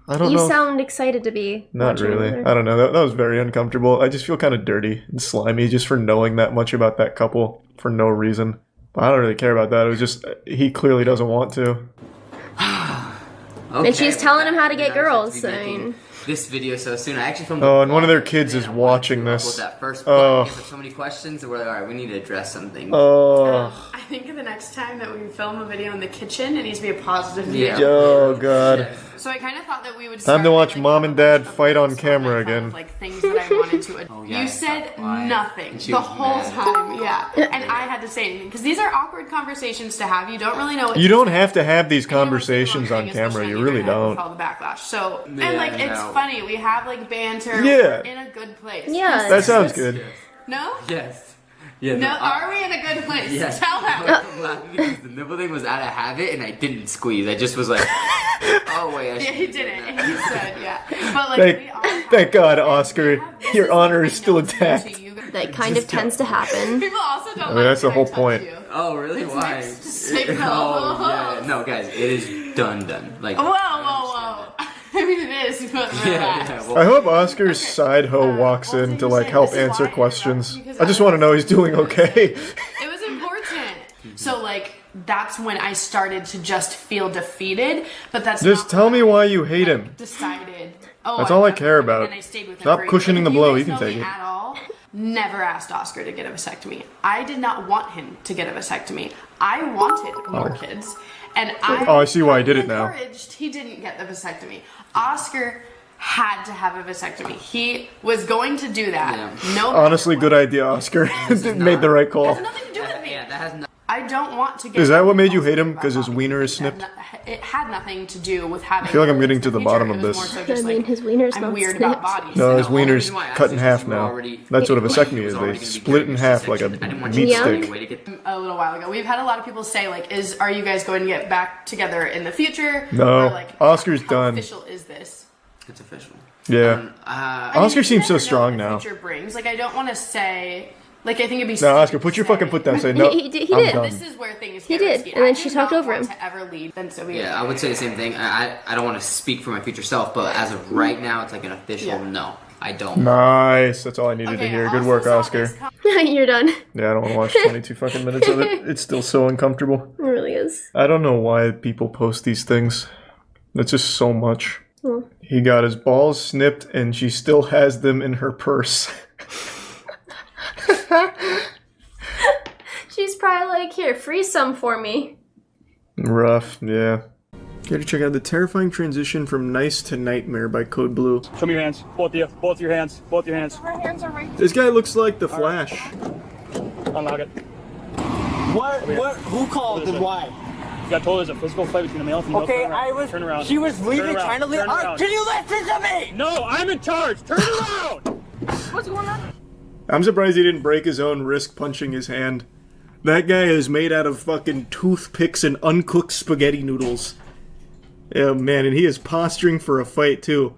S1: I don't
S9: You
S1: know.
S9: sound excited to be
S1: Not
S9: watching
S1: really.
S9: another.
S1: I don't know. That was very uncomfortable. I just feel kind of dirty and slimy just for knowing that much about that couple for no reason. I don't really care about that. It was just, he clearly doesn't want to.
S9: And she's telling him how to get girls. I mean,
S21: This video so soon. I actually filmed.
S1: Oh, and one of their kids is watching
S21: with
S1: this.
S21: that first
S1: Oh.
S21: there's so many questions that we're like, all right, we need to address something.
S1: Oh.
S8: I think the next time that we film a video in the kitchen, it needs to be a positive video.
S21: Yeah.
S1: Oh, God.
S8: So I kind of thought that we would
S1: Time to watch mom and dad fight on camera again.
S8: like things that I wanted to.
S21: yeah,
S8: You said nothing
S21: she
S8: the
S21: was
S8: whole
S21: mad.
S8: time, yeah. And I had to say anything because these are awkward conversations to have. You don't really know what
S1: You
S8: to
S1: don't
S8: say.
S1: have to have these conversations on camera. You really
S8: With
S1: don't.
S8: all the backlash. So
S21: Yeah,
S8: and like it's
S21: no.
S8: funny. We have like banter.
S1: Yeah.
S8: We're in a good place.
S9: Yeah.
S1: That sounds good.
S8: No.
S21: Yes. Yeah.
S8: No. Are we in a good place?
S21: Yes.
S8: Tell them.
S21: I'm laughing because the nipple thing was out of habit and I didn't squeeze. I just was like, oh wait.
S8: Yeah, he didn't. And he said, yeah. But like, we all
S1: Thank God, Oscar. Your honor is still intact.
S9: that kind of tends to happen.
S8: people also don't.
S1: I mean, that's the whole point.
S21: Oh, really?
S8: It's
S21: Why?
S8: mixed signals.
S21: Oh, yeah. No, guys, it is done. Like.
S8: Whoa. I mean, it is, but relax.
S1: I hope Oscar's side hoe walks in to like help answer questions. I just want to know he's doing okay.
S8: It was important. So like that's when I started to just feel defeated. But that's
S1: just tell me why you hate him.
S8: Decided.
S1: That's all I care about.
S8: And I stayed with him
S1: Stop
S8: for
S1: cushioning the blow. He can take it.
S8: At all. Never asked Oscar to get a vasectomy. I did not want him to get a vasectomy. I wanted more kids. And
S1: I see why he did it now.
S8: He didn't get the vasectomy. Oscar had to have a vasectomy. He was going to do that. Yeah. No.
S1: Honestly, good idea, Oscar. Made the right call.
S8: It has nothing to do with me. Yeah, that has nothing. I don't want to get.
S1: Is that what made you hate him? Because his wiener is snipped?
S8: It had nothing to do with having.
S1: I feel like I'm getting to the bottom of this.
S9: I mean, his wiener's not
S8: weird
S9: snipped.
S8: about bodies.
S1: No, his wiener's cut in half now. That's what a vasectomy is. They split it in half like a meat stick.
S8: A little while ago, we've had a lot of people say like, "Are you guys going to get back together in the future?"
S1: No,
S8: or, like,
S1: Oscar's done.
S8: How official is this?
S21: It's official.
S1: Yeah. Oscar seems so strong now.
S8: Future brings like I don't want to say. Like, I think it'd be.
S1: No, Oscar, put your fucking foot down. Say no.
S9: He did.
S8: This is where things.
S9: He did, and then she talked over him.
S8: To ever lead, then so
S21: yeah, I would say the same thing. I don't want to speak for my future self, but as of right now, it's like an official no. I don't.
S1: Nice. That's all I needed to hear. Good work, Oscar.
S9: You're done.
S1: Yeah, I don't want to watch 22 fucking minutes of it. It's still so uncomfortable.
S9: It really is.
S1: I don't know why people post these things. That's just so much.
S9: Well.
S1: He got his balls snipped, and she still has them in her purse.
S9: She's probably like, here, freeze some for me.
S1: Rough, yeah. Gotta check out the terrifying transition from Nice to Nightmare by Code Blue.
S7: Show me your hands. Both of you. Both your hands. Both your hands.
S8: My hands are right.
S1: This guy looks like the Flash.
S7: Unlock it.
S14: What? Who called and why?
S7: You got told there's a physical fight between a male and female.
S14: Okay,
S7: Turn around.
S14: She was leaving, trying to leave. Can you listen to me?
S7: No, I'm in charge. Turn around.
S8: What's going on?
S1: I'm surprised he didn't break his own wrist punching his hand. That guy is made out of fucking toothpicks and uncooked spaghetti noodles. Yeah, man, and he is posturing for a fight, too.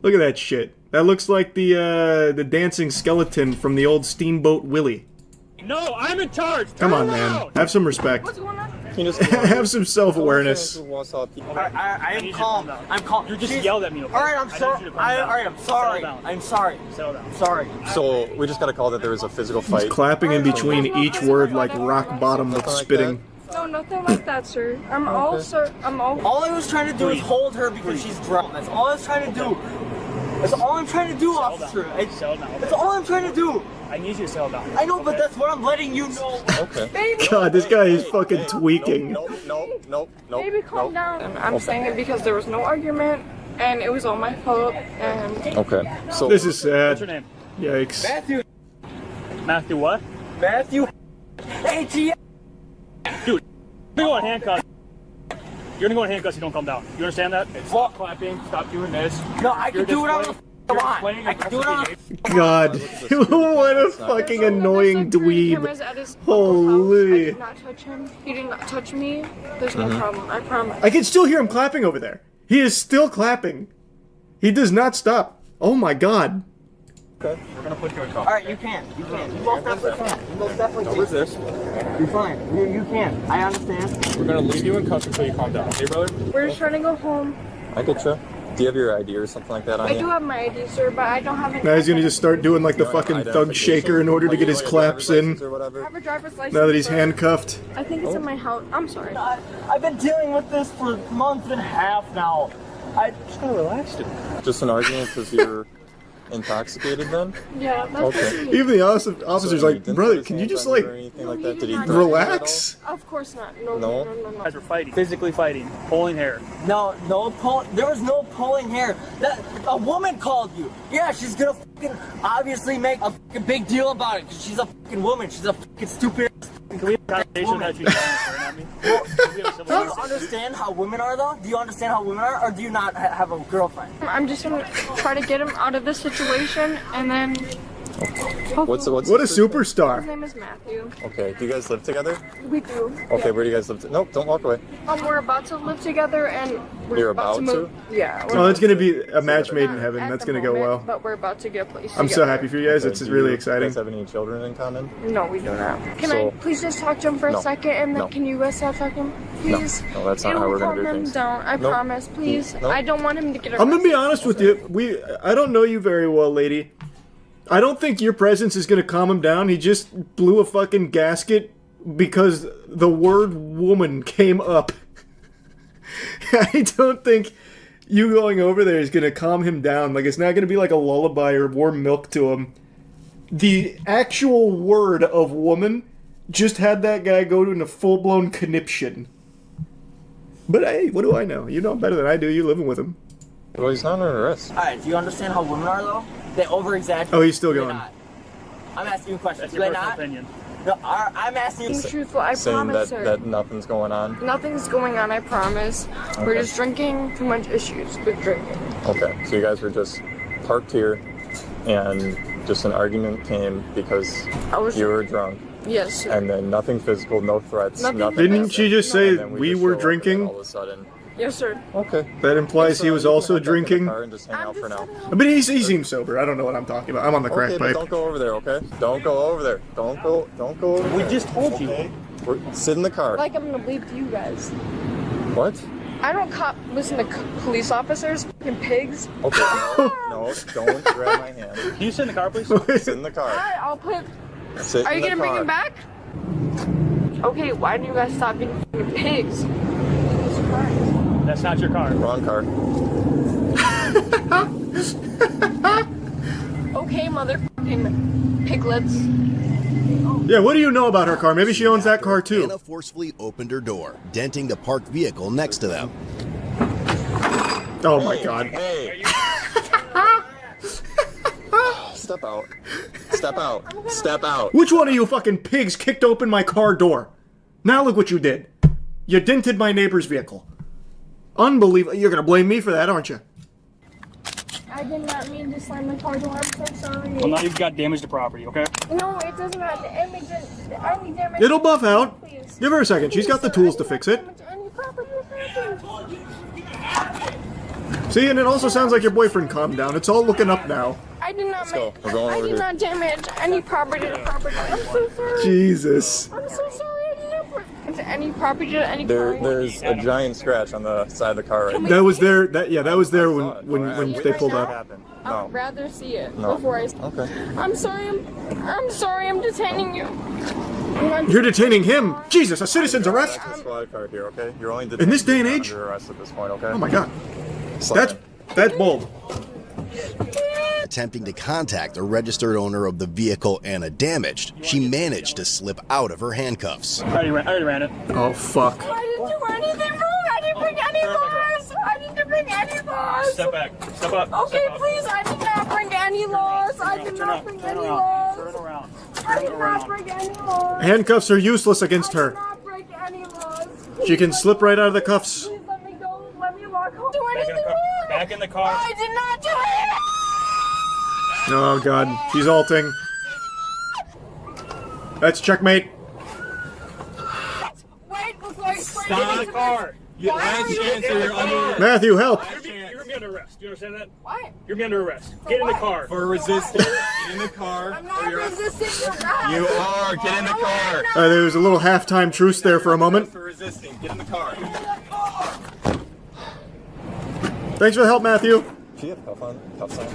S1: Look at that shit. That looks like the dancing skeleton from the old Steamboat Willie.
S7: No, I'm in charge.
S1: Come on, man. Have some respect.
S8: What's going on?
S1: Have some self-awareness.
S14: I am calm. I'm calm.
S7: You just yelled at me. Okay?
S14: All right, I'm sorry. All right, I'm sorry. I'm sorry.
S7: Settle down.
S14: Sorry.
S22: So we just got a call that there was a physical fight.
S1: He's clapping in between each word like rock bottom with spitting.
S23: No, nothing like that, sir. I'm all.
S14: All I was trying to do is hold her because she's drowned. That's all I was trying to do. That's all I'm trying to do, officer. That's all I'm trying to do.
S7: I need you to settle down.
S14: I know, but that's what I'm letting you know.
S22: Okay.
S1: God, this guy is fucking tweaking.
S22: Nope.
S23: Baby, calm down. I'm saying it because there was no argument, and it was all my fault, and...
S22: Okay, so...
S1: This is sad.
S7: What's your name?
S1: Yikes.
S7: Matthew what?
S14: Matthew ATM.
S7: Dude, you're gonna go in handcuffs. You're gonna go in handcuffs if you don't calm down. You understand that? Stop clapping. Stop doing this.
S14: No, I can do whatever the f*** I want. I can do it on
S1: God, what a fucking annoying dweeb. Holy.
S23: I did not touch him. He did not touch me. There's no problem. I promise.
S1: I can still hear him clapping over there. He is still clapping. He does not stop. Oh my God.
S7: Okay, we're gonna put you in cuffs.
S14: Alright, you can. You most definitely can. You most definitely can. Where's this? You're fine. You can. I understand.
S22: We're gonna leave you in cuffs until you calm down, okay, brother?
S23: We're just trying to go home.
S22: I get you. Do you have your ID or something like that on you?
S23: I do have my ID, sir, but I don't have it.
S1: Now he's gonna just start doing like the fucking thug shaker in order to get his claps in.
S23: I have a driver's license.
S1: Now that he's handcuffed.
S23: I think it's in my house. I'm sorry.
S14: I've been dealing with this for a month and a half now. I just gotta relax it.
S22: Just an argument because you're intoxicated then?
S23: Yeah, that's
S22: okay.
S1: Even the officer's like, brother, can you just like relax?
S23: Of course not.
S7: No. You guys were fighting, physically fighting, pulling hair.
S14: No, there was no pulling hair. A woman called you. Yeah, she's gonna fucking obviously make a fucking big deal about it because she's a fucking woman. She's a fucking stupid.
S7: Can we have a conversation without you staring at me?
S14: Do you understand how women are though? Do you understand how women are, or do you not have a girlfriend?
S23: I'm just gonna try to get him out of this situation, and then
S22: What's
S1: What a
S23: His
S1: superstar.
S23: name is Matthew.
S22: Okay, do you guys live together?
S23: We do.
S22: Okay, where do you guys live? Nope, don't walk away.
S23: We're about to live together, and we're
S22: You're
S23: about to
S22: about
S23: move. Yeah.
S1: Oh, it's gonna be a match made in heaven.
S23: At
S1: That's
S23: the
S1: gonna go
S23: moment,
S1: well.
S23: But we're about to get placed
S1: I'm so
S23: together.
S1: happy for you guys.
S22: Okay,
S1: It's
S22: do
S1: really
S22: you
S1: exciting.
S22: guys have any children in common?
S23: No, we do not. Can
S22: So-
S23: I please just talk to him for
S22: No.
S23: a second, and then
S22: No.
S23: can you guys stop talking? Please.
S22: No, that's not
S23: It
S22: how
S23: will
S22: we're gonna
S23: calm
S22: do
S23: him
S22: things.
S23: down. I
S22: Nope.
S23: promise, please.
S22: Nope.
S23: I don't want him to get arrested.
S1: I'm gonna be honest with you. I don't know you very well, lady. I don't think your presence is gonna calm him down. He just blew a fucking gasket because the word woman came up. I don't think you going over there is gonna calm him down. Like, it's not gonna be like a lullaby or warm milk to him. The actual word of woman just had that guy go to a full-blown conniption. But hey, what do I know? You know better than I do. You're living with him.
S22: Well, he's not under arrest.
S14: Alright, do you understand how women are though? They over-exaggerate.
S1: Oh, he's still
S14: Do they
S1: going.
S14: not? I'm asking you a question.
S7: That's
S14: Do
S7: your
S14: they
S7: personal
S14: not?
S7: opinion.
S14: No, I'm asking you.
S23: Being truthful, I
S22: Saying
S23: promise,
S22: that,
S23: sir.
S22: that nothing's going on.
S23: Nothing's going on, I promise. We're
S22: Okay.
S23: just drinking too much issues with drinking.
S22: Okay, so you guys were just parked here, and just an argument came because
S23: I was-
S22: you were drunk.
S23: Yes, sir.
S22: And then nothing physical, no threats,
S23: Nothing
S22: nothing.
S1: Didn't she just say
S22: And then
S1: we
S22: just
S1: were
S22: show up, and then
S1: drinking?
S22: all of a sudden.
S23: Yes, sir.
S22: Okay.
S1: That implies he was also
S22: You can head back in the
S1: drinking.
S22: car and just hang out for now.
S1: But he seems sober. I don't know what I'm talking about. I'm on the crack
S22: Okay, but
S1: pipe.
S22: don't go over there, okay? Don't go over there. Don't go over there.
S7: We just told you.
S22: Okay? Sit in the car.
S23: Like I'm gonna leave to you guys.
S22: What?
S23: I don't listen to police officers, fucking pigs.
S22: Okay, no, don't grab my hand.
S7: Can you sit in the car, please?
S22: Sit in the car.
S23: Alright, I'll put.
S22: Sit
S23: Are
S22: in
S23: you
S22: the
S23: gonna bring
S22: car.
S23: him back? Okay, why didn't you guys stop being fucking pigs?
S7: That's not your car.
S22: Wrong car.
S23: Okay, motherfucking piglets.
S1: Yeah, what do you know about her car? Maybe she owns that car too.
S12: Anna forcefully opened her door, denting the parked vehicle next to them.
S1: Oh my god.
S22: Hey. Step out. Step out. Step out.
S1: Which one of you fucking pigs kicked open my car door? Now look what you did. You dented my neighbor's vehicle. Unbelievable. You're gonna blame me for that, aren't you?
S23: I did not mean to slam the car door. I'm so sorry.
S7: Well, now you've got damage to property, okay?
S23: No, it doesn't have the image. I need damage.
S1: It'll buff out. Give her a second. She's got the tools to fix it. See, and it also sounds like your boyfriend calmed down. It's all looking up now.
S23: I did not
S22: go. We're going
S23: I
S22: over
S23: did
S22: here.
S23: not damage any property to property. I'm so sorry.
S1: Jesus.
S23: I'm so sorry. I did not break any property to any
S22: There's a giant scratch on the side of the car right now.
S1: That was there. That was there when they pulled up.
S23: I would rather see it
S22: No.
S23: before I.
S22: Okay.
S23: I'm sorry. I'm sorry. I'm detaining you.
S1: You're detaining him. Jesus, a citizen's arrest.
S22: Back to the squad car here, okay? You're only
S1: In this day and
S22: detained,
S1: age?
S22: you're not under arrest at this point, okay?
S1: Oh my god.
S22: Slide
S1: That's bold.
S12: Attempting to contact the registered owner of the vehicle Anna damaged, she managed to slip out of her handcuffs.
S7: I already ran it.
S1: Oh fuck.
S23: I didn't do anything wrong. I didn't bring any laws. I didn't bring any laws.
S7: Step back. Step up.
S23: Okay,
S7: Step up.
S23: please. I did not bring any laws. I did not bring any laws.
S7: Turn around.
S23: I did not bring any laws.
S1: Handcuffs are useless against her.
S23: Not break any laws.
S1: She can slip right out of the cuffs.
S23: Please let me go. Let me walk home. Do
S7: Back in
S23: anything
S7: the car.
S23: wrong.
S7: Back in the car.
S23: I did not do it.
S1: Oh god, she's alting. That's checkmate.
S23: Wait before you
S7: Stop the car.
S23: Last chance or you're under arrest.
S1: Matthew, help.
S7: You're gonna be under arrest. Do you understand that?
S23: What?
S7: You're gonna be under arrest. Get in the car.
S22: For resisting. Get in the car.
S23: I'm not resisting your arrest.
S22: You are. Get in the car.
S1: There was a little halftime truce there for a moment.
S22: For resisting. Get in the car.
S1: Thanks for the help, Matthew.
S22: Do you have cuff on? Cuffs on?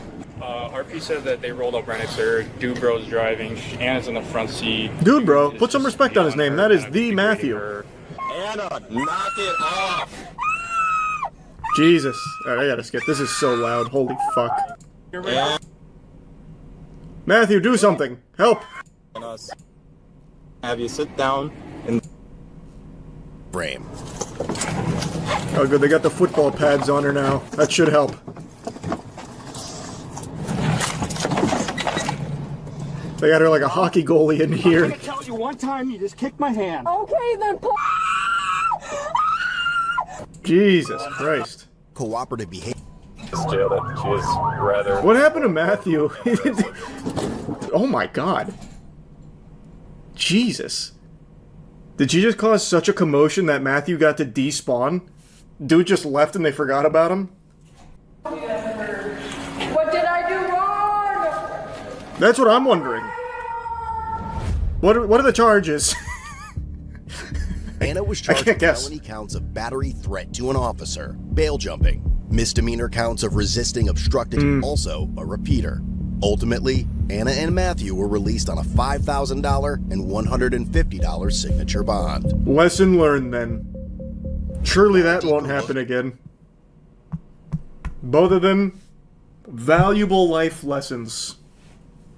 S16: RP said that they rolled up right next to her. Dude bro's driving. Anna's in the front seat.
S1: Dude, bro, put some respect on his name. That is the Matthew.
S22: Anna, knock it off.
S1: Jesus. Alright, I gotta skip. This is so loud. Holy fuck. Matthew, do something. Help.
S22: Us. Have you sit down and
S12: Frame.
S1: Oh, good. They got the football pads on her now. That should help. They got her like a hockey goalie in
S7: I'm
S1: here.
S7: gonna tell you one time you just kicked my hand.
S23: Okay, then.
S1: Jesus Christ.
S12: Cooperative behavior.
S22: jail that she is rather.
S1: What happened to Matthew? Oh my god. Jesus. Did she just cause such a commotion that Matthew got to despawn? Dude just left and they forgot about him?
S23: What did I do wrong?
S1: That's what I'm wondering. What are the charges?
S12: Anna was charged with felony counts of battery, threat to an officer, bail jumping, misdemeanor counts of resisting, obstructing, also a repeater. Ultimately, Anna and Matthew were released on a $5,000 and $150 signature bond.
S1: Lesson learned then. Surely that won't happen again. Both of them, valuable life lessons.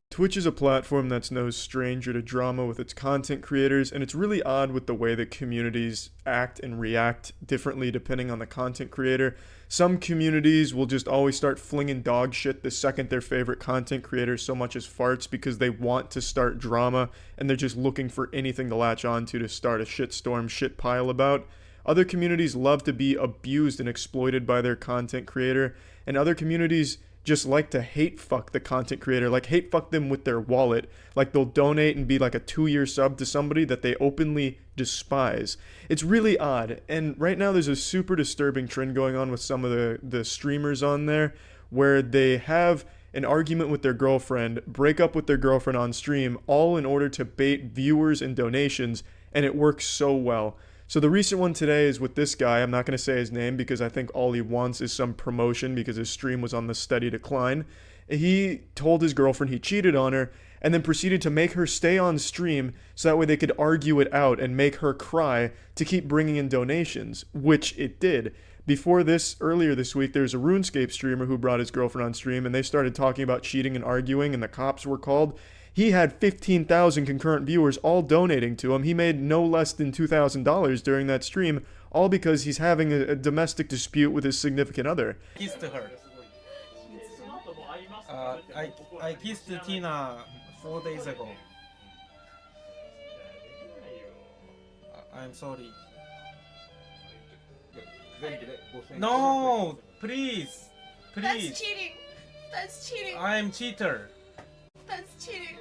S1: Twitch is a platform that's no stranger to drama with its content creators, and it's really odd with the way that communities act and react differently depending on the content creator. Some communities will just always start flinging dog shit the second their favorite content creator so much as farts because they want to start drama and they're just looking for anything to latch onto to start a shitstorm shit pile about. Other communities love to be abused and exploited by their content creator, and other communities just like to hate fuck the content creator, like hate fuck them with their wallet, like they'll donate and be like a 2-year sub to somebody that they openly despise. It's really odd, and right now there's a super disturbing trend going on with some of the streamers on there where they have an argument with their girlfriend, break up with their girlfriend on stream, all in order to bait viewers and donations, and it works so well. So the recent one today is with this guy. I'm not going to say his name because I think all he wants is some promotion because his stream was on the steady decline. He told his girlfriend he cheated on her and then proceeded to make her stay on stream so that way they could argue it out and make her cry to keep bringing in donations, which it did. Before this, earlier this week, there's a RuneScape streamer who brought his girlfriend on stream and they started talking about cheating and arguing and the cops were called. He had 15,000 concurrent viewers all donating to him. He made no less than $2,000 during that stream, all because he's having a domestic dispute with his significant other.
S2: Kissed her. I kissed Tina 4 days ago. I'm sorry. No, please.
S23: That's cheating. That's cheating.
S2: I'm cheater.
S23: That's cheating.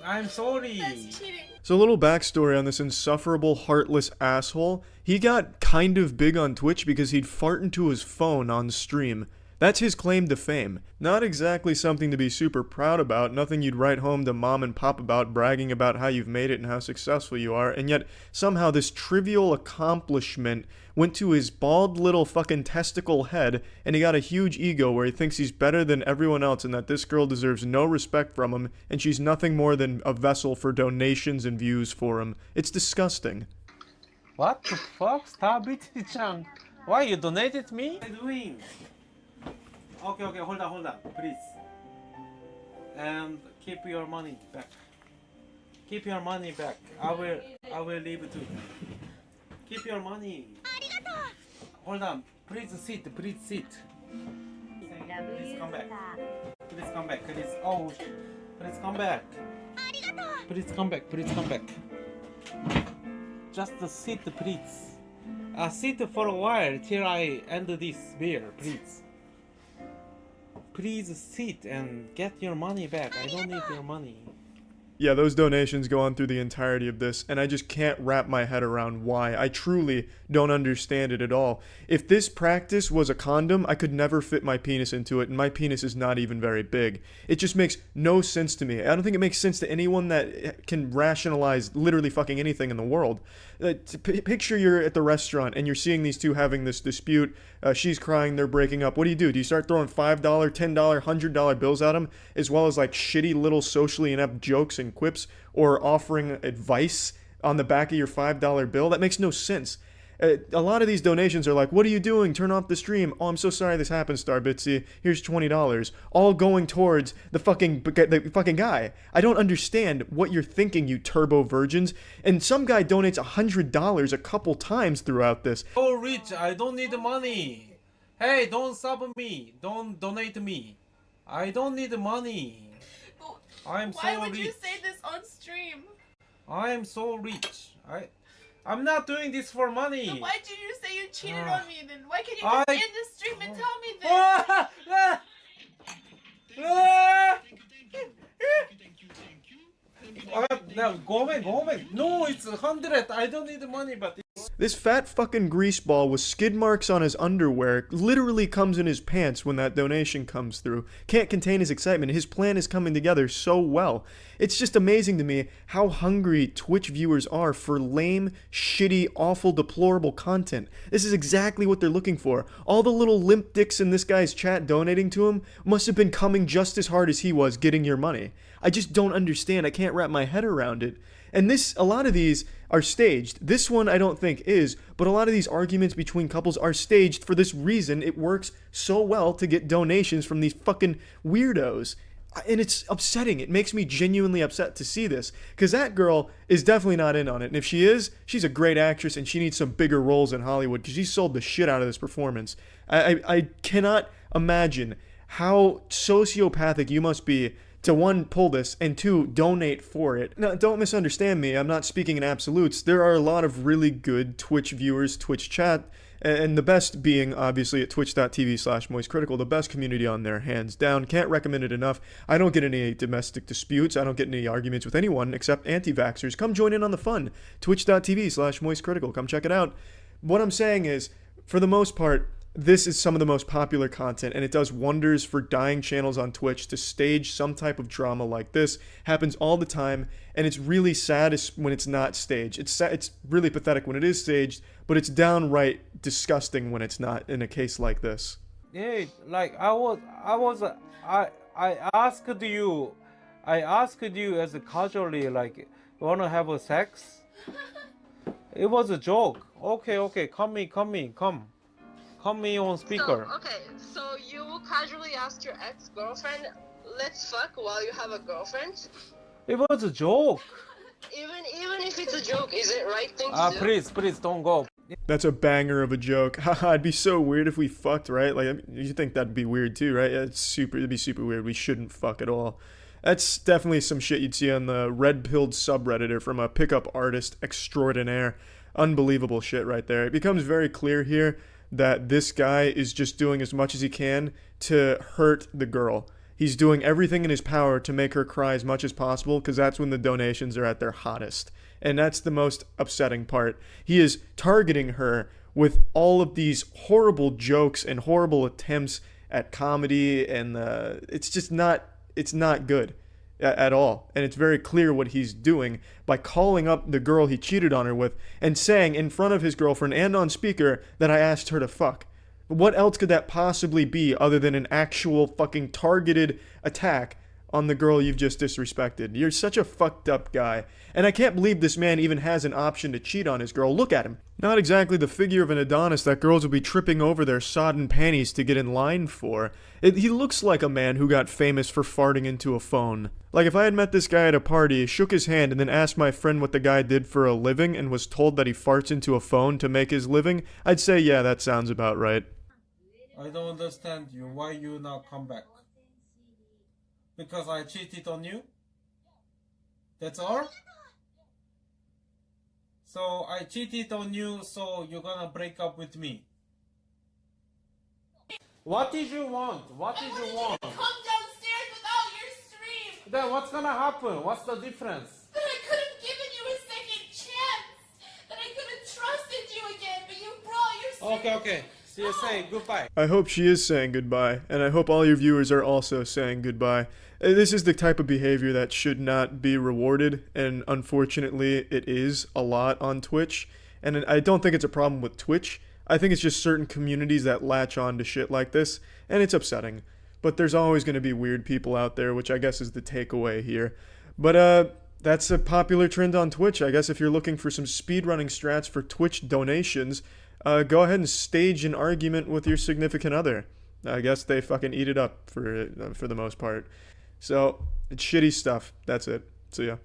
S2: I'm sorry.
S23: That's cheating.
S1: So a little backstory on this insufferable, heartless asshole. He got kind of big on Twitch because he'd fart into his phone on stream. That's his claim to fame. Not exactly something to be super proud about, nothing you'd write home to mom and pop about, bragging about how you've made it and how successful you are, and yet somehow this trivial accomplishment went to his bald little fucking testicle head, and he got a huge ego where he thinks he's better than everyone else and that this girl deserves no respect from him, and she's nothing more than a vessel for donations and views for him. It's disgusting.
S2: What the fuck? Stop it, Chan. Why you donated me? What are you doing? Okay, hold on, please. And keep your money back. Keep your money back. I will leave too. Keep your money. Hold on. Please sit. Please come back. Please come back. Please. Oh, please come back. Please come back. Please come back. Just sit, please. Sit for a while till I end this beer, please. Please sit and get your money back. I don't need your money.
S1: Yeah, those donations go on through the entirety of this, and I just can't wrap my head around why. I truly don't understand it at all. If this practice was a condom, I could never fit my penis into it, and my penis is not even very big. It just makes no sense to me. I don't think it makes sense to anyone that can rationalize literally fucking anything in the world. Picture you're at the restaurant, and you're seeing these two having this dispute. She's crying, they're breaking up. What do? Do you start throwing $5, $10, $100 bills at them, as well as like shitty little socially inept jokes and quips, or offering advice on the back of your $5 bill? That makes no sense. A lot of these donations are like, what are you doing? Turn off the stream. Oh, I'm so sorry this happened, Starbitsy. Here's $20. All going towards the fucking guy. I don't understand what you're thinking, you turbo virgins. And some guy donates $100 a couple times throughout this.
S2: So rich, I don't need money. Hey, don't sub me. Don't donate me. I don't need money. I'm so rich.
S23: Why would you say this on stream?
S2: I am so rich. I'm not doing this for money.
S23: Then why did you say you cheated on me then? Why can't you just end the stream and tell me this?
S2: Now go away. No, it's 100. I don't need the money, but
S1: This fat fucking greaseball with skid marks on his underwear literally comes in his pants when that donation comes through. Can't contain his excitement. His plan is coming together so well. It's just amazing to me how hungry Twitch viewers are for lame, shitty, awful, deplorable content. This is exactly what they're looking for. All the little limp dicks in this guy's chat donating to him must have been coming just as hard as he was getting your money. I just don't understand. I can't wrap my head around it. And a lot of these are staged. This one I don't think is, but a lot of these arguments between couples are staged for this reason. It works so well to get donations from these fucking weirdos. And it's upsetting. It makes me genuinely upset to see this, because that girl is definitely not in on it. And if she is, she's a great actress and she needs some bigger roles in Hollywood, because she sold the shit out of this performance. I cannot imagine how sociopathic you must be to, one, pull this, and two, donate for it. Now, don't misunderstand me. I'm not speaking in absolutes. There are a lot of really good Twitch viewers, Twitch chat, and the best being, obviously, at twitch.tv/moistcritical, the best community on there, hands down. Can't recommend it enough. I don't get any domestic disputes. I don't get any arguments with anyone except anti-vaxxers. Come join in on the fun. Twitch.tv/moistcritical. Come check it out. What I'm saying is, for the most part, this is some of the most popular content, and it does wonders for dying channels on Twitch to stage some type of drama like this. Happens all the time, and it's really sad when it's not staged. It's really pathetic when it is staged, but it's downright disgusting when it's not in a case like this.
S2: yeah, like I asked you as a casually, like, wanna have a sex? It was a joke. Okay, come me on speaker.
S17: So you casually asked your ex-girlfriend, let's fuck while you have a girlfriend?
S2: It was a joke.
S17: Even if it's a joke, is it right thing to do?
S2: Please don't go.
S1: That's a banger of a joke. Haha, it'd be so weird if we fucked, right? Like, you think that'd be weird too, right? It'd be super weird. We shouldn't fuck at all. That's definitely some shit you'd see on the red-pilled subredditor from a pickup artist extraordinaire. Unbelievable shit right there. It becomes very clear here that this guy is just doing as much as he can to hurt the girl. He's doing everything in his power to make her cry as much as possible, because that's when the donations are at their hottest. And that's the most upsetting part. He is targeting her with all of these horrible jokes and horrible attempts at comedy, and it's just not good at all. And it's very clear what he's doing by calling up the girl he cheated on her with and saying in front of his girlfriend and on speaker that I asked her to fuck. What else could that possibly be other than an actual fucking targeted attack on the girl you've just disrespected? You're such a fucked up guy. And I can't believe this man even has an option to cheat on his girl. Look at him. Not exactly the figure of an Adonis that girls will be tripping over their sodden panties to get in line for. He looks like a man who got famous for farting into a phone. Like, if I had met this guy at a party, shook his hand, and then asked my friend what the guy did for a living and was told that he farts into a phone to make his living, I'd say, yeah, that sounds about right.
S2: I don't understand you. Why you not come back? Because I cheated on you? That's all? So I cheated on you, so you're gonna break up with me. What did you want? What did you want?
S17: Come downstairs without your stream!
S2: Then what's gonna happen? What's the difference?
S17: That I could have given you a second chance! That I could have trusted you again, but you brought your
S2: Okay. See you saying goodbye.
S1: I hope she is saying goodbye, and I hope all your viewers are also saying goodbye. This is the type of behavior that should not be rewarded, and unfortunately it is a lot on Twitch. And I don't think it's a problem with Twitch. I think it's just certain communities that latch on to shit like this, and it's upsetting. But there's always going to be weird people out there, which I guess is the takeaway here. But that's a popular trend on Twitch. I guess if you're looking for some speedrunning strats for Twitch donations, go ahead and stage an argument with your significant other. I guess they fucking eat it up for the most part. So, it's shitty stuff. That's it. So yeah.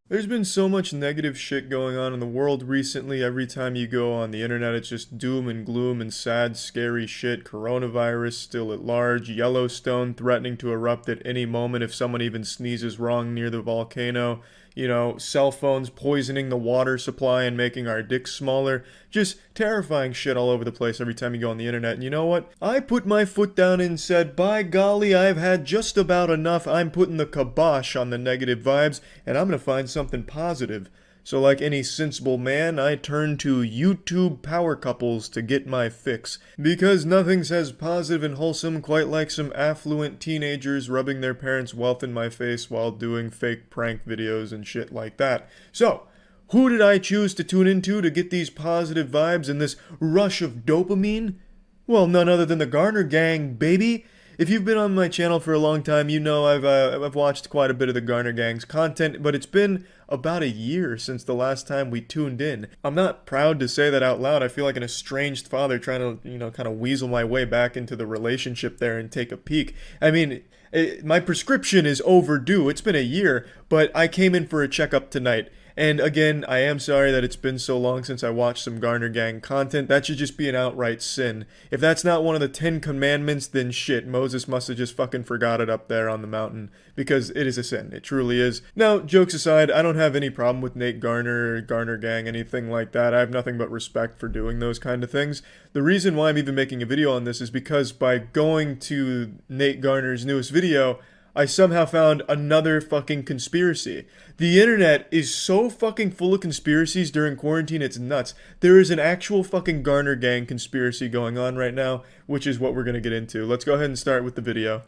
S1: There's been so much negative shit going on in the world recently. Every time you go on the internet, it's just doom and gloom and sad, scary shit. Coronavirus still at large. Yellowstone threatening to erupt at any moment if someone even sneezes wrong near the volcano. You know, cell phones poisoning the water supply and making our dicks smaller. Just terrifying shit all over the place every time you go on the internet. And you know what? I put my foot down and said, by golly, I've had just about enough. I'm putting the kibosh on the negative vibes, and I'm gonna find something positive. So like any sensible man, I turn to YouTube power couples to get my fix. Because nothing says positive and wholesome quite like some affluent teenagers rubbing their parents' wealth in my face while doing fake prank videos and shit like that. So, who did I choose to tune into to get these positive vibes and this rush of dopamine? Well, none other than the Garner Gang, baby! If you've been on my channel for a long time, you know I've watched quite a bit of the Garner Gang's content, but it's been about a year since the last time we tuned in. I'm not proud to say that out loud. I feel like an estranged father trying to, kind of weasel my way back into the relationship there and take a peek. I mean, my prescription is overdue. It's been a year, but I came in for a checkup tonight. And again, I am sorry that it's been so long since I watched some Garner Gang content. That should just be an outright sin. If that's not one of the 10 commandments, then shit, Moses must have just fucking forgot it up there on the mountain. Because it is a sin. It truly is. Now, jokes aside, I don't have any problem with Nate Garner, Garner Gang, anything like that. I have nothing but respect for doing those kind of things. The reason why I'm even making a video on this is because by going to Nate Garner's newest video, I somehow found another fucking conspiracy. The internet is so fucking full of conspiracies during quarantine, it's nuts. There is an actual fucking Garner Gang conspiracy going on right now, which is what we're gonna get into. Let's go ahead and start with the video.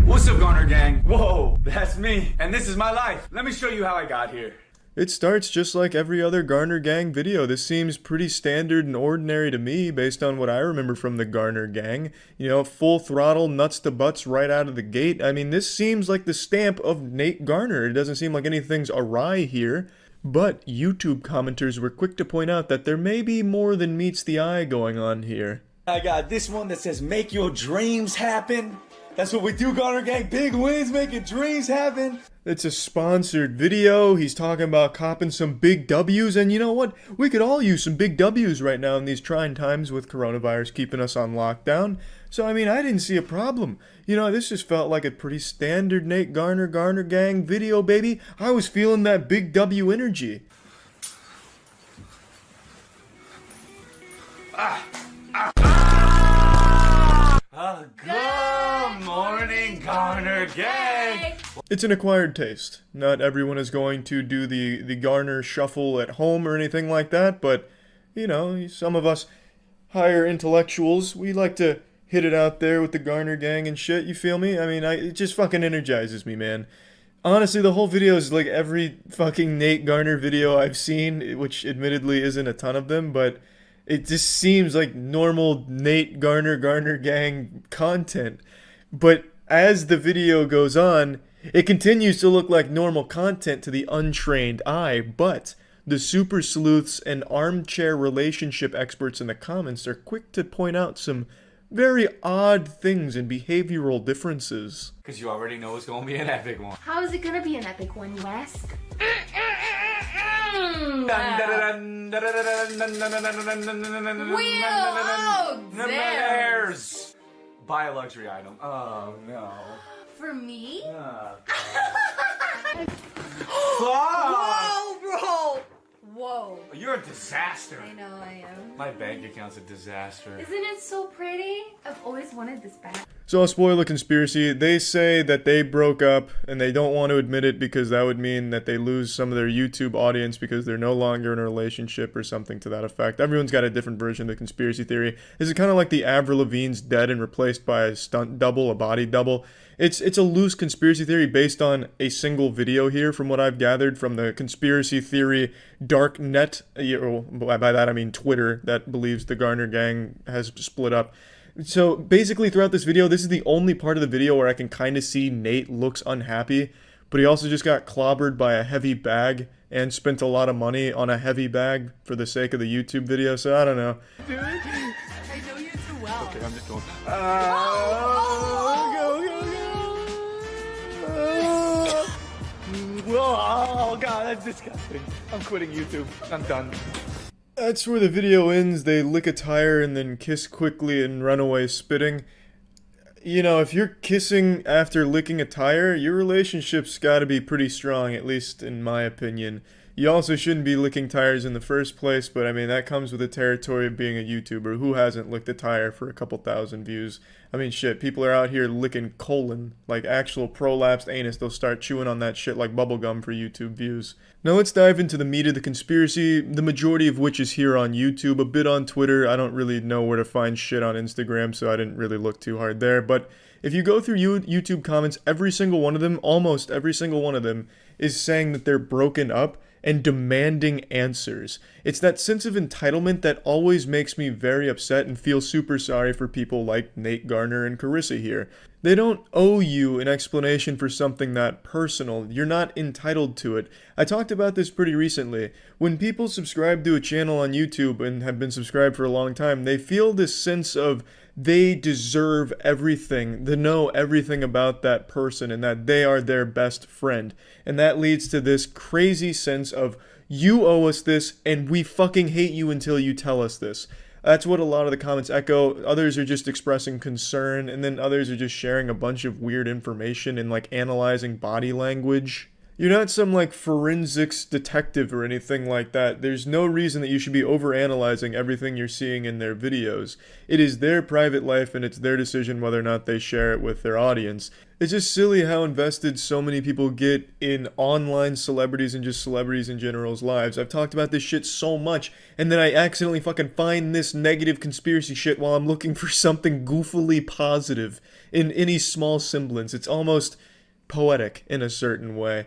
S5: What's up, Garner Gang? Whoa, that's me, and this is my life. Let me show you how I got here.
S1: It starts just like every other Garner Gang video. This seems pretty standard and ordinary to me based on what I remember from the Garner Gang. You know, full throttle, nuts to butts right out of the gate. I mean, this seems like the stamp of Nate Garner. It doesn't seem like anything's awry here. But YouTube commenters were quick to point out that there may be more than meets the eye going on here.
S5: I got this one that says, make your dreams happen. That's what we do, Garner Gang. Big wins, making dreams happen.
S1: It's a sponsored video. He's talking about copping some big W's, and you know what? We could all use some big W's right now in these trying times with coronavirus keeping us on lockdown. So, I mean, I didn't see a problem. You know, this just felt like a pretty standard Nate Garner, Garner Gang video, baby. I was feeling that big W energy.
S5: Good morning, Garner Gang.
S1: It's an acquired taste. Not everyone is going to do the Garner shuffle at home or anything like that, but, you know, some of us higher intellectuals, we like to hit it out there with the Garner Gang and shit, you feel me? I mean, it just fucking energizes me, man. Honestly, the whole video is like every fucking Nate Garner video I've seen, which admittedly isn't a ton of them, but it just seems like normal Nate Garner, Garner Gang content. But as the video goes on, it continues to look like normal content to the untrained eye, but the super sleuths and armchair relationship experts in the comments are quick to point out some very odd things and behavioral differences.
S5: Because you already know it's going to be an epic one.
S17: How is it gonna be an epic one, Wes?
S5: There's buy a luxury item. Oh no.
S17: For me?
S5: Whoa,
S17: bro! Whoa.
S5: You're a disaster.
S17: I know I am.
S5: My bank account's a disaster.
S17: Isn't it so pretty? I've always wanted this back.
S1: So I'll spoil the conspiracy. They say that they broke up and they don't want to admit it because that would mean that they lose some of their YouTube audience because they're no longer in a relationship or something to that effect. Everyone's got a different version of the conspiracy theory. This is kind of like the Avril Lavigne's dead and replaced by a stunt double, a body double. It's a loose conspiracy theory based on a single video here from what I've gathered from the conspiracy theory dark net, by that I mean Twitter, that believes the Garner Gang has split up. So basically throughout this video, this is the only part of the video where I can kind of see Nate looks unhappy, but he also just got clobbered by a heavy bag and spent a lot of money on a heavy bag for the sake of the YouTube video, so I don't know.
S17: Dude, I know you too well.
S5: Okay, I'm just going. Oh god, that's disgusting. I'm quitting YouTube. I'm done.
S1: That's where the video ends. They lick a tire and then kiss quickly and run away spitting. You know, if you're kissing after licking a tire, your relationship's gotta be pretty strong, at least in my opinion. You also shouldn't be licking tires in the first place, but I mean, that comes with the territory of being a YouTuber. Who hasn't licked a tire for a couple thousand views? I mean, shit, people are out here licking colon, like actual prolapsed anus. They'll start chewing on that shit like bubblegum for YouTube views. Now let's dive into the meat of the conspiracy, the majority of which is here on YouTube, a bit on Twitter. I don't really know where to find shit on Instagram, so I didn't really look too hard there, but if you go through YouTube comments, every single one of them, almost every single one of them, is saying that they're broken up and demanding answers. It's that sense of entitlement that always makes me very upset and feel super sorry for people like Nate Garner and Carissa here. They don't owe you an explanation for something that personal. You're not entitled to it. I talked about this pretty recently. When people subscribe to a channel on YouTube and have been subscribed for a long time, they feel this sense of they deserve everything, to know everything about that person, and that they are their best friend. And that leads to this crazy sense of, you owe us this, and we fucking hate you until you tell us this. That's what a lot of the comments echo. Others are just expressing concern, and then others are just sharing a bunch of weird information and like analyzing body language. You're not some like forensics detective or anything like that. There's no reason that you should be overanalyzing everything you're seeing in their videos. It is their private life and it's their decision whether or not they share it with their audience. It's just silly how invested so many people get in online celebrities and just celebrities in general's lives. I've talked about this shit so much, and then I accidentally fucking find this negative conspiracy shit while I'm looking for something goofily positive in any small semblance. It's almost poetic in a certain way.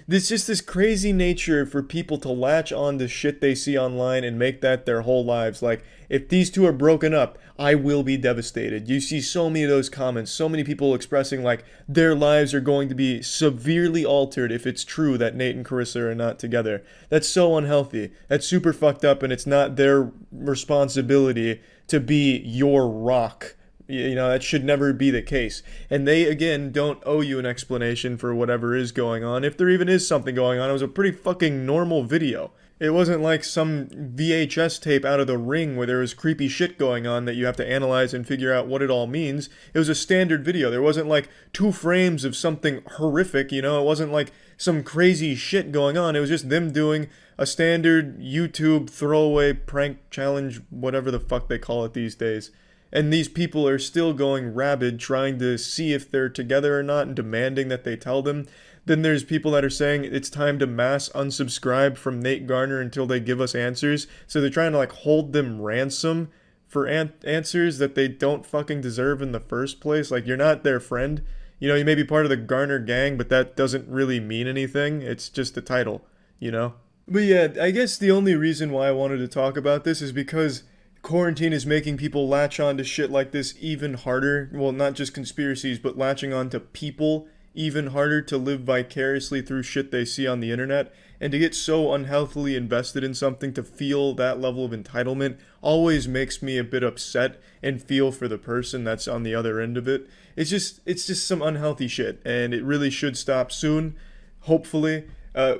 S1: There's just this crazy nature for people to latch on to shit they see online and make that their whole lives. Like, if these two are broken up, I will be devastated. You see so many of those comments, so many people expressing like their lives are going to be severely altered if it's true that Nate and Carissa are not together. That's so unhealthy. That's super fucked up, and it's not their responsibility to be your rock. You know, that should never be the case. And they, again, don't owe you an explanation for whatever is going on. If there even is something going on, it was a pretty fucking normal video. It wasn't like some VHS tape out of The Ring where there was creepy shit going on that you have to analyze and figure out what it all means. It was a standard video. There wasn't like 2 frames of something horrific, you know? It wasn't like some crazy shit going on. It was just them doing a standard YouTube throwaway prank challenge, whatever the fuck they call it these days. And these people are still going rabid trying to see if they're together or not and demanding that they tell them. Then there's people that are saying it's time to mass unsubscribe from Nate Garner until they give us answers. So they're trying to like hold them ransom for answers that they don't fucking deserve in the first place. Like, you're not their friend. You know, you may be part of the Garner gang, but that doesn't really mean anything. It's just a title, you know? But yeah, I guess the only reason why I wanted to talk about this is because quarantine is making people latch on to shit like this even harder. Well, not just conspiracies, but latching on to people even harder to live vicariously through shit they see on the internet. And to get so unhealthily invested in something, to feel that level of entitlement, always makes me a bit upset and feel for the person that's on the other end of it. It's just some unhealthy shit, and it really should stop soon, hopefully.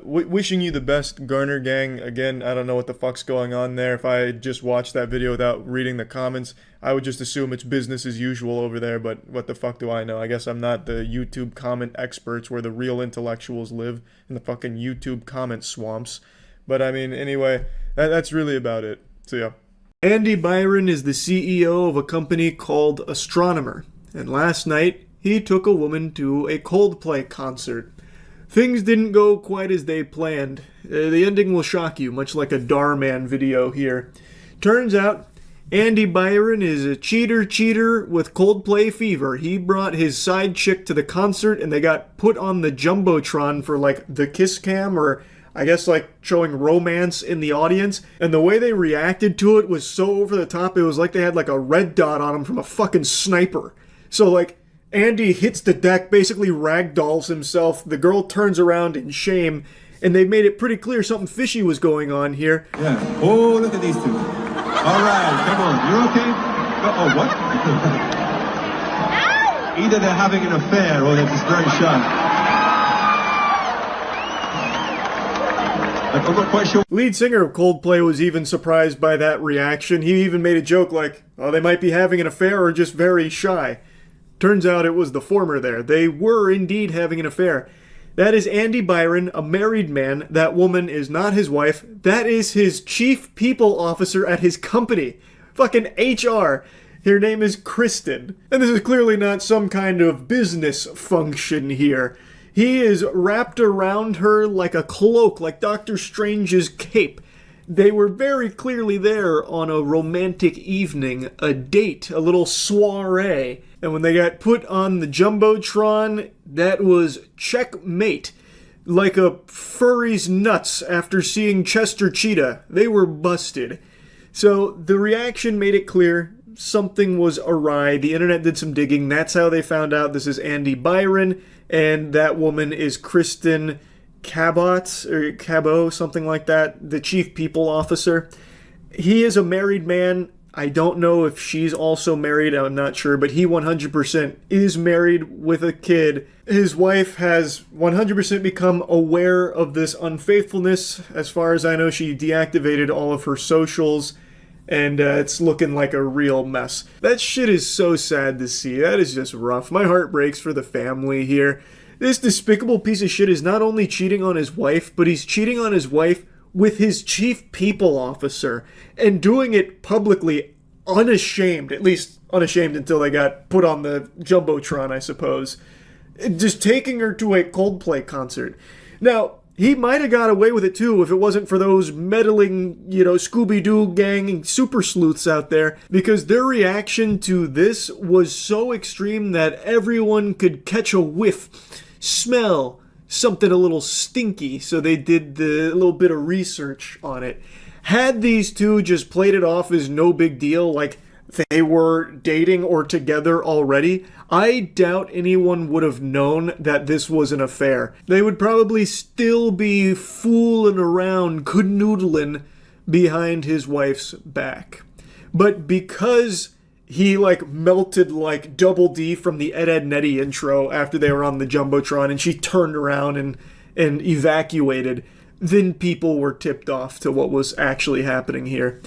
S1: Wishing you the best, Garner gang. Again, I don't know what the fuck's going on there. If I just watched that video without reading the comments, I would just assume it's business as usual over there, but what the fuck do I know? I guess I'm not the YouTube comment experts where the real intellectuals live, in the fucking YouTube comment swamps. But I mean, anyway, that's really about it. So yeah. Andy Byron is the CEO of a company called Astronomer, and last night he took a woman to a Coldplay concert. Things didn't go quite as they planned. The ending will shock you, much like a Darman video here. Turns out, Andy Byron is a cheater with Coldplay fever. He brought his side chick to the concert and they got put on the Jumbotron for like the kiss cam, or I guess like showing romance in the audience. And the way they reacted to it was so over the top, it was like they had like a red dot on them from a fucking sniper. So like, Andy hits the deck, basically ragdolls himself. The girl turns around in shame, and they've made it pretty clear something fishy was going on here.
S6: Yeah. Oh, look at these two. All right, come on. You're okay? Oh, what? Either they're having an affair or they're just very shy. I'm not quite sure.
S1: Lead singer of Coldplay was even surprised by that reaction. He even made a joke like, oh, they might be having an affair or just very shy. Turns out it was the former there. They were indeed having an affair. That is Andy Byron, a married man. That woman is not his wife. That is his chief people officer at his company. Fucking HR. Her name is Kristen. And this is clearly not some kind of business function here. He is wrapped around her like a cloak, like Doctor Strange's cape. They were very clearly there on a romantic evening, a date, a little soiree. And when they got put on the Jumbotron, that was checkmate. Like a furry's nuts after seeing Chester Cheetah. They were busted. So the reaction made it clear something was awry. The internet did some digging. That's how they found out this is Andy Byron, and that woman is Kristen Cabot, or Cabot, something like that, the chief people officer. He is a married man. I don't know if she's also married, I'm not sure, but he 100% is married with a kid. His wife has 100% become aware of this unfaithfulness. As far as I know, she deactivated all of her socials, and it's looking like a real mess. That shit is so sad to see. That is just rough. My heart breaks for the family here. This despicable piece of shit is not only cheating on his wife, but he's cheating on his wife with his chief people officer, and doing it publicly, unashamed, at least unashamed until they got put on the Jumbotron, I suppose. Just taking her to a Coldplay concert. Now, he might have got away with it too if it wasn't for those meddling, Scooby-Doo gang super sleuths out there, because their reaction to this was so extreme that everyone could catch a whiff, smell something a little stinky, so they did the little bit of research on it. Had these two just played it off as no big deal, like they were dating or together already, I doubt anyone would have known that this was an affair. They would probably still be fooling around, canoodling behind his wife's back. But because he melted like Double D from the Ed, Edd n Eddy intro after they were on the Jumbotron, and she turned around and evacuated, then people were tipped off to what was actually happening here.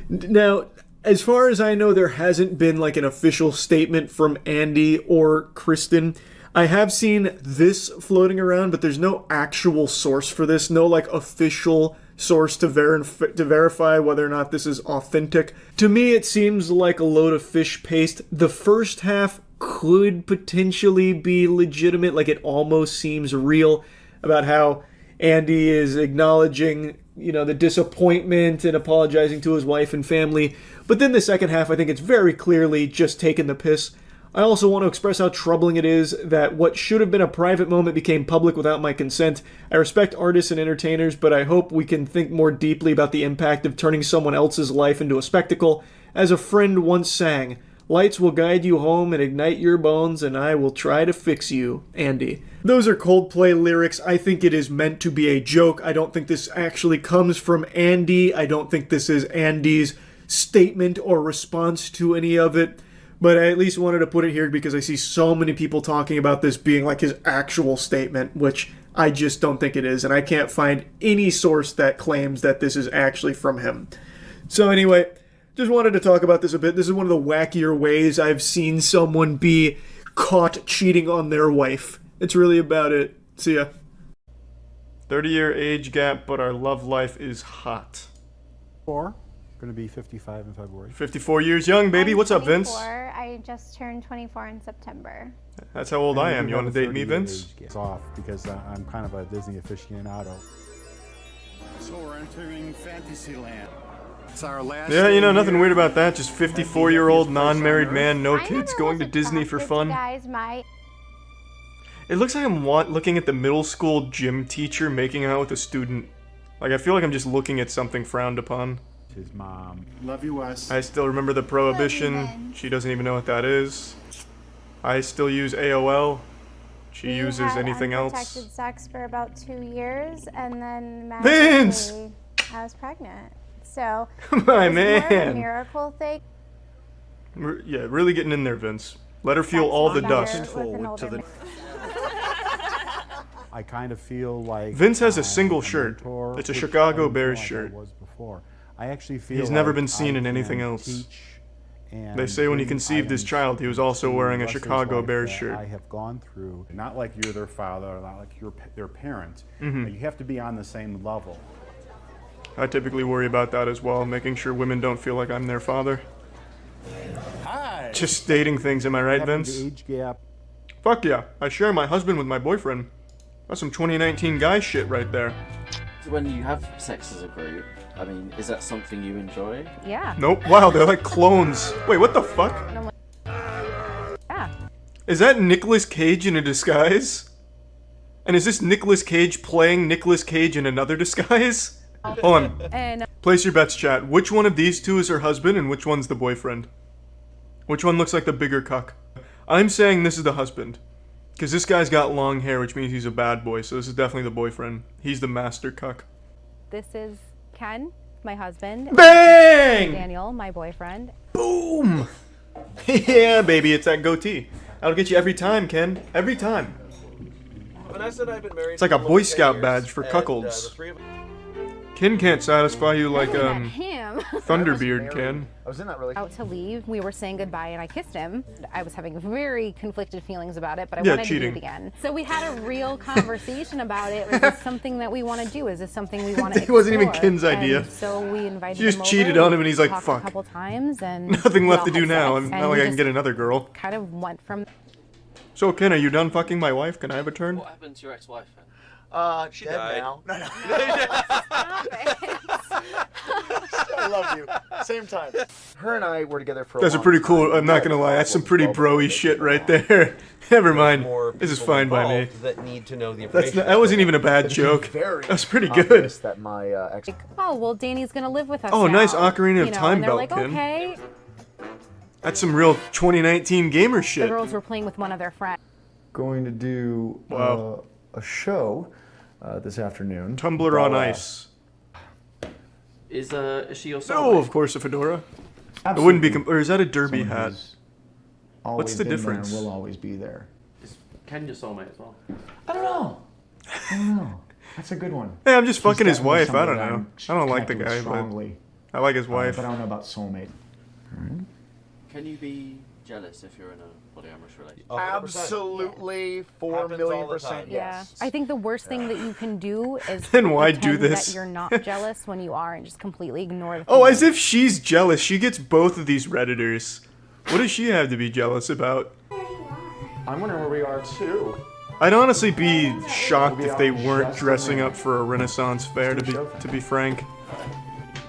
S1: Now, as far as I know, there hasn't been an official statement from Andy or Kristen. I have seen this floating around, but there's no actual source for this, no official source to verify whether or not this is authentic. To me, it seems like a load of fish paste. The first half could potentially be legitimate, it almost seems real, about how Andy is acknowledging, the disappointment and apologizing to his wife and family. But then the second half, I think it's very clearly just taking the piss. I also want to express how troubling it is that what should have been a private moment became public without my consent. I respect artists and entertainers, but I hope we can think more deeply about the impact of turning someone else's life into a spectacle. As a friend once sang, "Lights will guide you home and ignite your bones, and I will try to fix you, Andy." Those are Coldplay lyrics. I think it is meant to be a joke. I don't think this actually comes from Andy. I don't think this is Andy's statement or response to any of it. But I at least wanted to put it here because I see so many people talking about this being his actual statement, which I just don't think it is. And I can't find any source that claims that this is actually from him. So anyway, just wanted to talk about this a bit. This is one of the wackier ways I've seen someone be caught cheating on their wife. It's really about it. See ya. 30-year age gap, but our love life is hot.
S15: Going to be 55 in February.
S1: 54 years young, baby.
S19: I'm
S1: What's up, Vince?
S19: 24. I just turned 24 in September.
S1: That's how old I am. You want to date me, Vince?
S15: It's off because I'm kind of a Disney aficionado.
S6: So we're entering Fantasyland. It's our last.
S1: Yeah, nothing weird about that. Just 54-year-old non-married man, no kids, going to Disney for fun. It looks like I'm looking at the middle school gym teacher making out with a student. I feel like I'm just looking at something frowned upon.
S15: His mom.
S6: Love you, Wes.
S1: I still remember the Prohibition. She doesn't even know what that is. I still use AOL. She uses anything else.
S19: I had unprotected sex for about 2 years, and then
S1: Vince!
S19: I was pregnant. So
S1: my
S19: it was more of a
S1: man.
S19: miracle thing.
S1: Yeah, really getting in there, Vince. Let her feel all the dust.
S15: I kind of feel like
S1: Vince has a single shirt. It's a Chicago Bears shirt.
S15: I actually feel
S1: he's never been seen in anything else.
S15: Teach And
S1: They say when he
S15: bring
S1: conceived his
S15: items
S1: child, he was also
S15: to
S1: wearing a
S15: Leslie's
S1: Chicago
S15: life
S1: Bears
S15: that
S1: shirt.
S15: I have gone through, not like you're their father, or not like you're their parent.
S1: Mhm.
S15: You have to be on the same level.
S1: I typically worry about that as well, making sure women don't feel like I'm their father.
S15: Hi.
S1: Just stating things, am I right,
S15: Having
S1: Vince?
S15: the age gap.
S1: Fuck yeah, I share my husband with my boyfriend. That's some 2019 guy shit right there.
S3: When you have sex as a group, I mean, is that something you enjoy?
S18: Yeah.
S1: Nope, wow, they're like clones. Wait, what the fuck?
S18: Yeah.
S1: Is that Nicolas Cage in a disguise? And is this Nicolas Cage playing Nicolas Cage in another disguise? Hold on.
S18: And
S1: Place your bets, chat. Which one of these two is her husband and which one's the boyfriend? Which one looks like the bigger cuck? I'm saying this is the husband. Because this guy's got long hair, which means he's a bad boy, so this is definitely the boyfriend. He's the master cuck.
S18: this is Ken, my husband.
S1: Bang!
S18: Daniel, my boyfriend.
S1: Boom! Yeah, baby, it's that goatee. That'll get you every time, Ken. Every time.
S20: Vanessa and I have been married.
S1: It's like a
S20: for
S1: Boy
S20: 10
S1: Scout
S20: years,
S1: badge for
S20: and,
S1: cuckolds.
S20: the three of-
S1: Ken can't satisfy you like,
S18: Him.
S1: Thunderbeard can.
S20: I was in that relationship.
S18: Out to leave, we were saying goodbye, and I kissed him. I was having very conflicted feelings about it, but I
S1: Yeah,
S18: wanted
S1: cheating.
S18: to do it again. So we had a real conversation about it. Is this something that we want to do? Is this something we want to
S1: It wasn't even
S18: explore?
S1: Ken's idea.
S18: And so we invited
S1: She just
S18: him over,
S1: cheated on
S18: we
S1: him, and he's like,
S18: talked
S1: "Fuck.
S18: a couple times, and
S1: Nothing
S18: we
S1: left
S18: all
S1: to do
S18: had
S1: now.
S18: sex,
S1: I'm
S18: and
S1: not like
S18: we
S1: I can
S18: just
S1: get another girl.
S18: kind of went from
S1: So, Ken, are you done fucking my wife? Can I have a turn?
S3: What happened to your ex-wife then?
S20: She
S3: Dead
S20: died.
S3: now.
S20: No, no.
S24: I love you. Same time. Her and I were together for a
S1: That's a
S24: long
S1: pretty
S24: time.
S1: cool. I'm not gonna lie. That's some pretty broy shit right there. Never mind.
S20: More
S1: This is
S20: people
S1: fine by me.
S20: involved that need to know the
S1: That's
S20: information.
S1: not, that wasn't even a bad joke.
S24: Very
S1: That was pretty
S24: obvious
S1: good.
S24: that my ex.
S18: oh, well, Danny's going to live with us
S1: Oh,
S18: now.
S1: nice Ocarina of
S18: You know,
S1: Time
S18: and they're
S1: belt,
S18: like,
S1: Ken.
S18: okay.
S1: That's some real 2019 gamer
S18: The
S1: shit.
S18: girls were playing with one of their friends.
S25: Going to do
S1: Wow.
S25: a show this afternoon.
S1: Tumblr on ice.
S3: Is she your soulmate?
S1: Oh, of course, a fedora. It wouldn't be. Or is that a derby hat? What's the difference?
S25: Will always be there.
S3: Is Ken your soulmate as well?
S25: I don't know. I don't know. That's a good one.
S1: Hey, I'm just
S25: He's
S1: fucking his
S25: definitely
S1: wife. I don't
S25: somebody
S1: know.
S25: I'm
S1: I don't like the
S25: connected with
S1: guy, but
S25: strongly.
S1: I like his wife.
S25: But I don't know about soulmate.
S3: Can you be jealous if you're in a polyamorous relationship?
S24: Absolutely, 4,000,000%
S18: Yeah.
S24: yes.
S18: I think the worst thing that you can do is
S1: Then why do
S18: pretend
S1: this?
S18: that you're not jealous when you are and just completely ignore the
S1: Oh,
S18: feelings.
S1: as if she's jealous. She gets both of these Redditors. What does she have to be jealous about?
S25: I'm wondering where we are too.
S1: I'd honestly be shocked if they weren't dressing up for a Renaissance fair, to be frank.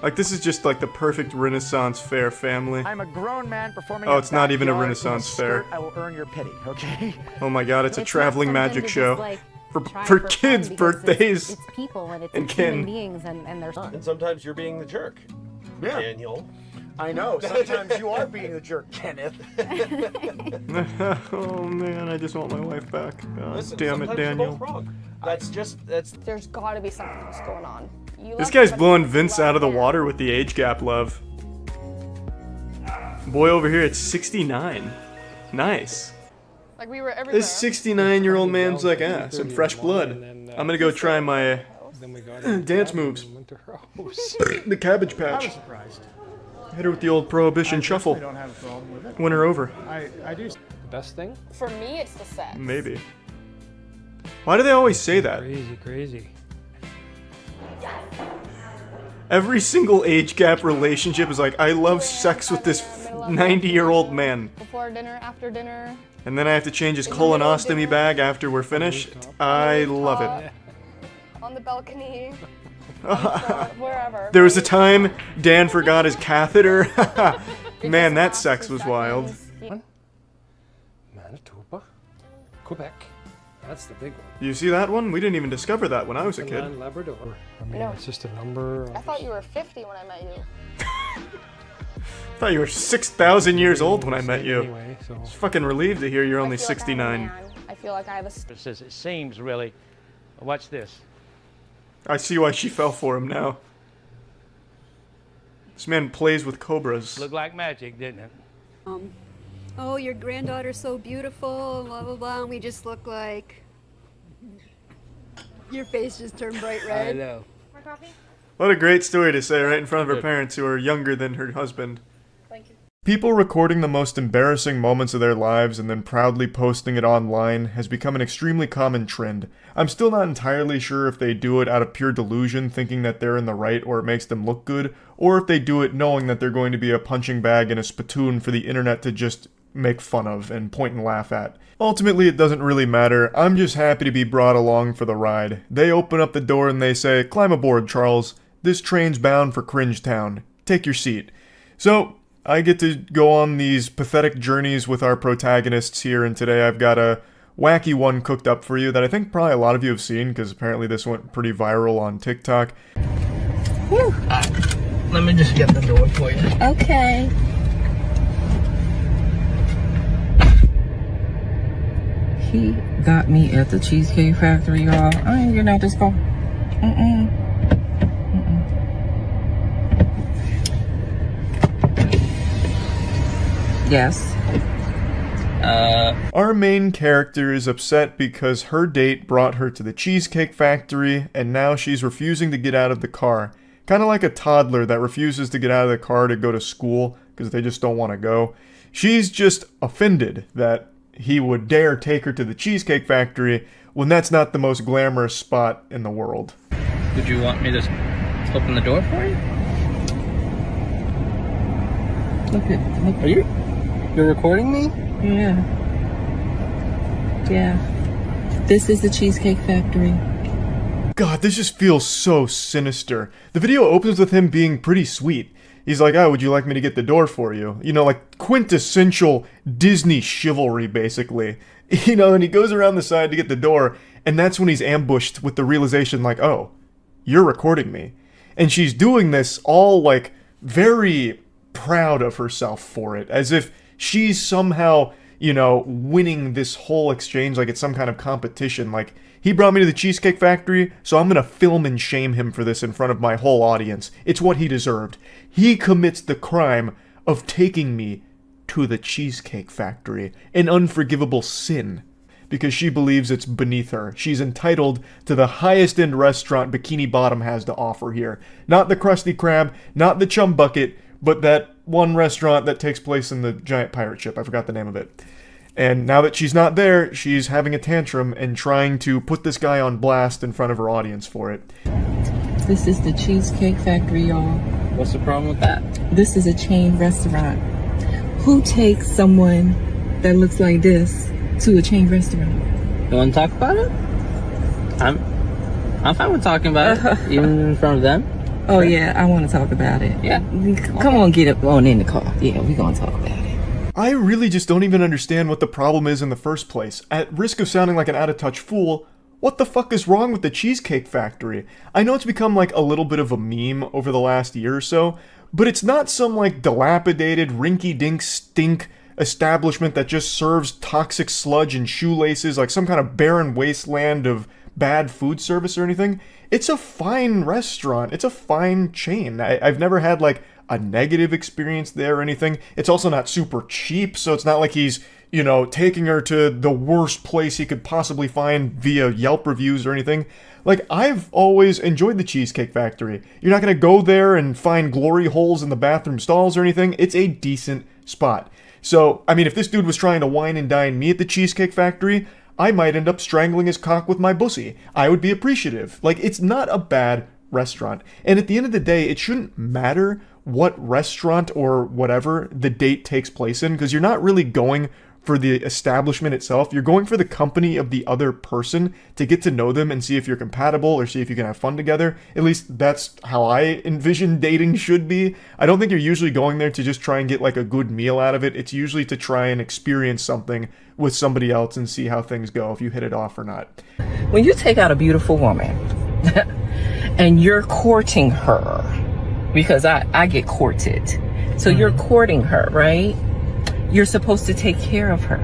S1: Like, this is just like the perfect Renaissance fair family.
S24: I'm a grown man performing.
S1: Oh,
S24: in
S1: it's not even a
S24: backyard in
S1: Renaissance
S24: skirt.
S1: fair.
S24: I will earn your pity, okay?
S1: Oh my god, it's a
S18: It's not
S1: traveling
S18: something
S1: magic
S18: to
S1: show.
S18: just, like,
S1: For
S18: try
S1: for
S18: fun
S1: kids'
S18: because
S1: birthdays.
S18: It's people and it's
S1: and
S18: human
S1: Ken.
S18: beings and there's
S20: And sometimes you're being the jerk.
S24: Yeah.
S20: Daniel.
S24: I know. Sometimes you are being the jerk, Kenneth.
S1: Oh man, I just want my wife back. God
S20: Listen,
S1: damn it,
S20: sometimes you're
S1: Daniel.
S20: both wrong. That's.
S23: There's gotta be something else going on. You
S1: This
S23: love
S1: guy's
S23: somebody
S1: blowing
S23: you
S1: Vince
S23: love
S1: out of the
S23: him.
S1: water with the age gap love. Boy over here at 69. Nice.
S23: Like we were everywhere.
S1: This 69-year-old man's like ass and fresh blood. I'm gonna go try my dance moves. The Cabbage Patch.
S24: I was surprised.
S1: Hit her with the old Prohibition shuffle.
S24: don't have a problem with it.
S1: Win her over.
S24: I do.
S26: Best thing?
S23: For me, it's the sex.
S1: Maybe. Why do they always say that?
S26: Crazy, crazy.
S1: Every single age gap relationship is like, I love sex with this 90-year-old man.
S23: Before dinner, after dinner.
S1: And then I have to change his colonostomy bag after we're finished. I love it.
S23: On the balcony. Wherever.
S1: There was a time Dan forgot his catheter. Man, that sex was wild.
S26: Manitoba? Quebec. That's the big one.
S1: You see that one? We didn't even discover that when I was a kid.
S26: Newfoundland, Labrador. I mean,
S23: No.
S26: it's just a number.
S23: I thought you were 50 when I met you.
S1: I thought you were 6,000 years old when I met you.
S26: Anyway, so.
S1: I was fucking relieved to hear you're only
S23: I feel like I'm a
S1: 69.
S23: man. I feel like I have a.
S27: It says it seems really. Watch this.
S1: I see why she fell for him now. This man plays with cobras.
S27: Looked like magic, didn't it?
S28: Oh, your granddaughter's so beautiful, blah, blah, blah, and we just look like... Your face just turned bright red.
S27: I know.
S23: More coffee?
S1: What a great story to say right in front of her parents who are younger than her husband. People recording the most embarrassing moments of their lives and then proudly posting it online has become an extremely common trend. I'm still not entirely sure if they do it out of pure delusion, thinking that they're in the right or it makes them look good, or if they do it knowing that they're going to be a punching bag and a spittoon for the internet to just make fun of and point and laugh at. Ultimately, it doesn't really matter. I'm just happy to be brought along for the ride. They open up the door and they say, "Climb aboard, Charles. This train's bound for Cringe Town. Take your seat." So, I get to go on these pathetic journeys with our protagonists here, and today I've got a wacky one cooked up for you that I think probably a lot of you have seen, because apparently this went pretty viral on TikTok.
S4: Let me just get the door for you.
S23: Okay.
S4: He got me at the Cheesecake Factory, y'all. I ain't getting out this car. Yes.
S1: Our main character is upset because her date brought her to the Cheesecake Factory, and now she's refusing to get out of the car. Kind of like a toddler that refuses to get out of the car to go to school because they just don't want to go. She's just offended that he would dare take her to the Cheesecake Factory when that's not the most glamorous spot in the world.
S4: Would you want me to open the door for you? Look. You're recording me? Yeah. This is the Cheesecake Factory.
S1: God, this just feels so sinister. The video opens with him being pretty sweet. He's like, "Oh, would you like me to get the door for you?" You know, like quintessential Disney chivalry, basically. You know, and he goes around the side to get the door, and that's when he's ambushed with the realization, like, "Oh, you're recording me." And she's doing this all, like, very proud of herself for it, as if she's somehow, you know, winning this whole exchange like it's some kind of competition. Like, he brought me to the Cheesecake Factory, so I'm gonna film and shame him for this in front of my whole audience. It's what he deserved. He commits the crime of taking me to the Cheesecake Factory, an unforgivable sin, because she believes it's beneath her. She's entitled to the highest end restaurant Bikini Bottom has to offer here. Not the Krusty Krab, not the Chum Bucket, but that one restaurant that takes place in the giant pirate ship. I forgot the name of it. And now that she's not there, she's having a tantrum and trying to put this guy on blast in front of her audience for it.
S4: This is the Cheesecake Factory, y'all. What's the problem with that? This is a chain restaurant. Who takes someone that looks like this to a chain restaurant? You want to talk about it? I'm fine with talking about it, even in front of them. Oh yeah, I want to talk about it. Yeah, come on, get up on in the car. Yeah, we gonna talk about it.
S1: I really just don't even understand what the problem is in the first place. At risk of sounding like an out-of-touch fool, what the fuck is wrong with the Cheesecake Factory? I know it's become like a little bit of a meme over the last year or so, but it's not some like dilapidated, rinky-dink stink establishment that just serves toxic sludge and shoelaces like some kind of barren wasteland of bad food service or anything. It's a fine restaurant. It's a fine chain. I've never had like a negative experience there or anything. It's also not super cheap, so it's not like he's, you know, taking her to the worst place he could possibly find via Yelp reviews or anything. Like, I've always enjoyed the Cheesecake Factory. You're not gonna go there and find glory holes in the bathroom stalls or anything. It's a decent spot. So, I mean, if this dude was trying to wine and dine me at the Cheesecake Factory, I might end up strangling his cock with my bussy. I would be appreciative. Like, it's not a bad restaurant. And at the end of the day, it shouldn't matter what restaurant or whatever the date takes place in, because you're not really going for the establishment itself. You're going for the company of the other person to get to know them and see if you're compatible or see if you can have fun together. At least that's how I envision dating should be. I don't think you're usually going there to just try and get like a good meal out of it. It's usually to try and experience something with somebody else and see how things go, if you hit it off or not.
S4: When you take out a beautiful woman and you're courting her, because I get courted, so you're courting her, right? You're supposed to take care of her.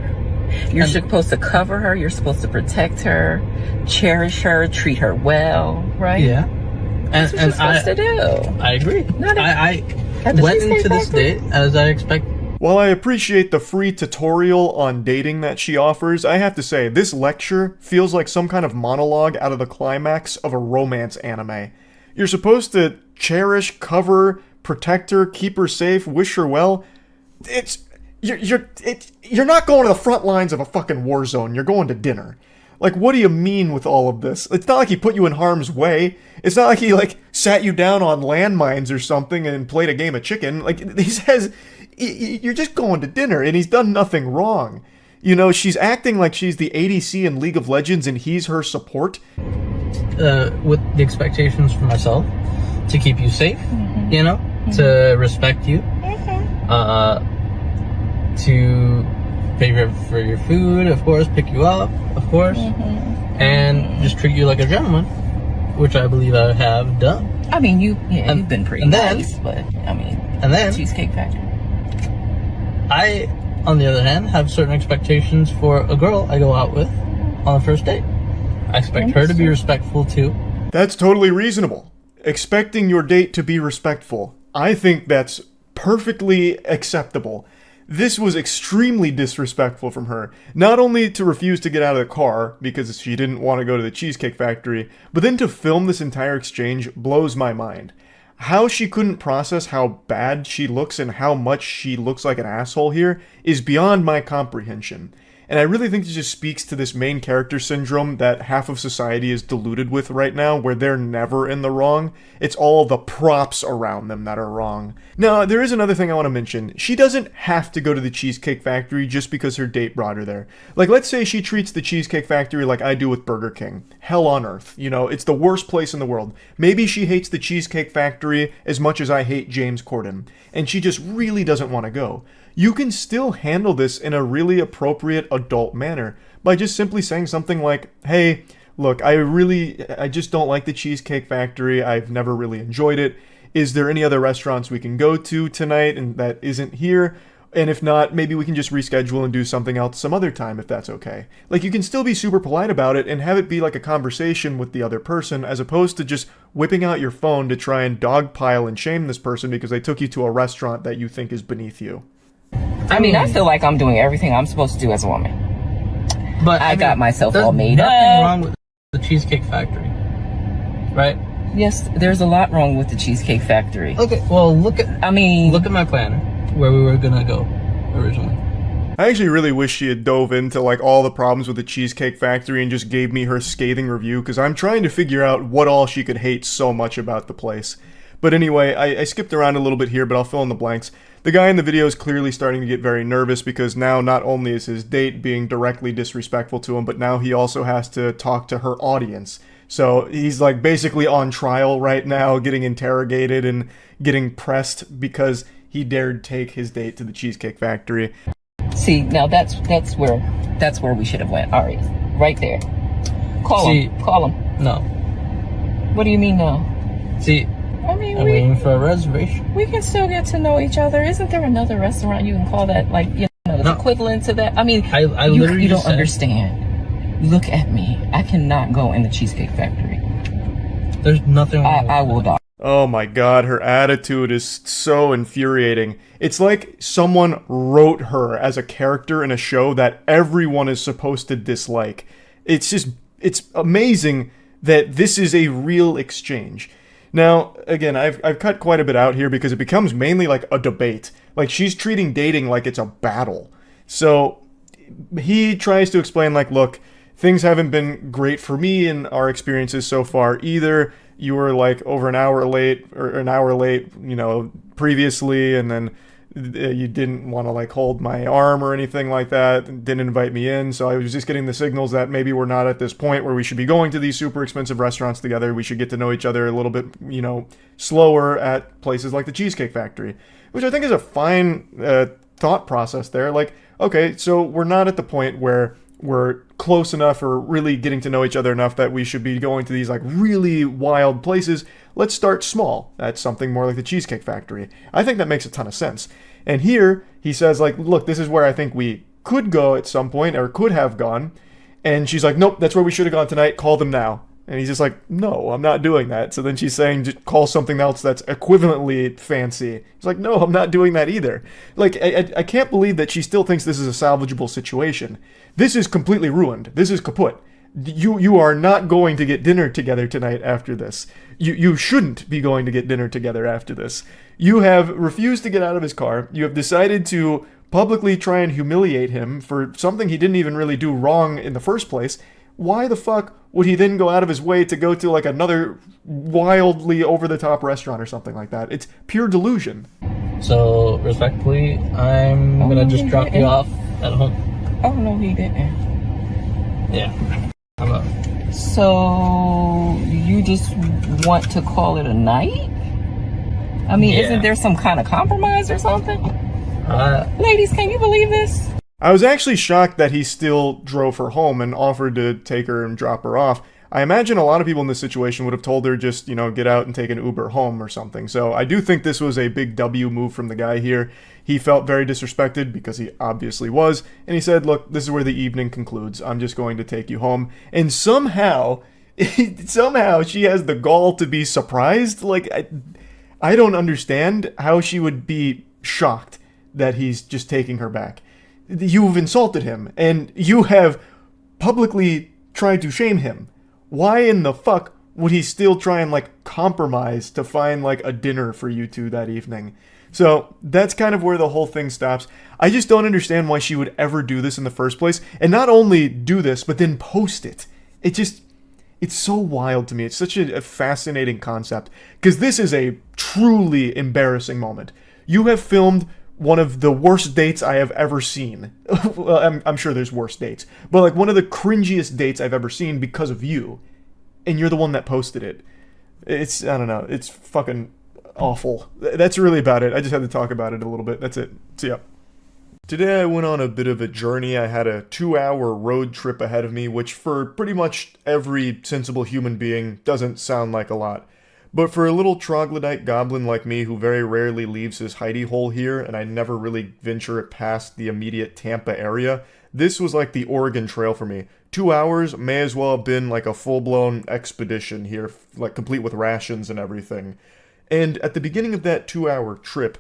S4: You're supposed to cover her. You're supposed to protect her, cherish her, treat her well, right?
S26: Yeah.
S4: That's what you're supposed to do.
S26: I agree. I
S4: At
S26: went
S4: Cheesecake
S26: into this
S4: Factory?
S26: date as I expected.
S1: While I appreciate the free tutorial on dating that she offers, I have to say, this lecture feels like some kind of monologue out of the climax of a romance anime. You're supposed to cherish, cover, protect her, keep her safe, wish her well, you're not going to the front lines of a fucking war zone. You're going to dinner. Like, what do you mean with all of this? It's not like he put you in harm's way. It's not like he, like, sat you down on landmines or something and played a game of chicken. Like, he says, you're just going to dinner, and he's done nothing wrong. You know, she's acting like she's the ADC in League of Legends and he's her support.
S8: With the expectations for myself, to keep you safe, you know, to respect you, to pay for your food, of course, pick you up, of course, and just treat you like a gentleman, which I believe I have done.
S4: I mean, you've been pretty nice, but I mean,
S8: and then
S4: Cheesecake Factory.
S8: I, on the other hand, have certain expectations for a girl I go out with on the first date. I expect her to be respectful too.
S1: That's totally reasonable. Expecting your date to be respectful. I think that's perfectly acceptable. This was extremely disrespectful from her. Not only to refuse to get out of the car because she didn't want to go to the Cheesecake Factory, but then to film this entire exchange blows my mind. How she couldn't process how bad she looks and how much she looks like an asshole here is beyond my comprehension. And I really think it just speaks to this main character syndrome that half of society is deluded with right now, where they're never in the wrong. It's all the props around them that are wrong. Now, there is another thing I want to mention. She doesn't have to go to the Cheesecake Factory just because her date brought her there. Like, let's say she treats the Cheesecake Factory like I do with Burger King. Hell on earth. You know, it's the worst place in the world. Maybe she hates the Cheesecake Factory as much as I hate James Corden, and she just really doesn't want to go. You can still handle this in a really appropriate adult manner by just simply saying something like, hey, look, I just don't like the Cheesecake Factory. I've never really enjoyed it. Is there any other restaurants we can go to tonight and that isn't here? And if not, maybe we can just reschedule and do something else some other time if that's okay. Like, you can still be super polite about it and have it be like a conversation with the other person as opposed to just whipping out your phone to try and dogpile and shame this person because they took you to a restaurant that you think is beneath you.
S4: I mean, I feel like I'm doing everything I'm supposed to do as a woman.
S8: But
S4: I got myself all made
S8: There's
S4: up.
S8: nothing wrong with the Cheesecake Factory, right?
S4: Yes, there's a lot wrong with the Cheesecake Factory.
S8: Okay, well, look at my planner, where we were gonna go originally.
S1: I actually really wish she had dove into like all the problems with the Cheesecake Factory and just gave me her scathing review, because I'm trying to figure out what all she could hate so much about the place. But anyway, I skipped around a little bit here, but I'll fill in the blanks. The guy in the video is clearly starting to get very nervous because now not only is his date being directly disrespectful to him, but now he also has to talk to her audience. So he's like basically on trial right now, getting interrogated and getting pressed because he dared take his date to the Cheesecake Factory.
S4: See, now that's where we should have went. All right there. Call him.
S8: No.
S4: What do you mean no?
S8: See,
S4: I mean,
S8: I'm waiting for a reservation.
S4: we can still get to know each other. Isn't there another restaurant you can call that, like, you know, the equivalent to that? I mean,
S8: I
S4: you
S8: literally
S4: don't
S8: just said-
S4: understand. Look at me. I cannot go in the Cheesecake Factory.
S8: There's nothing wrong
S4: I will die.
S1: Oh my god, her attitude is so infuriating. It's like someone wrote her as a character in a show that everyone is supposed to dislike. It's amazing that this is a real exchange. Now, again, I've cut quite a bit out here because it becomes mainly like a debate. Like, she's treating dating like it's a battle. So he tries to explain, like, look, things haven't been great for me in our experiences so far either. You were like over an hour late, you know, previously, and then you didn't want to like hold my arm or anything like that, didn't invite me in. So I was just getting the signals that maybe we're not at this point where we should be going to these super expensive restaurants together. We should get to know each other a little bit, you know, slower at places like the Cheesecake Factory, which I think is a fine thought process there. Like, okay, so we're not at the point where we're close enough or really getting to know each other enough that we should be going to these like really wild places. Let's start small. That's something more like the Cheesecake Factory. I think that makes a ton of sense. And here he says, like, look, this is where I think we could go at some point or could have gone. And she's like, nope, that's where we should have gone tonight. Call them now. And he's just like, no, I'm not doing that. So then she's saying, just call something else that's equivalently fancy. He's like, no, I'm not doing that either. Like, I can't believe that she still thinks this is a salvageable situation. This is completely ruined. This is kaput. You are not going to get dinner together tonight after this. You shouldn't be going to get dinner together after this. You have refused to get out of his car. You have decided to publicly try and humiliate him for something he didn't even really do wrong in the first place. Why the fuck would he then go out of his way to go to like another wildly over-the-top restaurant or something like that? It's pure delusion.
S8: So, respectfully, I'm gonna just drop you off at home.
S4: Oh, no, he didn't.
S8: Yeah. I'm up.
S4: So, you just want to call it a night? I mean,
S8: Yeah.
S4: isn't there some kind of compromise or something? Ladies, can you believe this?
S1: I was actually shocked that he still drove her home and offered to take her and drop her off. I imagine a lot of people in this situation would have told her just, get out and take an Uber home or something. So I do think this was a big W move from the guy here. He felt very disrespected because he obviously was. And he said, look, this is where the evening concludes. I'm just going to take you home. And somehow she has the gall to be surprised. Like, I don't understand how she would be shocked that he's just taking her back. You've insulted him, and you have publicly tried to shame him. Why in the fuck would he still try and, compromise to find, a dinner for you two that evening? So, that's kind of where the whole thing stops. I just don't understand why she would ever do this in the first place, and not only do this, but then post it. It's so wild to me. It's such a fascinating concept, because this is a truly embarrassing moment. You have filmed one of the worst dates I have ever seen. Well, I'm sure there's worse dates, but one of the cringiest dates I've ever seen because of you, and you're the one that posted it. I don't know, it's fucking awful. That's really about it. I just had to talk about it a little bit. That's it. See ya. Today I went on a bit of a journey. I had a 2-hour road trip ahead of me, which for pretty much every sensible human being doesn't sound like a lot. But for a little troglodyte goblin like me who very rarely leaves his hidey hole here, and I never really venture past the immediate Tampa area, this was like the Oregon Trail for me. 2 hours may as well have been like a full-blown expedition here, complete with rations and everything. And at the beginning of that 2-hour trip,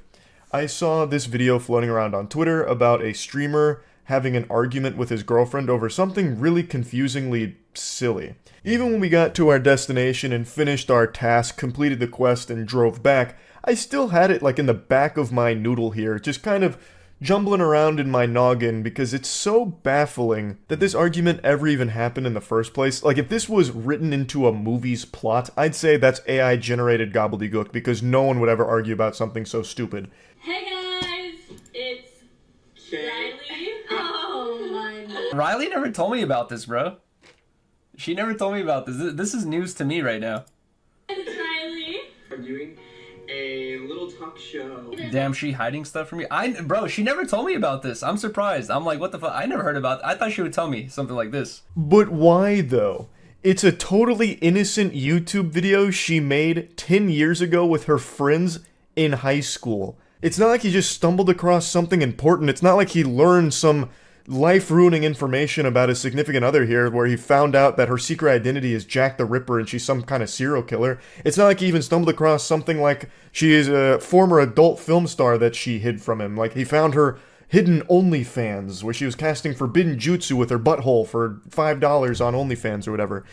S1: I saw this video floating around on Twitter about a streamer having an argument with his girlfriend over something really confusingly silly. Even when we got to our destination and finished our task, completed the quest, and drove back, I still had it in the back of my noodle here, just kind of jumbling around in my noggin because it's so baffling that this argument ever even happened in the first place. If this was written into a movie's plot, I'd say that's AI-generated gobbledygook because no one would ever argue about something so stupid.
S17: Hey guys, it's Riley. Oh my god.
S7: Riley never told me about this, bro. She never told me about this. This is news to me right now.
S17: It's Riley.
S7: I'm doing a little talk show. Damn, she hiding stuff from me? Bro, she never told me about this. I'm surprised. I'm like, what the fuck? I never heard about it. I thought she would tell me something like this.
S1: But why, though? It's a totally innocent YouTube video she made 10 years ago with her friends in high school. It's not like he just stumbled across something important. It's not like he learned some life-ruining information about his significant other here where he found out that her secret identity is Jack the Ripper and she's some kind of serial killer. It's not like he even stumbled across something like she is a former adult film star that she hid from him. He found her hidden OnlyFans where she was casting forbidden jutsu with her butthole for $5 on OnlyFans or whatever.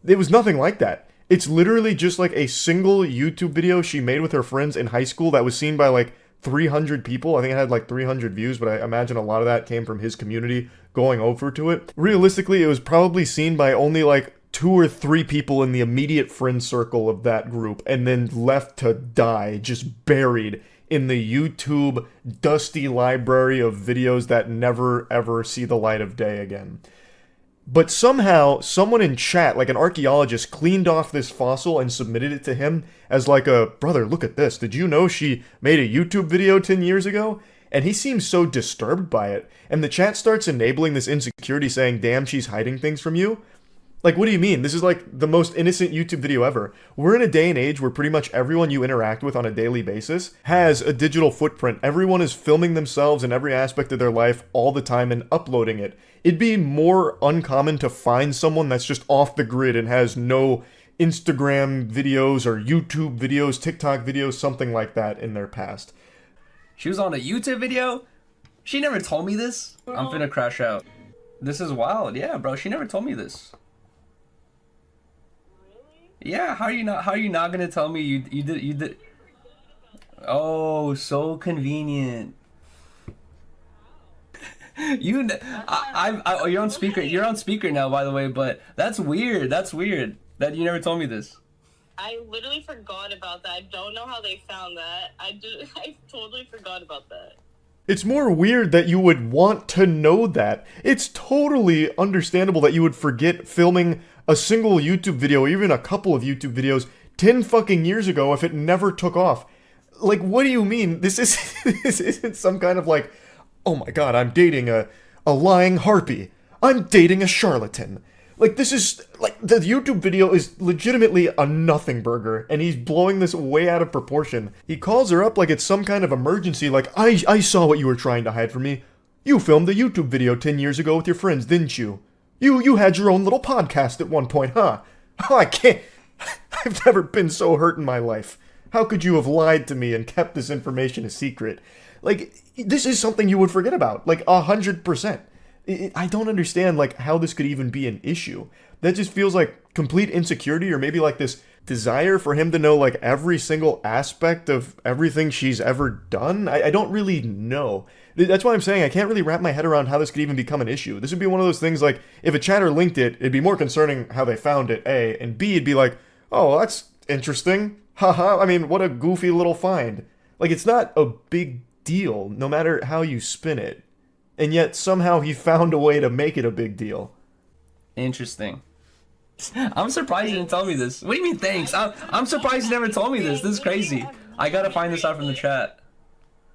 S1: It was nothing like that. It's literally just a single YouTube video she made with her friends in high school that was seen by 300 people. I think it had 300 views, but I imagine a lot of that came from his community going over to it. Realistically, it was probably seen by only 2 or 3 people in the immediate friend circle of that group, and then left to die, just buried in the YouTube dusty library of videos that never ever see the light of day again. But somehow, someone in chat, an archaeologist, cleaned off this fossil and submitted it to him as brother, look at this. Did you know she made a YouTube video 10 years ago? And he seems so disturbed by it. And the chat starts enabling this insecurity saying, damn, she's hiding things from you. What do you mean? This is the most innocent YouTube video ever. We're in a day and age where pretty much everyone you interact with on a daily basis has a digital footprint. Everyone is filming themselves in every aspect of their life all the time and uploading it. It'd be more uncommon to find someone that's just off the grid and has no Instagram videos or YouTube videos, TikTok videos, something like that in their past.
S7: She was on a YouTube video? She never told me this? I'm finna crash out. This is wild. Yeah, bro, she never told me this. Yeah, how are you not gonna tell me you did? Oh, so convenient. You're on speaker. You're on speaker now, by the way. But that's weird. That's weird that you never told me this.
S9: I literally forgot about that. I don't know how they found that. I totally forgot about that.
S1: It's more weird that you would want to know that. It's totally understandable that you would forget filming a single YouTube video, or even a couple of YouTube videos, 10 fucking years ago if it never took off. Like, what do you mean? This isn't some kind of like, oh my god, I'm dating a lying harpy. I'm dating a charlatan. Like, this is, like, the YouTube video is legitimately a nothing burger, and he's blowing this way out of proportion. He calls her up like it's some kind of emergency, like, I saw what you were trying to hide from me. You filmed a YouTube video 10 years ago with your friends, didn't you? You had your own little podcast at one point, huh? Oh, I can't. I've never been so hurt in my life. How could you have lied to me and kept this information a secret? Like, this is something you would forget about, like 100%. I don't understand, like, how this could even be an issue. That just feels like complete insecurity, or maybe like this desire for him to know, like, every single aspect of everything she's ever done. I don't really know. That's why I'm saying I can't really wrap my head around how this could even become an issue. This would be one of those things, like, if a chatter linked it, it'd be more concerning how they found it, A, and B, it'd be like, oh, that's interesting. Haha, I mean, what a goofy little find. Like, it's not a big deal, no matter how you spin it. And yet, somehow, he found a way to make it a big deal.
S7: Interesting. I'm surprised you didn't tell me this. What do you mean, thanks? I'm surprised you never told me this. This is crazy. I gotta find this out from the chat.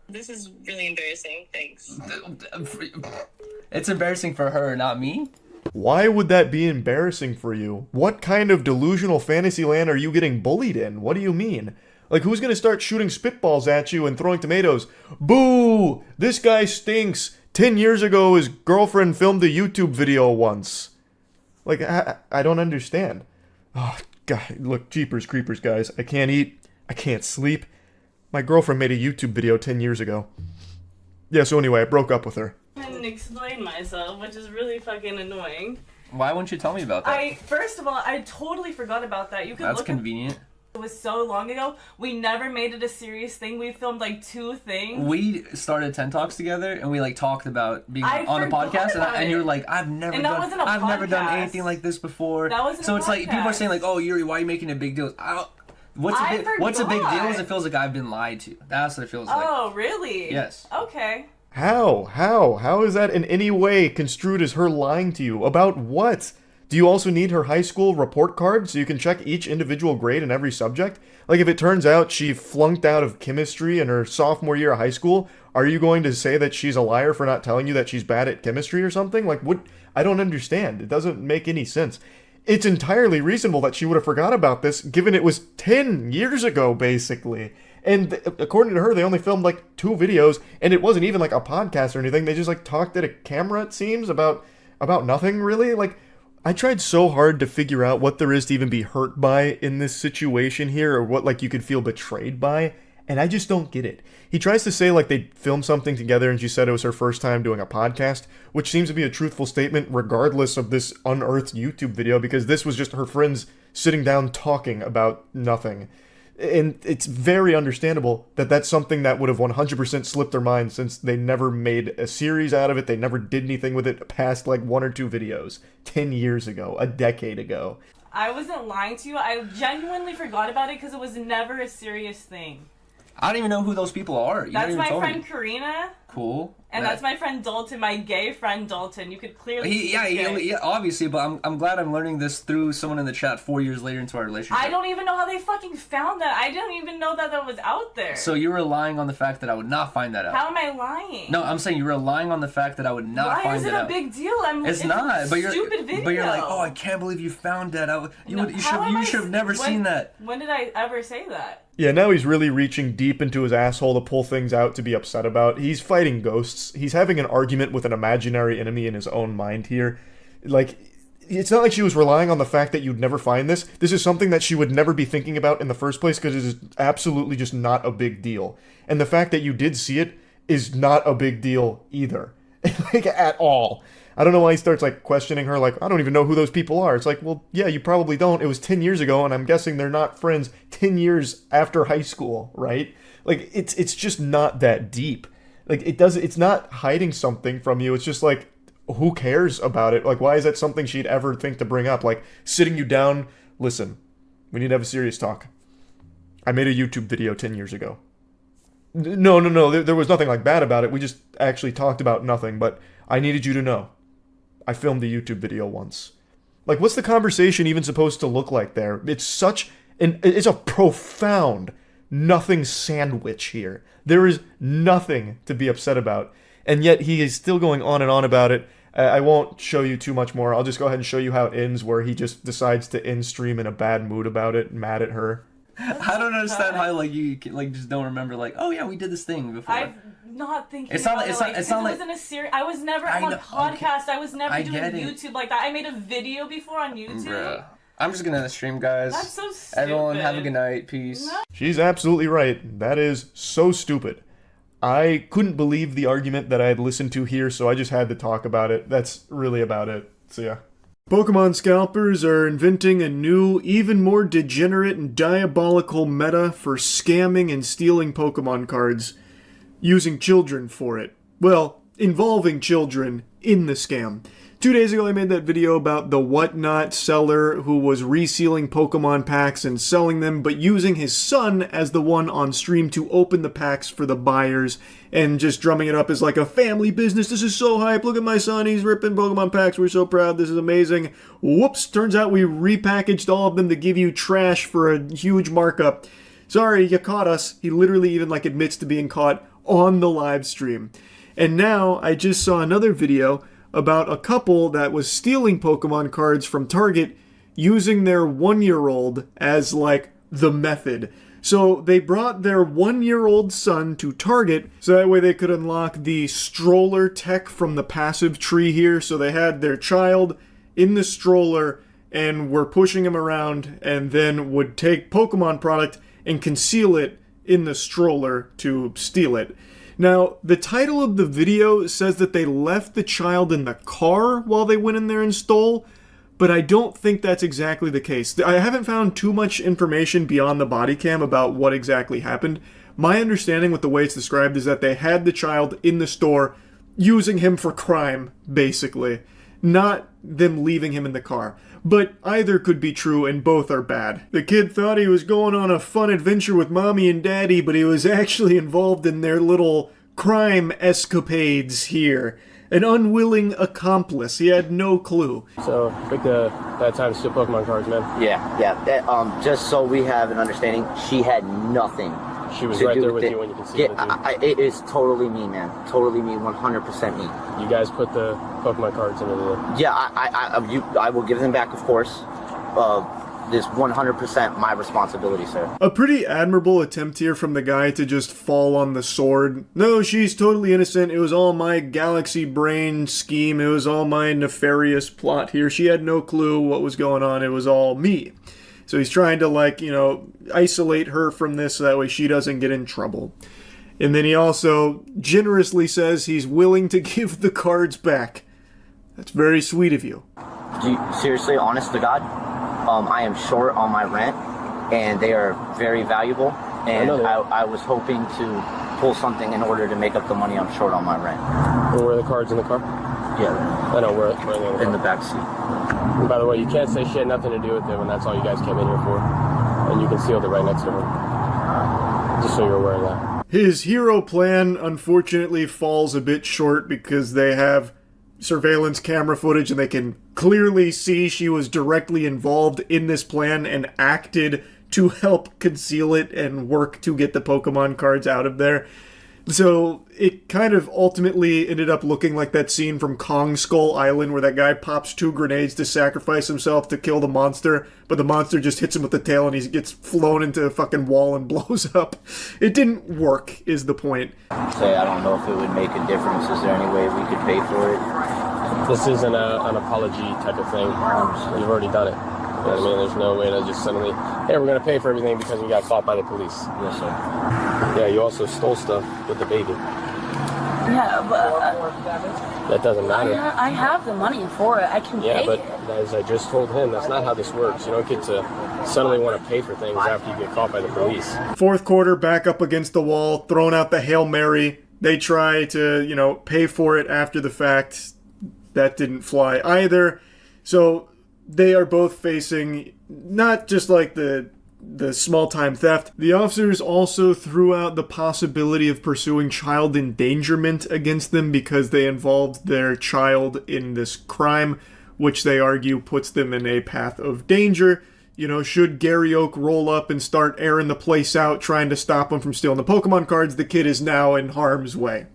S9: This is really embarrassing. Thanks.
S7: It's embarrassing for her, not me?
S1: Why would that be embarrassing for you? What kind of delusional fantasy land are you getting bullied in? What do you mean? Like, who's gonna start shooting spitballs at you and throwing tomatoes? Boo! This guy stinks! 10 years ago, his girlfriend filmed a YouTube video once. Like, I don't understand. Oh, God, look, jeepers creepers, guys. I can't eat. I can't sleep. My girlfriend made a YouTube video 10 years ago. Yeah, so anyway, I broke up with her.
S23: I didn't explain myself, which is really fucking annoying.
S7: Why wouldn't you tell me about that?
S23: First of all, I totally forgot about that. You can
S7: That's
S23: look
S7: convenient.
S23: It was so long ago. We never made it a serious thing. We filmed like 2 things.
S7: We started 10 Talks together, and we like talked about being on a podcast, and you were like, I've never done anything like this before.
S23: That wasn't
S7: so
S23: a
S7: it's like people are saying like, oh, Yuri, why are you making a big deal? What's a big deal is it feels like I've been lied to. That's what it feels like.
S23: Oh, really?
S7: Yes.
S23: Okay.
S1: How is that in any way construed as her lying to you? About what? Do you also need her high school report card so you can check each individual grade in every subject? Like, if it turns out she flunked out of chemistry in her sophomore year of high school, are you going to say that she's a liar for not telling you that she's bad at chemistry or something? Like, what? I don't understand. It doesn't make any sense. It's entirely reasonable that she would have forgot about this, given it was 10 years ago, basically. And according to her, they only filmed like 2 videos, and it wasn't even like a podcast or anything. They just like talked at a camera, it seems, about nothing, really. Like, I tried so hard to figure out what there is to even be hurt by in this situation here, or what, like, you could feel betrayed by, and I just don't get it. He tries to say, like, they filmed something together and she said it was her first time doing a podcast, which seems to be a truthful statement regardless of this unearthed YouTube video, because this was just her friends sitting down talking about nothing. And it's very understandable that that's something that would have 100% slipped their mind, since they never made a series out of it. They never did anything with it past like 1 or 2 videos 10 years ago, a decade ago.
S23: I wasn't lying to you. I genuinely forgot about it because it was never a serious thing.
S7: I don't even know who those people are.
S23: That's my friend Karina.
S7: Cool.
S23: And that's my friend Dalton, my gay friend Dalton. You could clearly see
S7: yeah, obviously, but I'm glad I'm learning this through someone in the chat 4 years later into our relationship.
S23: I don't even know how they fucking found that. I didn't even know that was out there.
S7: So you were relying on the fact that I would not find that out.
S23: How am I lying?
S7: No, I'm saying you were relying on the fact that I would not find it out.
S23: Why is it a big deal?
S7: It's not. But
S23: stupid video.
S7: But you're like, oh, I can't believe you found that out. You should have never seen that.
S23: When did I ever say that?
S1: Yeah, now he's really reaching deep into his asshole to pull things out to be upset about. He's fighting ghosts. He's having an argument with an imaginary enemy in his own mind here. Like, it's not like she was relying on the fact that you'd never find this. This is something that she would never be thinking about in the first place, because it is absolutely just not a big deal. And the fact that you did see it is not a big deal either. Like, at all. I don't know why he starts like questioning her, like, I don't even know who those people are. It's like, well, yeah, you probably don't. It was 10 years ago, and I'm guessing they're not friends 10 years after high school, right? Like, it's just not that deep. Like, it's not hiding something from you. It's just like, who cares about it? Like, why is that something she'd ever think to bring up? Like, sitting you down, listen, we need to have a serious talk. I made a YouTube video 10 years ago. No, there was nothing like bad about it. We just actually talked about nothing, but I needed you to know. I filmed a YouTube video once. Like, what's the conversation even supposed to look like there? It's a profound nothing sandwich here. There is nothing to be upset about. And yet he is still going on and on about it. I won't show you too much more. I'll just go ahead and show you how it ends, where he just decides to end stream in a bad mood about it, mad at her.
S7: I don't understand how like you like just don't remember like, oh yeah, we did this thing before.
S10: I'm not thinking.
S7: It's not like
S10: a series. I was never on a podcast. Okay. I was never doing YouTube like that. I made a video before on YouTube.
S7: Bruh. I'm just gonna stream, guys.
S10: That's so stupid.
S7: Everyone have a good night. Peace. No.
S1: She's absolutely right. That is so stupid. I couldn't believe the argument that I had listened to here, so I just had to talk about it. That's really about it. So yeah. Pokemon scalpers are inventing a new, even more degenerate and diabolical meta for scamming and stealing Pokemon cards, using children for it. Well, involving children in the scam. 2 days ago I made that video about the whatnot seller who was resealing Pokemon packs and selling them, but using his son as the one on stream to open the packs for the buyers, and just drumming it up as like a family business. This is so hype, look at my son, he's ripping Pokemon packs, we're so proud, this is amazing. Whoops, turns out we repackaged all of them to give you trash for a huge markup. Sorry, you caught us. He literally even like admits to being caught on the live stream. And now I just saw another video about a couple that was stealing Pokemon cards from Target using their 1-year-old as like the method. So they brought their 1-year-old son to Target so that way they could unlock the stroller tech from the passive tree here. So they had their child in the stroller and were pushing him around, and then would take Pokemon product and conceal it in the stroller to steal it. Now, the title of the video says that they left the child in the car while they went in there and stole, but I don't think that's exactly the case. I haven't found too much information beyond the body cam about what exactly happened. My understanding with the way it's described is that they had the child in the store using him for crime, basically, not them leaving him in the car. But either could be true, and both are bad. The kid thought he was going on a fun adventure with mommy and daddy, but he was actually involved in their little crime escapades here. An unwilling accomplice. He had no clue.
S11: So, pick the bad time to steal Pokemon cards, man.
S12: Yeah. Just so we have an understanding, she had nothing.
S11: She was right there with you when you concealed it.
S12: It is totally me, man. Totally me, 100% me.
S11: You guys put the Pokemon cards into the...
S12: Yeah, I will give them back, of course. This 100% my responsibility, sir.
S1: A pretty admirable attempt here from the guy to just fall on the sword. No, she's totally innocent. It was all my galaxy brain scheme. It was all my nefarious plot here. She had no clue what was going on. It was all me. So he's trying to, like, you know, isolate her from this so that way she doesn't get in trouble. And then he also generously says he's willing to give the cards back. That's very sweet of you.
S12: Seriously, honest to God, I am short on my rent, and they are very valuable. And I was hoping to pull something in order to make up the money I'm short on my rent.
S11: And were the cards in the car?
S12: Yeah.
S11: I know, where are they
S12: in the back seat.
S11: And by the way, you can't say she had nothing to do with it when that's all you guys came in here for. And you concealed it right next to her. Just so you're aware of that.
S1: His hero plan, unfortunately, falls a bit short because they have surveillance camera footage and they can clearly see she was directly involved in this plan and acted to help conceal it and work to get the Pokemon cards out of there. So it kind of ultimately ended up looking like that scene from Kong Skull Island where that guy pops 2 grenades to sacrifice himself to kill the monster, but the monster just hits him with the tail and he gets flown into a fucking wall and blows up. It didn't work, is the point.
S12: I don't know if it would make a difference. Is there any way we could pay for it?
S11: This isn't an apology type of thing. You've already done it. You know what I mean? There's no way to just suddenly, hey, we're going to pay for everything because you got caught by the police.
S12: Yes, sir.
S11: Yeah, you also stole stuff with the baby.
S2: Yeah, but
S11: That doesn't matter.
S2: I have the money for it. I can
S11: Yeah,
S2: pay
S11: but
S2: it.
S11: as I just told him, that's not how this works. You don't get to suddenly want to pay for things after you get caught by the police.
S1: Fourth quarter, back up against the wall, throwing out the Hail Mary. They try to, pay for it after the fact. That didn't fly either. So they are both facing not just like the small-time theft. The officers also threw out the possibility of pursuing child endangerment against them because they involved their child in this crime, which they argue puts them in a path of danger. Should Gary Oak roll up and start airing the place out, trying to stop him from stealing the Pokemon cards, the kid is now in harm's way.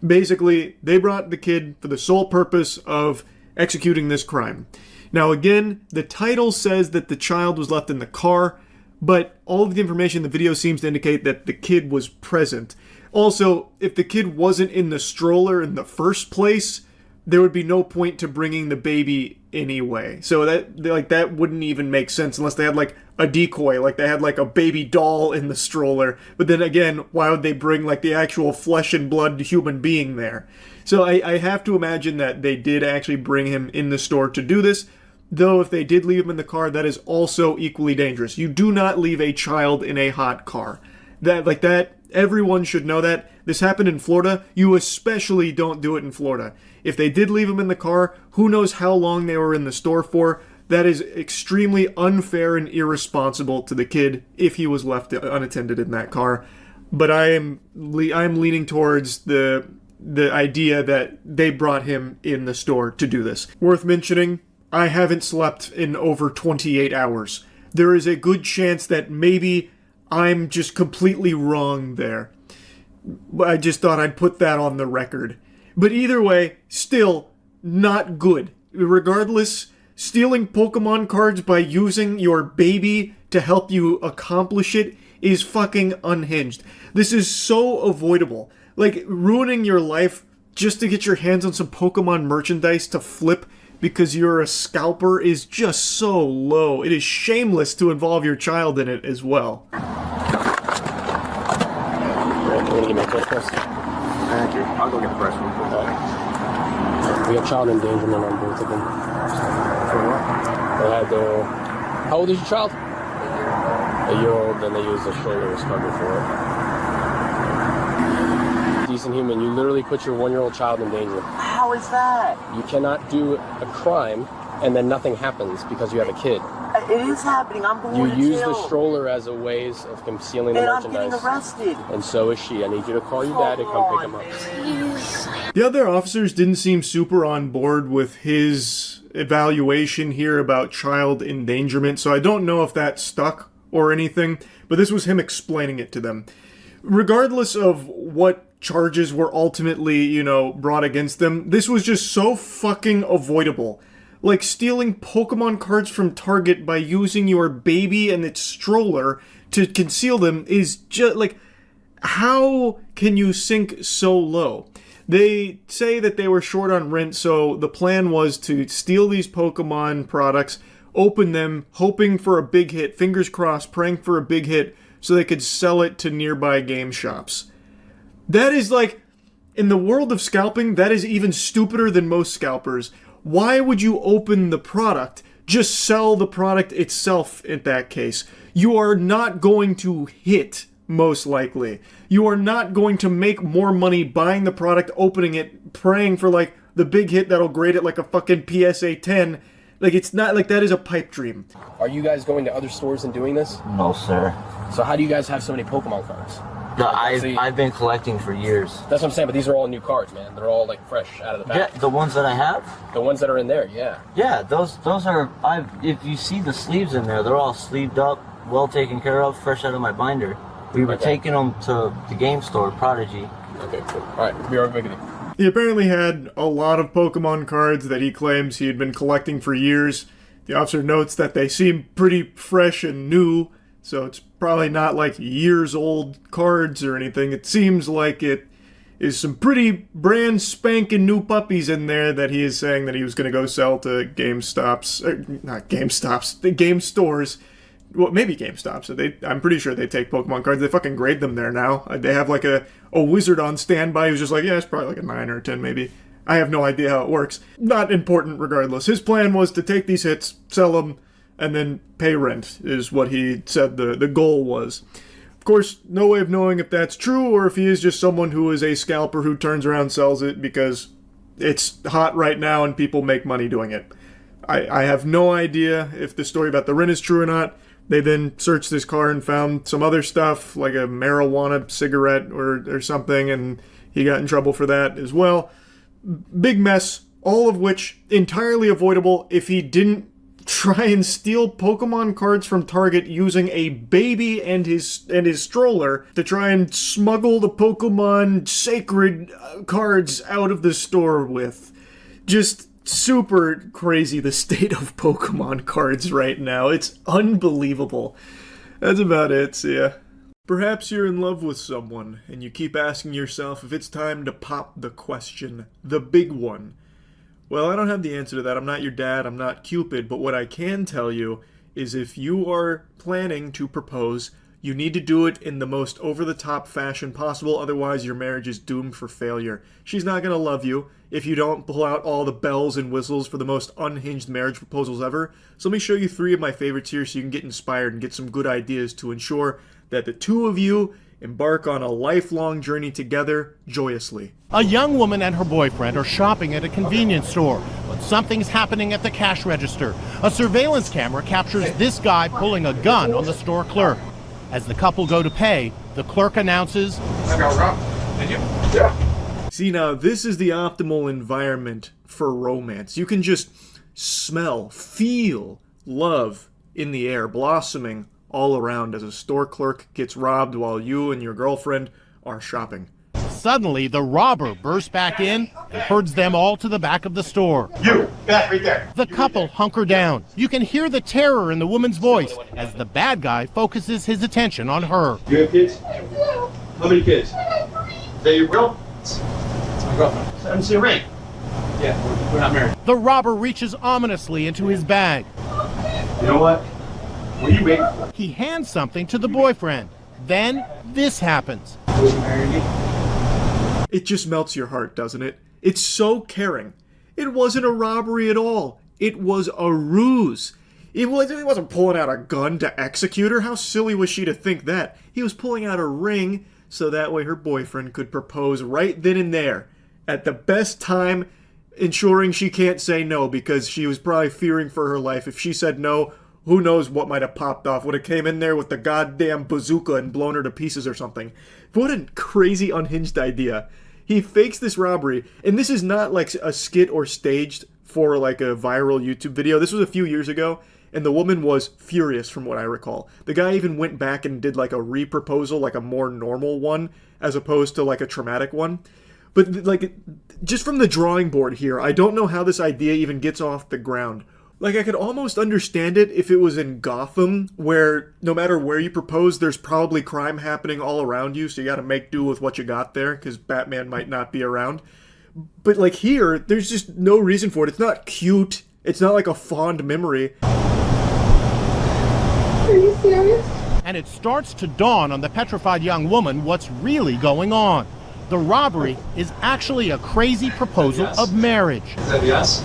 S1: Basically, they brought the kid for the sole purpose of executing this crime. Now again, the title says that the child was left in the car, but all of the information in the video seems to indicate that the kid was present. Also, if the kid wasn't in the stroller in the first place, there would be no point to bringing the baby anyway. So that wouldn't even make sense unless they had like a decoy, like they had like a baby doll in the stroller. But then again, why would they bring like the actual flesh and blood human being there? So I have to imagine that they did actually bring him in the store to do this. Though if they did leave him in the car, that is also equally dangerous. You do not leave a child in a hot car. That, everyone should know that. This happened in Florida. You especially don't do it in Florida. If they did leave him in the car, who knows how long they were in the store for. That is extremely unfair and irresponsible to the kid if he was left unattended in that car. But I'm leaning towards the idea that they brought him in the store to do this. Worth mentioning, I haven't slept in over 28 hours. There is a good chance that maybe I'm just completely wrong there. I just thought I'd put that on the record. But either way, still not good. Regardless, stealing Pokemon cards by using your baby to help you accomplish it is fucking unhinged. This is so avoidable. Like, ruining your life just to get your hands on some Pokemon merchandise to flip because you're a scalper is just so low. It is shameless to involve your child in it as well.
S11: You're gonna give me a quick first?
S12: Thank you. I'll go get the first one.
S11: We have child endangerment on both of them.
S12: For what?
S11: They had how old is your child? A year-old, and they used the stroller as cover for it. Decent human, you literally put your 1-year-old child in danger.
S12: How is that?
S11: You cannot do a crime and then nothing happens because you have a kid.
S12: It is happening. I'm going to jail.
S11: You use the stroller as a ways of concealing the merchandise.
S12: And I'm getting arrested.
S11: And so is she. I need you to call your dad to come pick him up.
S1: The other officers didn't seem super on board with his evaluation here about child endangerment, so I don't know if that stuck or anything, but this was him explaining it to them. Regardless of what charges were ultimately, brought against them, this was just so fucking avoidable. Like stealing Pokemon cards from Target by using your baby and its stroller to conceal them is just like, how can you sink so low? They say that they were short on rent, so the plan was to steal these Pokemon products, open them, hoping for a big hit, fingers crossed, praying for a big hit, so they could sell it to nearby game shops. That is like, in the world of scalping, that is even stupider than most scalpers. Why would you open the product? Just sell the product itself in that case. You are not going to hit, most likely. You are not going to make more money buying the product, opening it, praying for like the big hit that'll grade it like a fucking PSA 10. Like, it's not like that is a pipe dream.
S11: Are you guys going to other stores and doing this?
S12: No, sir.
S11: So how do you guys have so many Pokemon cards?
S12: No, I've been collecting for years.
S11: That's what I'm saying, but these are all new cards, man. They're all like fresh out of the pack.
S12: Yeah, the ones that I have?
S11: The ones that are in there, yeah.
S12: Yeah, those are, if you see the sleeves in there, they're all sleeved up, well taken care of, fresh out of my binder. We were taking them to the game store, Prodigy.
S11: Okay, cool. Alright, we'll be right back with you.
S1: He apparently had a lot of Pokemon cards that he claims he had been collecting for years. The officer notes that they seem pretty fresh and new, so it's probably not like years old cards or anything. It seems like it is some pretty brand spanking new puppies in there that he is saying that he was going to go sell to the game stores. well, maybe GameStop. So I'm pretty sure they take Pokemon cards. They fucking grade them there now. They have like a wizard on standby who's just like, yeah, it's probably like a 9 or a 10 maybe. I have no idea how it works. Not important regardless. His plan was to take these hits, sell them, and then pay rent is what he said the goal was. Of course, no way of knowing if that's true or if he is just someone who is a scalper who turns around and sells it because it's hot right now and people make money doing it. I have no idea if the story about the rent is true or not. They then searched his car and found some other stuff, like a marijuana cigarette or something, and he got in trouble for that as well. Big mess, all of which entirely avoidable if he didn't try and steal Pokemon cards from Target using a baby and his stroller to try and smuggle the Pokemon sacred cards out of the store with. Just super crazy, the state of Pokemon cards right now. It's unbelievable. That's about it, see ya. Perhaps you're in love with someone, and you keep asking yourself if it's time to pop the question, the big one. Well, I don't have the answer to that. I'm not your dad, I'm not Cupid, but what I can tell you is if you are planning to propose, you need to do it in the most over-the-top fashion possible, otherwise your marriage is doomed for failure. She's not going to love you if you don't pull out all the bells and whistles for the most unhinged marriage proposals ever. So let me show you 3 of my favorites here so you can get inspired and get some good ideas to ensure that the 2 of you embark on a lifelong journey together joyously.
S5: A young woman and her boyfriend are shopping at a convenience store, but something's happening at the cash register. A surveillance camera captures this guy pulling a gun on the store clerk. As the couple go to pay, the clerk announces,
S6: I got robbed. Did you? Yeah.
S1: See, now this is the optimal environment for romance. You can just smell, feel love in the air, blossoming all around as a store clerk gets robbed while you and your girlfriend are shopping.
S5: Suddenly, the robber bursts back in and herds them all to the back of the store.
S6: You, back right there.
S5: The couple hunker down. You can hear the terror in the woman's voice as the bad guy focuses his attention on her.
S6: You have kids? How many kids? Is that your girl? It's my girlfriend. I didn't see a ring. Yeah, we're not married.
S5: The robber reaches ominously into his bag.
S6: You know what? What are you waiting for?
S5: He hands something to the boyfriend. Then this happens.
S6: Will you marry me?
S1: It just melts your heart, doesn't it? It's so caring. It wasn't a robbery at all. It was a ruse. He wasn't pulling out a gun to execute her. How silly was she to think that? He was pulling out a ring so that way her boyfriend could propose right then and there at the best time, ensuring she can't say no because she was probably fearing for her life. If she said no, who knows what might have popped off. Would have came in there with the goddamn bazooka and blown her to pieces or something. What a crazy unhinged idea. He fakes this robbery, and this is not like a skit or staged for like a viral YouTube video. This was a few years ago, and the woman was furious from what I recall. The guy even went back and did like a re-proposal, like a more normal one, as opposed to like a traumatic one. But like, just from the drawing board here, I don't know how this idea even gets off the ground. Like, I could almost understand it if it was in Gotham, where no matter where you propose, there's probably crime happening all around you, so you gotta make do with what you got there, because Batman might not be around. But, like, here, there's just no reason for it. It's not cute. It's not like a fond memory.
S5: Are you serious? And it starts to dawn on the petrified young woman what's really going on. The robbery is actually a crazy proposal of marriage.
S6: Is that yes?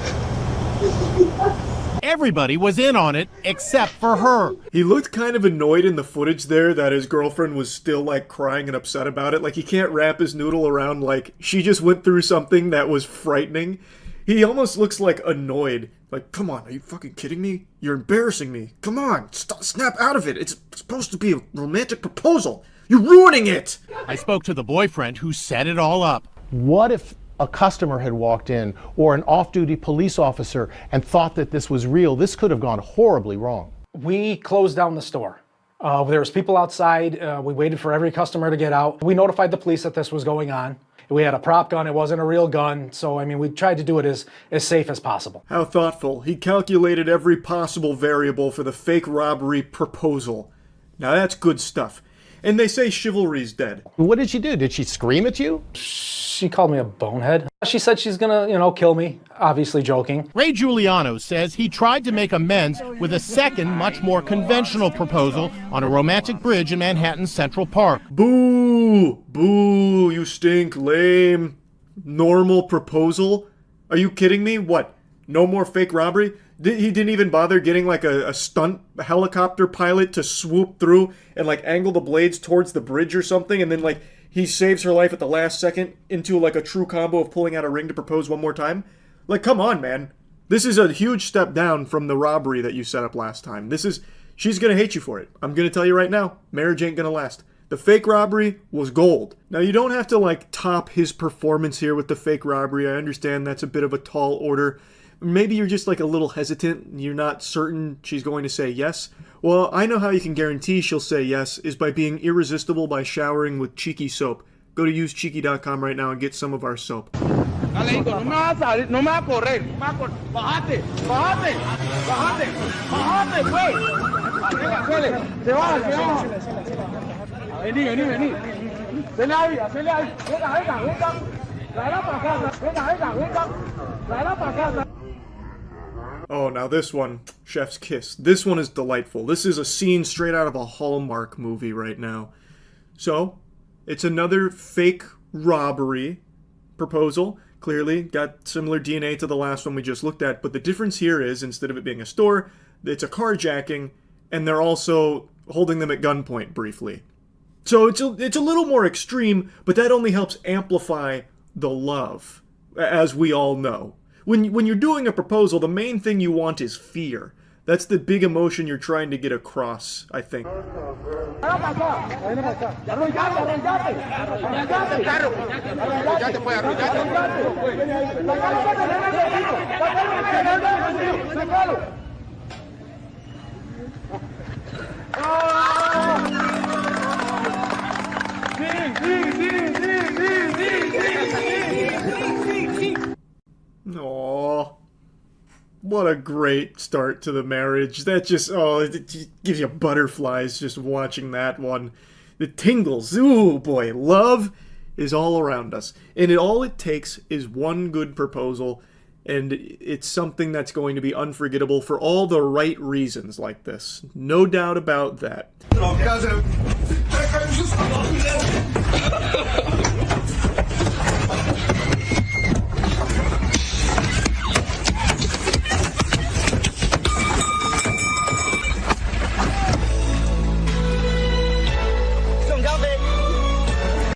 S5: Everybody was in on it except for her.
S1: He looked kind of annoyed in the footage there that his girlfriend was still like crying and upset about it. Like he can't wrap his noodle around like she just went through something that was frightening. He almost looks like annoyed. Like, come on, are you fucking kidding me? You're embarrassing me. Come on, snap out of it. It's supposed to be a romantic proposal. You're ruining it.
S5: I spoke to the boyfriend who set it all up.
S13: What if a customer had walked in or an off-duty police officer and thought that this was real? This could have gone horribly wrong.
S26: We closed down the store. There was people outside. We waited for every customer to get out. We notified the police that this was going on. We had a prop gun. It wasn't a real gun. So, I mean, we tried to do it as safe as possible.
S1: How thoughtful. He calculated every possible variable for the fake robbery proposal. Now that's good stuff. And they say chivalry's dead.
S13: What did she do? Did she scream at you?
S26: She called me a bonehead. She said she's gonna, kill me, obviously joking.
S5: Ray Giuliano says he tried to make amends with a second, much more conventional proposal on a romantic bridge in Manhattan's Central Park.
S1: Boo! Boo! You stink, lame. Normal proposal? Are you kidding me? What? No more fake robbery? He didn't even bother getting like a stunt helicopter pilot to swoop through and like angle the blades towards the bridge or something, and then like he saves her life at the last second into like a true combo of pulling out a ring to propose one more time? Like, come on, man. This is a huge step down from the robbery that you set up last time. She's gonna hate you for it. I'm gonna tell you right now, marriage ain't gonna last. The fake robbery was gold. Now, you don't have to like top his performance here with the fake robbery. I understand that's a bit of a tall order. Maybe you're just like a little hesitant. You're not certain she's going to say yes. Well, I know how you can guarantee she'll say yes is by being irresistible by showering with Cheeky soap. Go to usecheeky.com right now and get some of our soap. Oh, now this one, chef's kiss. This one is delightful. This is a scene straight out of a Hallmark movie right now. So, it's another fake robbery proposal. Clearly, got similar DNA to the last one we just looked at, but the difference here is, instead of it being a store, it's a carjacking, and they're also holding them at gunpoint briefly. So it's a little more extreme, but that only helps amplify the love, as we all know. When you're doing a proposal, the main thing you want is fear. That's the big emotion you're trying to get across, I think. Aww. What a great start to the marriage. That just, it gives you butterflies just watching that one. The tingles. Ooh, boy. Love is all around us. And all it takes is one good proposal, and it's something that's going to be unforgettable for all the right reasons like this. No doubt about that.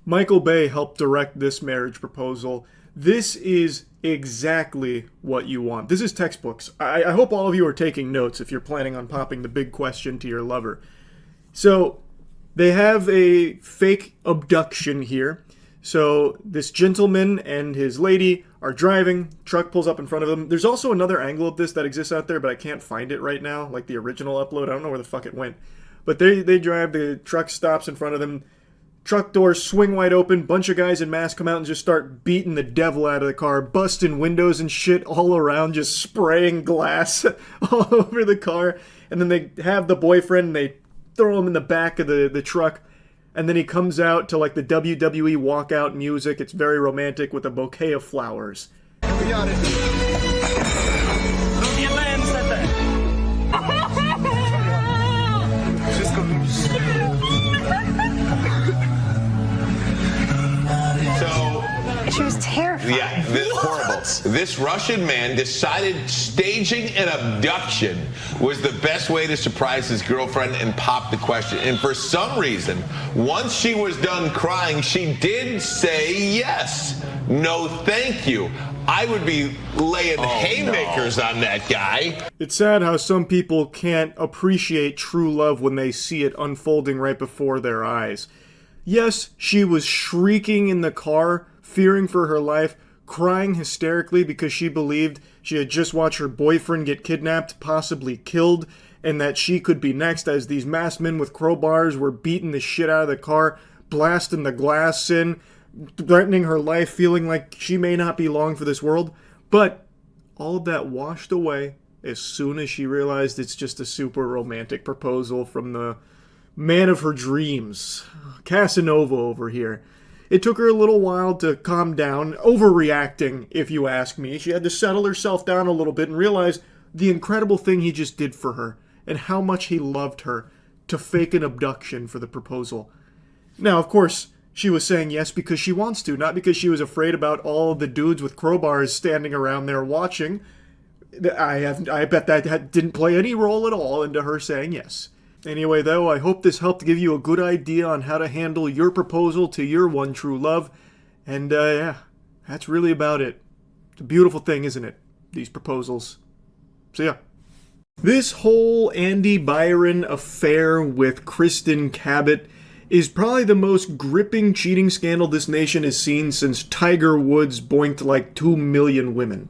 S1: Michael Bay helped direct this marriage proposal. This is exactly what you want. This is textbooks. I hope all of you are taking notes if you're planning on popping the big question to your lover. So, they have a fake abduction here. So, this gentleman and his lady are driving. Truck pulls up in front of them. There's also another angle of this that exists out there, but I can't find it right now, like the original upload. I don't know where the fuck it went. But they drive, the truck stops in front of them. Truck doors swing wide open, bunch of guys in masks come out and just start beating the devil out of the car, busting windows and shit all around, just spraying glass all over the car. And then they have the boyfriend and they throw him in the back of the truck. And then he comes out to like the WWE walkout music. It's very romantic with a bouquet of flowers.
S18: She was terrified.
S3: Yeah, horrible. This Russian man decided staging an abduction was the best way to surprise his girlfriend and pop the question. And for some reason, once she was done crying, she did say yes. No, thank you. I would be laying haymakers on that guy.
S1: It's sad how some people can't appreciate true love when they see it unfolding right before their eyes. Yes, she was shrieking in the car, fearing for her life, crying hysterically because she believed she had just watched her boyfriend get kidnapped, possibly killed, and that she could be next as these masked men with crowbars were beating the shit out of the car, blasting the glass in, threatening her life, feeling like she may not be long for this world. But all of that washed away as soon as she realized it's just a super romantic proposal from the man of her dreams. Casanova over here. It took her a little while to calm down, overreacting, if you ask me. She had to settle herself down a little bit and realize the incredible thing he just did for her, and how much he loved her, to fake an abduction for the proposal. Now, of course, she was saying yes because she wants to, not because she was afraid about all the dudes with crowbars standing around there watching. I bet that didn't play any role at all into her saying yes. Anyway, though, I hope this helped give you a good idea on how to handle your proposal to your one true love. And, yeah, that's really about it. It's a beautiful thing, isn't it? These proposals. So, yeah. This whole Andy Byron affair with Kristen Cabot is probably the most gripping cheating scandal this nation has seen since Tiger Woods boinked like 2 million women.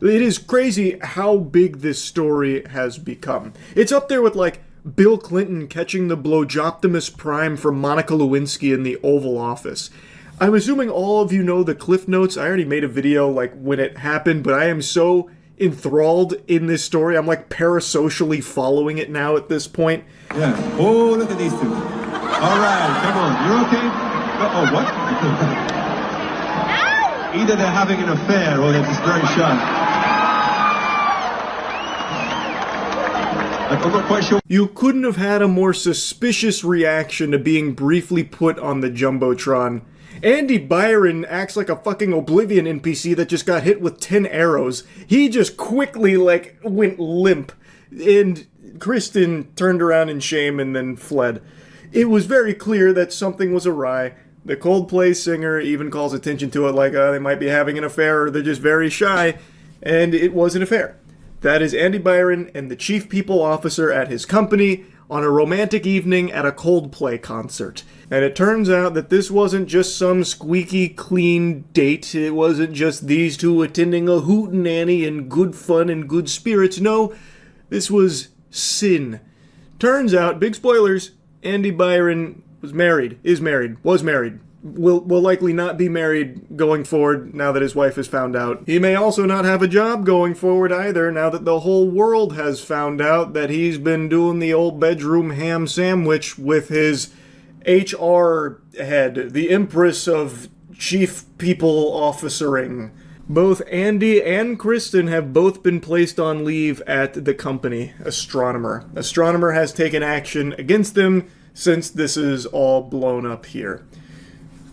S1: It is crazy how big this story has become. It's up there with, like, Bill Clinton catching the Blowjoptimus Prime from Monica Lewinsky in the Oval Office. I'm assuming all of you know the Cliff Notes. I already made a video, like, when it happened, but I am so enthralled in this story. I'm, like, parasocially following it now at this point.
S14: Yeah. Oh, look at these two. All right, come on. You're okay? Oh, what? Either they're having an affair or they're just very shy. I'm not quite sure.
S1: You couldn't have had a more suspicious reaction to being briefly put on the Jumbotron. Andy Byron acts like a fucking Oblivion NPC that just got hit with 10 arrows. He just quickly, like, went limp. And Kristen turned around in shame and then fled. It was very clear that something was awry. The Coldplay singer even calls attention to it like they might be having an affair or they're just very shy. And it was an affair. That is Andy Byron and the chief people officer at his company on a romantic evening at a Coldplay concert. And it turns out that this wasn't just some squeaky clean date. It wasn't just these two attending a hootenanny in good fun and good spirits. No, this was sin. Turns out, big spoilers, Andy Byron was married, will likely not be married going forward now that his wife has found out. He may also not have a job going forward either now that the whole world has found out that he's been doing the old bedroom ham sandwich with his HR head, the empress of chief people officering. Both Andy and Kristen have both been placed on leave at the company, Astronomer. Astronomer has taken action against them since this is all blown up here.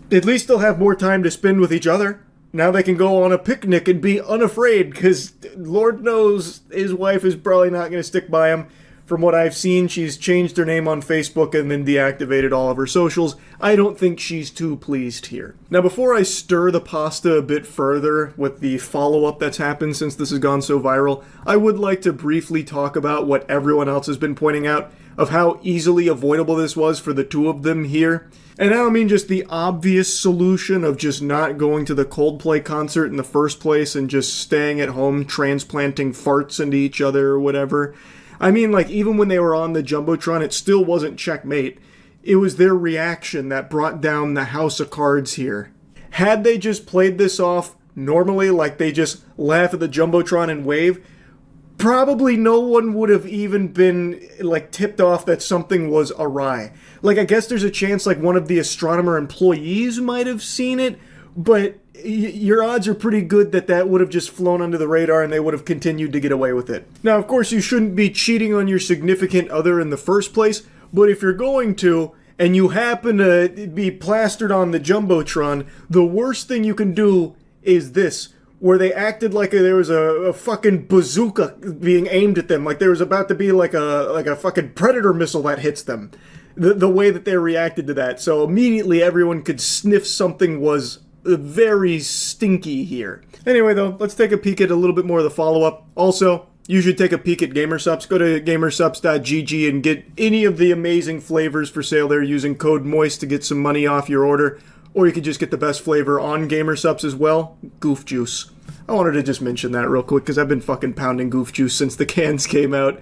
S1: At least they'll have more time to spend with each other. Now they can go on a picnic and be unafraid, because Lord knows his wife is probably not going to stick by him. From what I've seen, she's changed her name on Facebook and then deactivated all of her socials. I don't think she's too pleased here. Now, before I stir the pasta a bit further with the follow-up that's happened since this has gone so viral, I would like to briefly talk about what everyone else has been pointing out of how easily avoidable this was for the two of them here. And I don't mean just the obvious solution of just not going to the Coldplay concert in the first place and just staying at home transplanting farts into each other or whatever. I mean, like, even when they were on the Jumbotron, it still wasn't checkmate. It was their reaction that brought down the house of cards here. Had they just played this off normally, like they just laugh at the Jumbotron and wave, probably no one would have even been, like, tipped off that something was awry. Like, I guess there's a chance, like, one of the Astronomer employees might have seen it, but your odds are pretty good that that would have just flown under the radar and they would have continued to get away with it. Now, of course, you shouldn't be cheating on your significant other in the first place, but if you're going to, and you happen to be plastered on the Jumbotron, the worst thing you can do is this, where they acted like there was a fucking bazooka being aimed at them, like there was about to be like a fucking Predator missile that hits them. The way that they reacted to that. So immediately everyone could sniff something was very stinky here. Anyway, though, let's take a peek at a little bit more of the follow-up. Also, you should take a peek at GamerSupps. Go to gamersupps.gg and get any of the amazing flavors for sale there using code MOIST to get some money off your order. Or you could just get the best flavor on GamerSupps as well, Goof Juice. I wanted to just mention that real quick because I've been fucking pounding Goof Juice since the cans came out.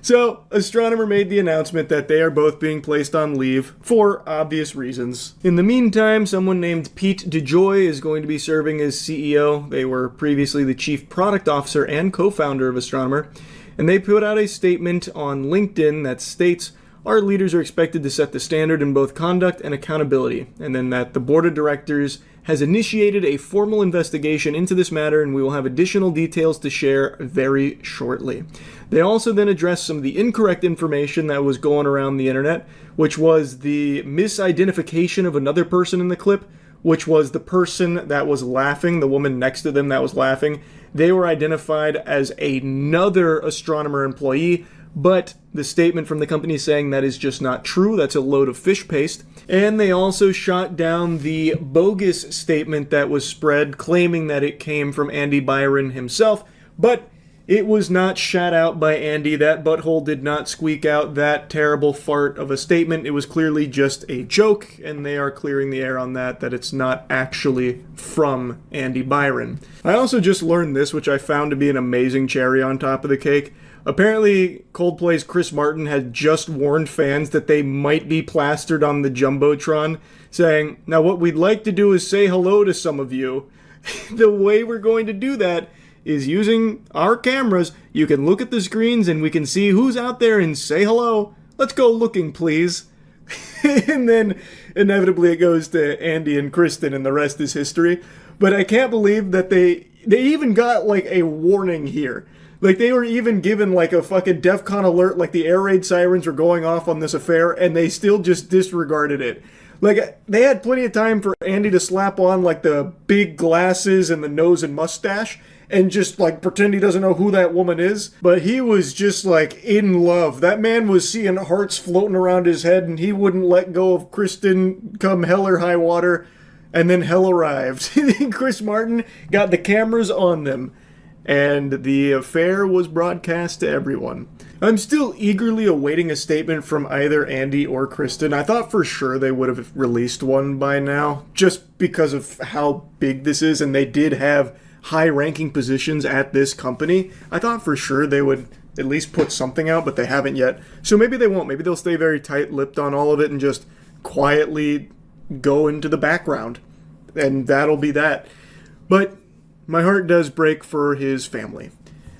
S1: So, Astronomer made the announcement that they are both being placed on leave for obvious reasons. In the meantime, someone named Pete DeJoy is going to be serving as CEO. They were previously the chief product officer and co-founder of Astronomer, and they put out a statement on LinkedIn that states, our leaders are expected to set the standard in both conduct and accountability, and then that the board of directors has initiated a formal investigation into this matter, and we will have additional details to share very shortly. They also then addressed some of the incorrect information that was going around the internet, which was the misidentification of another person in the clip, which was the person that was laughing, the woman next to them that was laughing. They were identified as another astronomer employee, but the statement from the company saying that is just not true. That's a load of fish paste. And they also shot down the bogus statement that was spread claiming that it came from Andy Byron himself, but it was not shot out by Andy. That butthole did not squeak out that terrible fart of a statement. It was clearly just a joke, and they are clearing the air on that it's not actually from Andy Byron. I also just learned this, which I found to be an amazing cherry on top of the cake. Apparently, Coldplay's Chris Martin had just warned fans that they might be plastered on the Jumbotron, saying, "Now what we'd like to do is say hello to some of you. The way we're going to do that is using our cameras. You can look at the screens and we can see who's out there and say hello. Let's go looking, please." And then inevitably it goes to Andy and Kristen and the rest is history. But I can't believe that they even got like a warning here. Like they were even given like a fucking DEFCON alert, like the air raid sirens were going off on this affair, and they still just disregarded it. Like, they had plenty of time for Andy to slap on like the big glasses and the nose and mustache and just like pretend he doesn't know who that woman is. But he was just like in love. That man was seeing hearts floating around his head, and he wouldn't let go of Kristen come hell or high water. And then hell arrived. Chris Martin got the cameras on them, and the affair was broadcast to everyone. I'm still eagerly awaiting a statement from either Andy or Kristen. I thought for sure they would have released one by now, just because of how big this is, and they did have high-ranking positions at this company. I thought for sure they would at least put something out, but they haven't yet. So maybe they won't. Maybe they'll stay very tight-lipped on all of it and just quietly go into the background, and that'll be that. But my heart does break for his family.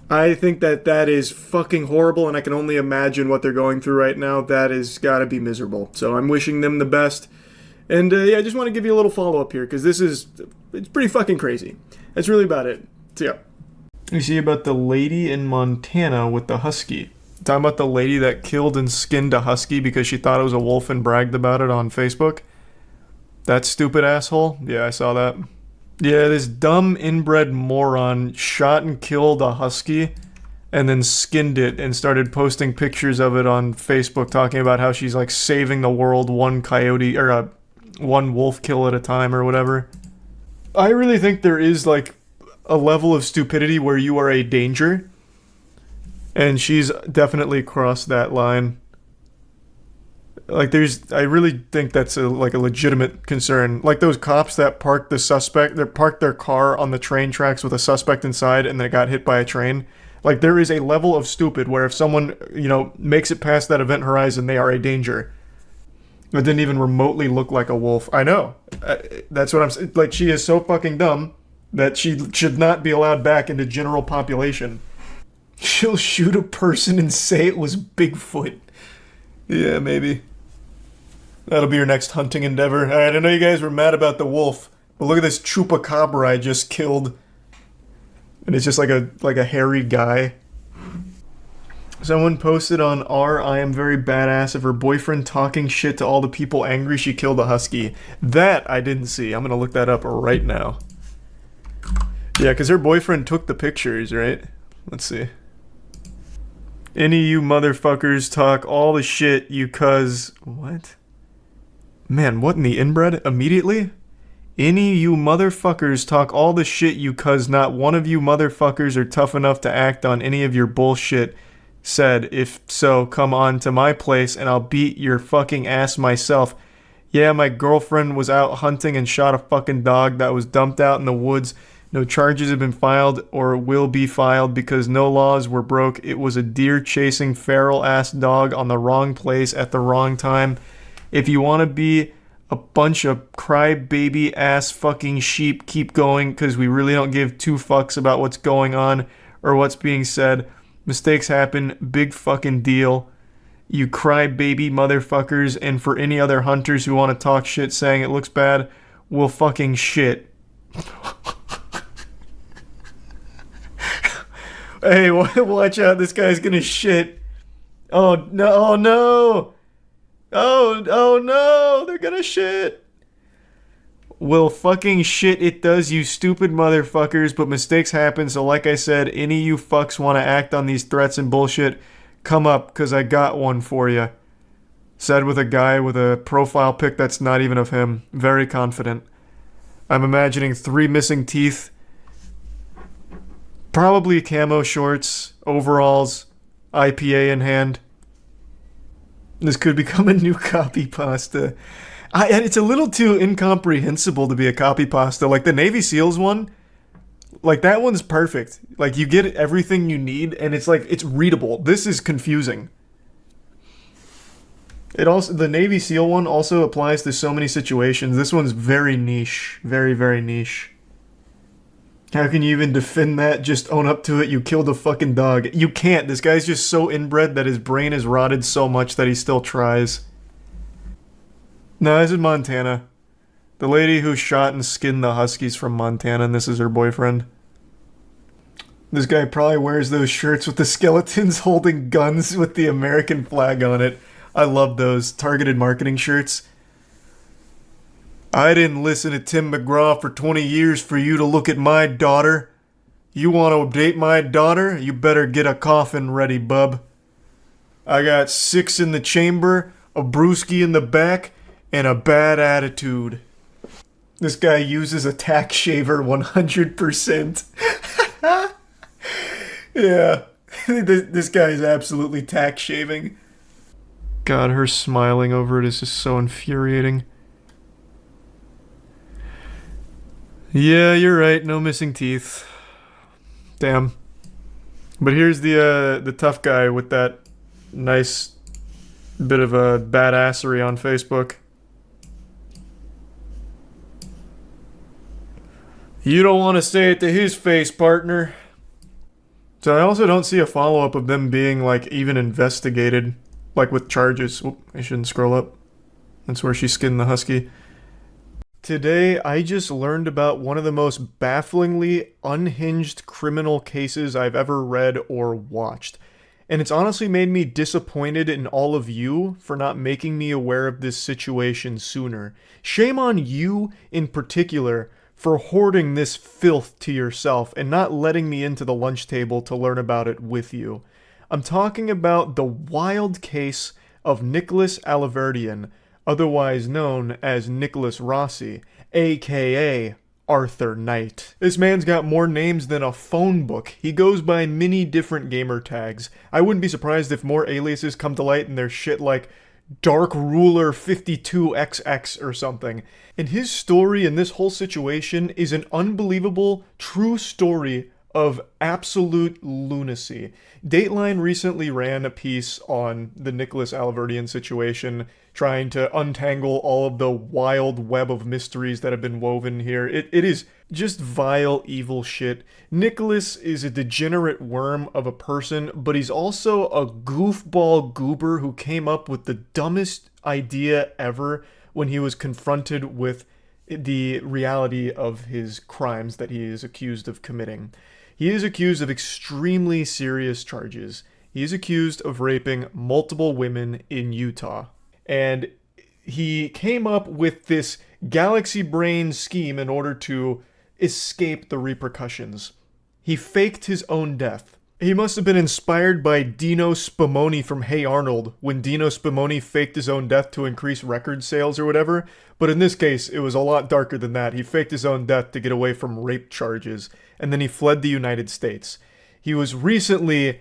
S1: I think that is fucking horrible, and I can only imagine what they're going through right now. That has got to be miserable. So I'm wishing them the best. And yeah, I just want to give you a little follow-up here, because it's pretty fucking crazy. That's really about it. So yeah. You see about the lady in Montana with the husky. Talking about the lady that killed and skinned a husky because she thought it was a wolf and bragged about it on Facebook. That stupid asshole? Yeah, I saw that. Yeah, this dumb inbred moron shot and killed a husky and then skinned it and started posting pictures of it on Facebook talking about how she's like saving the world one coyote or one wolf kill at a time or whatever. I really think there is like a level of stupidity where you are a danger, and she's definitely crossed that line. Like I really think that's a legitimate concern. Like those cops that parked their car on the train tracks with a suspect inside and then got hit by a train. Like there is a level of stupid where if someone, makes it past that event horizon, they are a danger. It didn't even remotely look like a wolf. I know. That's what I'm saying. Like she is so fucking dumb that she should not be allowed back into general population. She'll shoot a person and say it was Bigfoot. Yeah, maybe. That'll be your next hunting endeavor. Alright, I know you guys were mad about the wolf, but look at this chupacabra I just killed. And it's just like a hairy guy. Someone posted on I am very badass of her boyfriend talking shit to all the people angry she killed a husky. That I didn't see. I'm gonna look that up right now. Yeah, because her boyfriend took the pictures, right? Let's see. Any of you motherfuckers talk all the shit you cuz... What? Man, what in the inbred? Immediately? Any of you motherfuckers talk all the shit you cuz not one of you motherfuckers are tough enough to act on any of your bullshit. Said, if so, come on to my place and I'll beat your fucking ass myself. Yeah, my girlfriend was out hunting and shot a fucking dog that was dumped out in the woods. No charges have been filed or will be filed because no laws were broke. It was a deer-chasing feral-ass dog on the wrong place at the wrong time. If you want to be a bunch of crybaby-ass fucking sheep, keep going because we really don't give two fucks about what's going on or what's being said. Mistakes happen. Big fucking deal. You crybaby motherfuckers, and for any other hunters who want to talk shit saying it looks bad, we'll fucking shit. Hey, watch out, this guy's gonna shit. Oh no, oh no! Oh no, they're gonna shit. Well, fucking shit it does, you stupid motherfuckers, but mistakes happen, so like I said, any of you fucks want to act on these threats and bullshit, come up, cause I got one for you. Said with a guy with a profile pic that's not even of him. Very confident. I'm imagining 3 missing teeth. Probably camo shorts, overalls, IPA in hand. This could become a new copy pasta. And it's a little too incomprehensible to be a copy pasta. Like the Navy SEALs one, like that one's perfect. Like you get everything you need and it's like, it's readable. This is confusing. It also, the Navy SEAL one also applies to so many situations. This one's very niche. Very, very niche. How can you even defend that? Just own up to it. You killed a fucking dog. You can't. This guy's just so inbred that his brain is rotted so much that he still tries. No, this is Montana. The lady who shot and skinned the Huskies from Montana, and this is her boyfriend. This guy probably wears those shirts with the skeletons holding guns with the American flag on it. I love those targeted marketing shirts. I didn't listen to Tim McGraw for 20 years for you to look at my daughter. You want to date my daughter? You better get a coffin ready, bub. I got 6 in the chamber, a brewski in the back, and a bad attitude. This guy uses a tack shaver 100%. Yeah, this guy is absolutely tack shaving. God, her smiling over it is just so infuriating. Yeah, you're right. No missing teeth. Damn. But here's the tough guy with that nice bit of a badassery on Facebook. You don't want to say it to his face, partner. So I also don't see a follow-up of them being, like, even investigated, like, with charges. Oop, I shouldn't scroll up. That's where she skinned the husky. Today, I just learned about one of the most bafflingly unhinged criminal cases I've ever read or watched. And it's honestly made me disappointed in all of you for not making me aware of this situation sooner. Shame on you in particular for hoarding this filth to yourself and not letting me into the lunch table to learn about it with you. I'm talking about the wild case of Nicholas Alaverdian, otherwise known as Nicholas Rossi, aka Arthur Knight. This man's got more names than a phone book. He goes by many different gamer tags. I wouldn't be surprised if more aliases come to light and there's shit like Dark Ruler 52XX or something. And his story in this whole situation is an unbelievable, true story of absolute lunacy. Dateline recently ran a piece on the Nicholas Alaverdian situation, trying to untangle all of the wild web of mysteries that have been woven here. It is just vile, evil shit. Nicholas is a degenerate worm of a person, but he's also a goofball goober who came up with the dumbest idea ever when he was confronted with the reality of his crimes that he is accused of committing. He is accused of extremely serious charges. He is accused of raping multiple women in Utah. And he came up with this galaxy brain scheme in order to escape the repercussions. He faked his own death. He must have been inspired by Dino Spumoni from Hey Arnold, when Dino Spumoni faked his own death to increase record sales or whatever. But in this case, it was a lot darker than that. He faked his own death to get away from rape charges, and then he fled the United States. He was recently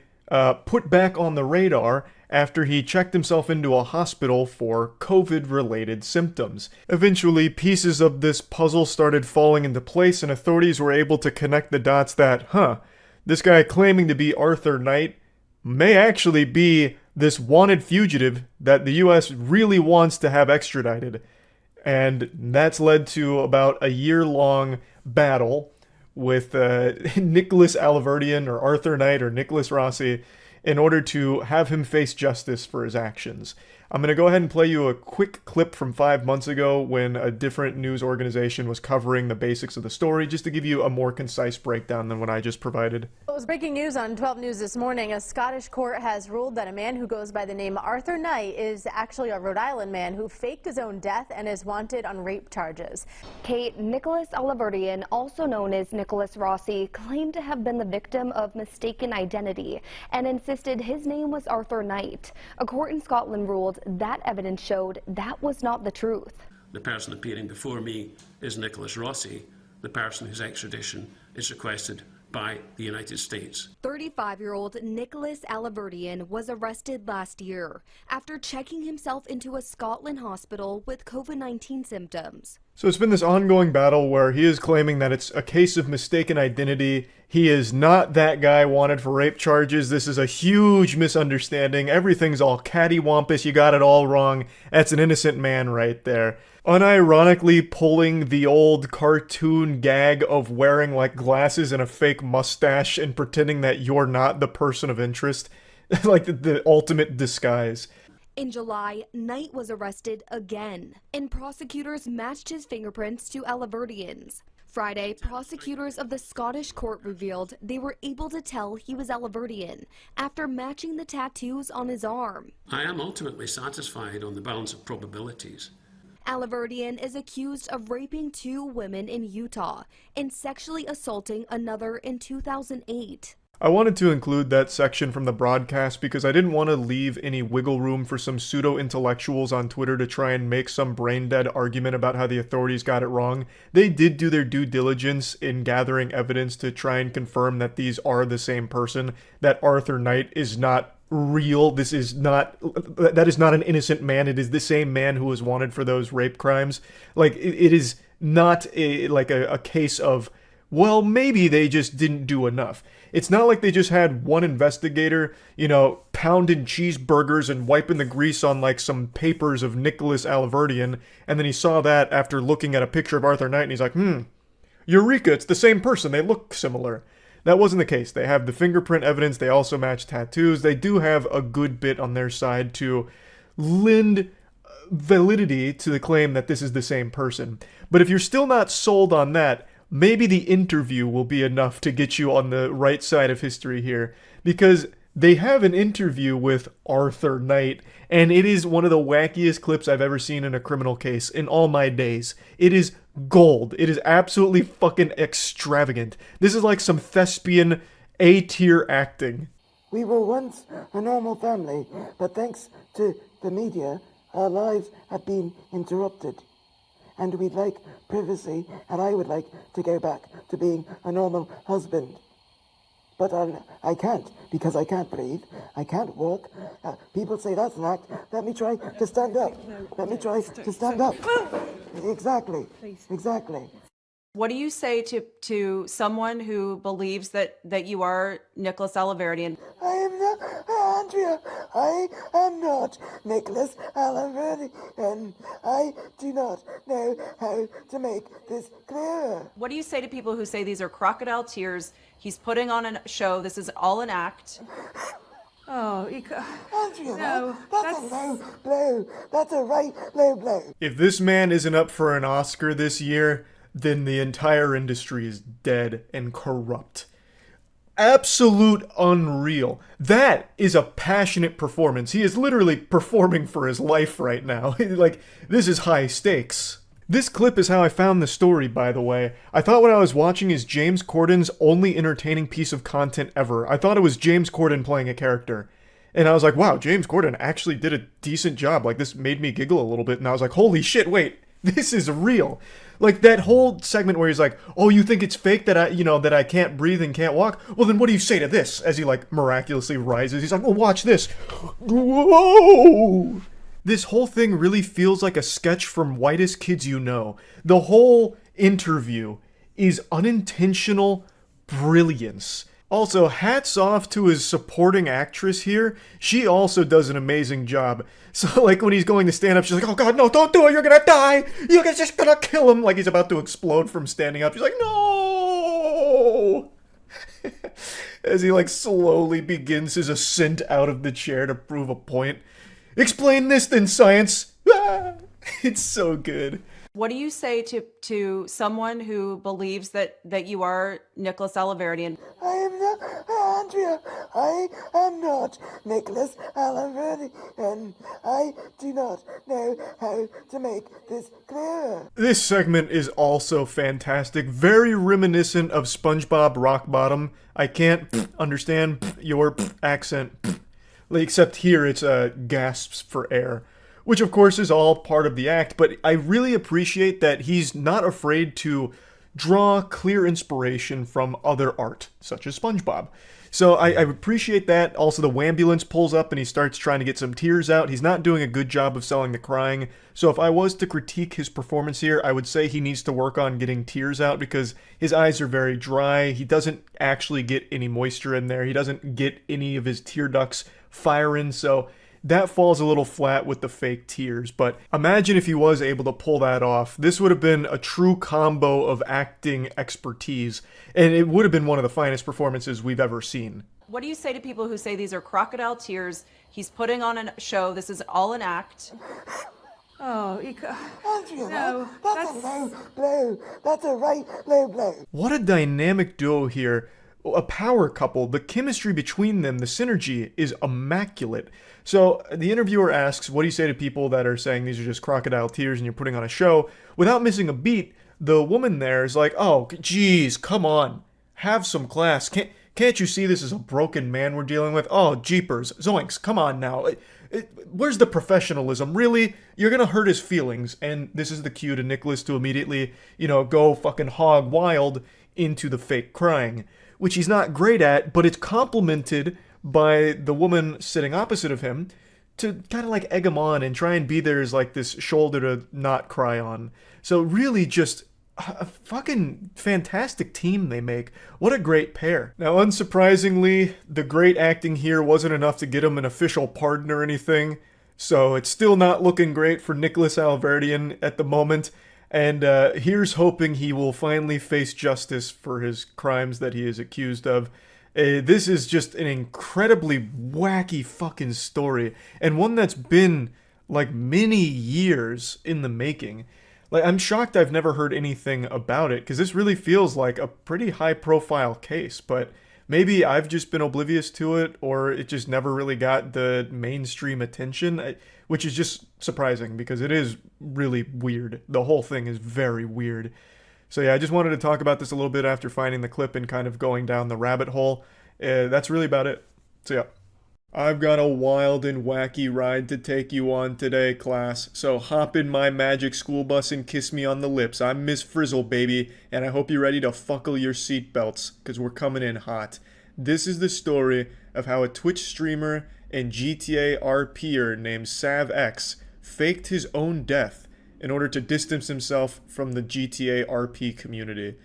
S1: put back on the radar after he checked himself into a hospital for COVID-related symptoms. Eventually, pieces of this puzzle started falling into place, and authorities were able to connect the dots that, this guy claiming to be Arthur Knight may actually be this wanted fugitive that the US really wants to have extradited. And that's led to about a year-long battle with Nicholas Alaverdian or Arthur Knight or Nicholas Rossi in order to have him face justice for his actions. I'm going to go ahead and play you a quick clip from 5 months ago when a different news organization was covering the basics of the story, just to give you a more concise breakdown than what I just provided.
S15: It was breaking news on 12 News this morning. A Scottish court has ruled that a man who goes by the name Arthur Knight is actually a Rhode Island man who faked his own death and is wanted on rape charges.
S16: Kate, Nicholas Aliverdian, also known as Nicholas Rossi, claimed to have been the victim of mistaken identity and insisted his name was Arthur Knight. A court in Scotland ruled that evidence showed that was not the truth.
S19: The person appearing before me is Nicholas Rossi, the person whose extradition is requested by the United States.
S16: 35-year-old Nicholas Aliverdian was arrested last year after checking himself into a Scotland hospital with COVID-19 symptoms.
S1: So it's been this ongoing battle where he is claiming that it's a case of mistaken identity. He is not that guy wanted for rape charges. This is a huge misunderstanding. Everything's all cattywampus. You got it all wrong. That's an innocent man right there. Unironically pulling the old cartoon gag of wearing like glasses and a fake mustache and pretending that you're not the person of interest. Like the ultimate disguise.
S16: In July, Knight was arrested again, and prosecutors matched his fingerprints to Aliverdian's. Friday, prosecutors of the Scottish court revealed they were able to tell he was Aliverdian after matching the tattoos on his arm.
S19: I am ultimately satisfied on the balance of probabilities.
S16: Aliverdian is accused of raping 2 women in Utah and sexually assaulting another in 2008.
S1: I wanted to include that section from the broadcast because I didn't want to leave any wiggle room for some pseudo-intellectuals on Twitter to try and make some brain-dead argument about how the authorities got it wrong. They did do their due diligence in gathering evidence to try and confirm that these are the same person, that Arthur Knight is not real. That is not an innocent man. It is the same man who was wanted for those rape crimes. Like, it is not a case of, well, maybe they just didn't do enough. It's not like they just had one investigator, pounding cheeseburgers and wiping the grease on like some papers of Nicholas Aliverdian, and then he saw that after looking at a picture of Arthur Knight and he's like, Eureka, it's the same person, they look similar. That wasn't the case. They have the fingerprint evidence, they also match tattoos, they do have a good bit on their side to lend validity to the claim that this is the same person. But if you're still not sold on that, maybe the interview will be enough to get you on the right side of history here, because they have an interview with Arthur Knight, and it is one of the wackiest clips I've ever seen in a criminal case in all my days. It is gold. It is absolutely fucking extravagant. This is like some thespian A-tier acting.
S20: We were once a normal family, but thanks to the media, our lives have been interrupted. And we'd like privacy, and I would like to go back to being a normal husband. But I can't, because I can't breathe, I can't walk. People say that's an act. Let me try to stand up. Let me try to stand up. Exactly, exactly.
S21: What do you say to someone who believes that you are Nicholas Aliverdian?
S20: I am not, Andrea, I am not Nicholas Aliverdian. I do not know how to make this clear.
S21: What do you say to people who say these are crocodile tears? He's putting on a show. This is all an act. Oh,
S20: Andrea, no, that's a low blow. That's a right low blow.
S1: If this man isn't up for an Oscar this year, then the entire industry is dead and corrupt. Absolute unreal. That is a passionate performance. He is literally performing for his life right now. Like, this is high stakes. This clip is how I found the story, by the way. I thought what I was watching is James Corden's only entertaining piece of content ever. I thought it was James Corden playing a character. And I was like, wow, James Corden actually did a decent job. Like, this made me giggle a little bit. And I was like, holy shit, wait, this is real. Like, that whole segment where he's like, oh, you think it's fake that I can't breathe and can't walk? Well, then what do you say to this? As he, like, miraculously rises. He's like, well, watch this. Whoa! This whole thing really feels like a sketch from Whitest Kids You Know. The whole interview is unintentional brilliance. Also, hats off to his supporting actress here. She also does an amazing job. So, like, when he's going to stand up, she's like, oh god, no, don't do it, you're gonna die! You're just gonna kill him! Like, he's about to explode from standing up. She's like, no! As he like slowly begins his ascent out of the chair to prove a point. Explain this then, science. Ah! It's so good.
S21: What do you say to someone who believes that you are Nicholas Alaverdian?
S20: I am not, Andrea, I am not Nicholas Alaverdi, and I do not know how to make this clearer.
S1: This segment is also fantastic, very reminiscent of SpongeBob Rock Bottom. I can't understand your accent, except here it's gasps for air. Which of course is all part of the act, but I really appreciate that he's not afraid to draw clear inspiration from other art, such as SpongeBob. So I appreciate that. Also, the Wambulance pulls up and he starts trying to get some tears out. He's not doing a good job of selling the crying. So if I was to critique his performance here, I would say he needs to work on getting tears out because his eyes are very dry. He doesn't actually get any moisture in there. He doesn't get any of his tear ducts firing, so that falls a little flat with the fake tears, but imagine if he was able to pull that off. This would have been a true combo of acting expertise, and it would have been one of the finest performances we've ever seen.
S21: What do you say to people who say these are crocodile tears? He's putting on a show. This is all an act.
S20: Oh, Andrea, no, that's a low blow. That's a right low blow.
S1: What a dynamic duo here. A power couple. The chemistry between them, the synergy, is immaculate. So the interviewer asks, what do you say to people that are saying these are just crocodile tears and you're putting on a show? Without missing a beat, the woman there is like, oh, geez, come on. Have some class. Can't you see this is a broken man we're dealing with? Oh, jeepers. Zoinks, come on now. Where's the professionalism? Really? You're gonna hurt his feelings. And this is the cue to Nicholas to immediately, go fucking hog wild into the fake crying, which he's not great at, but it's complemented by the woman sitting opposite of him to kind of like egg him on and try and be there as like this shoulder to not cry on. So really just a fucking fantastic team they make. What a great pair. Now, unsurprisingly, the great acting here wasn't enough to get him an official pardon or anything, so it's still not looking great for Nicholas Alverdian at the moment. And here's hoping he will finally face justice for his crimes that he is accused of. This is just an incredibly wacky fucking story, and one that's been like many years in the making. Like, I'm shocked I've never heard anything about it, because this really feels like a pretty high-profile case, but maybe I've just been oblivious to it, or it just never really got the mainstream attention, which is just surprising, because it is really weird. The whole thing is very weird. So yeah, I just wanted to talk about this a little bit after finding the clip and kind of going down the rabbit hole. That's really about it. So yeah. I've got a wild and wacky ride to take you on today, class. So hop in my magic school bus and kiss me on the lips. I'm Miss Frizzle, baby, and I hope you're ready to fuckle your seatbelts, because we're coming in hot. This is the story of how a Twitch streamer and GTA RPer named SavX faked his own death in order to distance himself from the GTA RP community.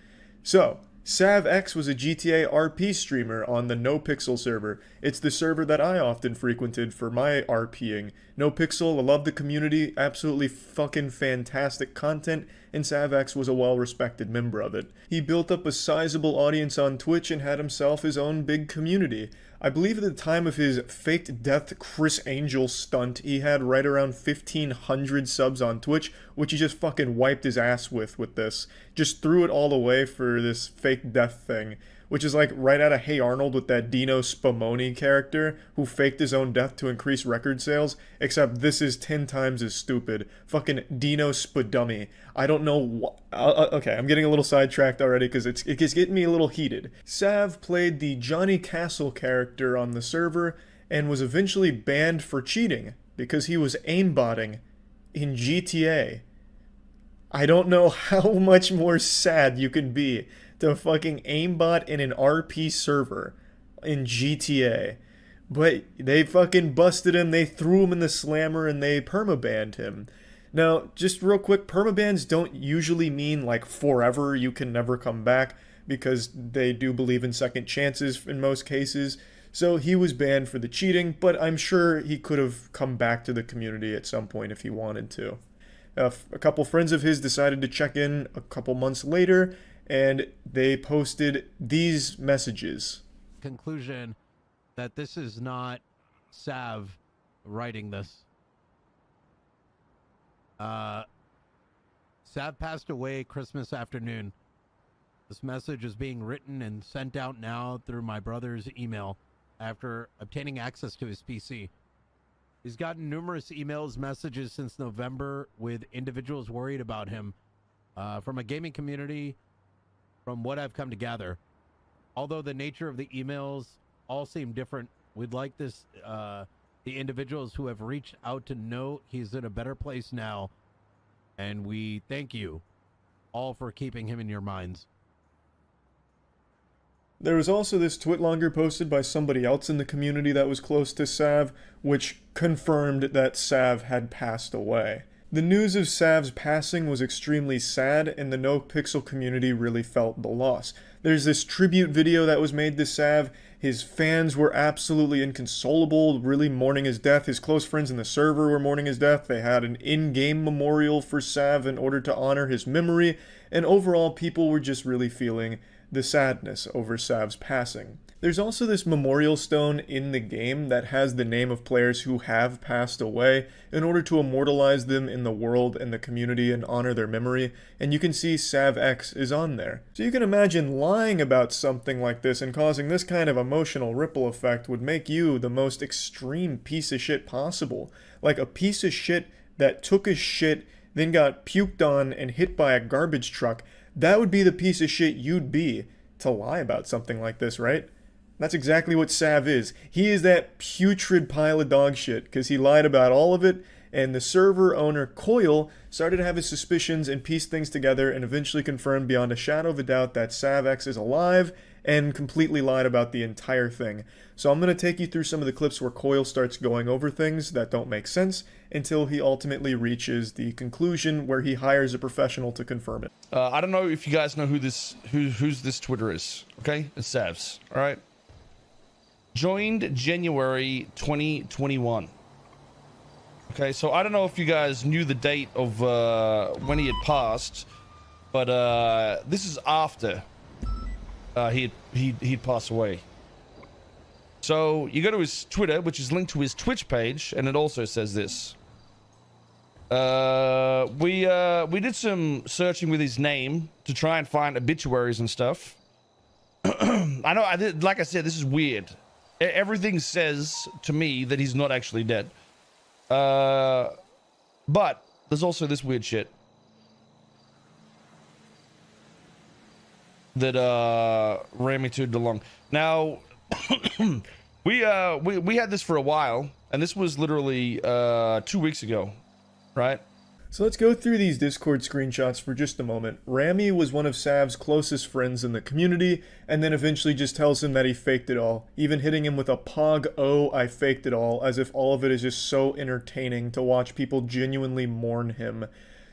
S1: So, SavX was a GTA RP streamer on the NoPixel server. It's the server that I often frequented for my RPing. NoPixel, I love the community, absolutely fucking fantastic content, and SavX was a well-respected member of it. He built up a sizable audience on Twitch and had himself his own big community. I believe at the time of his faked death Chris Angel stunt, he had right around 1,500 subs on Twitch, which he just fucking wiped his ass with this. Just threw it all away for this fake death thing, which is like right out of Hey Arnold with that Dino Spumoni character who faked his own death to increase record sales, except this is 10 times as stupid. Fucking Dino Spudummy. I don't know what... okay, I'm getting a little sidetracked already because it's getting me a little heated. Sav played the Johnny Castle character on the server and was eventually banned for cheating because he was aimbotting in GTA. I don't know how much more sad you can be to fucking aimbot in an RP server in GTA. But they fucking busted him, they threw him in the slammer, and they permabanned him. Now, just real quick, permabans don't usually mean like forever, you can never come back, because they do believe in second chances in most cases. So he was banned for the cheating, but I'm sure he could have come back to the community at some point if he wanted to. A couple friends of his decided to check in a couple months later, and they posted these messages.
S4: conclusion that this is not Sav writing this. Sav passed away Christmas afternoon. This message is being written and sent out now through my brother's email after obtaining access to his PC. He's gotten numerous emails, messages since November with individuals worried about him from a gaming community, from what I've come to gather. Although the nature of the emails all seem different, we'd like this, the individuals who have reached out to know he's in a better place now, and we thank you all for keeping him in your minds.
S1: There was also this twitlonger posted by somebody else in the community that was close to Sav, which confirmed that Sav had passed away. The news of Sav's passing was extremely sad, and the No Pixel community really felt the loss. There's this tribute video that was made to Sav. His fans were absolutely inconsolable, really mourning his death. His close friends in the server were mourning his death. They had an in-game memorial for Sav in order to honor his memory, and overall people were just really feeling the sadness over Sav's passing. There's also this memorial stone in the game that has the name of players who have passed away in order to immortalize them in the world and the community and honor their memory, and you can see SavX is on there. So you can imagine lying about something like this and causing this kind of emotional ripple effect would make you the most extreme piece of shit possible. Like a piece of shit that took a shit, then got puked on and hit by a garbage truck. That would be the piece of shit you'd be to lie about something like this, right? That's exactly what Sav is. He is that putrid pile of dog shit, because he lied about all of it, and the server owner, Coil, started to have his suspicions and piece things together and eventually confirmed beyond a shadow of a doubt that SavX is alive and completely lied about the entire thing. So I'm going to take you through some of the clips where Coil starts going over things that don't make sense until he ultimately reaches the conclusion where he hires a professional to confirm it.
S8: I don't know if you guys know who whose this Twitter is, okay? It's Sav's, all right? Joined January 2021. Okay, so I don't know if you guys knew the date of when he had passed, but this is after he'd passed away. So you go to his Twitter, which is linked to his Twitch page, and it also says this. We did some searching with his name to try and find obituaries and stuff. I know, like I said, this is weird. Everything says to me that he's not actually dead. But there's also this weird shit that ran me to DeLong. Now, we had this for a while, and this was literally 2 weeks ago, right?
S1: So let's go through these Discord screenshots for just a moment. Rami was one of Sav's closest friends in the community, and then eventually just tells him that he faked it all, even hitting him with a Pog, "Oh, I faked it all," as if all of it is just so entertaining to watch people genuinely mourn him.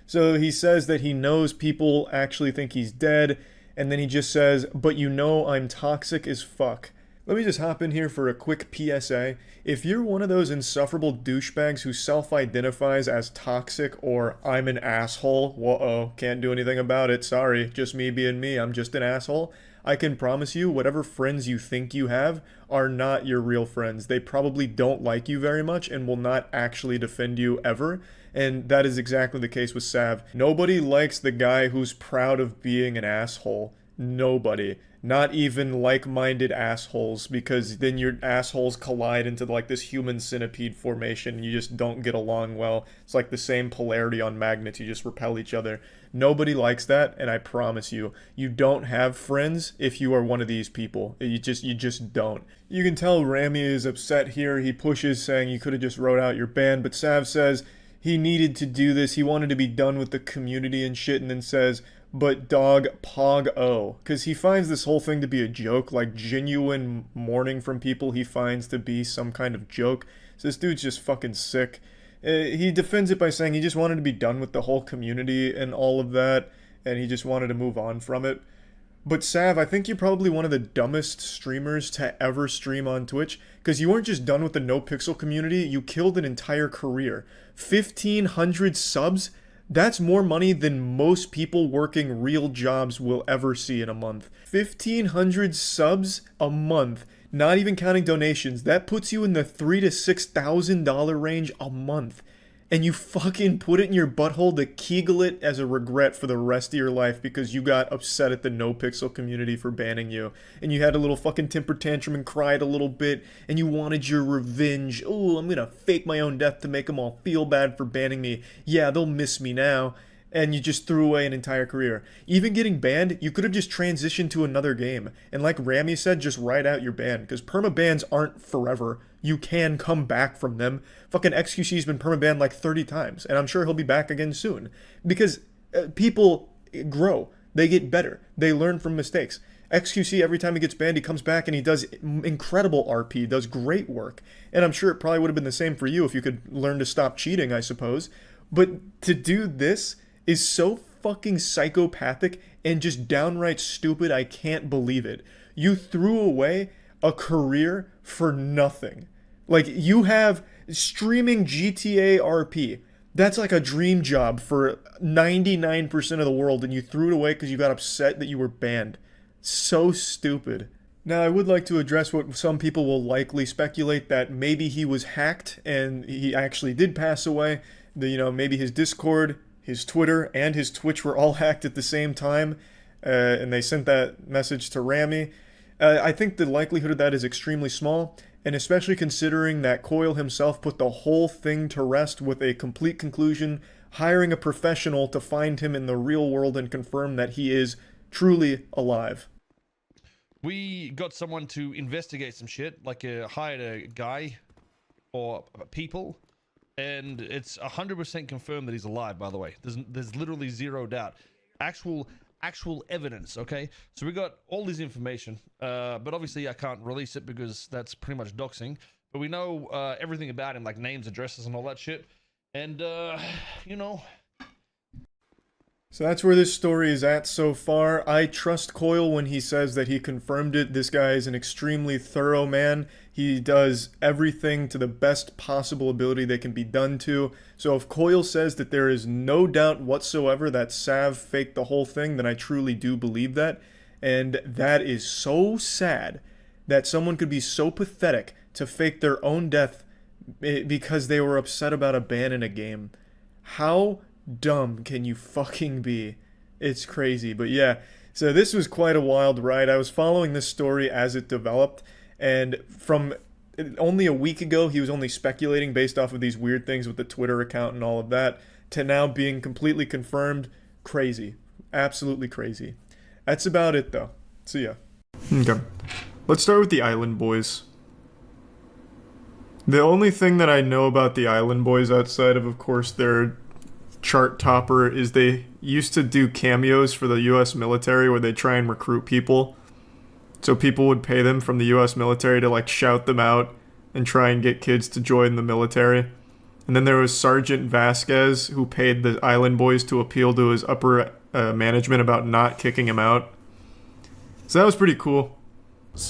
S1: So he says that he knows people actually think he's dead, and then he just says, "But you know I'm toxic as fuck." Let me just hop in here for a quick PSA. If you're one of those insufferable douchebags who self-identifies as toxic or I'm an asshole, whoa, can't do anything about it, sorry, just me being me, I'm just an asshole, I can promise you whatever friends you think you have are not your real friends. They probably don't like you very much and will not actually defend you ever. And that is exactly the case with Sav. Nobody likes the guy who's proud of being an asshole. Nobody. Not even like-minded assholes, because then your assholes collide into like this human centipede formation and you just don't get along well. It's like the same polarity on magnets, you just repel each other. Nobody likes that, and I promise you, you don't have friends if you are one of these people. You just don't. You can tell Rami is upset here. He pushes, saying you could have just wrote out your ban, but Sav says he needed to do this. He wanted to be done with the community and shit, and then says, "But dog, Pog O," because he finds this whole thing to be a joke, like genuine mourning from people he finds to be some kind of joke. So this dude's just fucking sick. He defends it by saying he just wanted to be done with the whole community and all of that, and he just wanted to move on from it. But Sav, I think you're probably one of the dumbest streamers to ever stream on Twitch, because you weren't just done with the No Pixel community, you killed an entire career. 1,500 subs? That's more money than most people working real jobs will ever see in a month. 1,500 subs a month not even counting donations, that puts you in the $3,000 to $6,000 range a month. And you fucking put it in your butthole to kegel it as a regret for the rest of your life because you got upset at the NoPixel community for banning you. And you had a little fucking temper tantrum and cried a little bit, and you wanted your revenge. Oh, I'm gonna fake my own death to make them all feel bad for banning me. Yeah, they'll miss me now. And you just threw away an entire career. Even getting banned, you could have just transitioned to another game. And like Rami said, just ride out your ban. Because permabans aren't forever. You can come back from them. Fucking XQC's been permabanned like 30 times. And I'm sure he'll be back again soon. Because people grow. They get better. They learn from mistakes. XQC, every time he gets banned, he comes back and he does incredible RP, does great work. And I'm sure it probably would have been the same for you if you could learn to stop cheating, I suppose. But to do this is so fucking psychopathic and just downright stupid. I can't believe it. You threw away a career for nothing. Like, you have streaming GTA RP. That's like a dream job for 99% of the world, and you threw it away because you got upset that you were banned. So stupid. Now, I would like to address what some people will likely speculate, that maybe he was hacked and he actually did pass away. Maybe his Discord, his Twitter, and his Twitch were all hacked at the same time, and they sent that message to Rami. I think the likelihood of that is extremely small, and especially considering that Coil himself put the whole thing to rest with a complete conclusion, hiring a professional to find him in the real world and confirm that he is truly alive.
S8: We got someone to investigate some shit, hired a guy or people. And it's 100% confirmed that he's alive, by the way. There's literally zero doubt. Actual evidence, okay? So we got all this information, but obviously I can't release it because that's pretty much doxing. But we know everything about him, like names, addresses, and all that shit. And,
S1: So that's where this story is at so far. I trust Coil when he says that he confirmed it. This guy is an extremely thorough man. He does everything to the best possible ability that can be done to. So if Coil says that there is no doubt whatsoever that Sav faked the whole thing, then I truly do believe that. And that is so sad that someone could be so pathetic to fake their own death because they were upset about a ban in a game. How dumb can you fucking be? It's crazy. But yeah, so this was quite a wild ride. I was following this story as it developed, and from only a week ago he was only speculating based off of these weird things with the Twitter account and all of that, to now being completely confirmed. Crazy. Absolutely crazy. That's about it though. So yeah. Okay. Let's start with the Island Boys. The only thing that I know about the Island Boys outside of course, their chart topper is they used to do cameos for the US military where they try and recruit people. So people would pay them from the US military to shout them out and try and get kids to join the military. And then there was Sergeant Vasquez, who paid the Island Boys to appeal to his upper management about not kicking him out. So that was pretty cool.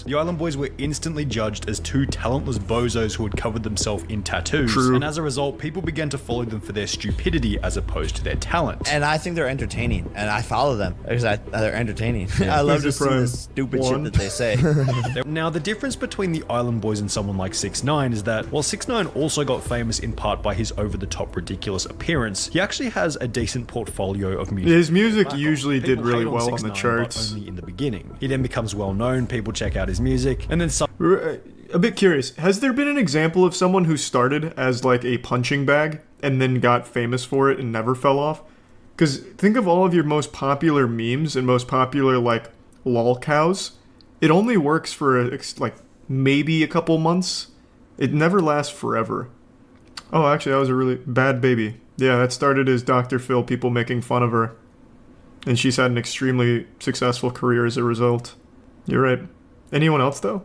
S9: The Island Boys were instantly judged as two talentless bozos who had covered themselves in tattoos.
S1: True.
S9: And as a result, people began to follow them for their stupidity as opposed to their talent.
S17: And I think they're entertaining, and I follow them because they're entertaining. I love to see the stupid shit that they say.
S9: Now, the difference between the Island Boys and someone like 6ix9ine is that while 6ix9ine also got famous in part by his over-the-top ridiculous appearance, he actually has a decent portfolio of music.
S1: His music usually did really well on the charts.
S9: Only in the beginning. He then becomes well-known, people check out his music, and then some...
S1: A bit curious, has there been an example of someone who started as a punching bag and then got famous for it and never fell off? Because think of all of your most popular memes and most popular lol cows. It only works for maybe a couple months. It never lasts forever. Oh, actually, that was a really bad baby. Yeah, that started as Dr. Phil, people making fun of her. And she's had an extremely successful career as a result. You're right. Anyone else, though?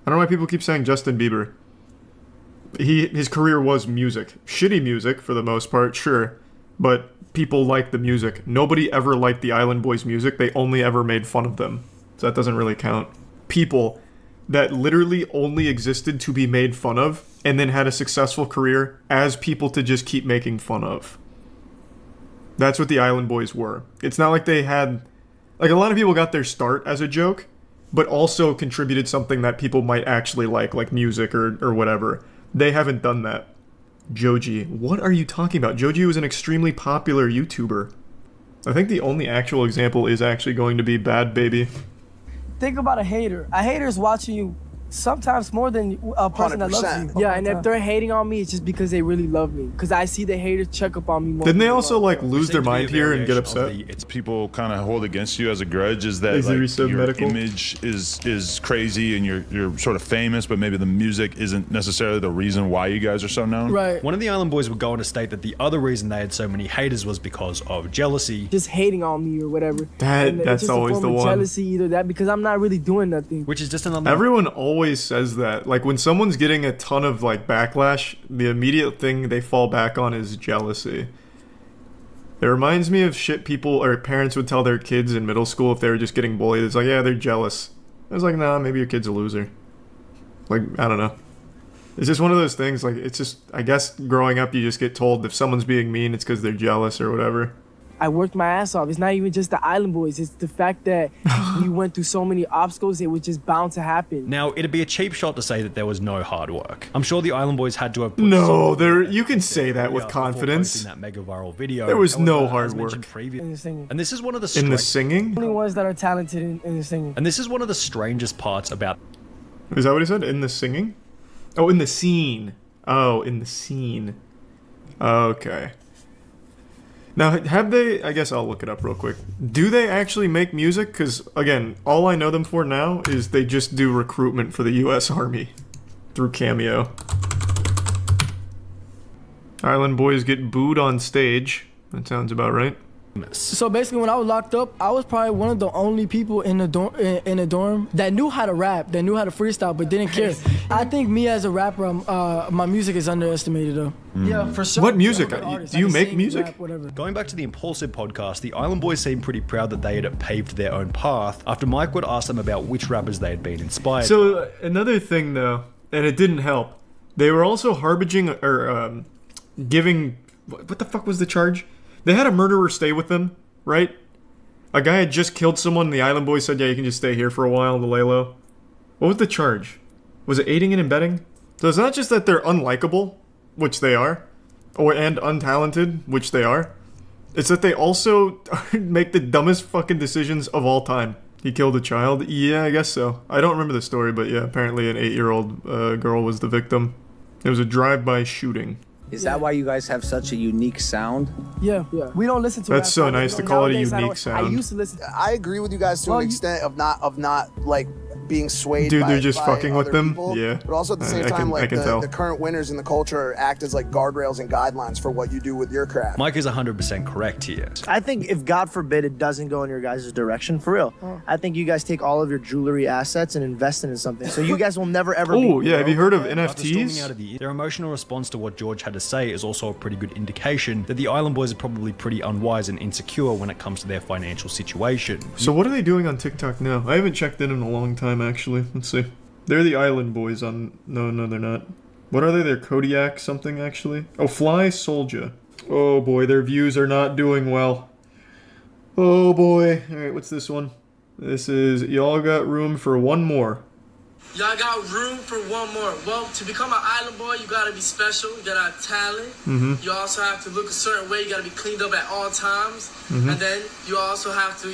S1: I don't know why people keep saying Justin Bieber. His career was music. Shitty music, for the most part, sure. But people liked the music. Nobody ever liked the Island Boys' music. They only ever made fun of them. So that doesn't really count. People that literally only existed to be made fun of and then had a successful career as people to just keep making fun of. That's what the Island Boys were. It's not like they had... a lot of people got their start as a joke, but also contributed something that people might actually like music or whatever. They haven't done that. Joji. What are you talking about? Joji was an extremely popular YouTuber. I think the only actual example is actually going to be Bad Baby.
S7: Think about a hater. A hater is watching you sometimes more than a person that loves you. Yeah, and if they're hating on me, it's just because they really love me. Because I see the haters check up on me more.
S1: Didn't they also lose their mind here and get upset?
S10: It's people kind of hold against you as a grudge is that your image is crazy and you're sort of famous, but maybe the music isn't necessarily the reason why you guys are so known.
S7: Right.
S9: One of the Island Boys would go on to state that the other reason they had so many haters was because of jealousy.
S7: Just hating on me or whatever.
S1: That's always the one.
S7: Jealousy, either that because I'm not really doing nothing.
S9: Which is just another.
S1: Everyone always says that. Like when someone's getting a ton of backlash, the immediate thing they fall back on is jealousy. It reminds me of shit people or parents would tell their kids in middle school if they were just getting bullied. It's like, yeah, they're jealous. I was like, nah, maybe your kid's a loser. Like, I don't know. It's just one of those things. Like, it's just, I guess growing up, you just get told if someone's being mean, it's because they're jealous or whatever.
S7: I worked my ass off. It's not even just the Island Boys. It's the fact that we went through so many obstacles, it was just bound to happen.
S9: Now, it'd be a cheap shot to say that there was no hard work. I'm sure the Island Boys had to have put
S1: you can say that with confidence.
S9: That mega viral video.
S1: There was no hard work.
S7: In the singing.
S9: And this is one of the
S1: in the singing?
S7: Only ones that are talented in the singing.
S9: And this is one of the strangest parts about.
S1: Is that what he said? In the singing? Oh, in the scene. Oh, in the scene. Okay. Now, have they... I guess I'll look it up real quick. Do they actually make music? Because, again, all I know them for now is they just do recruitment for the U.S. Army through Cameo. Island Boys get booed on stage. That sounds about right.
S7: So basically, when I was locked up, I was probably one of the only people in the dorm that knew how to rap, that knew how to freestyle, but didn't care. I think me as a rapper, my music is underestimated, though. Yeah, for sure.
S1: What music? Do you make music?
S7: Rap,
S9: Going back to the Impulsive podcast, the Island Boys seemed pretty proud that they had paved their own path after Mike would ask them about which rappers they had been inspired by.
S1: So, another thing, though, and it didn't help, they were also harbinging, or giving... What the fuck was the charge? They had a murderer stay with them, right? A guy had just killed someone, and the Island Boys said, yeah, you can just stay here for a while to lay low. What was the charge? Was it aiding and abetting? So it's not just that they're unlikable, which they are, and untalented, which they are. It's that they also make the dumbest fucking decisions of all time. He killed a child? Yeah, I guess so. I don't remember the story, but yeah, apparently an 8-year-old girl was the victim. It was a drive-by shooting.
S22: Is that why you guys have such a unique sound?
S7: Yeah. We don't listen to
S1: That's
S7: rap
S1: so
S7: songs.
S1: nice to call it a unique
S7: I
S1: sound.
S7: used to listen.
S23: I agree with you guys to an extent of not like being swayed.
S1: Dude,
S23: by,
S1: they're just
S23: by
S1: fucking with
S23: other
S1: them.
S23: people,
S1: Yeah.
S23: But also at the same time, like the current winners in the culture act as like guardrails and guidelines for what you do with your craft.
S9: Mike is 100% correct here.
S24: I think if God forbid it doesn't go in your guys' direction, for real, I think you guys take all of your jewelry assets and invest into something. So you guys will never ever.
S1: Oh yeah, have you heard of
S9: After storming
S1: NFTs?
S9: out of their emotional response to what George had to say is also a pretty good indication that the Island Boys are probably pretty unwise and insecure when it comes to their financial situation.
S1: So what are they doing on TikTok now? I haven't checked in a long time, actually. Let's see. They're the Island Boys on... No, they're not. What are they? They're Kodiak something, actually. Oh, Fly Soldier. Oh, boy. Their views are not doing well. Oh, boy. Alright, what's this one? This is... Y'all got room for one more.
S25: Y'all got room for one more. Well, to become an Island Boy, you gotta be special. You gotta have talent. You also have to look a certain way. You gotta be cleaned up at all times. And then you also have to,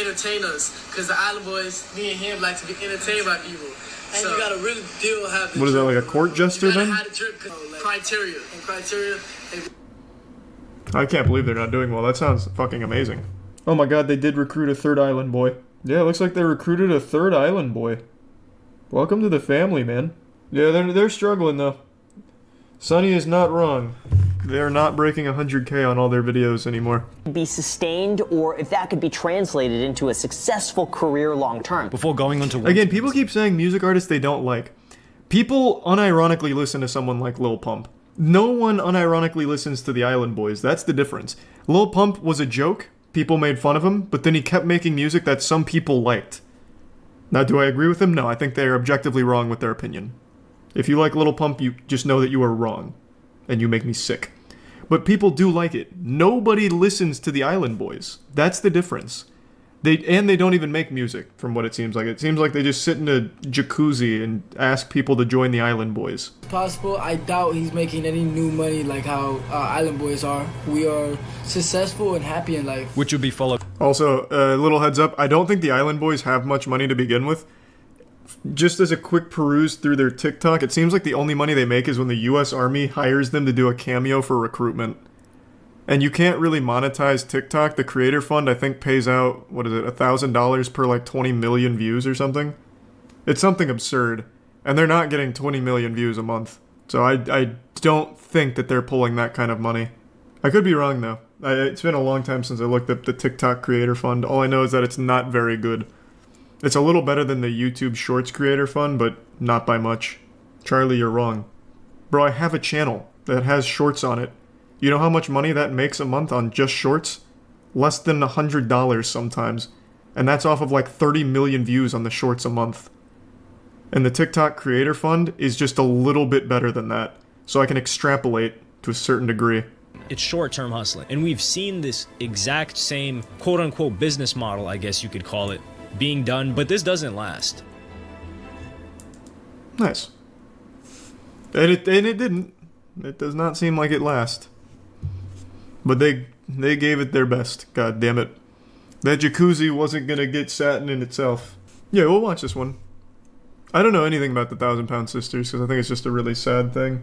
S25: entertain us. Because the Island Boys, me and him, like to be entertained by people. And so, you gotta really have the
S1: What is that, like a court jester then?
S25: have the drip, criteria. And criteria...
S1: I can't believe they're not doing well. That sounds fucking amazing. Oh my god, they did recruit a third Island Boy. Yeah, it looks like they recruited a third Island Boy. Welcome to the family, man. Yeah, they're struggling, though. Sonny is not wrong. They're not breaking 100K on all their videos anymore.
S27: Be sustained, or if that could be translated into a successful career long term.
S9: Before going on to...
S1: Again, people keep saying music artists they don't like. People unironically listen to someone like Lil Pump. No one unironically listens to the Island Boys. That's the difference. Lil Pump was a joke. People made fun of him, but then he kept making music that some people liked. Now, do I agree with him? No, I think they are objectively wrong with their opinion. If you like Lil Pump, you just know that you are wrong. And you make me sick. But people do like it. Nobody listens to the Island Boys. That's the difference. They don't even make music, from what it seems like. It seems like they just sit in a jacuzzi and ask people to join the Island Boys.
S7: Possible. I doubt he's making any new money like how Island Boys are. We are successful and happy in life.
S9: Which would be followed.
S1: Also, a little heads up, I don't think the Island Boys have much money to begin with. Just as a quick peruse through their TikTok, it seems like the only money they make is when the US Army hires them to do a cameo for recruitment. And you can't really monetize TikTok. The Creator Fund, I think, pays out, what is it, $1,000 per like 20 million views or something? It's something absurd. And they're not getting 20 million views a month. So I don't think that they're pulling that kind of money. I could be wrong, though. It's been a long time since I looked up the TikTok Creator Fund. All I know is that it's not very good. It's a little better than the YouTube Shorts Creator Fund, but not by much. Charlie, you're wrong. Bro, I have a channel that has shorts on it. You know how much money that makes a month on just shorts? Less than $100 sometimes. And that's off of like 30 million views on the shorts a month. And the TikTok Creator Fund is just a little bit better than that. So I can extrapolate to a certain degree.
S2: It's short-term hustling. And we've seen this exact same quote-unquote business model, I guess you could call it, being done, but this doesn't last.
S1: Nice. And it didn't. It does not seem like it lasts. But they gave it their best. God damn it. That jacuzzi wasn't gonna get satin in itself. Yeah, we'll watch this one. I don't know anything about the 1,000-Pound Sisters because I think it's just a really sad thing.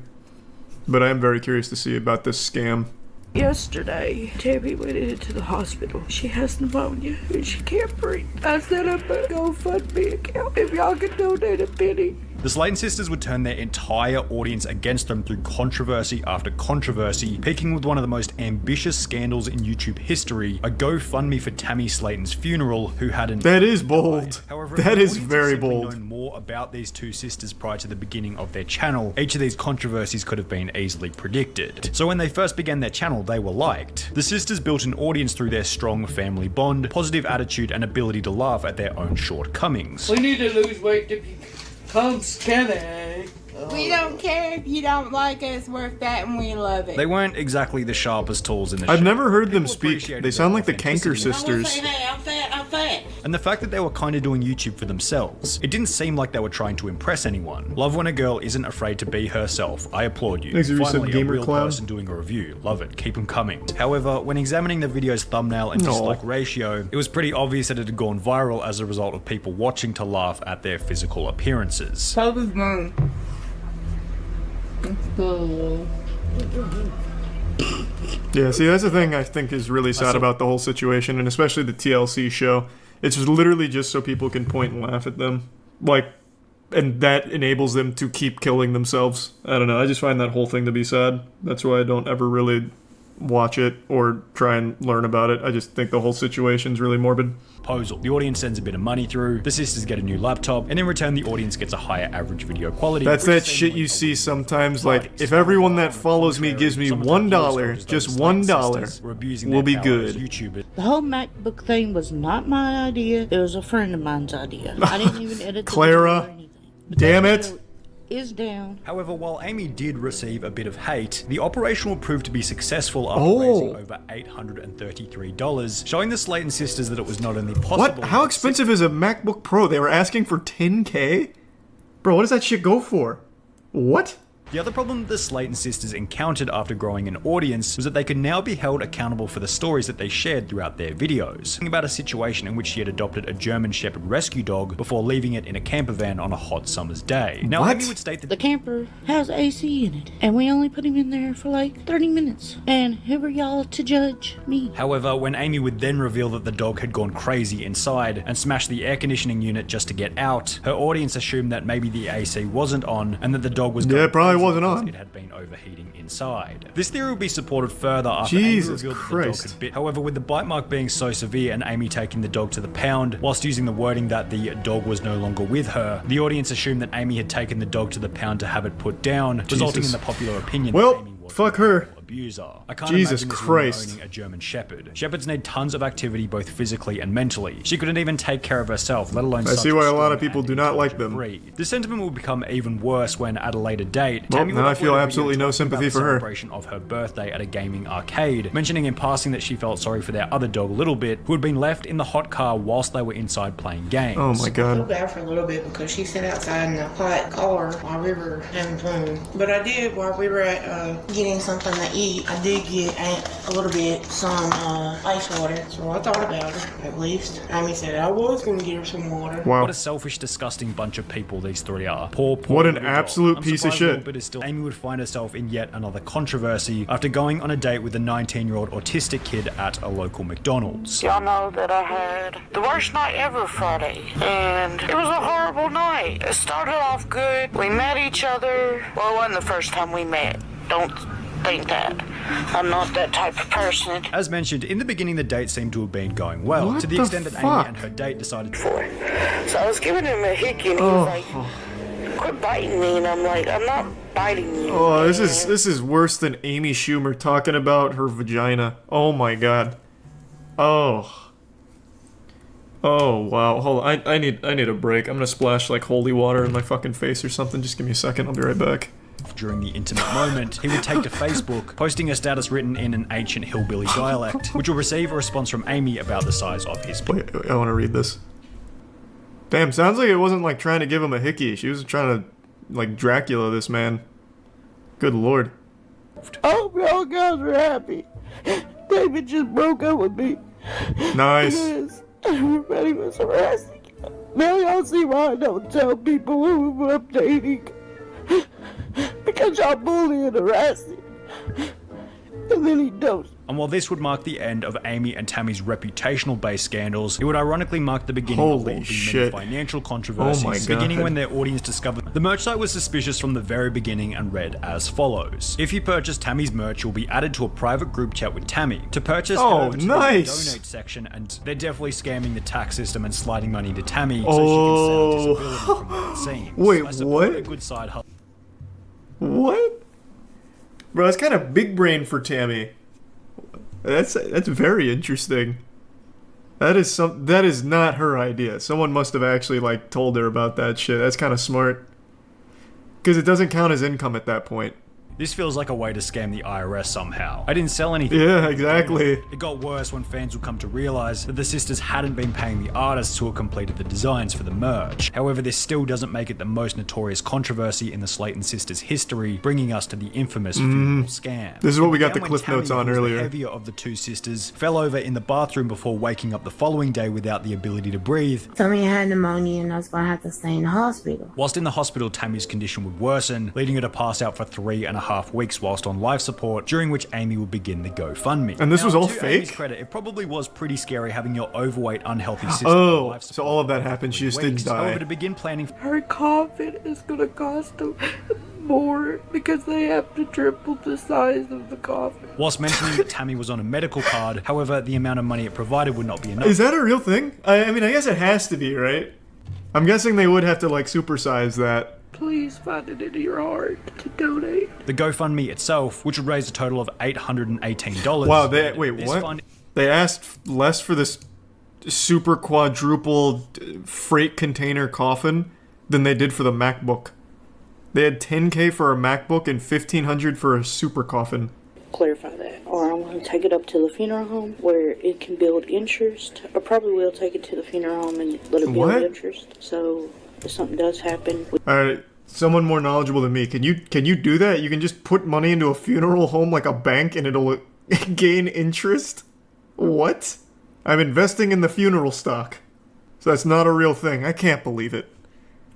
S1: But I am very curious to see about this scam.
S5: Yesterday, Tammy went into the hospital. She has pneumonia and she can't breathe. I set up a GoFundMe account if y'all can donate a penny.
S9: The Slayton sisters would turn their entire audience against them through controversy after controversy, peaking with one of the most ambitious scandals in YouTube history, a GoFundMe for Tammy Slayton's funeral, who hadn't.
S1: That is bold.
S9: However,
S1: that is very bold.
S9: Known more about these two sisters prior to the beginning of their channel, each of these controversies could have been easily predicted. So when they first began their channel, they were liked. The sisters built an audience through their strong family bond, positive attitude, and ability to laugh at their own shortcomings.
S5: We need to lose weight to become skinny.
S6: We don't care if you don't like us, we're fat and we love it.
S9: They weren't exactly the sharpest tools in the show.
S1: I've never heard them speak. They sound like the Kanker sisters.
S6: Hey, I'm fat.
S9: And the fact that they were kind of doing YouTube for themselves. It didn't seem like they were trying to impress anyone. Love when a girl isn't afraid to be herself. I applaud you. Finally, a real person doing a review. Love it. Keep them coming. However, when examining the video's thumbnail and dislike ratio, it was pretty obvious that it had gone viral as a result of people watching to laugh at their physical appearances.
S1: Yeah, see, that's the thing I think is really sad about the whole situation, and especially the TLC show. It's literally just so people can point and laugh at them. Like, and that enables them to keep killing themselves. I don't know, I just find that whole thing to be sad. That's why I don't ever really watch it or try and learn about it. I just think the whole situation's really morbid.
S9: Proposal. The audience sends a bit of money through, the sisters get a new laptop, and in return the audience gets a higher average video quality.
S1: That's that shit you see sometimes, like, if everyone that follows me gives me $1, just $1, we'll be good.
S5: The whole MacBook thing was not my idea. It was a friend of mine's idea. I didn't even edit the video or
S1: Clara,
S5: anything.
S1: damn it.
S5: Is down.
S9: However, while Amy did receive a bit of hate, the operation would prove to be successful after raising over $833, showing the Slayton sisters that it was not only possible.
S1: What? How expensive is a MacBook Pro? They were asking for $10K? Bro, what does that shit go for? What?
S9: The other problem the Slayton sisters encountered after growing an audience was that they could now be held accountable for the stories that they shared throughout their videos. Think about a situation in which she had adopted a German Shepherd rescue dog before leaving it in a camper van on a hot summer's day. Now, Amy would state that
S5: the camper has AC in it, and we only put him in there for like 30 minutes. And who are y'all to judge me?
S9: However, when Amy would then reveal that the dog had gone crazy inside and smashed the air conditioning unit just to get out, her audience assumed that maybe the AC wasn't on and that the dog was
S1: probably wasn't on.
S9: It had been overheating inside. This theory would be supported further after
S1: Jesus
S9: Amy revealed
S1: Christ.
S9: that the dog had bit. However, with the bite mark being so severe and Amy taking the dog to the pound, whilst using the wording that the dog was no longer with her, the audience assumed that Amy had taken the dog to the pound to have it put down, resulting in the popular opinion that Amy was
S1: fuck her.
S9: abuser. I can't
S1: Jesus
S9: imagine this
S1: Christ.
S9: woman owning a German Shepherd. Shepherds need tons of activity both physically and mentally. She couldn't even take care of herself, let alone
S1: I see why a lot of people do not like them.
S9: breed. This sentiment will become even worse when, at a later date,
S1: Well,
S9: Tammy
S1: now
S9: would
S1: I feel
S9: upload a
S1: absolutely
S9: video
S1: no
S9: talking about
S1: sympathy
S9: the
S1: for her.
S9: celebration of her birthday at a gaming arcade, mentioning in passing that she felt sorry for their other dog, Little Bit, who had been left in the hot car whilst they were inside playing games.
S1: Oh my
S6: I
S1: god.
S6: feel bad for a little bit because she sat outside in the hot car while we were having fun. But I did, while we were at getting something to eat, I did get a little bit some ice water. So I thought about her, at least. Amy said I was going to get her some water.
S1: Wow.
S9: What a selfish, disgusting bunch of people these three are. Poor
S1: What an
S9: little dog.
S1: absolute
S9: I'm
S1: piece of
S9: surprised
S1: shit.
S9: Little Bit is still. Amy would find herself in yet another controversy after going on a date with a 19-year-old autistic kid at a local McDonald's.
S3: Y'all know that I had the worst night ever Friday, and it was a horrible night. It started off good. We met each other. Well, it wasn't the first time we met. Don't think that. I'm not that type of person.
S9: As mentioned, in the beginning the date seemed to have been going well,
S1: What
S9: to the
S1: the
S9: extent that
S1: fuck?
S9: Amy and her date decided
S3: So I was giving him a hickey, and he was like, quit biting me, and I'm like, I'm not biting you.
S1: Oh, this is worse than Amy Schumer talking about her vagina. Oh my god. Oh. Oh wow. Hold on. I need a break. I'm gonna splash like holy water in my fucking face or something. Just give me a second. I'll be right back.
S9: during the intimate moment, he would take to Facebook, posting a status written in an ancient hillbilly dialect, which will receive a response from Amy about the size of his
S1: Wait, I want to read this. Damn, sounds like it wasn't like trying to give him a hickey. She was trying to like Dracula this man. Good lord.
S20: I hope y'all guys are happy. David just broke up with me.
S1: Nice.
S20: Because everybody was harassing him. Now y'all see why I don't tell people who I'm dating. Because y'all bully and harass him. And then he don't.
S9: And while this would mark the end of Amy and Tammy's reputational-based scandals, it would ironically mark the beginning of
S1: Holy
S9: all the
S1: shit.
S9: many financial controversies,
S1: Oh my
S9: beginning
S1: God.
S9: when their audience discovered the merch site was suspicious from the very beginning and read as follows. If you purchase Tammy's merch, you'll be added to a private group chat with Tammy. To purchase, head
S1: Oh,
S9: over to
S1: nice.
S9: the donate section, and they're definitely scamming the tax system and sliding money to Tammy
S1: Oh.
S9: so she can sell disability from what it seems.
S1: Wait,
S9: I support
S1: what?
S9: A good side hustle.
S1: What? Bro, that's kind of big brain for Tammy. That's very interesting. That is not her idea. Someone must have actually like told her about that shit. That's kind of smart. Cuz it doesn't count as income at that point.
S9: This feels like a way to scam the IRS somehow. I didn't sell anything.
S1: Yeah, exactly.
S9: It got worse when fans would come to realize that the sisters hadn't been paying the artists who had completed the designs for the merch. However, this still doesn't make it the most notorious controversy in the Slayton sisters' history, bringing us to the infamous funeral scam.
S1: This is what we got
S9: It
S1: the
S9: began
S1: cliff
S9: when
S1: notes
S9: Tammy,
S1: on
S9: who was
S1: earlier.
S9: The heavier of the two sisters fell over in the bathroom before waking up the following day without the ability to breathe.
S11: Told me I had pneumonia and I was gonna have to stay in the hospital.
S9: Whilst in the hospital, Tammy's condition would worsen, leading her to pass out for 3.5 weeks whilst on life support, during which Amy would begin the GoFundMe.
S1: And this was all
S9: to Amy's
S1: fake?
S9: credit, it probably was pretty scary having your overweight, unhealthy sister
S1: Oh,
S9: on life
S1: so
S9: support
S1: all of that happened. She just didn't
S9: weeks. However,
S1: die.
S9: to begin planning
S5: Her coffin is gonna cost them more because they have to triple the size of the coffin.
S9: whilst mentioning that Tammy was on a medical card, however, the amount of money it provided would not be enough.
S1: Is that a real thing? I mean, I guess it has to be, right? I'm guessing they would have to like supersize that.
S5: Please find it in your heart to donate.
S9: The GoFundMe itself, which would raise a total of $818.
S1: Wow, wait,
S9: This
S1: what?
S9: fund-
S1: They asked less for this super quadruple freight container coffin than they did for the MacBook. They had $10K for a MacBook and $1,500 for a super coffin.
S12: Clarify that. Or I'm going to take it up to the funeral home where it can build interest. I probably will take it to the funeral home and let it build
S1: What?
S12: interest. So if something does happen,
S1: Alright, someone more knowledgeable than me. Can you do that? You can just put money into a funeral home like a bank and it'll gain interest? What? I'm investing in the funeral stock. So that's not a real thing. I can't believe it.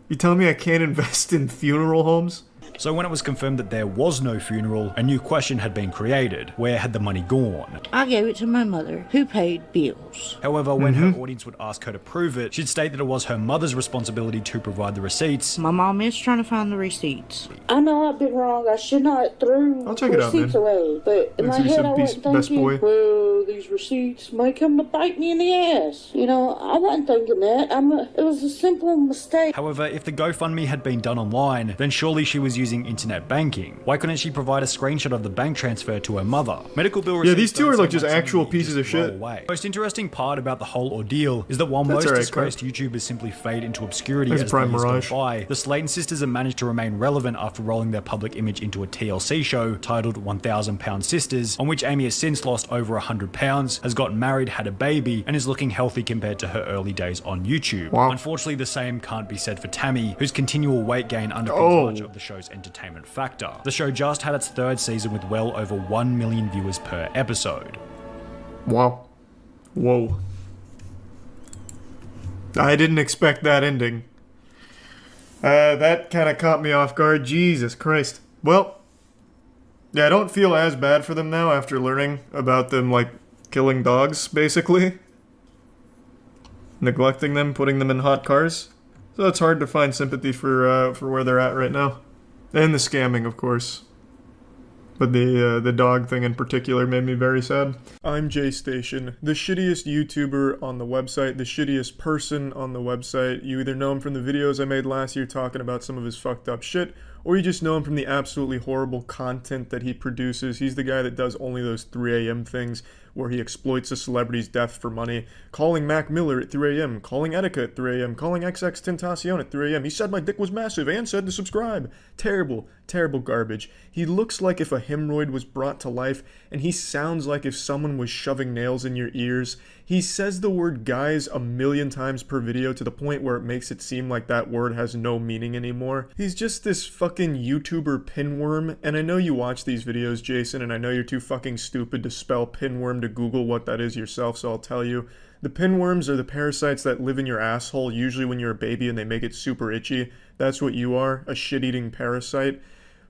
S1: You telling me I can't invest in funeral homes?
S9: So when it was confirmed that there was no funeral, a new question had been created. Where had the money gone?
S11: I gave it to my mother, who paid bills.
S9: However, when her audience would ask her to prove it, she'd state that it was her mother's responsibility to provide the receipts.
S11: My mom is trying to find the receipts.
S12: I know I've been wrong. I should not have threw
S1: I'll check it out,
S12: receipts
S1: man.
S12: away. But in my
S1: Thanks,
S12: head,
S1: you
S12: I
S1: said
S12: wasn't
S1: best
S12: thinking,
S1: boy.
S12: well, these receipts may come to bite me in the ass. You know, I wasn't thinking that. It was a simple mistake.
S9: However, if the GoFundMe had been done online, then surely she was using using internet banking? Why couldn't she provide a screenshot of the bank transfer to her mother? Medical bill receipts.
S1: Yeah, these two are like just
S9: don't
S1: actual
S9: suddenly
S1: pieces of
S9: just roll
S1: shit.
S9: away. Most interesting part about the whole ordeal is that while most disgraced YouTubers simply fade into obscurity as the years go by, the Slayton sisters have managed to remain relevant after rolling their public image into a TLC show titled 1,000 Pound Sisters, on which Amy has since lost over 100 pounds, has gotten married, had a baby, and is looking healthy compared to her early days on YouTube.
S1: Wow.
S9: Unfortunately, the same can't be said for Tammy, whose continual weight gain underpins much of the show's entertainment factor. The show just had its third season with well over 1 million viewers per episode.
S1: Wow. Whoa. I didn't expect that ending. That kind of caught me off guard. Jesus Christ. Well, yeah, I don't feel as bad for them now after learning about them, like, killing dogs, basically. Neglecting them, putting them in hot cars. So it's hard to find sympathy for where they're at right now. And the scamming, of course. But the dog thing in particular made me very sad. I'm Jay Station, the shittiest YouTuber on the website, the shittiest person on the website. You either know him from the videos I made last year talking about some of his fucked up shit, or you just know him from the absolutely horrible content that he produces. He's the guy that does only those 3 a.m. things where he exploits a celebrity's death for money, calling Mac Miller at 3 a.m., calling Etika at 3 a.m., calling XX Tentacion at 3 a.m. He said my dick was massive and said to subscribe. Terrible, terrible garbage. He looks like if a hemorrhoid was brought to life, and he sounds like if someone was shoving nails in your ears. He says the word guys 1,000,000 times per video to the point where it makes it seem like that word has no meaning anymore. He's just this fucking YouTuber pinworm, and I know you watch these videos, Jason, and I know you're too fucking stupid to spell pinworm to Google what that is yourself, so I'll tell you. The pinworms are the parasites that live in your asshole, usually when you're a baby and they make it super itchy. That's what you are, a shit-eating parasite.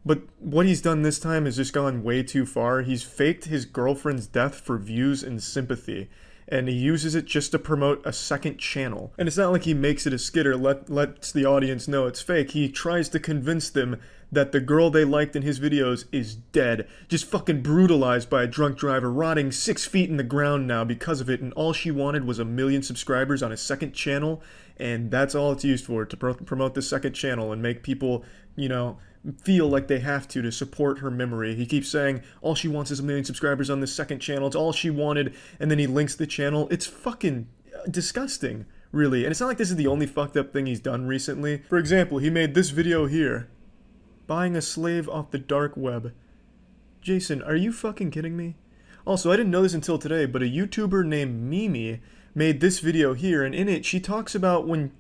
S1: But what he's done this time has just gone way too far. He's faked his girlfriend's death for views and sympathy, and he uses it just to promote a second channel. And it's not like he makes it a skit or lets the audience know it's fake. He tries to convince them that the girl they liked in his videos is dead, just fucking brutalized by a drunk driver, rotting 6 feet in the ground now because of it, and all she wanted was 1,000,000 subscribers on a second channel, and that's all it's used for, to promote the second channel and make people, you know, feel like they have to support her memory. He keeps saying all she wants is 1,000,000 subscribers on this second channel. It's all she wanted, and then he links the channel. It's fucking disgusting, really. And it's not like this is the only fucked up thing he's done recently. For example, he made this video here, buying a slave off the dark web. Jason, are you fucking kidding me? Also, I didn't know this until today, but a YouTuber named Mimi made this video here, and in it she talks about when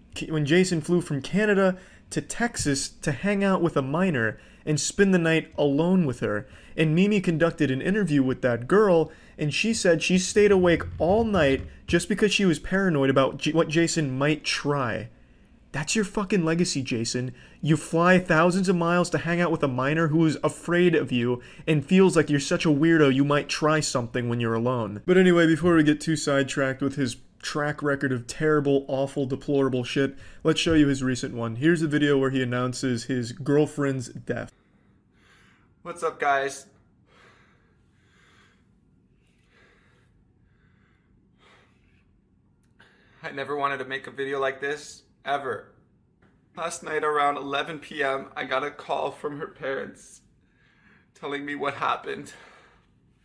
S1: Jason flew from Canada to Texas to hang out with a minor and spend the night alone with her. And Mimi conducted an interview with that girl, and she said she stayed awake all night just because she was paranoid about what Jason might try. That's your fucking legacy, Jason. You fly thousands of miles to hang out with a minor who is afraid of you and feels like you're such a weirdo you might try something when you're alone. But anyway, before we get too sidetracked with his track record of terrible, awful, deplorable shit, let's show you his recent one. Here's a video where he announces his girlfriend's death.
S13: What's up, guys? I never wanted to make a video like this, ever. Last night around 11 p.m., I got a call from her parents telling me what happened.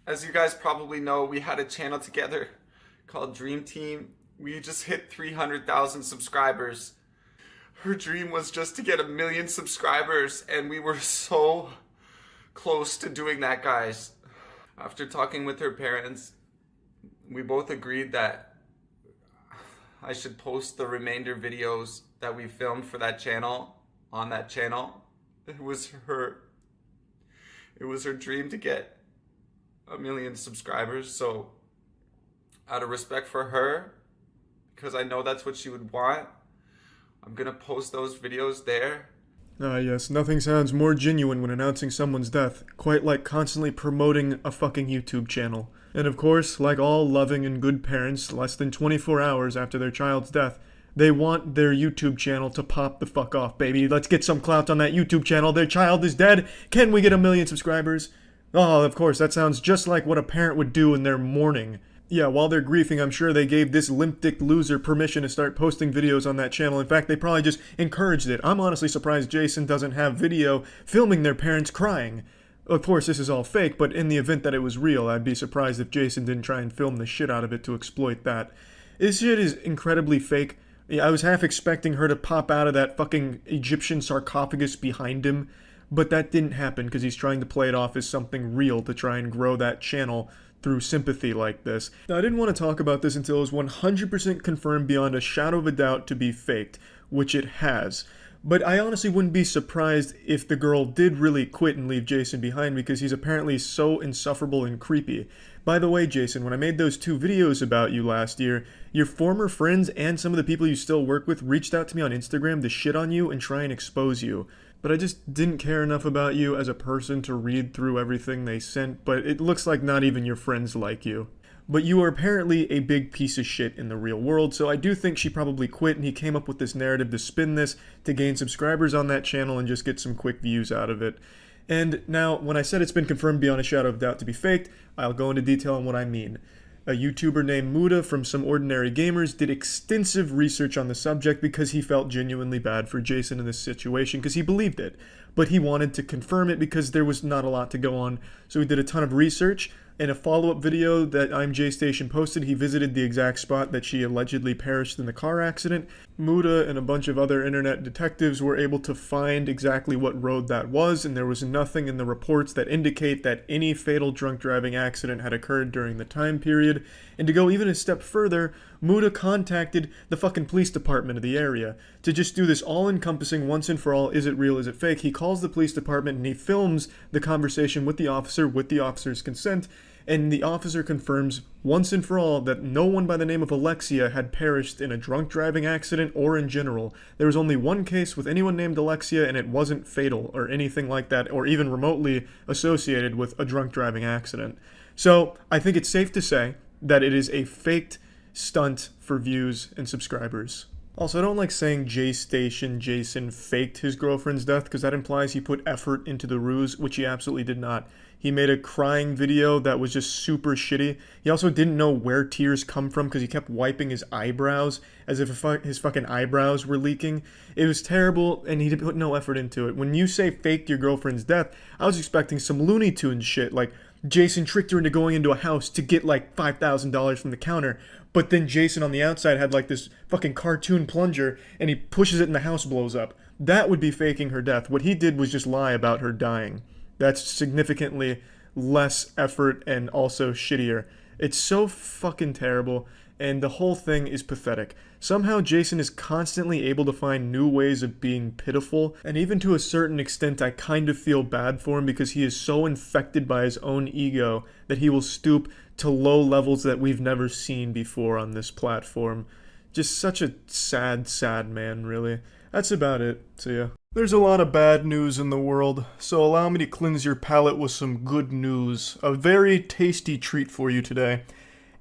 S13: As you guys probably know, we had a channel together called Dream Team. We just hit 300,000 subscribers. Her dream was just to get 1,000,000 subscribers, and we were so close to doing that, guys. After talking with her parents, we both agreed that I should post the remainder videos that we filmed for that channel on that channel. It was her dream to get 1,000,000 subscribers, so out of respect for her, because I know that's what she would want, I'm gonna post those videos there.
S1: Ah yes, nothing sounds more genuine when announcing someone's death, quite like constantly promoting a fucking YouTube channel. And of course, like all loving and good parents, less than 24 hours after their child's death, they want their YouTube channel to pop the fuck off, baby. Let's get some clout on that YouTube channel. Their child is dead. Can we get 1,000,000 subscribers? Oh, of course, that sounds just like what a parent would do in their mourning. Yeah, while they're griefing, I'm sure they gave this limp-dick loser permission to start posting videos on that channel. In fact, they probably just encouraged it. I'm honestly surprised Jason doesn't have video filming their parents crying. Of course, this is all fake, but in the event that it was real, I'd be surprised if Jason didn't try and film the shit out of it to exploit that. This shit is incredibly fake. I was half expecting her to pop out of that fucking Egyptian sarcophagus behind him, but that didn't happen because he's trying to play it off as something real to try and grow that channel through sympathy like this. Now, I didn't want to talk about this until it was 100% confirmed beyond a shadow of a doubt to be faked, which it has. But I honestly wouldn't be surprised if the girl did really quit and leave Jason behind because he's apparently so insufferable and creepy. By the way, Jason, when I made those 2 videos about you last year, your former friends and some of the people you still work with reached out to me on Instagram to shit on you and try and expose you. But I just didn't care enough about you as a person to read through everything they sent, but it looks like not even your friends like you. But you are apparently a big piece of shit in the real world, so I do think she probably quit and he came up with this narrative to spin this to gain subscribers on that channel and just get some quick views out of it. And now, when I said it's been confirmed beyond a shadow of doubt to be faked, I'll go into detail on what I mean. A YouTuber named Muda from Some Ordinary Gamers did extensive research on the subject because he felt genuinely bad for Jason in this situation because he believed it. But he wanted to confirm it because there was not a lot to go on, so he did a ton of research. In a follow-up video that I'm J-Station posted, he visited the exact spot that she allegedly perished in the car accident. Muda and a bunch of other internet detectives were able to find exactly what road that was, and there was nothing in the reports that indicate that any fatal drunk driving accident had occurred during the time period. And to go even a step further, Muda contacted the fucking police department of the area to just do this all-encompassing, once and for all, is it real, is it fake? He calls the police department and he films the conversation with the officer's consent, and the officer confirms once and for all that no one by the name of Alexia had perished in a drunk driving accident or in general. There was only one case with anyone named Alexia, and it wasn't fatal or anything like that, or even remotely associated with a drunk driving accident. So I think it's safe to say that it is a faked stunt for views and subscribers. Also, I don't like saying Jason faked his girlfriend's death because that implies he put effort into the ruse, which he absolutely did not. He made a crying video that was just super shitty. He also didn't know where tears come from because he kept wiping his eyebrows as if his fucking eyebrows were leaking. It was terrible, and he put no effort into it. When you say faked your girlfriend's death, I was expecting some Looney Tunes shit, like Jason tricked her into going into a house to get like $5,000 from the counter, but then Jason on the outside had like this fucking cartoon plunger, and he pushes it and the house blows up. That would be faking her death. What he did was just lie about her dying. That's significantly less effort and also shittier. It's so fucking terrible, and the whole thing is pathetic. Somehow Jason is constantly able to find new ways of being pitiful, and even to a certain extent I kind of feel bad for him because he is so infected by his own ego that he will stoop to low levels that we've never seen before on this platform. Just such a sad, sad man, really. That's about it. See ya. There's a lot of bad news in the world, so allow me to cleanse your palate with some good news. A very tasty treat for you today.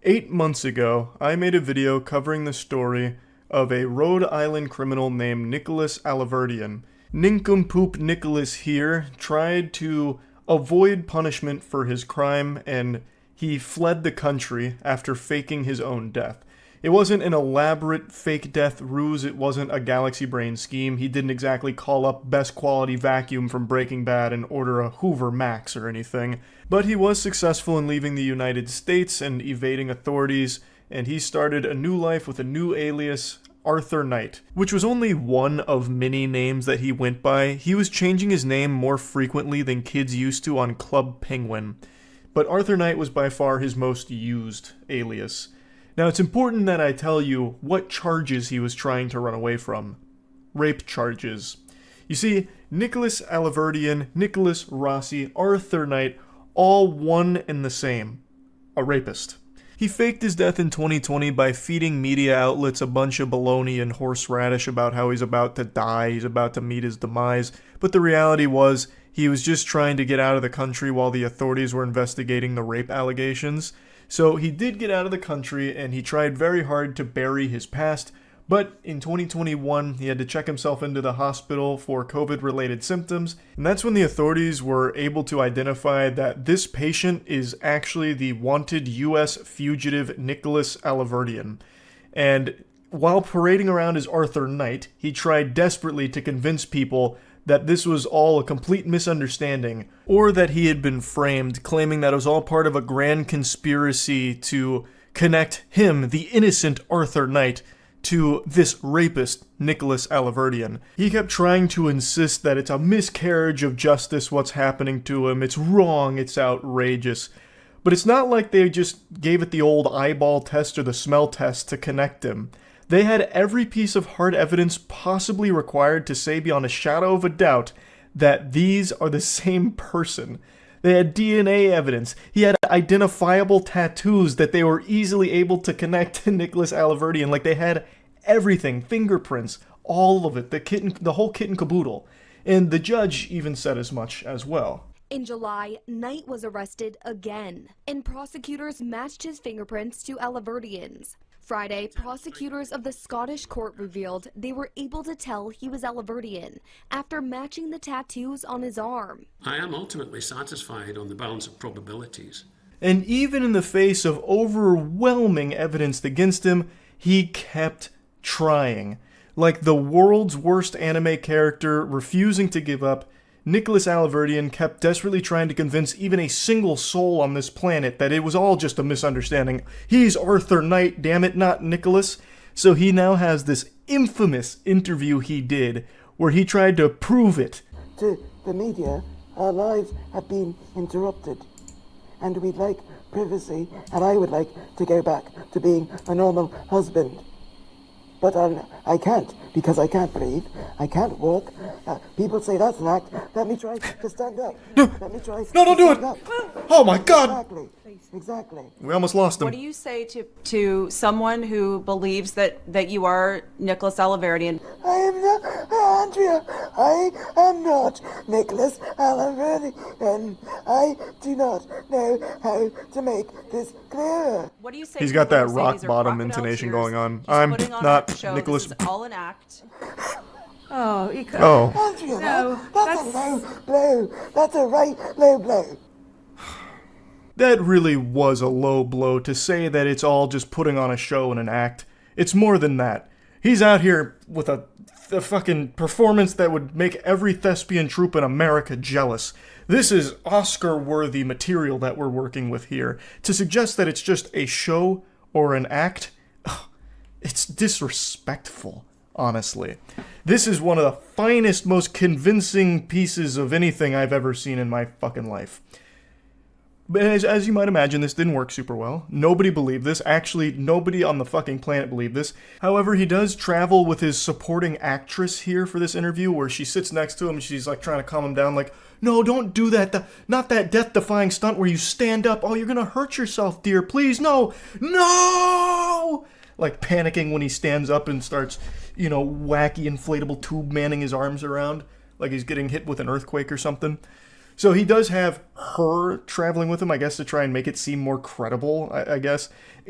S1: 8 months ago, I made a video covering the story of a Rhode Island criminal named Nicholas Alaverdian. Nincompoop Nicholas here tried to avoid punishment for his crime, and he fled the country after faking his own death. It wasn't an elaborate fake death ruse, it wasn't a galaxy brain scheme, he didn't exactly call up best quality vacuum from Breaking Bad and order a Hoover Max or anything, but he was successful in leaving the United States and evading authorities, and he started a new life with a new alias, Arthur Knight, which was only one of many names that he went by. He was changing his name more frequently than kids used to on Club Penguin, but Arthur Knight was by far his most used alias. Now, it's important that I tell you what charges he was trying to run away from. Rape charges. You see, Nicholas Alaverdian, Nicholas Rossi, Arthur Knight, all one and the same. A rapist. He faked his death in 2020 by feeding media outlets a bunch of baloney and horseradish about how he's about to die, he's about to meet his demise, but the reality was he was just trying to get out of the country while the authorities were investigating the rape allegations. So he did get out of the country, and he tried very hard to bury his past, But in 2021, he had to check himself into the hospital for COVID-related symptoms, and that's when the authorities were able to identify that this patient is actually the wanted U.S. fugitive Nicholas Alaverdian. And while parading around as Arthur Knight, he tried desperately to convince people that this was all a complete misunderstanding, or that he had been framed, claiming that it was all part of a grand conspiracy to connect him, the innocent Arthur Knight, to this rapist, Nicholas Alaverdian. He kept trying to insist that it's a miscarriage of justice what's happening to him, it's wrong, it's outrageous. But it's not like they just gave it the old eyeball test or the smell test to connect him. They had every piece of hard evidence possibly required to say beyond a shadow of a doubt that these are the same person. They had DNA evidence. He had identifiable tattoos that they were easily able to connect to Nicholas Alaverdian. Like, they had everything, fingerprints, all of it, the whole kit and caboodle. And the judge even said as much as well.
S14: In July, Knight was arrested again, and prosecutors matched his fingerprints to Alaverdian's. Friday, prosecutors of the Scottish court revealed they were able to tell he was Alaverdian after matching the tattoos on his arm.
S15: I am ultimately satisfied on the balance of probabilities.
S1: And even in the face of overwhelming evidence against him, he kept trying. Like the world's worst anime character refusing to give up, Nicholas Alaverdian kept desperately trying to convince even a single soul on this planet that it was all just a misunderstanding. He's Arthur Knight, damn it, not Nicholas. So he now has this infamous interview he did where he tried to prove it.
S20: To the media, our lives have been interrupted, and we'd like privacy, and I would like to go back to being a normal husband. But I can't, because I can't breathe, I can't walk. People say that's an act. Let me try to stand up. Let me try.
S1: No, don't do it!
S20: Up.
S1: Oh my God!
S20: Exactly.
S1: We almost lost him.
S16: What do you say to someone who believes that you are Nicholas Alaverdian?
S20: I am not, Andrea. I am not Nicholas Alaverdian. I do not know how to make this clearer.
S16: What do you say?
S1: He's got that rock bottom intonation going on. I'm not Nicholas.
S16: This is all an act. Oh, you could.
S1: Oh.
S20: Andrea, no, that's a low blow. That's a right low blow.
S1: That really was a low blow to say that it's all just putting on a show and an act. It's more than that. He's out here with a fucking performance that would make every thespian troupe in America jealous. This is Oscar-worthy material that we're working with here. To suggest that it's just a show or an act, it's disrespectful, honestly. This is one of the finest, most convincing pieces of anything I've ever seen in my fucking life. But as you might imagine, this didn't work super well. Nobody believed this. Actually, nobody on the fucking planet believed this. However, he does travel with his supporting actress here for this interview, where she sits next to him and she's like trying to calm him down, like, no, don't do that. Not that death-defying stunt where you stand up. Oh, you're gonna hurt yourself, dear. Please, no. No! Like panicking when he stands up and starts, wacky inflatable tube manning his arms around, like he's getting hit with an earthquake or something. So he does have her traveling with him, I guess, to try and make it seem more credible, I guess.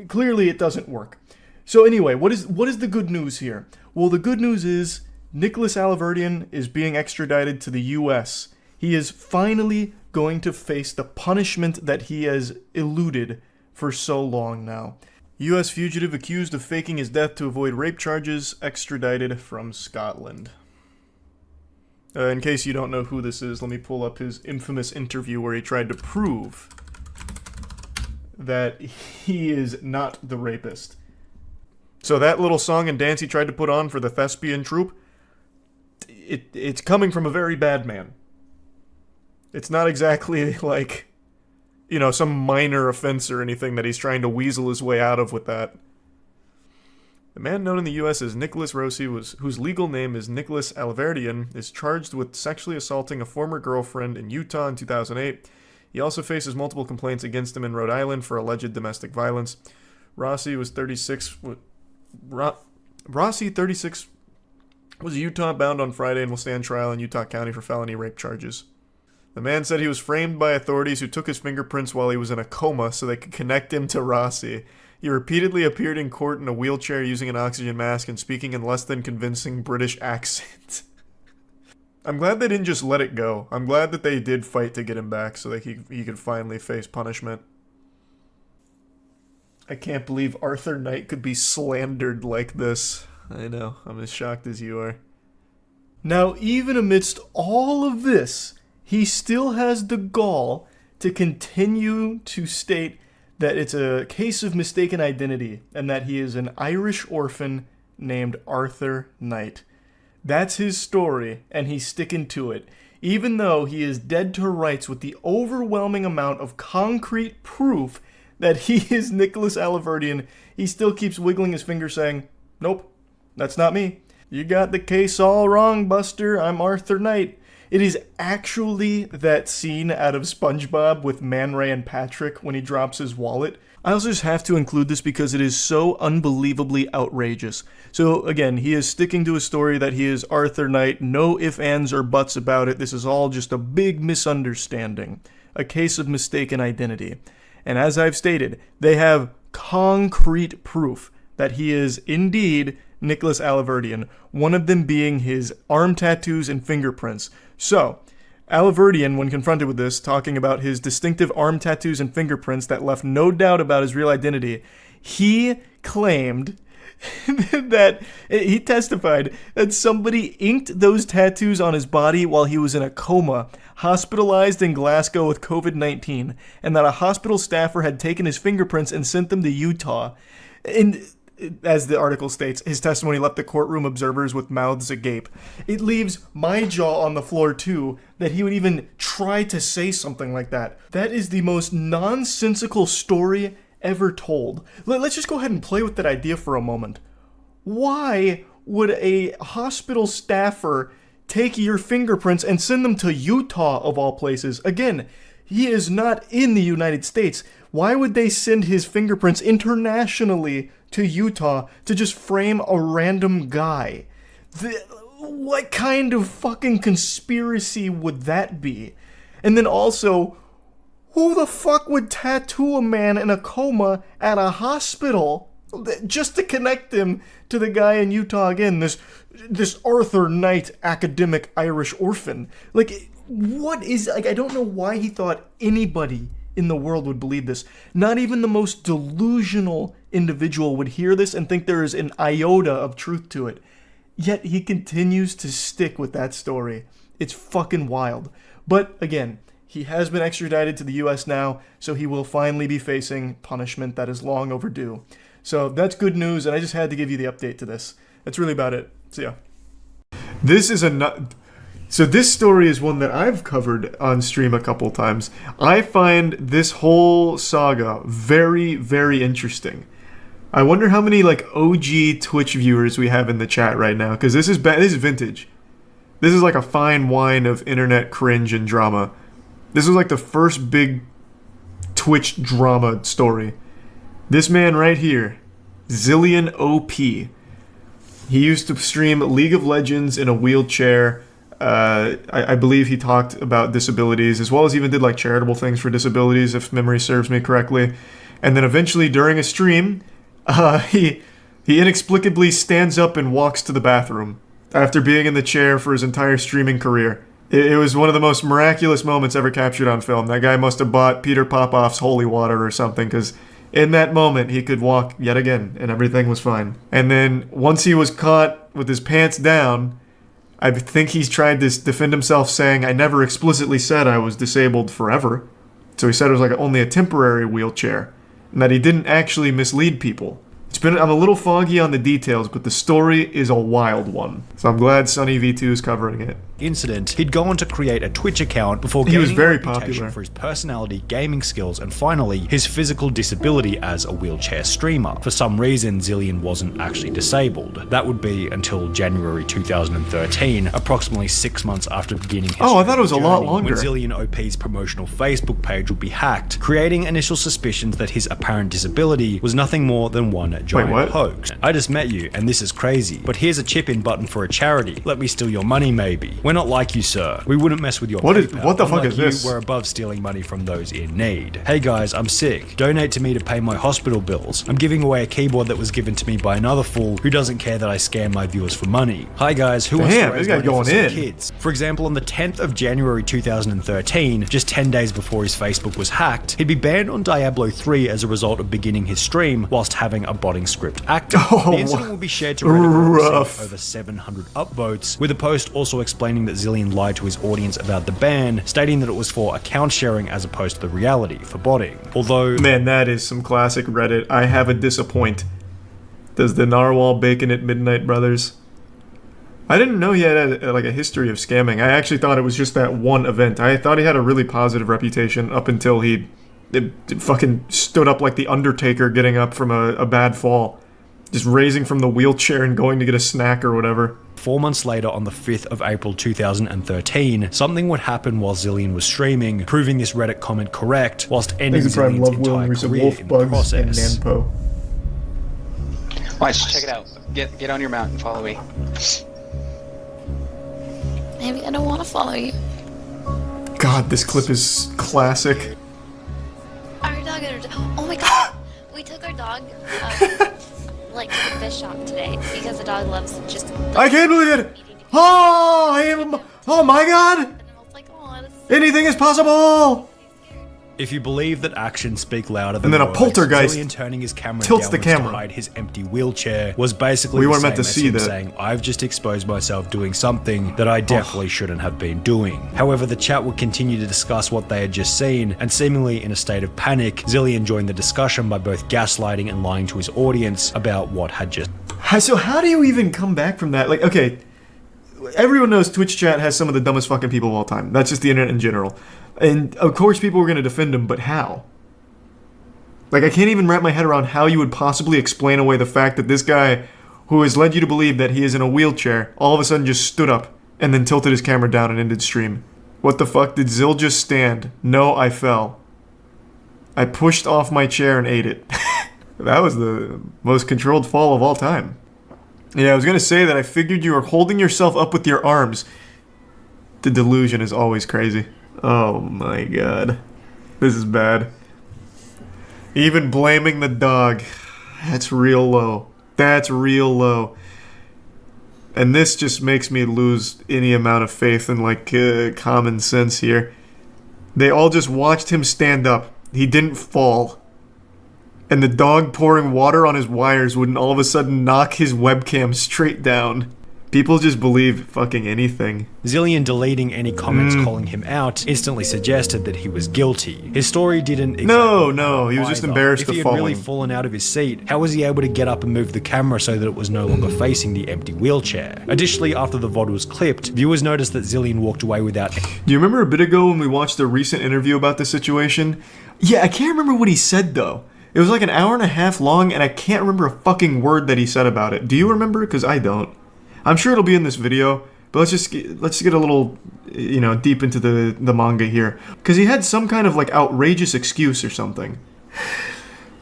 S1: Clearly, it doesn't work. So anyway, what is the good news here? Well, the good news is Nicholas Alaverdian is being extradited to the U.S. He is finally going to face the punishment that he has eluded for so long now. U.S. fugitive accused of faking his death to avoid rape charges, extradited from Scotland. In case you don't know who this is, let me pull up his infamous interview where he tried to prove that he is not the rapist. So that little song and dance he tried to put on for the thespian troupe, it's coming from a very bad man. It's not exactly like, some minor offense or anything that he's trying to weasel his way out of with that. The man known in the U.S. as Nicholas Rossi, whose legal name is Nicholas Alaverdian, is charged with sexually assaulting a former girlfriend in Utah in 2008. He also faces multiple complaints against him in Rhode Island for alleged domestic violence. Rossi, 36, was Utah bound on Friday and will stand trial in Utah County for felony rape charges. The man said he was framed by authorities who took his fingerprints while he was in a coma so they could connect him to Rossi. He repeatedly appeared in court in a wheelchair using an oxygen mask and speaking in less than convincing British accent. I'm glad they didn't just let it go. I'm glad that they did fight to get him back so that he could finally face punishment. I can't believe Arthur Knight could be slandered like this. I know, I'm as shocked as you are. Now, even amidst all of this, he still has the gall to continue to state that it's a case of mistaken identity and that he is an Irish orphan named Arthur Knight. That's his story, and he's sticking to it. Even though he is dead to rights with the overwhelming amount of concrete proof that he is Nicholas Alaverdian, he still keeps wiggling his finger saying, "Nope, that's not me. You got the case all wrong, Buster. I'm Arthur Knight." It is actually that scene out of SpongeBob with Man Ray and Patrick when he drops his wallet. I also just have to include this because it is so unbelievably outrageous. So again, he is sticking to a story that he is Arthur Knight. No ifs, ands, or buts about it. This is all just a big misunderstanding. A case of mistaken identity. And as I've stated, they have concrete proof that he is indeed Nicholas Alaverdian, one of them being his arm tattoos and fingerprints. So, Alaverdian, when confronted with this, talking about his distinctive arm tattoos and fingerprints that left no doubt about his real identity, he claimed that he testified that somebody inked those tattoos on his body while he was in a coma, hospitalized in Glasgow with COVID-19, and that a hospital staffer had taken his fingerprints and sent them to Utah. And as the article states, his testimony left the courtroom observers with mouths agape. It leaves my jaw on the floor too, that he would even try to say something like that. That is the most nonsensical story ever told. Let's just go ahead and play with that idea for a moment. Why would a hospital staffer take your fingerprints and send them to Utah, of all places? Again, he is not in the United States. Why would they send his fingerprints internationally to Utah to just frame a random guy? What kind of fucking conspiracy would that be? And then also, who the fuck would tattoo a man in a coma at a hospital just to connect him to the guy in Utah again, this Arthur Knight academic Irish orphan? Like, what is, like, I don't know why he thought anybody in the world would believe this. Not even the most delusional individual would hear this and think there is an iota of truth to it. Yet he continues to stick with that story. It's fucking wild. But again, he has been extradited to the US now, so he will finally be facing punishment that is long overdue. So that's good news, and I just had to give you the update to this. That's really about it. So yeah. So this story is one that I've covered on stream a couple times. I find this whole saga very, very interesting. I wonder how many like OG Twitch viewers we have in the chat right now, because this is vintage. This is like a fine wine of internet cringe and drama. This was like the first big Twitch drama story. This man right here, Zillion OP. He used to stream League of Legends in a wheelchair. I believe he talked about disabilities, as well as even did like charitable things for disabilities, if memory serves me correctly. And then eventually during a stream, he inexplicably stands up and walks to the bathroom after being in the chair for his entire streaming career. It was one of the most miraculous moments ever captured on film. That guy must have bought Peter Popoff's holy water or something, because in that moment he could walk yet again and everything was fine. And then once he was caught with his pants down, I think he's tried to defend himself, saying, "I never explicitly said I was disabled forever." So he said it was like only a temporary wheelchair, and that he didn't actually mislead people. I'm a little foggy on the details, but the story is a wild one. So I'm glad Sunny V2 is covering it.
S9: Incident, he'd go on to create a Twitch account before
S1: he was
S9: gaining
S1: very
S9: a reputation
S1: popular
S9: for his personality, gaming skills, and finally, his physical disability as a wheelchair streamer. For some reason, Zillion wasn't actually disabled. That would be until January 2013, approximately 6 months after beginning his
S1: I thought it was a lot longer.
S9: when Zillion OP's promotional Facebook page would be hacked, creating initial suspicions that his apparent disability was nothing more than one giant hoax. I just met you, and this is crazy. But here's a chip-in button for a charity. Let me steal your money, maybe. We're not like you, sir. We wouldn't mess with your PayPal.
S1: What the fuck
S9: Unlike
S1: is this?
S9: We're above stealing money from those in need. Hey guys, I'm sick. Donate to me to pay my hospital bills. I'm giving away a keyboard that was given to me by another fool who doesn't care that I scam my viewers for money. Hi guys, who wants to raise money for some kids? For example, on the 10th of January 2013, just 10 days before his Facebook was hacked, he'd be banned on Diablo 3 as a result of beginning his stream whilst having a botting script active. The incident will be shared to Reddit with over 700 upvotes, with a post also explaining that Zillion lied to his audience about the ban, stating that it was for account sharing as opposed to the reality for botting. Although...
S1: Man, that is some classic Reddit. I have a disappoint. Does the narwhal bacon at midnight, brothers? I didn't know he had like a history of scamming. I actually thought it was just that one event. I thought he had a really positive reputation up until he fucking stood up like the Undertaker getting up from a bad fall. Just raising from the wheelchair and going to get a snack or whatever.
S9: 4 months later, on the 5th of April 2013, something would happen while Zillion was streaming, proving this Reddit comment correct, whilst ending Zillion's entire career in the process.
S4: Watch, check it out. Get on your mount and follow me.
S8: Maybe I don't want to follow you.
S1: God, this clip is classic.
S8: Our dog, oh my god, we took our dog, like, to the fish shop today, because the dog loves just...
S1: I can't believe it! Oh my god! Anything is possible!
S9: If you believe that actions speak louder than
S1: and then a
S9: words,
S1: poltergeist
S9: Zillion turning his camera
S1: tilts the
S9: downwards
S1: camera
S9: to hide his empty wheelchair was basically
S1: we
S9: the
S1: weren't
S9: same
S1: meant to
S9: as
S1: see
S9: him
S1: that.
S9: saying, I've just exposed myself doing something that I definitely shouldn't have been doing. However, the chat would continue to discuss what they had just seen, and seemingly in a state of panic, Zillion joined the discussion by both gaslighting and lying to his audience about what had just...
S1: So how do you even come back from that? Like, okay, everyone knows Twitch chat has some of the dumbest fucking people of all time. That's just the internet in general. And of course people were going to defend him, but how? Like, I can't even wrap my head around how you would possibly explain away the fact that this guy, who has led you to believe that he is in a wheelchair, all of a sudden just stood up and then tilted his camera down and ended stream. What the fuck? Did Zill just stand? No, I fell. I pushed off my chair and ate it. That was the most controlled fall of all time. Yeah, I was going to say that I figured you were holding yourself up with your arms. The delusion is always crazy. Oh my god. This is bad. Even blaming the dog. That's real low. That's real low. And this just makes me lose any amount of faith in, like, common sense here. They all just watched him stand up. He didn't fall. And the dog pouring water on his wires wouldn't all of a sudden knock his webcam straight down. People just believe fucking anything.
S9: Zillion deleting any comments calling him out instantly suggested that he was guilty. His story didn't exactly
S1: No, he was just embarrassed
S9: to
S1: falling.
S9: If he had really fallen out of his seat, how was he able to get up and move the camera so that it was no longer facing the empty wheelchair? Additionally, after the VOD was clipped, viewers noticed that Zillion walked away without...
S1: Do you remember a bit ago when we watched a recent interview about this situation? Yeah, I can't remember what he said though. It was like an hour and a half long and I can't remember a fucking word that he said about it. Do you remember? Because I don't. I'm sure it'll be in this video, but let's just get a little, you know, deep into the manga here. Because he had some kind of, like, outrageous excuse or something.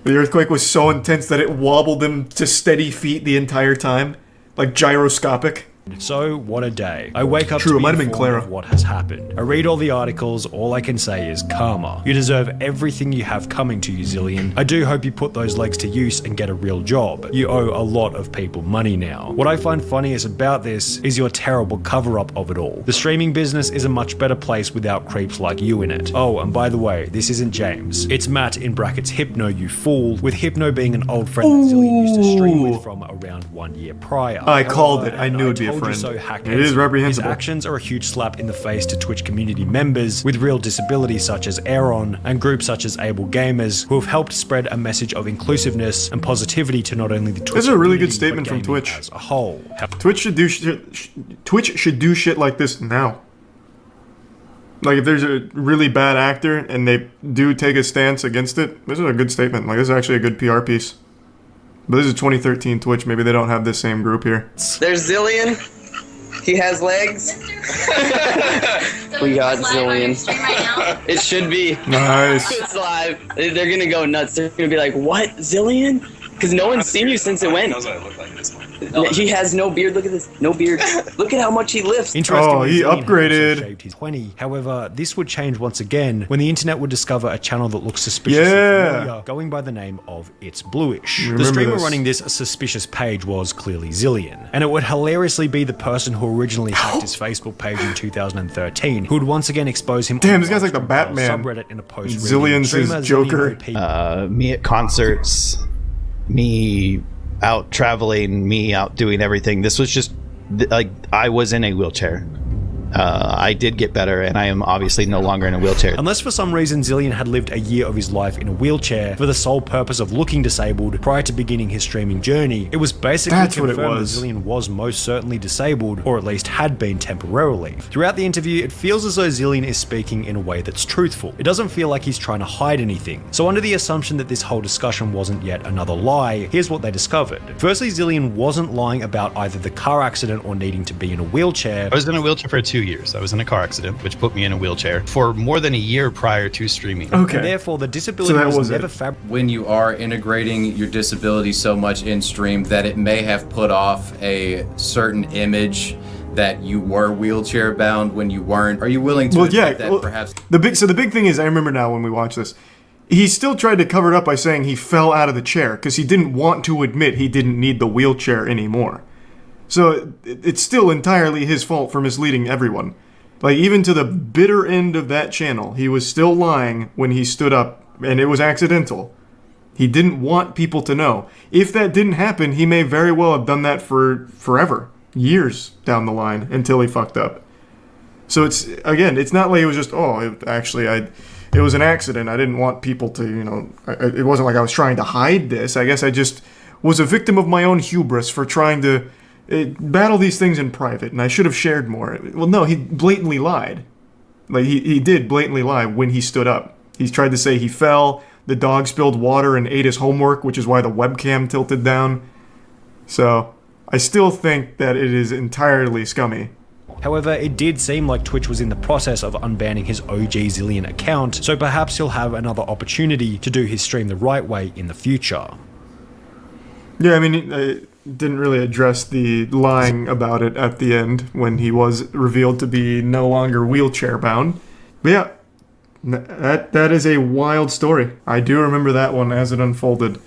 S1: The earthquake was so intense that it wobbled him to steady feet the entire time. Like gyroscopic.
S9: So, what a day. I wake up
S1: True,
S9: to
S1: it
S9: be
S1: might have been
S9: informed
S1: Clara.
S9: of what has happened. I read all the articles, all I can say is karma. You deserve everything you have coming to you, Zillion. I do hope you put those legs to use and get a real job. You owe a lot of people money now. What I find funniest about this is your terrible cover-up of it all. The streaming business is a much better place without creeps like you in it. Oh, and by the way, this isn't James. It's Matt in brackets Hypno, you fool, with Hypno being an old friend that Zillion used to stream with from around 1 year prior.
S1: I called it. I knew it'd be a friend.
S9: So, hackers.
S1: It is reprehensible.
S9: His actions are a huge slap in the face to Twitch community members with real disabilities such as Aaron and groups such as Able Gamers who have helped spread a message of inclusiveness and positivity to not only the Twitch
S1: This is a really good
S9: community,
S1: statement
S9: but
S1: from
S9: gaming
S1: Twitch.
S9: as a whole.
S1: Twitch should do shit like this now. Like, if there's a really bad actor and they do take a stance against it, this is a good statement. Like, this is actually a good PR piece. But this is 2013 Twitch. Maybe they don't have this same group here.
S4: There's Zillion. He has legs. We got Zillion. It should be.
S1: Nice.
S4: It's live. They're gonna go nuts. They're gonna be like, what? Zillion? Because no one's seen you since it went. He has no beard. Look at this. No beard. Look at how much he lifts.
S9: Interestingly,
S1: he
S9: Zillion had also
S1: upgraded.
S9: shaved his 20. However, this would change once again when the internet would discover a channel that looks suspiciously familiar, going by the name of It's Bluish.
S1: Remember
S9: The streamer
S1: this.
S9: running this suspicious page was clearly Zillion, and it would hilariously be the person who originally hacked his Facebook page in 2013, who would once again expose him.
S1: Damn, this guy's like the Batman.
S9: Subreddit in a post.
S1: Zillion's his Joker.
S10: Me at concerts, me out traveling, me out doing everything. This was just like I was in a wheelchair. I did get better, and I am obviously no longer in a wheelchair.
S9: Unless for some reason Zillion had lived a year of his life in a wheelchair for the sole purpose of looking disabled prior to beginning his streaming journey, it was basically confirmed that Zillion was most certainly disabled, or at least had been temporarily. Throughout the interview, it feels as though Zillion is speaking in a way that's truthful. It doesn't feel like he's trying to hide anything. So under the assumption that this whole discussion wasn't yet another lie, here's what they discovered. Firstly, Zillion wasn't lying about either the car accident or needing to be in a wheelchair.
S10: I was in a wheelchair for 2 years. I was in a car accident, which put me in a wheelchair for more than a year prior to streaming.
S9: And therefore, the disability was never
S17: when you are integrating your disability so much in stream that it may have put off a certain image that you were wheelchair bound when you weren't. Are you willing to admit that perhaps
S1: the big thing is, I remember now when we watched this, he still tried to cover it up by saying he fell out of the chair because he didn't want to admit he didn't need the wheelchair anymore. So it's still entirely his fault for misleading everyone. Like, even to the bitter end of that channel, he was still lying when he stood up, and it was accidental. He didn't want people to know. If that didn't happen, he may very well have done that for forever, years down the line, until he fucked up. So it's, again, it's not like it was just, it was an accident. I didn't want people to, it wasn't like I was trying to hide this. I guess I just was a victim of my own hubris for trying to battle these things in private, and I should have shared more. Well, no, he blatantly lied. Like, he did blatantly lie when he stood up. He tried to say he fell, the dog spilled water and ate his homework, which is why the webcam tilted down. So, I still think that it is entirely scummy.
S9: However, it did seem like Twitch was in the process of unbanning his OG Zillion account, so perhaps he'll have another opportunity to do his stream the right way in the future.
S1: Yeah, I mean, didn't really address the lying about it at the end when he was revealed to be no longer wheelchair bound. But yeah, that is a wild story. I do remember that one as it unfolded.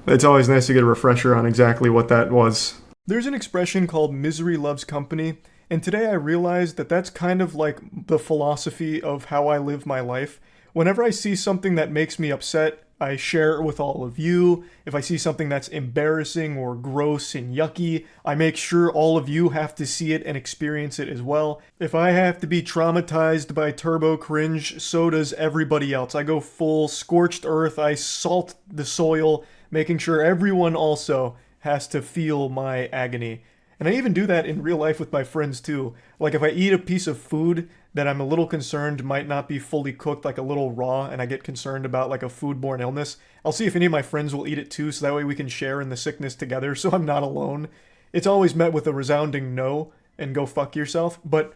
S1: It's always nice to get a refresher on exactly what that was. There's an expression called misery loves company, and today I realized that that's kind of like the philosophy of how I live my life. Whenever I see something that makes me upset, I share it with all of you. If I see something that's embarrassing or gross and yucky, I make sure all of you have to see it and experience it as well. If I have to be traumatized by turbo cringe, so does everybody else. I go full scorched earth, I salt the soil, making sure everyone also has to feel my agony. And I even do that in real life with my friends too. Like, if I eat a piece of food that I'm a little concerned might not be fully cooked, like a little raw, and I get concerned about like a foodborne illness, I'll see if any of my friends will eat it too, so that way we can share in the sickness together, so I'm not alone. It's always met with a resounding no, and go fuck yourself, but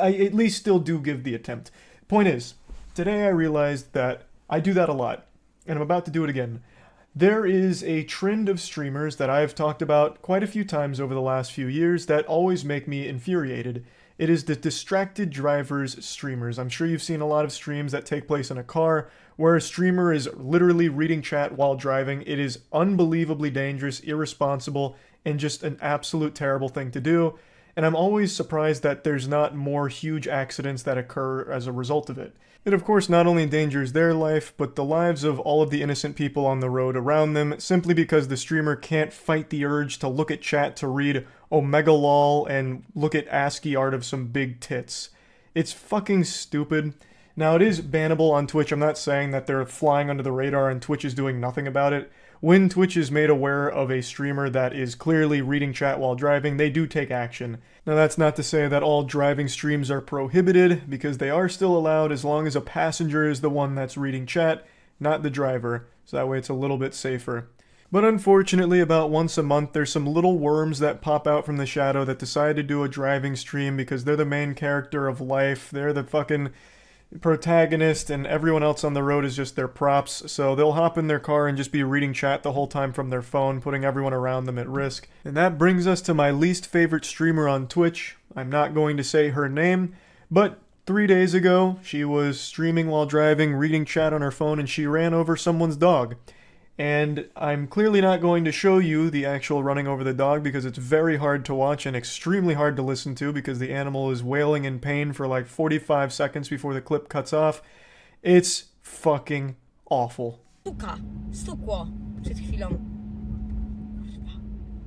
S1: I at least still do give the attempt. Point is, today I realized that I do that a lot, and I'm about to do it again. There is a trend of streamers that I have talked about quite a few times over the last few years that always make me infuriated. It is the distracted drivers streamers. I'm sure you've seen a lot of streams that take place in a car where a streamer is literally reading chat while driving. It is unbelievably dangerous, irresponsible, and just an absolute terrible thing to do. And I'm always surprised that there's not more huge accidents that occur as a result of it. It of course not only endangers their life, but the lives of all of the innocent people on the road around them, simply because the streamer can't fight the urge to look at chat to read Omega lol and look at ASCII art of some big tits. It's fucking stupid. Now, it is bannable on Twitch. I'm not saying that they're flying under the radar and Twitch is doing nothing about it. When Twitch is made aware of a streamer that is clearly reading chat while driving, they do take action. Now, that's not to say that all driving streams are prohibited, because they are still allowed as long as a passenger is the one that's reading chat, not the driver, so that way it's a little bit safer. But unfortunately, about once a month, there's some little worms that pop out from the shadow that decide to do a driving stream because they're the main character of life. They're the fucking protagonist and everyone else on the road is just their props, so they'll hop in their car and just be reading chat the whole time from their phone, putting everyone around them at risk. And that brings us to my least favorite streamer on Twitch. I'm not going to say her name, but 3 days ago, she was streaming while driving, reading chat on her phone, and she ran over someone's dog. And I'm clearly not going to show you the actual running over the dog because it's very hard to watch and extremely hard to listen to because the animal is wailing in pain for like 45 seconds before the clip cuts off. It's fucking awful.
S18: Stuka, stukło przed chwilą.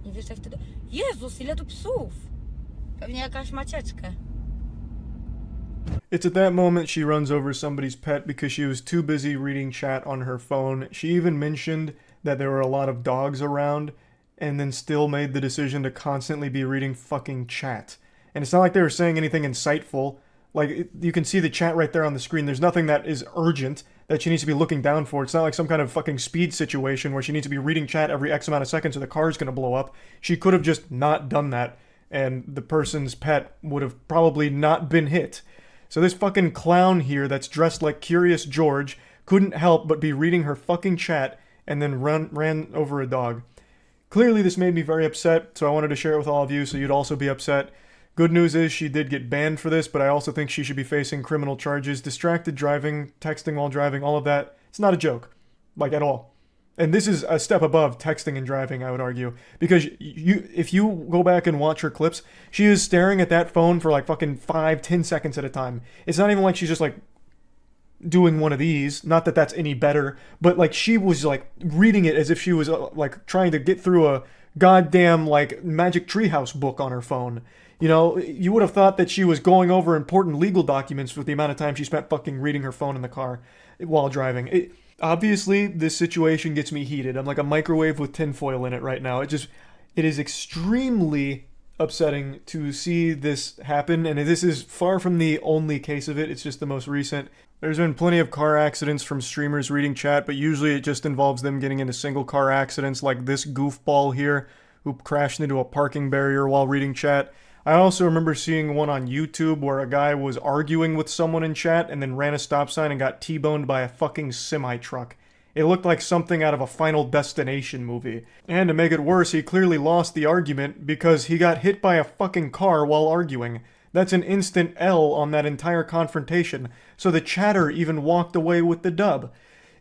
S18: Nie wiesz jak wtedy... Jezus, ile tu psów! Pewnie jakaś macieczkę.
S1: It's at that moment she runs over somebody's pet because she was too busy reading chat on her phone. She even mentioned that there were a lot of dogs around and then still made the decision to constantly be reading fucking chat. And it's not like they were saying anything insightful. Like, you can see the chat right there on the screen. There's nothing that is urgent that she needs to be looking down for. It's not like some kind of fucking speed situation where she needs to be reading chat every X amount of seconds or the car's gonna blow up. She could have just not done that, and the person's pet would have probably not been hit. So this fucking clown here that's dressed like Curious George couldn't help but be reading her fucking chat and then ran over a dog. Clearly this made me very upset, so I wanted to share it with all of you so you'd also be upset. Good news is she did get banned for this, but I also think she should be facing criminal charges. Distracted driving, texting while driving, all of that. It's not a joke. Like, at all. And this is a step above texting and driving, I would argue. Because if you go back and watch her clips, she is staring at that phone for like fucking 5-10 seconds at a time. It's not even like she's just like doing one of these. Not that that's any better. But like she was like reading it as if she was like trying to get through a goddamn like Magic Treehouse book on her phone. You know, you would have thought that she was going over important legal documents with the amount of time she spent fucking reading her phone in the car while driving. Obviously, this situation gets me heated. I'm like a microwave with tinfoil in it right now. It is extremely upsetting to see this happen, and this is far from the only case of it. It's just the most recent. There's been plenty of car accidents from streamers reading chat, but usually it just involves them getting into single car accidents like this goofball here who crashed into a parking barrier while reading chat. I also remember seeing one on YouTube where a guy was arguing with someone in chat and then ran a stop sign and got T-boned by a fucking semi-truck. It looked like something out of a Final Destination movie. And to make it worse, he clearly lost the argument because he got hit by a fucking car while arguing. That's an instant L on that entire confrontation, so the chatter even walked away with the dub.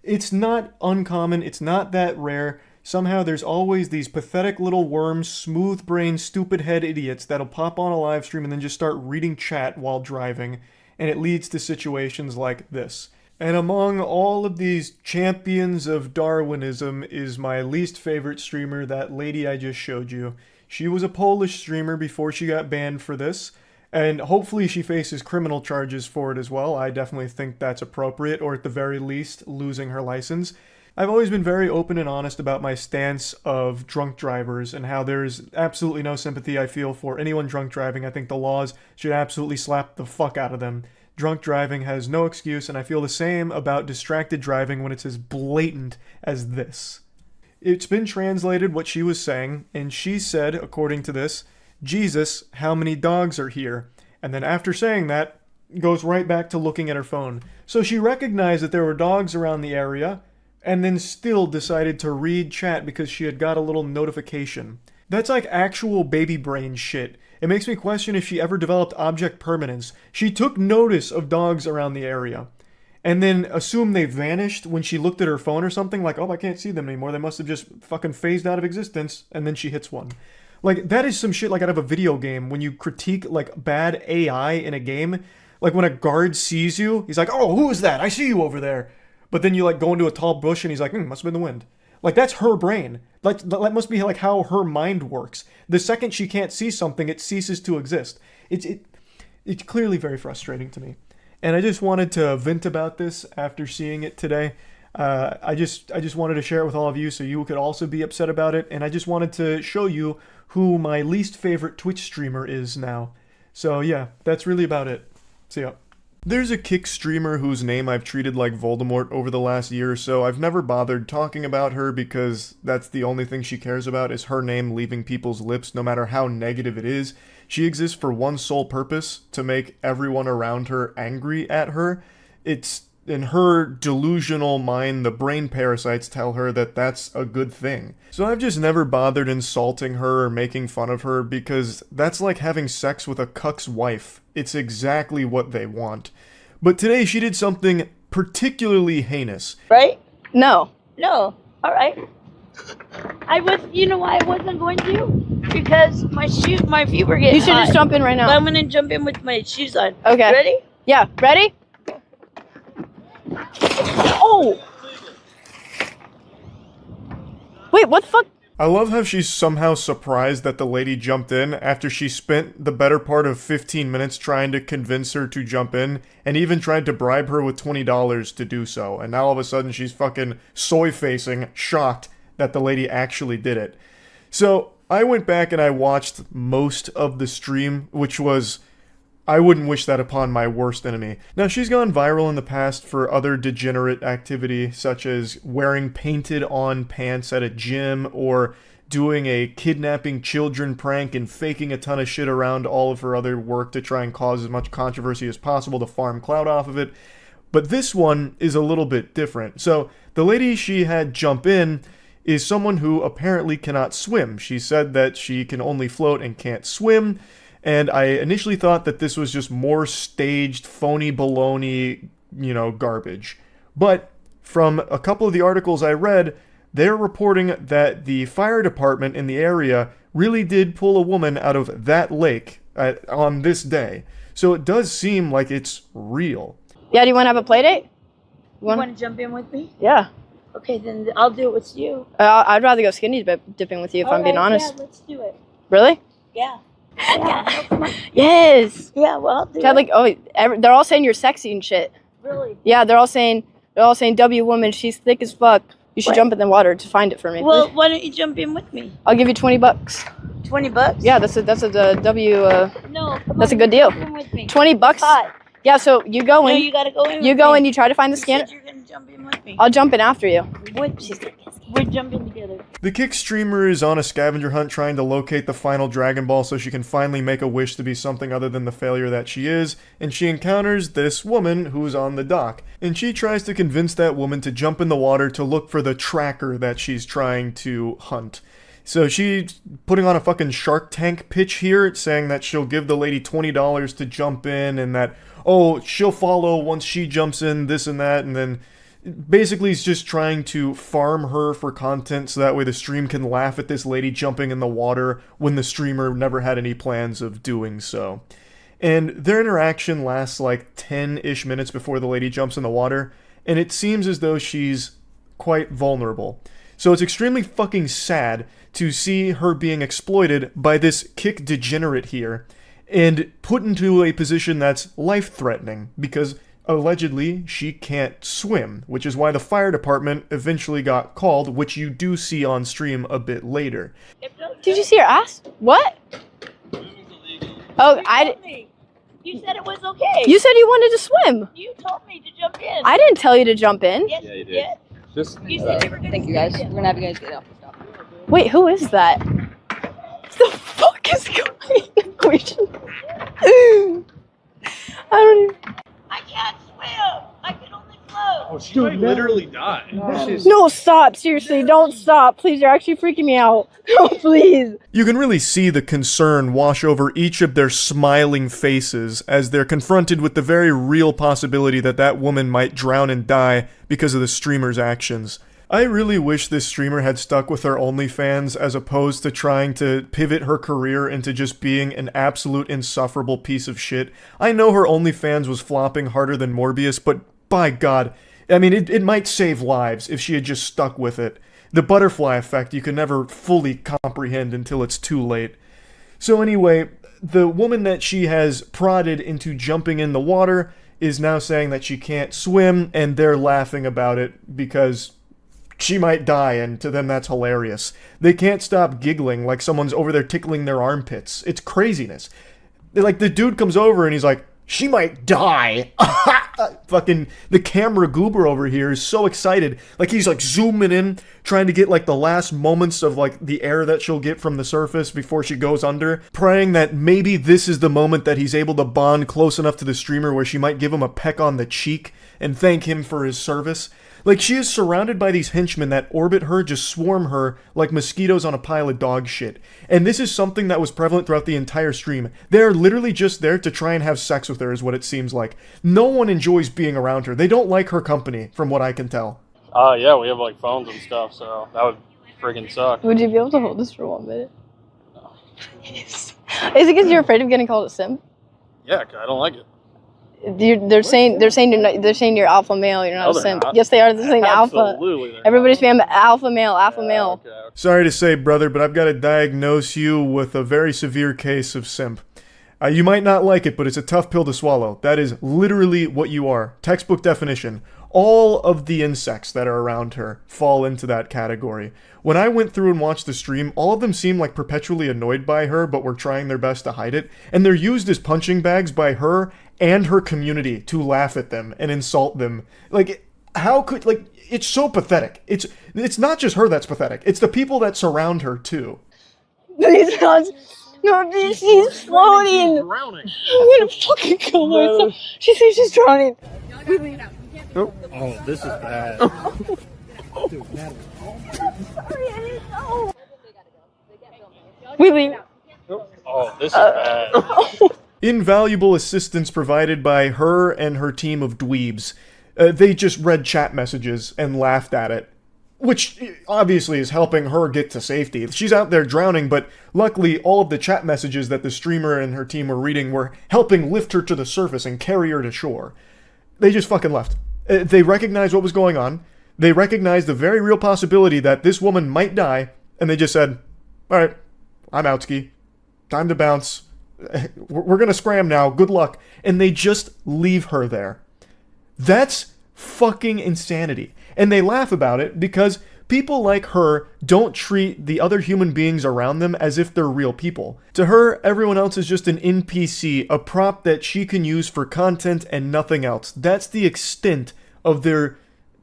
S1: It's not uncommon, it's not that rare. Somehow there's always these pathetic little worms, smooth-brained, stupid-head idiots that'll pop on a live stream and then just start reading chat while driving, and it leads to situations like this. And among all of these champions of Darwinism is my least favorite streamer, that lady I just showed you. She was a Polish streamer before she got banned for this, and hopefully she faces criminal charges for it as well. I definitely think that's appropriate, or at the very least, losing her license. I've always been very open and honest about my stance of drunk drivers and how there's absolutely no sympathy I feel for anyone drunk driving. I think the laws should absolutely slap the fuck out of them. Drunk driving has no excuse, and I feel the same about distracted driving when it's as blatant as this. It's been translated what she was saying, and she said, according to this, "Jesus, how many dogs are here?" And then after saying that, goes right back to looking at her phone. So she recognized that there were dogs around the area, and then still decided to read chat because she had got a little notification. That's like actual baby brain shit. It makes me question if she ever developed object permanence. She took notice of dogs around the area, and then assumed they vanished when she looked at her phone or something, like, oh, I can't see them anymore, they must have just fucking phased out of existence, and then she hits one. Like, that is some shit like out of a video game, when you critique, like, bad AI in a game. Like, when a guard sees you, he's like, oh, who is that? I see you over there. But then you like go into a tall bush and he's like, must have been the wind. Like, that's her brain. That must be like how her mind works. The second she can't see something, it ceases to exist. It's clearly very frustrating to me. And I just wanted to vent about this after seeing it today. I just wanted to share it with all of you so you could also be upset about it. And I just wanted to show you who my least favorite Twitch streamer is now. So yeah, that's really about it. See ya. There's a Kick streamer whose name I've treated like Voldemort over the last year or so. I've never bothered talking about her because that's the only thing she cares about is her name leaving people's lips, no matter how negative it is. She exists for one sole purpose, to make everyone around her angry at her. it's in her delusional mind, the brain parasites tell her that that's a good thing. So I've just never bothered insulting her or making fun of her because that's like having sex with a cuck's wife. It's exactly what they want. But today she did something particularly heinous.
S19: Right? No. No. All right. You know why I wasn't going to? Because my feet were getting
S18: You should
S19: hot.
S18: just jump in right now.
S19: But I'm gonna jump in with my shoes on.
S18: Okay.
S19: Ready?
S18: Yeah. Ready? Oh! Wait, what the fuck?
S1: I love how she's somehow surprised that the lady jumped in after she spent the better part of 15 minutes trying to convince her to jump in and even tried to bribe her with $20 to do so. And now all of a sudden she's fucking soy-facing, shocked that the lady actually did it. So I went back and I watched most of the stream, which was... I wouldn't wish that upon my worst enemy. Now, she's gone viral in the past for other degenerate activity, such as wearing painted-on pants at a gym, or doing a kidnapping children prank and faking a ton of shit around all of her other work to try and cause as much controversy as possible to farm clout off of it. But this one is a little bit different. So, the lady she had jump in is someone who apparently cannot swim. She said that she can only float and can't swim. And I initially thought that this was just more staged, phony baloney, garbage. But from a couple of the articles I read, they're reporting that the fire department in the area really did pull a woman out of that lake on this day. So it does seem like it's real.
S18: Yeah, do you want to have a play date?
S19: You want to jump in with me?
S18: Yeah.
S19: Okay, then I'll do it with you.
S18: I'd rather go skinny dipping with you if I'm being honest.
S19: Yeah, let's do it.
S18: Really?
S19: Yeah. Yeah, no, come on.
S18: Yes.
S19: Yeah, well, I'll do
S18: Chad,
S19: it.
S18: They're all saying you're sexy and shit.
S19: Really?
S18: Yeah, they're all saying W woman, she's thick as fuck. You should jump in the water to find it for me.
S19: Well, why don't you jump in with me?
S18: I'll give you $20.
S19: $20?
S18: Yeah, that's a W.
S19: No, come
S18: that's
S19: on,
S18: a good deal.
S19: jump in with me.
S18: $20.
S19: Hot.
S18: Yeah, so you go in.
S19: No, you gotta go in.
S18: You
S19: with
S18: go
S19: me.
S18: in. You try to find the scanner.
S19: Said you're gonna jump in with me.
S18: I'll jump in after you.
S19: We're jumping together.
S1: The Kick streamer is on a scavenger hunt trying to locate the final Dragon Ball so she can finally make a wish to be something other than the failure that she is, and she encounters this woman who's on the dock. And she tries to convince that woman to jump in the water to look for the tracker that she's trying to hunt. So she's putting on a fucking Shark Tank pitch here, saying that she'll give the lady $20 to jump in, and that, she'll follow once she jumps in, this and that, and then basically is just trying to farm her for content so that way the stream can laugh at this lady jumping in the water when the streamer never had any plans of doing so. And their interaction lasts like 10-ish minutes before the lady jumps in the water, and it seems as though she's quite vulnerable. So it's extremely fucking sad to see her being exploited by this Kick degenerate here and put into a position that's life-threatening because allegedly she can't swim, which is why the fire department eventually got called, which you do see on stream a bit later.
S18: Did you see her ass? What? Oh,
S19: You said it was okay.
S18: You said you wanted to swim.
S19: You told me to jump in.
S18: I didn't tell you to jump in.
S19: Yes, you did. You said you were gonna.
S21: Thank you guys. We're gonna have you guys get off the stop.
S18: Wait, who is that? What the fuck is going on? I don't even...
S19: I can't swim. I can only float.
S22: Oh, she might literally die.
S18: No, stop. Seriously, don't stop. Please, you're actually freaking me out. No, please.
S1: You can really see the concern wash over each of their smiling faces as they're confronted with the very real possibility that that woman might drown and die because of the streamer's actions. I really wish this streamer had stuck with her OnlyFans as opposed to trying to pivot her career into just being an absolute insufferable piece of shit. I know her OnlyFans was flopping harder than Morbius, but by God, I mean, it might save lives if she had just stuck with it. The butterfly effect you can never fully comprehend until it's too late. So anyway, the woman that she has prodded into jumping in the water is now saying that she can't swim, and they're laughing about it because she might die, and to them that's hilarious. They can't stop giggling like someone's over there tickling their armpits. It's craziness. Like, the dude comes over and he's like, she might die. Fucking the camera goober over here is so excited. Like, he's like zooming in, trying to get like the last moments of like the air that she'll get from the surface before she goes under, praying that maybe this is the moment that he's able to bond close enough to the streamer where she might give him a peck on the cheek and thank him for his service. Like, she is surrounded by these henchmen that orbit her, just swarm her like mosquitoes on a pile of dog shit. And this is something that was prevalent throughout the entire stream. They're literally just there to try and have sex with her, is what it seems like. No one enjoys being around her. They don't like her company, from what I can tell.
S7: Yeah, we have like phones and stuff, so that would friggin' suck.
S21: Would you be able to hold this for 1 minute? Is it because you're afraid of getting called a simp?
S7: Yeah, I don't like it.
S21: They're saying you're alpha male. You're not
S7: No,
S21: a simp.
S7: they're not.
S21: Yes, they are. They're saying alpha.
S7: Absolutely, they're
S21: Everybody's saying alpha male. Alpha male.
S1: Sorry to say, brother, but I've got to diagnose you with a very severe case of simp. You might not like it, but it's a tough pill to swallow. That is literally what you are. Textbook definition. All of the insects that are around her fall into that category. When I went through and watched the stream, all of them seemed like perpetually annoyed by her, but were trying their best to hide it. And they're used as punching bags by her and her community to laugh at them and insult them. Like, how could, like, it's so pathetic. It's not just her that's pathetic. It's the people that surround her, too.
S21: Please, God. No, she's floating. I'm gonna fucking kill myself. She says she's drowning.
S7: Oh, this is bad.
S21: Dude, Natalie. Sorry, I didn't know. We leave.
S7: Oh, this is bad.
S1: Invaluable assistance provided by her and her team of dweebs. They just read chat messages and laughed at it, which obviously is helping her get to safety. She's out there drowning, but luckily all of the chat messages that the streamer and her team were reading were helping lift her to the surface and carry her to shore. They just fucking left. They recognized what was going on. They recognized the very real possibility that this woman might die, and they just said, alright, I'm outski. Time to bounce. We're gonna scram now. Good luck. And they just leave her there. That's fucking insanity. And they laugh about it because people like her don't treat the other human beings around them as if they're real people. To her, everyone else is just an NPC, a prop that she can use for content and nothing else. That's the extent of their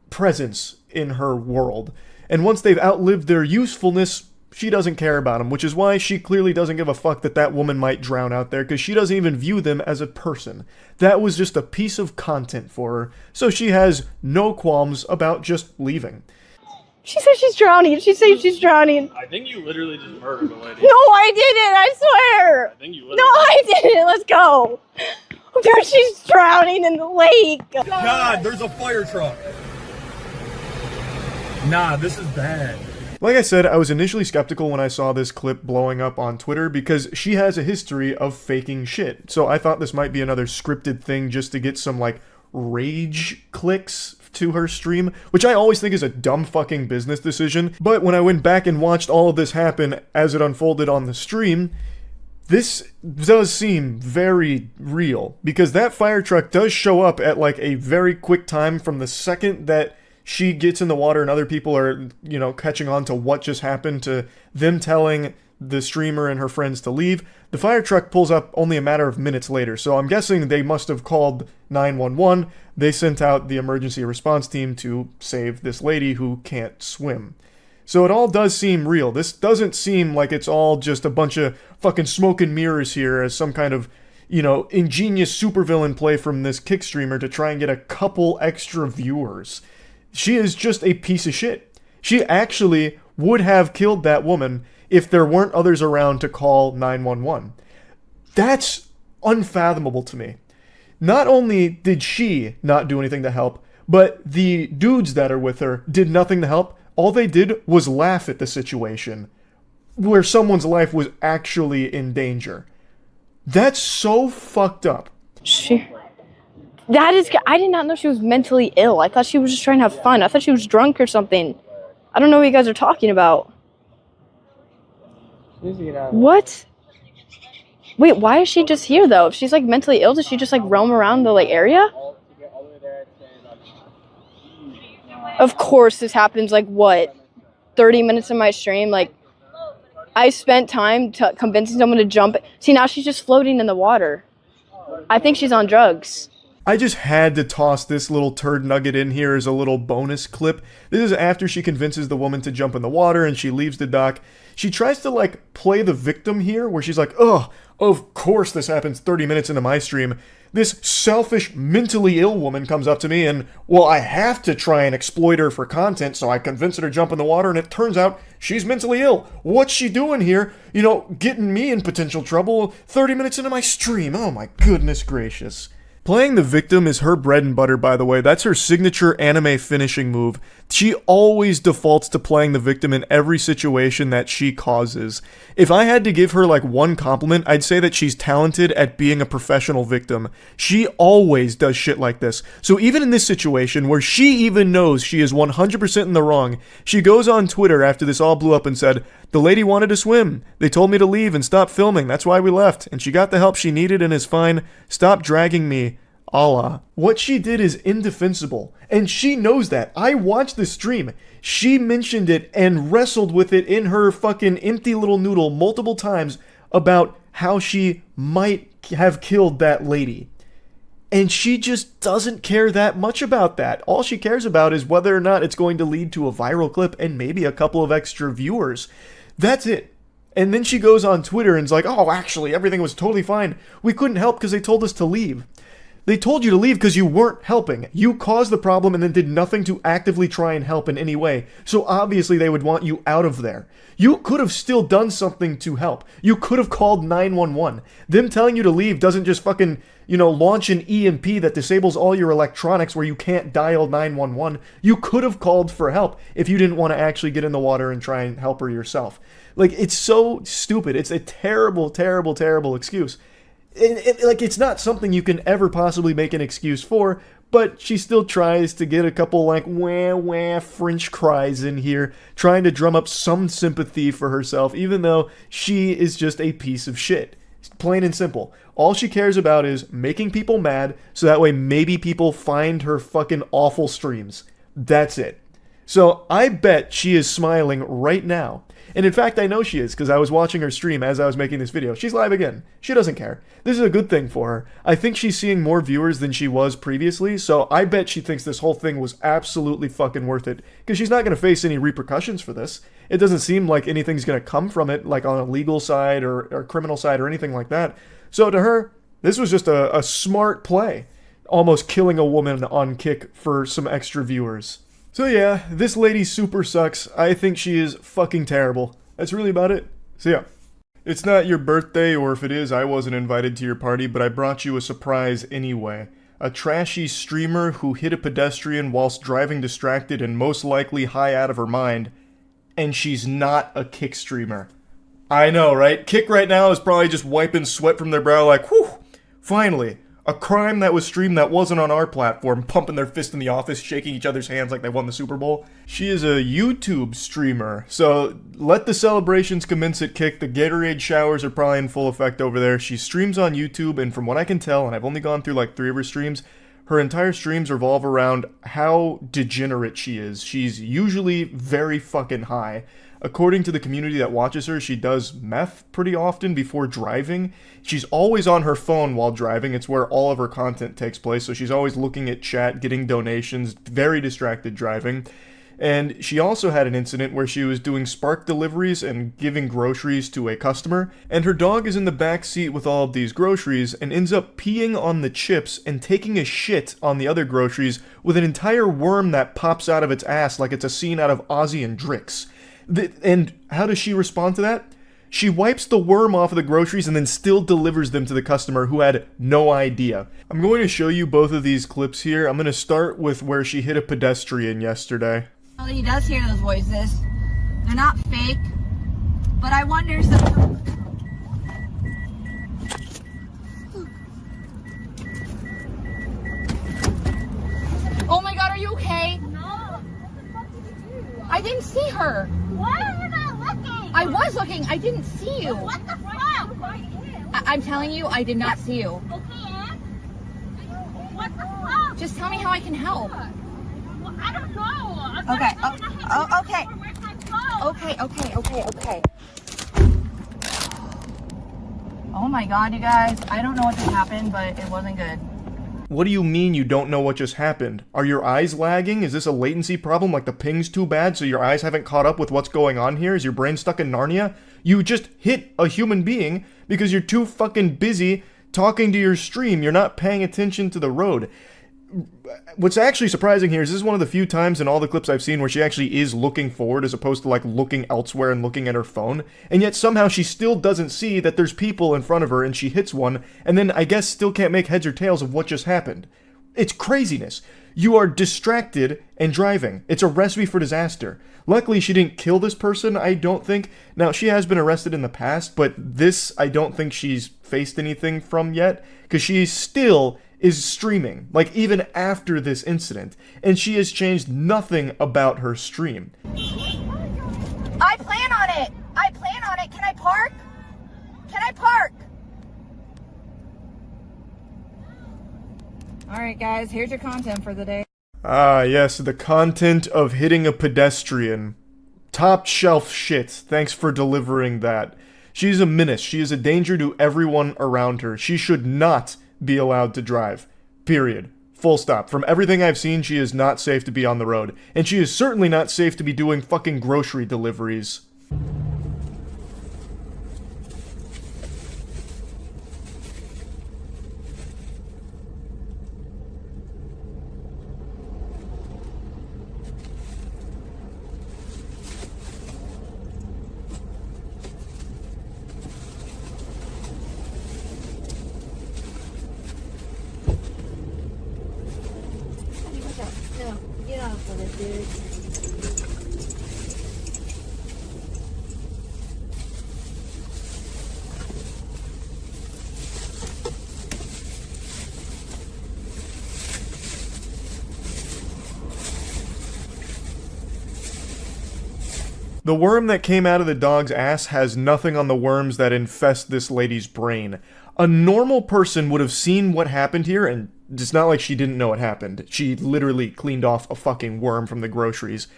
S1: presence in her world. And once they've outlived their usefulness, she doesn't care about them, which is why she clearly doesn't give a fuck that that woman might drown out there, because she doesn't even view them as a person. That was just a piece of content for her, so she has no qualms about just leaving.
S21: She says she's drowning. She says she's drowning.
S7: I think you literally just murdered a lady.
S21: No, I didn't. I swear.
S7: I think you literally.
S21: No, I didn't. Let's go. Dude, she's drowning in the lake.
S22: God, there's a fire truck. Nah, this is bad.
S1: Like I said, I was initially skeptical when I saw this clip blowing up on Twitter because she has a history of faking shit. So I thought this might be another scripted thing just to get some, like, rage clicks to her stream, which I always think is a dumb fucking business decision. But when I went back and watched all of this happen as it unfolded on the stream, this does seem very real, because that fire truck does show up at, like, a very quick time from the second that she gets in the water and other people are, you know, catching on to what just happened, to them telling the streamer and her friends to leave. The fire truck pulls up only a matter of minutes later, so I'm guessing they must have called 911. They sent out the emergency response team to save this lady who can't swim. So it all does seem real. This doesn't seem like it's all just a bunch of fucking smoke and mirrors here as some kind of, you know, ingenious supervillain play from this kick streamer to try and get a couple extra viewers. She is just a piece of shit. She actually would have killed that woman if there weren't others around to call 911. That's unfathomable to me. Not only did she not do anything to help, but the dudes that are with her did nothing to help. All they did was laugh at the situation where someone's life was actually in danger. That's so fucked up.
S21: I did not know she was mentally ill. I thought she was just trying to have fun. I thought she was drunk or something. I don't know what you guys are talking about. What? Wait, why is she just here though? If she's like mentally ill, does she just like roam around the like area? Of course this happens like what? 30 minutes of my stream? Like I spent time convincing someone to jump. See, now she's just floating in the water. I think she's on drugs.
S1: I just had to toss this little turd nugget in here as a little bonus clip. This is after she convinces the woman to jump in the water and she leaves the dock. She tries to, like, play the victim here, where she's like, oh, of course this happens 30 minutes into my stream. This selfish, mentally ill woman comes up to me and, well, I have to try and exploit her for content, so I convince her to jump in the water, and it turns out she's mentally ill. What's she doing here? You know, getting me in potential trouble 30 minutes into my stream. Oh my goodness gracious. Playing the victim is her bread and butter, by the way. That's her signature anime finishing move. She always defaults to playing the victim in every situation that she causes. If I had to give her like one compliment, I'd say that she's talented at being a professional victim. She always does shit like this. So even in this situation, where she even knows she is 100% in the wrong, she goes on Twitter after this all blew up and said, "The lady wanted to swim. They told me to leave and stop filming. That's why we left. And she got the help she needed and is fine. Stop dragging me. Allah." What she did is indefensible, and she knows that. I watched the stream. She mentioned it and wrestled with it in her fucking empty little noodle multiple times about how she might have killed that lady. And she just doesn't care that much about that. All she cares about is whether or not it's going to lead to a viral clip and maybe a couple of extra viewers. That's it. And then she goes on Twitter and is like, "Oh, actually, everything was totally fine. We couldn't help because they told us to leave." They told you to leave because you weren't helping. You caused the problem and then did nothing to actively try and help in any way. So obviously they would want you out of there. You could have still done something to help. You could have called 911. Them telling you to leave doesn't just fucking, launch an EMP that disables all your electronics where you can't dial 911. You could have called for help if you didn't want to actually get in the water and try and help her yourself. Like, it's so stupid. It's a terrible, terrible, terrible excuse. It's not something you can ever possibly make an excuse for, but she still tries to get a couple wah French cries in here, trying to drum up some sympathy for herself, even though she is just a piece of shit. Plain and simple. All she cares about is making people mad, so that way maybe people find her fucking awful streams. That's it. So I bet she is smiling right now. And in fact, I know she is, because I was watching her stream as I was making this video. She's live again. She doesn't care. This is a good thing for her. I think she's seeing more viewers than she was previously, so I bet she thinks this whole thing was absolutely fucking worth it, because she's not going to face any repercussions for this. It doesn't seem like anything's going to come from it, like on a legal side or criminal side or anything like that. So to her, this was just a smart play. Almost killing a woman on Kick for some extra viewers. So yeah, this lady super sucks. I think she is fucking terrible. That's really about it. So yeah. It's not your birthday, or if it is, I wasn't invited to your party, but I brought you a surprise anyway. A trashy streamer who hit a pedestrian whilst driving distracted and most likely high out of her mind. And she's not a Kick streamer. I know, right? Kick right now is probably just wiping sweat from their brow like, whew, finally. A crime that was streamed that wasn't on our platform, pumping their fist in the office, shaking each other's hands like they won the Super Bowl. She is a YouTube streamer, so let the celebrations commence at Kick. The Gatorade showers are probably in full effect over there. She streams on YouTube, and from what I can tell, and I've only gone through like 3 of her streams, her entire streams revolve around how degenerate she is. She's usually very fucking high. According to the community that watches her, she does meth pretty often before driving. She's always on her phone while driving. It's where all of her content takes place, so she's always looking at chat, getting donations, very distracted driving. And she also had an incident where she was doing Spark deliveries and giving groceries to a customer, and her dog is in the back seat with all of these groceries and ends up peeing on the chips and taking a shit on the other groceries with an entire worm that pops out of its ass like it's a scene out of Ozzy and Drix. And how does she respond to that? She wipes the worm off of the groceries and then still delivers them to the customer who had no idea. I'm going to show you both of these clips here. I'm going to start with where she hit a pedestrian yesterday.
S2: Well, he does hear those voices. They're not fake, but I wonder sometimes. Oh my god, are you okay? No. I didn't see her.
S18: Why are you not looking?
S2: I was looking. I didn't see you.
S18: What the fuck?
S2: I'm telling you, I did not see you.
S18: Okay, Ann. What the fuck?
S2: Just tell me how I can help.
S18: Well, I don't know.
S2: Okay. Okay. Oh my god, you guys. I don't know what just happened, but it wasn't good.
S1: What do you mean you don't know what just happened? Are your eyes lagging? Is this a latency problem, like the ping's too bad so your eyes haven't caught up with what's going on here? Is your brain stuck in Narnia? You just hit a human being because you're too fucking busy talking to your stream. You're not paying attention to the road. What's actually surprising here is this is one of the few times in all the clips I've seen where she actually is looking forward as opposed to like looking elsewhere and looking at her phone, and yet somehow she still doesn't see that there's people in front of her and she hits one, and then I guess still can't make heads or tails of what just happened. It's craziness. You are distracted and driving. It's a recipe for disaster. Luckily, she didn't kill this person, I don't think. Now, she has been arrested in the past, but this I don't think she's faced anything from yet, because she still is streaming, like even after this incident, and she has changed nothing about her stream.
S2: I plan on it. I plan on it. Can I park? Can I park?
S3: All right, guys, here's your content for the day.
S1: Ah, yes, the content of hitting a pedestrian. Top shelf shit. Thanks for delivering that. She's a menace. She is a danger to everyone around her. She should not be allowed to drive. Period. Full stop. From everything I've seen, she is not safe to be on the road. And she is certainly not safe to be doing fucking grocery deliveries.
S3: No, get off of it, dude.
S1: The worm that came out of the dog's ass has nothing on the worms that infest this lady's brain. A normal person would have seen what happened here, and it's not like she didn't know what happened. She literally cleaned off a fucking worm from the groceries,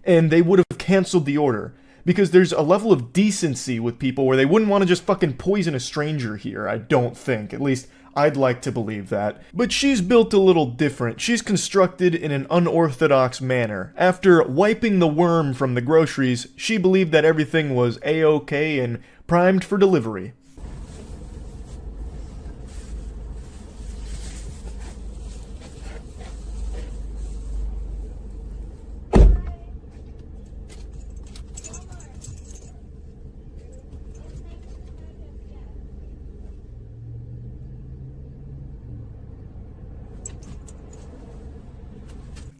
S1: and they would have canceled the order. Because there's a level of decency with people where they wouldn't want to just fucking poison a stranger here, I don't think. At least, I'd like to believe that. But she's built a little different. She's constructed in an unorthodox manner. After wiping the worm from the groceries, she believed that everything was A-OK and primed for delivery.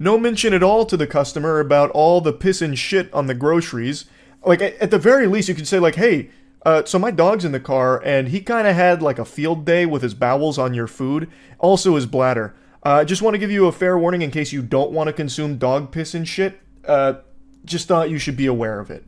S1: No mention at all to the customer about all the piss and shit on the groceries. Like, at the very least, you could say, like, hey, so my dog's in the car, and he kind of had, like, a field day with his bowels on your food. Also his bladder. I just want to give you a fair warning in case you don't want to consume dog piss and shit. Just thought you should be aware of it.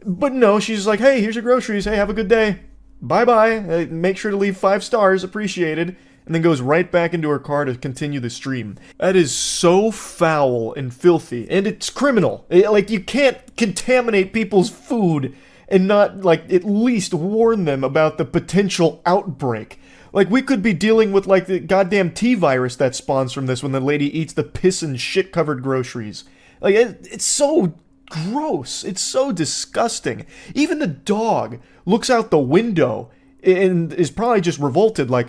S1: But no, she's like, hey, here's your groceries. Hey, have a good day. Bye-bye. Make sure to leave 5 stars. Appreciated. And then goes right back into her car to continue the stream. That is so foul and filthy, and it's criminal. Like, you can't contaminate people's food and not, like, at least warn them about the potential outbreak. Like, we could be dealing with, like, the goddamn T-virus that spawns from this when the lady eats the piss and shit-covered groceries. Like, it's so gross. It's so disgusting. Even the dog looks out the window and is probably just revolted, like,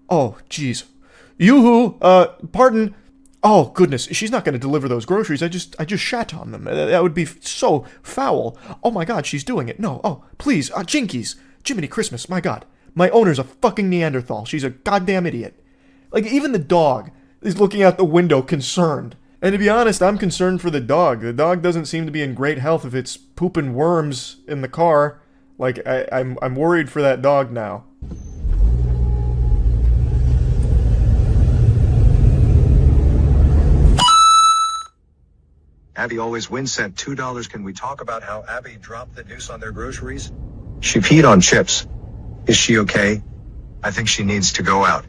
S1: oh, jeez. Yoo-hoo, pardon. Oh, goodness, she's not going to deliver those groceries. I just shat on them. That would be so foul. Oh my god, she's doing it. No, oh, please, Jinkies. Jiminy Christmas, my god. My owner's a fucking Neanderthal. She's a goddamn idiot. Like, even the dog is looking out the window concerned. And to be honest, I'm concerned for the dog. The dog doesn't seem to be in great health if it's pooping worms in the car. Like, I'm worried for that dog now.
S6: Abby always wins, sent $2. Can we talk about how Abby dropped the deuce on their groceries? She peed on chips. Is she okay? I think she needs to go out.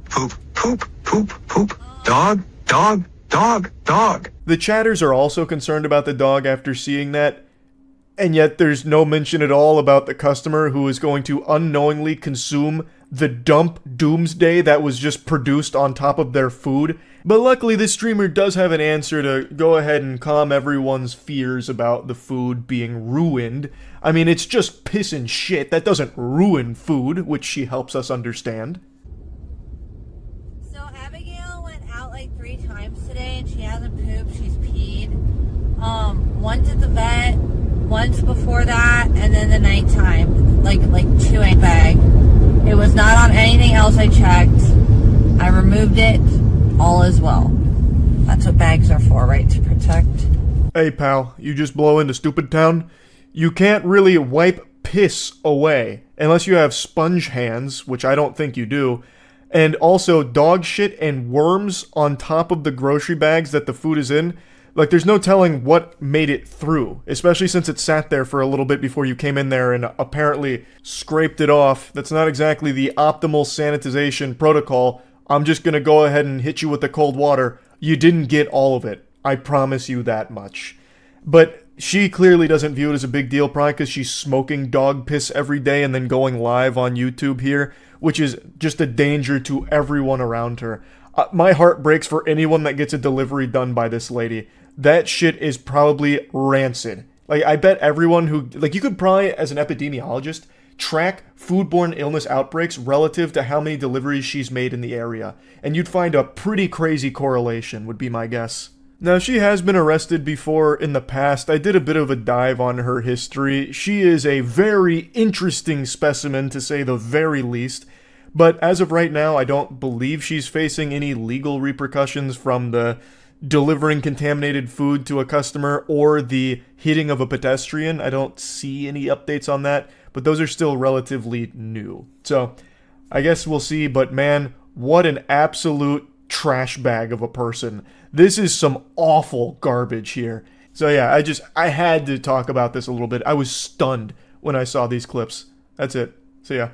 S6: Poop, poop, poop, poop. Dog, dog, dog, dog.
S1: The chatters are also concerned about the dog after seeing that, and yet there's no mention at all about the customer who is going to unknowingly consume the dump doomsday that was just produced on top of their food. But luckily, this streamer does have an answer to go ahead and calm everyone's fears about the food being ruined. I mean, it's just piss and shit. That doesn't ruin food, which she helps us understand.
S18: Once at the vet, once before that, and then the nighttime, like 2 in bag. It was not on anything else I checked. I removed it. All is well. That's what bags are for, right? To protect.
S1: Hey pal, you just blow into Stupid Town? You can't really wipe piss away unless you have sponge hands, which I don't think you do, and also dog shit and worms on top of the grocery bags that the food is in. Like, there's no telling what made it through, especially since it sat there for a little bit before you came in there and apparently scraped it off. That's not exactly the optimal sanitization protocol. I'm just gonna go ahead and hit you with the cold water. You didn't get all of it. I promise you that much. But she clearly doesn't view it as a big deal, probably because she's smoking dog piss every day and then going live on YouTube here, which is just a danger to everyone around her. My heart breaks for anyone that gets a delivery done by this lady. That shit is probably rancid. Like, I bet everyone who... Like, you could probably, as an epidemiologist, track foodborne illness outbreaks relative to how many deliveries she's made in the area. And you'd find a pretty crazy correlation, would be my guess. Now, she has been arrested before in the past. I did a bit of a dive on her history. She is a very interesting specimen, to say the very least. But as of right now, I don't believe she's facing any legal repercussions from the delivering contaminated food to a customer or the hitting of a pedestrian. I don't see any updates on that, but those are still relatively new. So, I guess we'll see, but man, what an absolute trash bag of a person. This is some awful garbage here. So yeah, I had to talk about this a little bit. I was stunned when I saw these clips. That's it. So yeah.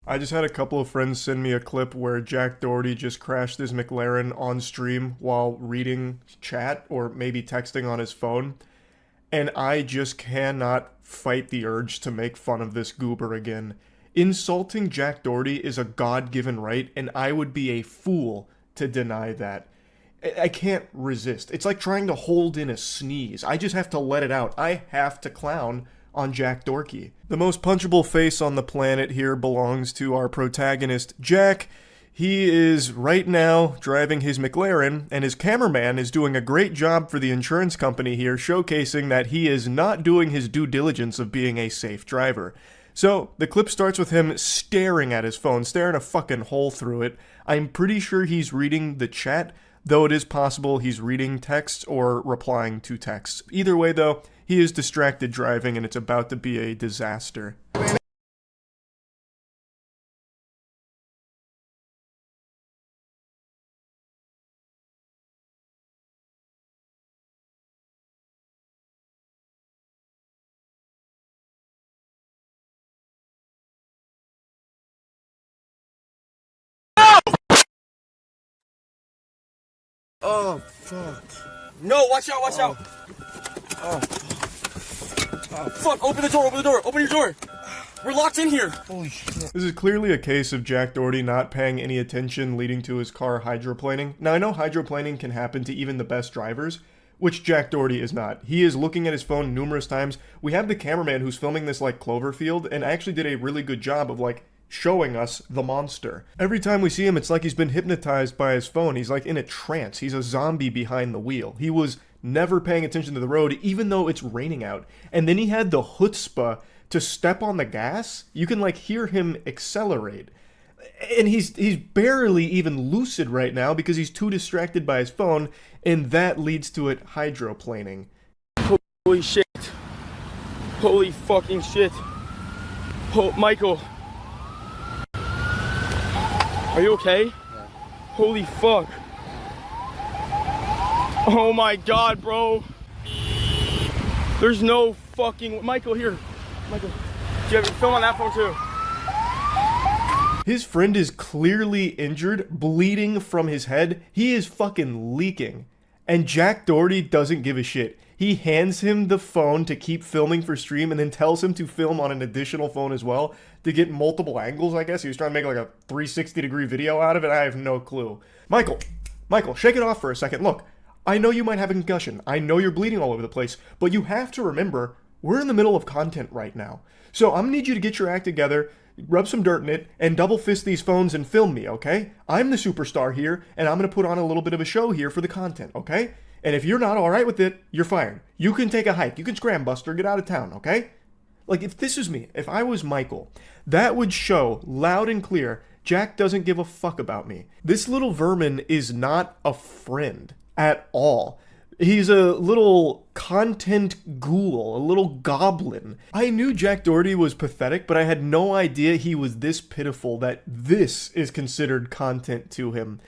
S1: I just had a couple of friends send me a clip where Jack Doherty just crashed his McLaren on stream while reading chat or maybe texting on his phone. And I just cannot fight the urge to make fun of this goober again. Insulting Jack Doherty is a God-given right, and I would be a fool to deny that. I can't resist. It's like trying to hold in a sneeze. I just have to let it out. I have to clown on Jack Dorky. The most punchable face on the planet here belongs to our protagonist, Jack. He is right now driving his McLaren, and his cameraman is doing a great job for the insurance company here, showcasing that he is not doing his due diligence of being a safe driver. So, the clip starts with him staring at his phone, staring a fucking hole through it. I'm pretty sure he's reading the chat, though it is possible he's reading texts or replying to texts. Either way, though, he is distracted driving, and it's about to be a disaster.
S22: Oh, fuck. No, watch out, watch out. Oh, fuck, open the door, open your door. We're locked in here. Holy shit.
S1: This is clearly a case of Jack Doherty not paying any attention, leading to his car hydroplaning. Now, I know hydroplaning can happen to even the best drivers, which Jack Doherty is not. He is looking at his phone numerous times. We have the cameraman who's filming this like Cloverfield, and actually did a really good job of like showing us the monster. Every time we see him, it's like he's been hypnotized by his phone. He's like in a trance. He's a zombie behind the wheel. He was never paying attention to the road, even though it's raining out. And then he had the chutzpah to step on the gas. You can like hear him accelerate. And he's barely even lucid right now because he's too distracted by his phone, and that leads to it hydroplaning.
S22: Holy shit. Holy fucking shit. Oh, Michael. Are you okay? Yeah. Holy fuck. Oh my god, bro. There's no fucking... Michael, here. Michael, do you have your film on that phone too?
S1: His friend is clearly injured, bleeding from his head. He is fucking leaking. And Jack Doherty doesn't give a shit. He hands him the phone to keep filming for stream and then tells him to film on an additional phone as well to get multiple angles, I guess. He was trying to make like a 360-degree video out of it. I have no clue. Michael, shake it off for a second. Look, I know you might have a concussion. I know you're bleeding all over the place. But you have to remember, we're in the middle of content right now. So I'm going to need you to get your act together, rub some dirt in it, and double fist these phones and film me, okay? I'm the superstar here, and I'm going to put on a little bit of a show here for the content, okay? And if you're not alright with it, you're fired. You can take a hike. You can scram, Buster. Get out of town, okay? Like, if this was me, if I was Michael, that would show loud and clear Jack doesn't give a fuck about me. This little vermin is not a friend at all. He's a little content ghoul, a little goblin. I knew Jack Doherty was pathetic, but I had no idea he was this pitiful that this is considered content to him.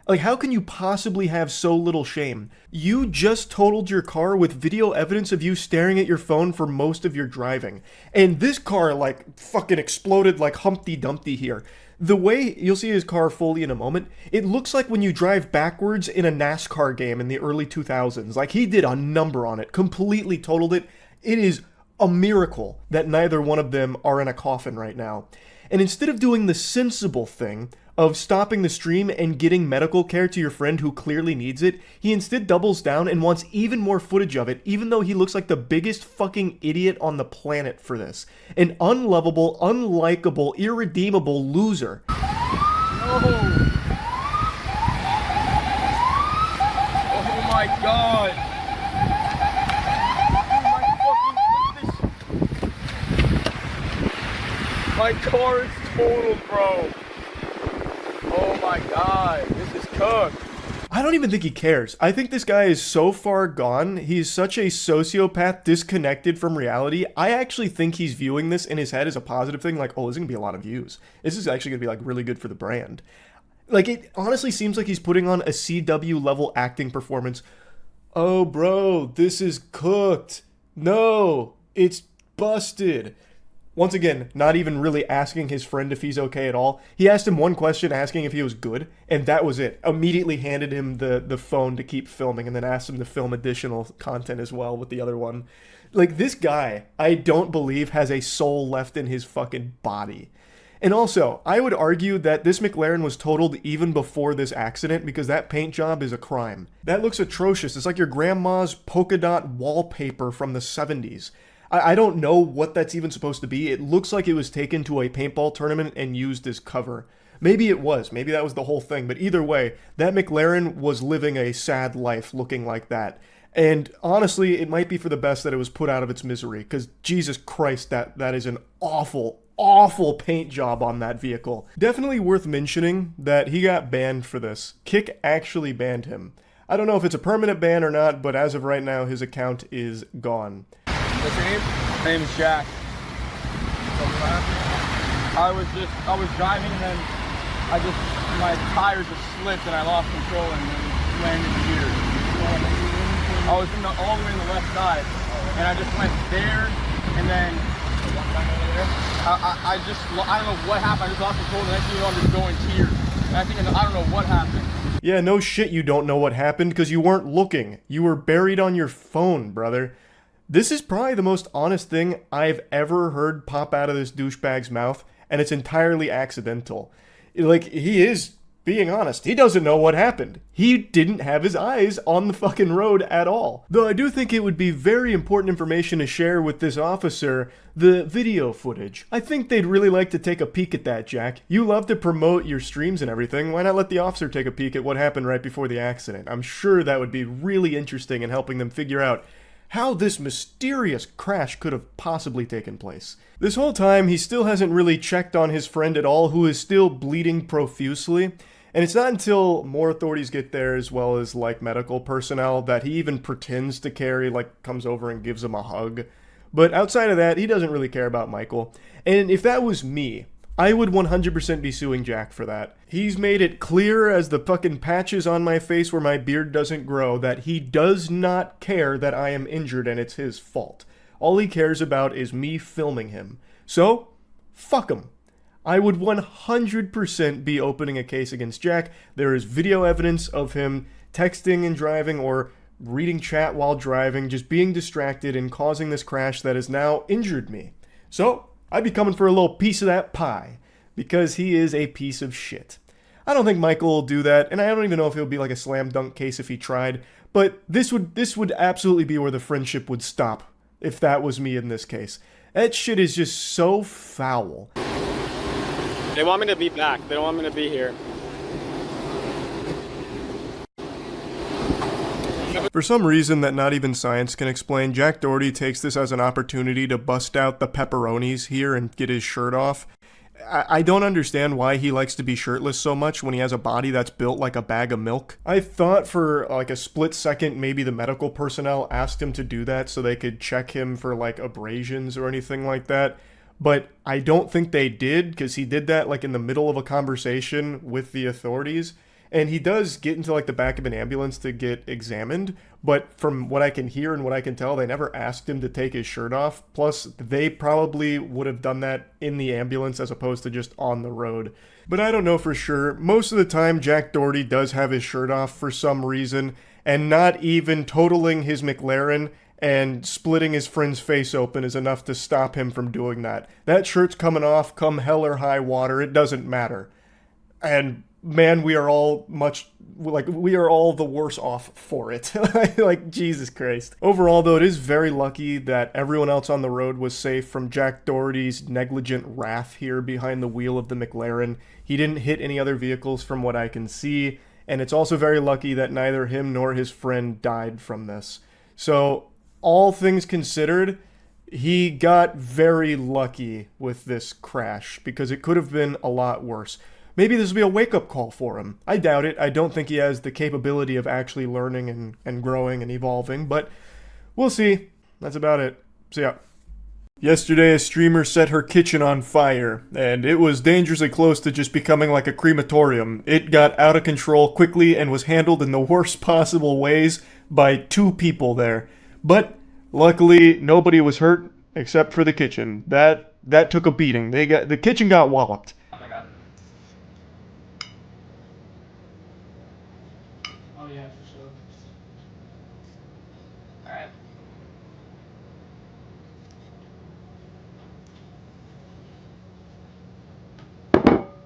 S1: Like, how can you possibly have so little shame? You just totaled your car with video evidence of you staring at your phone for most of your driving. And this car, like, fucking exploded like Humpty Dumpty here. The way, you'll see his car fully in a moment, it looks like when you drive backwards in a NASCAR game in the early 2000s. Like, he did a number on it, completely totaled it. It is a miracle that neither one of them are in a coffin right now. And instead of doing the sensible thing of stopping the stream and getting medical care to your friend who clearly needs it, he instead doubles down and wants even more footage of it, even though he looks like the biggest fucking idiot on the planet for this. An unlovable, unlikable, irredeemable loser.
S22: No. Oh my god. My car is totaled, bro. Oh my god, this is cooked.
S1: I don't even think he cares. I think this guy is so far gone. He's such a sociopath disconnected from reality. I actually think he's viewing this in his head as a positive thing. Like, oh, this is going to be a lot of views. This is actually going to be like really good for the brand. Like, it honestly seems like he's putting on a CW level acting performance. Oh, bro, this is cooked. No, it's busted. Once again, not even really asking his friend if he's okay at all. He asked him one question asking if he was good, and that was it. Immediately handed him the phone to keep filming, and then asked him to film additional content as well with the other one. Like, this guy, I don't believe has a soul left in his fucking body. And also, I would argue that this McLaren was totaled even before this accident because that paint job is a crime. That looks atrocious. It's like your grandma's polka dot wallpaper from the 70s. I don't know what that's even supposed to be. It looks like it was taken to a paintball tournament and used as cover. Maybe it was. Maybe that was the whole thing. But either way, that McLaren was living a sad life looking like that. And honestly, it might be for the best that it was put out of its misery. Because Jesus Christ, that is an awful, awful paint job on that vehicle. Definitely worth mentioning that he got banned for this. Kick actually banned him. I don't know if it's a permanent ban or not, but as of right now, his account is gone.
S22: What's your name? My name is Jack. I was driving and then my tires just slipped and I lost control and then landed here. I was all the way on the left side and I just went there and then I don't know what happened. I just lost control. The next thing you know, I'm just going tears. And I don't know what happened.
S1: Yeah, no shit you don't know what happened because you weren't looking. You were buried on your phone, brother. This is probably the most honest thing I've ever heard pop out of this douchebag's mouth, and it's entirely accidental. Like, he is being honest. He doesn't know what happened. He didn't have his eyes on the fucking road at all. Though I do think it would be very important information to share with this officer, the video footage. I think they'd really like to take a peek at that, Jack. You love to promote your streams and everything. Why not let the officer take a peek at what happened right before the accident? I'm sure that would be really interesting in helping them figure out how this mysterious crash could have possibly taken place. This whole time, he still hasn't really checked on his friend at all, who is still bleeding profusely. And it's not until more authorities get there, as well as, like, medical personnel, that he even pretends to care, like, comes over and gives him a hug. But outside of that, he doesn't really care about Michael. And if that was me, I would 100% be suing Jack for that. He's made it clear as the fucking patches on my face where my beard doesn't grow that he does not care that I am injured and it's his fault. All he cares about is me filming him. So, fuck him. I would 100% be opening a case against Jack. There is video evidence of him texting and driving or reading chat while driving, just being distracted and causing this crash that has now injured me. So, I'd be coming for a little piece of that pie, because he is a piece of shit. I don't think Michael will do that, and I don't even know if it would be like a slam dunk case if he tried, but this would absolutely be where the friendship would stop, if that was me in this case. That shit is just so foul.
S22: They want me to be back. They don't want me to be here.
S1: For some reason that not even science can explain, Jack Doherty takes this as an opportunity to bust out the pepperonis here and get his shirt off. I don't understand why he likes to be shirtless so much when he has a body that's built like a bag of milk. I thought for like a split second maybe the medical personnel asked him to do that so they could check him for like abrasions or anything like that. But I don't think they did, because he did that like in the middle of a conversation with the authorities. And he does get into like the back of an ambulance to get examined, but from what I can hear and what I can tell, they never asked him to take his shirt off. Plus, they probably would have done that in the ambulance as opposed to just on the road. But I don't know for sure. Most of the time, Jack Doherty does have his shirt off for some reason, and not even totaling his McLaren and splitting his friend's face open is enough to stop him from doing that. That shirt's coming off, come hell or high water, it doesn't matter. And man, we are all the worse off for it. Like, Jesus Christ. Overall, though, it is very lucky that everyone else on the road was safe from Jack Doherty's negligent wrath here behind the wheel of the McLaren. He didn't hit any other vehicles from what I can see, and it's also very lucky that neither him nor his friend died from this. So, all things considered, he got very lucky with this crash, because it could have been a lot worse. Maybe this will be a wake-up call for him. I doubt it. I don't think he has the capability of actually learning and growing and evolving, but we'll see. That's about it. See ya. Yesterday, a streamer set her kitchen on fire, and it was dangerously close to just becoming like a crematorium. It got out of control quickly and was handled in the worst possible ways by 2 people there. But luckily, nobody was hurt except for the kitchen. That took a beating. The kitchen got walloped.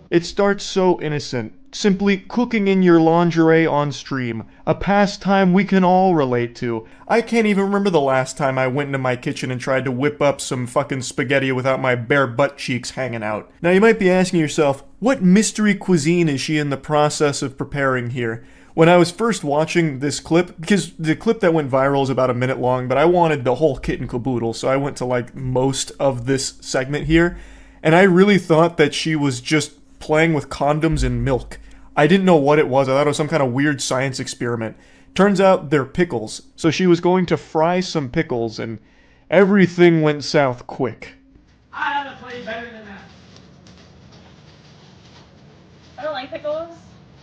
S1: It starts so innocent, simply cooking in your lingerie on stream, a pastime we can all relate to. I can't even remember the last time I went into my kitchen and tried to whip up some fucking spaghetti without my bare butt cheeks hanging out. Now you might be asking yourself, what mystery cuisine is she in the process of preparing here? When I was first watching this clip, because the clip that went viral is about a minute long, but I wanted the whole kit and caboodle, so I went to like most of this segment here, and I really thought that she was just playing with condoms and milk. I didn't know what it was. I thought it was some kind of weird science experiment. Turns out they're pickles. So she was going to fry some pickles, and everything went south quick.
S5: I have to play better than that. I don't like pickles,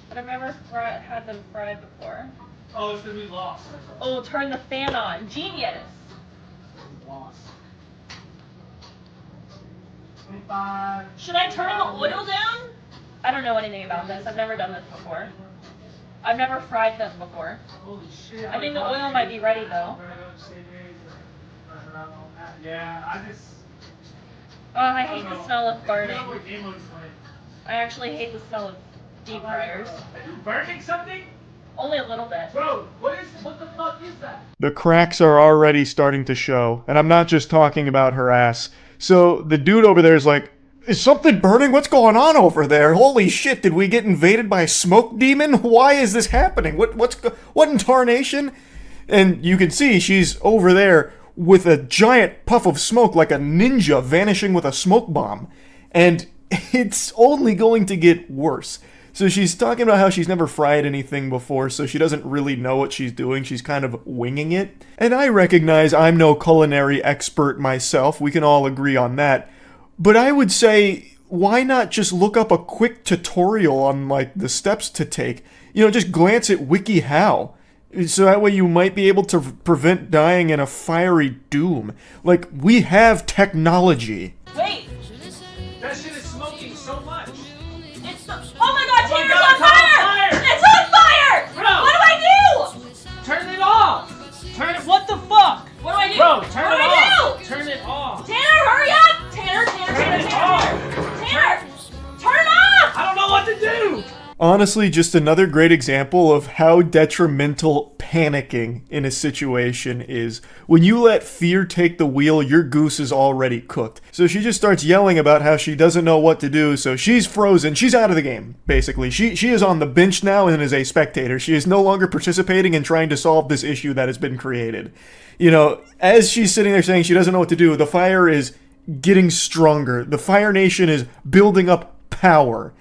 S5: but I've never had them fried before. Oh, it's gonna be lost. Oh, turn the fan on. Genius. Lost. 25. Should I turn the oil down? I don't know anything about this. I've never done this before. I've never fried them before. Holy shit. I think the oil might be ready though. Yeah, oh, I hate the smell of burning. I actually hate the smell of deep fryers. Are you burning something? Only a little bit. Bro, what the fuck is that?
S1: The cracks are already starting to show, and I'm not just talking about her ass. So the dude over there is like, is something burning? What's going on over there? Holy shit, did we get invaded by a smoke demon? Why is this happening? What in tarnation? And you can see she's over there with a giant puff of smoke like a ninja vanishing with a smoke bomb. And it's only going to get worse. So she's talking about how she's never fried anything before, so she doesn't really know what she's doing. She's kind of winging it. And I recognize I'm no culinary expert myself. We can all agree on that. But I would say, why not just look up a quick tutorial on, like, the steps to take? You know, just glance at WikiHow. So that way you might be able to prevent dying in a fiery doom. Like, we have technology.
S5: Wait! That shit is smoking so much. It's so... Oh my god, Tanner's on fire! It's on fire! Bro! What do I do? Turn it off! Turn it... What the fuck? What do I do? Bro, turn it off! Turn it off! Tanner, hurry up! Tanner! Turn it off! Tanner! Turn it off! I don't know what to do!
S1: Honestly, just another great example of how detrimental panicking in a situation is. When you let fear take the wheel, your goose is already cooked. So she just starts yelling about how she doesn't know what to do, so she's frozen. She's out of the game, basically. She is on the bench now and is a spectator. She is no longer participating in trying to solve this issue that has been created. You know, as she's sitting there saying she doesn't know what to do, the fire is getting stronger. The Fire Nation is building up power.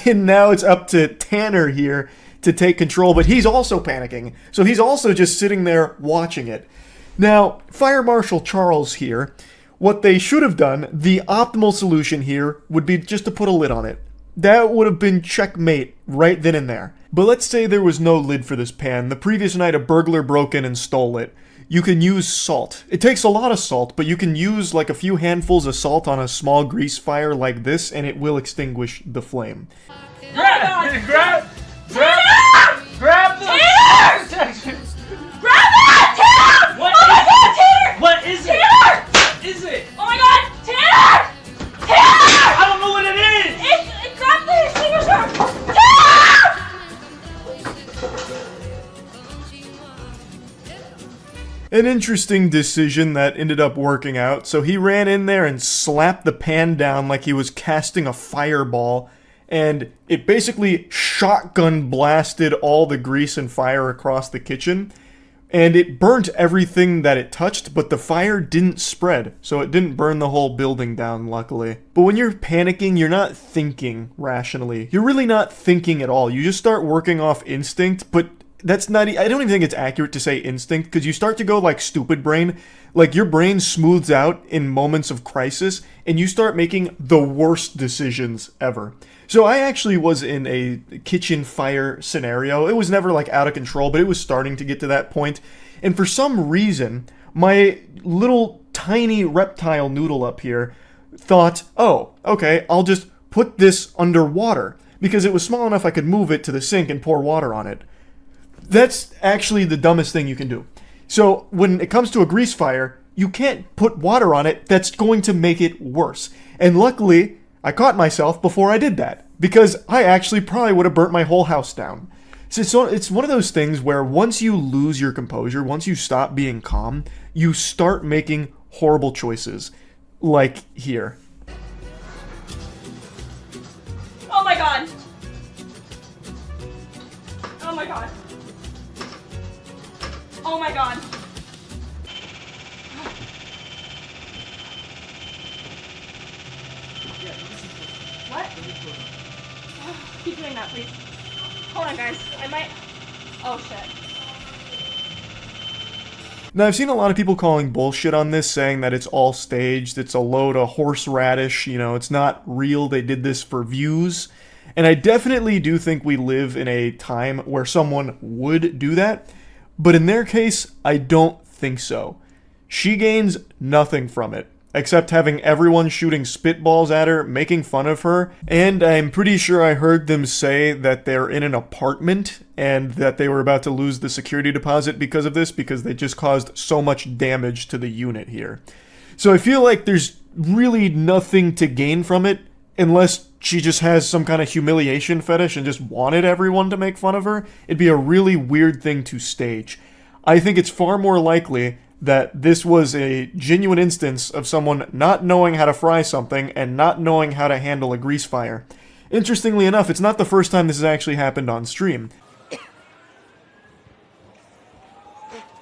S1: And now it's up to Tanner here to take control, but he's also panicking. So he's also just sitting there watching it. Now, Fire Marshal Charles here, what they should have done, the optimal solution here, would be just to put a lid on it. That would have been checkmate right then and there. But let's say there was no lid for this pan. The previous night a burglar broke in and stole it. You can use salt. It takes a lot of salt, but you can use like a few handfuls of salt on a small grease fire like this, and it will extinguish the flame.
S5: Grab the
S19: Grab that! Tanner!
S5: What
S19: Oh my God, Tanner!
S5: What is it?
S19: Tanner!
S5: What is it?
S19: Oh my God, Tanner! Tanner!
S5: I don't know what it is!
S19: It grabbed the extinguisher! Tanner!
S1: An interesting decision that ended up working out. So he ran in there and slapped the pan down like he was casting a fireball, and it basically shotgun blasted all the grease and fire across the kitchen, and it burnt everything that it touched, but the fire didn't spread, so it didn't burn the whole building down, luckily. But when you're panicking, you're not thinking rationally. You're really not thinking at all. You just start working off instinct, but that's not, I don't even think it's accurate to say instinct, because you start to go like stupid brain. Like your brain smooths out in moments of crisis, and you start making the worst decisions ever. So I actually was in a kitchen fire scenario. It was never like out of control, but it was starting to get to that point. And for some reason, my little tiny reptile noodle up here thought, oh, okay, I'll just put this underwater, because it was small enough I could move it to the sink and pour water on it. That's actually the dumbest thing you can do. So when it comes to a grease fire, you can't put water on it. That's going to make it worse. And luckily, I caught myself before I did that, because I actually probably would have burnt my whole house down. So it's one of those things where once you lose your composure, once you stop being calm, you start making horrible choices, like here.
S19: Oh my God. Oh my God. Oh my God. What? Keep doing that, please. Hold on, guys. I might. Oh shit.
S1: Now, I've seen a lot of people calling bullshit on this, saying that it's all staged, it's a load of horseradish, you know, it's not real, they did this for views. And I definitely do think we live in a time where someone would do that, but in their case, I don't think so. She gains nothing from it, except having everyone shooting spitballs at her, making fun of her, and I'm pretty sure I heard them say that they're in an apartment and that they were about to lose the security deposit because of this, because they just caused so much damage to the unit here. So I feel like there's really nothing to gain from it, unless she just has some kind of humiliation fetish and just wanted everyone to make fun of her. It'd be a really weird thing to stage. I think it's far more likely that this was a genuine instance of someone not knowing how to fry something and not knowing how to handle a grease fire. Interestingly enough, it's not the first time this has actually happened on stream.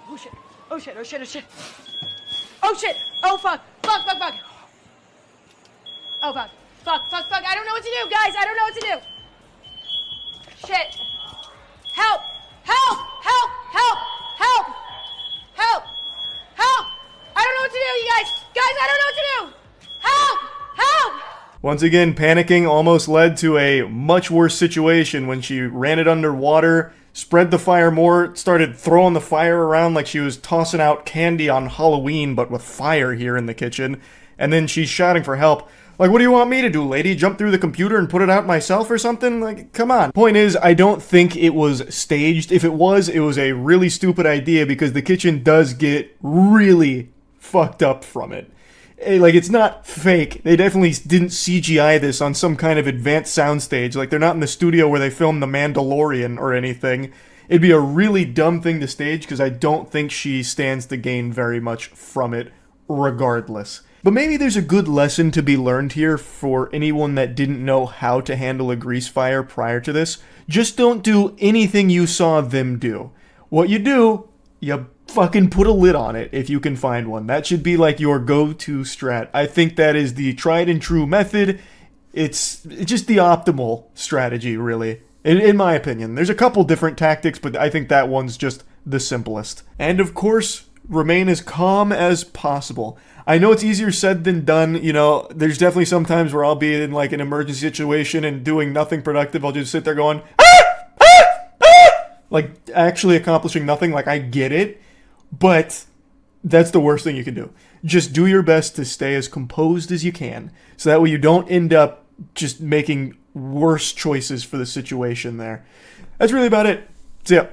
S19: Oh shit. Oh shit. Oh shit. Oh shit. Oh shit. Oh fuck. Fuck. Fuck. Fuck. Oh fuck. Fuck. Fuck. Fuck. I don't know what to do, guys. I don't know what to do. Shit. Help. Help. Help. Help. Help. Help. Help. I don't know what to do, you guys. Guys, I don't know what to do. Help. Help.
S1: Once again, panicking almost led to a much worse situation when she ran it underwater, spread the fire more, started throwing the fire around like she was tossing out candy on Halloween, but with fire here in the kitchen. And then she's shouting for help. Like, what do you want me to do, lady? Jump through the computer and put it out myself or something? Like, come on. Point is, I don't think it was staged. If it was a really stupid idea, because the kitchen does get really fucked up from it. Like, it's not fake. They definitely didn't CGI this on some kind of advanced soundstage. Like, they're not in the studio where they filmed The Mandalorian or anything. It'd be a really dumb thing to stage because I don't think she stands to gain very much from it regardless. But maybe there's a good lesson to be learned here for anyone that didn't know how to handle a grease fire prior to this. Just don't do anything you saw them do. What you do, you fucking put a lid on it if you can find one. That should be like your go-to strat. I think that is the tried and true method. It's just the optimal strategy, really. In my opinion. There's a couple different tactics, but I think that one's just the simplest. And of course, remain as calm as possible. I know it's easier said than done. You know, there's definitely some times where I'll be in like an emergency situation and doing nothing productive. I'll just sit there going, like actually accomplishing nothing. Like, I get it, but that's the worst thing you can do. Just do your best to stay as composed as you can, so that way you don't end up just making worse choices for the situation there. That's really about it. See ya.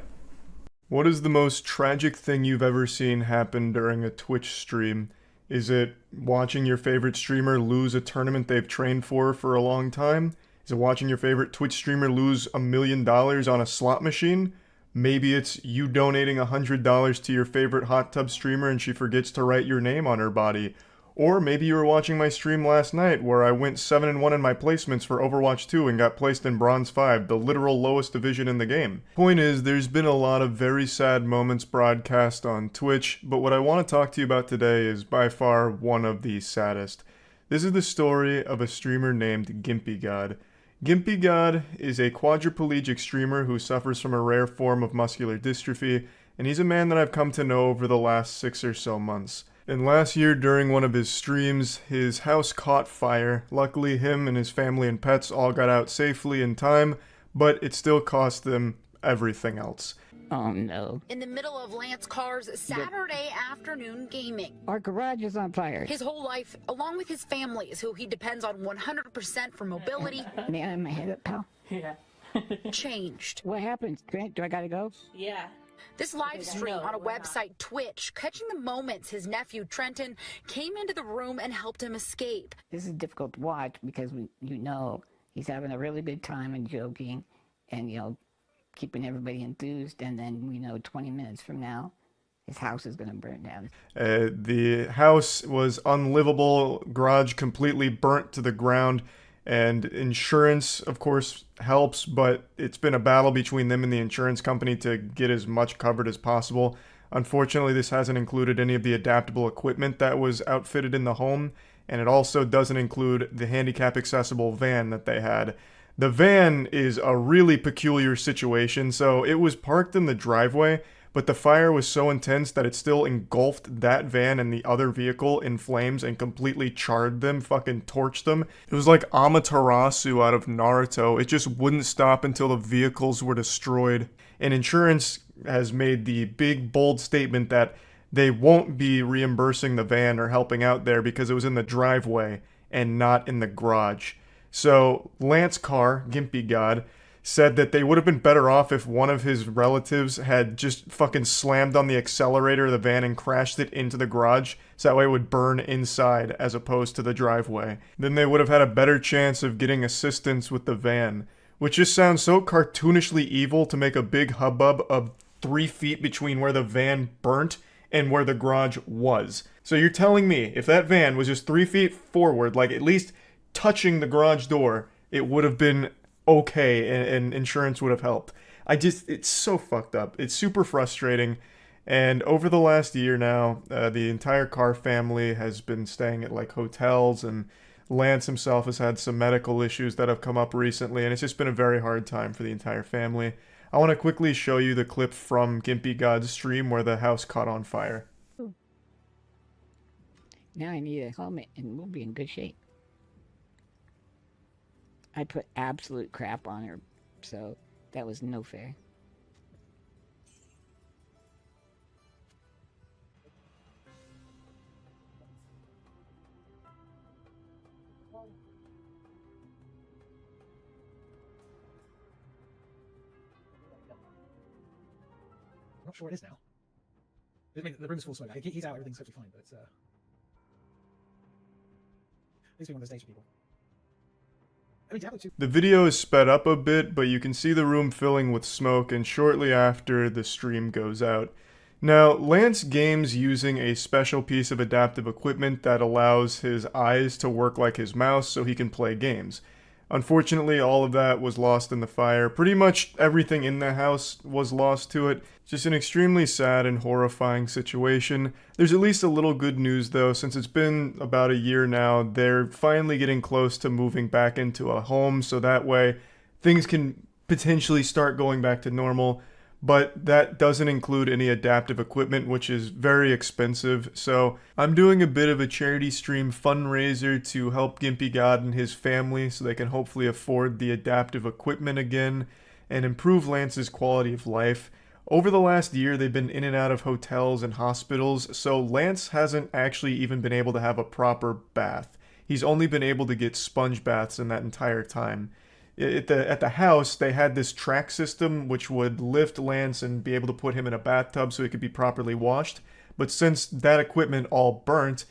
S1: What is the most tragic thing you've ever seen happen during a Twitch stream? Is it watching your favorite streamer lose a tournament they've trained for a long time? Is it watching your favorite Twitch streamer lose $1 million on a slot machine? Maybe it's you donating $100 to your favorite hot tub streamer and she forgets to write your name on her body. Or maybe you were watching my stream last night where I went 7-1 in my placements for Overwatch 2 and got placed in Bronze 5, the literal lowest division in the game. Point is, there's been a lot of very sad moments broadcast on Twitch, but what I want to talk to you about today is by far one of the saddest. This is the story of a streamer named Gimpy God. Gimpy God is a quadriplegic streamer who suffers from a rare form of muscular dystrophy, and he's a man that I've come to know over the last 6 or so months. And last year, during one of his streams, his house caught fire. Luckily, him and his family and pets all got out safely in time, but it still cost them everything else.
S11: Oh no.
S2: In the middle of Lance Carr's Saturday afternoon gaming.
S11: Our garage is on fire.
S2: His whole life, along with his families, who he depends on 100% for mobility,
S11: May I have my head up, pal?
S5: Yeah.
S11: Changed. What happened? Grant, do I gotta go?
S5: Yeah.
S2: This live stream on a website, Twitch, catching the moments his nephew Trenton came into the room and helped him escape.
S11: This is difficult to watch because he's having a really good time and joking and, keeping everybody enthused. And then, 20 minutes from now, his house is going to burn down.
S1: The house was unlivable, garage completely burnt to the ground. And insurance, of course, helps, but it's been a battle between them and the insurance company to get as much covered as possible. Unfortunately, this hasn't included any of the adaptable equipment that was outfitted in the home, and it also doesn't include the handicap-accessible van that they had. The van is a really peculiar situation, so it was parked in the driveway, but the fire was so intense that it still engulfed that van and the other vehicle in flames and completely charred them, fucking torched them. It was like Amaterasu out of Naruto. It just wouldn't stop until the vehicles were destroyed. And insurance has made the big, bold statement that they won't be reimbursing the van or helping out there because it was in the driveway and not in the garage. So Lance Carr, Gimpy God, said that they would have been better off if one of his relatives had just fucking slammed on the accelerator of the van and crashed it into the garage, so that way it would burn inside as opposed to the driveway. Then they would have had a better chance of getting assistance with the van, which just sounds so cartoonishly evil to make a big hubbub of 3 feet between where the van burnt and where the garage was. So you're telling me if that van was just 3 feet forward, like at least touching the garage door, it would have been okay and insurance would have helped. It's so fucked up. It's super frustrating. And over the last year now, the entire Carr family has been staying at like hotels, and Lance himself has had some medical issues that have come up recently, and it's just been a very hard time for the entire family. I want to quickly show you the clip from Gimpy God's stream where the house caught on fire.
S11: Now I need a helmet and we'll be in good shape. I put absolute crap on her, so that was no fair.
S12: I'm not sure what it is now. I mean, the room's full of smoke. He's out, everything's totally fine, but it's Please be one of those days for people. I mean, Diablo 2.
S1: The video is sped up a bit, but you can see the room filling with smoke, and shortly after, the stream goes out. Now, Lance games using a special piece of adaptive equipment that allows his eyes to work like his mouse so he can play games. Unfortunately, all of that was lost in the fire. Pretty much everything in the house was lost to it. Just an extremely sad and horrifying situation. There's at least a little good news though, since it's been about a year now, they're finally getting close to moving back into a home, so that way things can potentially start going back to normal. But that doesn't include any adaptive equipment, which is very expensive. So I'm doing a bit of a charity stream fundraiser to help Gimpy God and his family so they can hopefully afford the adaptive equipment again and improve Lance's quality of life. Over the last year, they've been in and out of hotels and hospitals, so Lance hasn't actually even been able to have a proper bath. He's only been able to get sponge baths in that entire time. At the house, they had this track system which would lift Lance and be able to put him in a bathtub so he could be properly washed. But since that equipment all burnt,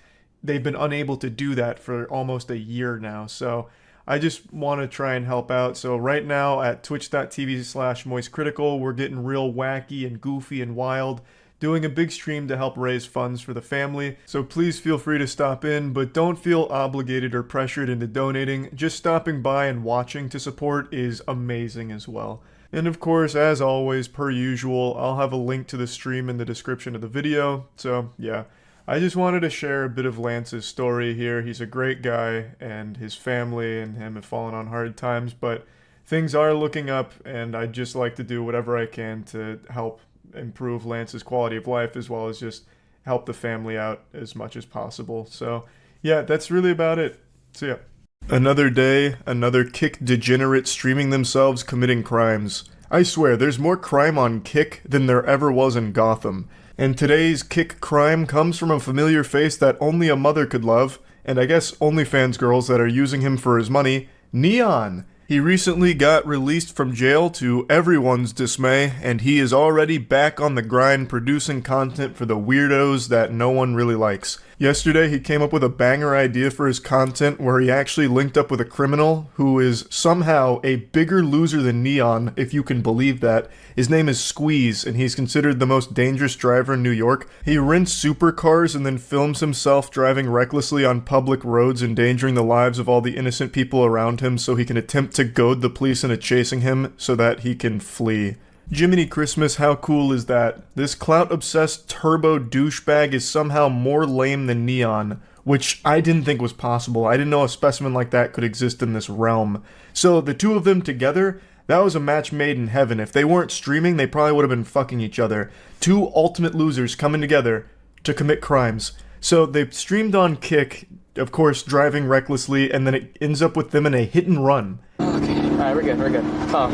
S1: they've been unable to do that for almost a year now. So I just want to try and help out. So right now at twitch.tv/moistcritical, we're getting real wacky and goofy and wild, doing a big stream to help raise funds for the family. So please feel free to stop in, but don't feel obligated or pressured into donating. Just stopping by and watching to support is amazing as well. And of course, as always, per usual, I'll have a link to the stream in the description of the video. So yeah, I just wanted to share a bit of Lance's story here. He's a great guy, and his family and him have fallen on hard times, but things are looking up, and I'd just like to do whatever I can to help improve Lance's quality of life, as well as just help the family out as much as possible. So yeah, that's really about it. So yeah. Another day, another Kick degenerate streaming themselves committing crimes. I swear, there's more crime on Kick than there ever was in Gotham. And today's Kick crime comes from a familiar face that only a mother could love, and I guess OnlyFans girls that are using him for his money, Neon. He recently got released from jail to everyone's dismay, and he is already back on the grind producing content for the weirdos that no one really likes. Yesterday, he came up with a banger idea for his content where he actually linked up with a criminal who is somehow a bigger loser than Neon, if you can believe that. His name is Squeeze, and he's considered the most dangerous driver in New York. He rents supercars and then films himself driving recklessly on public roads, endangering the lives of all the innocent people around him so he can attempt to goad the police into chasing him so that he can flee. Jiminy Christmas, how cool is that? This clout-obsessed turbo douchebag is somehow more lame than Neon, which I didn't think was possible. I didn't know a specimen like that could exist in this realm. So the two of them together, that was a match made in heaven. If they weren't streaming, they probably would have been fucking each other. Two ultimate losers coming together to commit crimes. So they streamed on Kick, of course driving recklessly, and then it ends up with them in a hit and run.
S22: Okay, alright, we're good, we're good. Calm.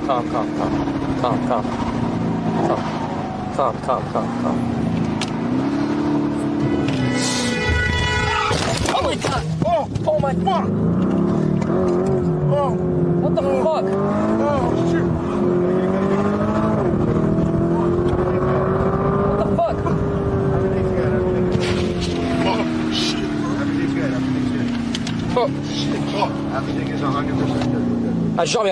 S22: Oh my god! Oh my fuck! Oh! What the fuck? Oh shit! What the fuck? Oh shit! Everything's good. Oh shit! Oh, everything is 100% good. Drop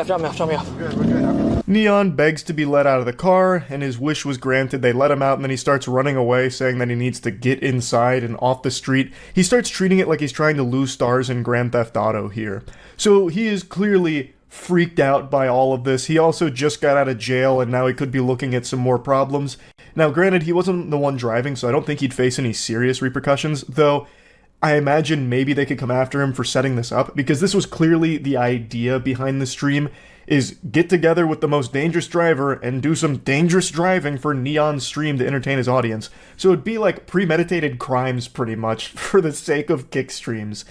S22: me off. We're good.
S1: Neon begs to be let out of the car, and his wish was granted. They let him out, and then he starts running away, saying that he needs to get inside and off the street. He starts treating it like he's trying to lose stars in Grand Theft Auto here. So he is clearly freaked out by all of this. He also just got out of jail, and now he could be looking at some more problems. Now, granted, he wasn't the one driving, so I don't think he'd face any serious repercussions, though I imagine maybe they could come after him for setting this up, because this was clearly the idea behind the stream, is get together with the most dangerous driver and do some dangerous driving for Neon's stream to entertain his audience. So it'd be like premeditated crimes, pretty much, for the sake of Kick streams.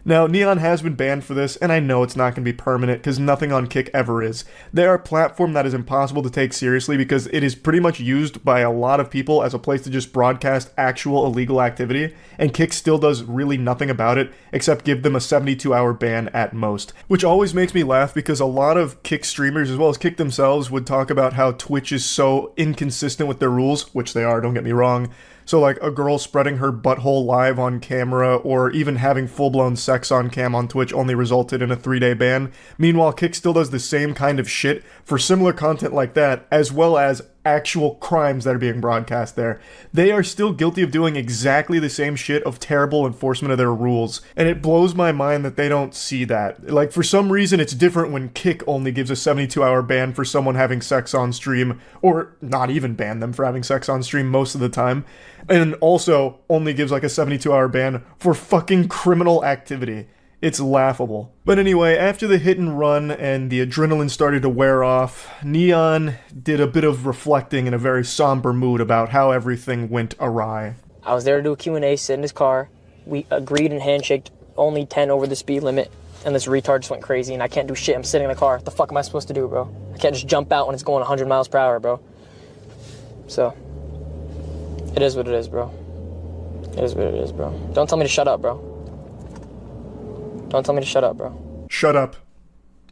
S1: Now, Neon has been banned for this, and I know it's not going to be permanent, because nothing on Kick ever is. They are a platform that is impossible to take seriously, because it is pretty much used by a lot of people as a place to just broadcast actual illegal activity, and Kick still does really nothing about it, except give them a 72-hour ban at most. Which always makes me laugh, because a lot of Kick streamers, as well as Kick themselves, would talk about how Twitch is so inconsistent with their rules, which they are, don't get me wrong, So like a girl spreading her butthole live on camera or even having full-blown sex on cam on Twitch only resulted in a 3-day ban. Meanwhile, Kick still does the same kind of shit for similar content like that, as well as actual crimes that are being broadcast there. They are still guilty of doing exactly the same shit of terrible enforcement of their rules. And it blows my mind that they don't see that. Like, for some reason, it's different when Kick only gives a 72-hour ban for someone having sex on stream, or not even ban them for having sex on stream most of the time, and also only gives like a 72-hour ban for fucking criminal activity. It's laughable. But anyway, after the hit and run and the adrenaline started to wear off, Neon did a bit of reflecting in a very somber mood about how everything went awry.
S13: I was there to do a Q&A, sit in his car. We agreed and handshaked only 10 over the speed limit, and this retard just went crazy, and I can't do shit. I'm sitting in the car. What the fuck am I supposed to do, bro? I can't just jump out when it's going 100 miles per hour, bro. So, it is what it is, bro. It is what it is, bro. Don't tell me to shut up, bro. Don't tell me to shut up, bro.
S1: Shut up.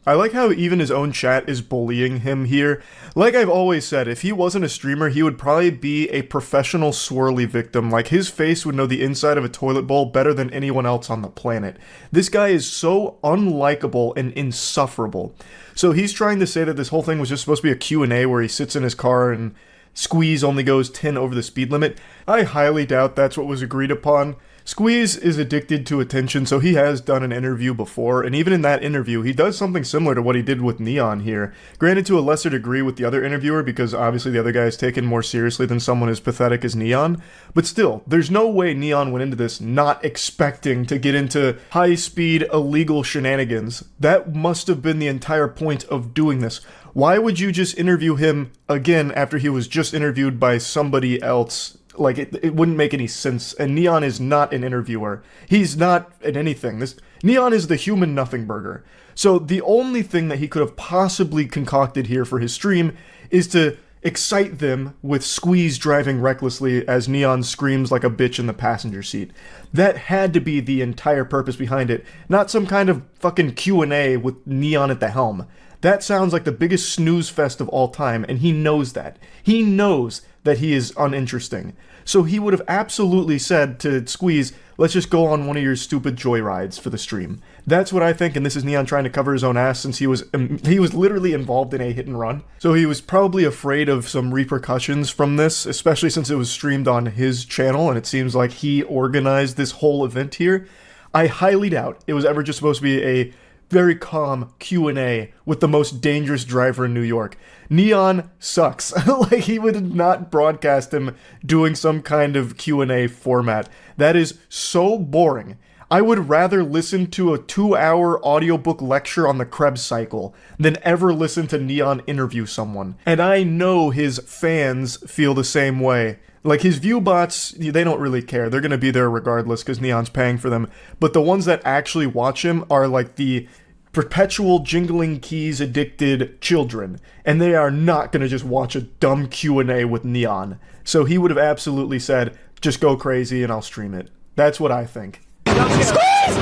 S1: I like how even his own chat is bullying him here. Like I've always said, if he wasn't a streamer, he would probably be a professional swirly victim. Like, his face would know the inside of a toilet bowl better than anyone else on the planet. This guy is so unlikable and insufferable. So he's trying to say that this whole thing was just supposed to be a Q&A where he sits in his car and Squeeze only goes 10 over the speed limit. I highly doubt that's what was agreed upon. Squeeze is addicted to attention, so he has done an interview before, and even in that interview, he does something similar to what he did with Neon here. Granted, to a lesser degree with the other interviewer, because obviously the other guy is taken more seriously than someone as pathetic as Neon, but still, there's no way Neon went into this not expecting to get into high-speed, illegal shenanigans. That must have been the entire point of doing this. Why would you just interview him again after he was just interviewed by somebody else? Like, it wouldn't make any sense, and Neon is not an interviewer. He's not at anything. Neon is the human nothing burger. So the only thing that he could have possibly concocted here for his stream is to excite them with Squeeze driving recklessly as Neon screams like a bitch in the passenger seat. That had to be the entire purpose behind it, not some kind of fucking Q&A with Neon at the helm. That sounds like the biggest snooze fest of all time, and he knows that. He knows that he is uninteresting. So he would have absolutely said to Squeeze, let's just go on one of your stupid joyrides for the stream. That's what I think, and this is Neon trying to cover his own ass since he was literally involved in a hit and run. So he was probably afraid of some repercussions from this, especially since it was streamed on his channel, and it seems like he organized this whole event here. I highly doubt it was ever just supposed to be a very calm Q&A with the most dangerous driver in New York. Neon sucks. Like, he would not broadcast him doing some kind of Q&A format. That is so boring. I would rather listen to a 2-hour audiobook lecture on the Krebs cycle than ever listen to Neon interview someone. And I know his fans feel the same way. Like, his view bots, they don't really care. They're gonna be there regardless because Neon's paying for them. But the ones that actually watch him are like the perpetual jingling keys addicted children. And they are not gonna just watch a dumb Q&A with Neon. So he would have absolutely said, just go crazy and I'll stream it. That's what I think.
S5: Squeeze!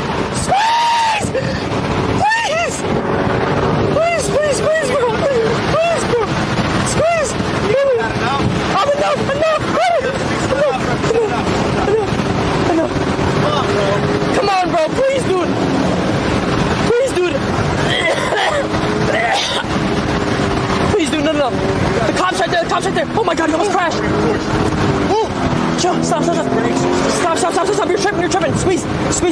S5: Squeeze! Please! Please, please, please, bro! Please, bro! Squeeze! Enough! Come on, bro! Please, dude! Please, dude! Please, dude, no. The cop's right there, the cop's right there! Oh my god, he almost crashed! Chill, stop. Stop, you're tripping. Squeeze,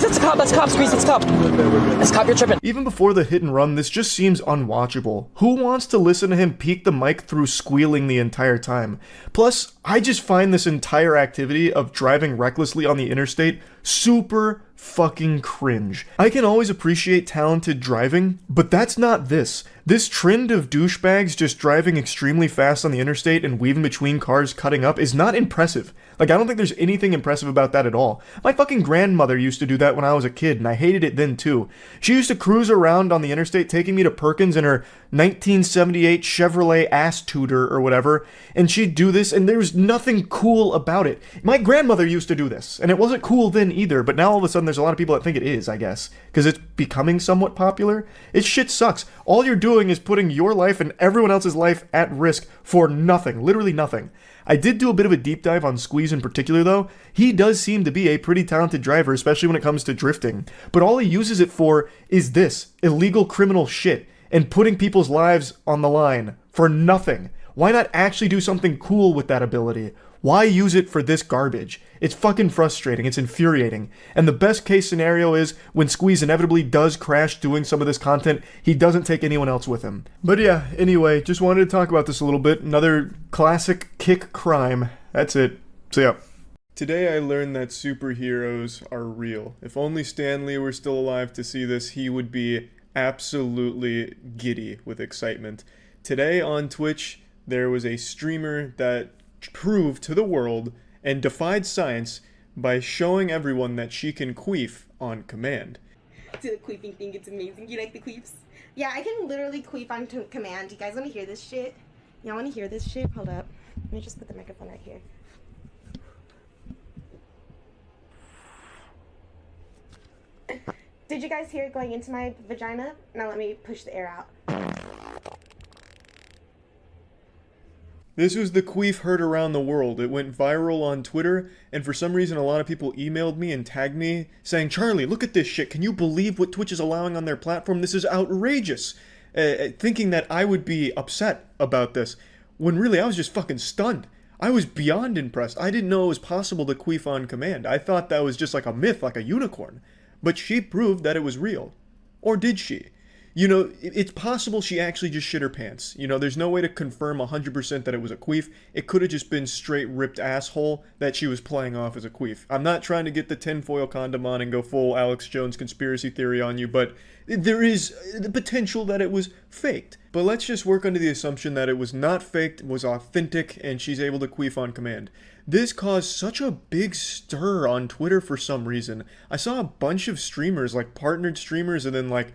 S5: it's a cop, Squeeze, it's a cop. It's a cop, you're tripping.
S1: Even before the hit and run, this just seems unwatchable. Who wants to listen to him peek the mic through squealing the entire time? Plus, I just find this entire activity of driving recklessly on the interstate super fucking cringe. I can always appreciate talented driving, but that's not this. This trend of douchebags just driving extremely fast on the interstate and weaving between cars cutting up is not impressive. Like, I don't think there's anything impressive about that at all. My fucking grandmother used to do that when I was a kid, and I hated it then too. She used to cruise around on the interstate taking me to Perkins in her 1978 Chevrolet ass tutor or whatever, and she'd do this, and there was nothing cool about it. My grandmother used to do this, and it wasn't cool then either, but now all of a sudden there's a lot of people that think it is, I guess, because it's becoming somewhat popular. It shit sucks. All you're doing doing is putting your life and everyone else's life at risk for nothing. Literally nothing. I did do a bit of a deep dive on Squeeze in particular, though. He does seem to be a pretty talented driver, especially when it comes to drifting. But all he uses it for is this illegal criminal shit and putting people's lives on the line for nothing. Why not actually do something cool with that ability? Why use it for this garbage? It's fucking frustrating. It's infuriating. And the best case scenario is when Squeeze inevitably does crash doing some of this content, he doesn't take anyone else with him. But yeah, anyway, just wanted to talk about this a little bit. Another classic kick crime. That's it. So yeah. Today I learned that superheroes are real. If only Stan Lee were still alive to see this, he would be absolutely giddy with excitement. Today on Twitch, there was a streamer that proved to the world and defied science by showing everyone that she can queef on command.
S14: Do the queefing thing, it's amazing. You like the queefs? Yeah, I can literally queef on command. You guys want to hear this shit? Y'all want to hear this shit? Hold up. Let me just put the microphone right here. Did you guys hear it going into my vagina? Now let me push the air out.
S1: This was the queef heard around the world. It went viral on Twitter, and for some reason a lot of people emailed me and tagged me saying, Charlie, look at this shit. Can you believe what Twitch is allowing on their platform? This is outrageous. Thinking that I would be upset about this, when really I was just fucking stunned. I was beyond impressed. I didn't know it was possible to queef on command. I thought that was just like a myth, like a unicorn. But she proved that it was real. Or did she? You know, it's possible she actually just shit her pants. You know, there's no way to confirm 100% that it was a queef. It could have just been straight ripped asshole that she was playing off as a queef. I'm not trying to get the tinfoil condom on and go full Alex Jones conspiracy theory on you, but there is the potential that it was faked. But let's just work under the assumption that it was not faked, was authentic, and she's able to queef on command. This caused such a big stir on Twitter for some reason. I saw a bunch of streamers, like partnered streamers, and then like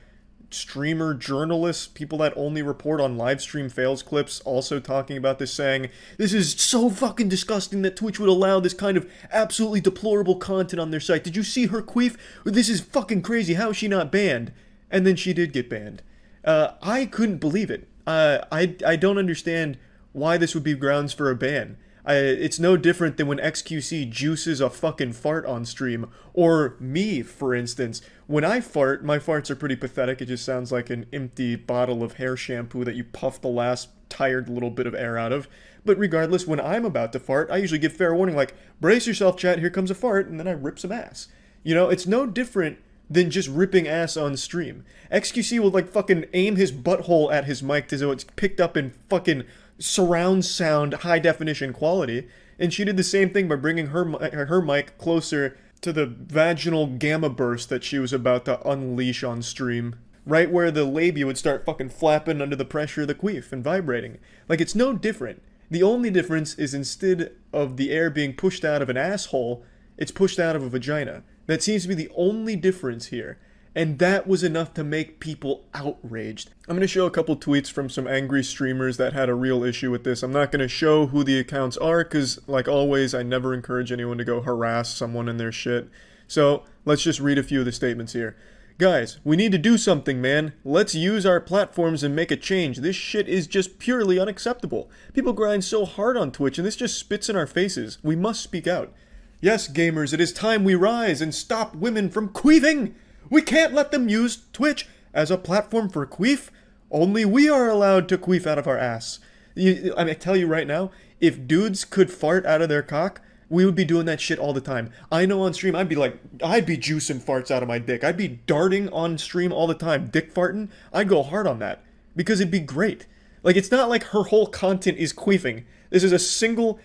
S1: streamer journalists, people that only report on live stream fails clips, also talking about this, saying, this is so fucking disgusting that Twitch would allow this kind of absolutely deplorable content on their site. Did you see her queef? This is fucking crazy. How is she not banned? And then she did get banned. I couldn't believe it. I don't understand why this would be grounds for a ban. It's no different than when XQC juices a fucking fart on stream. Or me, for instance. When I fart, my farts are pretty pathetic. It just sounds like an empty bottle of hair shampoo that you puff the last tired little bit of air out of. But regardless, when I'm about to fart, I usually give fair warning like, brace yourself, chat, here comes a fart, and then I rip some ass. You know, it's no different than just ripping ass on stream. XQC will like fucking aim his butthole at his mic so it's picked up in fucking surround sound high definition quality, and she did the same thing by bringing her mic closer to the vaginal gamma burst that she was about to unleash on stream, right where the labia would start fucking flapping under the pressure of the queef and vibrating. Like, it's no different. The only difference is instead of the air being pushed out of an asshole, it's pushed out of a vagina. That seems to be the only difference here. And that was enough to make people outraged. I'm going to show a couple tweets from some angry streamers that had a real issue with this. I'm not going to show who the accounts are because, like always, I never encourage anyone to go harass someone in their shit. So, let's just read a few of the statements here. Guys, we need to do something, man. Let's use our platforms and make a change. This shit is just purely unacceptable. People grind so hard on Twitch and this just spits in our faces. We must speak out. Yes, gamers, it is time we rise and stop women from queefing! We can't let them use Twitch as a platform for queef. Only we are allowed to queef out of our ass. I tell you right now, if dudes could fart out of their cock, we would be doing that shit all the time. I know on stream, I'd be juicing farts out of my dick. I'd be darting on stream all the time, dick farting. I'd go hard on that because it'd be great. Like, it's not like her whole content is queefing. This is a single,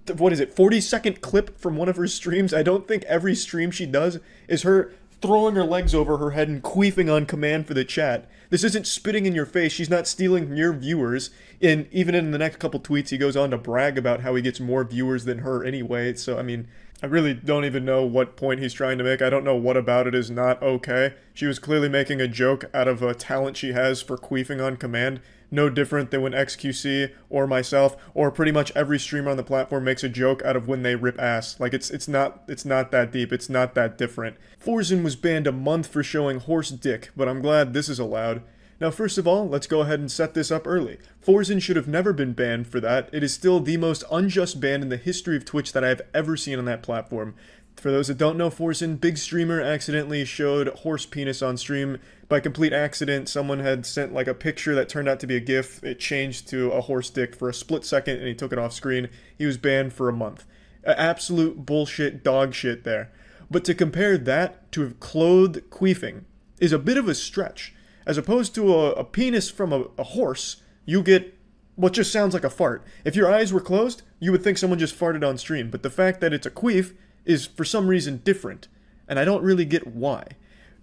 S1: 40-second clip from one of her streams. I don't think every stream she does is her throwing her legs over her head and queefing on command for the chat. This isn't spitting in your face. She's not stealing your viewers. And even in the next couple tweets, he goes on to brag about how he gets more viewers than her anyway. So, I mean, I really don't even know what point he's trying to make. I don't know what about it is not okay. She was clearly making a joke out of a talent she has for queefing on command. No different than when XQC or myself or pretty much every streamer on the platform makes a joke out of when they rip ass. Like, it's not that deep. It's not that different. Forzen was banned a month for showing horse dick, but I'm glad this is allowed. Now, first of all, let's go ahead and set this up early. Forzen should have never been banned for that. It is still the most unjust ban in the history of Twitch that I have ever seen on that platform. For those that don't know Forzen, big streamer accidentally showed horse penis on stream. By complete accident, someone had sent like a picture that turned out to be a GIF. It changed to a horse dick for a split second and he took it off screen. He was banned for a month. Absolute bullshit dog shit there. But to compare that to clothed queefing is a bit of a stretch. As opposed to a penis from a horse, you get what just sounds like a fart. If your eyes were closed, you would think someone just farted on stream. But the fact that it's a queef is for some reason different. And I don't really get why.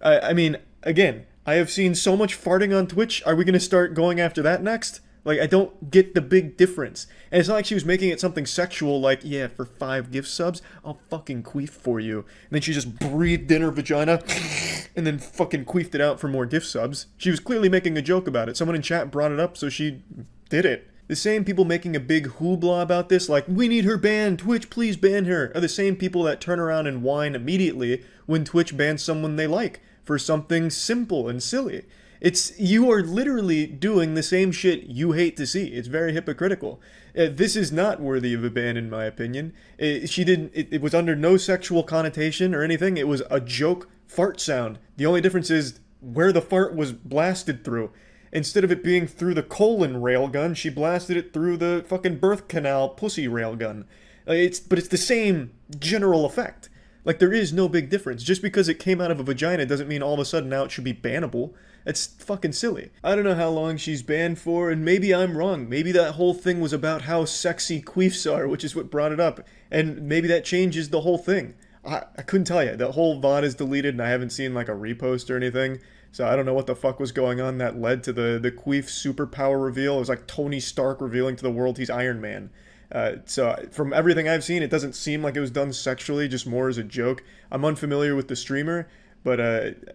S1: I mean, again, I have seen so much farting on Twitch. Are we going to start going after that next? Like, I don't get the big difference. And it's not like she was making it something sexual, like, yeah, for 5 gift subs, I'll fucking queef for you. And then she just breathed in her vagina, and then fucking queefed it out for more gift subs. She was clearly making a joke about it. Someone in chat brought it up, so she did it. The same people making a big hoopla about this, like, we need her banned, Twitch, please ban her, are the same people that turn around and whine immediately when Twitch bans someone they like for something simple and silly. You are literally doing the same shit you hate to see. It's very hypocritical. This is not worthy of a ban, in my opinion. It was under no sexual connotation or anything. It was a joke fart sound. The only difference is where the fart was blasted through. Instead of it being through the colon railgun, she blasted it through the fucking birth canal pussy railgun. But it's the same general effect. Like, there is no big difference. Just because it came out of a vagina doesn't mean all of a sudden now it should be bannable. It's fucking silly. I don't know how long she's banned for, and maybe I'm wrong. Maybe that whole thing was about how sexy queefs are, which is what brought it up. And maybe that changes the whole thing. I couldn't tell you. The whole VOD is deleted, and I haven't seen, like, a repost or anything. So I don't know what the fuck was going on that led to the queef superpower reveal. It was like Tony Stark revealing to the world he's Iron Man. So from everything I've seen, it doesn't seem like it was done sexually, just more as a joke. I'm unfamiliar with the streamer, but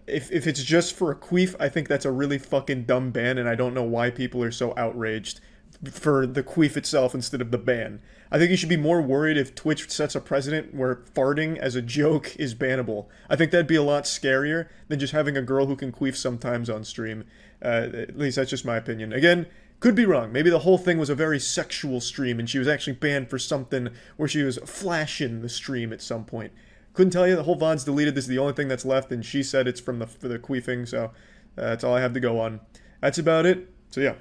S1: if it's just for a queef, I think that's a really fucking dumb ban, and I don't know why people are so outraged for the queef itself instead of the ban. I think you should be more worried if Twitch sets a precedent where farting as a joke is bannable. I think that'd be a lot scarier than just having a girl who can queef sometimes on stream. At least that's just my opinion. Again, could be wrong. Maybe the whole thing was a very sexual stream and she was actually banned for something where she was flashing the stream at some point. Couldn't tell you. The whole VOD's deleted. This is the only thing that's left, and she said it's for the queefing, so that's all I have to go on. That's about it. So yeah.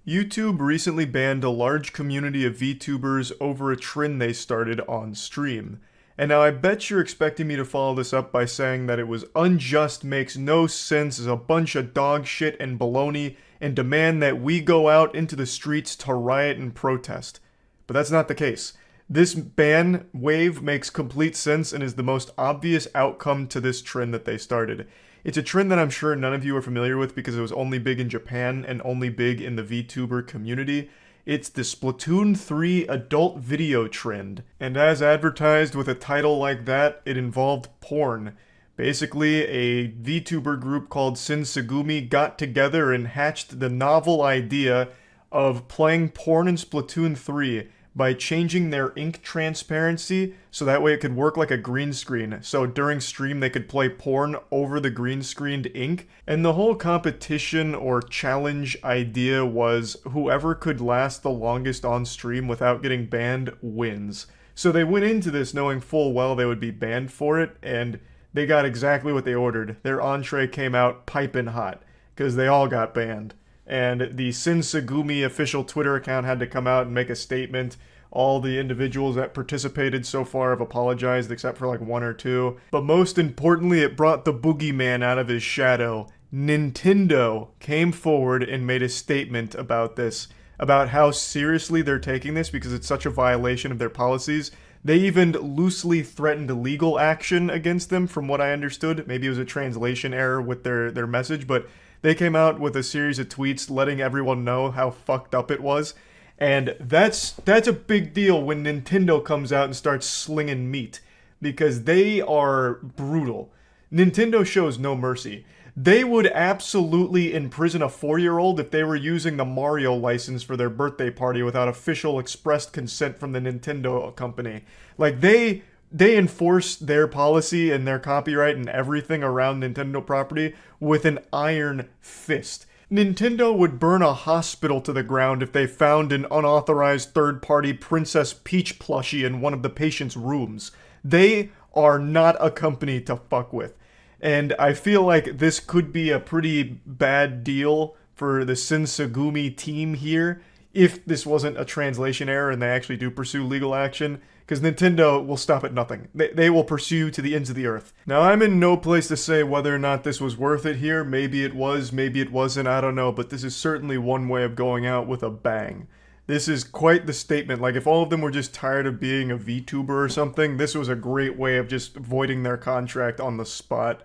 S1: YouTube recently banned a large community of VTubers over a trend they started on stream. And now I bet you're expecting me to follow this up by saying that it was unjust, makes no sense, is a bunch of dog shit and baloney, and demand that we go out into the streets to riot and protest. But that's not the case. This ban wave makes complete sense and is the most obvious outcome to this trend that they started. It's a trend that I'm sure none of you are familiar with because it was only big in Japan and only big in the VTuber community. It's the Splatoon 3 adult video trend. And as advertised with a title like that, it involved porn. Basically, a VTuber group called Shinsegumi got together and hatched the novel idea of playing porn in Splatoon 3 by changing their ink transparency so that way it could work like a green screen. So during stream they could play porn over the green screened ink. And the whole competition or challenge idea was whoever could last the longest on stream without getting banned wins. So they went into this knowing full well they would be banned for it, and they got exactly what they ordered. Their entree came out piping hot because they all got banned. And the Shinsegumi official Twitter account had to come out and make a statement. All the individuals that participated so far have apologized, except for like 1 or 2. But most importantly, it brought the boogeyman out of his shadow. Nintendo came forward and made a statement about this, about how seriously they're taking this because it's such a violation of their policies. They even loosely threatened legal action against them, from what I understood. Maybe it was a translation error with their message, but they came out with a series of tweets letting everyone know how fucked up it was. And that's a big deal when Nintendo comes out and starts slinging meat, because they are brutal. Nintendo shows no mercy. They would absolutely imprison a 4-year-old if they were using the Mario license for their birthday party without official expressed consent from the Nintendo company. Like, they enforce their policy and their copyright and everything around Nintendo property with an iron fist. Nintendo would burn a hospital to the ground if they found an unauthorized third-party Princess Peach plushie in one of the patient's rooms. They are not a company to fuck with. And I feel like this could be a pretty bad deal for the Shinsegumi team here if this wasn't a translation error and they actually do pursue legal action, because Nintendo will stop at nothing. They will pursue to the ends of the earth. Now, I'm in no place to say whether or not this was worth it here. Maybe it was, maybe it wasn't, I don't know, but this is certainly one way of going out with a bang. This is quite the statement. Like, if all of them were just tired of being a VTuber or something, this was a great way of just voiding their contract on the spot.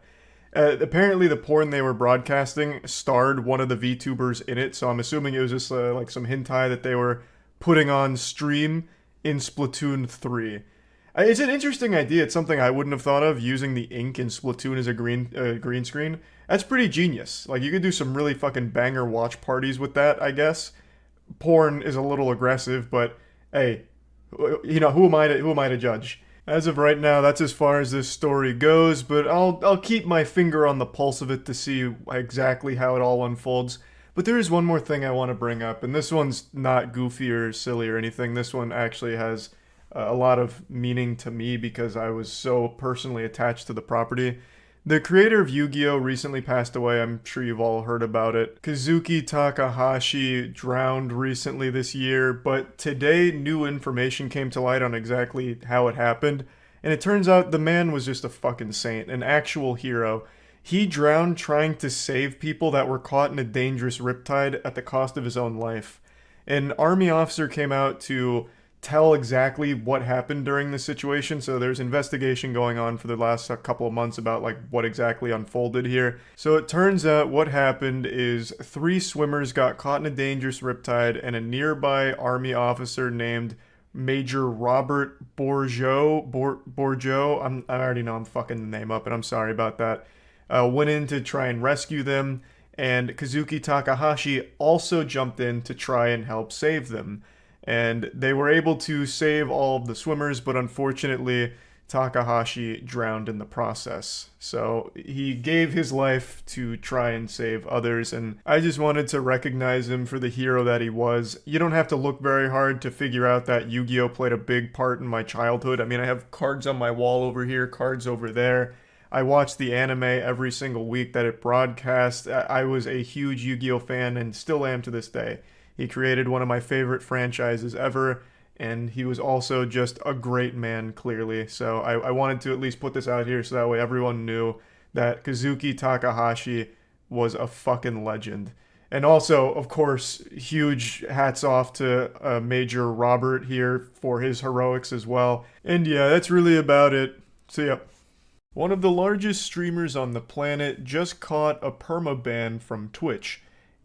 S1: Apparently the porn they were broadcasting starred one of the VTubers in it, so I'm assuming it was just like some hentai that they were putting on stream in Splatoon 3. It's an interesting idea. It's something I wouldn't have thought of, using the ink in Splatoon as a green screen. That's pretty genius. Like, you could do some really fucking banger watch parties with that, I guess. Porn is a little aggressive, but hey, you know, who am I to judge? As of right now, that's as far as this story goes, but I'll keep my finger on the pulse of it to see exactly how it all unfolds. But there is one more thing I want to bring up, and this one's not goofy or silly or anything. This one actually has a lot of meaning to me because I was so personally attached to the property. The creator of Yu-Gi-Oh! Recently passed away. I'm sure you've all heard about it. Kazuki Takahashi drowned recently this year, but today new information came to light on exactly how it happened. And it turns out the man was just a fucking saint, an actual hero. He drowned trying to save people that were caught in a dangerous riptide at the cost of his own life. An army officer came out to tell exactly what happened during this situation, so there's investigation going on for the last couple of months about like what exactly unfolded here. So it turns out what happened is 3 swimmers got caught in a dangerous riptide, and a nearby army officer named Major Robert Bourgeau, I already know I'm fucking the name up, and I'm sorry about that, went in to try and rescue them, and Kazuki Takahashi also jumped in to try and help save them. And they were able to save all of the swimmers, but unfortunately, Takahashi drowned in the process. So he gave his life to try and save others, and I just wanted to recognize him for the hero that he was. You don't have to look very hard to figure out that Yu-Gi-Oh! Played a big part in my childhood. I mean, I have cards on my wall over here, cards over there. I watched the anime every single week that it broadcast. I was a huge Yu-Gi-Oh! Fan and still am to this day. He created one of my favorite franchises ever, and he was also just a great man, clearly. So I wanted to at least put this out here so that way everyone knew that Kazuki Takahashi was a fucking legend. And also, of course, huge hats off to Major Robert here for his heroics as well. And yeah, that's really about it. See ya. One of the largest streamers on the planet just caught a permaban from Twitch.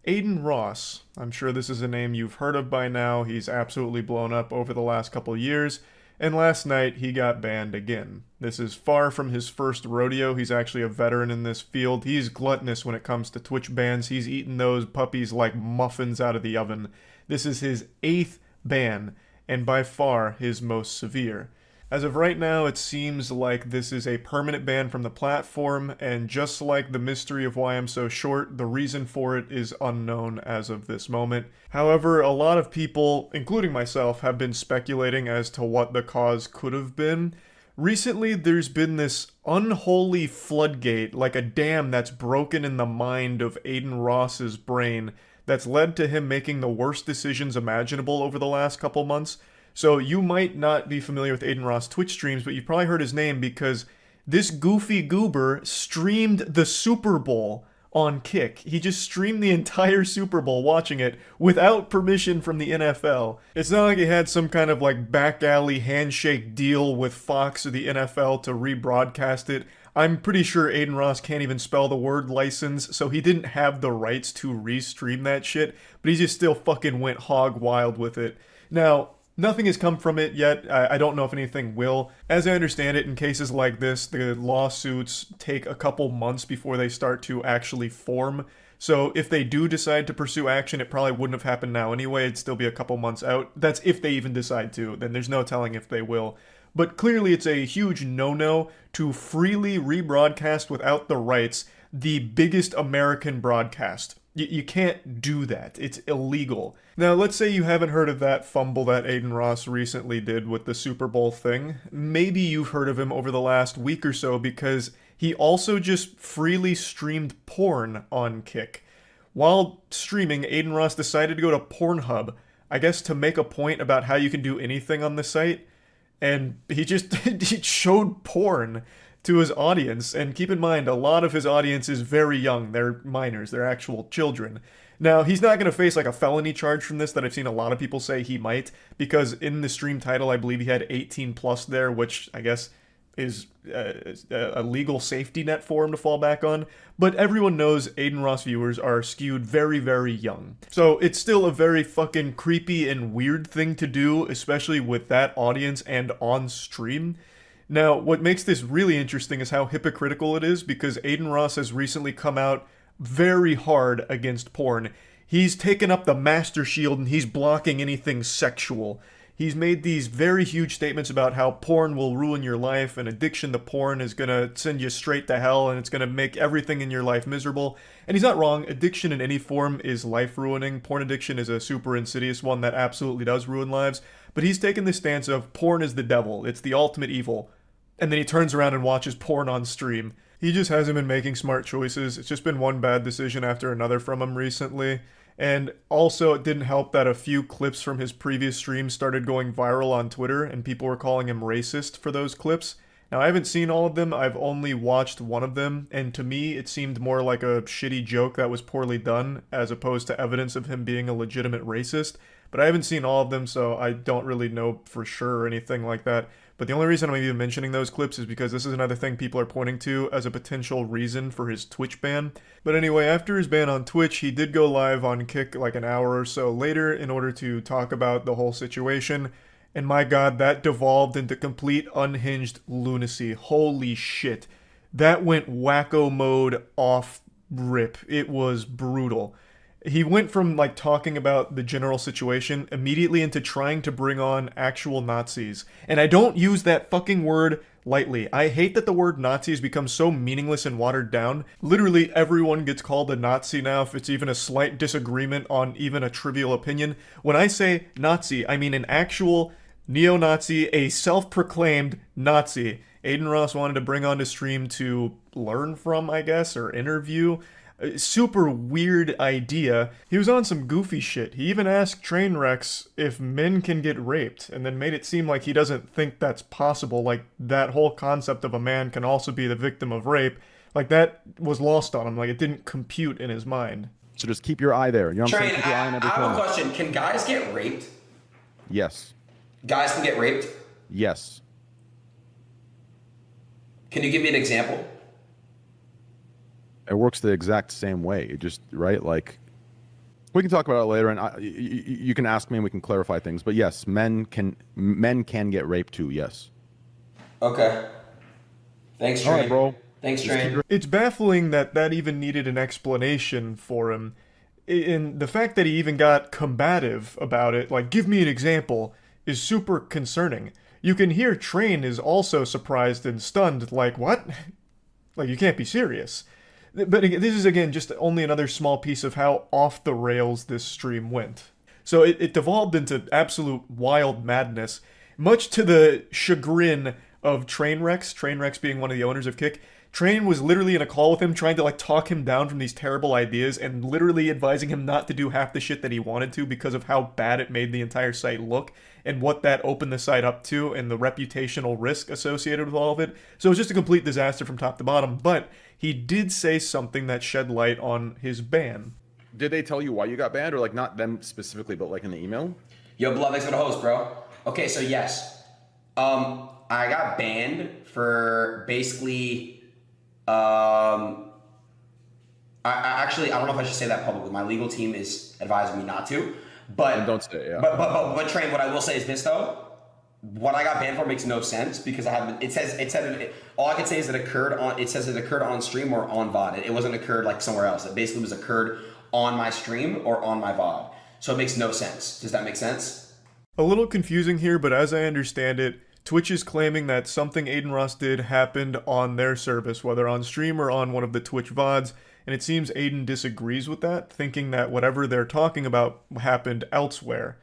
S1: Aiden Ross, I'm sure this is a name you've heard of by now. He's absolutely blown up over the last couple years, and last night he got banned again. This is far from his first rodeo. He's actually a veteran in this field. He's gluttonous when it comes to Twitch bans. He's eaten those puppies like muffins out of the oven. This is his 8th ban, and by far his most severe. As of right now, it seems like this is a permanent ban from the platform, and just like the mystery of why I'm so short, the reason for it is unknown as of this moment. However, a lot of people, including myself, have been speculating as to what the cause could have been. Recently, there's been this unholy floodgate, like a dam that's broken in the mind of Aiden Ross's brain, that's led to him making the worst decisions imaginable over the last couple months. So you might not be familiar with Aiden Ross Twitch streams, but you've probably heard his name because this goofy goober streamed the Super Bowl on Kick. He just streamed the entire Super Bowl watching it without permission from the NFL. It's not like he had some kind of like back alley handshake deal with Fox or the NFL to rebroadcast it. I'm pretty sure Aiden Ross can't even spell the word license, so he didn't have the rights to restream that shit, but he just still fucking went hog wild with it. Now, nothing has come from it yet. I don't know if anything will. As I understand it, in cases like this, the lawsuits take a couple months before they start to actually form. So if they do decide to pursue action, it probably wouldn't have happened now anyway. It'd still be a couple months out. That's if they even decide to. Then there's no telling if they will. But clearly it's a huge no-no to freely rebroadcast without the rights the biggest American broadcast. You can't do that. It's illegal. Now, let's say you haven't heard of that fumble that Aiden Ross recently did with the Super Bowl thing. Maybe you've heard of him over the last week or so because he also just freely streamed porn on Kick. While streaming, Aiden Ross decided to go to Pornhub, I guess to make a point about how you can do anything on the site, and he just he showed porn to his audience. And keep in mind, a lot of his audience is very young. They're minors. They're actual children. Now, he's not going to face like a felony charge from this that I've seen a lot of people say he might, because in the stream title, I believe he had 18 plus there, which I guess is a legal safety net for him to fall back on. But everyone knows Aiden Ross viewers are skewed very, very young. So it's still a very fucking creepy and weird thing to do, especially with that audience and on stream. Now, what makes this really interesting is how hypocritical it is, because Aiden Ross has recently come out very hard against porn. He's taken up the Master Shield and he's blocking anything sexual. He's made these very huge statements about how porn will ruin your life and addiction to porn is going to send you straight to hell and it's going to make everything in your life miserable. And he's not wrong. Addiction in any form is life-ruining. Porn addiction is a super insidious one that absolutely does ruin lives. But he's taken this stance of porn is the devil. It's the ultimate evil. And then he turns around and watches porn on stream. He just hasn't been making smart choices. It's just been one bad decision after another from him recently. And also, it didn't help that a few clips from his previous streams started going viral on Twitter, and people were calling him racist for those clips. Now, I haven't seen all of them, I've only watched one of them, and to me, it seemed more like a shitty joke that was poorly done, as opposed to evidence of him being a legitimate racist. But I haven't seen all of them, so I don't really know for sure or anything like that. But the only reason I'm even mentioning those clips is because this is another thing people are pointing to as a potential reason for his Twitch ban. But anyway, after his ban on Twitch, he did go live on Kick like an hour or so later in order to talk about the whole situation. And my god, that devolved into complete unhinged lunacy. Holy shit. That went wacko mode off rip. It was brutal. He went from like talking about the general situation immediately into trying to bring on actual Nazis. And I don't use that fucking word lightly. I hate that the word Nazi has become so meaningless and watered down. Literally everyone gets called a Nazi now if it's even a slight disagreement on even a trivial opinion. When I say Nazi, I mean an actual neo-Nazi, a self-proclaimed Nazi. Aiden Ross wanted to bring on to stream to learn from, I guess, or interview. Super weird idea. He was on some goofy shit. He even asked Trainwrecks if men can get raped, and then made it seem like he doesn't think that's possible, like that whole concept of a man can also be the victim of rape, like that was lost on him, like it didn't compute in his mind.
S15: So just keep your eye there. You know what I'm saying? Keep your eye on every
S4: I have a
S15: corner.
S4: question. Can guys get raped?
S15: Yes.
S4: Guys can get raped?
S15: Yes.
S4: Can you give me an example?
S15: It works the exact same way. It just, right? Like, we can talk about it later, and you can ask me and we can clarify things. But yes, men can get raped too, yes.
S4: Okay. Thanks, Train.
S15: All right, bro.
S4: Thanks, Train.
S1: It's baffling that that even needed an explanation for him. And the fact that he even got combative about it, like, give me an example, is super concerning. You can hear Train is also surprised and stunned, like, what? Like, you can't be serious. But this is, again, just only another small piece of how off the rails this stream went. So it devolved into absolute wild madness, much to the chagrin of Trainwrecks, Trainwrecks being one of the owners of Kick. Train was literally in a call with him trying to like talk him down from these terrible ideas and literally advising him not to do half the shit that he wanted to because of how bad it made the entire site look and what that opened the site up to and the reputational risk associated with all of it. So it was just a complete disaster from top to bottom, but he did say something that shed light on his ban.
S15: Did they tell you why you got banned, or like not them specifically, but like in the email?
S4: Yo, Blood, thanks for the host, bro. Okay, so yes. I got banned for basically, I don't know if I should say that publicly. My legal team is advising me not to, but
S15: don't say, yeah.
S4: But Train, what I will say is this though. What I got banned for makes no sense because I haven't. It said all I can say is it occurred on. It says it occurred on stream or on VOD. It wasn't occurred like somewhere else. It basically was occurred on my stream or on my VOD. So it makes no sense. Does that make sense?
S1: A little confusing here, but as I understand it, Twitch is claiming that something Aiden Ross did happened on their service, whether on stream or on one of the Twitch VODs, and it seems Aiden disagrees with that, thinking that whatever they're talking about happened elsewhere.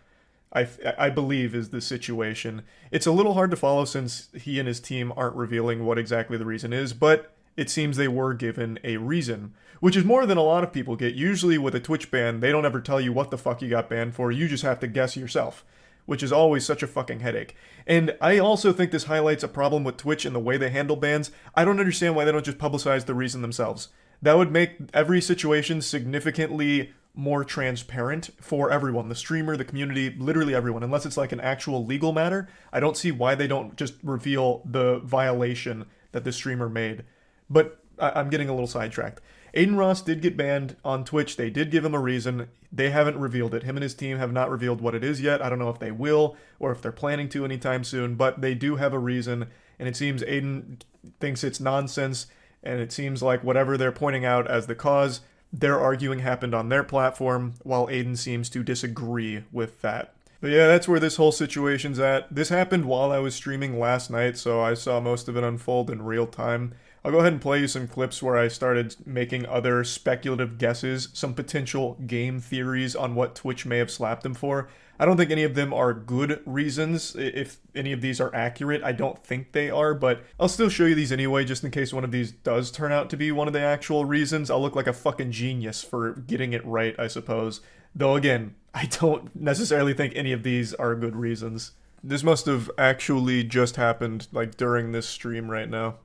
S1: I believe is the situation. It's a little hard to follow since he and his team aren't revealing what exactly the reason is, but it seems they were given a reason, which is more than a lot of people get. Usually with a Twitch ban, they don't ever tell you what the fuck you got banned for, you just have to guess yourself, which is always such a fucking headache. And I also think this highlights a problem with Twitch and the way they handle bans. I don't understand why they don't just publicize the reason themselves. That would make every situation significantly more transparent for everyone, the streamer, the community, literally everyone. Unless it's like an actual legal matter, I don't see why they don't just reveal the violation that the streamer made. But I'm getting a little sidetracked. Aiden Ross did get banned on Twitch. They did give him a reason. They haven't revealed it. Him and his team have not revealed what it is yet. I don't know if they will or if they're planning to anytime soon, but they do have a reason, and it seems Aiden thinks it's nonsense, and it seems like whatever they're pointing out as the cause, they're arguing happened on their platform, while Aiden seems to disagree with that. But yeah, that's where this whole situation's at. This happened while I was streaming last night, so I saw most of it unfold in real time. I'll go ahead and play you some clips where I started making other speculative guesses, some potential game theories on what Twitch may have slapped him for. I don't think any of them are good reasons. If any of these are accurate, I don't think they are, but I'll still show you these anyway, just in case one of these does turn out to be one of the actual reasons. I'll look like a fucking genius for getting it right, I suppose. Though again, I don't necessarily think any of these are good reasons. This must have actually just happened, like, during this stream right now.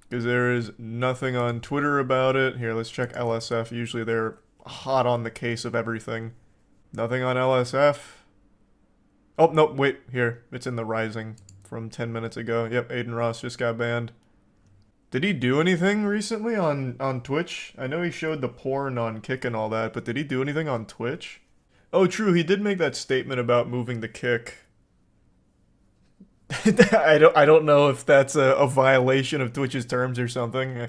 S1: Because there is nothing on Twitter about it. Here, let's check LSF. Usually they're hot on the case of everything. Nothing on LSF. Oh, no, wait, here. It's in the Rising from 10 minutes ago. Yep, Aiden Ross just got banned. Did he do anything recently on Twitch? I know he showed the porn on Kick and all that, but did he do anything on Twitch? Oh, true, he did make that statement about moving the Kick. I don't know if that's a violation of Twitch's terms or something.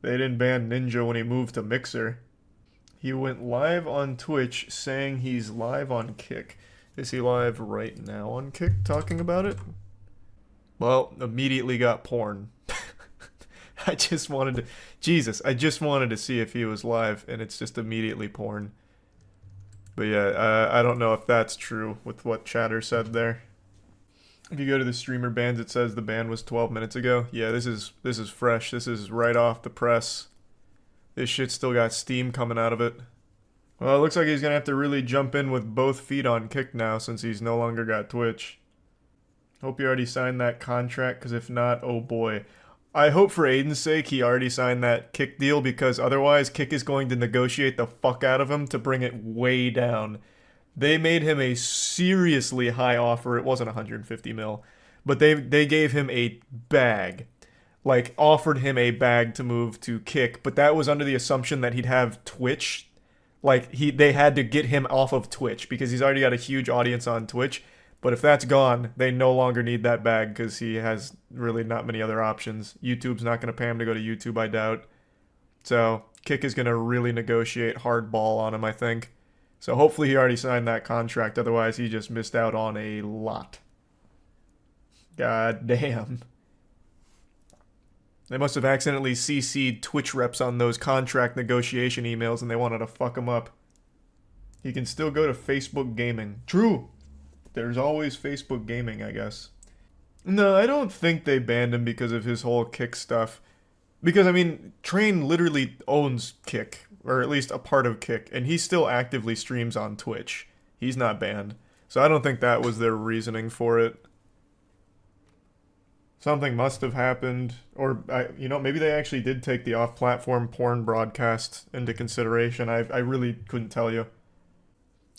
S1: They didn't ban Ninja when he moved to Mixer. He went live on Twitch saying he's live on Kick. Is he live right now on Kick talking about it? Well, immediately got porn. I just wanted to see if he was live, and it's just immediately porn. But yeah, I don't know if that's true with what Chatter said there. If you go to the streamer bans, it says the ban was 12 minutes ago. Yeah, this is fresh. This is right off the press. This shit still got steam coming out of it. Well, it looks like he's gonna have to really jump in with both feet on Kick now since he's no longer got Twitch. Hope you already signed that contract, because if not, oh boy. I hope for Aiden's sake he already signed that Kick deal, because otherwise Kick is going to negotiate the fuck out of him to bring it way down. They made him a seriously high offer. It wasn't 150 mil, but they gave him a bag. Like, offered him a bag to move to Kick, but that was under the assumption that he'd have Twitch. Like, they had to get him off of Twitch, because he's already got a huge audience on Twitch. But if that's gone, they no longer need that bag because he has really not many other options. YouTube's not going to pay him to go to YouTube, I doubt. So Kick is going to really negotiate hardball on him, I think. So hopefully he already signed that contract. Otherwise, he just missed out on a lot. God damn. They must have accidentally CC'd Twitch reps on those contract negotiation emails and they wanted to fuck him up. He can still go to Facebook Gaming. True. There's always Facebook Gaming, I guess. No, I don't think they banned him because of his whole Kick stuff. Because, I mean, Train literally owns Kick, or at least a part of Kick, and he still actively streams on Twitch. He's not banned. So I don't think that was their reasoning for it. Something must have happened, or, maybe they actually did take the off-platform porn broadcast into consideration. I really couldn't tell you.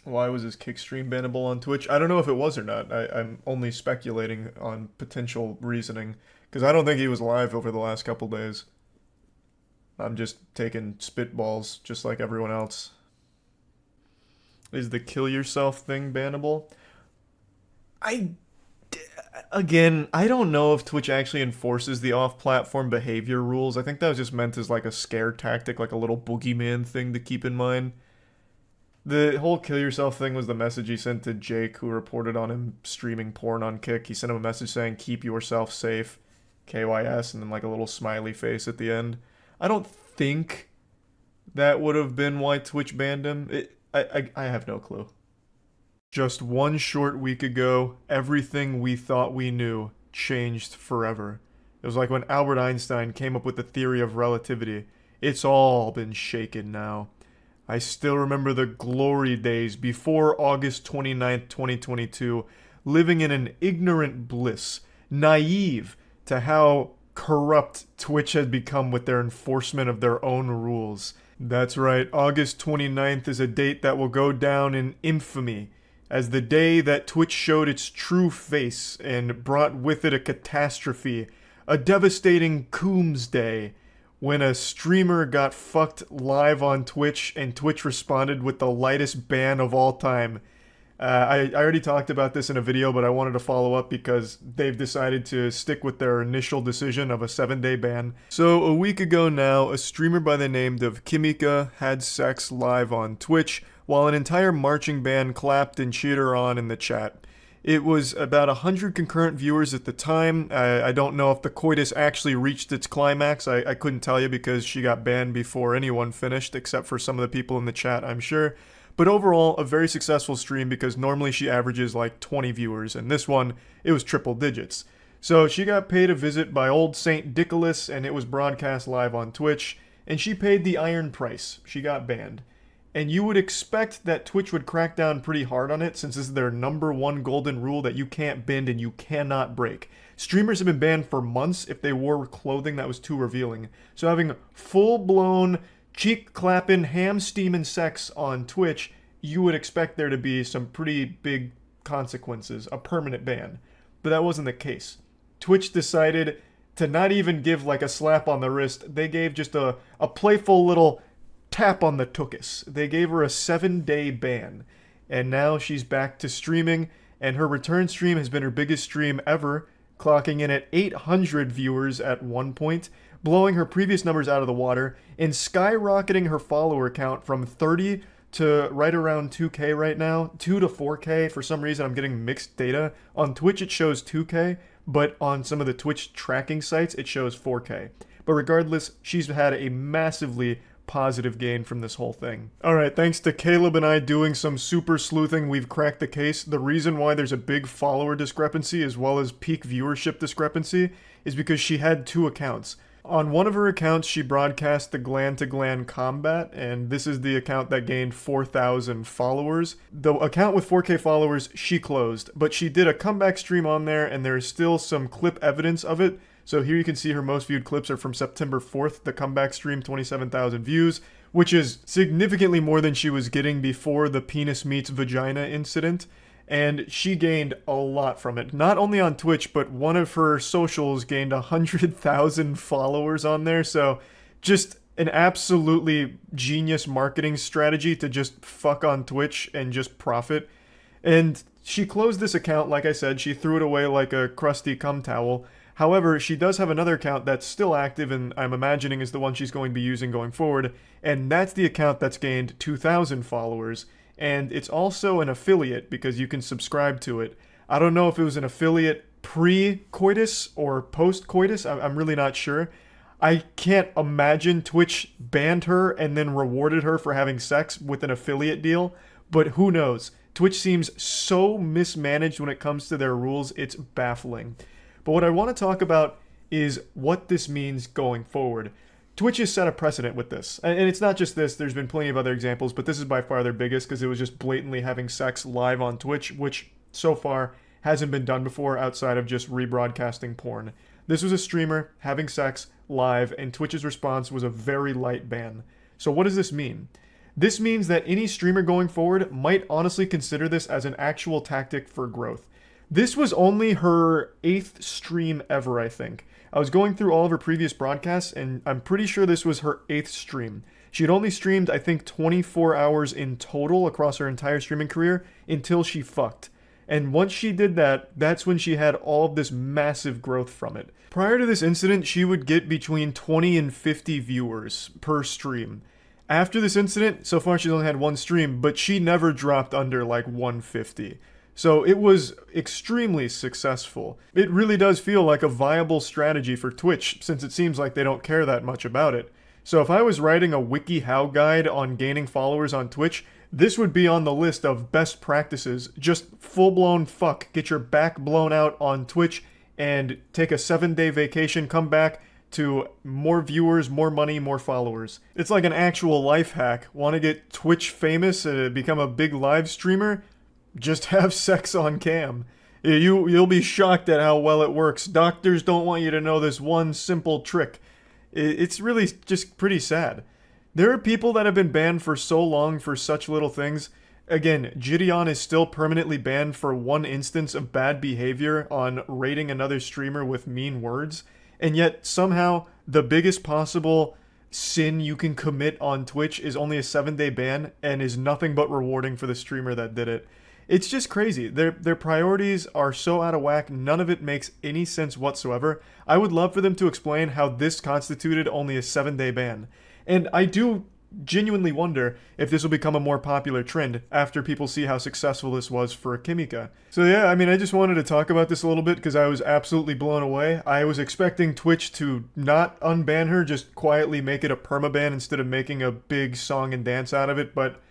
S1: Why was his Kick stream bannable on Twitch? I don't know if it was or not. I'm only speculating on potential reasoning, because I don't think he was live over the last couple days. I'm just taking spitballs, just like everyone else. Is the kill yourself thing bannable? Again, I don't know if Twitch actually enforces the off-platform behavior rules. I think that was just meant as like a scare tactic, like a little boogeyman thing to keep in mind. The whole kill yourself thing was the message he sent to Jake, who reported on him streaming porn on Kick. He sent him a message saying, keep yourself safe. KYS, and then like a little smiley face at the end. I don't think that would have been why Twitch banned him. I have no clue. Just one short week ago, everything we thought we knew changed forever. It was like when Albert Einstein came up with the theory of relativity. It's all been shaken now. I still remember the glory days before August 29th, 2022, living in an ignorant bliss, naive to how corrupt Twitch had become with their enforcement of their own rules. That's right, August 29th is a date that will go down in infamy as the day that Twitch showed its true face and brought with it a catastrophe, a devastating Coombs Day, when a streamer got fucked live on Twitch and Twitch responded with the lightest ban of all time. I already talked about this in a video, but I wanted to follow up because they've decided to stick with their initial decision of a 7-day ban. So a week ago now, a streamer by the name of Kimika had sex live on Twitch, while an entire marching band clapped and cheered her on in the chat. It was about 100 concurrent viewers at the time. I don't know if the coitus actually reached its climax. I couldn't tell you because she got banned before anyone finished, except for some of the people in the chat, I'm sure. But overall, a very successful stream because normally she averages like 20 viewers, and this one, it was triple digits. So she got paid a visit by old Saint Nicholas, and it was broadcast live on Twitch, and she paid the iron price. She got banned. And you would expect that Twitch would crack down pretty hard on it, since this is their #1 golden rule that you can't bend and you cannot break. Streamers have been banned for months if they wore clothing that was too revealing. So having full-blown, cheek-clapping, ham-steaming sex on Twitch, you would expect there to be some pretty big consequences, a permanent ban. But that wasn't the case. Twitch decided to not even give like a slap on the wrist. They gave just a playful little tap on the tuchus. They gave her a 7-day ban, and now she's back to streaming, and her return stream has been her biggest stream ever, clocking in at 800 viewers at one point, blowing her previous numbers out of the water, and skyrocketing her follower count from 30 to right around 2K right now, 2 to 4K. For some reason, I'm getting mixed data. On Twitch, it shows 2K, but on some of the Twitch tracking sites, it shows 4K. But regardless, she's had a massively positive gain from this whole thing. Alright, thanks to Caleb and I doing some super sleuthing, we've cracked the case. The reason why there's a big follower discrepancy as well as peak viewership discrepancy is because she had 2 accounts. On one of her accounts, she broadcast the gland-to-gland combat, and this is the account that gained 4,000 followers. The account with 4K followers, she closed, but she did a comeback stream on there, and there's still some clip evidence of it. So here you can see her most viewed clips are from September 4th, the comeback stream, 27,000 views, which is significantly more than she was getting before the penis meets vagina incident. And she gained a lot from it. Not only on Twitch, but one of her socials gained 100,000 followers on there. So just an absolutely genius marketing strategy to just fuck on Twitch and just profit. And she closed this account, like I said, she threw it away like a crusty cum towel. However, she does have another account that's still active, and I'm imagining is the one she's going to be using going forward, and that's the account that's gained 2,000 followers, and it's also an affiliate because you can subscribe to it. I don't know if it was an affiliate pre-coitus or post-coitus, I'm really not sure. I can't imagine Twitch banned her and then rewarded her for having sex with an affiliate deal, but who knows? Twitch seems so mismanaged when it comes to their rules, it's baffling. But what I want to talk about is what this means going forward. Twitch has set a precedent with this. And it's not just this, there's been plenty of other examples, but this is by far their biggest because it was just blatantly having sex live on Twitch, which so far hasn't been done before outside of just rebroadcasting porn. This was a streamer having sex live, and Twitch's response was a very light ban. So what does this mean? This means that any streamer going forward might honestly consider this as an actual tactic for growth. This was only her 8th stream ever, I think. I was going through all of her previous broadcasts, and I'm pretty sure this was her 8th stream. She had only streamed, I think, 24 hours in total across her entire streaming career until she fucked. And once she did that, that's when she had all of this massive growth from it. Prior to this incident, she would get between 20 and 50 viewers per stream. After this incident, so far she's only had 1 stream, but she never dropped under like 150. So it was extremely successful. It really does feel like a viable strategy for Twitch, since it seems like they don't care that much about it. So if I was writing a WikiHow guide on gaining followers on Twitch, this would be on the list of best practices. Just full-blown fuck. Get your back blown out on Twitch and take a 7-day vacation, come back to more viewers, more money, more followers. It's like an actual life hack. Want to get Twitch famous and become a big live streamer? Just have sex on cam. You'll be shocked at how well it works. Doctors don't want you to know this one simple trick. It's really just pretty sad. There are people that have been banned for so long for such little things. Again, Gideon is still permanently banned for one instance of bad behavior on rating another streamer with mean words, and yet somehow the biggest possible sin you can commit on Twitch is only a 7-day ban and is nothing but rewarding for the streamer that did it. It's just crazy. Their priorities are so out of whack, none of it makes any sense whatsoever. I would love for them to explain how this constituted only a 7-day ban. And I do genuinely wonder if this will become a more popular trend after people see how successful this was for Kimika. So yeah, I mean, I just wanted to talk about this a little bit because I was absolutely blown away. I was expecting Twitch to not unban her, just quietly make it a permaban instead of making a big song and dance out of it, but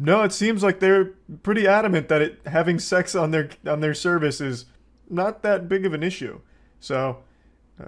S1: no, it seems like they're pretty adamant that having sex on their service is not that big of an issue. So,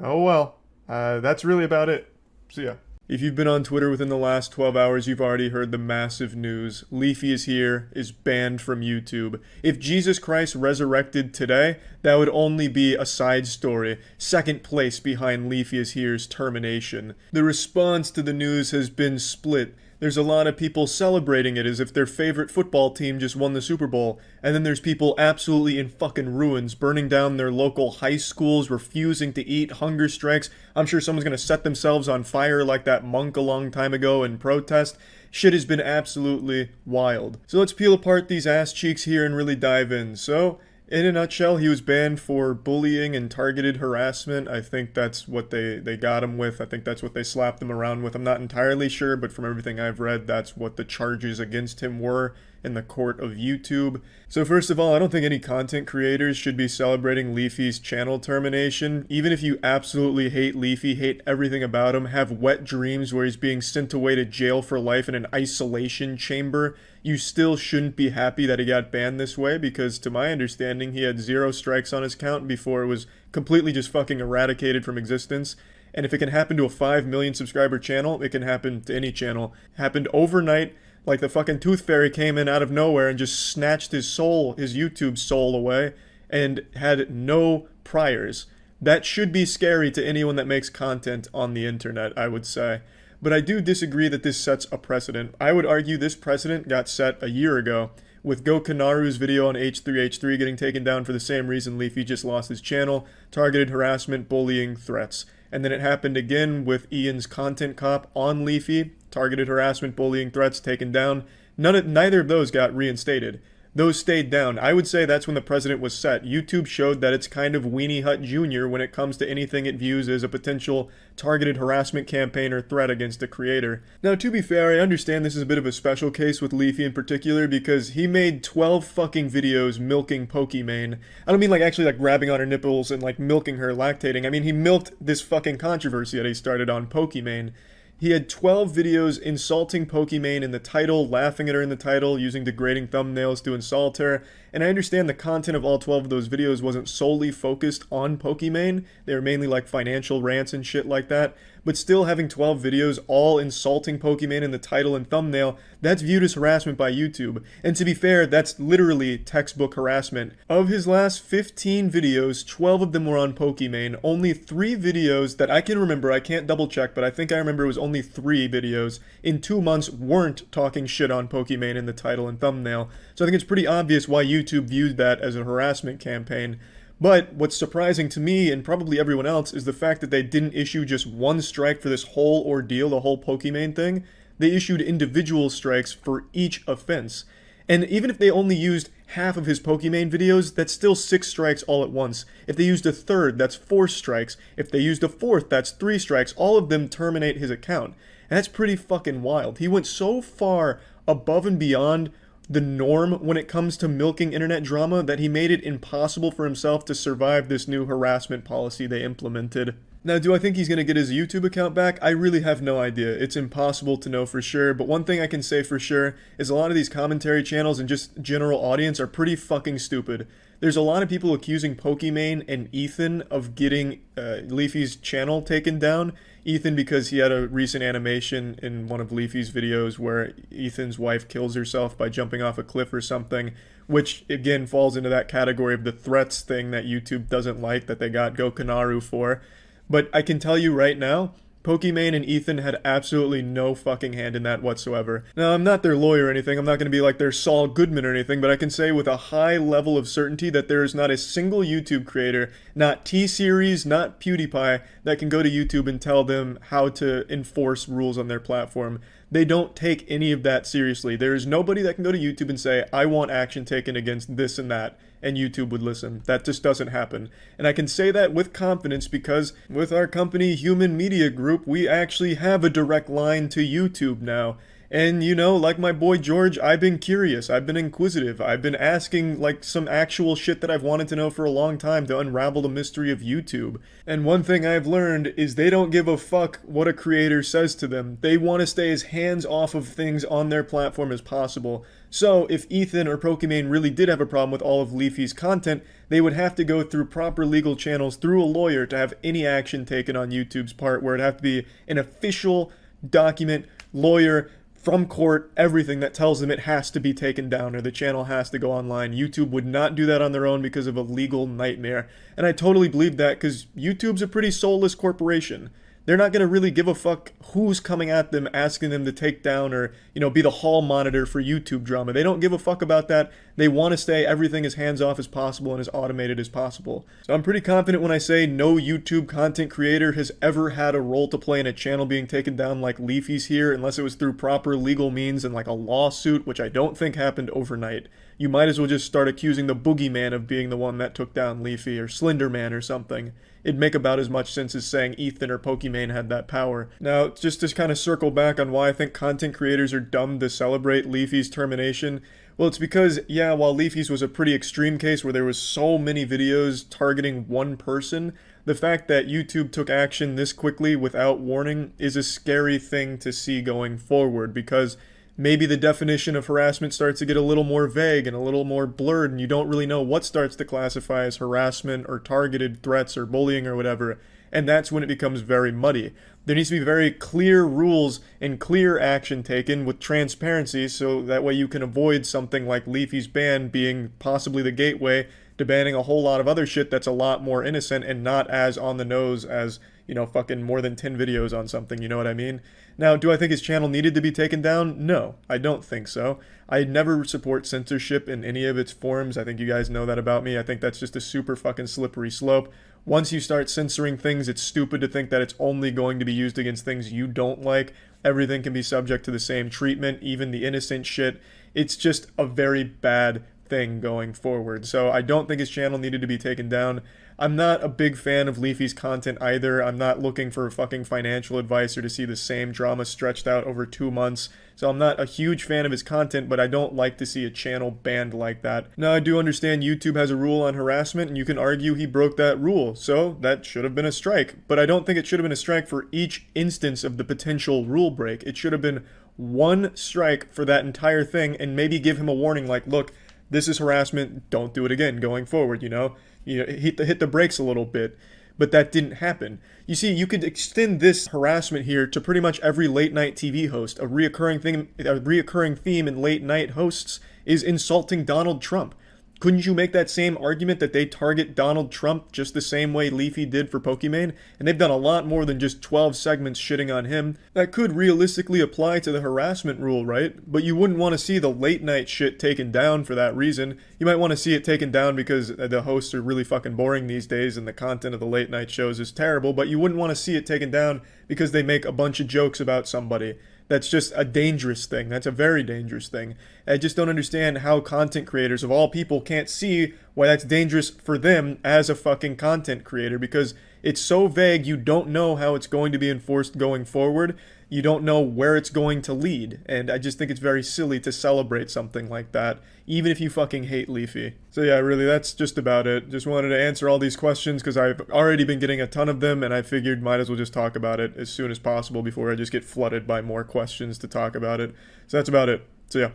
S1: oh well, that's really about it. See ya. If you've been on Twitter within the last 12 hours, you've already heard the massive news. Leafy is here, is banned from YouTube. If Jesus Christ resurrected today, that would only be a side story. Second place behind Leafy is here's termination. The response to the news has been split. There's a lot of people celebrating it as if their favorite football team just won the Super Bowl. And then there's people absolutely in fucking ruins, burning down their local high schools, refusing to eat, hunger strikes. I'm sure someone's gonna set themselves on fire like that monk a long time ago in protest. Shit has been absolutely wild. So let's peel apart these ass cheeks here and really dive in. So, in a nutshell, he was banned for bullying and targeted harassment. I think that's what they got him with. I think that's what they slapped him around with. I'm not entirely sure, but from everything I've read, that's what the charges against him were in the court of YouTube. So first of all, I don't think any content creators should be celebrating Leafy's channel termination. Even if you absolutely hate Leafy, hate everything about him, have wet dreams where he's being sent away to jail for life in an isolation chamber, you still shouldn't be happy that he got banned this way, because to my understanding, he had 0 strikes on his count before it was completely just fucking eradicated from existence. And if it can happen to a 5 million subscriber channel, it can happen to any channel. Happened overnight, like the fucking Tooth Fairy came in out of nowhere and just snatched his soul, his YouTube soul away, and had no priors. That should be scary to anyone that makes content on the internet, I would say. But I do disagree that this sets a precedent. I would argue this precedent got set a year ago, with Gokanaru's video on H3H3 getting taken down for the same reason Leafy just lost his channel: targeted harassment, bullying, threats. And then it happened again with Ian's Content Cop on Leafy: targeted harassment, bullying, threats, taken down. Neither of those got reinstated. Those stayed down. I would say that's when the precedent was set. YouTube showed that it's kind of Weenie Hut Jr. when it comes to anything it views as a potential targeted harassment campaign or threat against a creator. Now, to be fair, I understand this is a bit of a special case with Leafy in particular, because he made 12 fucking videos milking Pokimane. I don't mean like actually like grabbing on her nipples and like milking her, lactating. I mean, he milked this fucking controversy that he started on Pokimane. He had 12 videos insulting Pokimane in the title, laughing at her in the title, using degrading thumbnails to insult her. And I understand the content of all 12 of those videos wasn't solely focused on Pokimane. They were mainly like financial rants and shit like that. But still, having 12 videos all insulting Pokimane in the title and thumbnail, that's viewed as harassment by YouTube. And to be fair, that's literally textbook harassment. Of his last 15 videos, 12 of them were on Pokimane. Only 3 videos that I can remember, I can't double check, but I think I remember it was only 3 videos in 2 months weren't talking shit on Pokimane in the title and thumbnail. So I think it's pretty obvious why YouTube viewed that as a harassment campaign. But what's surprising to me, and probably everyone else, is the fact that they didn't issue just one strike for this whole ordeal, the whole Pokimane thing. They issued individual strikes for each offense. And even if they only used half of his Pokimane videos, that's still 6 strikes all at once. If they used a third, that's 4 strikes. If they used a fourth, that's 3 strikes. All of them terminate his account. And that's pretty fucking wild. He went so far above and beyond the norm when it comes to milking internet drama that he made it impossible for himself to survive this new harassment policy they implemented. Now, do I think he's going to get his YouTube account back? I really have no idea. It's impossible to know for sure, but one thing I can say for sure is a lot of these commentary channels and just general audience are pretty fucking stupid. There's a lot of people accusing Pokimane and Ethan of getting Leafy's channel taken down. Ethan because he had a recent animation in one of Leafy's videos where Ethan's wife kills herself by jumping off a cliff or something, which again falls into that category of the threats thing that YouTube doesn't like that they got Gokanaru for. But I can tell you right now, Pokimane and Ethan had absolutely no fucking hand in that whatsoever. Now, I'm not their lawyer or anything, I'm not going to be like their Saul Goodman or anything, but I can say with a high level of certainty that there is not a single YouTube creator, not T-Series, not PewDiePie, that can go to YouTube and tell them how to enforce rules on their platform. They don't take any of that seriously. There is nobody that can go to YouTube and say, I want action taken against this and that, and YouTube would listen. That just doesn't happen. And I can say that with confidence because with our company, Human Media Group, we actually have a direct line to YouTube now. And, you know, like my boy George, I've been curious, I've been inquisitive, I've been asking, like, some actual shit that I've wanted to know for a long time to unravel the mystery of YouTube. And one thing I've learned is they don't give a fuck what a creator says to them. They want to stay as hands off of things on their platform as possible. So, if Ethan or Pokimane really did have a problem with all of Leafy's content, they would have to go through proper legal channels through a lawyer to have any action taken on YouTube's part, where it'd have to be an official document, lawyer, from court, everything that tells them it has to be taken down or the channel has to go online. YouTube would not do that on their own because of a legal nightmare. And I totally believe that because YouTube's a pretty soulless corporation. They're not going to really give a fuck who's coming at them asking them to take down or, you know, be the hall monitor for YouTube drama. They don't give a fuck about that. They want to stay everything as hands-off as possible and as automated as possible. So I'm pretty confident when I say no YouTube content creator has ever had a role to play in a channel being taken down like Leafy's here, unless it was through proper legal means and like a lawsuit, which I don't think happened overnight. You might as well just start accusing the Boogeyman of being the one that took down Leafy or Slenderman or something. It'd make about as much sense as saying Ethan or Pokimane had that power. Now, just to kind of circle back on why I think content creators are dumb to celebrate Leafy's termination, well, it's because, yeah, while Leafy's was a pretty extreme case where there was so many videos targeting one person, the fact that YouTube took action this quickly without warning is a scary thing to see going forward, because maybe the definition of harassment starts to get a little more vague and a little more blurred, and you don't really know what starts to classify as harassment or targeted threats or bullying or whatever, and that's when it becomes very muddy. There needs to be very clear rules and clear action taken with transparency, so that way you can avoid something like Leafy's ban being possibly the gateway to banning a whole lot of other shit that's a lot more innocent and not as on the nose as, you know, fucking more than 10 videos on something, you know what I mean? Now, do I think his channel needed to be taken down? No, I don't think so. I never support censorship in any of its forms. I think you guys know that about me. I think that's just a super fucking slippery slope. Once you start censoring things, it's stupid to think that it's only going to be used against things you don't like. Everything can be subject to the same treatment, even the innocent shit. It's just a very bad thing going forward. So I don't think his channel needed to be taken down. I'm not a big fan of Leafy's content either. I'm not looking for fucking financial advice or to see the same drama stretched out over 2 months. So I'm not a huge fan of his content, but I don't like to see a channel banned like that. Now, I do understand YouTube has a rule on harassment, and you can argue he broke that rule, so that should have been a strike. But I don't think it should have been a strike for each instance of the potential rule break. It should have been one strike for that entire thing, and maybe give him a warning like, look, this is harassment, don't do it again going forward, you know? Hit the brakes a little bit. But that didn't happen. You see, you could extend this harassment here to pretty much every late night TV host. A reoccurring theme in late night hosts is insulting Donald Trump. Couldn't you make that same argument that they target Donald Trump just the same way Leafy did for Pokimane? And they've done a lot more than just 12 segments shitting on him. That could realistically apply to the harassment rule, right? But you wouldn't want to see the late night shit taken down for that reason. You might want to see it taken down because the hosts are really fucking boring these days and the content of the late night shows is terrible, but you wouldn't want to see it taken down because they make a bunch of jokes about somebody. That's just a dangerous thing. That's a very dangerous thing. I just don't understand how content creators of all people can't see why that's dangerous for them as a fucking content creator, because it's so vague you don't know how it's going to be enforced going forward. you don't know where it's going to lead. And I just think it's very silly to celebrate something like that, even if you fucking hate Leafy. So yeah, really, that's just about it. Just wanted to answer all these questions because I've already been getting a ton of them, and I figured might as well just talk about it as soon as possible before I just get flooded by more questions to talk about it. So that's about it. So yeah.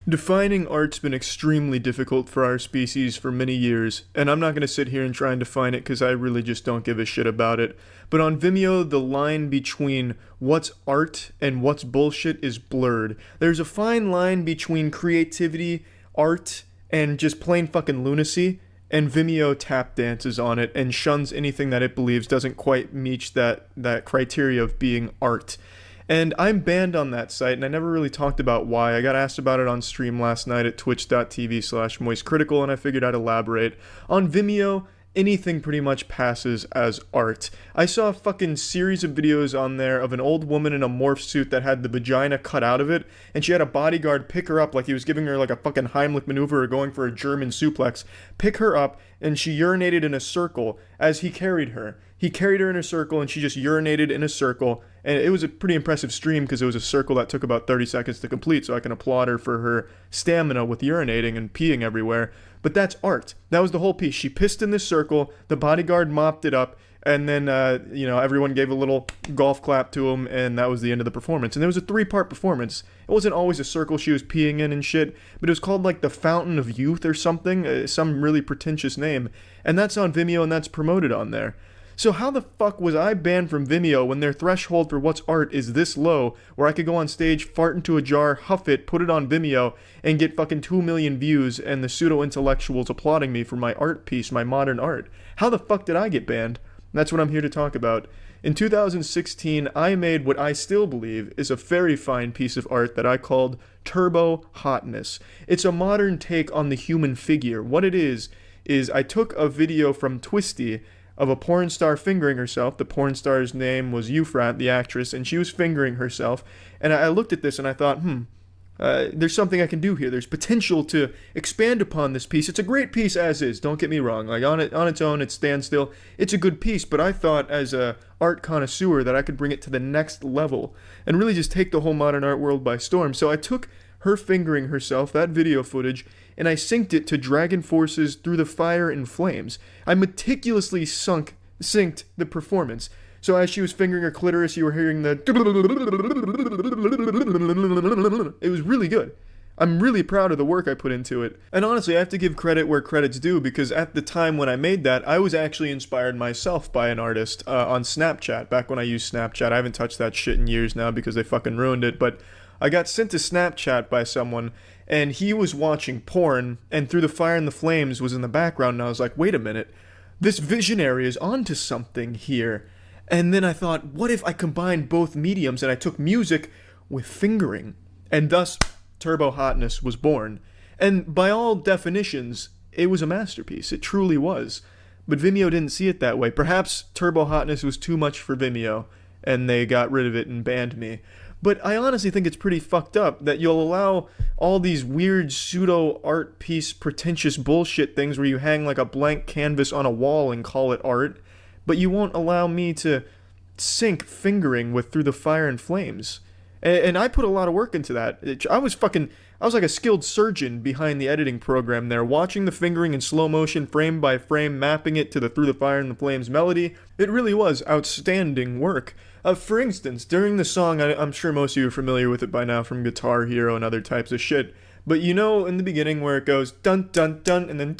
S1: Defining art's been extremely difficult for our species for many years, and I'm not going to sit here and try and define it because I really just don't give a shit about it. But on Vimeo, the line between what's art and what's bullshit is blurred. There's a fine line between creativity, art, and just plain fucking lunacy, and Vimeo tap dances on it and shuns anything that it believes doesn't quite meet that criteria of being art. And I'm banned on that site, and I never really talked about why. I got asked about it on stream last night at twitch.tv/moistcritical, and I figured I'd elaborate. On Vimeo, anything pretty much passes as art. I saw a fucking series of videos on there of an old woman in a morph suit that had the vagina cut out of it, and she had a bodyguard pick her up like he was giving her like a fucking Heimlich maneuver or going for a German suplex, pick her up, and she urinated in a circle as he carried her. He carried her in a circle, and she just urinated in a circle, and it was a pretty impressive stream because it was a circle that took about 30 seconds to complete, so I can applaud her for her stamina with urinating and peeing everywhere. But that's art. That was the whole piece. She pissed in this circle, the bodyguard mopped it up, and then, everyone gave a little golf clap to him, and that was the end of the performance. And it was a 3-part performance. It wasn't always a circle she was peeing in and shit, but it was called, like, the Fountain of Youth or something, some really pretentious name. And that's on Vimeo, and that's promoted on there. So how the fuck was I banned from Vimeo when their threshold for what's art is this low, where I could go on stage, fart into a jar, huff it, put it on Vimeo, and get fucking 2 million views and the pseudo-intellectuals applauding me for my art piece, my modern art? How the fuck did I get banned? That's what I'm here to talk about. In 2016, I made what I still believe is a very fine piece of art that I called Turbo Hotness. It's a modern take on the human figure. What it is I took a video from Twisty of a porn star fingering herself. The porn star's name was Euphrat, the actress, and she was fingering herself. And I looked at this and I thought, there's something I can do here. There's potential to expand upon this piece. It's a great piece as is, don't get me wrong. Like on its own, it stands still. It's a good piece, but I thought as a art connoisseur that I could bring it to the next level and really just take the whole modern art world by storm. So I took her fingering herself, that video footage, and I synced it to Dragon Force's Through the Fire and Flames. I meticulously synced the performance. So as she was fingering her clitoris, you were hearing the... It was really good. I'm really proud of the work I put into it. And honestly, I have to give credit where credit's due, because at the time when I made that, I was actually inspired myself by an artist on Snapchat. Back when I used Snapchat, I haven't touched that shit in years now because they fucking ruined it, but I got sent to Snapchat by someone, and he was watching porn, and Through the Fire and the Flames was in the background, and I was like, wait a minute, this visionary is onto something here. And then I thought, what if I combined both mediums and I took music with fingering? And thus, Turbo Hotness was born. And by all definitions, it was a masterpiece. It truly was. But Vimeo didn't see it that way. Perhaps Turbo Hotness was too much for Vimeo, and they got rid of it and banned me. But I honestly think it's pretty fucked up that you'll allow all these weird pseudo-art piece pretentious bullshit things where you hang like a blank canvas on a wall and call it art, but you won't allow me to sync fingering with Through the Fire and Flames. And I put a lot of work into that. I was like a skilled surgeon behind the editing program there, watching the fingering in slow motion, frame by frame, mapping it to the Through the Fire and the Flames melody. It really was outstanding work. For instance, during the song, I'm sure most of you are familiar with it by now from Guitar Hero and other types of shit, but you know in the beginning where it goes dun dun dun and then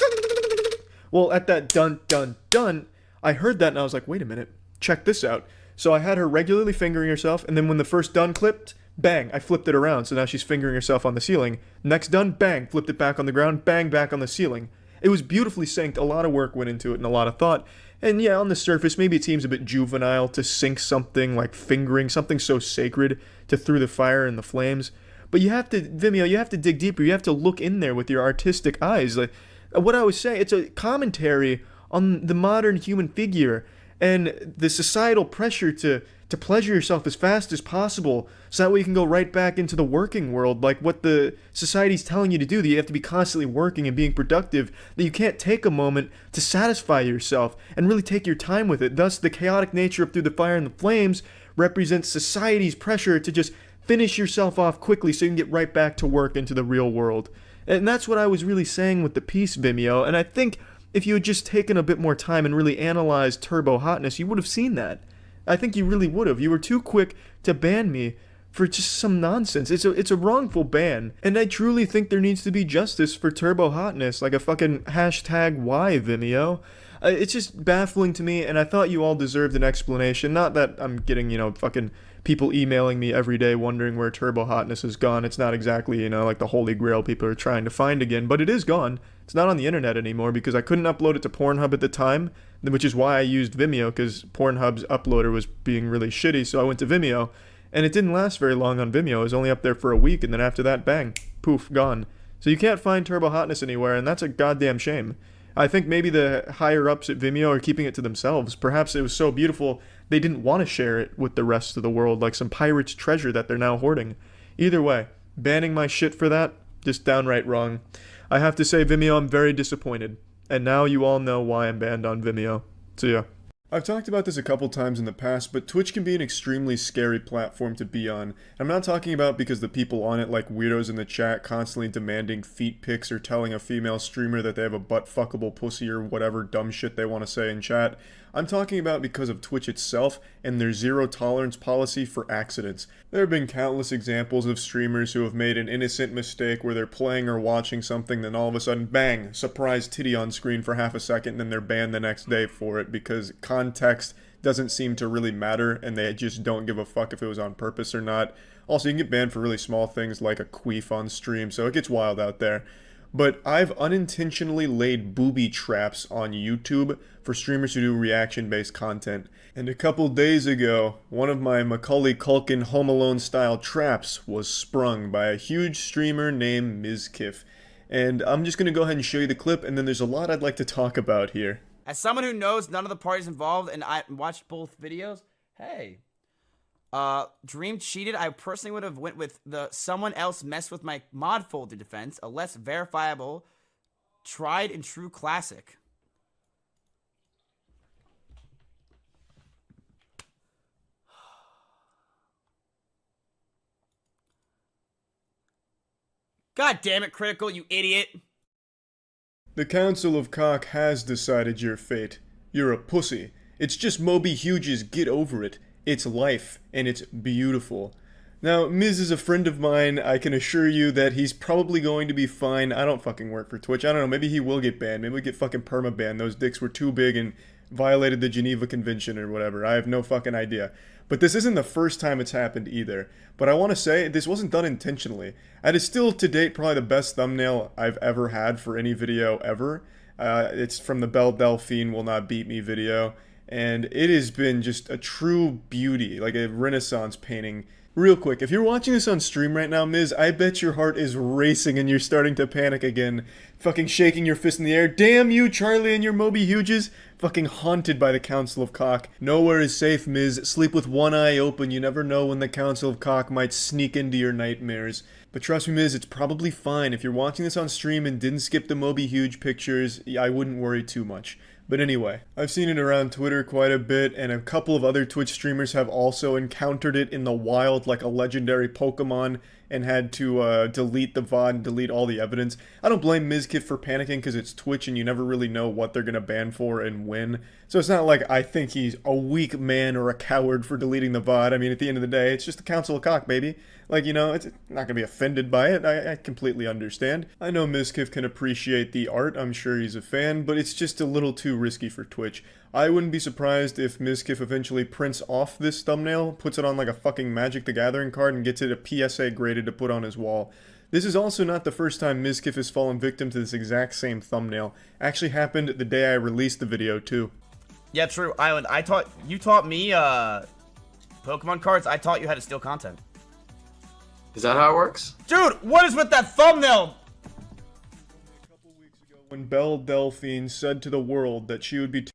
S1: well, at that dun dun dun, I heard that and I was like, wait a minute, check this out. So I had her regularly fingering herself, and then when the first dun clipped, bang, I flipped it around, so now she's fingering herself on the ceiling. Next dun, bang, flipped it back on the ground, bang, back on the ceiling. It was beautifully synced, a lot of work went into it and a lot of thought. And yeah, on the surface, maybe it seems a bit juvenile to sync something like fingering, something so sacred, to Through the Fire and the Flames. But you have to, Vimeo, you have to dig deeper, you have to look in there with your artistic eyes. Like, what I was saying, it's a commentary on the modern human figure and the societal pressure to pleasure yourself as fast as possible so that way you can go right back into the working world, like what the society's telling you to do, that you have to be constantly working and being productive, that you can't take a moment to satisfy yourself and really take your time with it. Thus, the chaotic nature of Through the Fire and the Flames represents society's pressure to just finish yourself off quickly so you can get right back to work into the real world. And that's what I was really saying with the piece, Vimeo, and I think if you had just taken a bit more time and really analyzed turbo hotness, you would have seen that. I think you really would have. You were too quick to ban me for just some nonsense. It's a wrongful ban, and I truly think there needs to be justice for turbo hotness, like a fucking hashtag why Vimeo. It's just baffling to me, and I thought you all deserved an explanation. Not that I'm getting, fucking people emailing me every day wondering where turbo hotness is gone. It's not exactly, like the holy grail people are trying to find again, but it is gone. It's not on the internet anymore because I couldn't upload it to Pornhub at the time, which is why I used Vimeo, because Pornhub's uploader was being really shitty, so I went to Vimeo. And it didn't last very long on Vimeo. It was only up there for a week, and then after that, bang, poof, gone. So you can't find turbo hotness anywhere, and that's a goddamn shame. I think maybe the higher-ups at Vimeo are keeping it to themselves. Perhaps it was so beautiful, they didn't want to share it with the rest of the world, like some pirate's treasure that they're now hoarding. Either way, banning my shit for that, just downright wrong. I have to say, Vimeo, I'm very disappointed. And now you all know why I'm banned on Vimeo. See ya. I've talked about this a couple times in the past, but Twitch can be an extremely scary platform to be on. I'm not talking about because the people on it, like weirdos in the chat, constantly demanding feet pics or telling a female streamer that they have a butt-fuckable pussy or whatever dumb shit they want to say in chat. I'm talking about because of Twitch itself and their zero-tolerance policy for accidents. There have been countless examples of streamers who have made an innocent mistake where they're playing or watching something, then all of a sudden, bang, surprise titty on screen for half a second, and then they're banned the next day for it because context doesn't seem to really matter and they just don't give a fuck if it was on purpose or not. Also, you can get banned for really small things like a queef on stream, so it gets wild out there. But I've unintentionally laid booby traps on YouTube for streamers who do reaction-based content. And a couple days ago, one of my Macaulay Culkin Home Alone style traps was sprung by a huge streamer named Mizkif. And I'm just going to go ahead and show you the clip, and then there's a lot I'd like to talk about here.
S16: As someone who knows none of the parties involved and I watched both videos, hey. Dream cheated. I personally would have went with the someone else messed with my mod folder defense, a less verifiable, tried and true classic. God damn it, Critical, you idiot.
S1: The Council of Cock has decided your fate. You're a pussy. It's just Moby Huge's Get Over It. It's life, and it's beautiful. Now, Miz is a friend of mine. I can assure you that he's probably going to be fine. I don't fucking work for Twitch. I don't know, maybe he will get banned. Maybe we'll get fucking perma-banned. Those dicks were too big and violated the Geneva Convention or whatever. I have no fucking idea. But this isn't the first time it's happened either. But I want to say, this wasn't done intentionally. It is still, to date, probably the best thumbnail I've ever had for any video ever. It's from the Belle Delphine Will Not Beat Me video. And it has been just a true beauty, like a Renaissance painting. Real quick, if you're watching this on stream right now, Miz, I bet your heart is racing and you're starting to panic again. Fucking shaking your fist in the air. Damn you, Charlie and your Moby Huges. Fucking haunted by the Council of Cock. Nowhere is safe, Miz. Sleep with one eye open. You never know when the Council of Cock might sneak into your nightmares. But trust me, Miz, it's probably fine. If you're watching this on stream and didn't skip the Moby Huge pictures, I wouldn't worry too much. But anyway, I've seen it around Twitter quite a bit, and a couple of other Twitch streamers have also encountered it in the wild like a legendary Pokemon and had to delete the VOD and delete all the evidence. I don't blame Mizkit for panicking because it's Twitch and you never really know what they're going to ban for and when. So it's not like I think he's a weak man or a coward for deleting the VOD. I mean, at the end of the day, it's just the Council of Cock, baby. Like, you know, it's not going to be offended by it. I completely understand. I know Mizkif can appreciate the art. I'm sure he's a fan, but it's just a little too risky for Twitch. I wouldn't be surprised if Mizkif eventually prints off this thumbnail, puts it on like a fucking Magic the Gathering card, and gets it a PSA graded to put on his wall. This is also not the first time Mizkif has fallen victim to this exact same thumbnail. Actually happened the day I released the video, too.
S16: Yeah, true. Island, you taught me, Pokemon cards. I taught you how to steal content.
S20: Is that how it works?
S16: Dude, what is with that thumbnail?
S1: A couple weeks ago, when Belle Delphine said to the world that she would be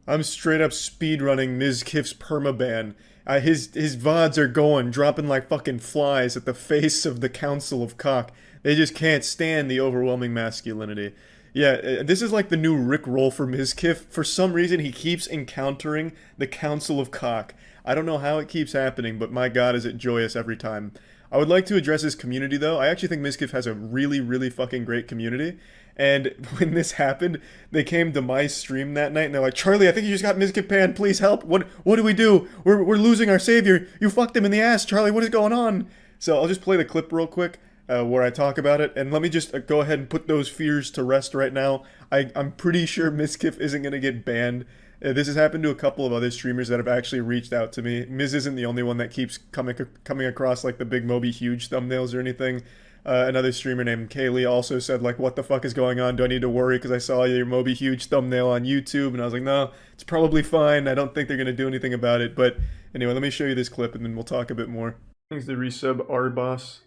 S1: I'm straight up speedrunning Mizkif's permaban. His VODs are going, dropping like fucking flies at the face of the Council of Cock. They just can't stand the overwhelming masculinity. Yeah, this is like the new Rick roll for Mizkif. For some reason, he keeps encountering the Council of Cock. I don't know how it keeps happening, but my god is it joyous every time. I would like to address his community, though. I actually think Mizkif has a really, really fucking great community. And when this happened, they came to my stream that night, and they're like, Charlie, I think you just got Mizkif banned. Please help. What do we do? We're losing our savior. You fucked him in the ass, Charlie. What is going on? So I'll just play the clip real quick. Where I talk about it, and let me just go ahead and put those fears to rest right now. I'm pretty sure Mizkif isn't going to get banned. This has happened to a couple of other streamers that have actually reached out to me. Miz isn't the only one that keeps coming across like the big Moby Huge thumbnails or anything. Another streamer named Kaylee also said like, what the fuck is going on? Do I need to worry because I saw your Moby Huge thumbnail on YouTube? And I was like, no, it's probably fine. I don't think they're going to do anything about it. But anyway, let me show you this clip and then we'll talk a bit more. Thanks to resub R-Boss.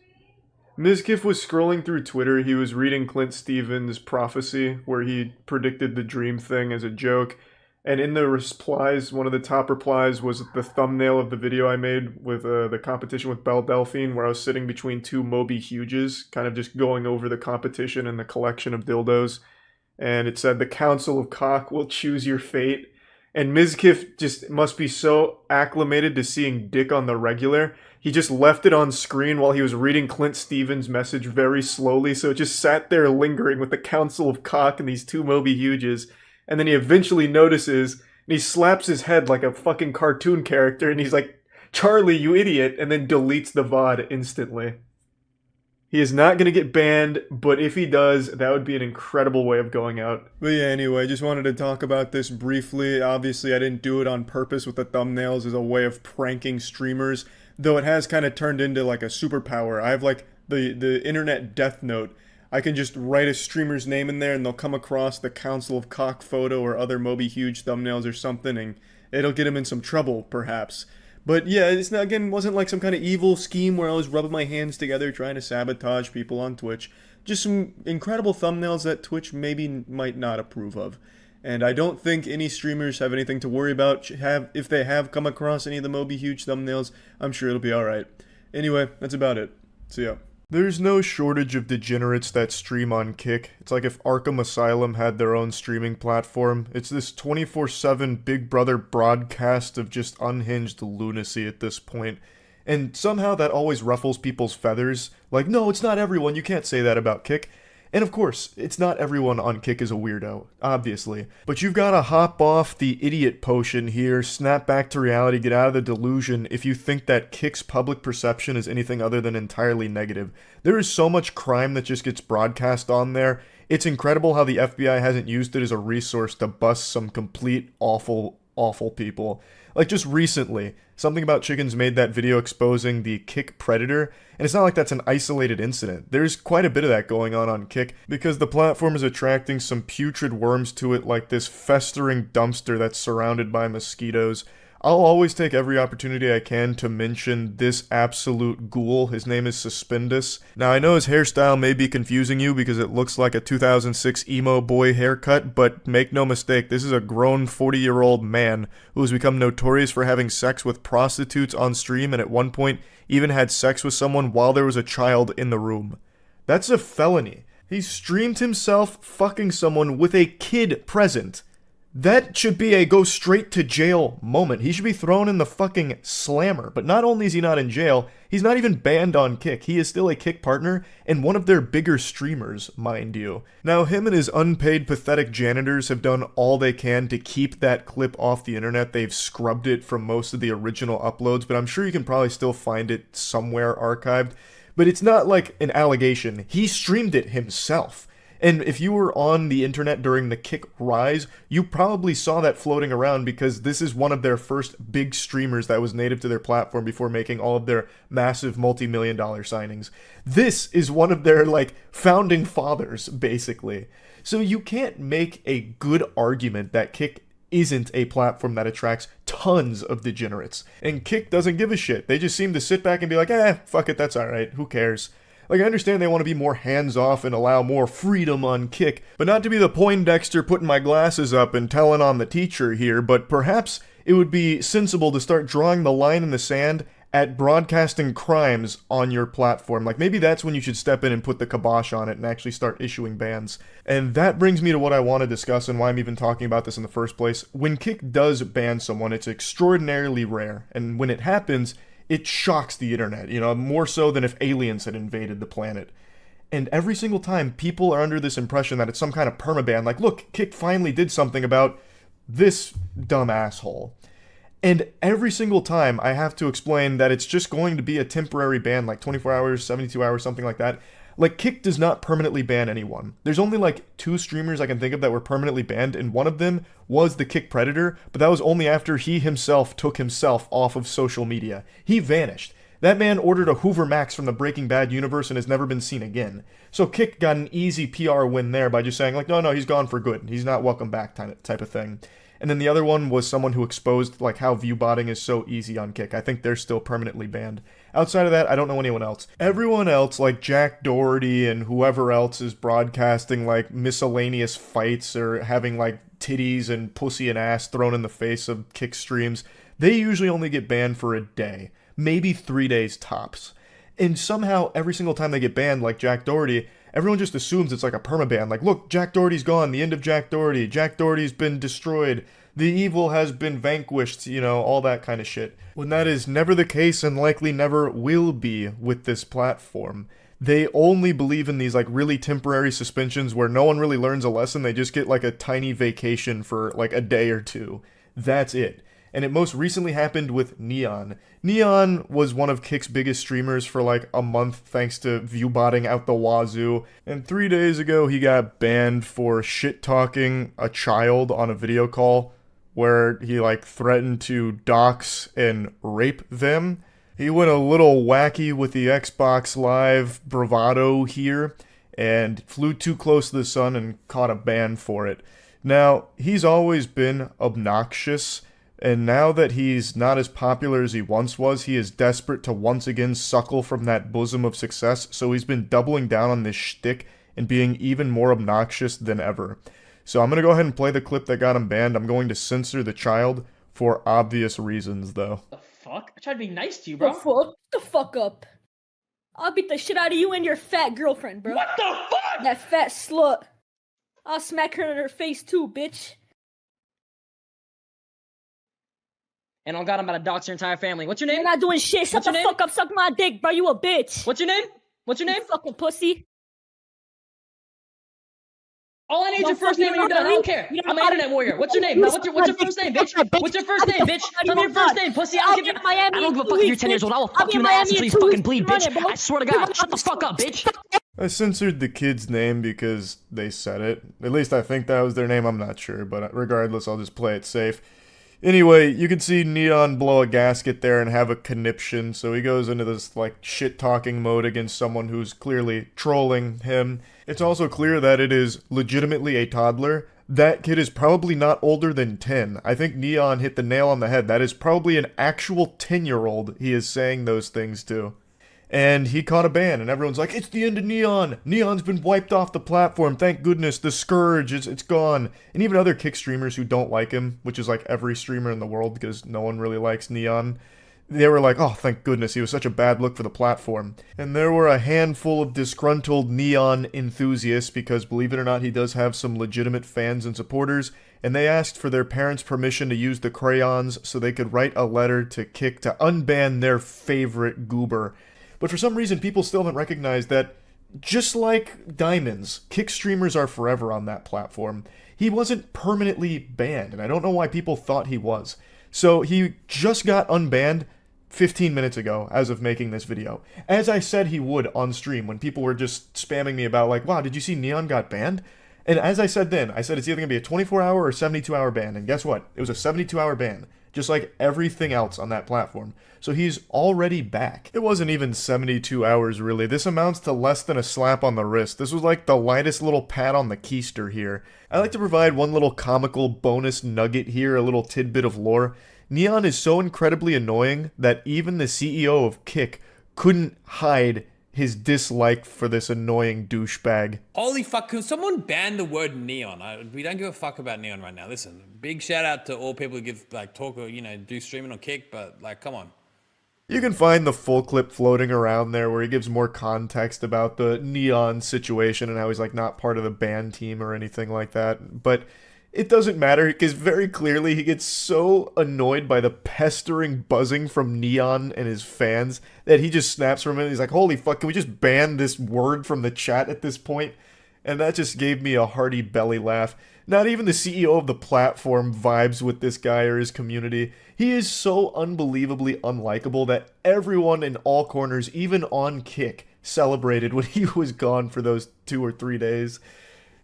S1: Mizkif was scrolling through Twitter. He was reading Clint Stevens' prophecy where he predicted the dream thing as a joke. And in the replies, one of the top replies was the thumbnail of the video I made with the competition with Belle Delphine, where I was sitting between two Moby Huges, kind of just going over the competition and the collection of dildos. And it said, the Council of Cock will choose your fate. And Mizkif just must be so acclimated to seeing dick on the regular. He just left it on screen while he was reading Clint Stevens' message very slowly, so it just sat there lingering with the Council of Cock and these two Moby Huges. And then he eventually notices, and he slaps his head like a fucking cartoon character, and he's like, Charlie, you idiot, and then deletes the VOD instantly. He is not going to get banned, but if he does, that would be an incredible way of going out. But yeah, anyway, I just wanted to talk about this briefly. Obviously, I didn't do it on purpose with the thumbnails as a way of pranking streamers, though it has kind of turned into like a superpower. I have like the internet death note. I can just write a streamer's name in there and they'll come across the Council of Cock photo or other Moby Huge thumbnails or something, and it'll get him in some trouble, perhaps. But yeah, it's not, again, wasn't like some kind of evil scheme where I was rubbing my hands together trying to sabotage people on Twitch. Just some incredible thumbnails that Twitch maybe might not approve of. And I don't think any streamers have anything to worry about. If they have come across any of the Moby Huge thumbnails, I'm sure it'll be alright. Anyway, that's about it. See ya. There's no shortage of degenerates that stream on Kick. It's like if Arkham Asylum had their own streaming platform. It's this 24/7 Big Brother broadcast of just unhinged lunacy at this point. And somehow that always ruffles people's feathers. Like, no, it's not everyone, you can't say that about Kick. And of course, it's not everyone on Kick is a weirdo, obviously. But you've got to hop off the idiot potion here, snap back to reality, get out of the delusion if you think that Kick's public perception is anything other than entirely negative. There is so much crime that just gets broadcast on there. It's incredible how the FBI hasn't used it as a resource to bust some complete awful people. Like just recently, Something About Chickens made that video exposing the Kick Predator, and it's not like that's an isolated incident. There's quite a bit of that going on Kick, because the platform is attracting some putrid worms to it like this festering dumpster that's surrounded by mosquitoes. I'll always take every opportunity I can to mention this absolute ghoul. His name is Suspendus. Now, I know his hairstyle may be confusing you because it looks like a 2006 emo boy haircut, but make no mistake, this is a grown 40-year-old man who has become notorious for having sex with prostitutes on stream and at one point even had sex with someone while there was a child in the room. That's a felony. He streamed himself fucking someone with a kid present. That should be a go straight to jail moment. He should be thrown in the fucking slammer. But not only is he not in jail, he's not even banned on Kick. He is still a Kick partner and one of their bigger streamers, mind you. Now, him and his unpaid pathetic janitors have done all they can to keep that clip off the internet. They've scrubbed it from most of the original uploads, but I'm sure you can probably still find it somewhere archived. But it's not like an allegation. He streamed it himself. And if you were on the internet during the Kick rise, you probably saw that floating around because this is one of their first big streamers that was native to their platform before making all of their massive multi-million-dollar signings. This is one of their, founding fathers, basically. So you can't make a good argument that Kick isn't a platform that attracts tons of degenerates. And Kick doesn't give a shit. They just seem to sit back and be like, fuck it, that's alright, who cares? I understand they want to be more hands-off and allow more freedom on Kick, but not to be the Poindexter putting my glasses up and telling on the teacher here, but perhaps it would be sensible to start drawing the line in the sand at broadcasting crimes on your platform. Like, maybe that's when you should step in and put the kibosh on it and actually start issuing bans. And that brings me to what I want to discuss and why I'm even talking about this in the first place. When Kick does ban someone, it's extraordinarily rare. And when it happens, it shocks the internet, you know, more so than if aliens had invaded the planet. And every single time, people are under this impression that it's some kind of permaban. Like, look, Kick finally did something about this dumb asshole. And every single time I have to explain that it's just going to be a temporary ban, like 24 hours, 72 hours, something like that. Like, Kick does not permanently ban anyone. There's only like 2 streamers I can think of that were permanently banned, and one of them was the Kick Predator, but that was only after he himself took himself off of social media. He vanished. That man ordered a Hoover Max from the Breaking Bad universe and has never been seen again. So Kick got an easy PR win there by just saying, like, no, he's gone for good. He's not welcome back type of thing. And then the other one was someone who exposed like how view botting is so easy on Kick. I think they're still permanently banned. Outside of that, I don't know anyone else. Everyone else, like Jack Doherty and whoever else is broadcasting like miscellaneous fights or having like titties and pussy and ass thrown in the face of Kick streams, they usually only get banned for a day, maybe 3 days tops. And somehow every single time they get banned, like Jack Doherty, everyone just assumes it's like a permaban. Like, look, Jack Doherty's gone. The end of Jack Doherty. Jack Doherty's been destroyed. The evil has been vanquished. You know, all that kind of shit. When that is never the case and likely never will be with this platform. They only believe in these like really temporary suspensions where no one really learns a lesson. They just get like a tiny vacation for like a day or two. That's it. And it most recently happened with Neon. Neon was one of Kick's biggest streamers for like a month thanks to viewbotting out the wazoo. And 3 days ago he got banned for shit-talking a child on a video call where he like threatened to dox and rape them. He went a little wacky with the Xbox Live bravado here and flew too close to the sun and caught a ban for it. Now, he's always been obnoxious. And now that he's not as popular as he once was, he is desperate to once again suckle from that bosom of success, so he's been doubling down on this shtick and being even more obnoxious than ever. So I'm going to go ahead and play the clip that got him banned. I'm going to censor the child for obvious reasons, though.
S5: The fuck? I tried to be nice to you, bro.
S8: The fuck up. I'll beat the shit out of you and your fat girlfriend, bro.
S5: What the fuck?
S8: That fat slut. I'll smack her in her face too, bitch.
S5: And on God, I'm about to dox your entire family. What's your name?
S8: You're not doing shit. Shut the fuck up. Suck my dick, bro. You a bitch.
S5: What's your name? What's your name?
S8: You fucking pussy.
S5: All I need is your first name and you're done. I don't care. I'm an internet warrior. What's your name? What's your first name, bitch? What's your first name, bitch? Tell me your first name, pussy. I don't give a fuck if you're 10 years old. I will fuck you in the ass until you fucking bleed, bitch. I swear to God. Shut the fuck up, bitch.
S1: I censored the kid's name because they said it. At least I think that was their name. I'm not sure. But regardless, I'll just play it safe. Anyway, you can see Neon blow a gasket there and have a conniption, so he goes into this, like, shit-talking mode against someone who's clearly trolling him. It's also clear that it is legitimately a toddler. That kid is probably not older than 10. I think Neon hit the nail on the head. That is probably an actual 10-year-old he is saying those things to. And he caught a ban, and everyone's like, it's the end of Neon! Neon's been wiped off the platform, thank goodness, the scourge, it's gone. And even other Kick streamers who don't like him, which is like every streamer in the world because no one really likes Neon, they were like, oh, thank goodness, he was such a bad look for the platform. And there were a handful of disgruntled Neon enthusiasts, because believe it or not, he does have some legitimate fans and supporters, and they asked for their parents' permission to use the crayons so they could write a letter to Kick to unban their favorite goober. But for some reason, people still haven't recognized that, just like Diamonds, Kick streamers are forever on that platform. He wasn't permanently banned, and I don't know why people thought he was. So he just got unbanned 15 minutes ago, as of making this video. As I said he would on stream, when people were just spamming me about like, wow, did you see Neon got banned? And as I said then, I said it's either going to be a 24-hour or 72-hour ban, and guess what? It was a 72-hour ban. Just like everything else on that platform. So he's already back. It wasn't even 72 hours really. This amounts to less than a slap on the wrist. This was like the lightest little pat on the keister here. I like to provide one little comical bonus nugget here, a little tidbit of lore. Neon is so incredibly annoying that even the CEO of Kick couldn't hide his dislike for this annoying douchebag.
S10: Holy fuck, can someone ban the word neon? We don't give a fuck about neon right now. Listen, big shout out to all people who give, like, talk or, you know, do streaming on Kick, but, like, come on.
S1: You can find the full clip floating around there where he gives more context about the Neon situation and how he's like not part of the band team or anything like that. But it doesn't matter because very clearly he gets so annoyed by the pestering buzzing from Neon and his fans that he just snaps from it. He's like, holy fuck, can we just ban this word from the chat at this point? And that just gave me a hearty belly laugh. Not even the CEO of the platform vibes with this guy or his community. He is so unbelievably unlikable that everyone in all corners, even on Kick, celebrated when he was gone for those 2 or 3 days.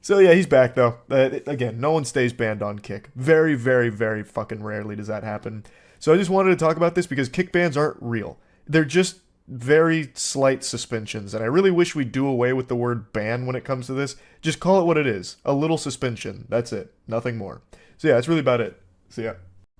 S1: So yeah, he's back though. Again, no one stays banned on Kick. Very, very, very fucking rarely does that happen. So I just wanted to talk about this because Kick bans aren't real. They're just very slight suspensions, and I really wish we'd do away with the word ban when it comes to this. Just call it what it is. A little suspension. That's it. Nothing more. So yeah, that's really about it. So yeah.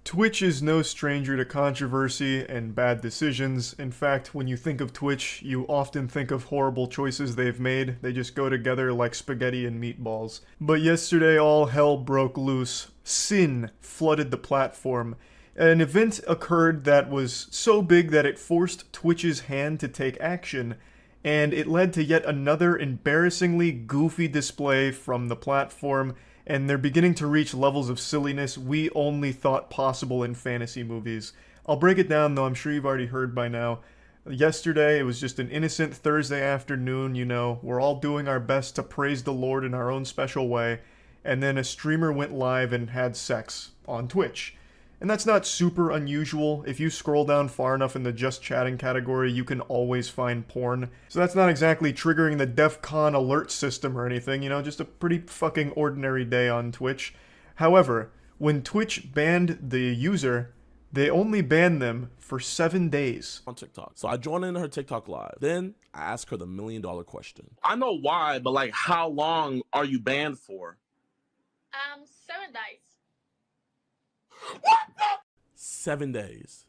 S1: Twitch is no stranger to controversy and bad decisions. In fact, when you think of Twitch, you often think of horrible choices they've made. They just go together like spaghetti and meatballs. But yesterday, all hell broke loose. Sin flooded the platform. An event occurred that was so big that it forced Twitch's hand to take action, and it led to yet another embarrassingly goofy display from the platform, and they're beginning to reach levels of silliness we only thought possible in fantasy movies. I'll break it down, though I'm sure you've already heard by now. Yesterday, it was just an innocent Thursday afternoon, you know, we're all doing our best to praise the Lord in our own special way, and then a streamer went live and had sex on Twitch. And that's not super unusual. If you scroll down far enough in the just chatting category, you can always find porn. So that's not exactly triggering the DEF CON alert system or anything, you know, just a pretty fucking ordinary day on Twitch. However, when Twitch banned the user, they only banned them for 7 days.
S9: On TikTok. So I joined in her TikTok live. Then I asked her the $1 million question. I know why, but like how long are you banned for?
S17: 7 days.
S9: 7 days.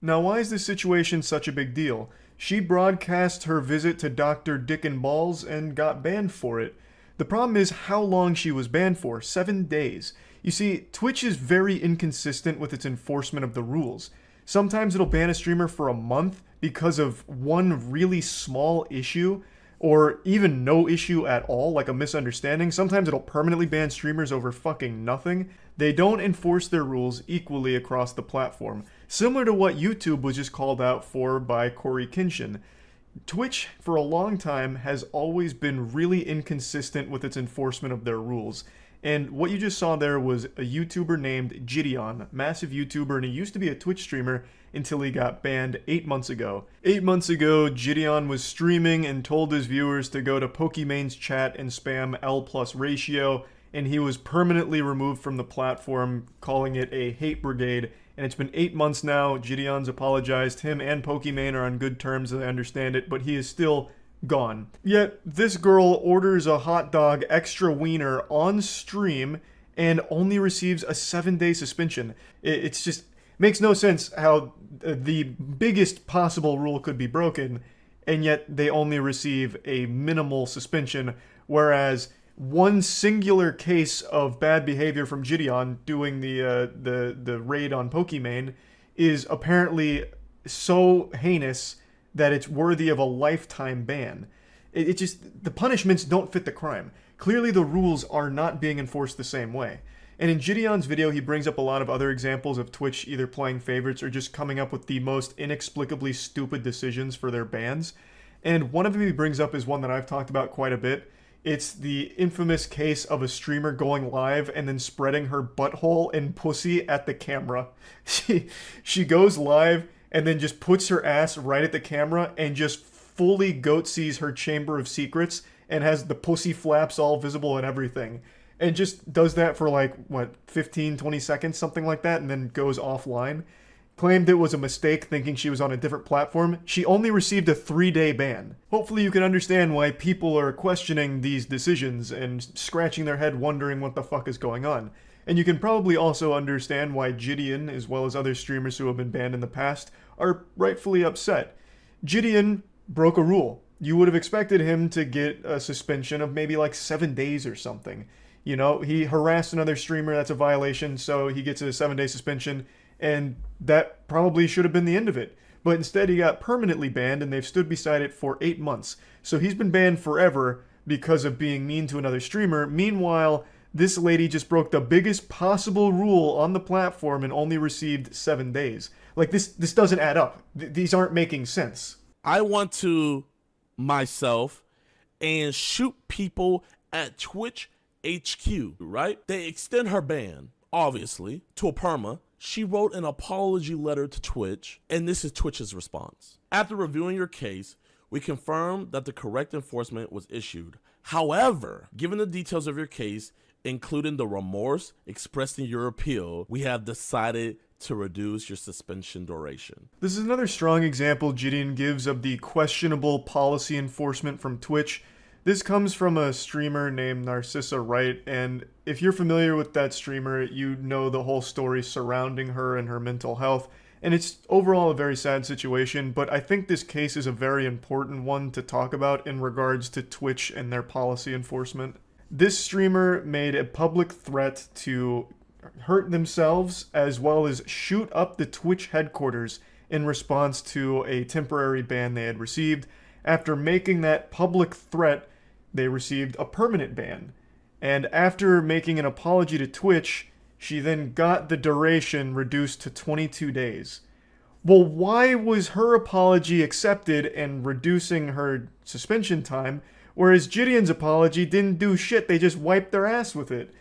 S1: Now, why is this situation such a big deal? She broadcast her visit to Dr. Dick and Balls and got banned for it. The problem is how long she was banned for, 7 days. You see, Twitch is very inconsistent with its enforcement of the rules. Sometimes it'll ban a streamer for a month because of one really small issue, or even no issue at all, like a misunderstanding. Sometimes it'll permanently ban streamers over fucking nothing. They don't enforce their rules equally across the platform. Similar to what YouTube was just called out for by Corey Kinshin. Twitch, for a long time, has always been really inconsistent with its enforcement of their rules. And what you just saw there was a YouTuber named Gideon, massive YouTuber, and he used to be a Twitch streamer until he got banned 8 months ago. 8 months ago, Gideon was streaming and told his viewers to go to Pokemon's chat and spam L+ ratio, and he was permanently removed from the platform, calling it a hate brigade. And it's been 8 months now. Gideon's apologized. Him and Pokimane are on good terms, as I understand it, but he is still gone. Yet, this girl orders a hot dog extra wiener on stream and only receives a 7-day suspension. It's just makes no sense how the biggest possible rule could be broken, and yet they only receive a minimal suspension, whereas one singular case of bad behavior from Gideon doing the raid on Pokimane is apparently so heinous that it's worthy of a lifetime ban. It just, the punishments don't fit the crime. Clearly the rules are not being enforced the same way. And in Gideon's video, he brings up a lot of other examples of Twitch either playing favorites or just coming up with the most inexplicably stupid decisions for their bans. And one of them he brings up is one that I've talked about quite a bit. It's the infamous case of a streamer going live and then spreading her butthole and pussy at the camera. She goes live and then just puts her ass right at the camera and just fully goat-sees her chamber of secrets and has the pussy flaps all visible and everything. And just does that for like, what, 15, 20 seconds, something like that, and then goes offline. Claimed it was a mistake thinking she was on a different platform. She only received a 3-day ban. Hopefully you can understand why people are questioning these decisions and scratching their head wondering what the fuck is going on. And you can probably also understand why Gideon, as well as other streamers who have been banned in the past, are rightfully upset. Gideon broke a rule. You would have expected him to get a suspension of maybe like 7 days or something. You know, he harassed another streamer, that's a violation, so he gets a 7-day suspension, and that probably should have been the end of it. but instead he got permanently banned, and they've stood beside it for 8 months. So he's been banned forever because of being mean to another streamer. Meanwhile, this lady just broke the biggest possible rule on the platform and only received 7 days. Like, this doesn't add up. These aren't making sense.
S9: I want to myself and shoot people at Twitch HQ, right? They extend her ban, obviously, to a perma. She wrote an apology letter to Twitch, and this is Twitch's response. After reviewing your case, we confirm that the correct enforcement was issued. However, given the details of your case, including the remorse expressed in your appeal, we have decided to reduce your suspension duration.
S1: This is another strong example Gideon gives of the questionable policy enforcement from Twitch. This comes from a streamer named Narcissa Wright, and if you're familiar with that streamer, you know the whole story surrounding her and her mental health, and it's overall a very sad situation, but I think this case is a very important one to talk about in regards to Twitch and their policy enforcement. This streamer made a public threat to hurt themselves as well as shoot up the Twitch headquarters in response to a temporary ban they had received. After making that public threat, they received a permanent ban. And after making an apology to Twitch, she then got the duration reduced to 22 days. Well, why was her apology accepted and reducing her suspension time, whereas Gideon's apology didn't do shit, they just wiped their ass with it?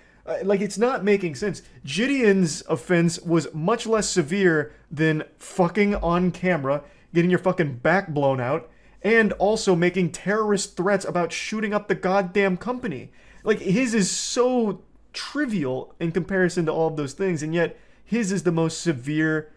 S1: Like, it's not making sense. Gideon's offense was much less severe than fucking on camera, getting your fucking back blown out, and also making terrorist threats about shooting up the goddamn company. Like, his is so trivial in comparison to all of those things, and yet his is the most severe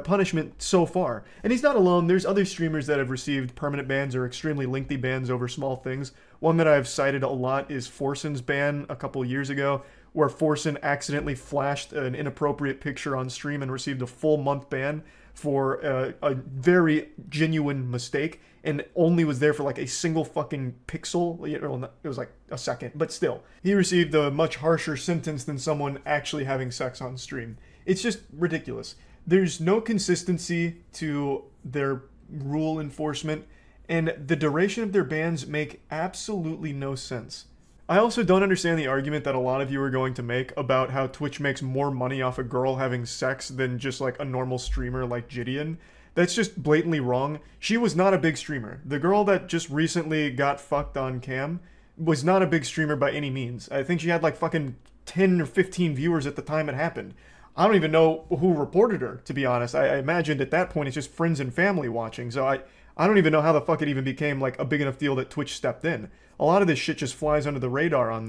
S1: punishment so far. And he's not alone. There's other streamers that have received permanent bans or extremely lengthy bans over small things. One that I've cited a lot is Forsen's ban a couple years ago, where Forsen accidentally flashed an inappropriate picture on stream and received a full month ban for a very genuine mistake, and only was there for like a single fucking pixel. It was like a second, but still. He received a much harsher sentence than someone actually having sex on stream. It's just ridiculous. There's no consistency to their rule enforcement, and the duration of their bans make absolutely no sense. I also don't understand the argument that a lot of you are going to make about how Twitch makes more money off a girl having sex than just like a normal streamer like Gideon. That's just blatantly wrong. She was not a big streamer. The girl that just recently got fucked on cam was not a big streamer by any means. I think she had like fucking 10 or 15 viewers at the time it happened. I don't even know who reported her, to be honest. I imagined at that point it's just friends and family watching, so I don't even know how the fuck it even became like a big enough deal that Twitch stepped in. A lot of this shit just flies under the radar on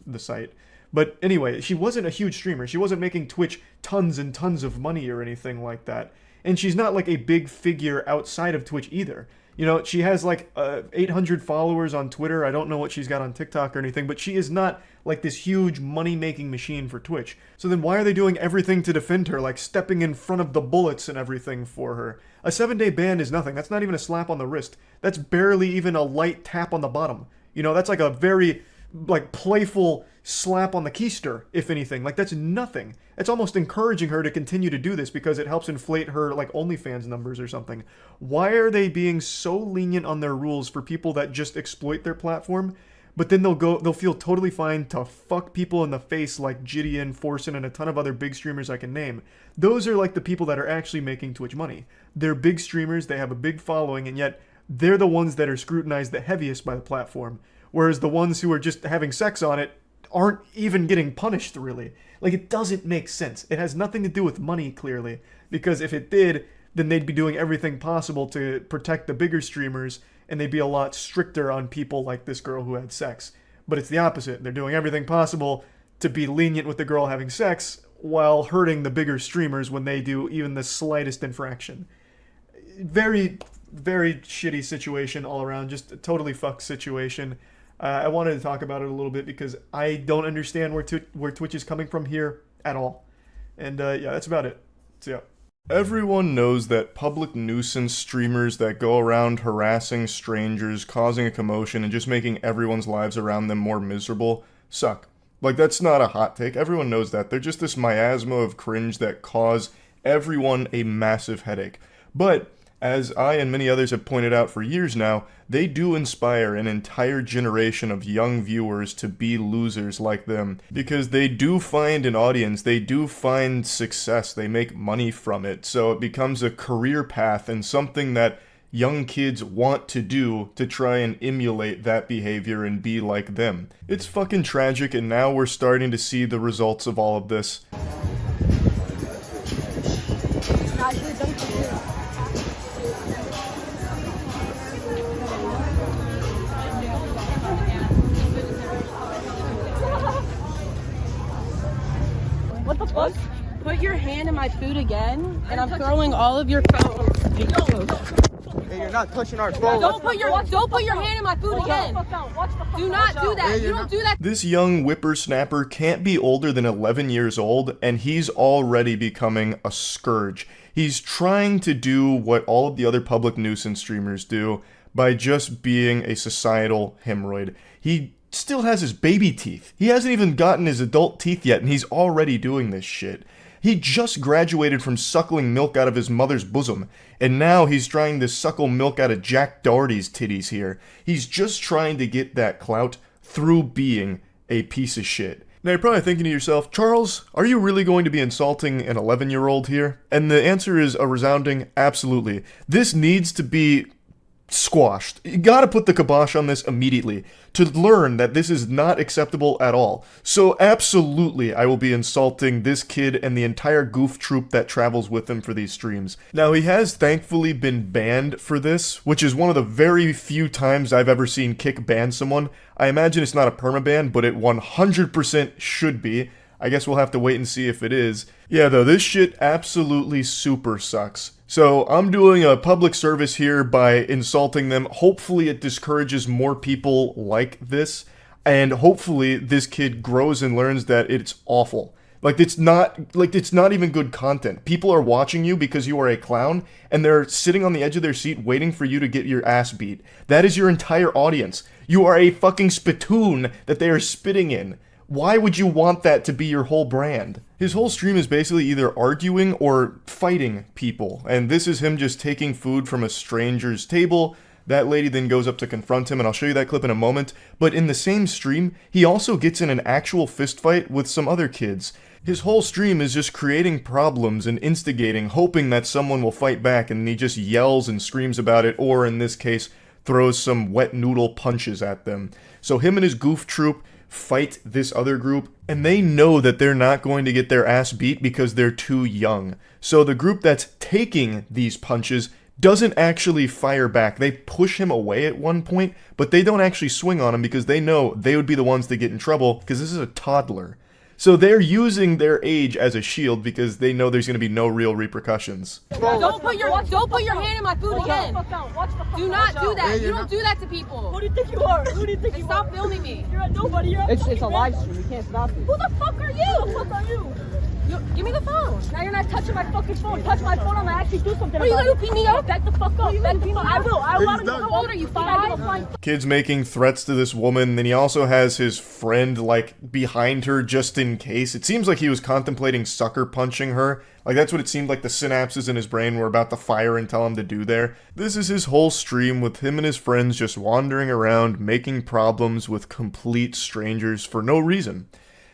S1: the site. But anyway, she wasn't a huge streamer. She wasn't making Twitch tons and tons of money or anything like that. And she's not like a big figure outside of Twitch either. You know, she has like 800 followers on Twitter. I don't know what she's got on TikTok or anything, but she is not like this huge money-making machine for Twitch. So then why are they doing everything to defend her, like stepping in front of the bullets and everything for her? A 7-day ban is nothing. That's not even a slap on the wrist. That's barely even a light tap on the bottom. You know, that's like a very like playful slap on the keister, if anything. Like, that's nothing. It's almost encouraging her to continue to do this because it helps inflate her like OnlyFans numbers or something. Why are they being so lenient on their rules for people that just exploit their platform? But then they'll feel totally fine to fuck people in the face like Gideon, Forsen, and a ton of other big streamers I can name. Those are like the people that are actually making Twitch money. They're big streamers, they have a big following, and yet they're the ones that are scrutinized the heaviest by the platform. Whereas the ones who are just having sex on it aren't even getting punished, really. Like, it doesn't make sense. It has nothing to do with money, clearly. Because if it did, then they'd be doing everything possible to protect the bigger streamers, and they'd be a lot stricter on people like this girl who had sex. But it's the opposite. They're doing everything possible to be lenient with the girl having sex, while hurting the bigger streamers when they do even the slightest infraction. Very, very shitty situation all around. Just a totally fucked situation. I wanted to talk about it a little bit because I don't understand where Twitch is coming from here at all. And yeah, that's about it. So yeah. Everyone knows that public nuisance streamers that go around harassing strangers, causing a commotion, and just making everyone's lives around them more miserable suck. Like, that's not a hot take. Everyone knows that. They're just this miasma of cringe that cause everyone a massive headache. But As I and many others have pointed out for years now, they do inspire an entire generation of young viewers to be losers like them, because they do find an audience, they do find success, they make money from it, so it becomes a career path and something that young kids want to do to try and emulate that behavior and be like them. It's fucking tragic, and now we're starting to see the results of all of this.
S19: What the fuck? Put your hand in my food again, and I'm throwing all of your phones.
S12: Hey, you're not touching our phone.
S19: Don't put your hand in my food again. Do not do that. You don't do that.
S1: This young whippersnapper can't be older than 11 years old, and he's already becoming a scourge. He's trying to do what all of the other public nuisance streamers do by just being a societal hemorrhoid. He still has his baby teeth. He hasn't even gotten his adult teeth yet, and he's already doing this shit. He just graduated from suckling milk out of his mother's bosom, and now he's trying to suckle milk out of Jack Doherty's titties here. He's just trying to get that clout through being a piece of shit. Now you're probably thinking to yourself, Charles, are you really going to be insulting an 11-year-old here? And the answer is a resounding absolutely. This needs to be squashed. You gotta put the kibosh on this immediately to learn that this is not acceptable at all. So absolutely, I will be insulting this kid and the entire goof troop that travels with him for these streams. Now, he has thankfully been banned for this, which is one of the very few times I've ever seen Kick ban someone. I imagine it's not a permaban, but it 100% should be. I guess we'll have to wait and see if it is. Yeah, though, this shit absolutely super sucks. So I'm doing a public service here by insulting them. Hopefully it discourages more people like this, and hopefully this kid grows and learns that it's awful. It's not even good content. People are watching you because you are a clown, and they're sitting on the edge of their seat waiting for you to get your ass beat. That is your entire audience. You are a fucking spittoon that they are spitting in. Why would you want that to be your whole brand? His whole stream is basically either arguing or fighting people, and this is him just taking food from a stranger's table. That lady then goes up to confront him, and I'll show you that clip in a moment. But in the same stream, he also gets in an actual fist fight with some other kids. His whole stream is just creating problems and instigating, hoping that someone will fight back, and he just yells and screams about it, or in this case, throws some wet noodle punches at them. So him and his goof troop fight this other group, and they know that they're not going to get their ass beat because they're too young. So the group that's taking these punches doesn't actually fire back. They push him away at one point, but they don't actually swing on him because they know they would be the ones that get in trouble because this is a toddler. So they're using their age as a shield because they know there's going to be no real repercussions.
S19: Don't put your hand in my food again. Do not do that. You don't do that to people.
S8: Who do you think you are? Who do you think you
S19: Stop filming me.
S8: You're a nobody. You're
S12: It's a live stream. You can't stop it.
S8: Who the fuck are you? Who the fuck are you?
S19: Give me the phone.
S8: Now you're not touching my fucking phone. Touch my phone, I'm gonna actually do something.
S19: Are you gonna beat me up?
S8: Back the fuck up. Back the fuck. I will. I want to.
S19: How old are you? 5?
S1: Kids making threats to this woman, then he also has his friend, behind her just in case. It seems like he was contemplating sucker punching her. That's what it seemed like the synapses in his brain were about to fire and tell him to do there. This is his whole stream with him and his friends just wandering around, making problems with complete strangers for no reason.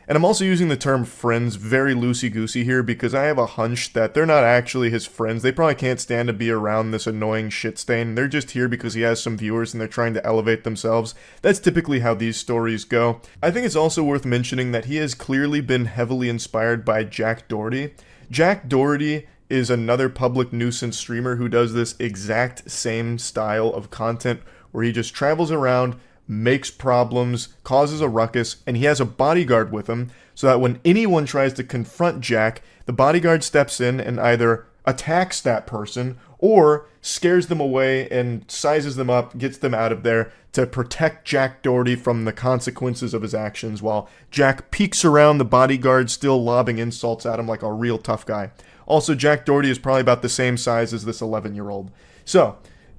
S1: And I'm also using the term friends very loosey-goosey here because I have a hunch that they're not actually his friends. They probably can't stand to be around this annoying shit stain. They're just here because he has some viewers and they're trying to elevate themselves. That's typically how these stories go. I think it's also worth mentioning that he has clearly been heavily inspired by Jack Doherty. Jack Doherty is another public nuisance streamer who does this exact same style of content where he just travels around, makes problems, causes a ruckus, and he has a bodyguard with him so that when anyone tries to confront Jack, the bodyguard steps in and either attacks that person or scares them away and sizes them up, gets them out of there to protect Jack Doherty from the consequences of his actions while Jack peeks around the bodyguard still lobbing insults at him like a real tough guy. Also, Jack Doherty is probably about the same size as this 11-year-old. So,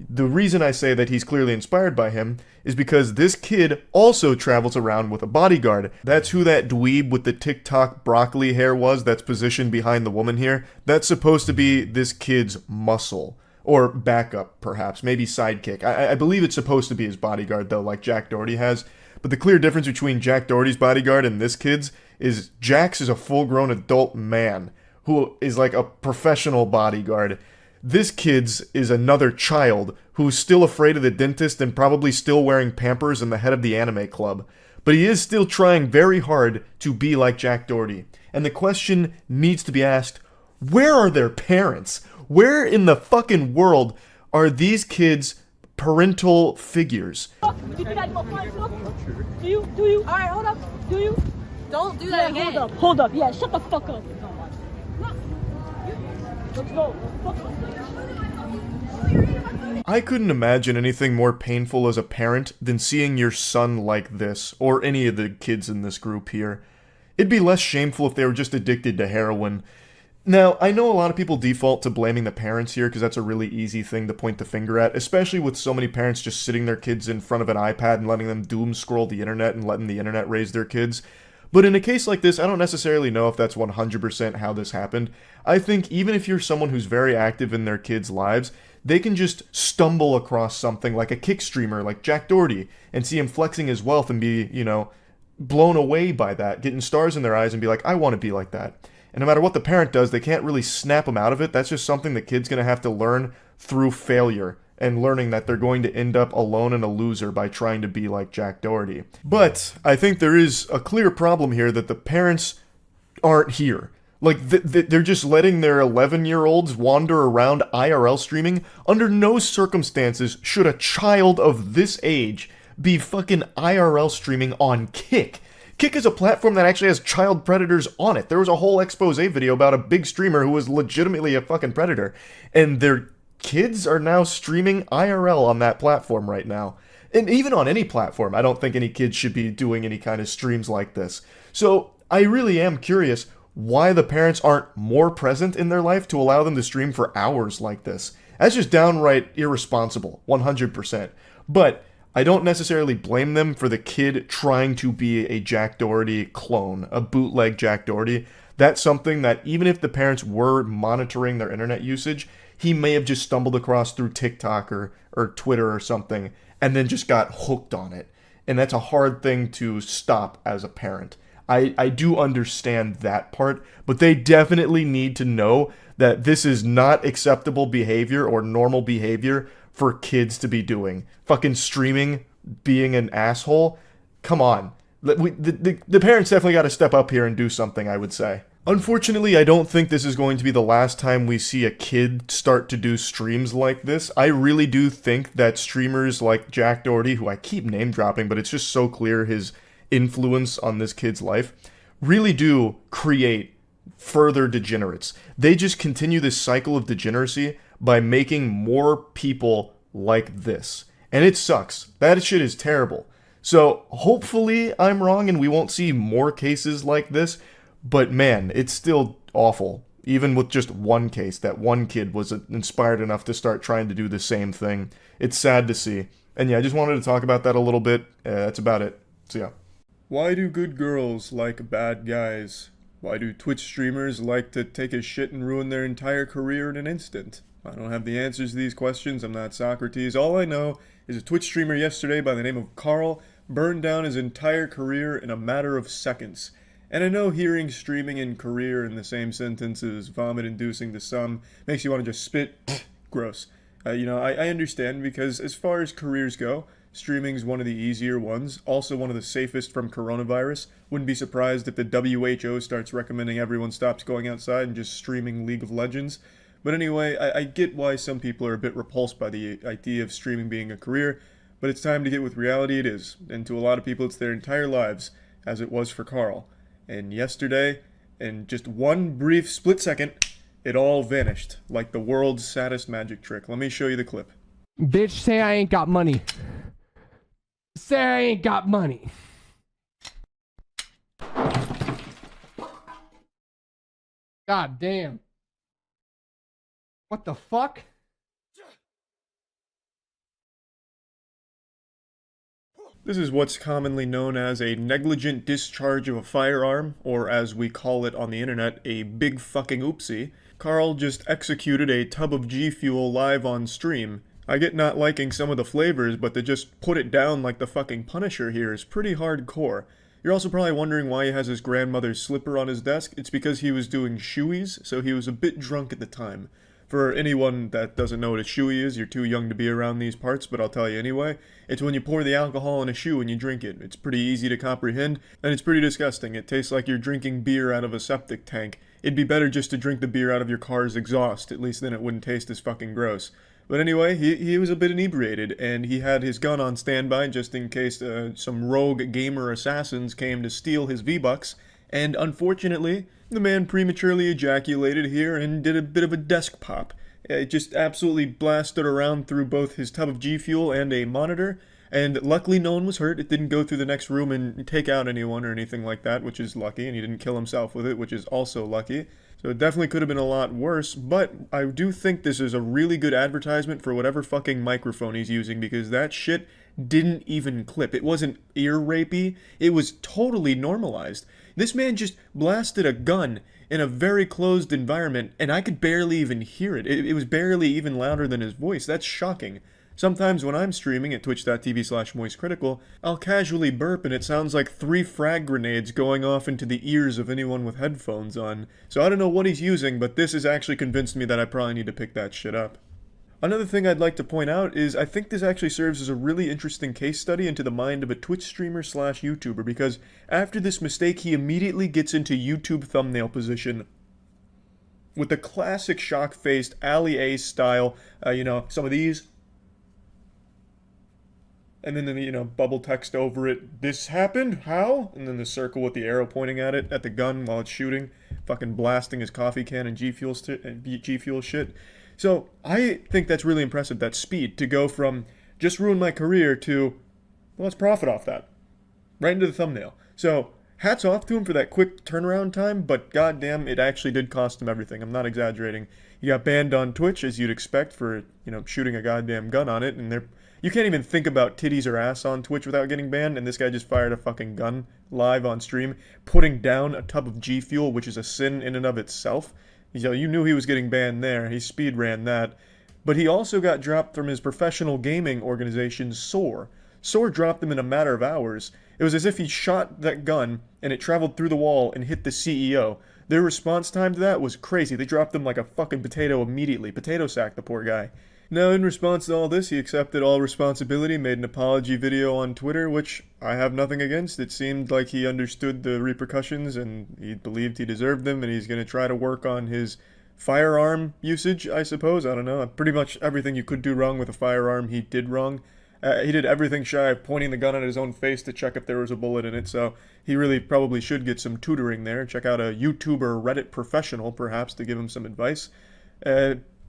S1: the reason I say that he's clearly inspired by him is because this kid also travels around with a bodyguard. That's who that dweeb with the TikTok broccoli hair was that's positioned behind the woman here. That's supposed to be this kid's muscle. Or backup, perhaps. Maybe sidekick. I believe it's supposed to be his bodyguard, though, like Jack Doherty has. But the clear difference between Jack Doherty's bodyguard and this kid's is Jax is a full-grown adult man who is like a professional bodyguard. This kid's is another child who's still afraid of the dentist and probably still wearing Pampers and the head of the anime club. But he is still trying very hard to be like Jack Doherty. And the question needs to be asked, where are their parents? Where in the fucking world are these kids' parental figures?
S8: Do you? Alright, hold up. Do you?
S17: Don't do that again.
S8: Hold up. Yeah, shut the fuck up. Let's go.
S1: I couldn't imagine anything more painful as a parent than seeing your son like this, or any of the kids in this group here. It'd be less shameful if they were just addicted to heroin. Now, I know a lot of people default to blaming the parents here because that's a really easy thing to point the finger at, especially with so many parents just sitting their kids in front of an iPad and letting them doom scroll the internet and letting the internet raise their kids. But in a case like this, I don't necessarily know if that's 100% how this happened. I think even if you're someone who's very active in their kids' lives, they can just stumble across something like a kick streamer like Jack Doherty and see him flexing his wealth and be, blown away by that, getting stars in their eyes and be like, I want to be like that. And no matter what the parent does, they can't really snap them out of it. That's just something the kid's going to have to learn through failure and learning that they're going to end up alone and a loser by trying to be like Jack Doherty. But I think there is a clear problem here that the parents aren't here. Like, they're just letting their 11-year-olds wander around IRL streaming. Under no circumstances should a child of this age be fucking IRL streaming on Kick. Kick is a platform that actually has child predators on it. There was a whole expose video about a big streamer who was legitimately a fucking predator. And their kids are now streaming IRL on that platform right now. And even on any platform, I don't think any kids should be doing any kind of streams like this. So I really am curious why the parents aren't more present in their life to allow them to stream for hours like this. That's just downright irresponsible, 100%. But I don't necessarily blame them for the kid trying to be a Jack Doherty clone, a bootleg Jack Doherty. That's something that even if the parents were monitoring their internet usage, he may have just stumbled across through TikTok or Twitter or something and then just got hooked on it. And that's a hard thing to stop as a parent. I do understand that part, but they definitely need to know that this is not acceptable behavior or normal behavior for kids to be doing. Fucking streaming, being an asshole. Come on. The parents definitely got to step up here and do something, I would say. Unfortunately, I don't think this is going to be the last time we see a kid start to do streams like this. I really do think that streamers like Jack Doherty, who I keep name dropping, but it's just so clear his influence on this kid's life, really do create further degenerates. They just continue this cycle of degeneracy by making more people like this. And it sucks. That shit is terrible. So hopefully I'm wrong and we won't see more cases like this. But man, it's still awful. Even with just one case, that one kid was inspired enough to start trying to do the same thing. It's sad to see. And yeah, I just wanted to talk about that a little bit. That's about it. So yeah. Why do good girls like bad guys? Why do Twitch streamers like to take a shit and ruin their entire career in an instant? I don't have the answers to these questions. I'm not Socrates. All I know is a Twitch streamer yesterday by the name of Carl burned down his entire career in a matter of seconds. And I know hearing streaming and career in the same sentence is vomit-inducing to some. Makes you want to just spit. Gross. I understand because as far as careers go, streaming's one of the easier ones, also one of the safest from coronavirus. Wouldn't be surprised if the WHO starts recommending everyone stops going outside and just streaming League of Legends. But anyway, I get why some people are a bit repulsed by the idea of streaming being a career, but it's time to get with reality it is. And to a lot of people, it's their entire lives, as it was for Carl. And yesterday, in just one brief split second, it all vanished, like the world's saddest magic trick. Let me show you the clip.
S12: Bitch, say I ain't got money. Say I ain't got money. God damn. What the fuck?
S1: This is what's commonly known as a negligent discharge of a firearm, or as we call it on the internet, a big fucking oopsie. Carl just executed a tub of G Fuel live on stream. I get not liking some of the flavors, but to just put it down like the fucking Punisher here is pretty hardcore. You're also probably wondering why he has his grandmother's slipper on his desk. It's because he was doing shoeies, so he was a bit drunk at the time. For anyone that doesn't know what a shoey is, you're too young to be around these parts, but I'll tell you anyway. It's when you pour the alcohol in a shoe and you drink it. It's pretty easy to comprehend, and it's pretty disgusting. It tastes like you're drinking beer out of a septic tank. It'd be better just to drink the beer out of your car's exhaust, at least then it wouldn't taste as fucking gross. But anyway, he was a bit inebriated, and he had his gun on standby just in case some rogue gamer assassins came to steal his V-Bucks, and unfortunately, the man prematurely ejaculated here and did a bit of a desk pop. It just absolutely blasted around through both his tub of G Fuel and a monitor, and luckily no one was hurt. It didn't go through the next room and take out anyone or anything like that, which is lucky, and he didn't kill himself with it, which is also lucky. So it definitely could have been a lot worse, but I do think this is a really good advertisement for whatever fucking microphone he's using, because that shit didn't even clip. It wasn't ear rapey, it was totally normalized. This man just blasted a gun in a very closed environment, and I could barely even hear it. It was barely even louder than his voice. That's shocking. Sometimes when I'm streaming at twitch.tv/moistcritical, I'll casually burp and it sounds like 3 frag grenades going off into the ears of anyone with headphones on. So I don't know what he's using, but this has actually convinced me that I probably need to pick that shit up. Another thing I'd like to point out is I think this actually serves as a really interesting case study into the mind of a Twitch streamer/YouTuber, because after this mistake he immediately gets into YouTube thumbnail position with the classic shock-faced Ali A style, some of these. And then, bubble text over it, this happened? How? And then the circle with the arrow pointing at it, at the gun while it's shooting. Fucking blasting his coffee can and G Fuel shit. So, I think that's really impressive, that speed, to go from, just ruin my career, to, well, let's profit off that. Right into the thumbnail. So, hats off to him for that quick turnaround time, but goddamn, it actually did cost him everything. I'm not exaggerating. He got banned on Twitch, as you'd expect, for, shooting a goddamn gun on it, and you can't even think about titties or ass on Twitch without getting banned, and this guy just fired a fucking gun live on stream, putting down a tub of G Fuel, which is a sin in and of itself. You knew he was getting banned there. He speed ran that. But he also got dropped from his professional gaming organization, Soar. Soar dropped him in a matter of hours. It was as if he shot that gun, and it traveled through the wall and hit the CEO. Their response time to that was crazy. They dropped him like a fucking potato immediately. Potato sacked the poor guy. Now, in response to all this, he accepted all responsibility, made an apology video on Twitter, which I have nothing against. It seemed like he understood the repercussions, and he believed he deserved them, and he's going to try to work on his firearm usage, I suppose. I don't know. Pretty much everything you could do wrong with a firearm, he did wrong. He did everything shy of pointing the gun at his own face to check if there was a bullet in it, so he really probably should get some tutoring there. Check out a YouTuber Reddit professional, perhaps, to give him some advice.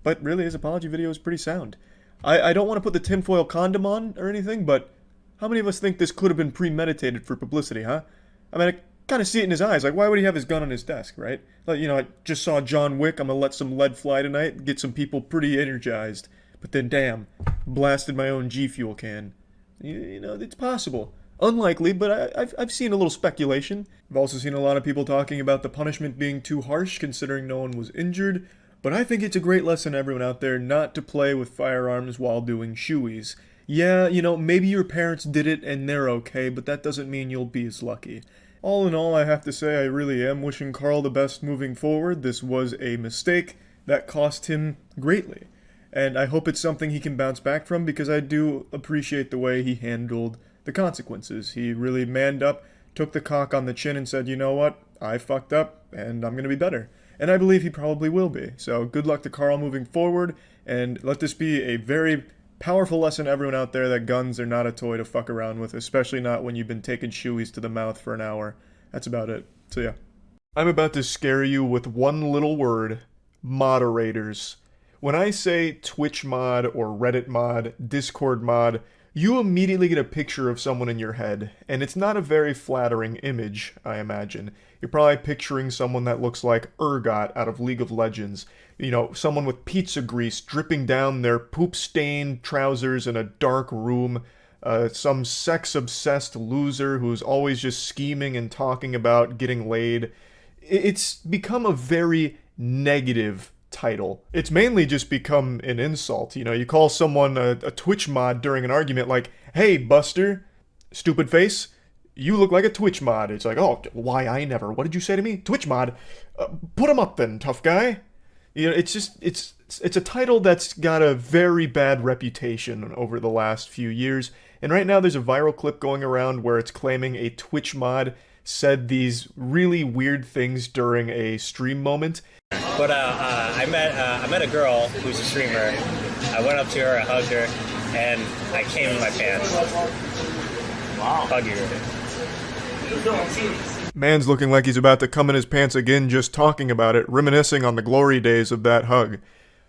S1: But really, his apology video is pretty sound. I don't want to put the tinfoil condom on or anything, but how many of us think this could have been premeditated for publicity, huh? I mean, I kind of see it in his eyes. Like, why would he have his gun on his desk, right? Like, I just saw John Wick. I'm going to let some lead fly tonight, get some people pretty energized. But then, damn, blasted my own G Fuel can. It's possible. Unlikely, but I've seen a little speculation. I've also seen a lot of people talking about the punishment being too harsh, considering no one was injured. But I think it's a great lesson to everyone out there not to play with firearms while doing shoeies. Yeah, maybe your parents did it and they're okay, but that doesn't mean you'll be as lucky. All in all, I have to say I really am wishing Carl the best moving forward. This was a mistake that cost him greatly. And I hope it's something he can bounce back from, because I do appreciate the way he handled the consequences. He really manned up, took the cock on the chin and said, you know what, I fucked up and I'm going to be better. And I believe he probably will be. So good luck to Carl moving forward, and let this be a very powerful lesson to everyone out there that guns are not a toy to fuck around with, especially not when you've been taking shoeies to the mouth for an hour. That's about it. So yeah. I'm about to scare you with one little word: moderators. When I say Twitch mod or Reddit mod, Discord mod, you immediately get a picture of someone in your head, and it's not a very flattering image, I imagine. You're probably picturing someone that looks like Urgot out of League of Legends. Someone with pizza grease dripping down their poop-stained trousers in a dark room. Some sex-obsessed loser who's always just scheming and talking about getting laid. It's become a very negative title. It's mainly just become an insult. You know, you call someone a Twitch mod during an argument like, hey, Buster, stupid face, you look like a Twitch mod. It's like, oh, why I never? What did you say to me? Twitch mod? Put him up then, tough guy. You know, it's just, it's a title that's got a very bad reputation over the last few years. And right now there's a viral clip going around where it's claiming a Twitch mod said these really weird things during a stream moment.
S7: But I met a girl who's a streamer. I went up to her, I hugged her, and I came in my pants. Wow. Hug her.
S1: Man's looking like he's about to come in his pants again just talking about it, reminiscing on the glory days of that hug.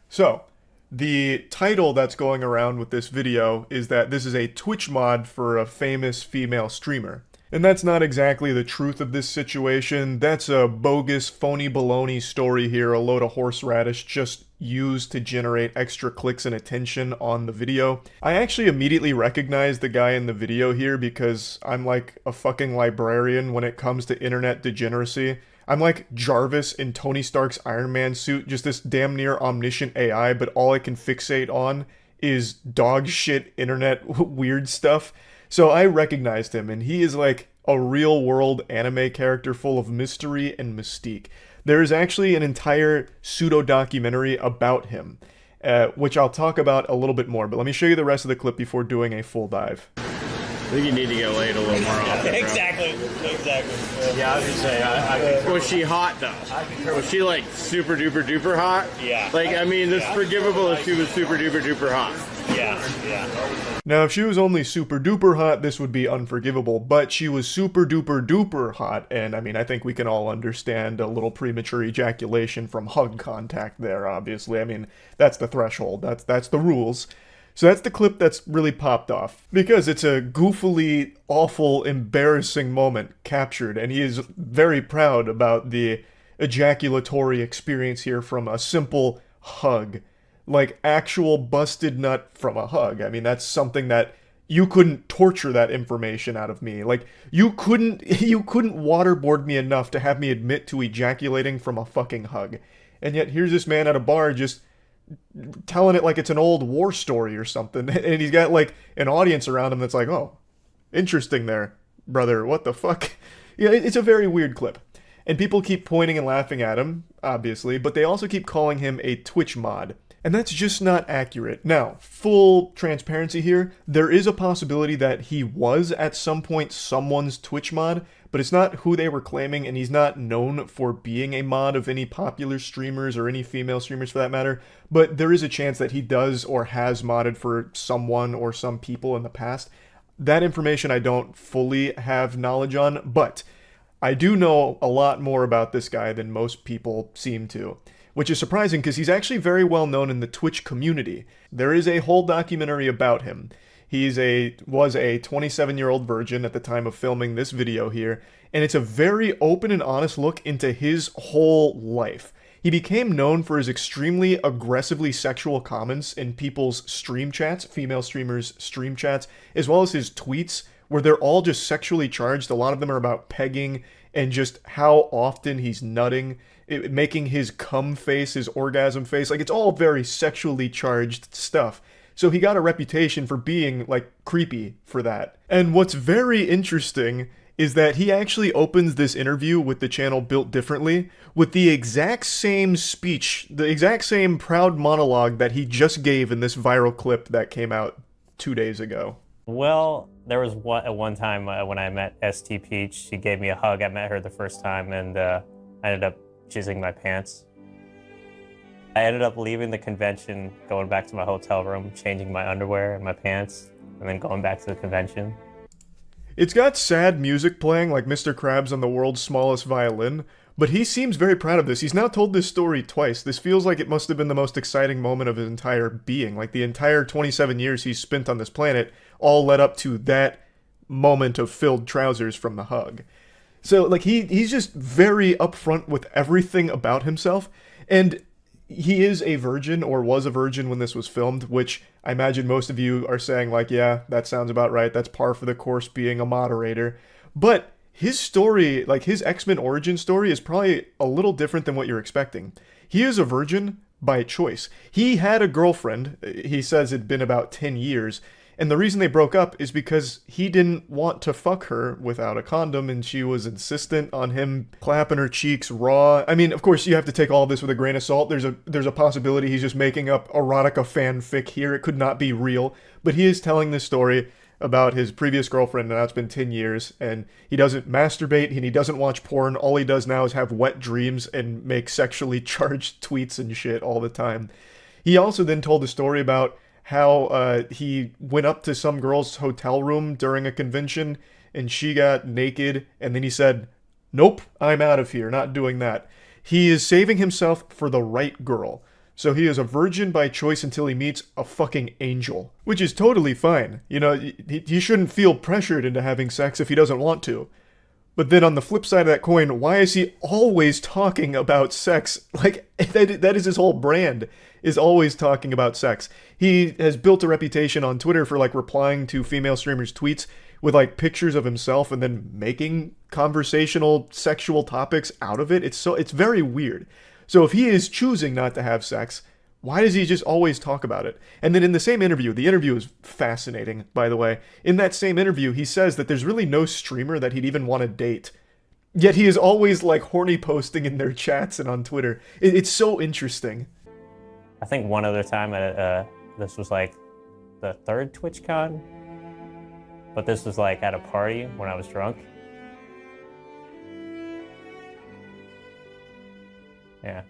S1: So, the title that's going around with this video is that this is a Twitch mod for a famous female streamer. And that's not exactly the truth of this situation. That's a bogus, phony baloney story here, a load of horseradish just used to generate extra clicks and attention on the video. I actually immediately recognized the guy in the video here because I'm like a fucking librarian when it comes to internet degeneracy. I'm like Jarvis in Tony Stark's Iron Man suit, just this damn near omniscient AI, but all I can fixate on is dog shit internet weird stuff. So I recognized him, and he is like a real-world anime character full of mystery and mystique. There is actually an entire pseudo-documentary about him, which I'll talk about a little bit more, but let me show you the rest of the clip before doing a full dive.
S22: I think you need to get laid a little more often.
S7: Exactly.
S22: Yeah, I was gonna say, was she hot though? Was she like super duper duper hot?
S7: Yeah.
S22: Like, I mean, it's forgivable if she was super duper duper hot.
S7: Yeah.
S1: Now, if she was only super duper hot, this would be unforgivable, but she was super duper duper hot, and I mean, I think we can all understand a little premature ejaculation from hug contact there, obviously. I mean, that's the threshold, that's the rules. So that's the clip that's really popped off, because it's a goofily, awful, embarrassing moment captured, and he is very proud about the ejaculatory experience here from a simple hug. Like, actual busted nut from a hug. I mean, that's something that you couldn't torture that information out of me. Like, you couldn't waterboard me enough to have me admit to ejaculating from a fucking hug. And yet, here's this man at a bar just telling it like it's an old war story or something, and he's got like an audience around him that's like, oh, interesting there, brother, what the fuck? Yeah, it's a very weird clip, and people keep pointing and laughing at him, obviously, but they also keep calling him a Twitch mod, and that's just not accurate. Now, full transparency here, there is a possibility that he was at some point someone's Twitch mod, but it's not who they were claiming, and he's not known for being a mod of any popular streamers or any female streamers for that matter, but there is a chance that he does or has modded for someone or some people in the past. That information I don't fully have knowledge on, but I do know a lot more about this guy than most people seem to, which is surprising because he's actually very well known in the Twitch community. There is a whole documentary about him. Was a 27-year-old virgin at the time of filming this video here, and it's a very open and honest look into his whole life. He became known for his extremely aggressively sexual comments in people's stream chats, female streamers' stream chats, as well as his tweets, where they're all just sexually charged. A lot of them are about pegging and just how often he's nutting, making his cum face, his orgasm face. Like, it's all very sexually charged stuff. So he got a reputation for being, like, creepy for that. And what's very interesting is that he actually opens this interview with the channel Built Differently with the exact same speech, the exact same proud monologue that he just gave in this viral clip that came out 2 days ago.
S7: Well, there was one time when I met ST Peach. She gave me a hug. I met her the first time, and I ended up jizzing my pants. I ended up leaving the convention, going back to my hotel room, changing my underwear and my pants, and then going back to the convention.
S1: It's got sad music playing like Mr. Krabs on the world's smallest violin, but he seems very proud of this. He's now told this story twice. This feels like it must have been the most exciting moment of his entire being. Like, the entire 27 years he's spent on this planet all led up to that moment of filled trousers from the hug. So, like, he's just very upfront with everything about himself, and he is a virgin, or was a virgin when this was filmed, which I imagine most of you are saying, like, yeah, that sounds about right. That's par for the course being a moderator. But his story, like his X-Men origin story, is probably a little different than what you're expecting. He is a virgin, by choice. He had a girlfriend, he says it'd been about 10 years, and the reason they broke up is because he didn't want to fuck her without a condom, and she was insistent on him clapping her cheeks raw. I mean, of course, you have to take all this with a grain of salt. There's a possibility he's just making up erotica fanfic here. It could not be real, but he is telling this story about his previous girlfriend, and now it's been 10 years, and he doesn't masturbate, and he doesn't watch porn. All he does now is have wet dreams and make sexually charged tweets and shit all the time. He also then told a story about how he went up to some girl's hotel room during a convention, and she got naked, and then he said, "Nope, I'm out of here, not doing that." He is saving himself for the right girl. So he is a virgin by choice until he meets a fucking angel, which is totally fine. You know, he shouldn't feel pressured into having sex if he doesn't want to. But then on the flip side of that coin, why is he always talking about sex? Like, that is his whole brand, is always talking about sex. He has built a reputation on Twitter for, like, replying to female streamers' tweets with, like, pictures of himself and then making conversational sexual topics out of it. It's very weird. So if he is choosing not to have sex, why does he just always talk about it? And then in the same interview, the interview is fascinating, by the way. In that same interview, he says that there's really no streamer that he'd even want to date. Yet he is always, like, horny posting in their chats and on Twitter. It's so interesting.
S7: I think one other time, this was like the third TwitchCon, but this was like at a party when I was drunk. Yeah.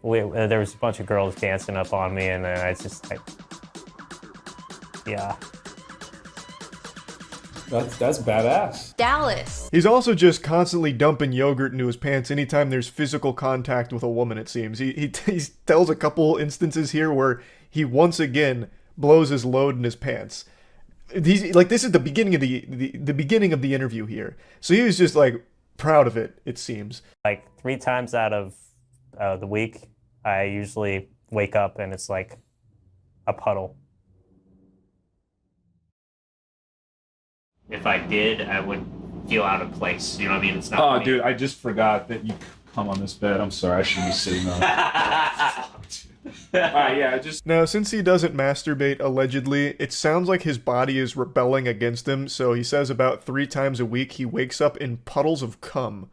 S7: There was a bunch of girls dancing up on me, and then I just like, yeah.
S3: That's badass.
S2: Dallas.
S1: He's also just constantly dumping yogurt into his pants anytime there's physical contact with a woman, it seems. He tells a couple instances here where he once again blows his load in his pants. He's like, this is the beginning of the beginning of the interview here. So he was just like proud of it, it seems.
S7: Like 3 times out of the week, I usually wake up and it's like a puddle. If I did, I would feel out of place. You know what I mean? It's not.
S3: Oh,
S7: me.
S3: dude, I just forgot that you come on this bed. I'm sorry, I shouldn't be sitting on it. Yeah, just
S1: Now, since he doesn't masturbate allegedly, it sounds like his body is rebelling against him. So he says about 3 times a week he wakes up in puddles of cum.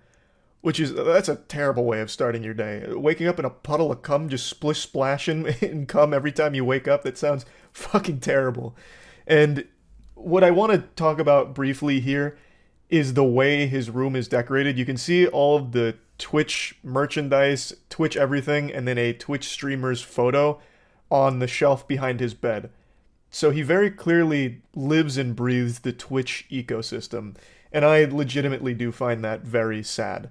S1: That's a terrible way of starting your day. Waking up in a puddle of cum, just splish splashing in cum every time you wake up, that sounds fucking terrible. And what I want to talk about briefly here is the way his room is decorated. You can see all of the Twitch merchandise, Twitch everything, and then a Twitch streamer's photo on the shelf behind his bed. So he very clearly lives and breathes the Twitch ecosystem, and I legitimately do find that very sad.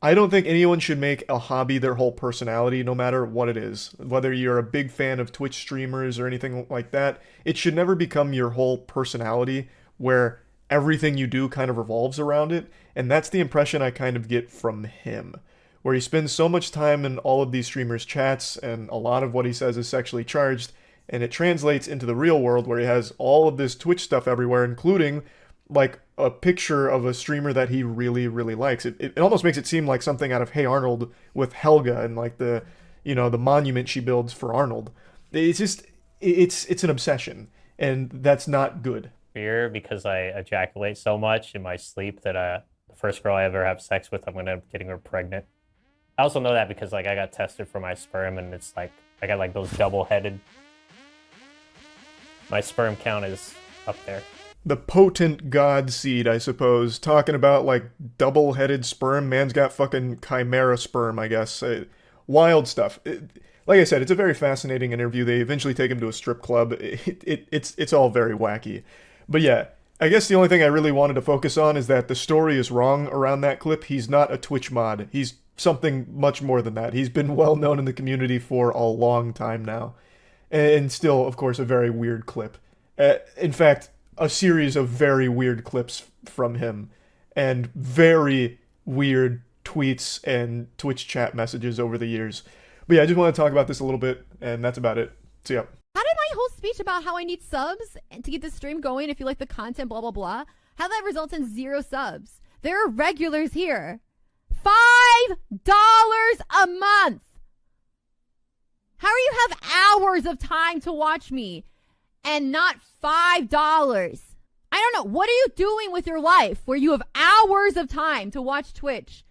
S1: I don't think anyone should make a hobby their whole personality, no matter what it is. Whether you're a big fan of Twitch streamers or anything like that, it should never become your whole personality where everything you do kind of revolves around it. And that's the impression I kind of get from him, where he spends so much time in all of these streamers' chats, and a lot of what he says is sexually charged, and it translates into the real world where he has all of this Twitch stuff everywhere, including like a picture of a streamer that he really, really likes. It almost makes it seem like something out of Hey Arnold with Helga and like the monument she builds for Arnold. It's just, it's an obsession, and that's not good.
S7: Fear because I ejaculate so much in my sleep that the first girl I ever have sex with, I'm gonna end up getting her pregnant. I also know that because like I got tested for my sperm, and it's like I got like those double-headed. My sperm count is up there.
S1: The potent god seed, I suppose. Talking about, like, double-headed sperm. Man's got fucking chimera sperm, I guess. Wild stuff. Like I said, it's a very fascinating interview. They eventually take him to a strip club. It's all very wacky. But yeah, I guess the only thing I really wanted to focus on is that the story is wrong around that clip. He's not a Twitch mod. He's something much more than that. He's been well known in the community for a long time now. And still, of course, a very weird clip. In fact, a series of very weird clips from him, and very weird tweets and Twitch chat messages over the years. But yeah, I just want to talk about this a little bit, and that's about it. See ya.
S21: How did my whole speech about how I need subs to keep the stream going, if you like the content, blah, blah, blah, how that results in 0 subs? There are regulars here. $5 a month. How are you have hours of time to watch me and not $5? I don't know. What are you doing with your life where you have hours of time to watch Twitch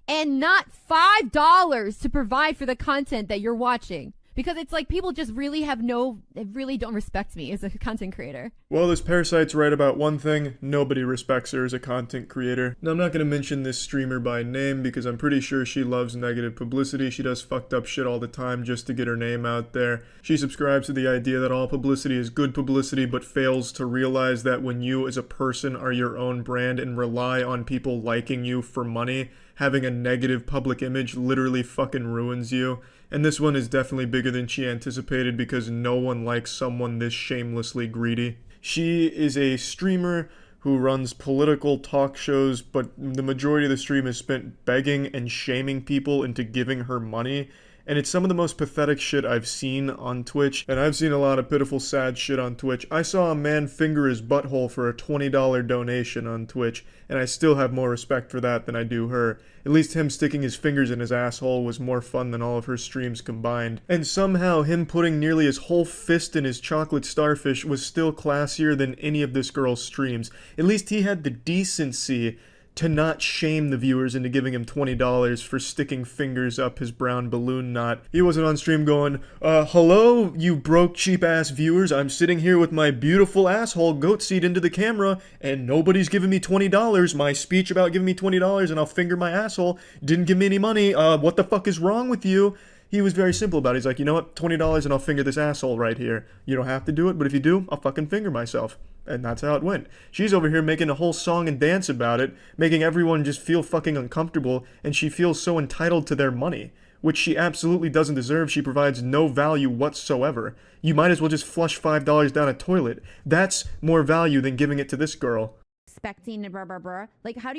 S21: and not $5 to provide for the content that you're watching? Because it's like people just really they really don't respect me as a content creator.
S1: Well, this Parasite's right about one thing: nobody respects her as a content creator. Now, I'm not going to mention this streamer by name because I'm pretty sure she loves negative publicity. She does fucked up shit all the time just to get her name out there. She subscribes to the idea that all publicity is good publicity, but fails to realize that when you as a person are your own brand and rely on people liking you for money, having a negative public image literally fucking ruins you. And this one is definitely bigger than she anticipated because no one likes someone this shamelessly greedy. She is a streamer who runs political talk shows, but the majority of the stream is spent begging and shaming people into giving her money. And it's some of the most pathetic shit I've seen on Twitch. And I've seen a lot of pitiful, sad shit on Twitch. I saw a man finger his butthole for a $20 donation on Twitch, and I still have more respect for that than I do her. At least him sticking his fingers in his asshole was more fun than all of her streams combined. And somehow him putting nearly his whole fist in his chocolate starfish was still classier than any of this girl's streams. At least he had the decency to not shame the viewers into giving him $20 for sticking fingers up his brown balloon knot. He wasn't on stream going, hello, you broke cheap-ass viewers. I'm sitting here with my beautiful asshole goat seat into the camera, and nobody's giving me $20. My speech about giving me $20 and I'll finger my asshole didn't give me any money. What the fuck is wrong with you? He was very simple about it. He's like, you know what, $20 and I'll finger this asshole right here. You don't have to do it, but if you do, I'll fucking finger myself. And that's how it went. She's over here making a whole song and dance about it, making everyone just feel fucking uncomfortable, and she feels so entitled to their money, which she absolutely doesn't deserve. She provides no value whatsoever. You might as well just flush $5 down a toilet. That's more value than giving it to this girl.
S21: Expecting blah, blah, blah. Like, how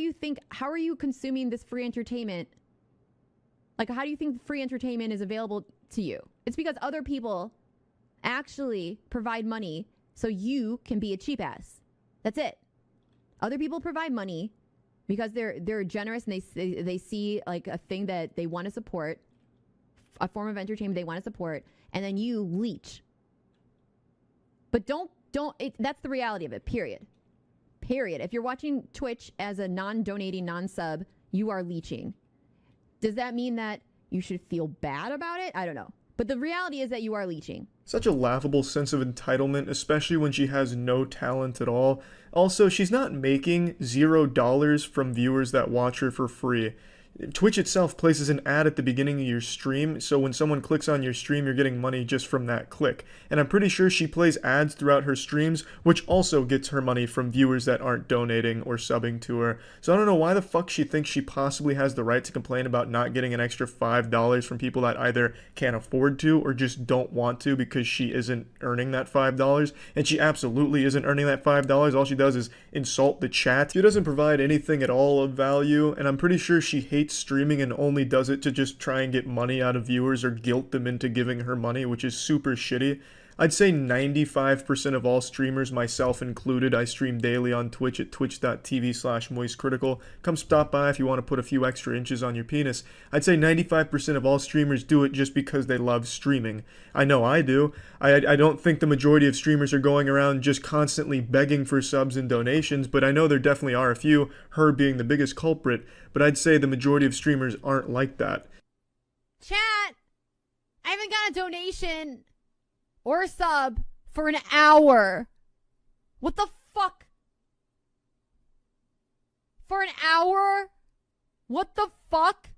S21: are you consuming this free entertainment? Like, how do you think free entertainment is available to you? It's because other people actually provide money so you can be a cheap ass. That's it. Other people provide money because they're generous and they see like a thing that they want to support, a form of entertainment they want to support, and then you leech. But that's the reality of it, period. Period. If you're watching Twitch as a non-donating, non-sub, you are leeching. Does that mean that you should feel bad about it? I don't know. But the reality is that you are leeching.
S1: Such a laughable sense of entitlement, especially when she has no talent at all. Also, she's not making $0 from viewers that watch her for free. Twitch itself places an ad at the beginning of your stream, so when someone clicks on your stream, you're getting money just from that click. And I'm pretty sure she plays ads throughout her streams, which also gets her money from viewers that aren't donating or subbing to her. So I don't know why the fuck she thinks she possibly has the right to complain about not getting an extra $5 from people that either can't afford to or just don't want to because she isn't earning that $5. And she absolutely isn't earning that $5. All she does is insult the chat. She doesn't provide anything at all of value, and I'm pretty sure she hates streaming and only does it to just try and get money out of viewers or guilt them into giving her money, which is super shitty. I'd say 95% of all streamers, myself included, I stream daily on Twitch at twitch.tv/moistcritical. Come stop by if you want to put a few extra inches on your penis. I'd say 95% of all streamers do it just because they love streaming. I know I do. I don't think the majority of streamers are going around just constantly begging for subs and donations, but I know there definitely are a few, her being the biggest culprit, but I'd say the majority of streamers aren't like that.
S21: Chat, I haven't got a donation or a sub for an hour. What the fuck? For an hour? What the fuck?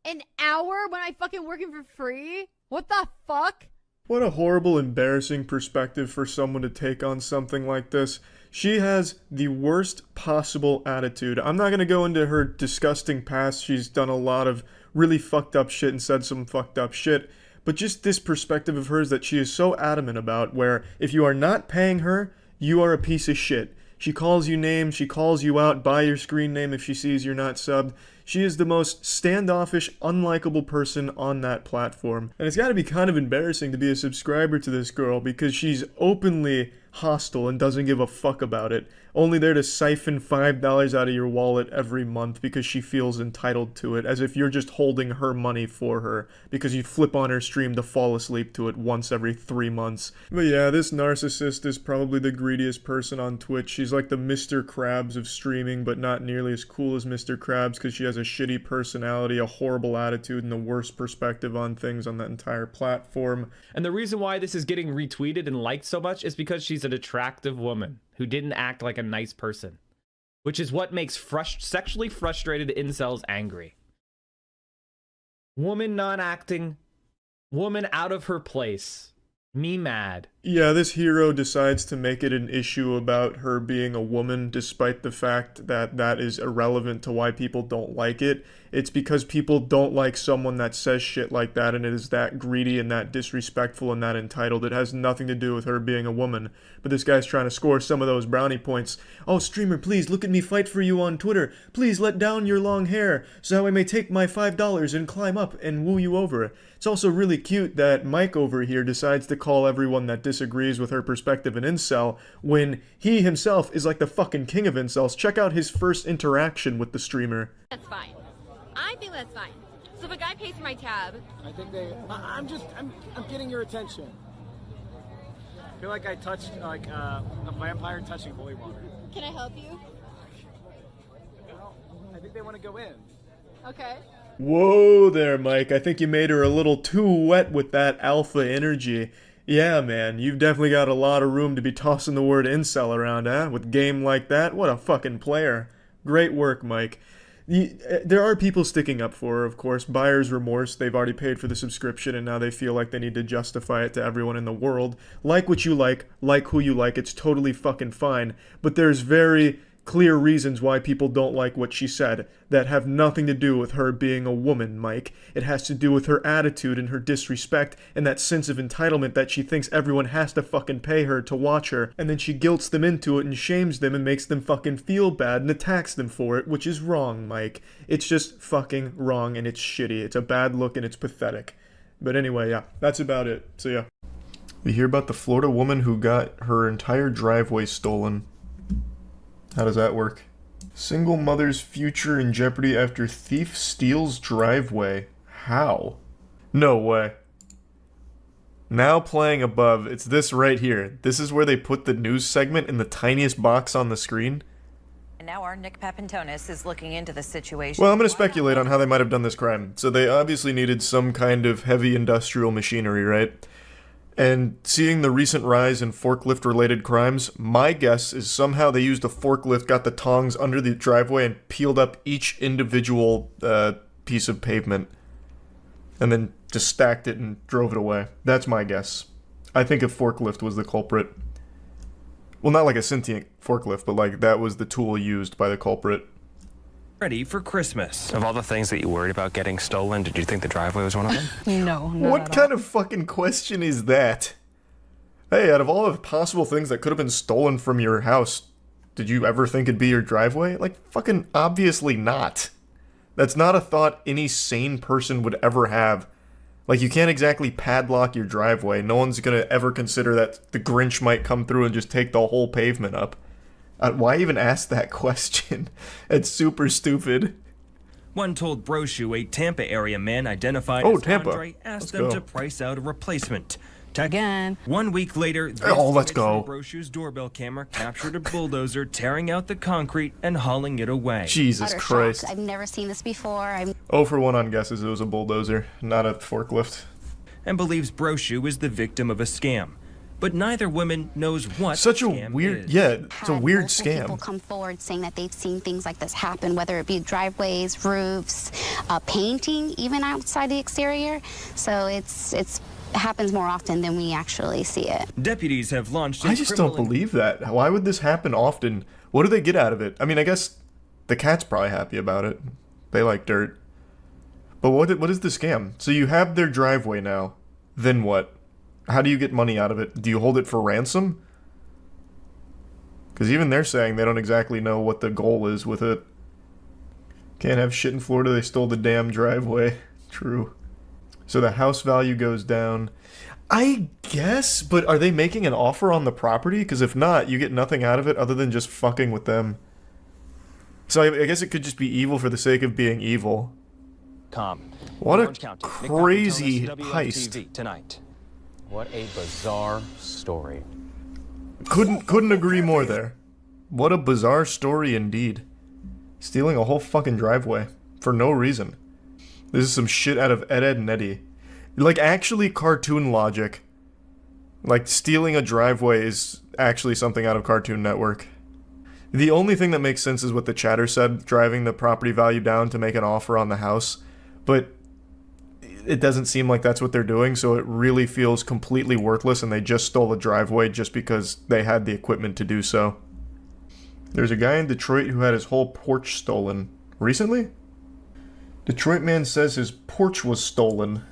S21: An hour when I fucking working for free? What the fuck?
S1: What a horrible, embarrassing perspective for someone to take on something like this. She has the worst possible attitude. I'm not going to go into her disgusting past. She's done a lot of really fucked up shit and said some fucked up shit. But just this perspective of hers that she is so adamant about, where if you are not paying her, you are a piece of shit. She calls you names, she calls you out by your screen name if she sees you're not subbed. She is the most standoffish, unlikable person on that platform. And it's gotta be kind of embarrassing to be a subscriber to this girl because she's openly hostile and doesn't give a fuck about it. Only there to siphon $5 out of your wallet every month because she feels entitled to it, as if you're just holding her money for her because you flip on her stream to fall asleep to it once every 3 months. But yeah, this narcissist is probably the greediest person on Twitch. She's like the Mr. Krabs of streaming, but not nearly as cool as Mr. Krabs because she has a shitty personality, a horrible attitude, and the worst perspective on things on that entire platform.
S6: And the reason why this is getting retweeted and liked so much is because she's an attractive woman who didn't act like a nice person, which is what makes sexually frustrated incels angry. Woman not acting, woman out of her place, me mad.
S1: Yeah, this hero decides to make it an issue about her being a woman, despite the fact that that is irrelevant to why people don't like it. It's because people don't like someone that says shit like that, and it is that greedy and that disrespectful and that entitled. It has nothing to do with her being a woman. But this guy's trying to score some of those brownie points. Oh, streamer, please look at me fight for you on Twitter. Please let down your long hair so I may take my $5 and climb up and woo you over. It's also really cute that Mike over here decides to call everyone that disagrees with her perspective an incel when he himself is like the fucking king of incels. Check out his first interaction with the streamer.
S18: That's fine. I think that's fine. So if a guy pays for my tab,
S23: I think I'm getting your attention. I feel like I touched like a vampire touching holy water.
S18: can I help you?
S23: I think they want to go in.
S18: Okay.
S1: Whoa there, Mike. I think you made her a little too wet with that alpha energy. Yeah, man, you've definitely got a lot of room to be tossing the word incel around, huh? With game like that? What a fucking player. Great work, Mike. There are people sticking up for her, of course. Buyer's remorse. They've already paid for the subscription, and now they feel like they need to justify it to everyone in the world. Like what you like who you like. It's totally fucking fine. But there's very clear reasons why people don't like what she said that have nothing to do with her being a woman, Mike. It has to do with her attitude and her disrespect and that sense of entitlement that she thinks everyone has to fucking pay her to watch her, and then she guilts them into it and shames them and makes them fucking feel bad and attacks them for it, which is wrong, Mike. It's just fucking wrong and it's shitty. It's a bad look and it's pathetic. But anyway, yeah, that's about it. So yeah. We hear about the Florida woman who got her entire driveway stolen. How does that work? Single mother's future in jeopardy after thief steals driveway. How? No way. Now playing above, it's this right here. This is where they put the news segment in the tiniest box on the screen.
S24: And now our Nick Papantonis is looking into the situation.
S1: Well, I'm going to speculate on how they might have done this crime. So they obviously needed some kind of heavy industrial machinery, right? And seeing the recent rise in forklift-related crimes, my guess is somehow they used a forklift, got the tongs under the driveway, and peeled up each individual piece of pavement. And then just stacked it and drove it away. That's my guess. I think a forklift was the culprit. Well, not like a sentient forklift, but like that was the tool used by the culprit.
S25: Ready for Christmas. Of all the things that you worried about getting stolen, did you think the driveway was one of them?
S18: No,
S1: What kind of fucking question is that? Hey, out of all the possible things that could have been stolen from your house, did you ever think it'd be your driveway? Like, fucking obviously not. That's not a thought any sane person would ever have. Like, you can't exactly padlock your driveway. No one's gonna ever consider that the Grinch might come through and just take the whole pavement up. Why even ask that question? It's super stupid.
S25: One told Brochu a Tampa area man identified
S1: Oh,
S25: as
S1: Tampa.
S25: Andre asked
S1: Let's
S25: them
S1: go.
S25: to price out a replacement. Again. 1 week later, this
S1: Oh, let's
S25: footage
S1: go.
S25: from Brochu's doorbell camera captured a bulldozer tearing out the concrete and hauling it away.
S1: Jesus
S26: Utter
S1: Christ.
S26: shock. I've never seen this before.
S1: Oh for 1 on guesses, it was a bulldozer, not a forklift.
S25: And believes Brochu is the victim of a scam. But neither woman knows what
S1: Such a
S25: scam
S1: weird,
S25: is.
S1: yeah, it's a weird
S26: Multiple people
S1: scam.
S26: come forward saying that they've seen things like this happen, whether it be driveways, roofs, painting, even outside the exterior. So it's happens more often than we actually see it.
S25: Deputies have launched a
S1: I just don't
S25: criminal
S1: believe that. Why would this happen often? What do they get out of it? I mean, I guess the cat's probably happy about it. They like dirt. But what is the scam? So you have their driveway now. Then what? How do you get money out of it? Do you hold it for ransom? Because even they're saying they don't exactly know what the goal is with it. Can't have shit in Florida, they stole the damn driveway. True. So the house value goes down. I guess, but are they making an offer on the property? Because if not, you get nothing out of it other than just fucking with them. So I guess it could just be evil for the sake of being evil. What a crazy heist.
S25: Tonight. What a bizarre story.
S1: Couldn't agree more there. What a bizarre story indeed. Stealing a whole fucking driveway for no reason. This is some shit out of Ed, Edd n Eddy. Like, actually cartoon logic. Like, stealing a driveway is actually something out of Cartoon Network. The only thing that makes sense is what the chatter said, driving the property value down to make an offer on the house. But it doesn't seem like that's what they're doing, so it really feels completely worthless, and they just stole a driveway just because they had the equipment to do so. There's a guy in Detroit who had his whole porch stolen. Recently? Detroit man says his porch was stolen.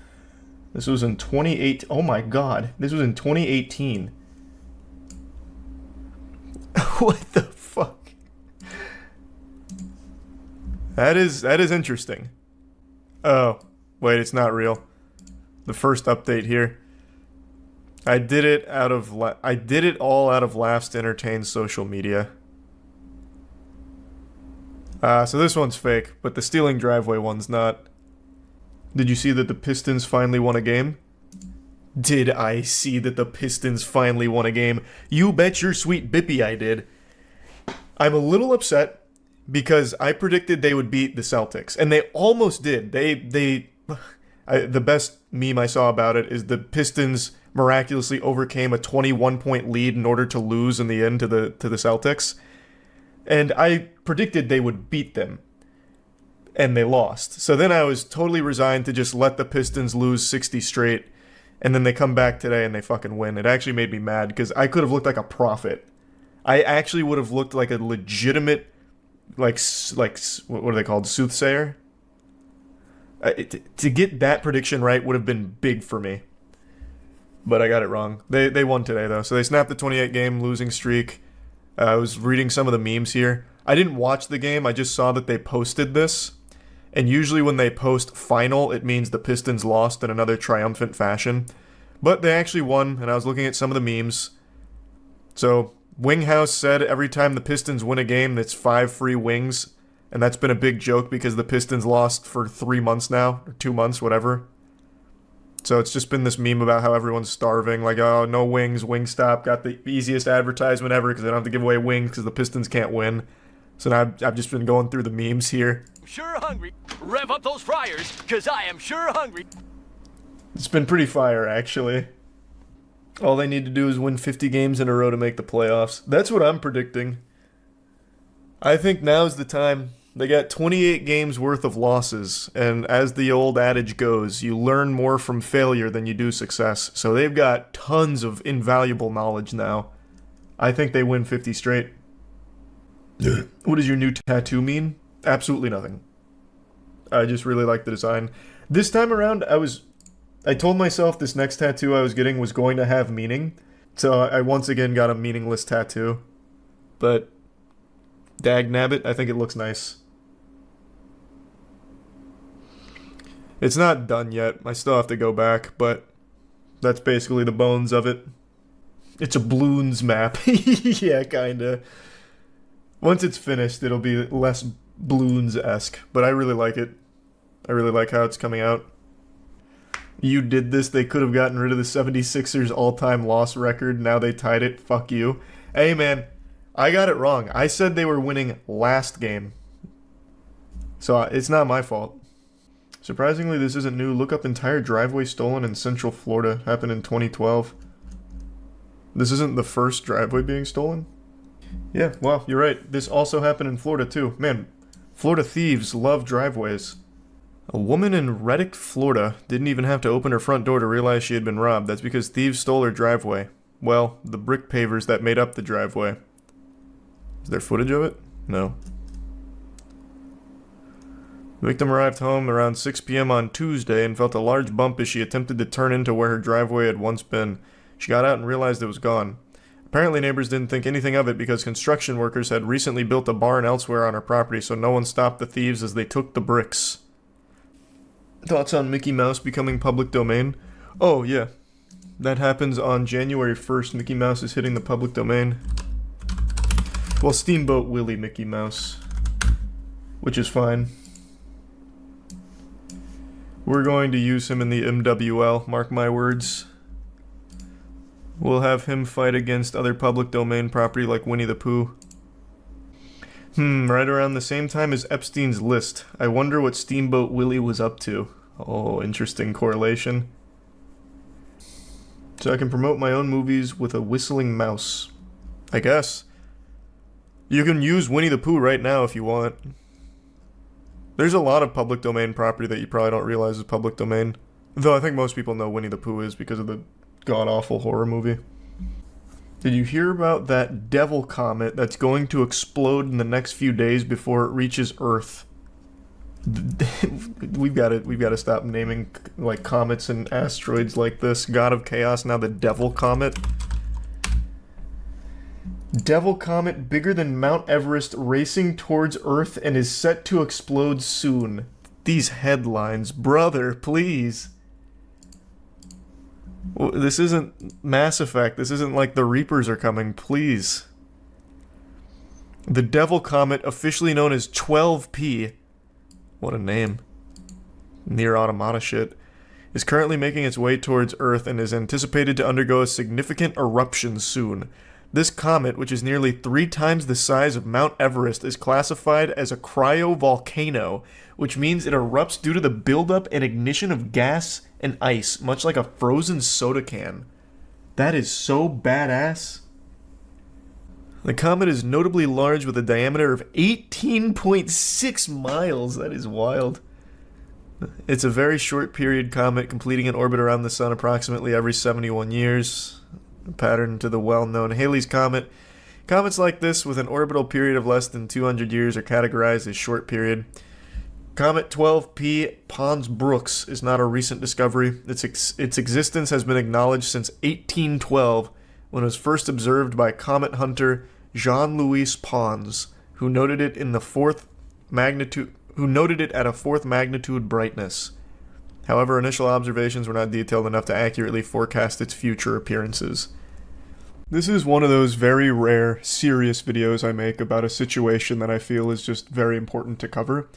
S1: This was in 2008. Oh my god. This was in 2018. What the fuck? That is interesting. Oh, wait, it's not real. The first update here. I did it all out of laughs to entertain social media. So this one's fake, but the stealing driveway one's not. Did you see that the Pistons finally won a game? Did I see that the Pistons finally won a game? You bet your sweet bippy I did. I'm a little upset because I predicted they would beat the Celtics, and they almost did. The best meme I saw about it is the Pistons miraculously overcame a 21-point lead in order to lose in the end to the Celtics. And I predicted they would beat them. And they lost. So then I was totally resigned to just let the Pistons lose 60 straight. And then they come back today and they fucking win. It actually made me mad because I could have looked like a prophet. I actually would have looked like a legitimate, like what are they called? Soothsayer? To get that prediction right would have been big for me. But I got it wrong. They won today though. So they snapped the 28-game losing streak. I was reading some of the memes here. I didn't watch the game. I just saw that they posted this. And usually when they post final, it means the Pistons lost in another triumphant fashion. But they actually won, and I was looking at some of the memes. So, Winghouse said every time the Pistons win a game, it's 5 free wings. And that's been a big joke because the Pistons lost for 3 months now, or 2 months, whatever. So it's just been this meme about how everyone's starving, like, oh, no wings, Wingstop got the easiest advertisement ever because they don't have to give away wings because the Pistons can't win. So now I've just been going through the memes here.
S4: Sure hungry. Rev up those fryers, because I am sure hungry.
S1: It's been pretty fire, actually. All they need to do is win 50 games in a row to make the playoffs. That's what I'm predicting. I think now's the time. They got 28 games worth of losses, and as the old adage goes, you learn more from failure than you do success. So they've got tons of invaluable knowledge now. I think they win 50 straight. What does your new tattoo mean? Absolutely nothing. I just really like the design. This time around, I told myself this next tattoo I was getting was going to have meaning. So I once again got a meaningless tattoo. But, dagnabbit, I think it looks nice. It's not done yet. I still have to go back, but that's basically the bones of it. It's a balloons map. Yeah, kinda. Once it's finished, it'll be less balloons-esque, but I really like it. I really like how it's coming out. You did this, they could have gotten rid of the 76ers all-time loss record, now they tied it, fuck you. Hey man, I got it wrong. I said they were winning last game. So it's not my fault. Surprisingly, this isn't new. Look up entire driveway stolen in Central Florida. Happened in 2012. This isn't the first driveway being stolen? Yeah, well, you're right. This also happened in Florida, too. Man, Florida thieves love driveways. A woman in Reddick, Florida didn't even have to open her front door to realize she had been robbed. That's because thieves stole her driveway. Well, the brick pavers that made up the driveway. Is there footage of it? No. The victim arrived home around 6 p.m. on Tuesday and felt a large bump as she attempted to turn into where her driveway had once been. She got out and realized it was gone. Apparently neighbors didn't think anything of it because construction workers had recently built a barn elsewhere on her property, so no one stopped the thieves as they took the bricks. Thoughts on Mickey Mouse becoming public domain? Oh, yeah. That happens on January 1st. Mickey Mouse is hitting the public domain. Well, Steamboat Willie Mickey Mouse, which is fine. We're going to use him in the MWL, mark my words. We'll have him fight against other public domain property like Winnie the Pooh. Right around the same time as Epstein's List. I wonder what Steamboat Willie was up to. Oh, interesting correlation. So I can promote my own movies with a whistling mouse. I guess. You can use Winnie the Pooh right now if you want. There's a lot of public domain property that you probably don't realize is public domain. Though I think most people know Winnie the Pooh is because of the god-awful horror movie. Did you hear about that devil comet that's going to explode in the next few days before it reaches Earth? We've got to stop naming like comets and asteroids like this. God of Chaos, now the devil comet. Devil comet bigger than Mount Everest racing towards Earth and is set to explode soon. These headlines, brother, please. This isn't Mass Effect. This isn't like the Reapers are coming, please. The Devil Comet, officially known as 12P, what a name, Near Automata shit, is currently making its way towards Earth and is anticipated to undergo a significant eruption soon. This comet, which is nearly 3 times the size of Mount Everest, is classified as a cryovolcano, which means it erupts due to the buildup and ignition of gas and ice, much like a frozen soda can. That is so badass. The comet is notably large with a diameter of 18.6 miles. That is wild. It's a very short period comet, completing an orbit around the sun approximately every 71 years. A pattern to the well-known Halley's Comet. Comets like this with an orbital period of less than 200 years are categorized as short period. Comet 12P Pons-Brooks is not a recent discovery. Its existence has been acknowledged since 1812, when it was first observed by comet hunter Jean-Louis Pons, who noted it at a fourth magnitude brightness. However, initial observations were not detailed enough to accurately forecast its future appearances. This is one of those very rare, serious videos I make about a situation that I feel is just very important to cover.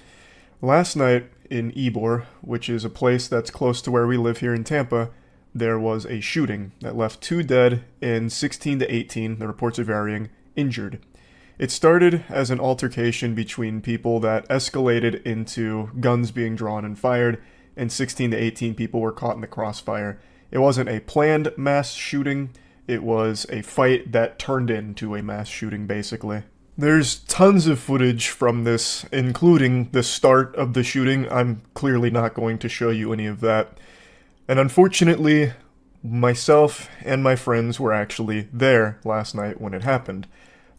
S1: Last night in Ybor, which is a place that's close to where we live here in Tampa, there was a shooting that left 2 dead and 16 to 18, the reports are varying, injured. It started as an altercation between people that escalated into guns being drawn and fired, and 16 to 18 people were caught in the crossfire. It wasn't a planned mass shooting, it was a fight that turned into a mass shooting, basically. There's tons of footage from this, including the start of the shooting. I'm clearly not going to show you any of that. And unfortunately, myself and my friends were actually there last night when it happened.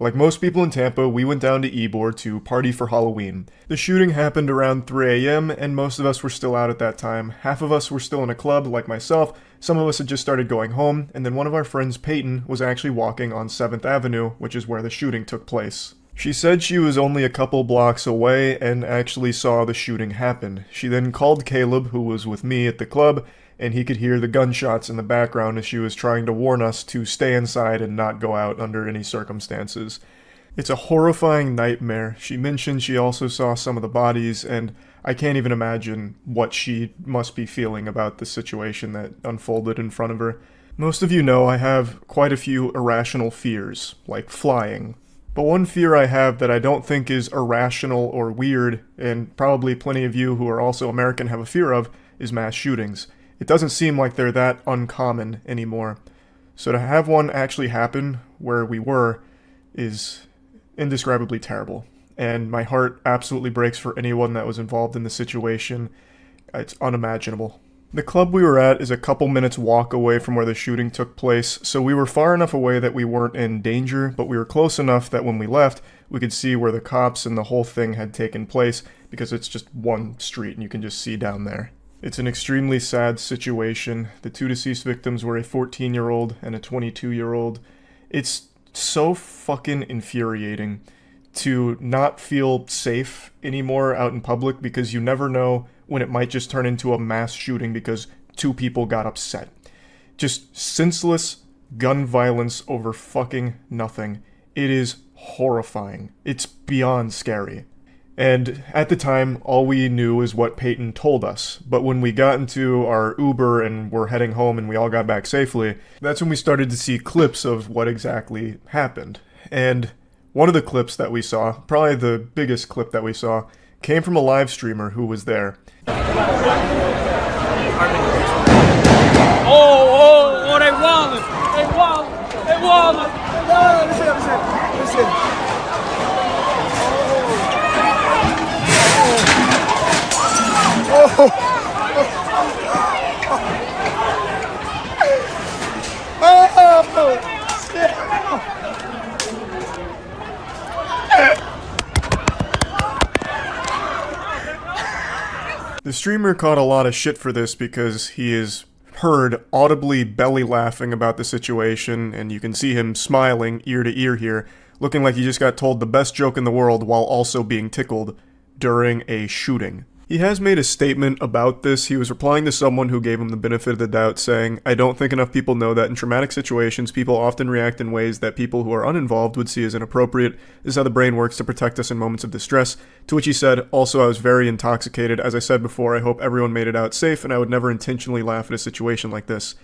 S1: Like most people in Tampa, we went down to Ybor to party for Halloween. The shooting happened around 3 a.m., and most of us were still out at that time. Half of us were still in a club, like myself. Some of us had just started going home, and then one of our friends, Peyton, was actually walking on 7th Avenue, which is where the shooting took place. She said she was only a couple blocks away and actually saw the shooting happen. She then called Caleb, who was with me at the club, and he could hear the gunshots in the background as she was trying to warn us to stay inside and not go out under any circumstances. It's a horrifying nightmare. She mentioned she also saw some of the bodies, and I can't even imagine what she must be feeling about the situation that unfolded in front of her. Most of you know I have quite a few irrational fears, like flying. But one fear I have that I don't think is irrational or weird, and probably plenty of you who are also American have a fear of, is mass shootings. It doesn't seem like they're that uncommon anymore. So to have one actually happen where we were is indescribably terrible. And my heart absolutely breaks for anyone that was involved in the situation. It's unimaginable. The club we were at is a couple minutes walk away from where the shooting took place, so we were far enough away that we weren't in danger, but we were close enough that when we left, we could see where the cops and the whole thing had taken place, because it's just one street and you can just see down there. It's an extremely sad situation. The 2 deceased victims were a 14-year-old and a 22-year-old. It's so fucking infuriating to not feel safe anymore out in public because you never know when it might just turn into a mass shooting because 2 people got upset. Just senseless gun violence over fucking nothing. It is horrifying. It's beyond scary. And at the time, all we knew is what Peyton told us. But when we got into our Uber and were heading home and we all got back safely, that's when we started to see clips of what exactly happened. And one of the clips that we saw, probably the biggest clip that we saw, came from a live streamer who was there.
S22: Oh, they wallin'! They wallin'! They wallin'! No, listen.
S1: The streamer caught a lot of shit for this because he is heard audibly belly laughing about the situation, and you can see him smiling ear to ear here, looking like he just got told the best joke in the world while also being tickled during a shooting. He has made a statement about this. He was replying to someone who gave him the benefit of the doubt, saying, "I don't think enough people know that in traumatic situations, people often react in ways that people who are uninvolved would see as inappropriate. This is how the brain works to protect us in moments of distress." To which he said, "Also, I was very intoxicated. As I said before, I hope everyone made it out safe, and I would never intentionally laugh at a situation like this."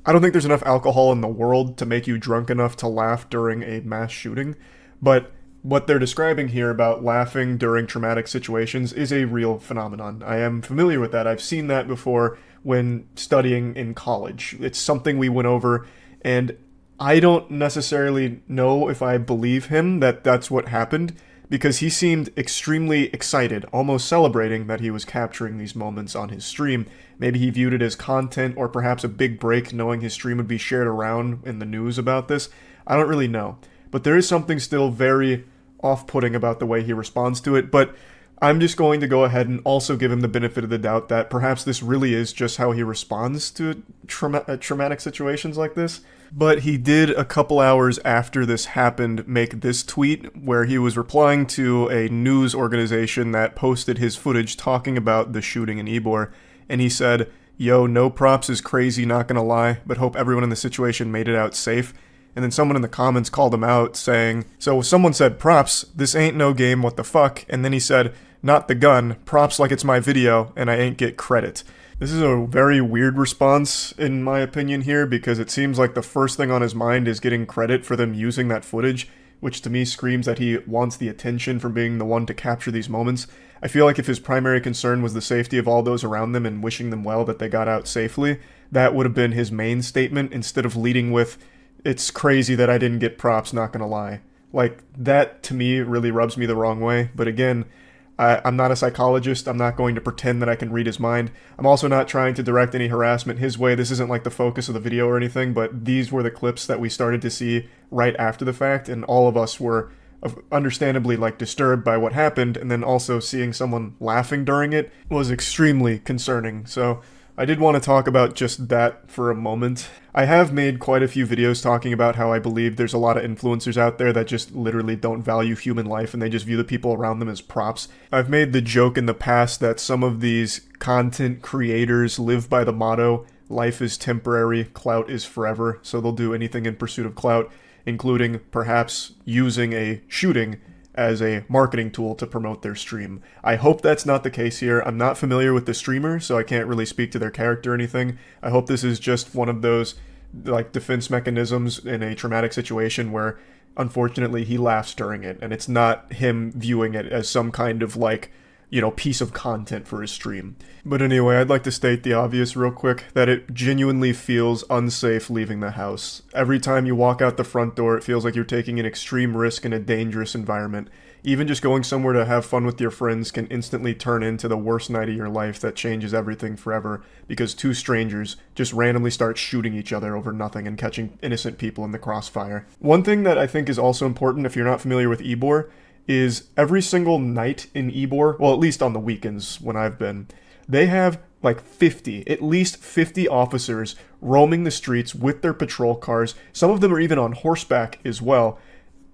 S1: I don't think there's enough alcohol in the world to make you drunk enough to laugh during a mass shooting, but what they're describing here about laughing during traumatic situations is a real phenomenon. I am familiar with that. I've seen that before when studying in college. It's something we went over, and I don't necessarily know if I believe him that that's what happened, because he seemed extremely excited, almost celebrating that he was capturing these moments on his stream. Maybe he viewed it as content, or perhaps a big break, knowing his stream would be shared around in the news about this. I don't really know. But there is something still very off-putting about the way he responds to it, but I'm just going to go ahead and also give him the benefit of the doubt that perhaps this really is just how he responds to traumatic situations like this. But he did, a couple hours after this happened, make this tweet where he was replying to a news organization that posted his footage talking about the shooting in Ybor, and he said, "Yo, no props is crazy, not gonna lie, but hope everyone in the situation made it out safe." And then someone in the comments called him out saying, so someone said, "Props, this ain't no game, what the fuck?" And then he said, "Not the gun, props like it's my video, and I ain't get credit." This is a very weird response, in my opinion here, because it seems like the first thing on his mind is getting credit for them using that footage, which to me screams that he wants the attention from being the one to capture these moments. I feel like if his primary concern was the safety of all those around them and wishing them well that they got out safely, that would have been his main statement, instead of leading with, "It's crazy that I didn't get props, not gonna lie." Like, that to me really rubs me the wrong way. But again, I'm not a psychologist. I'm not going to pretend that I can read his mind. I'm also not trying to direct any harassment his way. This isn't like the focus of the video or anything, but these were the clips that we started to see right after the fact, and all of us were understandably like disturbed by what happened, and then also seeing someone laughing during it was extremely concerning. So I did want to talk about just that for a moment. I have made quite a few videos talking about how I believe there's a lot of influencers out there that just literally don't value human life and they just view the people around them as props. I've made the joke in the past that some of these content creators live by the motto, "Life is temporary, clout is forever," so they'll do anything in pursuit of clout, including perhaps using a shooting as a marketing tool to promote their stream. I hope that's not the case here. I'm not familiar with the streamer, so I can't really speak to their character or anything. I hope this is just one of those like defense mechanisms in a traumatic situation where unfortunately he laughs during it, and it's not him viewing it as some kind of like, you know, piece of content for his stream. But anyway, I'd like to state the obvious real quick, that it genuinely feels unsafe leaving the house. Every time you walk out the front door, it feels like you're taking an extreme risk in a dangerous environment. Even just going somewhere to have fun with your friends can instantly turn into the worst night of your life that changes everything forever, because two strangers just randomly start shooting each other over nothing and catching innocent people in the crossfire. One thing that I think is also important if you're not familiar with Ybor is every single night in Ybor, well, at least on the weekends when I've been, they have like at least 50 officers roaming the streets with their patrol cars. Some of them are even on horseback as well.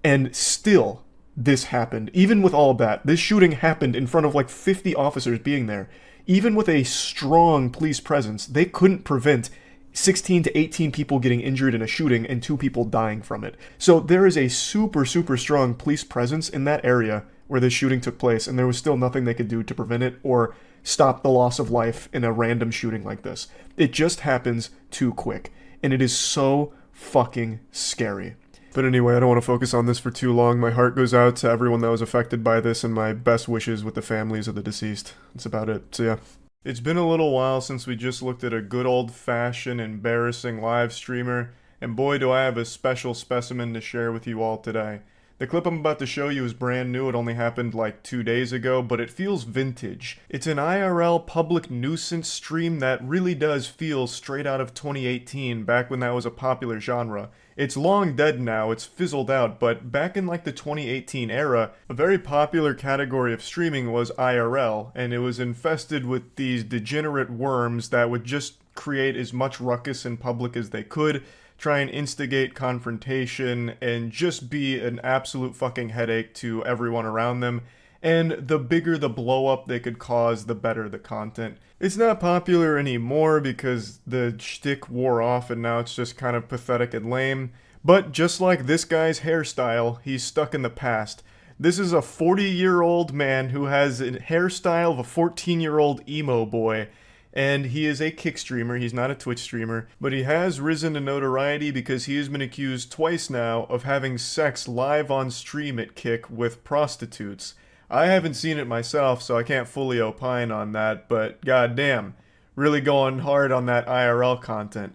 S1: And still, this happened. Even with all of that, this shooting happened in front of like 50 officers being there. Even with a strong police presence, they couldn't prevent 16 to 18 people getting injured in a shooting and 2 people dying from it. So there is a super, super strong police presence in that area where this shooting took place, and there was still nothing they could do to prevent it or stop the loss of life in a random shooting like this. It just happens too quick, and it is so fucking scary. But anyway, I don't want to focus on this for too long. My heart goes out to everyone that was affected by this, and my best wishes with the families of the deceased. That's about it. So yeah. It's been a little while since we just looked at a good old-fashioned embarrassing live streamer, and boy do I have a special specimen to share with you all today. The clip I'm about to show you is brand new. It only happened like 2 days ago, but it feels vintage. It's an IRL public nuisance stream that really does feel straight out of 2018, back when that was a popular genre. It's long dead now, it's fizzled out, but back in like the 2018 era, a very popular category of streaming was IRL, and it was infested with these degenerate worms that would just create as much ruckus in public as they could, try and instigate confrontation, and just be an absolute fucking headache to everyone around them. And the bigger the blow up they could cause, the better the content. It's not popular anymore because the shtick wore off and now it's just kind of pathetic and lame. But just like this guy's hairstyle, he's stuck in the past. This is a 40-year-old man who has a hairstyle of a 14-year-old emo boy. And he is a Kick streamer, he's not a Twitch streamer, but he has risen to notoriety because he has been accused twice now of having sex live on stream at Kick with prostitutes. I haven't seen it myself, so I can't fully opine on that, but goddamn, really going hard on that IRL content.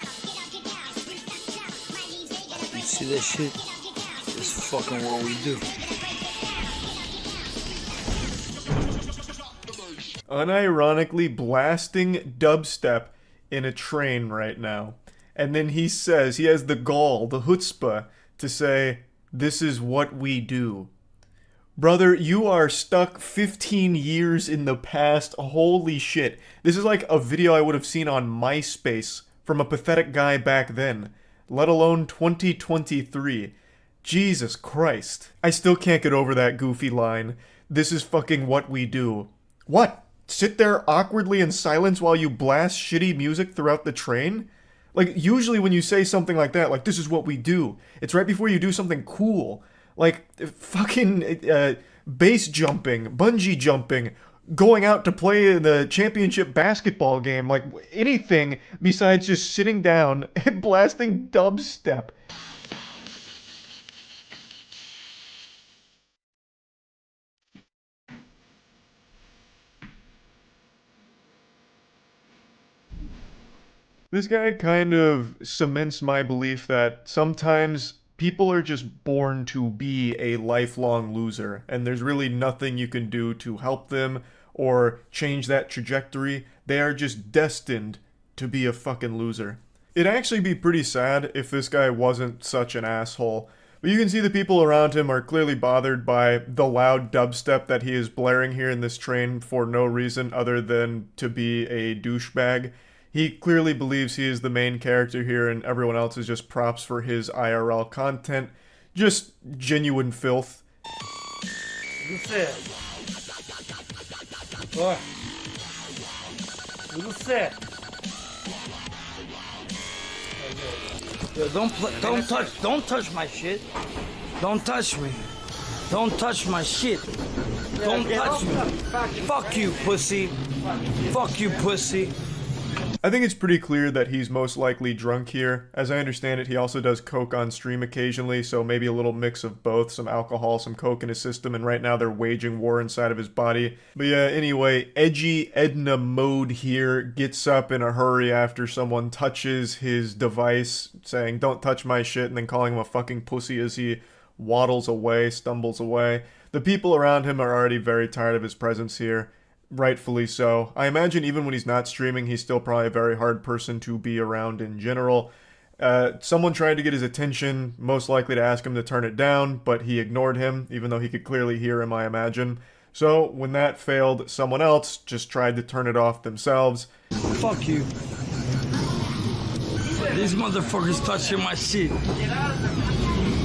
S23: You see that shit? It's fucking what we do.
S1: Unironically blasting dubstep in a train right now. And then he says, he has the gall, the chutzpah, to say, "This is what we do." Brother, you are stuck 15 years in the past. Holy shit. This is like a video I would have seen on MySpace from a pathetic guy back then, let alone 2023. Jesus Christ. I still can't get over that goofy line. This is fucking what we do. What? Sit there awkwardly in silence while you blast shitty music throughout the train? Like, usually when you say something like that, like, this is what we do, it's right before you do something cool. Like, fucking base jumping, bungee jumping, going out to play in the championship basketball game, like anything besides just sitting down and blasting dubstep. This guy kind of cements my belief that sometimes people are just born to be a lifelong loser, and there's really nothing you can do to help them or change that trajectory. They are just destined to be a fucking loser. It'd actually be pretty sad if this guy wasn't such an asshole. But you can see the people around him are clearly bothered by the loud dubstep that he is blaring here in this train for no reason other than to be a douchebag. He clearly believes he is the main character here and everyone else is just props for his IRL content. Just genuine filth.
S23: Who's that? What? Who's that? Yo, don't touch my shit. Don't touch me. Don't touch my shit. Don't touch me. Fuck you, pussy. Fuck you, pussy.
S1: I think it's pretty clear that he's most likely drunk here. As I understand it, he also does coke on stream occasionally, so maybe a little mix of both, some alcohol, some coke in his system, and right now they're waging war inside of his body. But yeah, anyway, edgy Edna Mode here gets up in a hurry after someone touches his device, saying, "Don't touch my shit," and then calling him a fucking pussy as he waddles away, stumbles away. The people around him are already very tired of his presence here. Rightfully so. I imagine even when he's not streaming, he's still probably a very hard person to be around in general. Someone tried to get his attention, most likely to ask him to turn it down, but he ignored him, even though he could clearly hear him, I imagine. So, when that failed, someone else just tried to turn it off themselves.
S23: Fuck you. These motherfuckers touching my shit.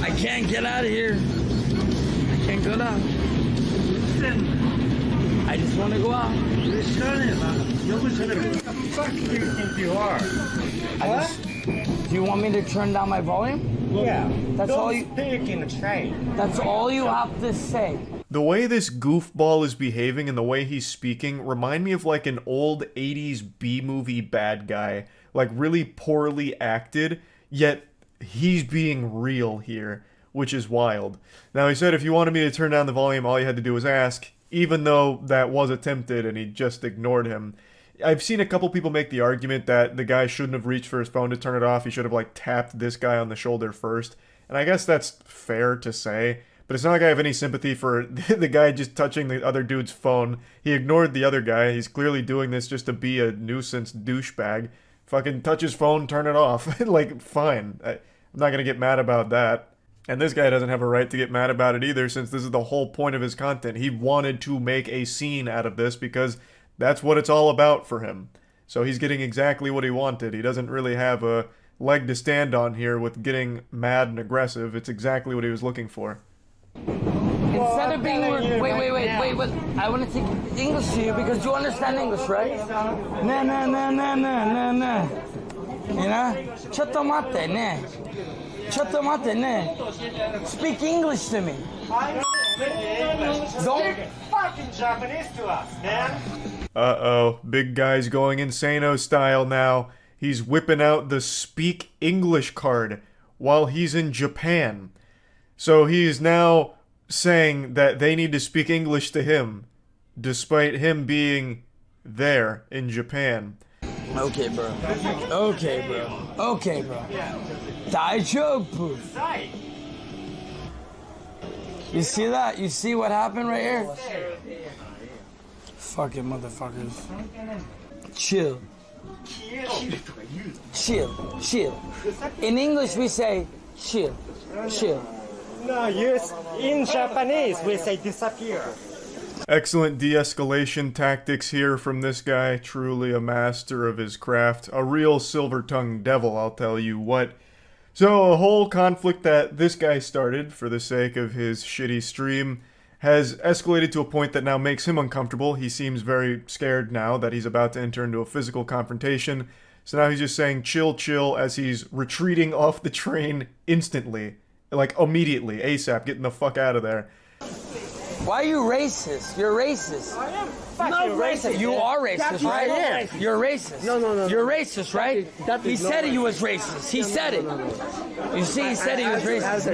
S23: I can't get out of here. I can't go out. I just want to go out. fuck do you think you are? Do you want me to turn down my volume? Yeah. That's all you. Speak in the train. That's all you have to say.
S1: The way this goofball is behaving and the way he's speaking remind me of like an old 80s B-movie bad guy. Like really poorly acted, yet he's being real here, which is wild. Now he said if you wanted me to turn down the volume, all you had to do was ask, even though that was attempted and he just ignored him. I've seen a couple people make the argument that the guy shouldn't have reached for his phone to turn it off. He should have like tapped this guy on the shoulder first. And I guess that's fair to say. But it's not like I have any sympathy for the guy just touching the other dude's phone. He ignored the other guy. He's clearly doing this just to be a nuisance douchebag. Fucking touch his phone, turn it off. Like, fine. I'm not gonna get mad about that. And this guy doesn't have a right to get mad about it either, since this is the whole point of his content. He wanted to make a scene out of this because that's what it's all about for him. So he's getting exactly what he wanted. He doesn't really have a leg to stand on here with getting mad and aggressive. It's exactly what he was looking for.
S23: Instead of being wait. I want to take English to you because you understand English, right? Nah. You know? Chotomate, ne. Chotomate, ne. Speak English to me. Don't fucking Japanese to us, man.
S1: Uh-oh, big guy's going insano style now. He's whipping out the Speak English card while he's in Japan. So he's now saying that they need to speak English to him, despite him being there in Japan.
S23: Okay, bro. Daijoubu. You see that? You see what happened right here? Fucking motherfuckers. Chill. In English, we say chill.
S11: No, yes. In Japanese, we say disappear.
S1: Excellent de-escalation tactics here from this guy. Truly a master of his craft. A real silver-tongued devil, I'll tell you what. So, a whole conflict that this guy started for the sake of his shitty stream has escalated to a point that now makes him uncomfortable. He seems very scared now that he's about to enter into a physical confrontation. So now he's just saying chill as he's retreating off the train instantly. Like, immediately, ASAP, getting the fuck out of there.
S23: Why are you racist? You're racist.
S11: I am fucking racist.
S23: You are racist, right? You're racist.
S11: No.
S23: You're racist, right? He said he was racist. He said it. You see, he said he was racist.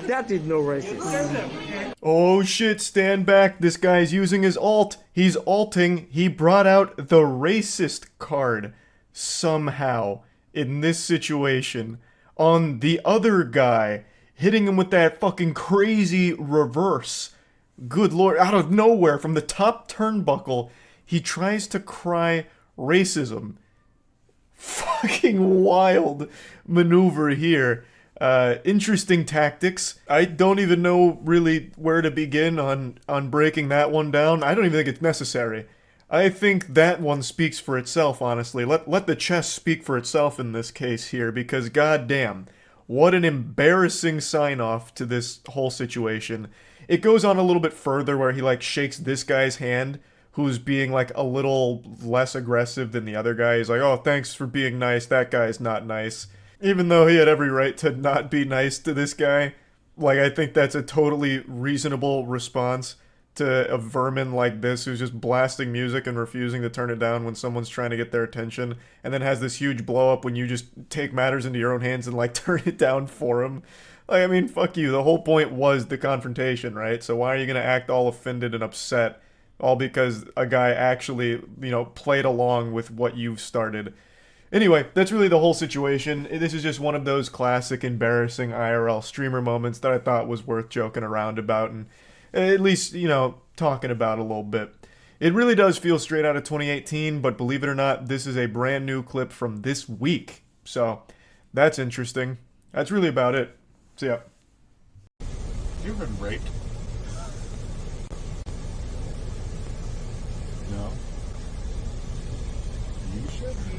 S11: That is no racist.
S1: Oh shit, stand back. This guy's using his alt. He's alting. He brought out the racist card somehow in this situation on the other guy, hitting him with that fucking crazy reverse. Good lord, out of nowhere, from the top turnbuckle, he tries to cry racism. Fucking wild maneuver here. Interesting tactics. I don't even know really where to begin on breaking that one down. I don't even think it's necessary. I think that one speaks for itself, honestly. Let the chess speak for itself in this case here, because goddamn, what an embarrassing sign-off to this whole situation. It goes on a little bit further where he, like, shakes this guy's hand, who's being, like, a little less aggressive than the other guy. He's like, oh, thanks for being nice, that guy's not nice. Even though he had every right to not be nice to this guy. Like, I think that's a totally reasonable response to a vermin like this who's just blasting music and refusing to turn it down when someone's trying to get their attention, and then has this huge blow up when you just take matters into your own hands and, like, turn it down for him. Like, I mean, fuck you. The whole point was the confrontation, right? So why are you gonna act all offended and upset all because a guy actually, you know, played along with what you've started? Anyway, that's really the whole situation. This is just one of those classic embarrassing IRL streamer moments that I thought was worth joking around about and at least, you know, talking about a little bit. It really does feel straight out of 2018, but believe it or not, this is a brand new clip from this week. So, that's interesting. That's really about it. So, yeah.
S3: You've been raped. No. You should be.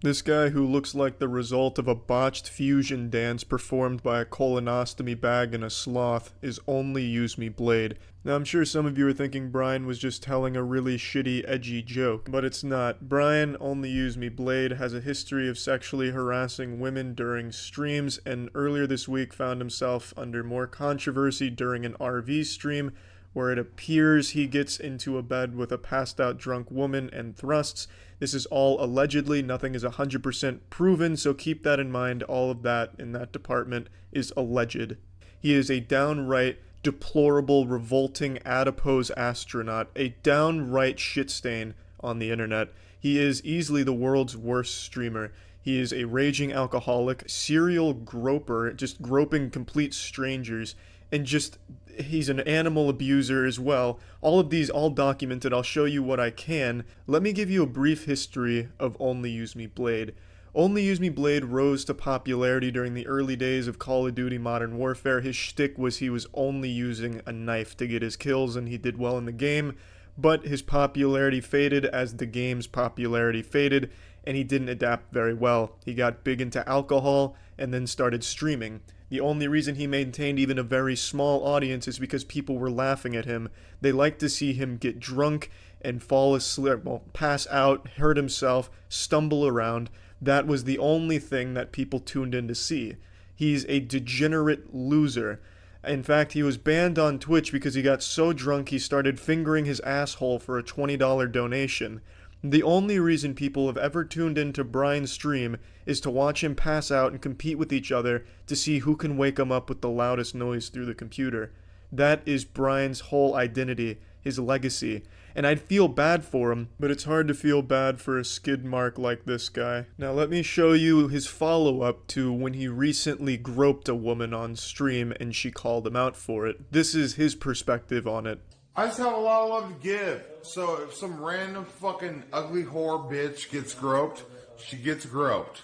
S1: This guy who looks like the result of a botched fusion dance performed by a colonostomy bag and a sloth is only Use Me Blade. Now, I'm sure some of you are thinking Brian was just telling a really shitty, edgy joke, but it's not. Brian, Only Use Me Blade, has a history of sexually harassing women during streams, and earlier this week found himself under more controversy during an RV stream, where it appears he gets into a bed with a passed-out drunk woman and thrusts. This is all allegedly, nothing is 100% proven, so keep that in mind. All of that in that department is alleged. He is a downright deplorable, revolting, adipose astronaut, a downright shit stain on the internet. He is easily the world's worst streamer. He is a raging alcoholic, serial groper, just groping complete strangers, and just, he's an animal abuser as well. All of these, all documented. I'll show you what I can. Let me give you a brief history of Only Use Me Blade. Only Use Me Blade rose to popularity during the early days of Call of Duty Modern Warfare. His shtick was he was only using a knife to get his kills, and he did well in the game, but his popularity faded as the game's popularity faded, and he didn't adapt very well. He got big into alcohol, and then started streaming. The only reason he maintained even a very small audience is because people were laughing at him. They liked to see him get drunk and fall asleep, well, pass out, hurt himself, stumble around. That was the only thing that people tuned in to see. He's a degenerate loser. In fact, he was banned on Twitch because he got so drunk he started fingering his asshole for a $20 donation. The only reason people have ever tuned into Brian's stream is to watch him pass out and compete with each other to see who can wake him up with the loudest noise through the computer. That is Brian's whole identity, his legacy. And I'd feel bad for him, but it's hard to feel bad for a skid mark like this guy. Now let me show you his follow-up to when he recently groped a woman on stream and she called him out for it. This is his perspective on it.
S5: I just have a lot of love to give. So if some random fucking ugly whore bitch gets groped, she gets groped.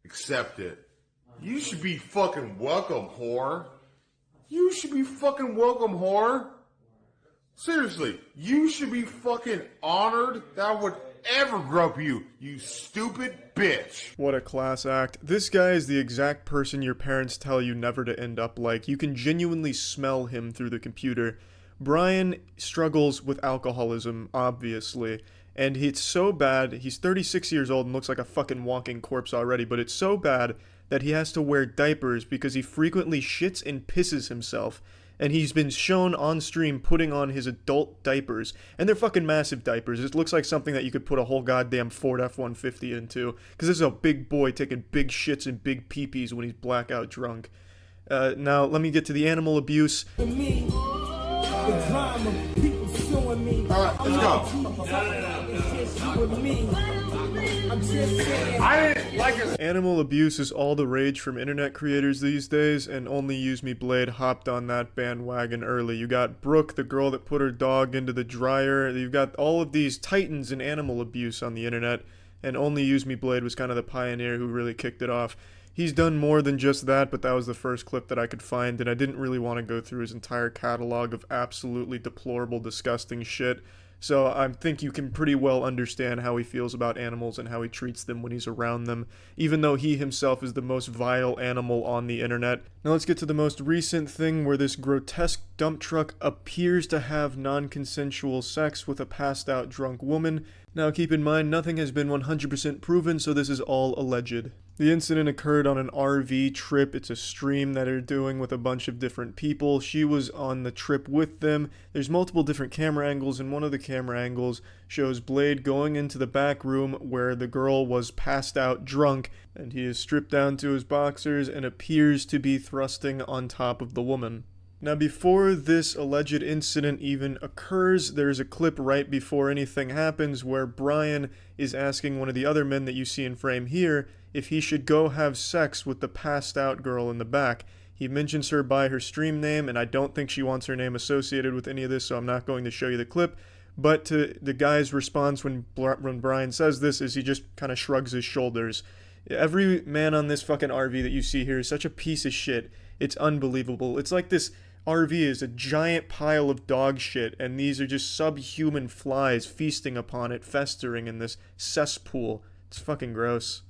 S5: Accept it. You should be fucking welcome, whore. You should be fucking welcome, whore. Seriously, you should be fucking honored that I would ever grope you, you stupid bitch.
S1: What a class act. This guy is the exact person your parents tell you never to end up like. You can genuinely smell him through the computer. Brian struggles with alcoholism, obviously, and it's so bad. He's 36 years old and looks like a fucking walking corpse already, but it's so bad that he has to wear diapers because he frequently shits and pisses himself. And he's been shown on stream putting on his adult diapers. And they're fucking massive diapers. It looks like something that you could put a whole goddamn Ford F-150 into. Because this is a big boy taking big shits and big pee-pees when he's blackout drunk. Now, let me get to the animal abuse.
S5: Alright, let's go. I didn't like it.
S1: Animal abuse is all the rage from internet creators these days, and Only Use Me Blade hopped on that bandwagon early. You got Brooke, the girl that put her dog into the dryer. You've got all of these titans in animal abuse on the internet, and Only Use Me Blade was kind of the pioneer who really kicked it off. He's done more than just that, but that was the first clip that I could find, and I didn't really want to go through his entire catalog of absolutely deplorable, disgusting shit. So I think you can pretty well understand how he feels about animals and how he treats them when he's around them, even though he himself is the most vile animal on the internet. Now let's get to the most recent thing where this grotesque dump truck appears to have non-consensual sex with a passed out drunk woman. Now keep in mind, nothing has been 100% proven, so this is all alleged. The incident occurred on an RV trip. It's a stream that they're doing with a bunch of different people. She was on the trip with them. There's multiple different camera angles, and one of the camera angles shows Blade going into the back room where the girl was passed out drunk, and he is stripped down to his boxers and appears to be thrusting on top of the woman. Now, before this alleged incident even occurs, there's a clip right before anything happens where Brian is asking one of the other men that you see in frame here if he should go have sex with the passed out girl in the back. He mentions her by her stream name, and I don't think she wants her name associated with any of this, so I'm not going to show you the clip. But to the guy's response when Brian says this is he just kind of shrugs his shoulders. Every man on this fucking RV that you see here is such a piece of shit. It's unbelievable. It's like this RV is a giant pile of dog shit, and these are just subhuman flies feasting upon it, festering in this cesspool. It's fucking gross.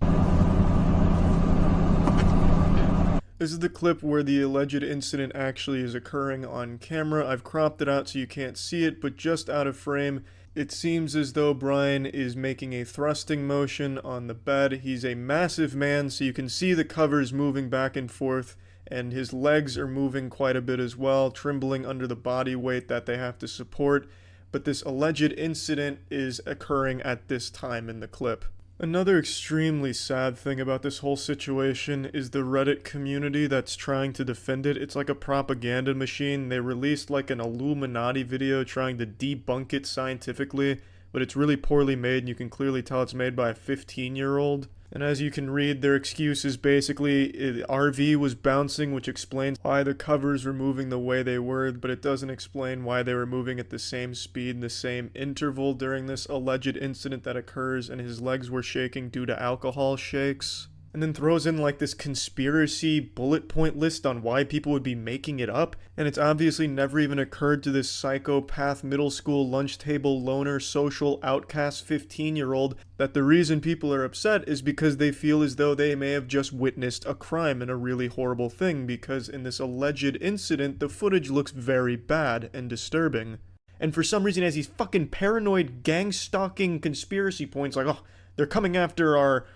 S1: This is the clip where the alleged incident actually is occurring on camera. I've cropped it out so you can't see it, but just out of frame, it seems as though Brian is making a thrusting motion on the bed. He's a massive man, so you can see the covers moving back and forth, and his legs are moving quite a bit as well, trembling under the body weight that they have to support. But this alleged incident is occurring at this time in the clip. Another extremely sad thing about this whole situation is the Reddit community that's trying to defend it. It's like a propaganda machine. They released like an Illuminati video trying to debunk it scientifically, but it's really poorly made and you can clearly tell it's made by a 15-year-old. And as you can read, their excuse is basically RV was bouncing, which explains why the covers were moving the way they were, but it doesn't explain why they were moving at the same speed and the same interval during this alleged incident that occurs, and his legs were shaking due to alcohol shakes. And then throws in like this conspiracy bullet point list on why people would be making it up, and it's obviously never even occurred to this psychopath middle school lunch table loner social outcast 15-year-old that the reason people are upset is because they feel as though they may have just witnessed a crime and a really horrible thing, because in this alleged incident the footage looks very bad and disturbing. And for some reason, as these fucking paranoid gang-stalking conspiracy points like, oh, they're coming after our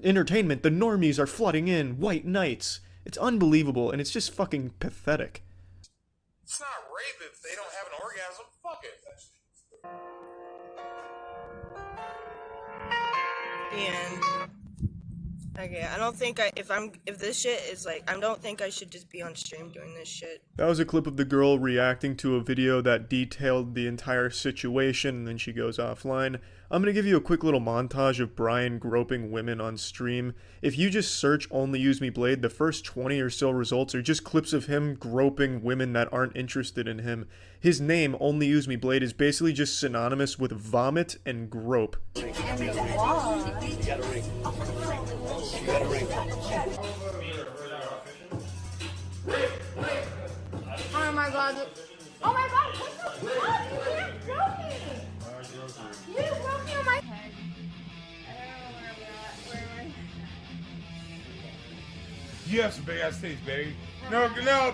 S1: entertainment, the normies are flooding in, white knights. It's unbelievable, and it's just fucking pathetic.
S5: It's not rape if they don't have an orgasm. Fuck it.
S10: And okay, I don't think if this shit is like, I don't think I should just be on stream doing this shit.
S1: That was a clip of the girl reacting to a video that detailed the entire situation, and then she goes offline. I'm going to give you a quick little montage of Brian groping women on stream. If you just search Only Use Me Blade, the first 20 or so results are just clips of him groping women that aren't interested in him. His name, Only Use Me Blade, is basically just synonymous with vomit and grope.
S10: Oh my god. Oh my god, what the fuck? You can't grope me! You broke me on my head. I don't know where I'm at.
S5: You have some big ass titties, baby. No,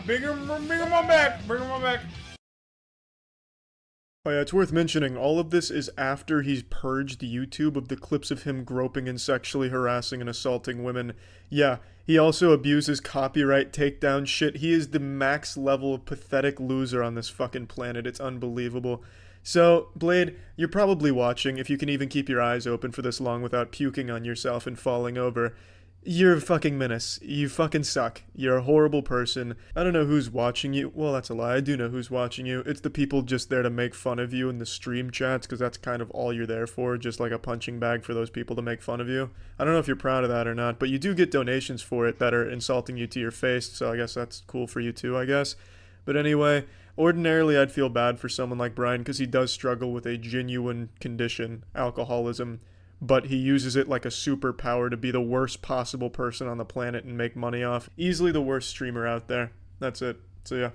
S5: bring them on back. Bring them on back.
S1: Oh yeah, it's worth mentioning, all of this is after he's purged YouTube of the clips of him groping and sexually harassing and assaulting women. Yeah, he also abuses copyright takedown shit. He is the max level of pathetic loser on this fucking planet. It's unbelievable. So, Blade, you're probably watching, if you can even keep your eyes open for this long without puking on yourself and falling over. You're a fucking menace. You fucking suck. You're a horrible person. I don't know who's watching you. Well, that's a lie. I do know who's watching you. It's the people just there to make fun of you in the stream chats, because that's kind of all you're there for, just like a punching bag for those people to make fun of you. I don't know if you're proud of that or not, but you do get donations for it that are insulting you to your face, so I guess that's cool for you too, I guess. But anyway, ordinarily I'd feel bad for someone like Brian because he does struggle with a genuine condition, alcoholism, but he uses it like a superpower to be the worst possible person on the planet and make money off. Easily the worst streamer out there. That's it. So yeah.